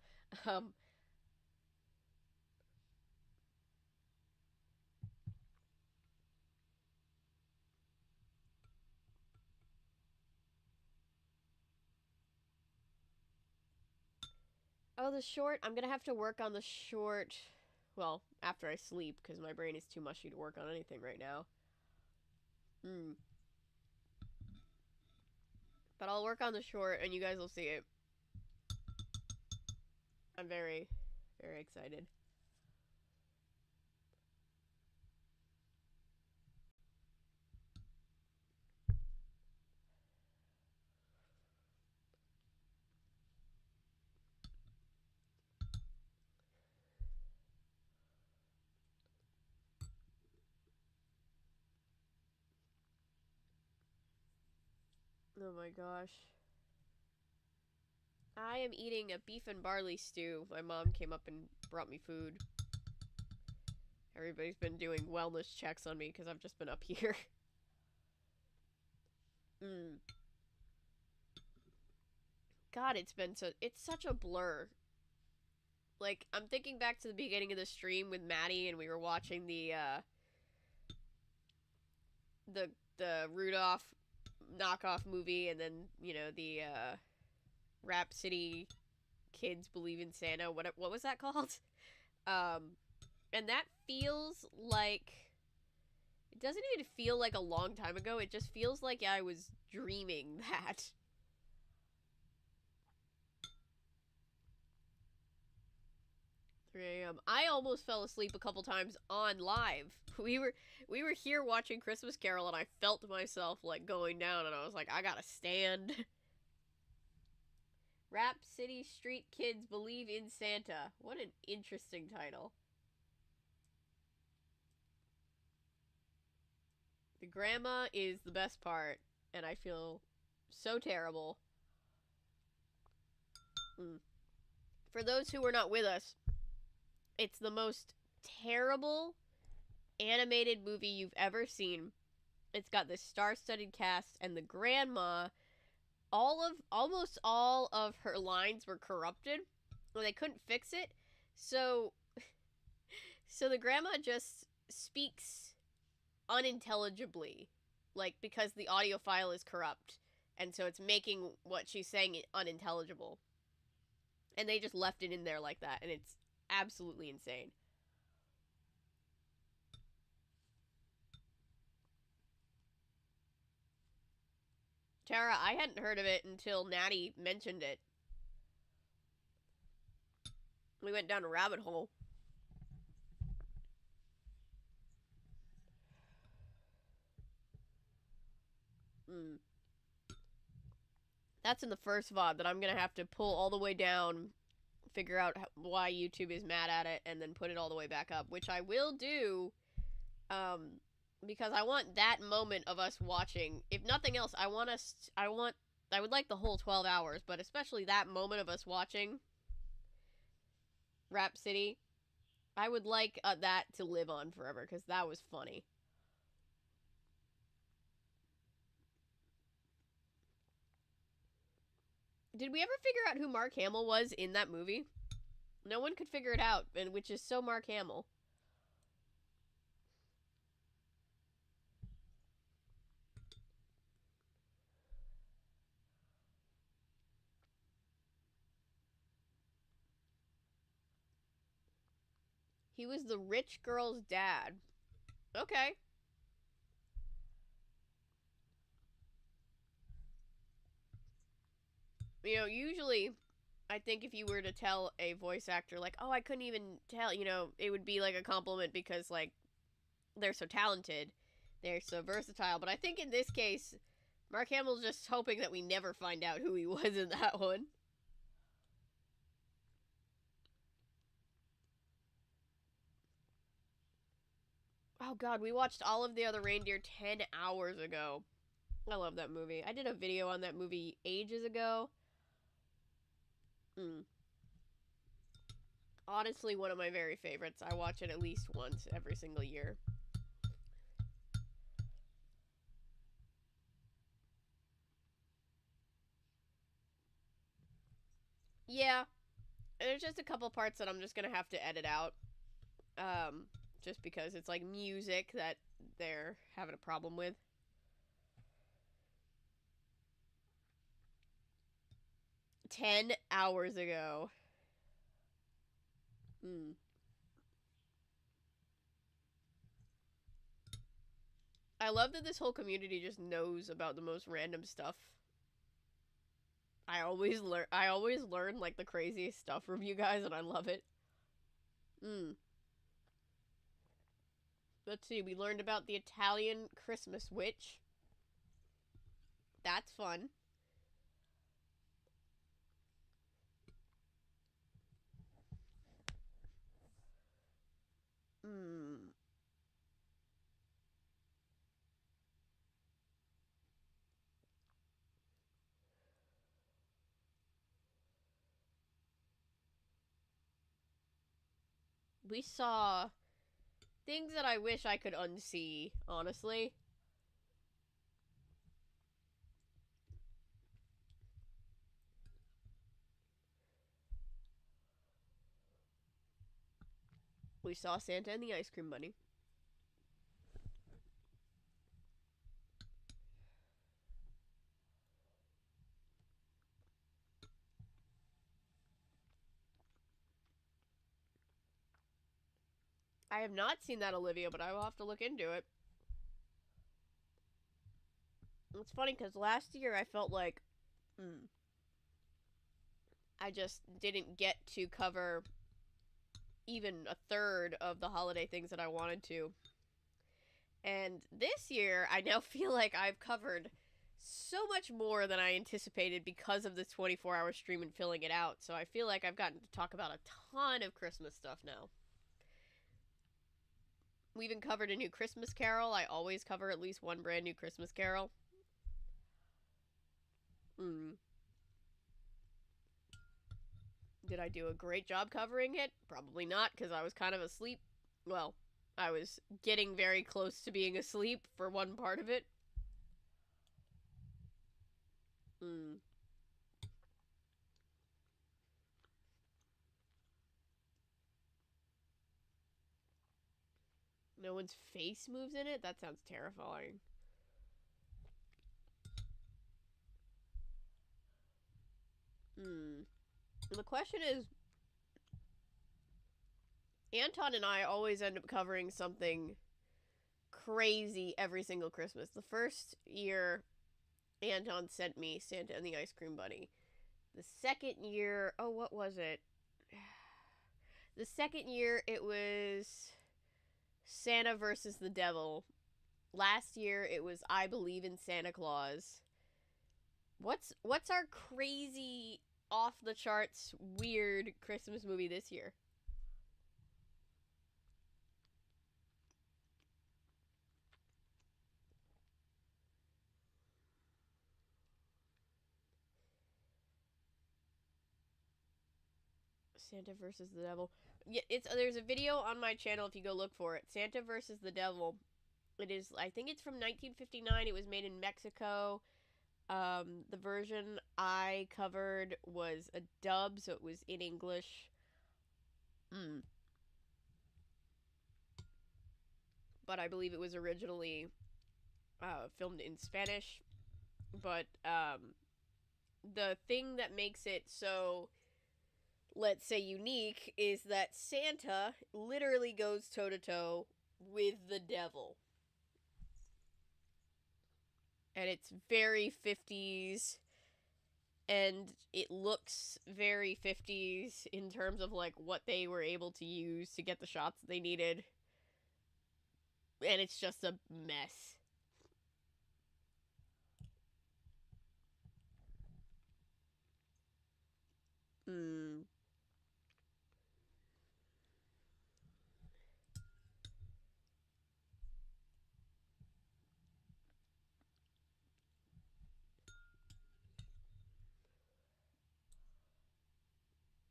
Oh, the short. I'm gonna have to work on the short. Well, after I sleep, because my brain is too mushy to work on anything right now. But I'll work on the short, and you guys will see it. I'm very, very excited. Oh my gosh. I am eating a beef and barley stew. My mom came up and brought me food. Everybody's been doing wellness checks on me because I've just been up here. God, it's such a blur. Like, I'm thinking back to the beginning of the stream with Maddie, and we were watching the Rudolph knockoff movie, and then, the Rap City Kids Believe in Santa. What was that called? And that feels like, it doesn't even feel like a long time ago. It just feels like I was dreaming that. I almost fell asleep a couple times on live. We were here watching Christmas Carol, and I felt myself, like, going down, and I was like, I gotta stand. Rap City Street Kids Believe in Santa. What an interesting title. The grandma is the best part, and I feel so terrible. For those who were not with us, it's the most terrible animated movie you've ever seen. It's got this star-studded cast, and the grandma, almost all of her lines were corrupted, or they couldn't fix it. So the grandma just speaks unintelligibly, like, because the audio file is corrupt, and so it's making what she's saying unintelligible. And they just left it in there like that, and it's absolutely insane. Tara, I hadn't heard of it until Natty mentioned it. We went down a rabbit hole. That's in the first VOD that I'm gonna have to pull all the way down, figure out why YouTube is mad at it, and then put it all the way back up, which I will do, because I want that moment of us watching. If nothing else, I would like the whole 12 hours, but especially that moment of us watching Rap City. I would like that to live on forever, because that was funny. Did we ever figure out who Mark Hamill was in that movie? No one could figure it out, and which is so Mark Hamill. He was the rich girl's dad. Okay. You know, usually, I think if you were to tell a voice actor, like, oh, I couldn't even tell, you know, it would be like a compliment because, like, they're so talented. They're so versatile. But I think in this case, Mark Hamill's just hoping that we never find out who he was in that one. Oh god, we watched All of the Other Reindeer 10 hours ago. I love that movie. I did a video on that movie ages ago. Honestly, one of my very favorites. I watch it at least once every single year. Yeah, there's just a couple parts that I'm just gonna have to edit out. Just because it's like music that they're having a problem with. "10 hours ago." I love that this whole community just knows about the most random stuff. I always learn like the craziest stuff from you guys, and I love it. Let's see, we learned about the Italian Christmas witch. That's fun. We saw things that I wish I could unsee, honestly. We saw Santa and the Ice Cream Bunny. I have not seen that, Olivia, but I will have to look into it. It's funny because last year I felt like I just didn't get to cover even a third of the holiday things that I wanted to. And this year, I now feel like I've covered so much more than I anticipated because of the 24-hour stream and filling it out. So I feel like I've gotten to talk about a ton of Christmas stuff now. We even covered a new Christmas Carol. I always cover at least one brand new Christmas Carol. Did I do a great job covering it? Probably not, because I was kind of asleep. Well, I was getting very close to being asleep for one part of it. No one's face moves in it? That sounds terrifying. The question is, Anton and I always end up covering something crazy every single Christmas. The first year, Anton sent me Santa and the Ice Cream Bunny. The second year, oh, what was it? The second year, it was Santa versus the Devil. Last year, it was I Believe in Santa Claus. What's our crazy, off the charts, weird Christmas movie this year? Santa versus the Devil. Yeah, there's a video on my channel if you go look for it. Santa versus the Devil. It is, I think it's from 1959. It was made in Mexico. The version I covered was a dub, so it was in English. But I believe it was originally filmed in Spanish. But the thing that makes it so let's say, unique is that Santa literally goes toe to toe with the devil. And it's very 50s, and it looks very 50s in terms of like what they were able to use to get the shots they needed. And it's just a mess. Hmm.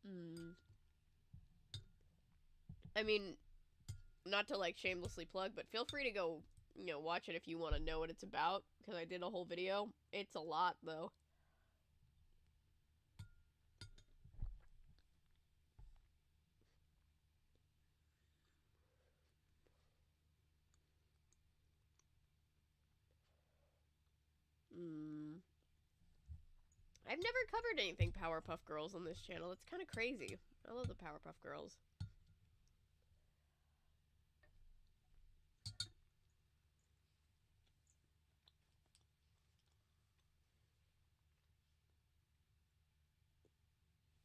Hmm. I mean, not to like shamelessly plug, but feel free to go, watch it if you want to know what it's about, because I did a whole video. It's a lot, though. Hmm. I've never covered anything Powerpuff Girls on this channel. It's kind of crazy. I love the Powerpuff Girls.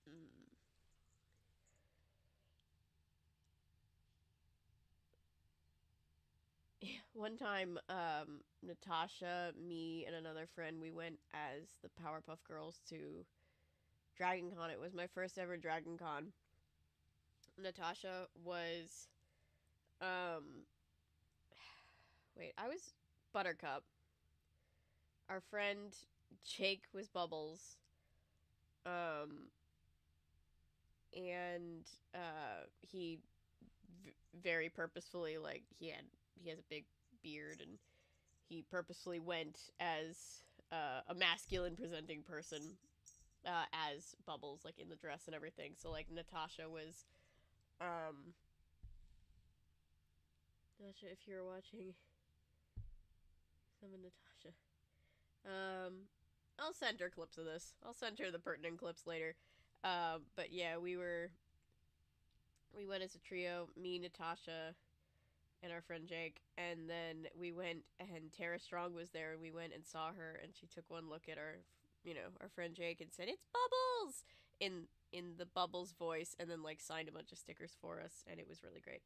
Mm. One time, Natasha, me, and another friend, we went as the Powerpuff Girls to Dragon Con. It was my first ever Dragon Con. Natasha was, um, wait, I was Buttercup. Our friend Jake was Bubbles. Um, and, he very purposefully, like, he has a big beard, and he purposefully went as a masculine presenting person, as Bubbles, like in the dress and everything. So like Natasha was, Natasha, if you're watching, summon Natasha. I'll send her clips of this. I'll send her the pertinent clips later. But yeah, we went as a trio, me, Natasha, and our friend Jake, and then we went, and Tara Strong was there, and we went and saw her, and she took one look at our friend Jake, and said, "It's Bubbles!" in the Bubbles voice, and then like signed a bunch of stickers for us, and it was really great.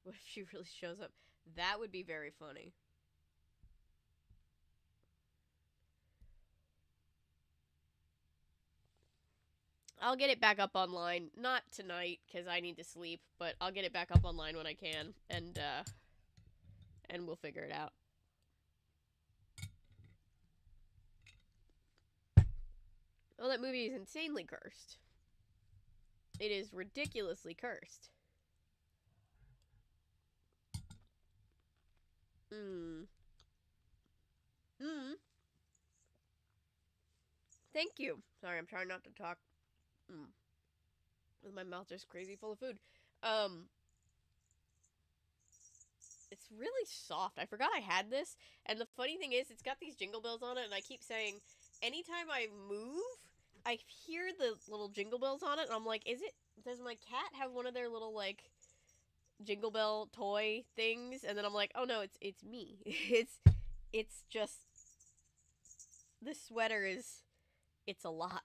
What if she really shows up? That would be very funny. I'll get it back up online, not tonight because I need to sleep, but I'll get it back up online when I can, and we'll figure it out. Oh, that movie is insanely cursed. It is ridiculously cursed. Hmm. Hmm. Thank you. Sorry, I'm trying not to talk. With my mouth just crazy full of food. It's really soft. I forgot I had this, and the funny thing is, it's got these jingle bells on it, and I keep saying, anytime I move, I hear the little jingle bells on it, and I'm like, does my cat have one of their little, like, jingle bell toy things? And then I'm like, oh no, it's me. It's just, this sweater it's a lot.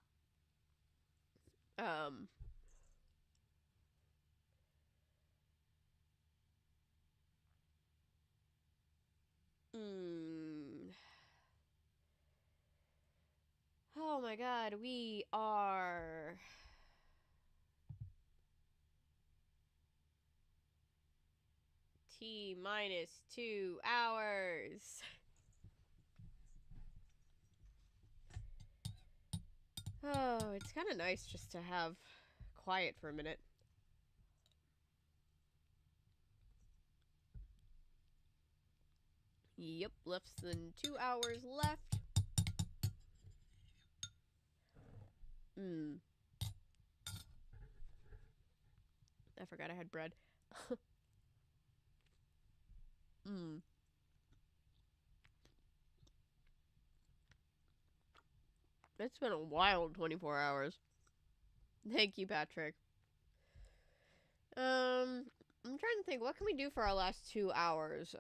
Mm. Oh my god, we are T minus 2 hours. Oh, it's kind of nice just to have quiet for a minute. Yep, less than 2 hours left. I forgot I had bread. It's been a wild 24 hours. Thank you, Patrick. I'm trying to think, what can we do for our last 2 hours?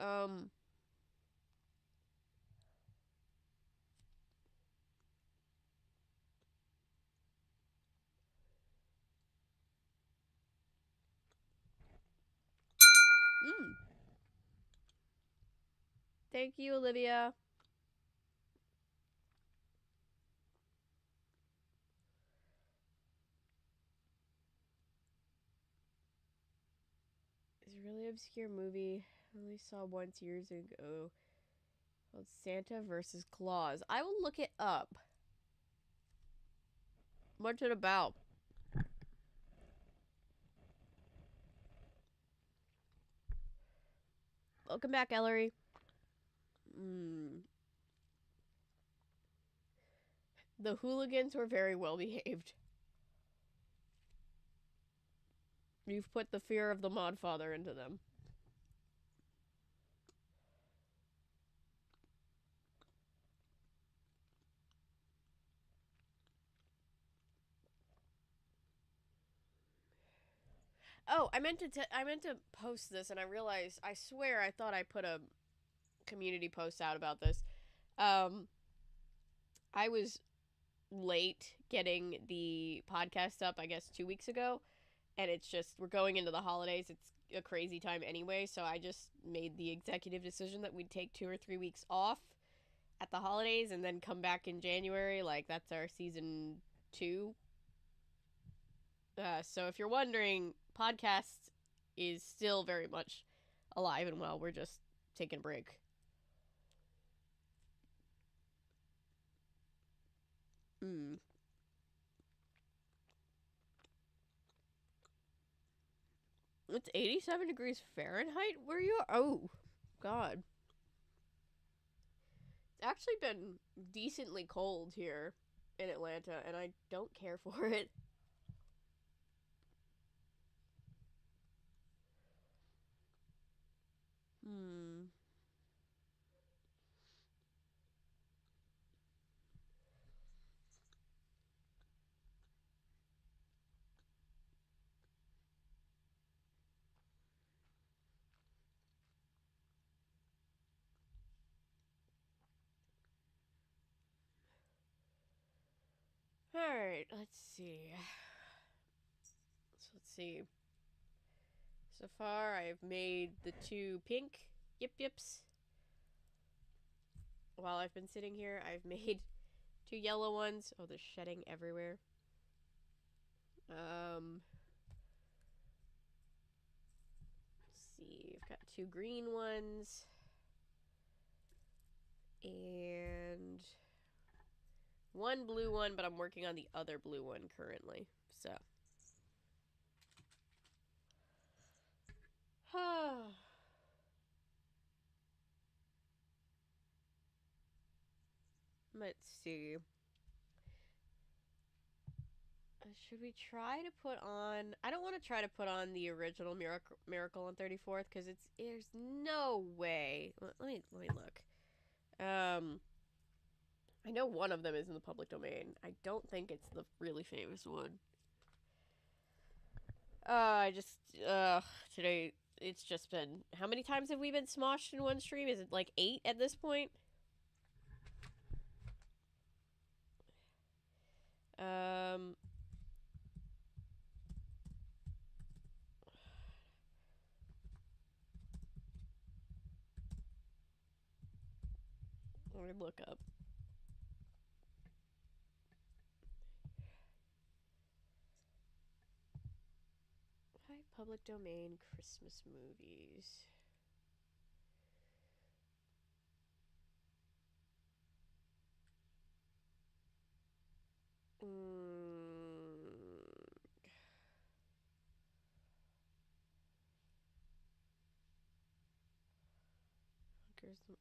Thank you, Olivia. It's a really obscure movie I only saw once years ago called Santa versus Claus. I will look it up. What's it about? Welcome back, Ellery. The hooligans were very well behaved. You've put the fear of the Modfather into them. Oh, I meant to post this, and I realized, I swear I thought I put a community post out about this. I was late getting the podcast up, I guess 2 weeks ago, and it's just, we're going into the holidays. It's a crazy time anyway, so I just made the executive decision that we'd take 2 or 3 weeks off at the holidays and then come back in January. Like, that's our season 2. So if you're wondering, podcast is still very much alive and well. We're just taking a break. It's 87 degrees Fahrenheit where you are? Oh, God. It's actually been decently cold here in Atlanta, and I don't care for it. Alright, let's see. So far, I've made the 2 pink yip yips. While I've been sitting here, I've made 2 yellow ones. Oh, there's shedding everywhere. Let's see. I've got 2 green ones. And 1 blue one, but I'm working on the other blue one currently. So. Let's see. Should we try to put on... I don't want to try to put on the original Miracle on 34th, because there's no way. Let me look. I know one of them is in the public domain. I don't think it's the really famous one. Today, it's just been... How many times have we been smoshed in one stream? Is it like 8 at this point? Let me look up. Hi, public domain Christmas movies.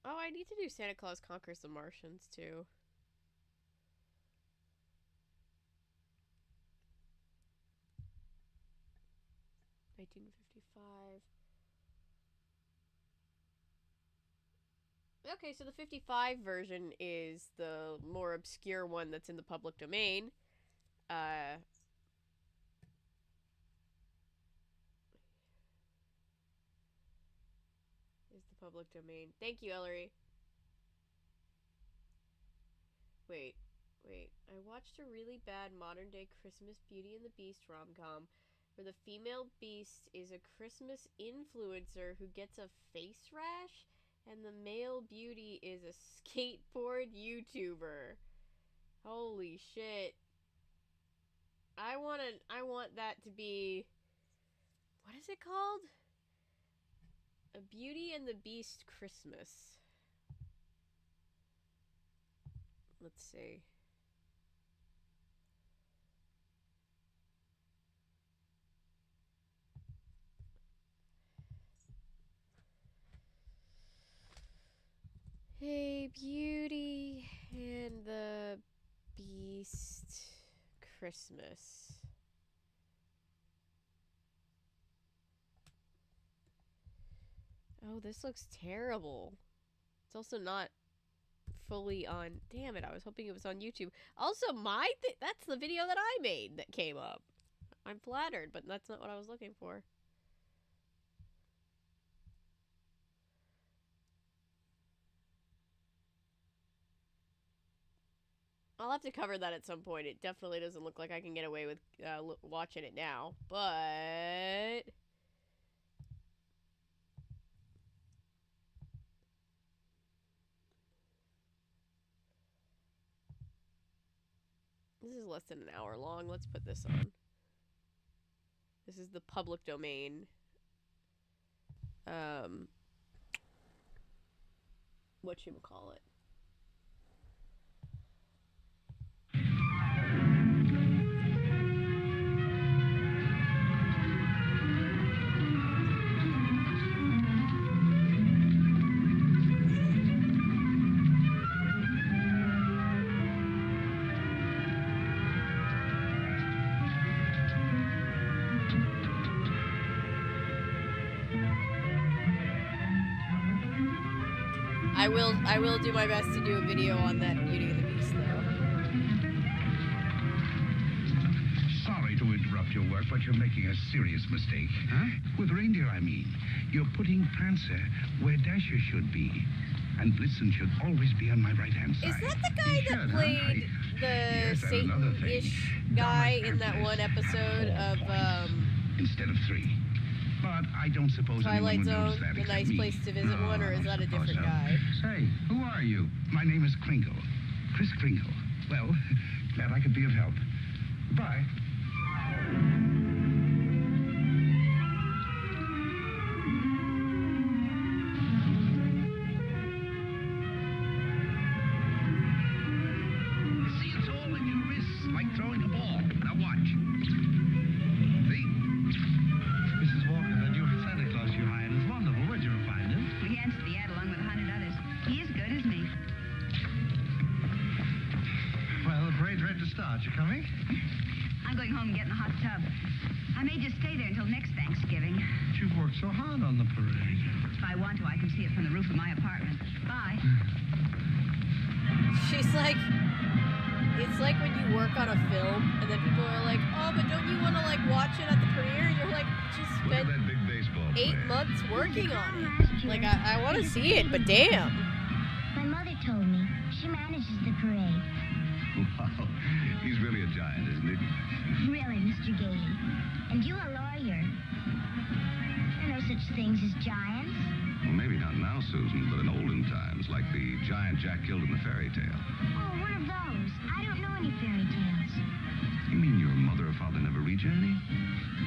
Oh, I need to do Santa Claus Conquers the Martians, too. $19.55. Okay, so the 55 version is the more obscure one that's in the public domain. Is the public domain. Thank you, Ellery. Wait. I watched a really bad modern-day Christmas Beauty and the Beast rom-com where the female beast is a Christmas influencer who gets a face rash and the male beauty is a skateboard YouTuber. Holy shit. I want that to be... What is it called? A Beauty and the Beast Christmas. Let's see. Hey, Beauty and the Beast Christmas. Oh, this looks terrible. It's also not fully on... Damn it, I was hoping it was on YouTube. Also, that's the video that I made that came up. I'm flattered, but that's not what I was looking for. I'll have to cover that at some point. It definitely doesn't look like I can get away with watching it now, but... This is less than an hour long. Let's put this on. This is the public domain. Whatchamacallit. I will do my best to do a video on that Beauty and the Beast, though. Sorry to interrupt your work, but you're making a serious mistake. Huh? With reindeer, I mean. You're putting Prancer where Dasher should be. And Blitzen should always be on my right-hand side. Is that the guy that played the Satan-ish guy in that one episode of, Instead of 3. But I don't suppose Twilight anyone would notice Zone, that the except nice me. place to visit one, or is that a different guy? Say, who are you? My name is Kringle. Chris Kringle. Well, glad I could be of help. Bye. See, it's all in your wrists, like throwing a ball. Now watch. See? Mrs. Walker, the new Santa Claus you hired is wonderful. Where'd you find him? We answered the ad along with 100 others. He is good, isn't he? Well, the parade's ready to start. You coming? I'm going home and getting a hot tub. I may just stay there until next Thanksgiving. But you've worked so hard on the parade. If I want to, I can see it from the roof of my apartment. Bye. She's like... It's like when you work on a film, and then people are like, oh, but don't you want to, like, watch it at the premiere? And you're like, just Look at spent that big baseball 8 player. months working on it. Like, I want to see it, but damn. My mother told me she manages the parade. Wow. He's really a giant, isn't he? Really, Mr. Gailey. And you a lawyer. There are no such things as giants. Well, maybe not now, Susan, but in olden times, like the giant Jack killed in the fairy tale. Oh, one of those. I don't know any fairy tales. You mean your mother or father never read you any?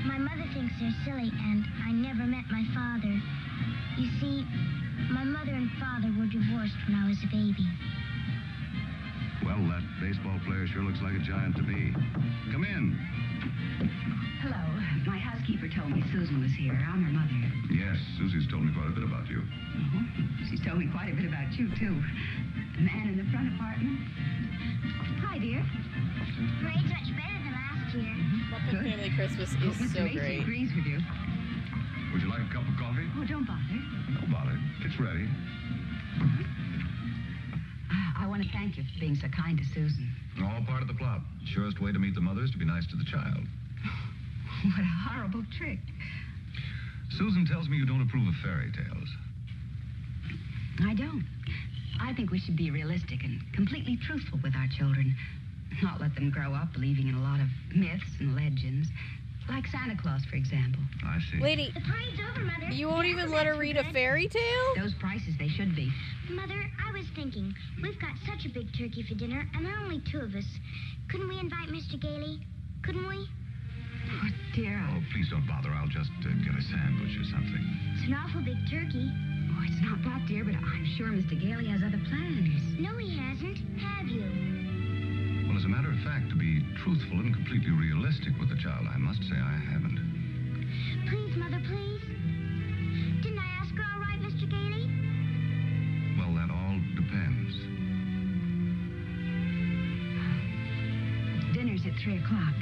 My mother thinks they're silly, and I never met my father. You see, my mother and father were divorced when I was a baby. Well, that baseball player sure looks like a giant to me. Come in. Hello. My housekeeper told me Susan was here. I'm her mother. Yes, Susie's told me quite a bit about you. She's told me quite a bit about you, too. The man in the front apartment. Hi, dear. Parade's much better than last year. Muppet Family Christmas is Mr. so Macy great. agrees with you. Would you like a cup of coffee? Oh, don't bother. No bother. It's ready. want to thank you for being so kind to Susan. All part of the plot. Surest way to meet the mother is to be nice to the child. What a horrible trick. Susan tells me you don't approve of fairy tales. I don't. I think we should be realistic and completely truthful with our children. Not let them grow up believing in a lot of myths and legends. Like Santa Claus, for example. I see. Lady, The party's over, Mother. you won't even let her read a fairy tale? Those prices, they should be. Mother, I was thinking, we've got such a big turkey for dinner, and there are only 2 of us. Couldn't we invite Mr. Gailey? Couldn't we? Oh, dear. Oh, please don't bother. I'll just get a sandwich or something. It's an awful big turkey. Oh, it's not that, dear, but I'm sure Mr. Gailey has other plans. No, he hasn't. Have you? Well, as a matter of fact, to be truthful and completely realistic with the child, I must say I haven't. Please, Mother, please. Didn't I ask her all right, Mr. Gailey? Well, that all depends. Dinner's at 3 o'clock.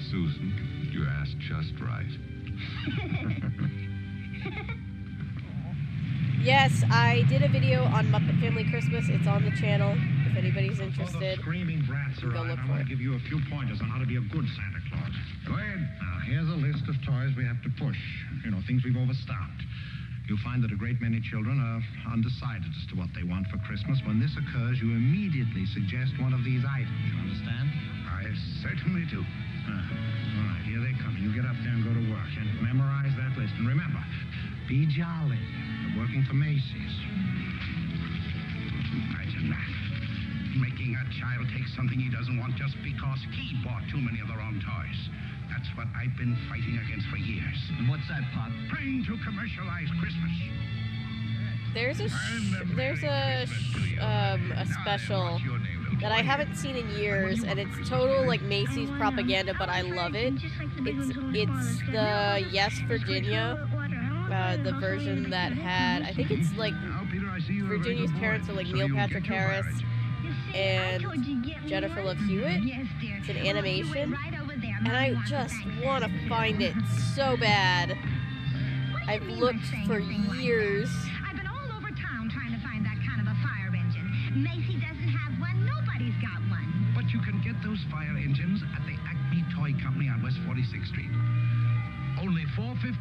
Susan, you asked just right. Yes, I did a video on Muppet Family Christmas. It's on the channel if anybody's interested. Screaming brats Go around. look I for want it. to give you a few pointers on how to be a good Santa Claus. Go ahead. Now, here's a list of toys we have to push. You know, things we've overstocked. You'll find that a great many children are undecided as to what they want for Christmas. When this occurs, you immediately suggest one of these items. You understand? I certainly do. All right, here they come. You get up there and go to work and memorize that list. And remember, be jolly. You're working for Macy's. Imagine that. Making a child take something he doesn't want just because he bought too many of the wrong toys. That's what I've been fighting against for years. And what's that, Pop? Trying to commercialize Christmas. There's a special that I haven't seen in years, and it's total like Macy's propaganda, but I love it. It's the Yes Virginia, the version that had, I think it's like Virginia's parents are like Neil Patrick Harris and Jennifer Love Hewitt. It's an animation, and I just want to find it so bad. I've looked for years. I've been all over town trying to find that kind of a fire engine. Macy doesn't have one. Nobody's got one. But you can get those fire engines at the Acme Toy Company on West 46th Street. Only $4.50.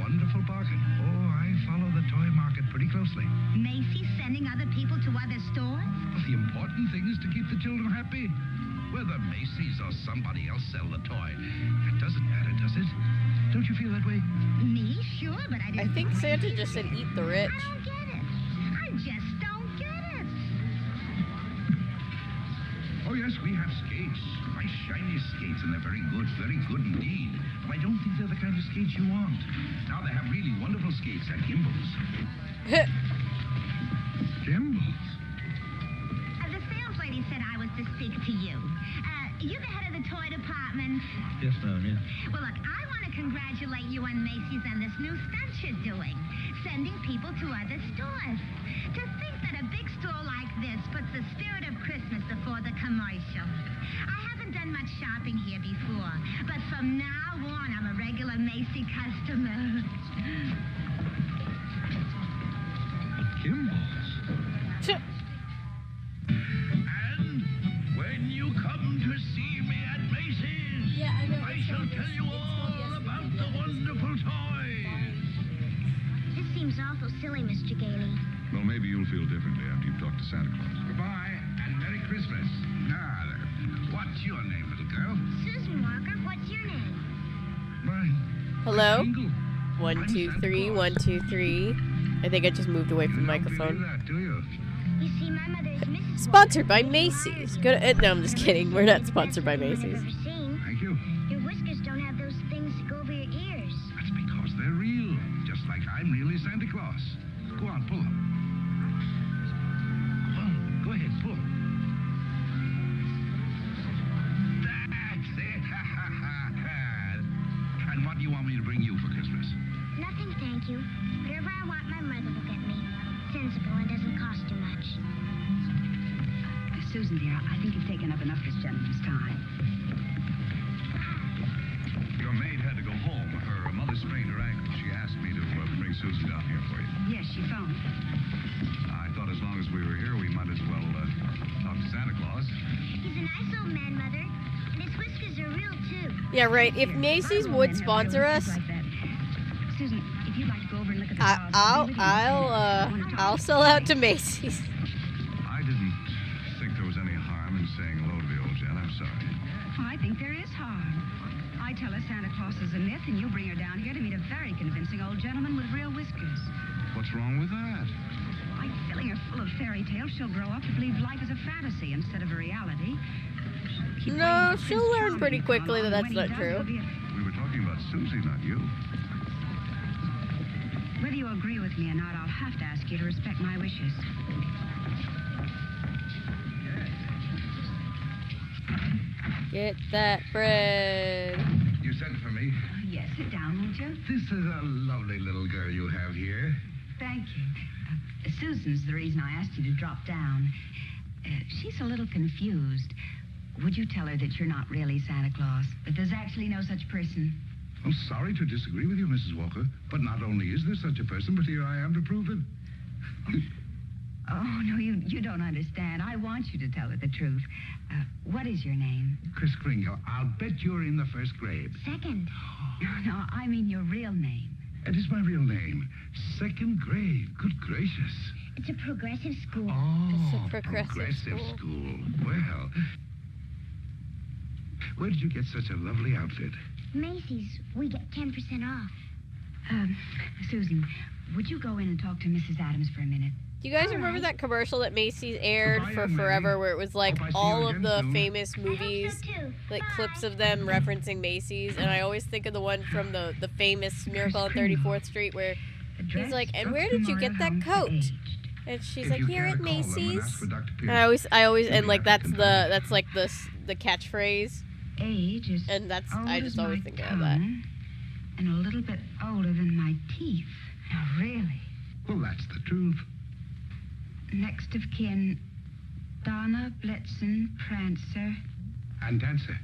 Wonderful bargain. Oh, I follow the toy market pretty closely. Macy's sending other people to other stores? Well, the important thing is to keep the children happy. Whether Macy's or somebody else sell the toy, it doesn't matter, does it? Don't you feel that way? Me? Sure, but I I didn't... think Santa just said eat the rich. I don't get it. I just don't get it. Oh, yes, we have skates. Nice shiny skates, and they're very good indeed. But I don't think they're the kind of skates you want. Now they have really wonderful skates at Gimbals. Gimbals? The sales lady said I was to speak to you. You're the head of the toy department. Yes, ma'am, yeah. Well, look, I want to congratulate you on Macy's and this new stunt you're doing, sending people to other stores. To think that a big store like this puts the spirit of Christmas before the commercial. I haven't done much shopping here before, but from now on, I'm a regular Macy customer. Gimbals? And when you come to see me at Macy's, I shall tell you all about the wonderful toys. This seems awful silly, Mr. Gailey. Well, maybe you'll feel differently after you've talked to Santa Claus. Goodbye, and Merry Christmas. Now, what's your name, little girl? Susan Walker, what's your name? Mine. Hello? 1, 2, 3, 1, 2, 3. I think I just moved away from the microphone. Do you? You see, my mother is Mrs. Sponsored by Macy's. Go to, no, I'm just kidding. We're not sponsored by Macy's. Thank you. Your whiskers don't have those things that go over your ears. That's because they're real. Just like I'm really Santa Claus. Go on, pull them. Well, go ahead, pull. That's it. And what do you want me to bring you for Christmas? Nothing, thank you. Whatever I want, my mother will get me. Sensible and doesn't cost too much. Susan, dear, I think you've taken up enough of this gentleman's time. Your maid had to go home. Her mother sprained her ankle. She asked me to bring Susan down here for you. Yes, she phoned. I thought as long as we were here, we might as well talk to Santa Claus. He's a nice old man, Mother. And his whiskers are real, too. Yeah, right. If Macy's would sponsor us, Susan, if you'd like to go over and look at the dolls, I'll sell out to Macy's. I didn't think there was any harm in saying hello to the old gent. I'm sorry. Oh, I think there is harm. I tell her Santa Claus is a myth, and you bring her down here to meet a very convincing old gentleman with real whiskers. What's wrong with that? By filling her full of fairy tales, she'll grow up to believe life is a fantasy instead of a reality. No, she'll learn pretty quickly that that's not true. We were talking about Susie, not you. Whether you agree with me or not, I'll have to ask you to respect my wishes. Get that bread. You sent for me? Yes, sit down, won't you? This is a lovely little girl you have here. Thank you. Susan's the reason I asked you to drop down. She's a little confused. Would you tell her that you're not really Santa Claus? That there's actually no such person? I'm sorry to disagree with you, Mrs. Walker, but not only is there such a person, but here I am to prove it. Oh, no, you don't understand. I want you to tell her the truth. What is your name? Chris Kringle, I'll bet you're in the first grade. Second. No, I mean your real name. It is my real name. Second grade. Good gracious. It's a progressive school. Oh, It's a progressive school. Well, where did you get such a lovely outfit? Macy's. We get 10% off. Susan, would you go in and talk to Mrs. Adams for a minute? Do you guys remember that commercial that Macy's aired for forever where it was like all of the famous movies, like clips of them referencing Macy's? And I always think of the one from the famous Miracle on 34th Street where he's like, and where did you get that coat? And she's like, here at Macy's. And I always, and like that's like the catchphrase. Age is and that's old I just as always my think of that. tongue and a little bit older than my teeth. Now, really. Well, that's the truth. Next of kin, Donna, Blitzen, Prancer. And Dancer.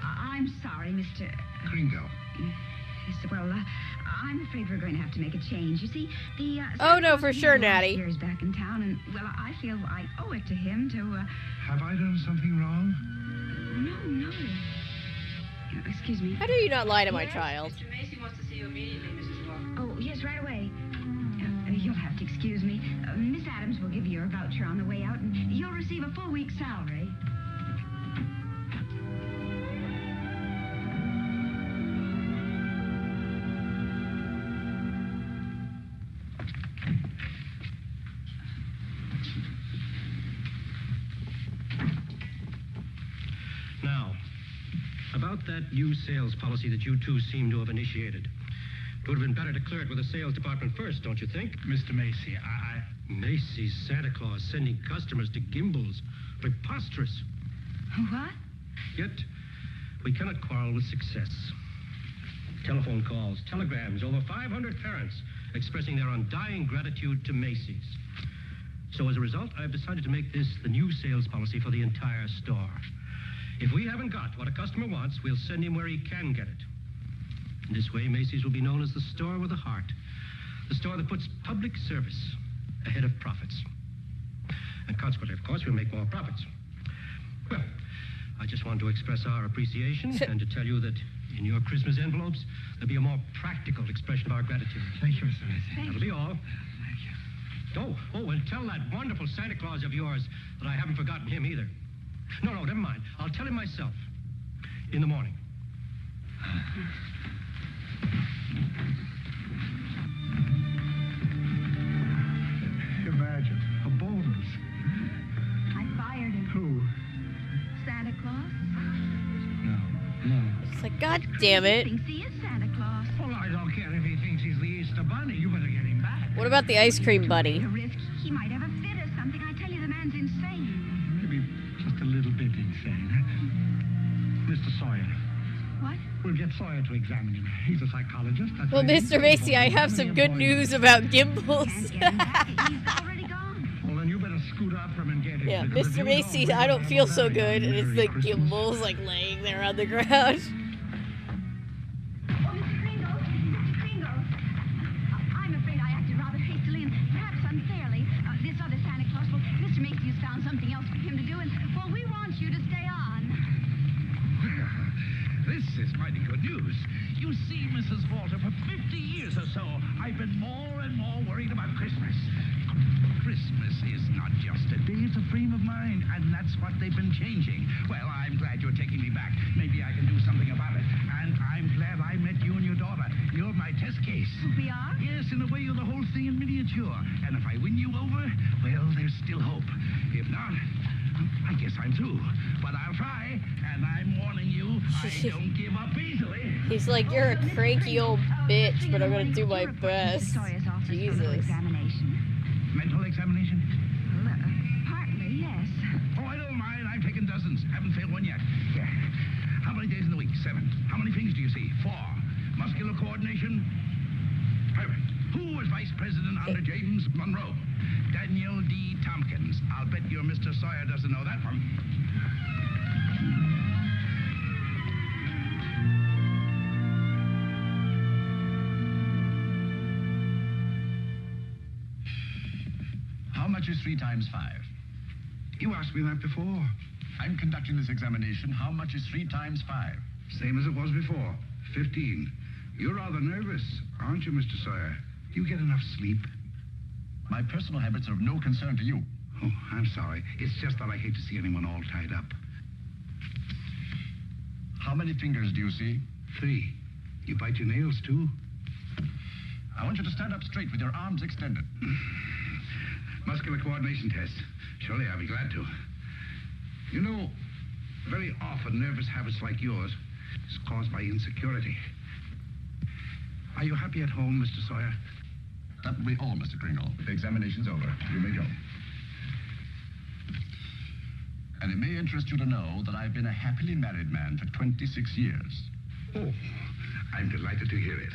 I'm sorry, Mr. Kringle. Yes, well, I'm afraid we're going to have to make a change. You see, the... Oh, no, for sure, Natty. Years back in town, and, well, I feel I owe it to him to, Have I done something wrong? No. Excuse me. How do you not lie to my child? Mr. Macy wants to see you immediately, Mrs. Walker. Oh, yes, right away. You'll have to excuse me. Miss Adams will give you your voucher on the way out, and you'll receive a full week's salary. Now, about that new sales policy that you two seem to have initiated. It would have been better to clear it with the sales department first, don't you think? Mr. Macy, Macy's Santa Claus sending customers to Gimbals. Preposterous. What? Yet, we cannot quarrel with success. Telephone calls, telegrams, over 500 parents expressing their undying gratitude to Macy's. So as a result, I've decided to make this the new sales policy for the entire store. If we haven't got what a customer wants, we'll send him where he can get it. In this way, Macy's will be known as the store with a heart. The store that puts public service ahead of profits. And consequently, of course, we'll make more profits. Well, I just want to express our appreciation and to tell you that in your Christmas envelopes, there'll be a more practical expression of our gratitude. Thank you, Mr. Macy. That'll be all. Thank you. Oh, and tell that wonderful Santa Claus of yours that I haven't forgotten him either. No, never mind. I'll tell him myself. In the morning. Imagine, a bonus. I fired him. Who? Santa Claus? No. It's like, God damn it. He thinks he is Santa Claus. Well, I don't care if he thinks he's the Easter Bunny. You better get him back. What about the ice cream bunny? A risk. He might have a fit or something. I tell you, the man's insane. Maybe just a little bit insane. Mr. Sawyer. What? We'll get Sawyer to examine him. He's a psychologist. That's Well, why Mr. Macy, I have some good news about Gimbals. He's already gone. Well, then you better scoot scoot up from and get it. Yeah, because if Mr. you Macy's, don't, I don't feel so Merry good, and it's the Christmas. gimbal's like laying there on the ground. Oh, Mr. Kringle, Mr. Kringle. I'm afraid I acted rather hastily and perhaps unfairly. This other Santa Claus, well, Mr. Macy has found something else for him to do, and, well, we want you to stay on. This is mighty good news. You see, Mrs. Walter, for 50 years or so, I've been more and more worried about Christmas. Christmas is not just a day, it's a frame of mind, and that's what they've been changing. Well, I'm glad you're taking me back. Maybe I can do something about it. And I'm glad I met you and your daughter. You're my test case. We are? Yes, in a way, you're the whole thing in miniature. And if I win you over, well, there's still hope. If not, I guess I'm through. But I'll try, and I'm warning you, I don't give up easily. He's like, you're a cranky old bitch, but I'm gonna do my best. Jesus. Mental examination? Partly, yes. Oh, I don't mind. I've taken dozens. Haven't failed one yet. Yeah. How many days in the week? 7. How many things do you see? 4. Muscular coordination? Perfect. Who was vice president under James Monroe? Daniel D. Tompkins. I'll bet your Mr. Sawyer doesn't know that one. How much is 3 times 5? You asked me that before. I'm conducting this examination. How much is 3 times 5? Same as it was before. 15. You're rather nervous, aren't you, Mr. Sawyer? You get enough sleep? My personal habits are of no concern to you. Oh, I'm sorry. It's just that I hate to see anyone all tied up. How many fingers do you see? 3. You bite your nails, too? I want you to stand up straight with your arms extended. Muscular coordination test. Surely I'll be glad to. You know, very often nervous habits like yours is caused by insecurity. Are you happy at home, Mr. Sawyer? That will be all, Mr. Kringle. The examination's over. You may go. And it may interest you to know that I've been a happily married man for 26 years. Oh, I'm delighted to hear it.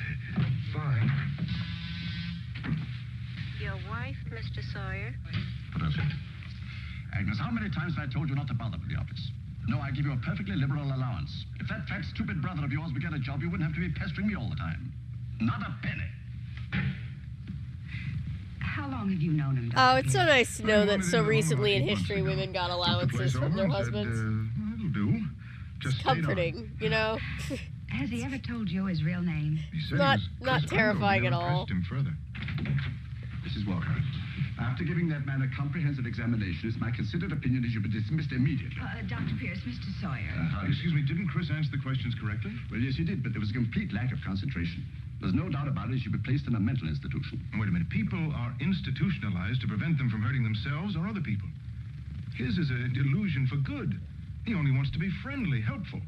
Fine. Your wife, Mr. Sawyer? That's it. Agnes, how many times have I told you not to bother with the office? No, I give you a perfectly liberal allowance. If that fat, stupid brother of yours would get a job, you wouldn't have to be pestering me all the time. Not a penny. How long have you known him, Oh, it's so nice to know that so recently in history women got allowances from their husbands. That'll do. It's comforting, you know? Has he ever told you his real name? Not terrifying at all. Him further. Mrs. Walker, after giving that man a comprehensive examination, it's my considered opinion he should be dismissed immediately. Dr. Pierce, Mr. Sawyer. Excuse me, didn't Chris answer the questions correctly? Well, yes, he did, but there was a complete lack of concentration. There's no doubt about it, he should be placed in a mental institution. Wait a minute. People are institutionalized to prevent them from hurting themselves or other people. His is a delusion for good. He only wants to be friendly, helpful.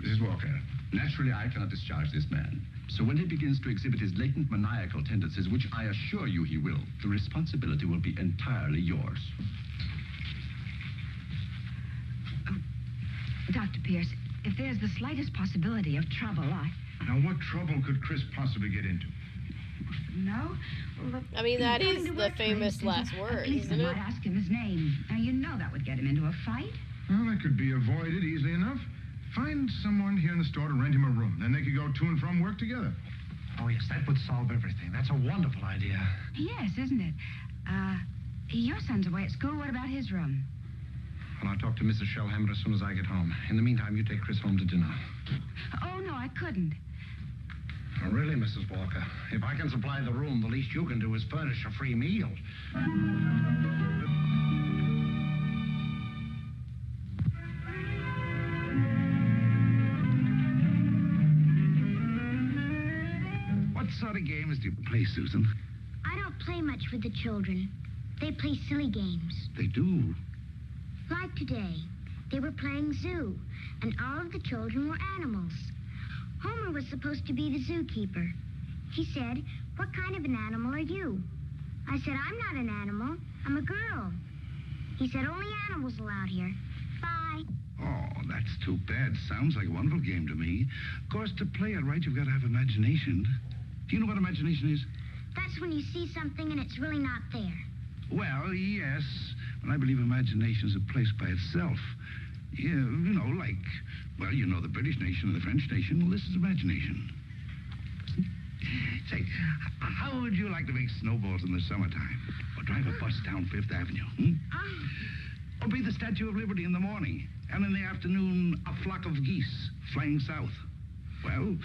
Mrs. Walker, naturally I cannot discharge this man. So when he begins to exhibit his latent maniacal tendencies, which I assure you he will, the responsibility will be entirely yours. Dr. Pierce, if there's the slightest possibility of trouble, Now, what trouble could Chris possibly get into? No? Well, I mean, that is the famous last word, At least isn't I it? might ask him his name. Now, you know that would get him into a fight. Well, that could be avoided easily enough. Find someone here in the store to rent him a room. Then they could go to and from work together. Oh, yes, that would solve everything. That's a wonderful idea. Yes, isn't it? Your son's away at school. What about his room? Well, I'll talk to Mrs. Shellhammer as soon as I get home. In the meantime, you take Chris home to dinner. Oh, no, I couldn't. Oh, really, Mrs. Walker? If I can supply the room, the least you can do is furnish a free meal. What sort of games do you play, Susan? I don't play much with the children. They play silly games. They do. Like today, they were playing zoo, and all of the children were animals. Homer was supposed to be the zookeeper. He said, "What kind of an animal are you?" I said, "I'm not an animal. I'm a girl." He said, "Only animals allowed here. Bye." Oh, that's too bad. Sounds like a wonderful game to me. Of course, to play it right, you've got to have imagination. Do you know what imagination is? That's when you see something and it's really not there. Well, yes. And I believe imagination is a place by itself. Yeah, you know, like, well, you know the British nation and the French nation. Well, this is imagination. Say, how would you like to make snowballs in the summertime? Or drive a bus down Fifth Avenue, Or be the Statue of Liberty in the morning, and in the afternoon, a flock of geese flying south? Well,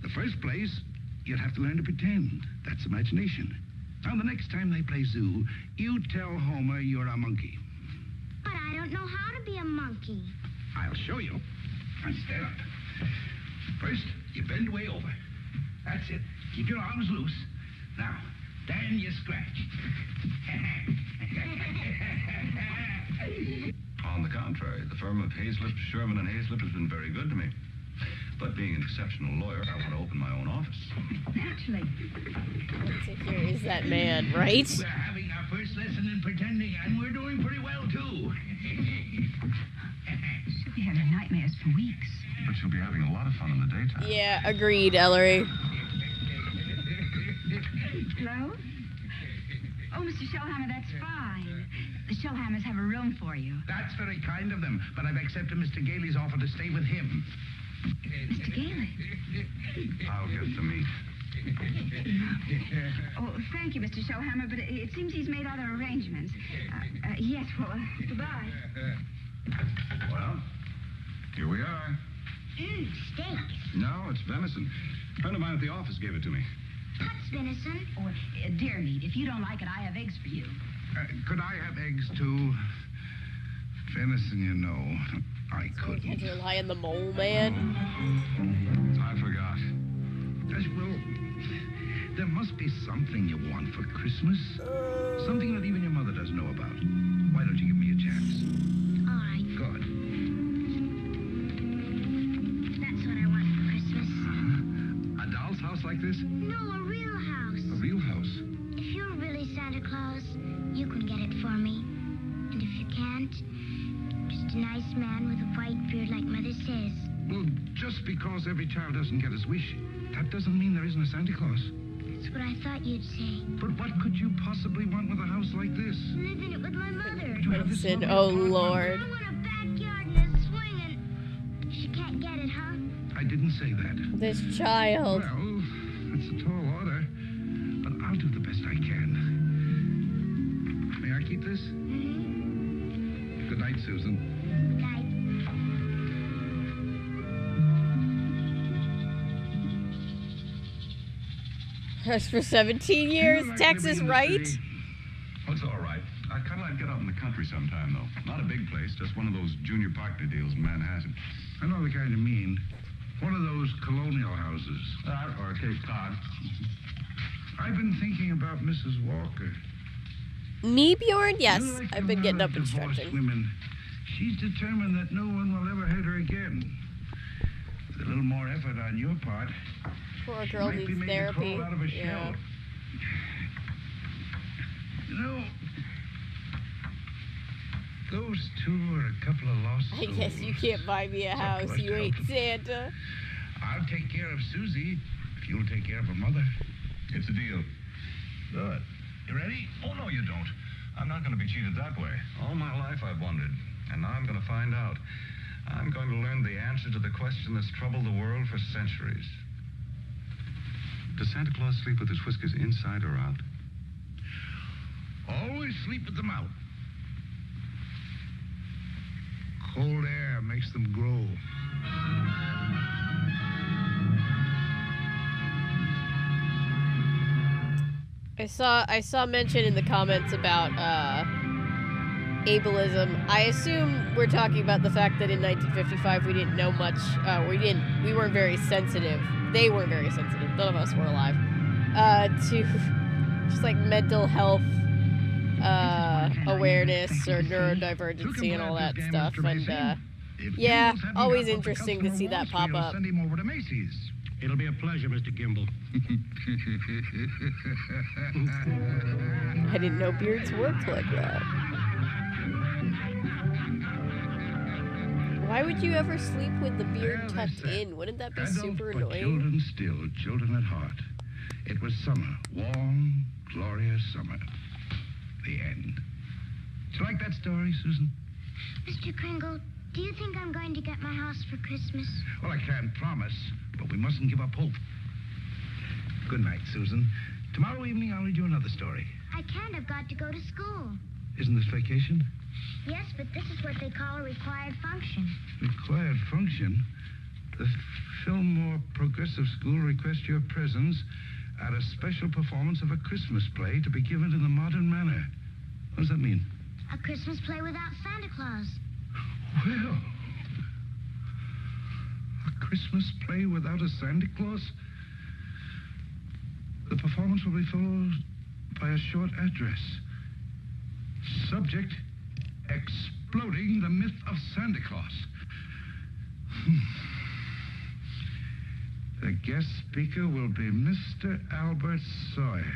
the first place, you'd have to learn to pretend. That's imagination. Now, the next time they play zoo, you tell Homer you're a monkey. But I don't know how to be a monkey. I'll show you. Now, stand up. First, you bend way over. That's it. Keep your arms loose. Now, then you scratch. On the contrary, the firm of Hazlitt, Sherman, and Hazlitt has been very good to me. But being an exceptional lawyer, I want to open my own office. Naturally. Here is that man, right? We're having our first lesson in pretending, and we're doing pretty well, too. She'll be having nightmares for weeks. But you'll be having a lot of fun in the daytime. Yeah, agreed, Ellery. Hello? Oh, Mr. Shellhammer, that's fine. The Shellhammers have a room for you. That's very kind of them, but I've accepted Mr. Gailey's offer to stay with him. Mr. Gailey. I'll get the meat. Oh, thank you, Mr. Shellhammer, but it seems he's made other arrangements. Yes, well, goodbye. Well, here we are. Steak. No, it's venison. A friend of mine at the office gave it to me. What's venison? Oh, deer meat. If you don't like it, I have eggs for you. Could I have eggs, too? Venison, you know. I couldn't. Can't you rely on the mole man? I forgot. Well, there must be something you want for Christmas. Something that even your mother doesn't know about. Why don't you give me a chance? All right. Good. That's what I want for Christmas. A doll's house like this? No, a real house. A real house? If you're really Santa Claus, you can get it for me. And if you can't, just a nice man with a white beard like Mother says. Well, just because every child doesn't get his wish, that doesn't mean there isn't a Santa Claus. That's what I thought you'd say. But what could you possibly want with a house like this? Live in it with my mother. Vincent, oh Lord. I want a backyard and a swing and... She can't get it, huh? I didn't say that. This child. Well, it's a tall order, but I'll do the best I can. May I keep this? Mm-hmm. Good night, Susan. Good night. That's for 17 years. Texas, right? That's all right. I'd kind of like to get out in the country sometime, though. Not a big place, just one of those junior partner deals in Manhattan. I know the kind you mean. One of those colonial houses. Or Cape Cod. I've been thinking about Mrs. Walker. Me, Bjorn? Yes. Like I've been getting up and divorced stretching. Women. She's determined that no one will ever hurt her again. With a little more effort on your part. Poor girl might be needs made to therapy. crawl out of a Yeah. shell. You know, those two are a couple of lost I souls. guess you can't buy me a house. You ain't Santa. I'll take care of Susie if you'll take care of her mother. It's a deal. Good. You ready? Oh, no, you don't. I'm not going to be cheated that way. All my life I've wondered, and now I'm going to find out. I'm going to learn the answer to the question that's troubled the world for centuries. Does Santa Claus sleep with his whiskers inside or out? Always sleep with them out. Cold air makes them grow. I saw mention in the comments about ableism. I assume we're talking about the fact that in 1955 we didn't know much. We weren't very sensitive. They weren't very sensitive. None of us were alive to just like mental health awareness or neurodivergency and all that stuff. And yeah, always interesting to see that pop up. Send him over to Macy's. It'll be a pleasure, Mr. Gimbel. I didn't know beards worked like that. Why would you ever sleep with the beard tucked in? Wouldn't that be super But annoying? children still, children at heart. It was summer, warm, glorious summer. The end. Do you like that story, Susan? Mr. Kringle, do you think I'm going to get my house for Christmas? Well, I can't promise, but we mustn't give up hope. Good night, Susan. Tomorrow evening, I'll read you another story. I can't. I've got to go to school. Isn't this vacation? Yes, but this is what they call a required function. Required function? The Fillmore Progressive School requests your presence at a special performance of a Christmas play to be given in the modern manner. What does that mean? A Christmas play without Santa Claus. Well, a Christmas play without a Santa Claus? The performance will be followed by a short address. Subject, exploding the myth of Santa Claus. The guest speaker will be Mr. Albert Sawyer.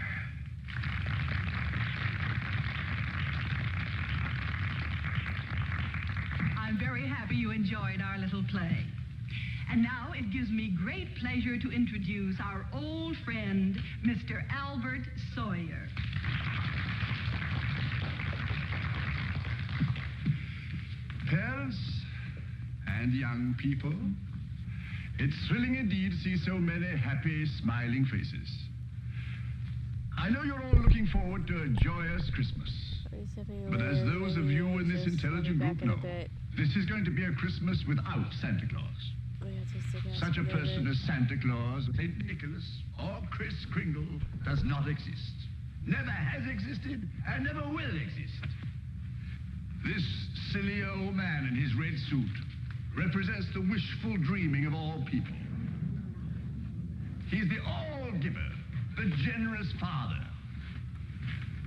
I'm very happy you enjoyed our little play. And now it gives me great pleasure to introduce our old friend, Mr. Albert Sawyer. Parents and young people, it's thrilling indeed to see so many happy, smiling faces. I know you're all looking forward to a joyous Christmas. But as those of you in this intelligent group know, this is going to be a Christmas without Santa Claus. Such a person as Santa Claus, St. Nicholas, or Kris Kringle does not exist. Never has existed and never will exist. This silly old man in his red suit represents the wishful dreaming of all people. He's the all-giver, the generous father.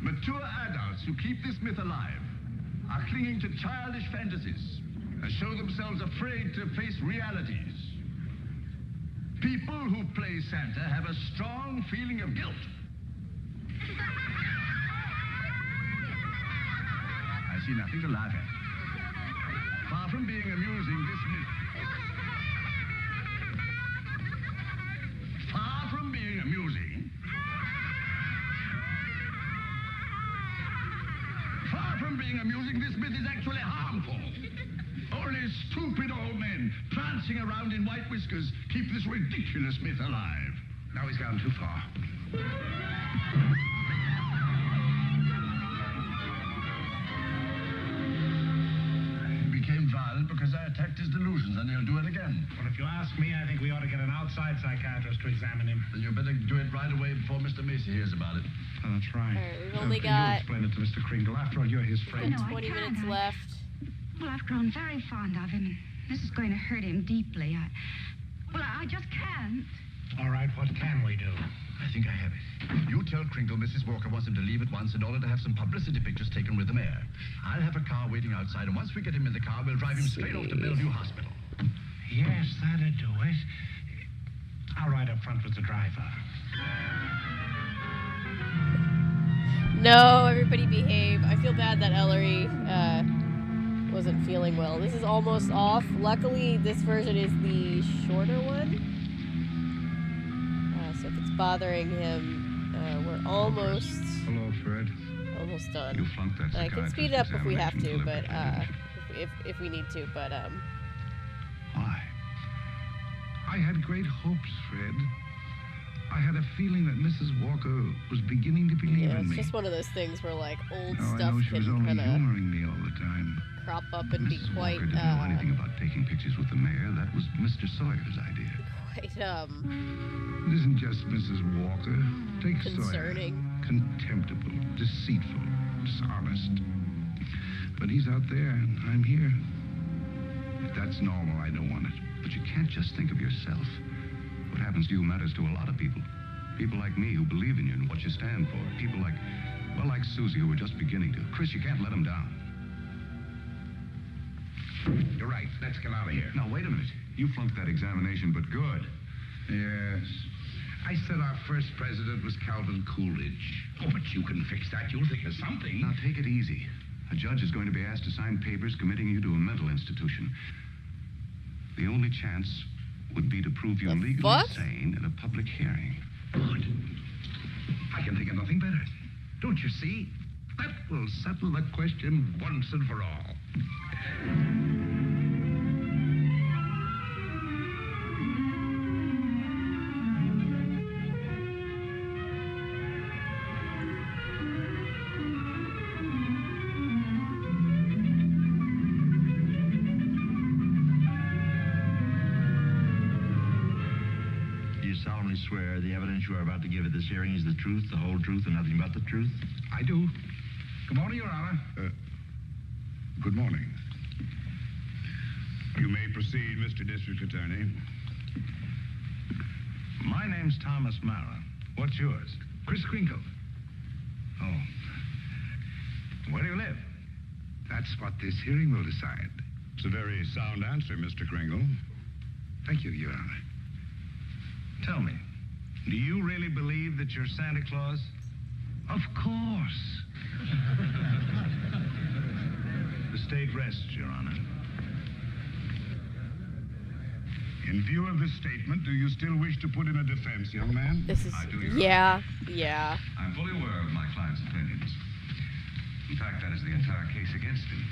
Mature adults who keep this myth alive are clinging to childish fantasies and show themselves afraid to face realities. People who play Santa have a strong feeling of guilt. I see nothing to laugh at. Far from being amusing, this myth. Far from being amusing. Far from being amusing, this myth is actually harmful. Only stupid old men prancing around in white whiskers keep this ridiculous myth alive. Now he's gone too far. He became violent because I attacked his delusions, and he'll do it again. Well, if you ask me, I think we ought to get an outside psychiatrist to examine him. Then you better do it right away before Mr. Macy hears about it. Oh, that's right. All right, we've only You got explain it to Mr. Kringle. After all, you're his friend. 20 minutes left. Well, I've grown very fond of him, and this is going to hurt him deeply. I just can't. All right, what can we do? I think I have it. You tell Kringle Mrs. Walker wants him to leave at once in order to have some publicity pictures taken with the mayor. I'll have a car waiting outside, and once we get him in the car, we'll drive him straight off to Bellevue Hospital. Yes, that'd do it. I'll ride up front with the driver. No, everybody behave. I feel bad that Ellery wasn't feeling well. This is almost off. Luckily, this version is the shorter one. So if it's bothering him, we're almost... Hello, Fred. Almost done. You flunked that I can psychiatrist speed it up if we have to, examination but if we need to, but Why? I had great hopes, Fred. I had a feeling that Mrs. Walker was beginning to believe yeah, in it's me. just one of those things where like old No, I stuff know she was can only kind of humoring me all the time. crop up and be Mrs. quite Walker didn't know anything about taking pictures with the mayor. That was Mr. Sawyer's idea. quite It isn't just Mrs. Walker. Take concerning. Sawyer. Contemptible, deceitful, dishonest. But he's out there, and I'm here. If that's normal, I don't want it. But you can't just think of yourself. What happens to you matters to a lot of people. People like me who believe in you and what you stand for. People like, well, like Susie who are just beginning to. Chris, you can't let them down. You're right. Let's get out of here. Now, wait a minute. You flunked that examination, but good. Yes. I said our first president was Calvin Coolidge. Oh, but you can fix that. You'll think of something. Now, take it easy. A judge is going to be asked to sign papers committing you to a mental institution. The only chance would be to prove you legally sane in a public hearing. Good. I can think of nothing better. Don't you see? That will settle the question once and for all. Do you solemnly swear the evidence you are about to give at this hearing is the truth, the whole truth, and nothing but the truth? I do. Good morning, Your Honor. Good morning. You may proceed, Mr. District Attorney. My name's Thomas Mara. What's yours? Chris Kringle. Oh. Where do you live? That's what this hearing will decide. It's a very sound answer, Mr. Kringle. Thank you, Your Honor. Tell me, do you really believe that you're Santa Claus? Of course. The state rests, Your Honor. In view of this statement, do you still wish to put in a defense, young man? This is... I do, Your Yeah. Honor. Yeah. I'm fully aware of my client's opinions. In fact, that is the entire case against him.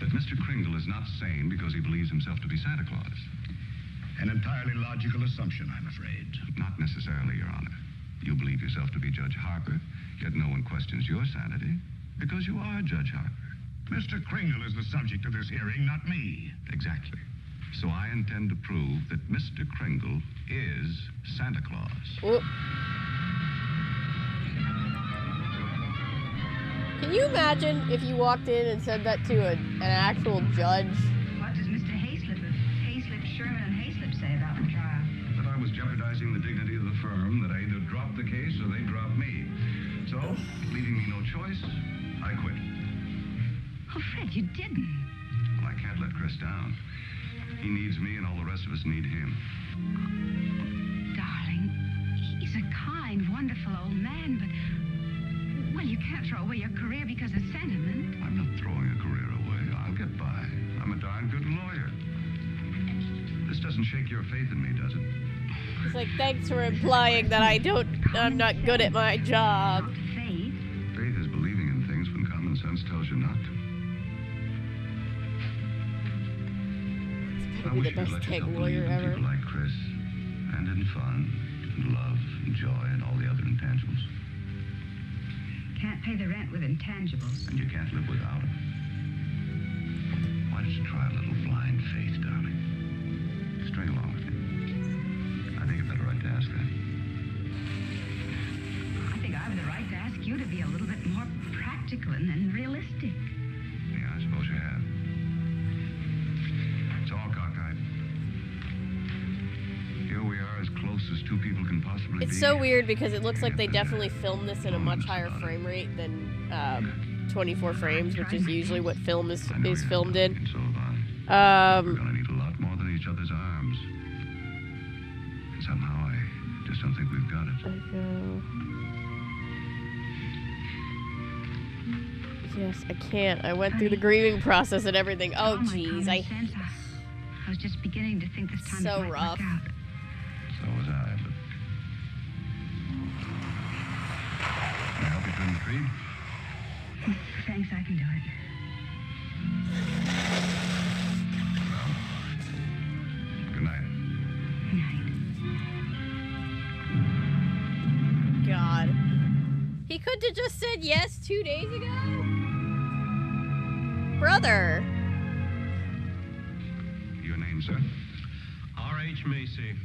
That Mr. Kringle is not sane because he believes himself to be Santa Claus. An entirely logical assumption, I'm afraid. Not necessarily, Your Honor. You believe yourself to be Judge Harper, yet no one questions your sanity because you are Judge Harper. Mr. Kringle is the subject of this hearing, not me. Exactly. So I intend to prove that Mr. Kringle is Santa Claus. Oh. Can you imagine if you walked in and said that to an actual judge? What does Mr. Hayslip of Hayslip, Sherman, and Hayslip say about the trial? That I was jeopardizing the dignity of the firm, that I either dropped the case or they dropped me. So, leaving me no choice, I quit. Oh, Fred, you didn't. Well, I can't let Chris down. He needs me and all the rest of us need him. Darling, he's a kind, wonderful old man, but... Well, you can't throw away your career because of sentiment. I'm not throwing a career away. I'll get by. I'm a darn good lawyer. This doesn't shake your faith in me, does it? It's like, thanks for implying that I'm not good at my job. Faith? Faith is believing in things when common sense tells you not to. It's probably the best tech lawyer ever. People like Chris, and in fun, and love, and joy, and all the other intangibles. Can't pay the rent with intangibles. And you can't live without it. Why don't you try a little blind faith, darling? String along with me. I think I've got a right to ask that. I think I have the right to ask you to be a little bit more practical and realistic. Yeah, I suppose you have. It's all cockeyed. Here we are, as close as two people can possibly be. It's so weird because it looks like they definitely filmed this in a much higher frame rate than 24 frames, which is usually what film is filmed in. So have I. We're gonna need a lot more than each other's arms. And somehow I just don't think we've got it. I know. Yes, I can't. I went through the grieving process and everything. Oh, jeez. I was just beginning to think this time so it might rough. work out. So was I, but... Can I help you trim the tree? Thanks, I can do it. Good night. God. He could have just said yes 2 days ago? Brother. Your name, sir? R.H. Macy.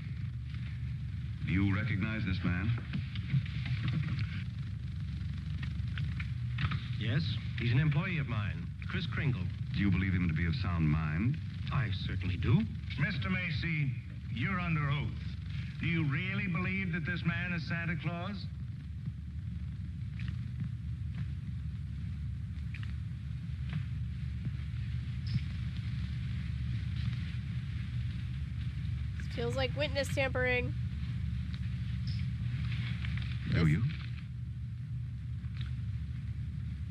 Do you recognize this man? Yes, he's an employee of mine, Chris Kringle. Do you believe him to be of sound mind? I certainly do. Mr. Macy, you're under oath. Do you really believe that this man is Santa Claus? Feels like witness tampering. Do you?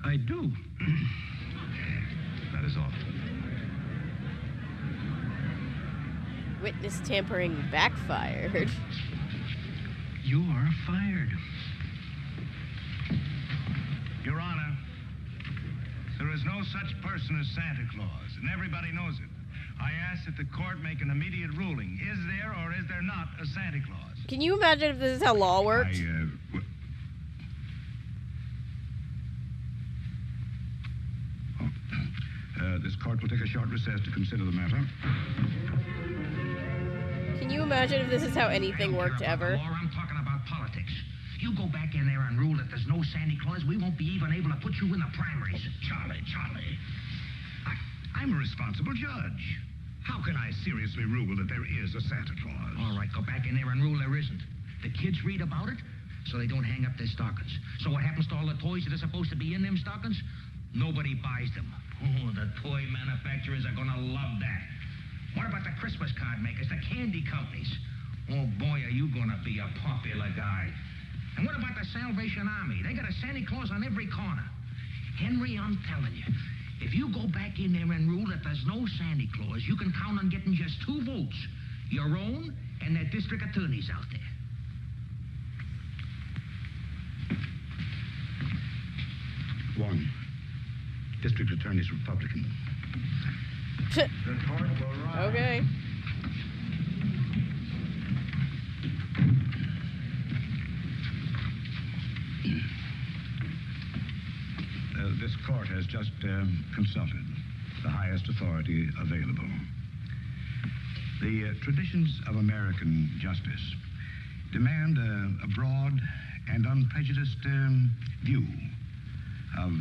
I do. That is all. Witness tampering backfired. You are fired. Your Honor, such person as Santa Claus, and everybody knows it. I ask that the court make an immediate ruling. Is there or is there not a Santa Claus? Can you imagine if this is how law works? This court will take a short recess to consider the matter. Can you imagine if this is how anything worked ever? Laura, I'm talking about politics. You go back in there and rule that there's no Santa Claus, we won't be even able to put you in the primaries. Charlie. I'm a responsible judge. How can I seriously rule that there is a Santa Claus? All right, go back in there and rule there isn't. The kids read about it, so they don't hang up their stockings. So what happens to all the toys that are supposed to be in them stockings? Nobody buys them. Oh, the toy manufacturers are gonna love that. What about the Christmas card makers, the candy companies? Oh, boy, are you gonna be a popular guy. And what about the Salvation Army? They got a Santa Claus on every corner. Henry, I'm telling you, if you go back in there and rule that there's no Santa Claus, you can count on getting just 2 votes. Your own and that district attorney's out there. One. District Attorney's Republican. Okay. This court has just consulted the highest authority available. The traditions of American justice demand a broad and unprejudiced view of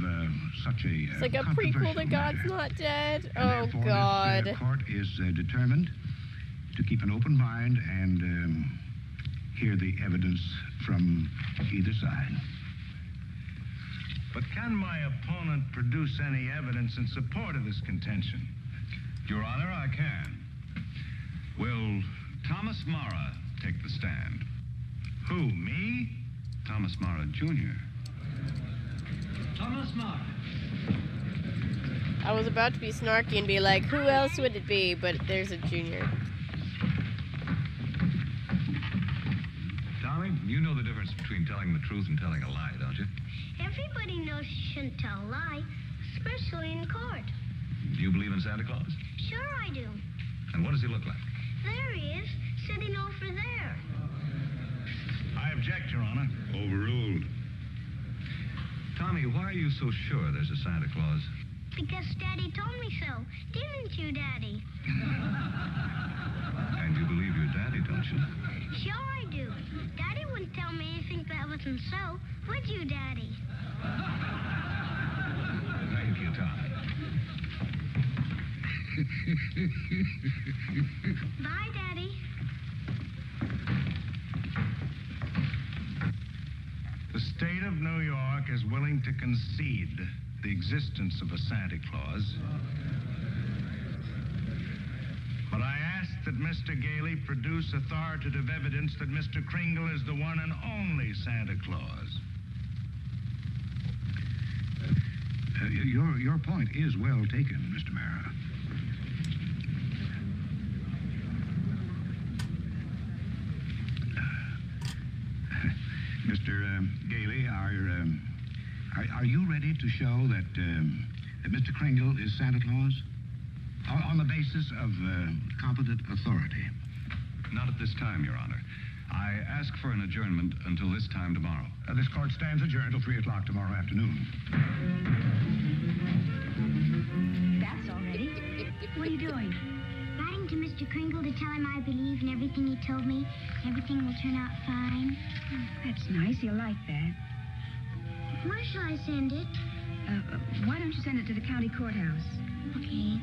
such a It's like a prequel to God's Not Dead. Oh, God. This court is determined to keep an open mind and hear the evidence from either side. But can my opponent produce any evidence in support of this contention? Your Honor, I can. Will Thomas Mara take the stand? Who, me? Thomas Mara, Jr. Thomas Mara. I was about to be snarky and be like, who else would it be? But there's a junior. Tommy, you know the difference between telling the truth and telling a lie, don't you? Everybody knows you shouldn't tell a lie, especially in court. Do you believe in Santa Claus? Sure I do. And what does he look like? There he is, sitting over there. I object, Your Honor. Overruled. Tommy, why are you so sure there's a Santa Claus? Because Daddy told me so. Didn't you, Daddy? And you believe your daddy, don't you? Sure I do. Daddy wouldn't tell me anything that wasn't so. Would you, Daddy? Thank you, Tommy. Bye, Daddy. The state of New York is willing to concede the existence of a Santa Claus. But I ask that Mr. Gailey produce authoritative evidence that Mr. Kringle is the one and only Santa Claus. Your point is well taken, Mr. Mara. Mr. Gailey, are you ready to show that Mr. Kringle is Santa Claus? On the basis of competent authority? Not at this time, Your Honor. I ask for an adjournment until this time tomorrow. This court stands adjourned till 3 o'clock tomorrow afternoon. That's already. What are you doing? Writing to Mr. Kringle to tell him I believe in everything he told me. Everything will turn out fine. That's nice. He'll like that. Where shall I send it? Why don't you send it to the county courthouse? Okay.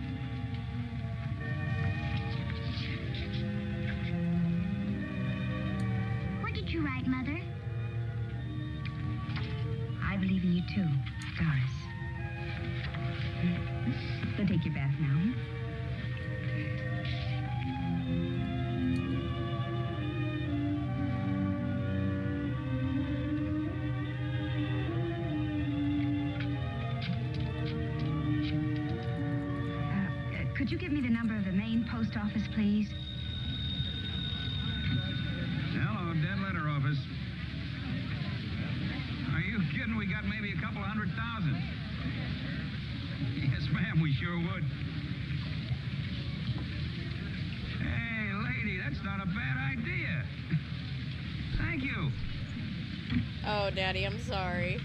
What did you write, Mother? I believe in you too, Doris. Go take your bath now. Could you give me the number of the main post office, please? Hello, dead letter office. Are you kidding? We got maybe a couple 100,000. Yes, ma'am, we sure would. Hey, lady, that's not a bad idea. Thank you. Oh, Daddy, I'm sorry.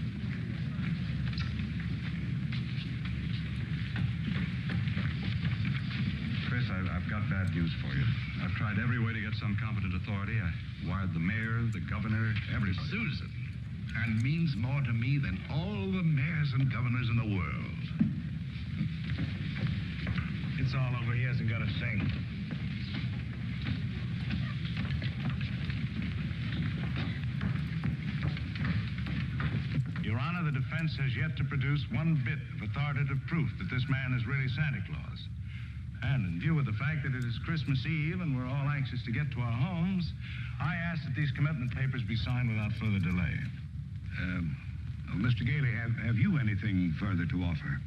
Chris, I've got bad news for you. I've tried every way to get some competent authority. I wired the mayor, the governor, everybody. Susan. And means more to me than all the mayors and governors in the world. It's all over. He hasn't got a thing. Your Honor, the defense has yet to produce one bit of authoritative proof that this man is really Santa Claus. And in view of the fact that it is Christmas Eve and we're all anxious to get to our homes, I ask that these commitment papers be signed without further delay. Mr. Gailey, have you anything further to offer?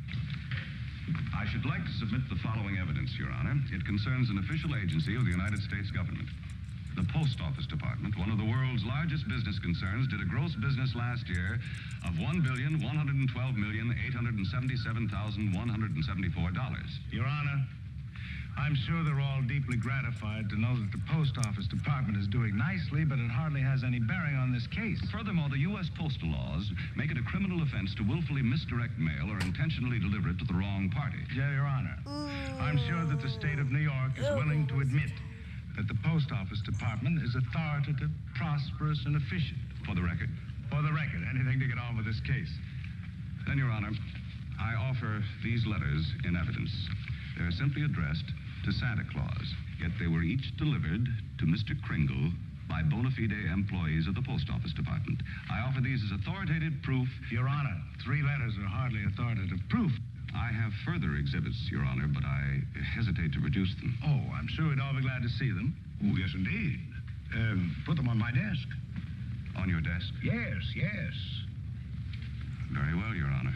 I should like to submit the following evidence, Your Honor. It concerns an official agency of the United States government. The Post Office Department, one of the world's largest business concerns, did a gross business last year of $1,112,877,174. Your Honor, I'm sure they're all deeply gratified to know that the Post Office Department is doing nicely, but it hardly has any bearing on this case. Furthermore, the U.S. postal laws make it a criminal offense to willfully misdirect mail or intentionally deliver it to the wrong party. Yeah, Your Honor. I'm sure that the state of New York is willing to admit that the Post Office Department is authoritative, prosperous, and efficient. For the record. For the record, anything to get on with this case. Then, Your Honor, I offer these letters in evidence. They're simply addressed to Santa Claus, yet they were each delivered to Mr. Kringle by bona fide employees of the Post Office Department. I offer these as authoritative proof. Your Honor, 3 letters are hardly authoritative proof. I have further exhibits, Your Honor, but I hesitate to produce them. Oh, I'm sure we'd all be glad to see them. Oh, yes, indeed. Put them on my desk. On your desk? Yes, yes. Very well, Your Honor.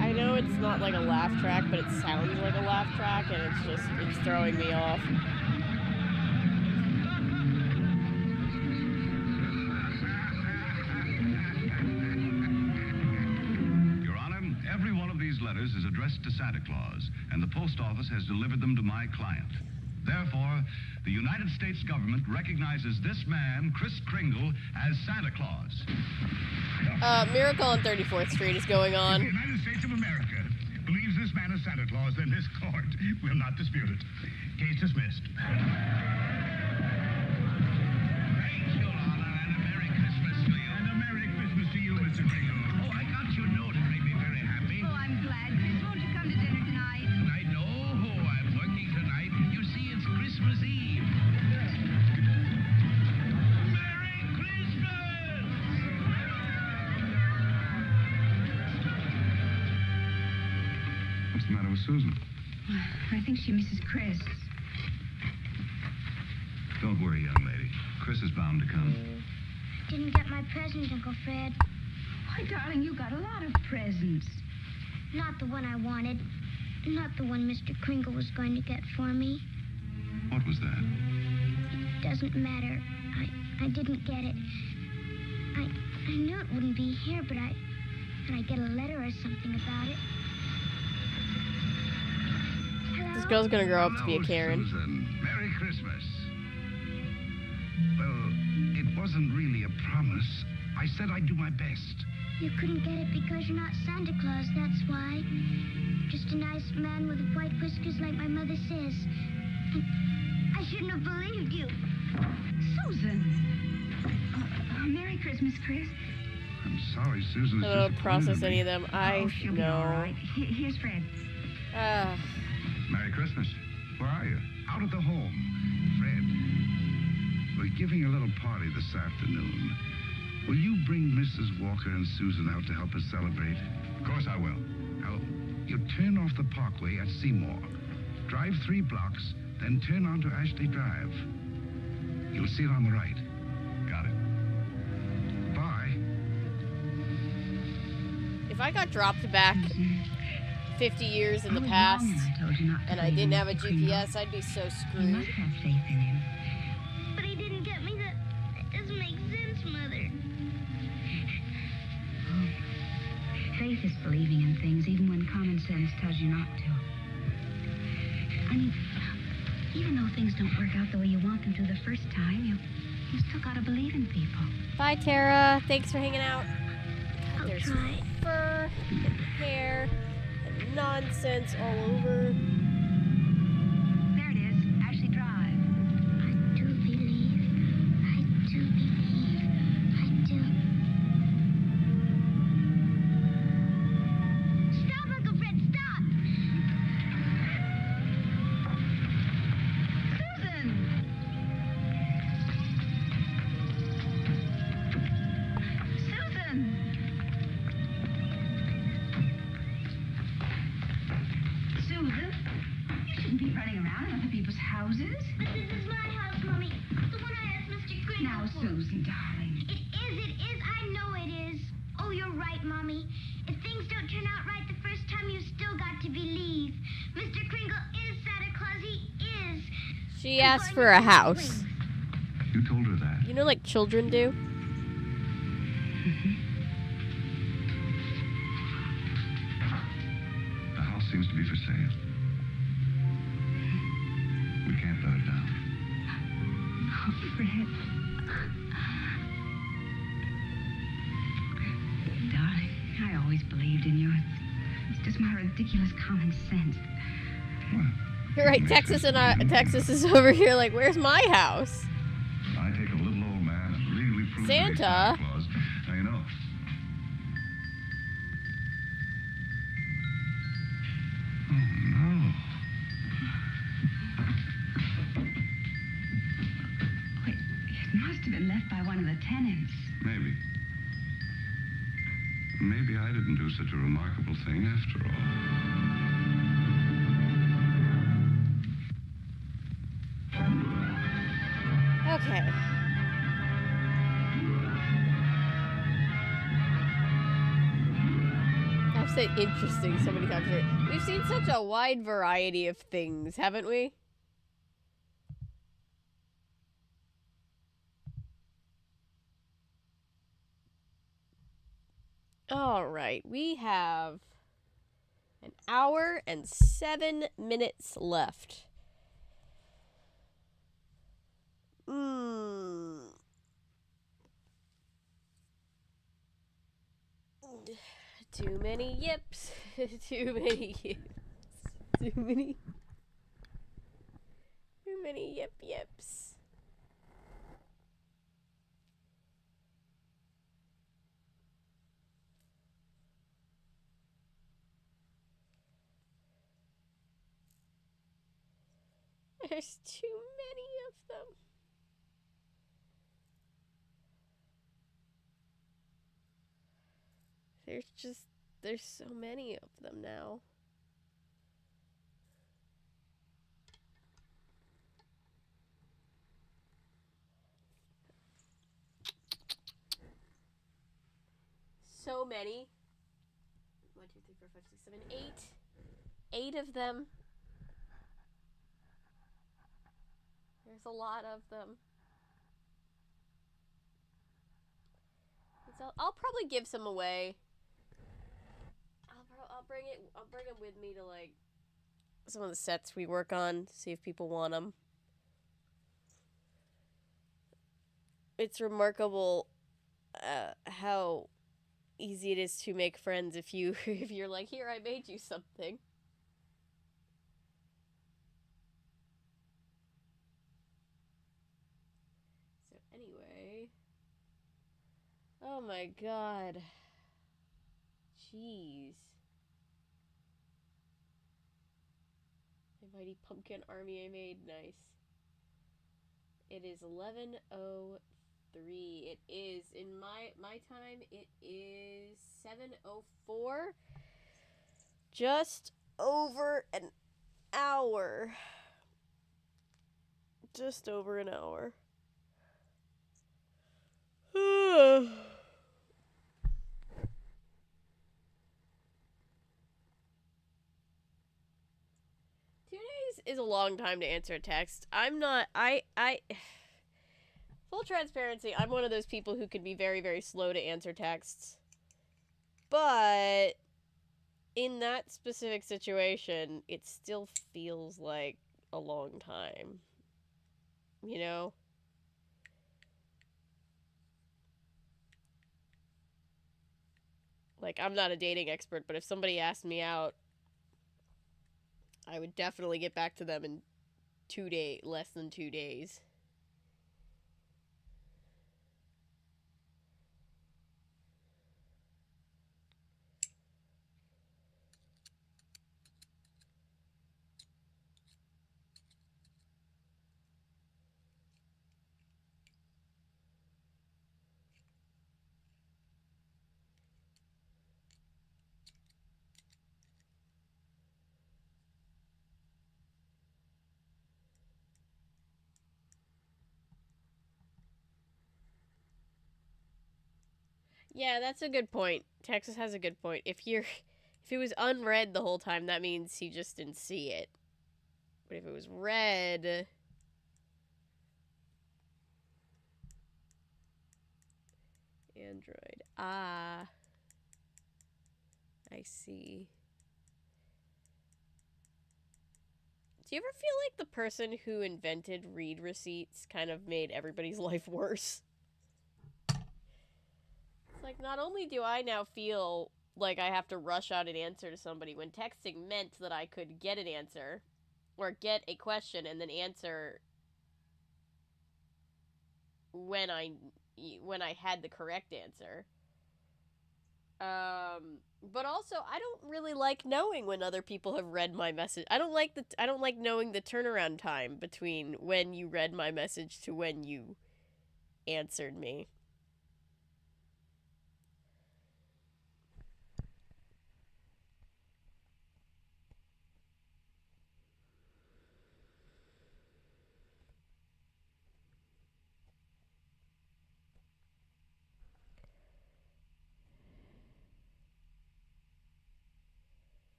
I know it's not like a laugh track, but it sounds like a laugh track, and it's throwing me off. Your Honor, every one of these letters is addressed to Santa Claus, and the post office has delivered them to my client. Therefore, the United States government recognizes this man, Kris Kringle, as Santa Claus. Miracle on 34th Street is going on. The United States of America believes this man is Santa Claus, then this court will not dispute it. Case dismissed. Thanks, Your Honor, and a Merry Christmas to you. And a Merry Christmas to you, Mr. Kringle. Oh, I got your note. It made me very happy. Oh, I'm glad. Chris, won't you come to dinner tonight? I know. I'm working tonight. You see, it's Christmas Eve. Merry Christmas! What's the matter with Susan? I think she misses Chris. Don't worry, young lady. Chris is bound to come. Didn't get my present, Uncle Fred. Why, darling, you got a lot of presents. Not the one I wanted. Not the one Mr. Kringle was going to get for me. What was that? It doesn't matter. I didn't get it. I knew it wouldn't be here, but I get a letter or something about it. This girl's gonna grow up to be a Hello, Karen. Susan. Merry Christmas. Well, it wasn't really a promise. I said I'd do my best. You couldn't get it because you're not Santa Claus, that's why. Just a nice man with white whiskers like my mother says. I shouldn't have believed you. Susan. Merry Christmas, Chris. I'm sorry, Susan. I don't process any of them. I She'll be all right. Here's Fred. Merry Christmas. Where are you? Out at the home. Fred, we're giving a little party this afternoon. Will you bring Mrs. Walker and Susan out to help us celebrate? Of course I will. Now, you turn off the parkway at Seymour. Drive 3 blocks, then turn onto Ashley Drive. You'll see it on the right. Got it. Bye. If If I got dropped back 50 years in the past and I didn't have a GPS, I'd be so You screwed. must have faith in him. But he didn't get me. That doesn't make sense, Mother. Faith is believing in things even when common sense tells you not to. I mean, even though things don't work out the way you want them to the first time, you still gotta believe in people. Bye, Tara. Thanks for hanging out. I'll There's try. fur and hair and nonsense all over. There it is. Ashley Drive. I do believe. I do believe. I do. Stop, Uncle Fred, stop! Susan! Susan! Susan? You shouldn't be running around in other people's houses. But this is my house, Mommy. The one I asked Mr. Kringle Now, for. Susan, darling. It is. I know it is. Oh, you're right, Mommy. If things don't turn out right the first time, you still got to believe. Mr. Kringle is Santa Claus. He is. She asked for a house. You told her that. You know, like children do? The house seems to be for sale. We can't let her down. Oh, Fred. Darling, I always believed in you. It's just my ridiculous common sense. You're right. Texas is over here like, where's my house? I take a little old man and legally prove that he's Santa. Santa Claus. Now you know. Oh no. Wait, it must have been left by one of the tenants. Maybe. Maybe I didn't do such a remarkable thing after all. Okay. I've said interesting so many times here. We've seen such a wide variety of things, haven't we? All right, we have an hour and 7 minutes left. Too many yips. Too many yips. Too many yips. There's too many of them. There's so many of them now. So many. 1, 2, 3, 4, 5, 6, 7, 8. 8 of them. There's a lot of them. So I'll probably give some away. I'll bring them with me to like some of the sets we work on, see if people want them. It's remarkable how easy it is to make friends if you're like, here, I made you something. So anyway, oh my god, jeez. The mighty pumpkin army I made, nice. It is 11:03. It is in my time. It is 7:04. Just over an hour. Just over an hour. is a long time to answer a text. I'm not. Full transparency, I'm one of those people who can be very, very slow to answer texts. But in that specific situation, it still feels like a long time. You know? Like, I'm not a dating expert, but if somebody asked me out, I would definitely get back to them in less than 2 days. Yeah, that's a good point. Texas has a good point. If it was unread the whole time, that means he just didn't see it. But if it was read, Android. Ah, I see. Do you ever feel like the person who invented read receipts kind of made everybody's life worse? It's like, not only do I now feel like I have to rush out an answer to somebody when texting meant that I could get an answer or get a question and then answer when I had the correct answer. But also I don't really like knowing when other people have read my message. I don't like knowing the turnaround time between when you read my message to when you answered me.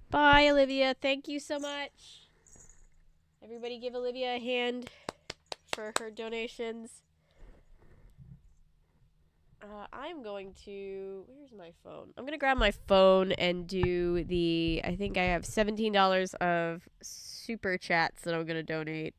Bye, Olivia. Thank you so much. Everybody give Olivia a hand for her donations. I'm going to... Where's my phone? I'm going to grab my phone and do the... I think I have $17 of super chats that I'm going to donate.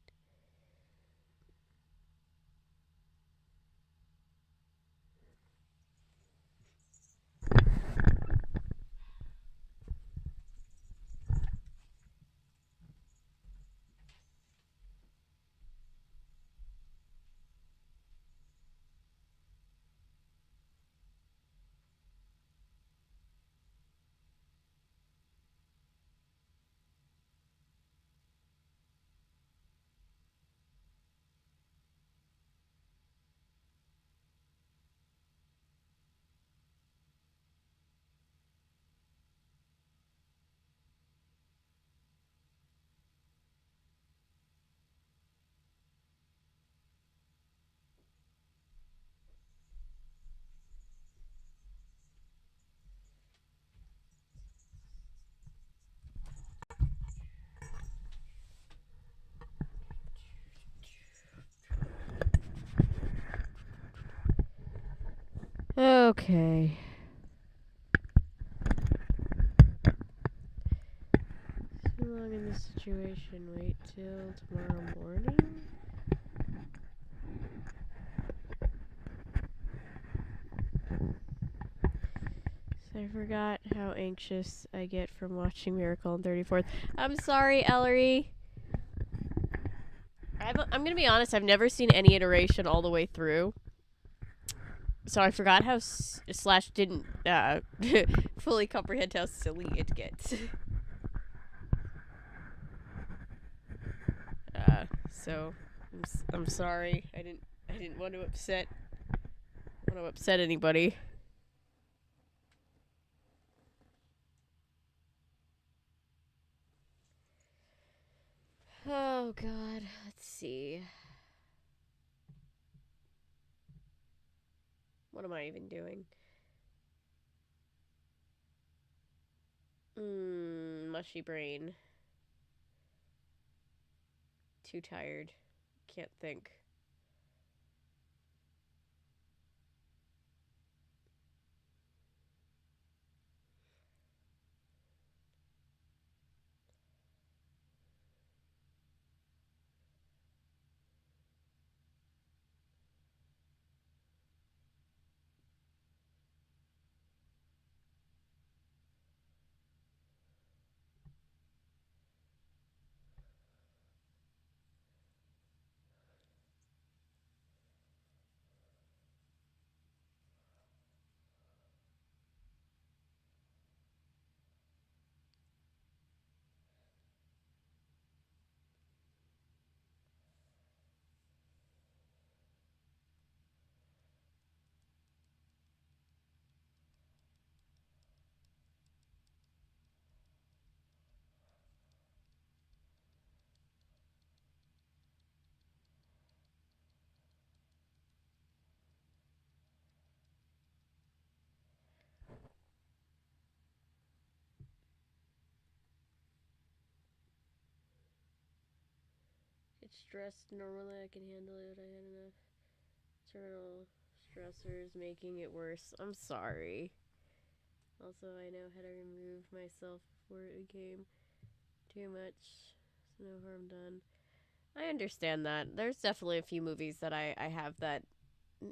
Okay. Too long in this situation. Wait till tomorrow morning? So I forgot how anxious I get from watching Miracle on 34th. I'm sorry, Ellery. I'm gonna be honest, I've never seen any iteration all the way through. So I forgot how Slash didn't fully comprehend how silly it gets. So I'm sorry. I didn't want to upset anybody. Oh God, let's see. What am I even doing? Mushy brain. too tired. Can't think. It's stressed. Normally I can handle it. I had enough internal stressors making it worse. I'm sorry. Also, I know how to remove myself before it became too much. So no harm done. I understand that. There's definitely a few movies that I have that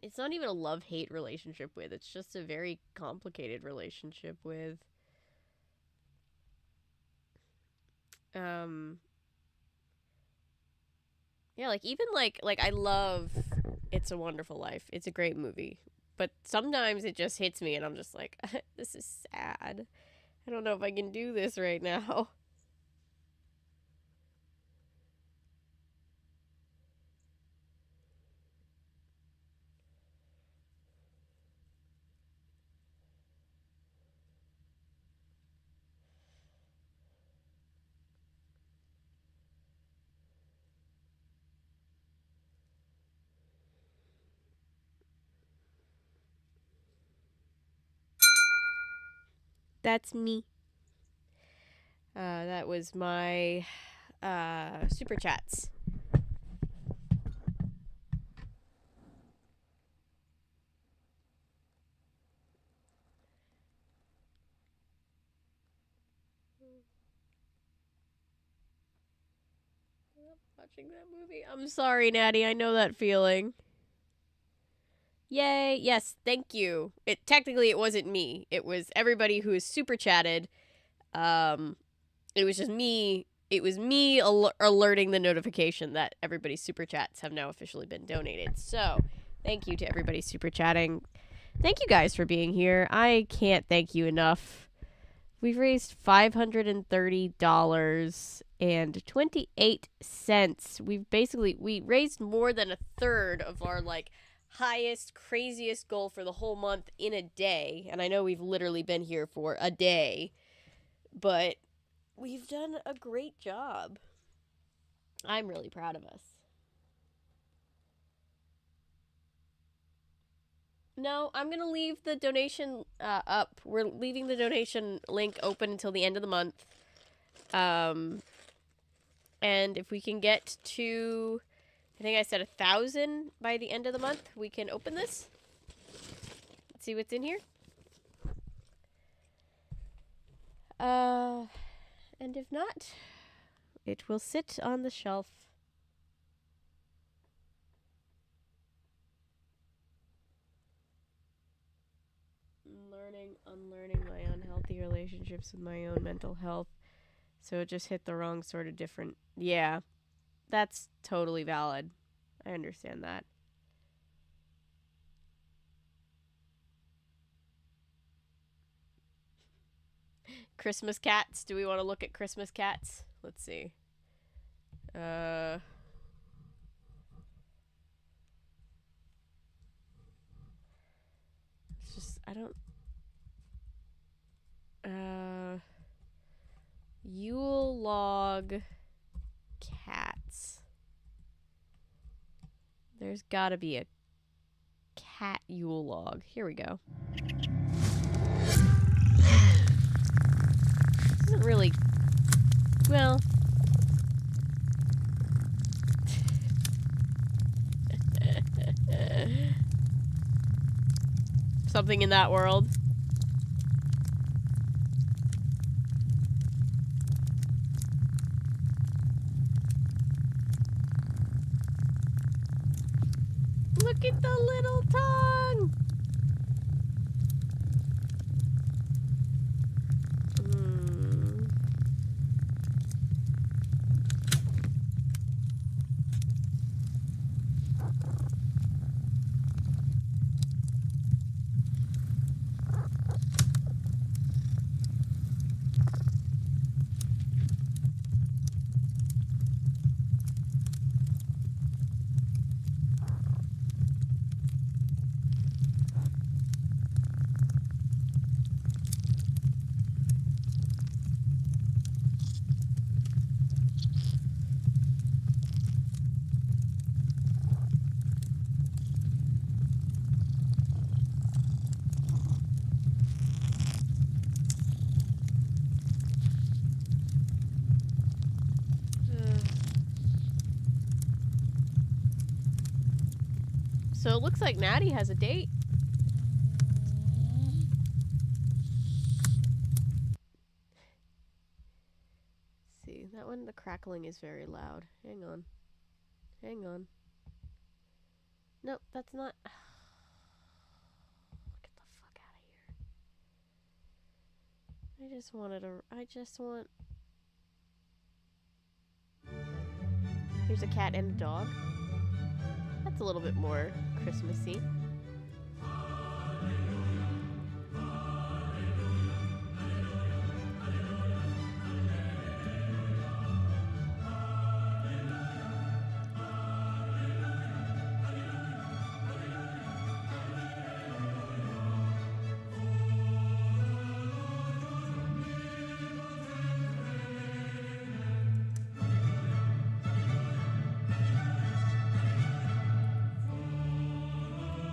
it's not even a love-hate relationship with. It's just a very complicated relationship with. Yeah, like even like I love It's a Wonderful Life. It's a great movie. But sometimes it just hits me and I'm just like, this is sad. I don't know if I can do this right now. That's me. That was my super chats. Watching that movie. I'm sorry, Natty. I know that feeling. Yay. Yes, thank you. Technically it wasn't me. It was everybody who is super chatted. It was just me. It was me alerting the notification that everybody's super chats have now officially been donated. So, thank you to everybody super chatting. Thank you guys for being here. I can't thank you enough. We've raised $530.28. We raised more than a third of our highest, craziest goal for the whole month in a day. And I know we've literally been here for a day, but we've done a great job. I'm really proud of us. No, I'm going to leave the donation up. We're leaving the donation link open until the end of the month. And if we can get to, I think I said 1,000 by the end of the month, we can open this. Let's see what's in here. And if not, it will sit on the shelf. Unlearning my unhealthy relationships with my own mental health. So it just hit the wrong sort of different. Yeah, that's totally valid. I understand that. Christmas cats. Do we want to look at Christmas cats? Let's see. It's just, I don't... Yule log cats. There's gotta be a cat Yule log. Here we go. Isn't really... Well... Something in that world. Look at the little tongue! So it looks like Natty has a date. See, that one, the crackling is very loud. Hang on. Hang on. Nope, that's not... Get the fuck out of here. I just want... Here's a cat and a dog. That's a little bit more Christmassy.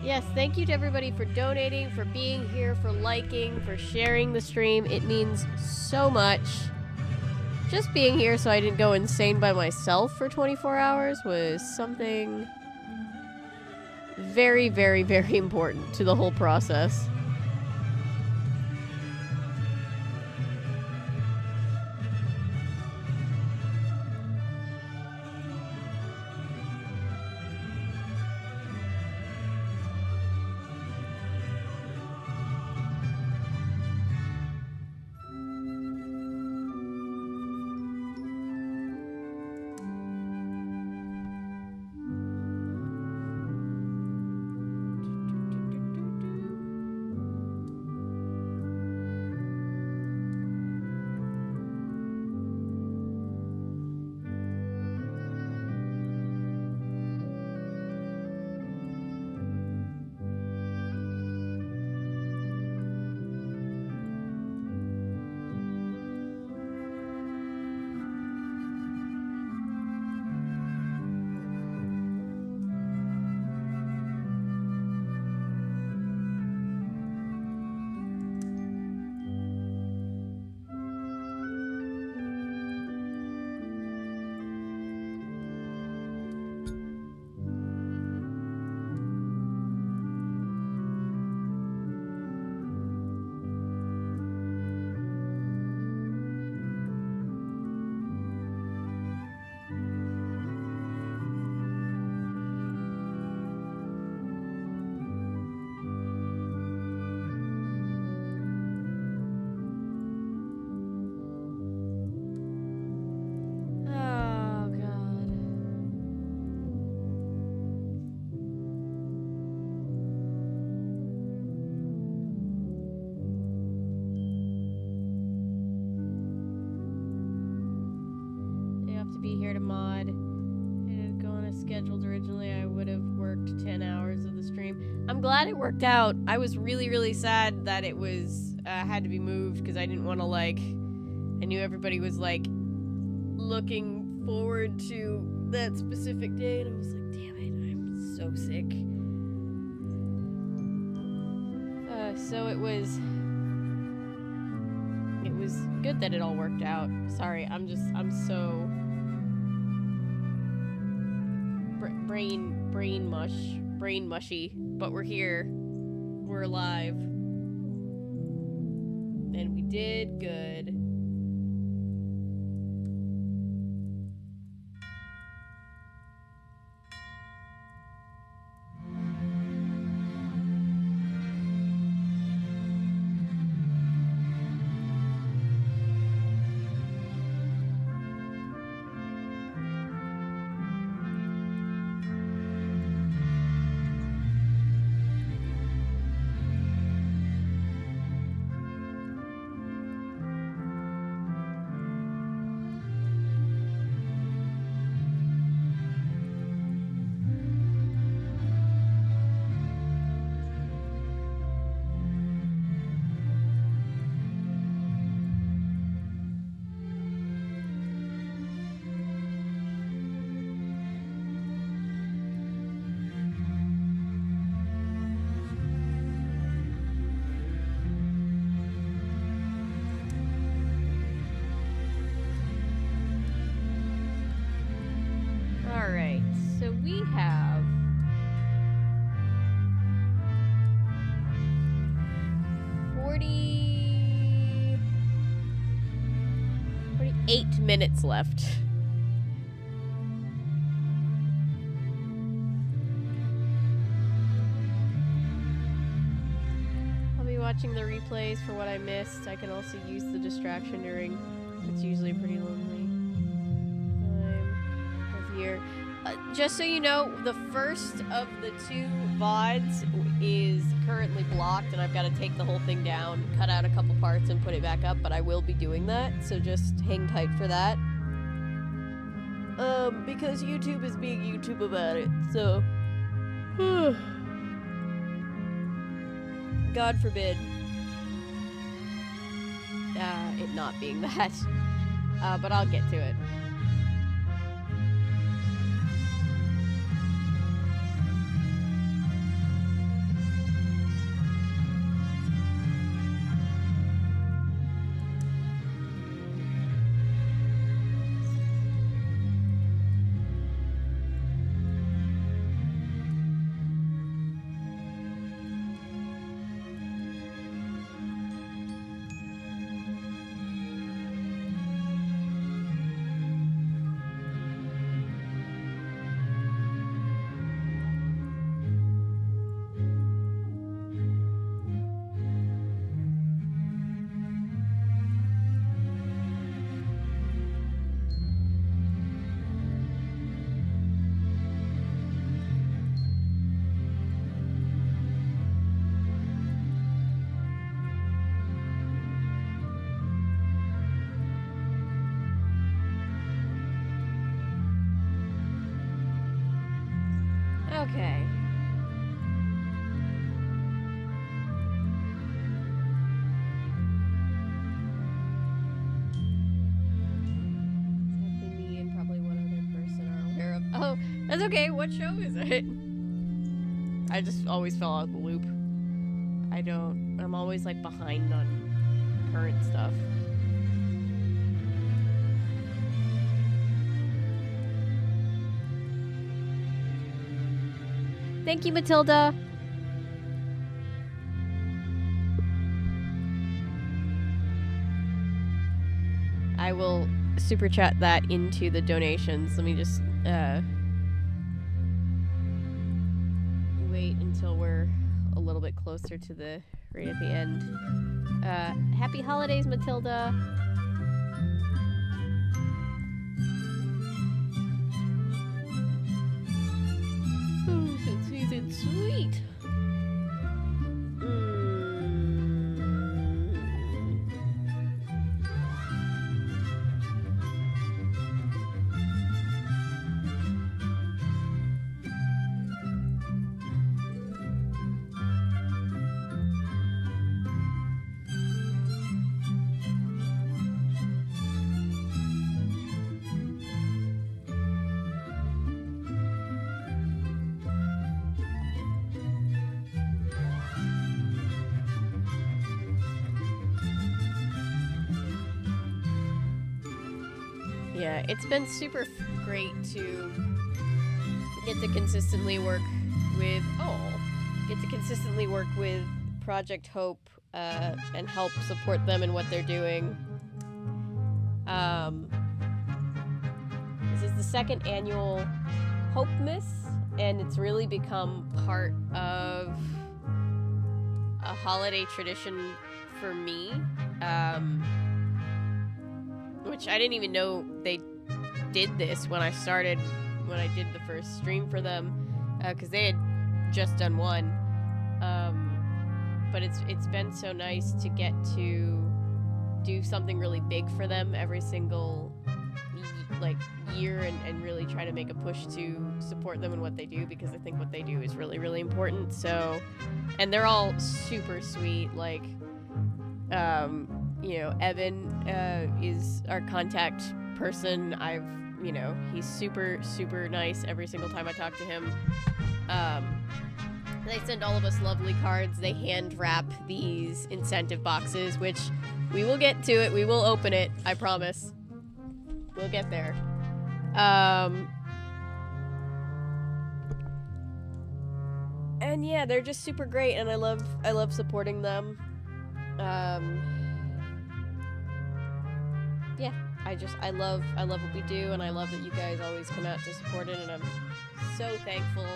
Yes, thank you to everybody for donating, for being here, for liking, for sharing the stream. It means so much. Just being here so I didn't go insane by myself for 24 hours was something very, very, very important to the whole process. To be here to mod. If it had gone as scheduled originally, I would have worked 10 hours of the stream. I'm glad it worked out. I was really, really sad that it was had to be moved because I didn't want to, like, I knew everybody was, like, looking forward to that specific day, and I was like, damn it, I'm so sick. So it was good that it all worked out. Sorry, I'm so brain mushy, but we're here. We're alive. And we did good. Alright, so we have 48 minutes left. I'll be watching the replays for what I missed. I can also use the distraction during it's usually pretty lonely time of year. Just so you know, the first of the 2 VODs is currently blocked, and I've got to take the whole thing down, cut out a couple parts, and put it back up, but I will be doing that, so just hang tight for that. Because YouTube is being YouTube about it, so... God forbid. It not being that. But I'll get to it. Okay. Exactly me and probably one other person are aware of. Oh, that's okay. What show is it? I just always fell out of the loop. I'm always like behind on current stuff. Thank you, Matilda. I will super chat that into the donations. Let me just wait until we're a little bit closer to the right at the end. Happy holidays, Matilda. Oh, it's sweet. Yeah, it's been super great to get to consistently work with Project Hope and help support them in what they're doing. This is the second annual Hopemas, and it's really become part of a holiday tradition for me, which I didn't even know they did this when I did the first stream for them, because they had just done one. But it's been so nice to get to do something really big for them every single year and really try to make a push to support them in what they do, because I think what they do is really, really important. So, and they're all super sweet. Like, Evan is our contact person. He's super, super nice every single time I talk to him. They send all of us lovely cards. They hand wrap these incentive boxes, which we will get to it. We will open it. I promise. We'll get there. And yeah, they're just super great, and I love supporting them. Yeah, I love what we do, and I love that you guys always come out to support it, and I'm so thankful.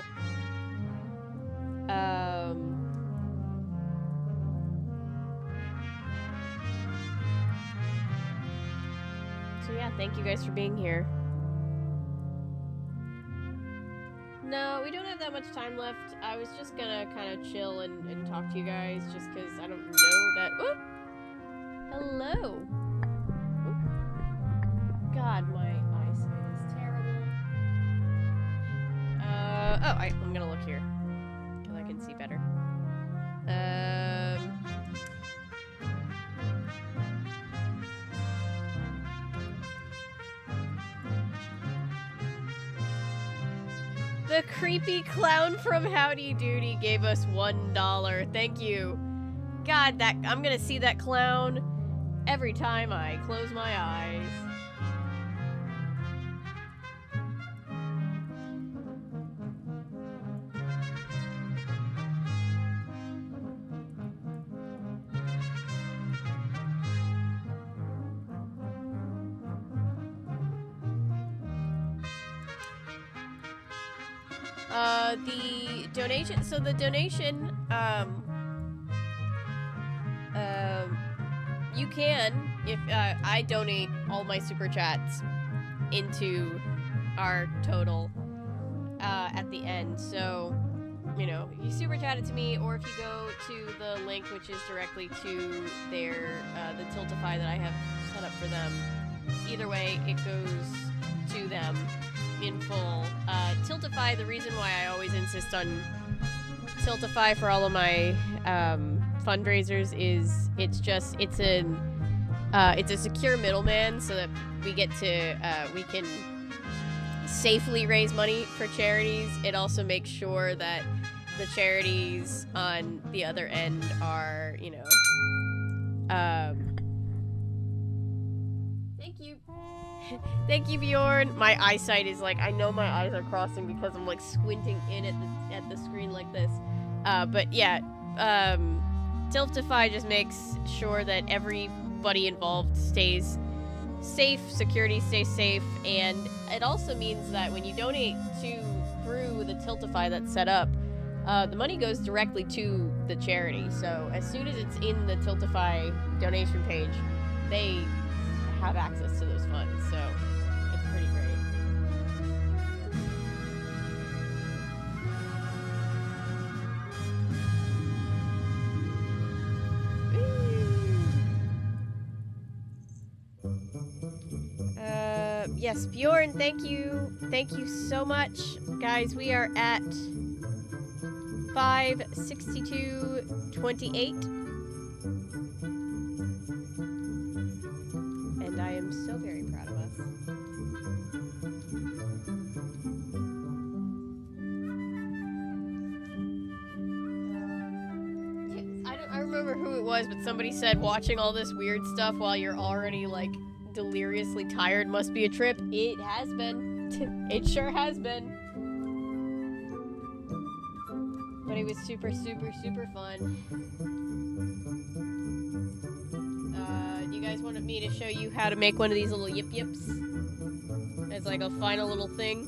So yeah, thank you guys for being here. No, we don't have that much time left. I was just gonna kind of chill and talk to you guys, just because I don't know that... Oh! Hello! Oh. God, my eyesight is terrible. I'm gonna look here, because I can see better. The creepy clown from Howdy Doody gave us $1. Thank you. God, I'm gonna see that clown every time I close my eyes. The donation, you can, if, I donate all my super chats into our total, at the end, so, you super chat it to me, or if you go to the link, which is directly to their, the Tiltify that I have set up for them, either way, it goes to them in full. Tiltify, the reason why I always insist on Tiltify for all of my fundraisers is it's a secure middleman, so that we get to we can safely raise money for charities. It also makes sure that the charities on the other end are, thank you. Thank you, Bjorn. My eyesight is I know my eyes are crossing because I'm squinting in at the screen like this. But yeah, Tiltify just makes sure that everybody involved stays safe, security stays safe, and it also means that when you donate through the Tiltify that's set up, the money goes directly to the charity. So as soon as it's in the Tiltify donation page, they have access to those funds, so it's pretty great. Yes, Bjorn, thank you. Thank you so much. Guys, we are at 562.28. And I am so very proud of us. I remember who it was, but somebody said watching all this weird stuff while you're already deliriously tired must be a trip. It has been. It sure has been. But it was super, super, super fun. Do you guys want me to show you how to make one of these little yip yips? As like a final little thing?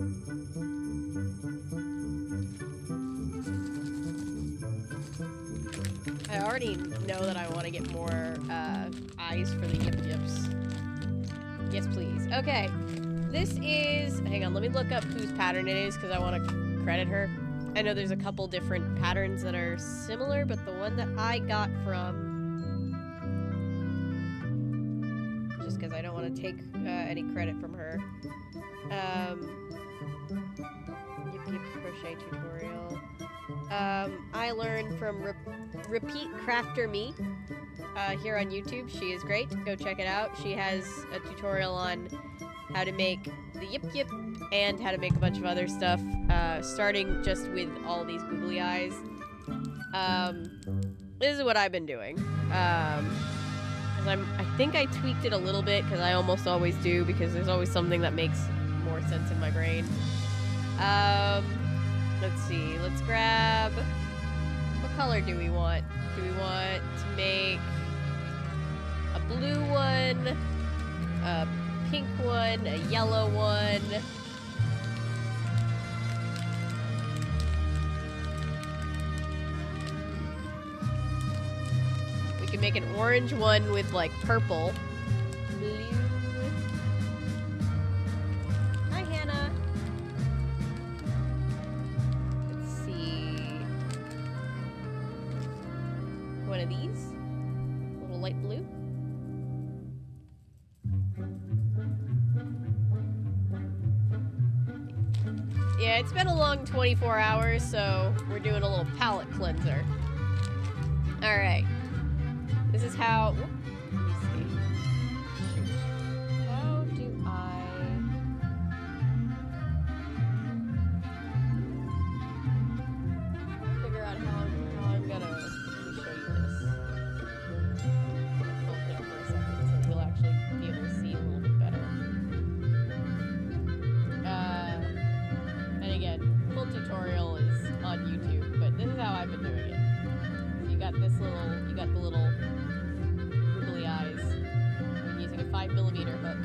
I already know that I want to get more eyes for the yip yips. Yes, please. Okay. This is... Hang on, let me look up whose pattern it is because I want to credit her. I know there's a couple different patterns that are similar, but the one that I got from... Just because I don't want to take any credit from her. Yip Yip Crochet tutorial. I learned from Repeat Crafter Me here on YouTube. She is great. Go check it out. She has a tutorial on how to make the Yip Yip and how to make a bunch of other stuff, starting just with all these googly eyes. This is what I've been doing. I think I tweaked it a little bit, because I almost always do, because there's always something that makes more sense in my brain. Let's see, let's grab... What color do we want? Do we want to make a blue one, a pink one, a yellow one? We can make an orange one with like purple. Blue. Hi, Hannah. Let's see. One of these. A little light blue. Yeah, it's been a long 24 hours, so we're doing a little palette cleanser. Alright. This is how... Let me see. How do I... figure out how I'm gonna... Let me show you this. Full thing for a second, so you'll actually be able to see a little bit better. And again, full tutorial is on YouTube, but this is how I've been doing it. So you got this little... You got the little... googly eyes. I'm using a 5mm hook.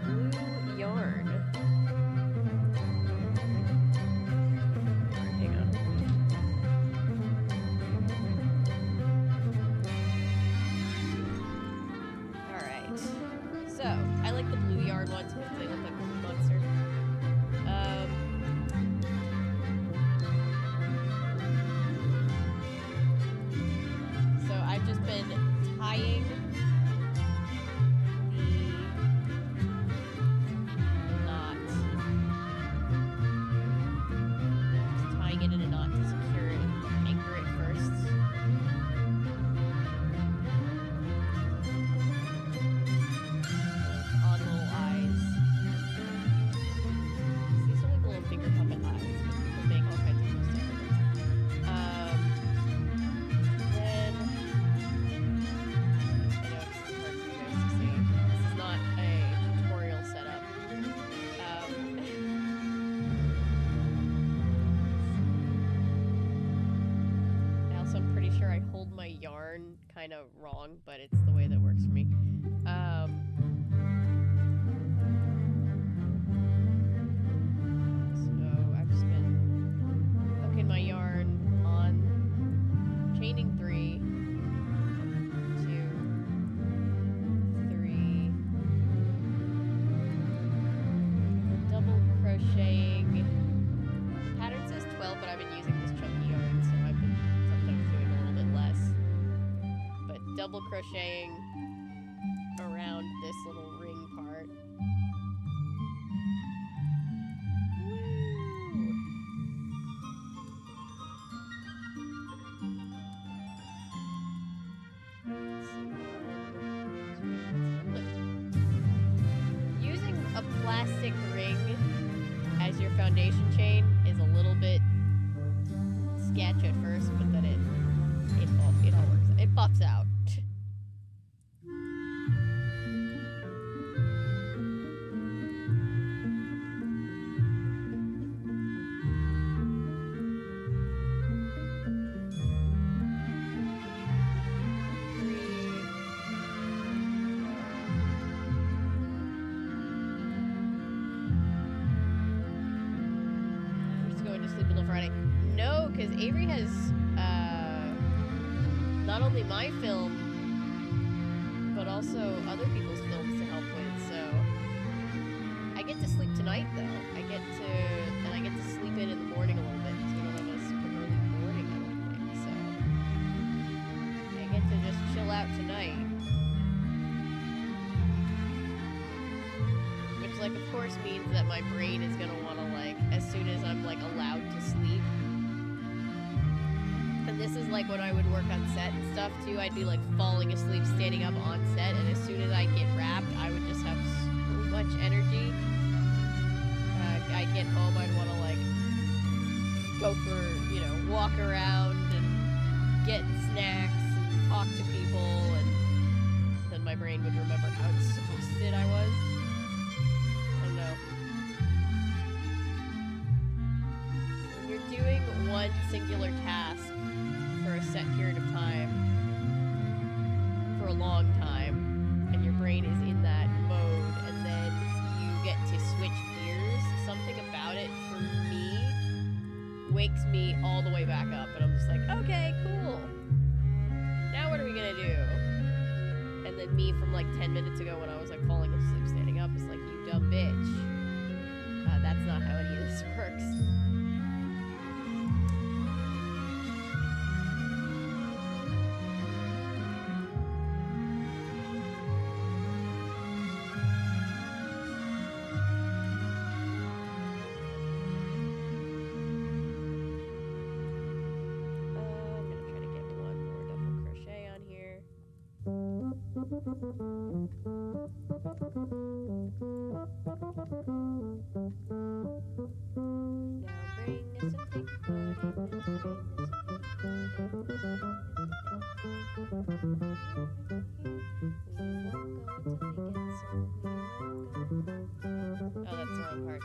Blue yarn. Hang on. Alright. So, I like the blue yarn ones because they look like a monster. So I've just been tying the knot. Just tying it in a knot to secure it and anchor it first. On little eyes. These are like little finger puppet eyes, but people make all kinds of cool stuff with them. Then I know it's hard for you guys to see. This is not a tutorial setup. Also, I'm pretty sure I hold my yarn kind of wrong, but it's the way that works for me. So I've just been hooking my yarn on, chaining 3, 2, 3, double crocheting. The pattern says 12, but I've been using this chunky yarn, so I've been sometimes doing a little bit less. But double crocheting around this little ring part. Using a plastic ring as your foundation chain is a little bit sketch at first, but then it all works. It buffs out. No, because Avery has not only my film, but also other people's films to help with. So I get to sleep tonight, though. I get to sleep in the morning a little bit, because we don't have a super early morning, I don't think. So I get to just chill out tonight. Which, like, of course means that my brain is gonna want to, like, as soon as I'm, like, allowed to sleep. And this is, like, when I would work on set and stuff, too. I'd be, like, falling asleep standing up on set, and as soon as I get wrapped, I would just have so much energy. I'd get home, I'd want to, like, go for, you know, walk around and get snacks and talk to people, and then my brain would remember how exhausted I was. I don't know. When you're doing one singular task for a set period of time, for a long time, and your brain is in that mode, and then you get to switch gears, something about it, for me, wakes me all the way back up, and I'm just like, okay, cool. Now what are we gonna do? And then me from like 10 minutes ago when I was like falling asleep standing up is like, you dumb bitch. That's not how any of this works. I'm gonna try to get one more double crochet on here. Now bring us something funny. Oh, that's the wrong part.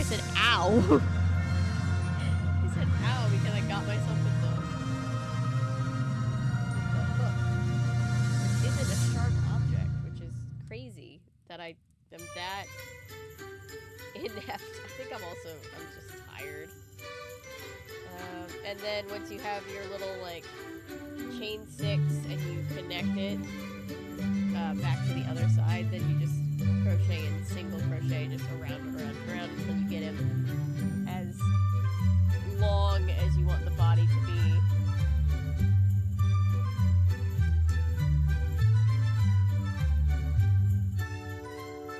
said ow. He said ow because I got myself with the hook. Which isn't a sharp object, which is crazy that I am that inept. I think I'm just tired. And then once you have your little, like, chain 6 and you connect it back to the other side, then you just crochet and single crochet just around and around and around until you get him as long as you want the body to be.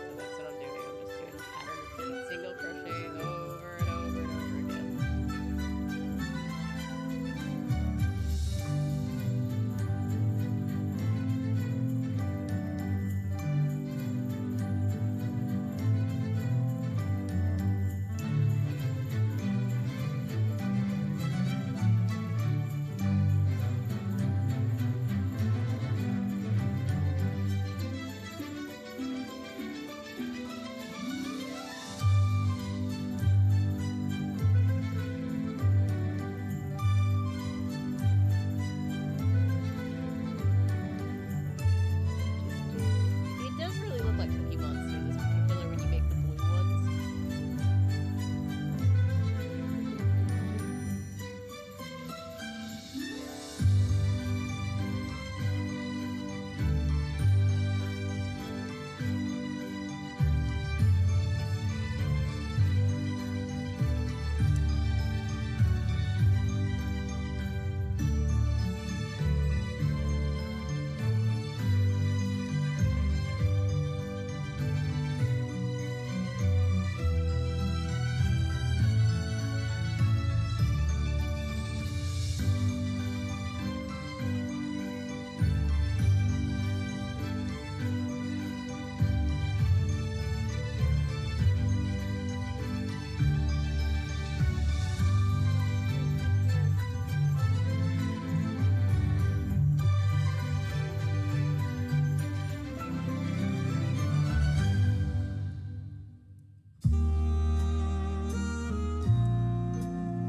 So that's what I'm doing. I'm just doing pattern repeat, single crochets over and over and over again. It does really look like Cookie Monster, this particular, when you make the blue ones.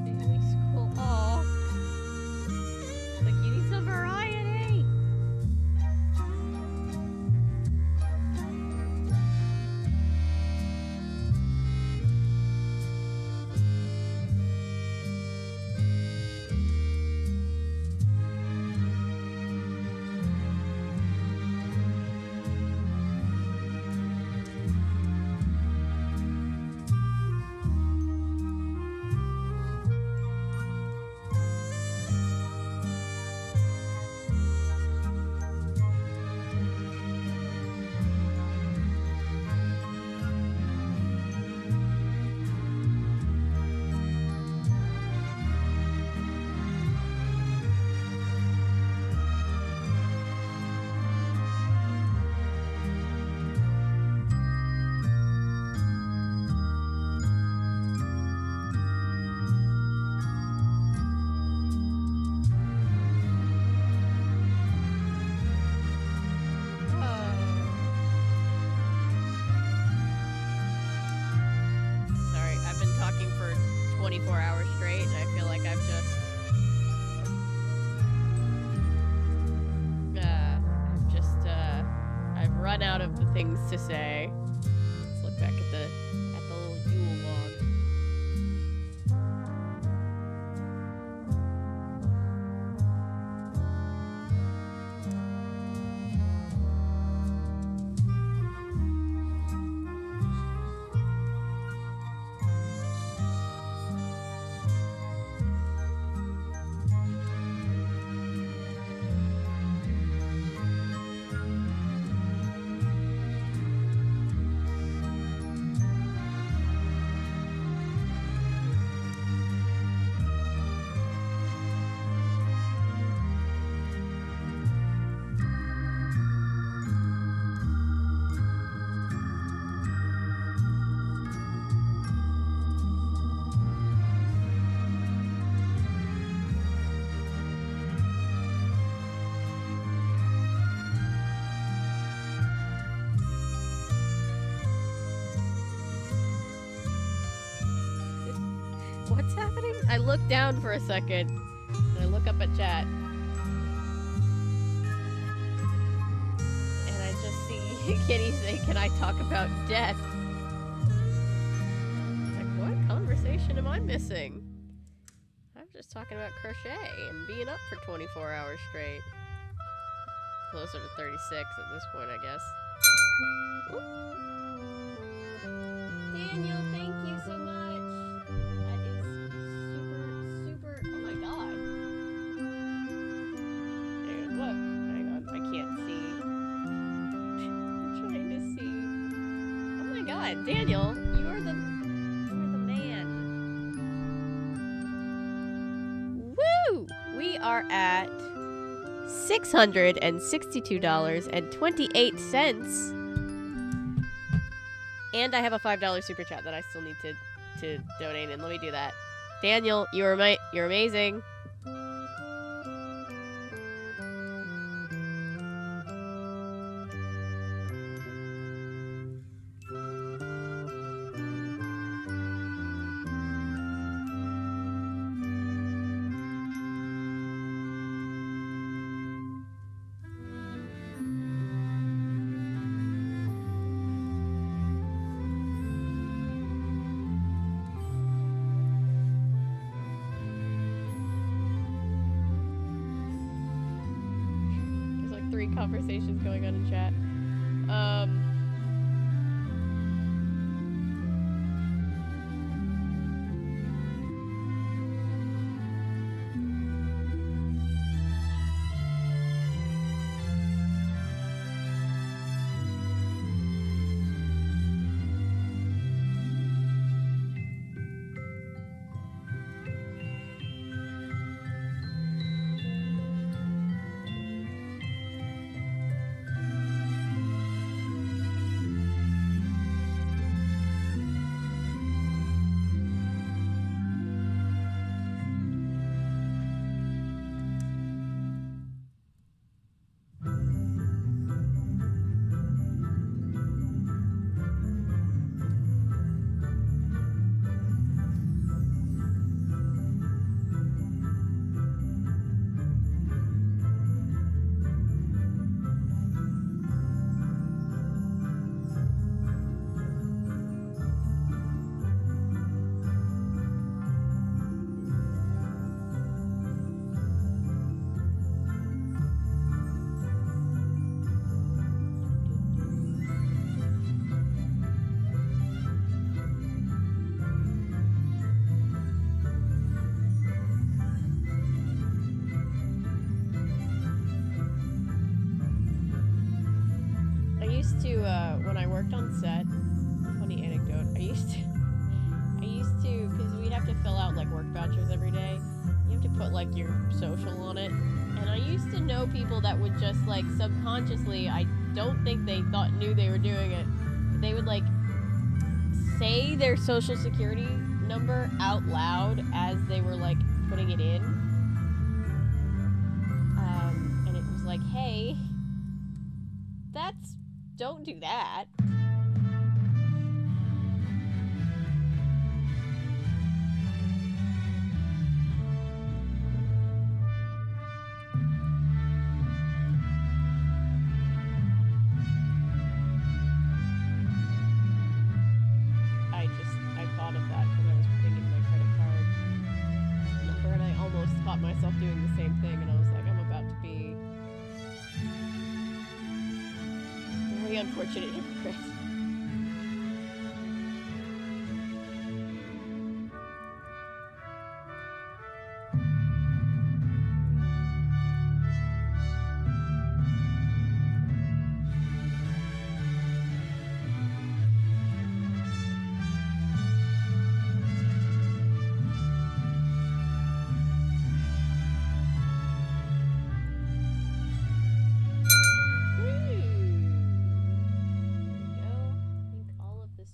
Really cool. Aw. Like, you need some variety. Sorry, I've been talking for 24 hours straight, and I feel like I've I've run out of the things to say. Let's look back at the little Yule log. What's happening? I look down for a second. And I look up at chat. And I just see Kitty say, "Can I talk about death?" Like, what conversation am I missing? I'm just talking about crochet and being up for 24 hours straight. Closer to 36 at this point, I guess. Oop. Daniel, thank you so much. That is super, oh my god. Look, hang on, I can't see. I'm trying to see. Oh my god, Daniel, you are the man. Woo! We are at $662.28. And I have a $5 super chat that I still need to donate in. Let me do that. Daniel, you're amazing. Conversations going on in chat. When I worked on set, funny anecdote, I used to, because we have to fill out like work vouchers every day, you have to put like your social on it, and I used to know people that would just like subconsciously, I don't think they knew they were doing it, but they would like say their social security number out loud as they were like putting it in, and it was like, hey, don't do that. I thought of that because I was putting in my credit card number and I almost caught myself doing the same thing, and I was like, I'm about to be very unfortunate hypocrite.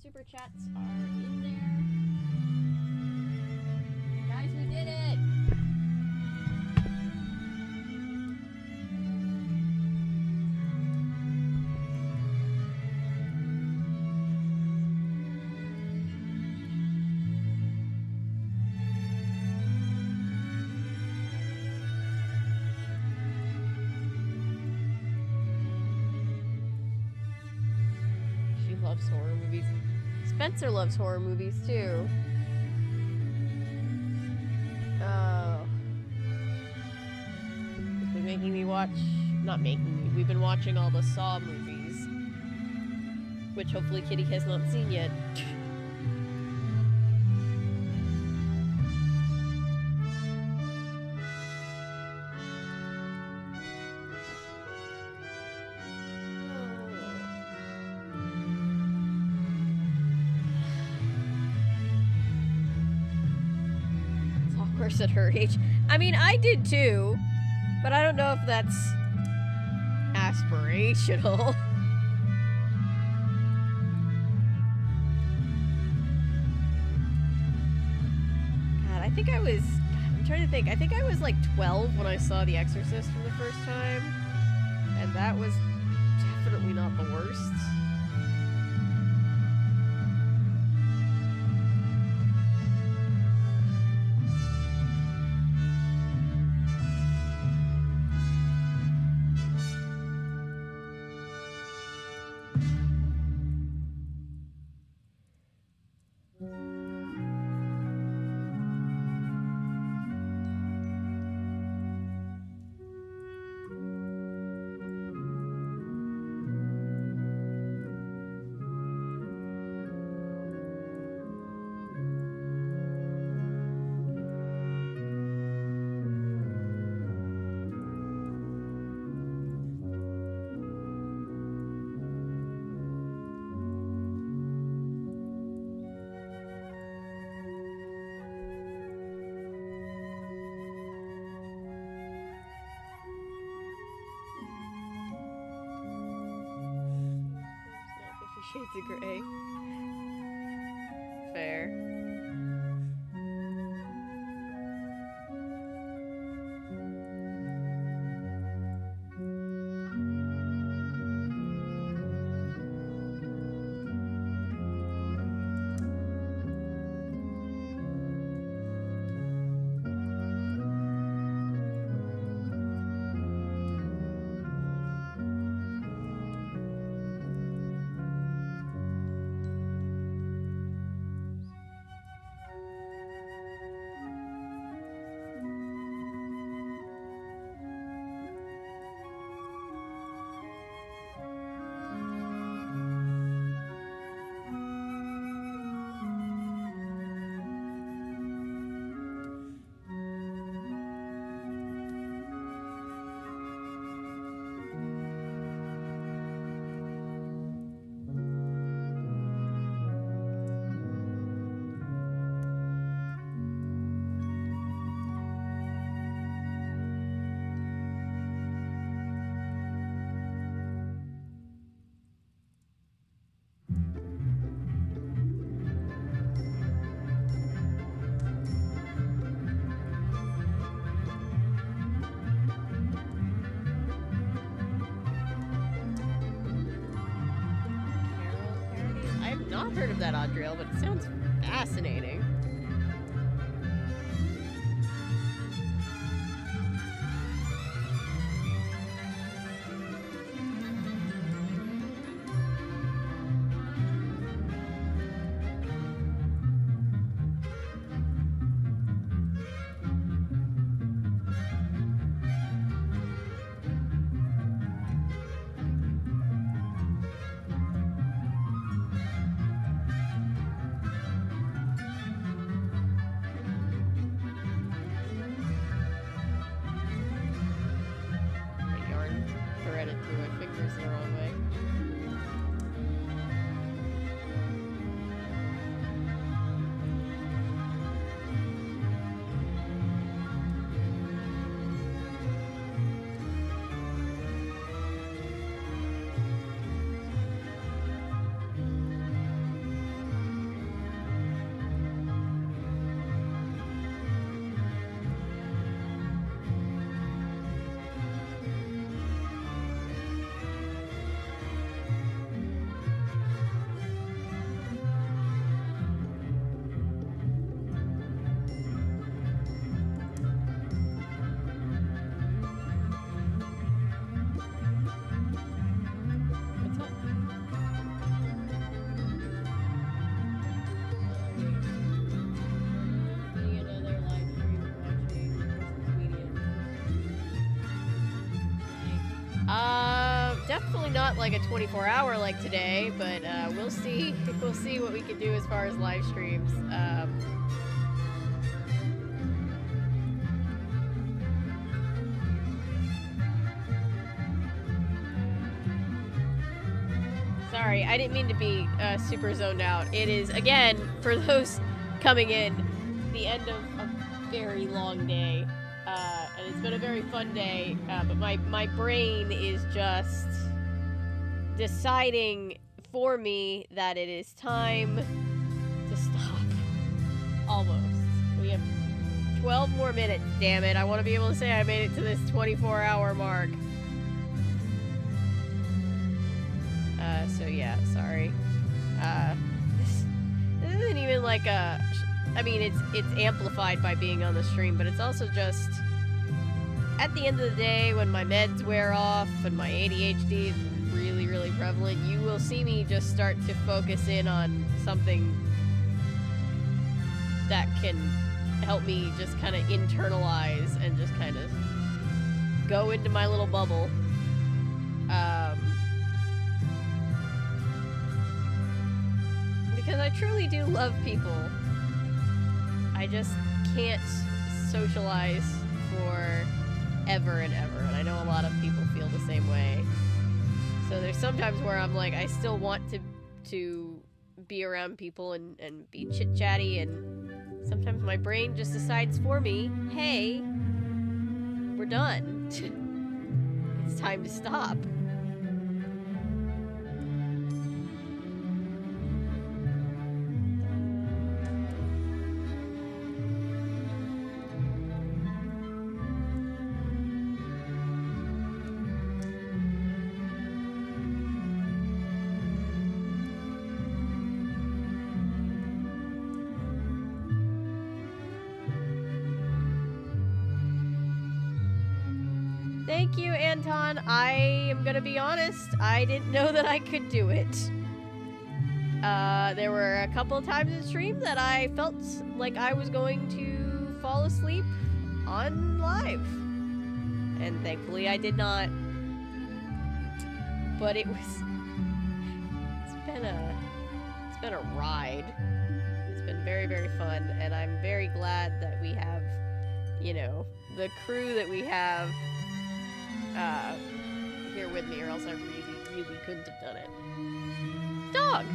Super chats are in there. Guys, we did it! loves horror movies. Spencer loves horror movies too. Oh. He's been making me watch... Not making me. We've been watching all the Saw movies. Which hopefully Kitty has not seen yet. At her age. I mean, I did too, but I don't know if that's aspirational. God, I think I was... I'm trying to think. I think I was like 12 when I saw The Exorcist for the first time, and that was definitely not the worst. Shades of Grey. Fair. Not heard of that Audriel, but it sounds fascinating. not like a 24-hour like today, but we'll see. We'll see what we can do as far as live streams. Sorry, I didn't mean to be super zoned out. It is, again, for those coming in, the end of a very long day. And it's been a very fun day, but my brain is just deciding for me that it is time to stop. Almost. We have 12 more minutes, damn it. I want to be able to say I made it to this 24-hour mark. So yeah, sorry. This isn't even like a... I mean, it's amplified by being on the stream, but it's also just... At the end of the day, when my meds wear off and my ADHD is really, really prevalent, you will see me just start to focus in on something that can help me just kind of internalize and just kind of go into my little bubble. Because I truly do love people. I just can't socialize for ever and ever, and I know a lot of people feel the same way. So there's sometimes where I'm like, I still want to be around people and be chit-chatty, and sometimes my brain just decides for me, hey, we're done. It's time to stop. Thank you, Anton. I am gonna be honest, I didn't know that I could do it. There were a couple of times in stream that I felt like I was going to fall asleep on live. And thankfully I did not. But it's been a ride. It's been very, very fun, and I'm very glad that we have, you know, the crew that we have here with me, or else I really, really couldn't have done it. Dog!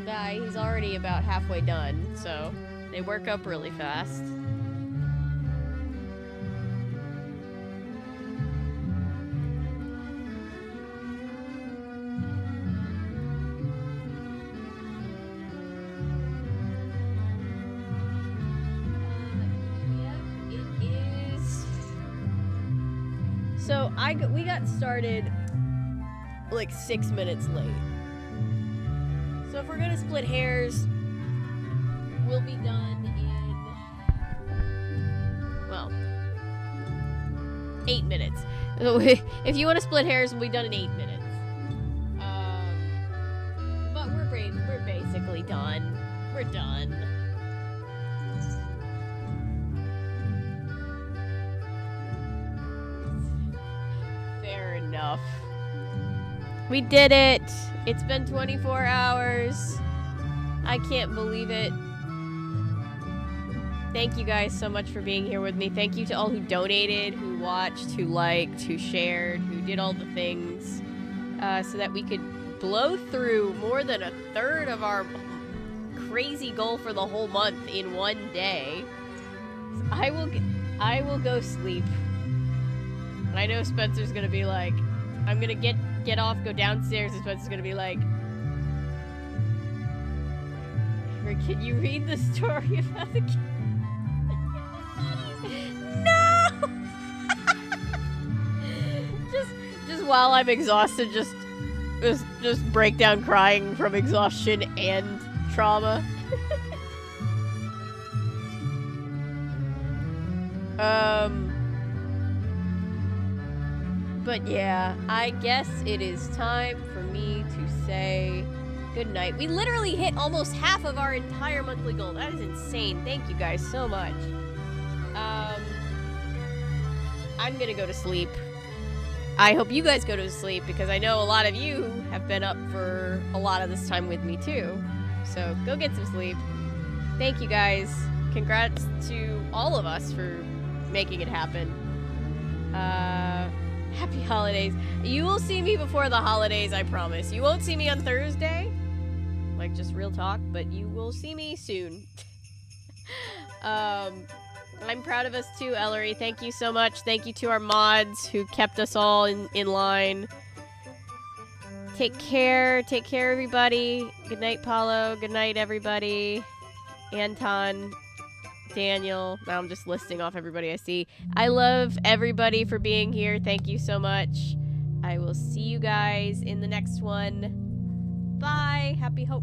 Guy, he's already about halfway done, so they work up really fast. It is. So we got started like 6 minutes late. So if we're gonna split hairs, we'll be done in, well, 8 minutes. If you want to split hairs, we'll be done in 8 minutes. But we're basically done. We're done. Fair enough. We did it! It's been 24 hours. I can't believe it. Thank you guys so much for being here with me. Thank you to all who donated, who watched, who liked, who shared, who did all the things so that we could blow through more than a third of our crazy goal for the whole month in one day. So I will go sleep. I know Spencer's gonna be like, I'm gonna get off, go downstairs, and Spencer's gonna be like, can you read the story about the kid? No! just while I'm exhausted, just break down crying from exhaustion and trauma. But yeah, I guess it is time for me to say good night. We literally hit almost half of our entire monthly goal. That is insane. Thank you guys so much. I'm gonna go to sleep. I hope you guys go to sleep because I know a lot of you have been up for a lot of this time with me too. So go get some sleep. Thank you guys. Congrats to all of us for making it happen. Happy holidays. You will see me before the holidays, I promise. You won't see me on Thursday. Like, just real talk, but you will see me soon. I'm proud of us too, Ellery. Thank you so much. Thank you to our mods who kept us all in line. Take care. Take care, everybody. Good night, Paulo. Good night, everybody. Anton. Daniel. Now I'm just listing off everybody I see. I love everybody for being here. Thank you so much. I will see you guys in the next one. Bye. Happy Hope.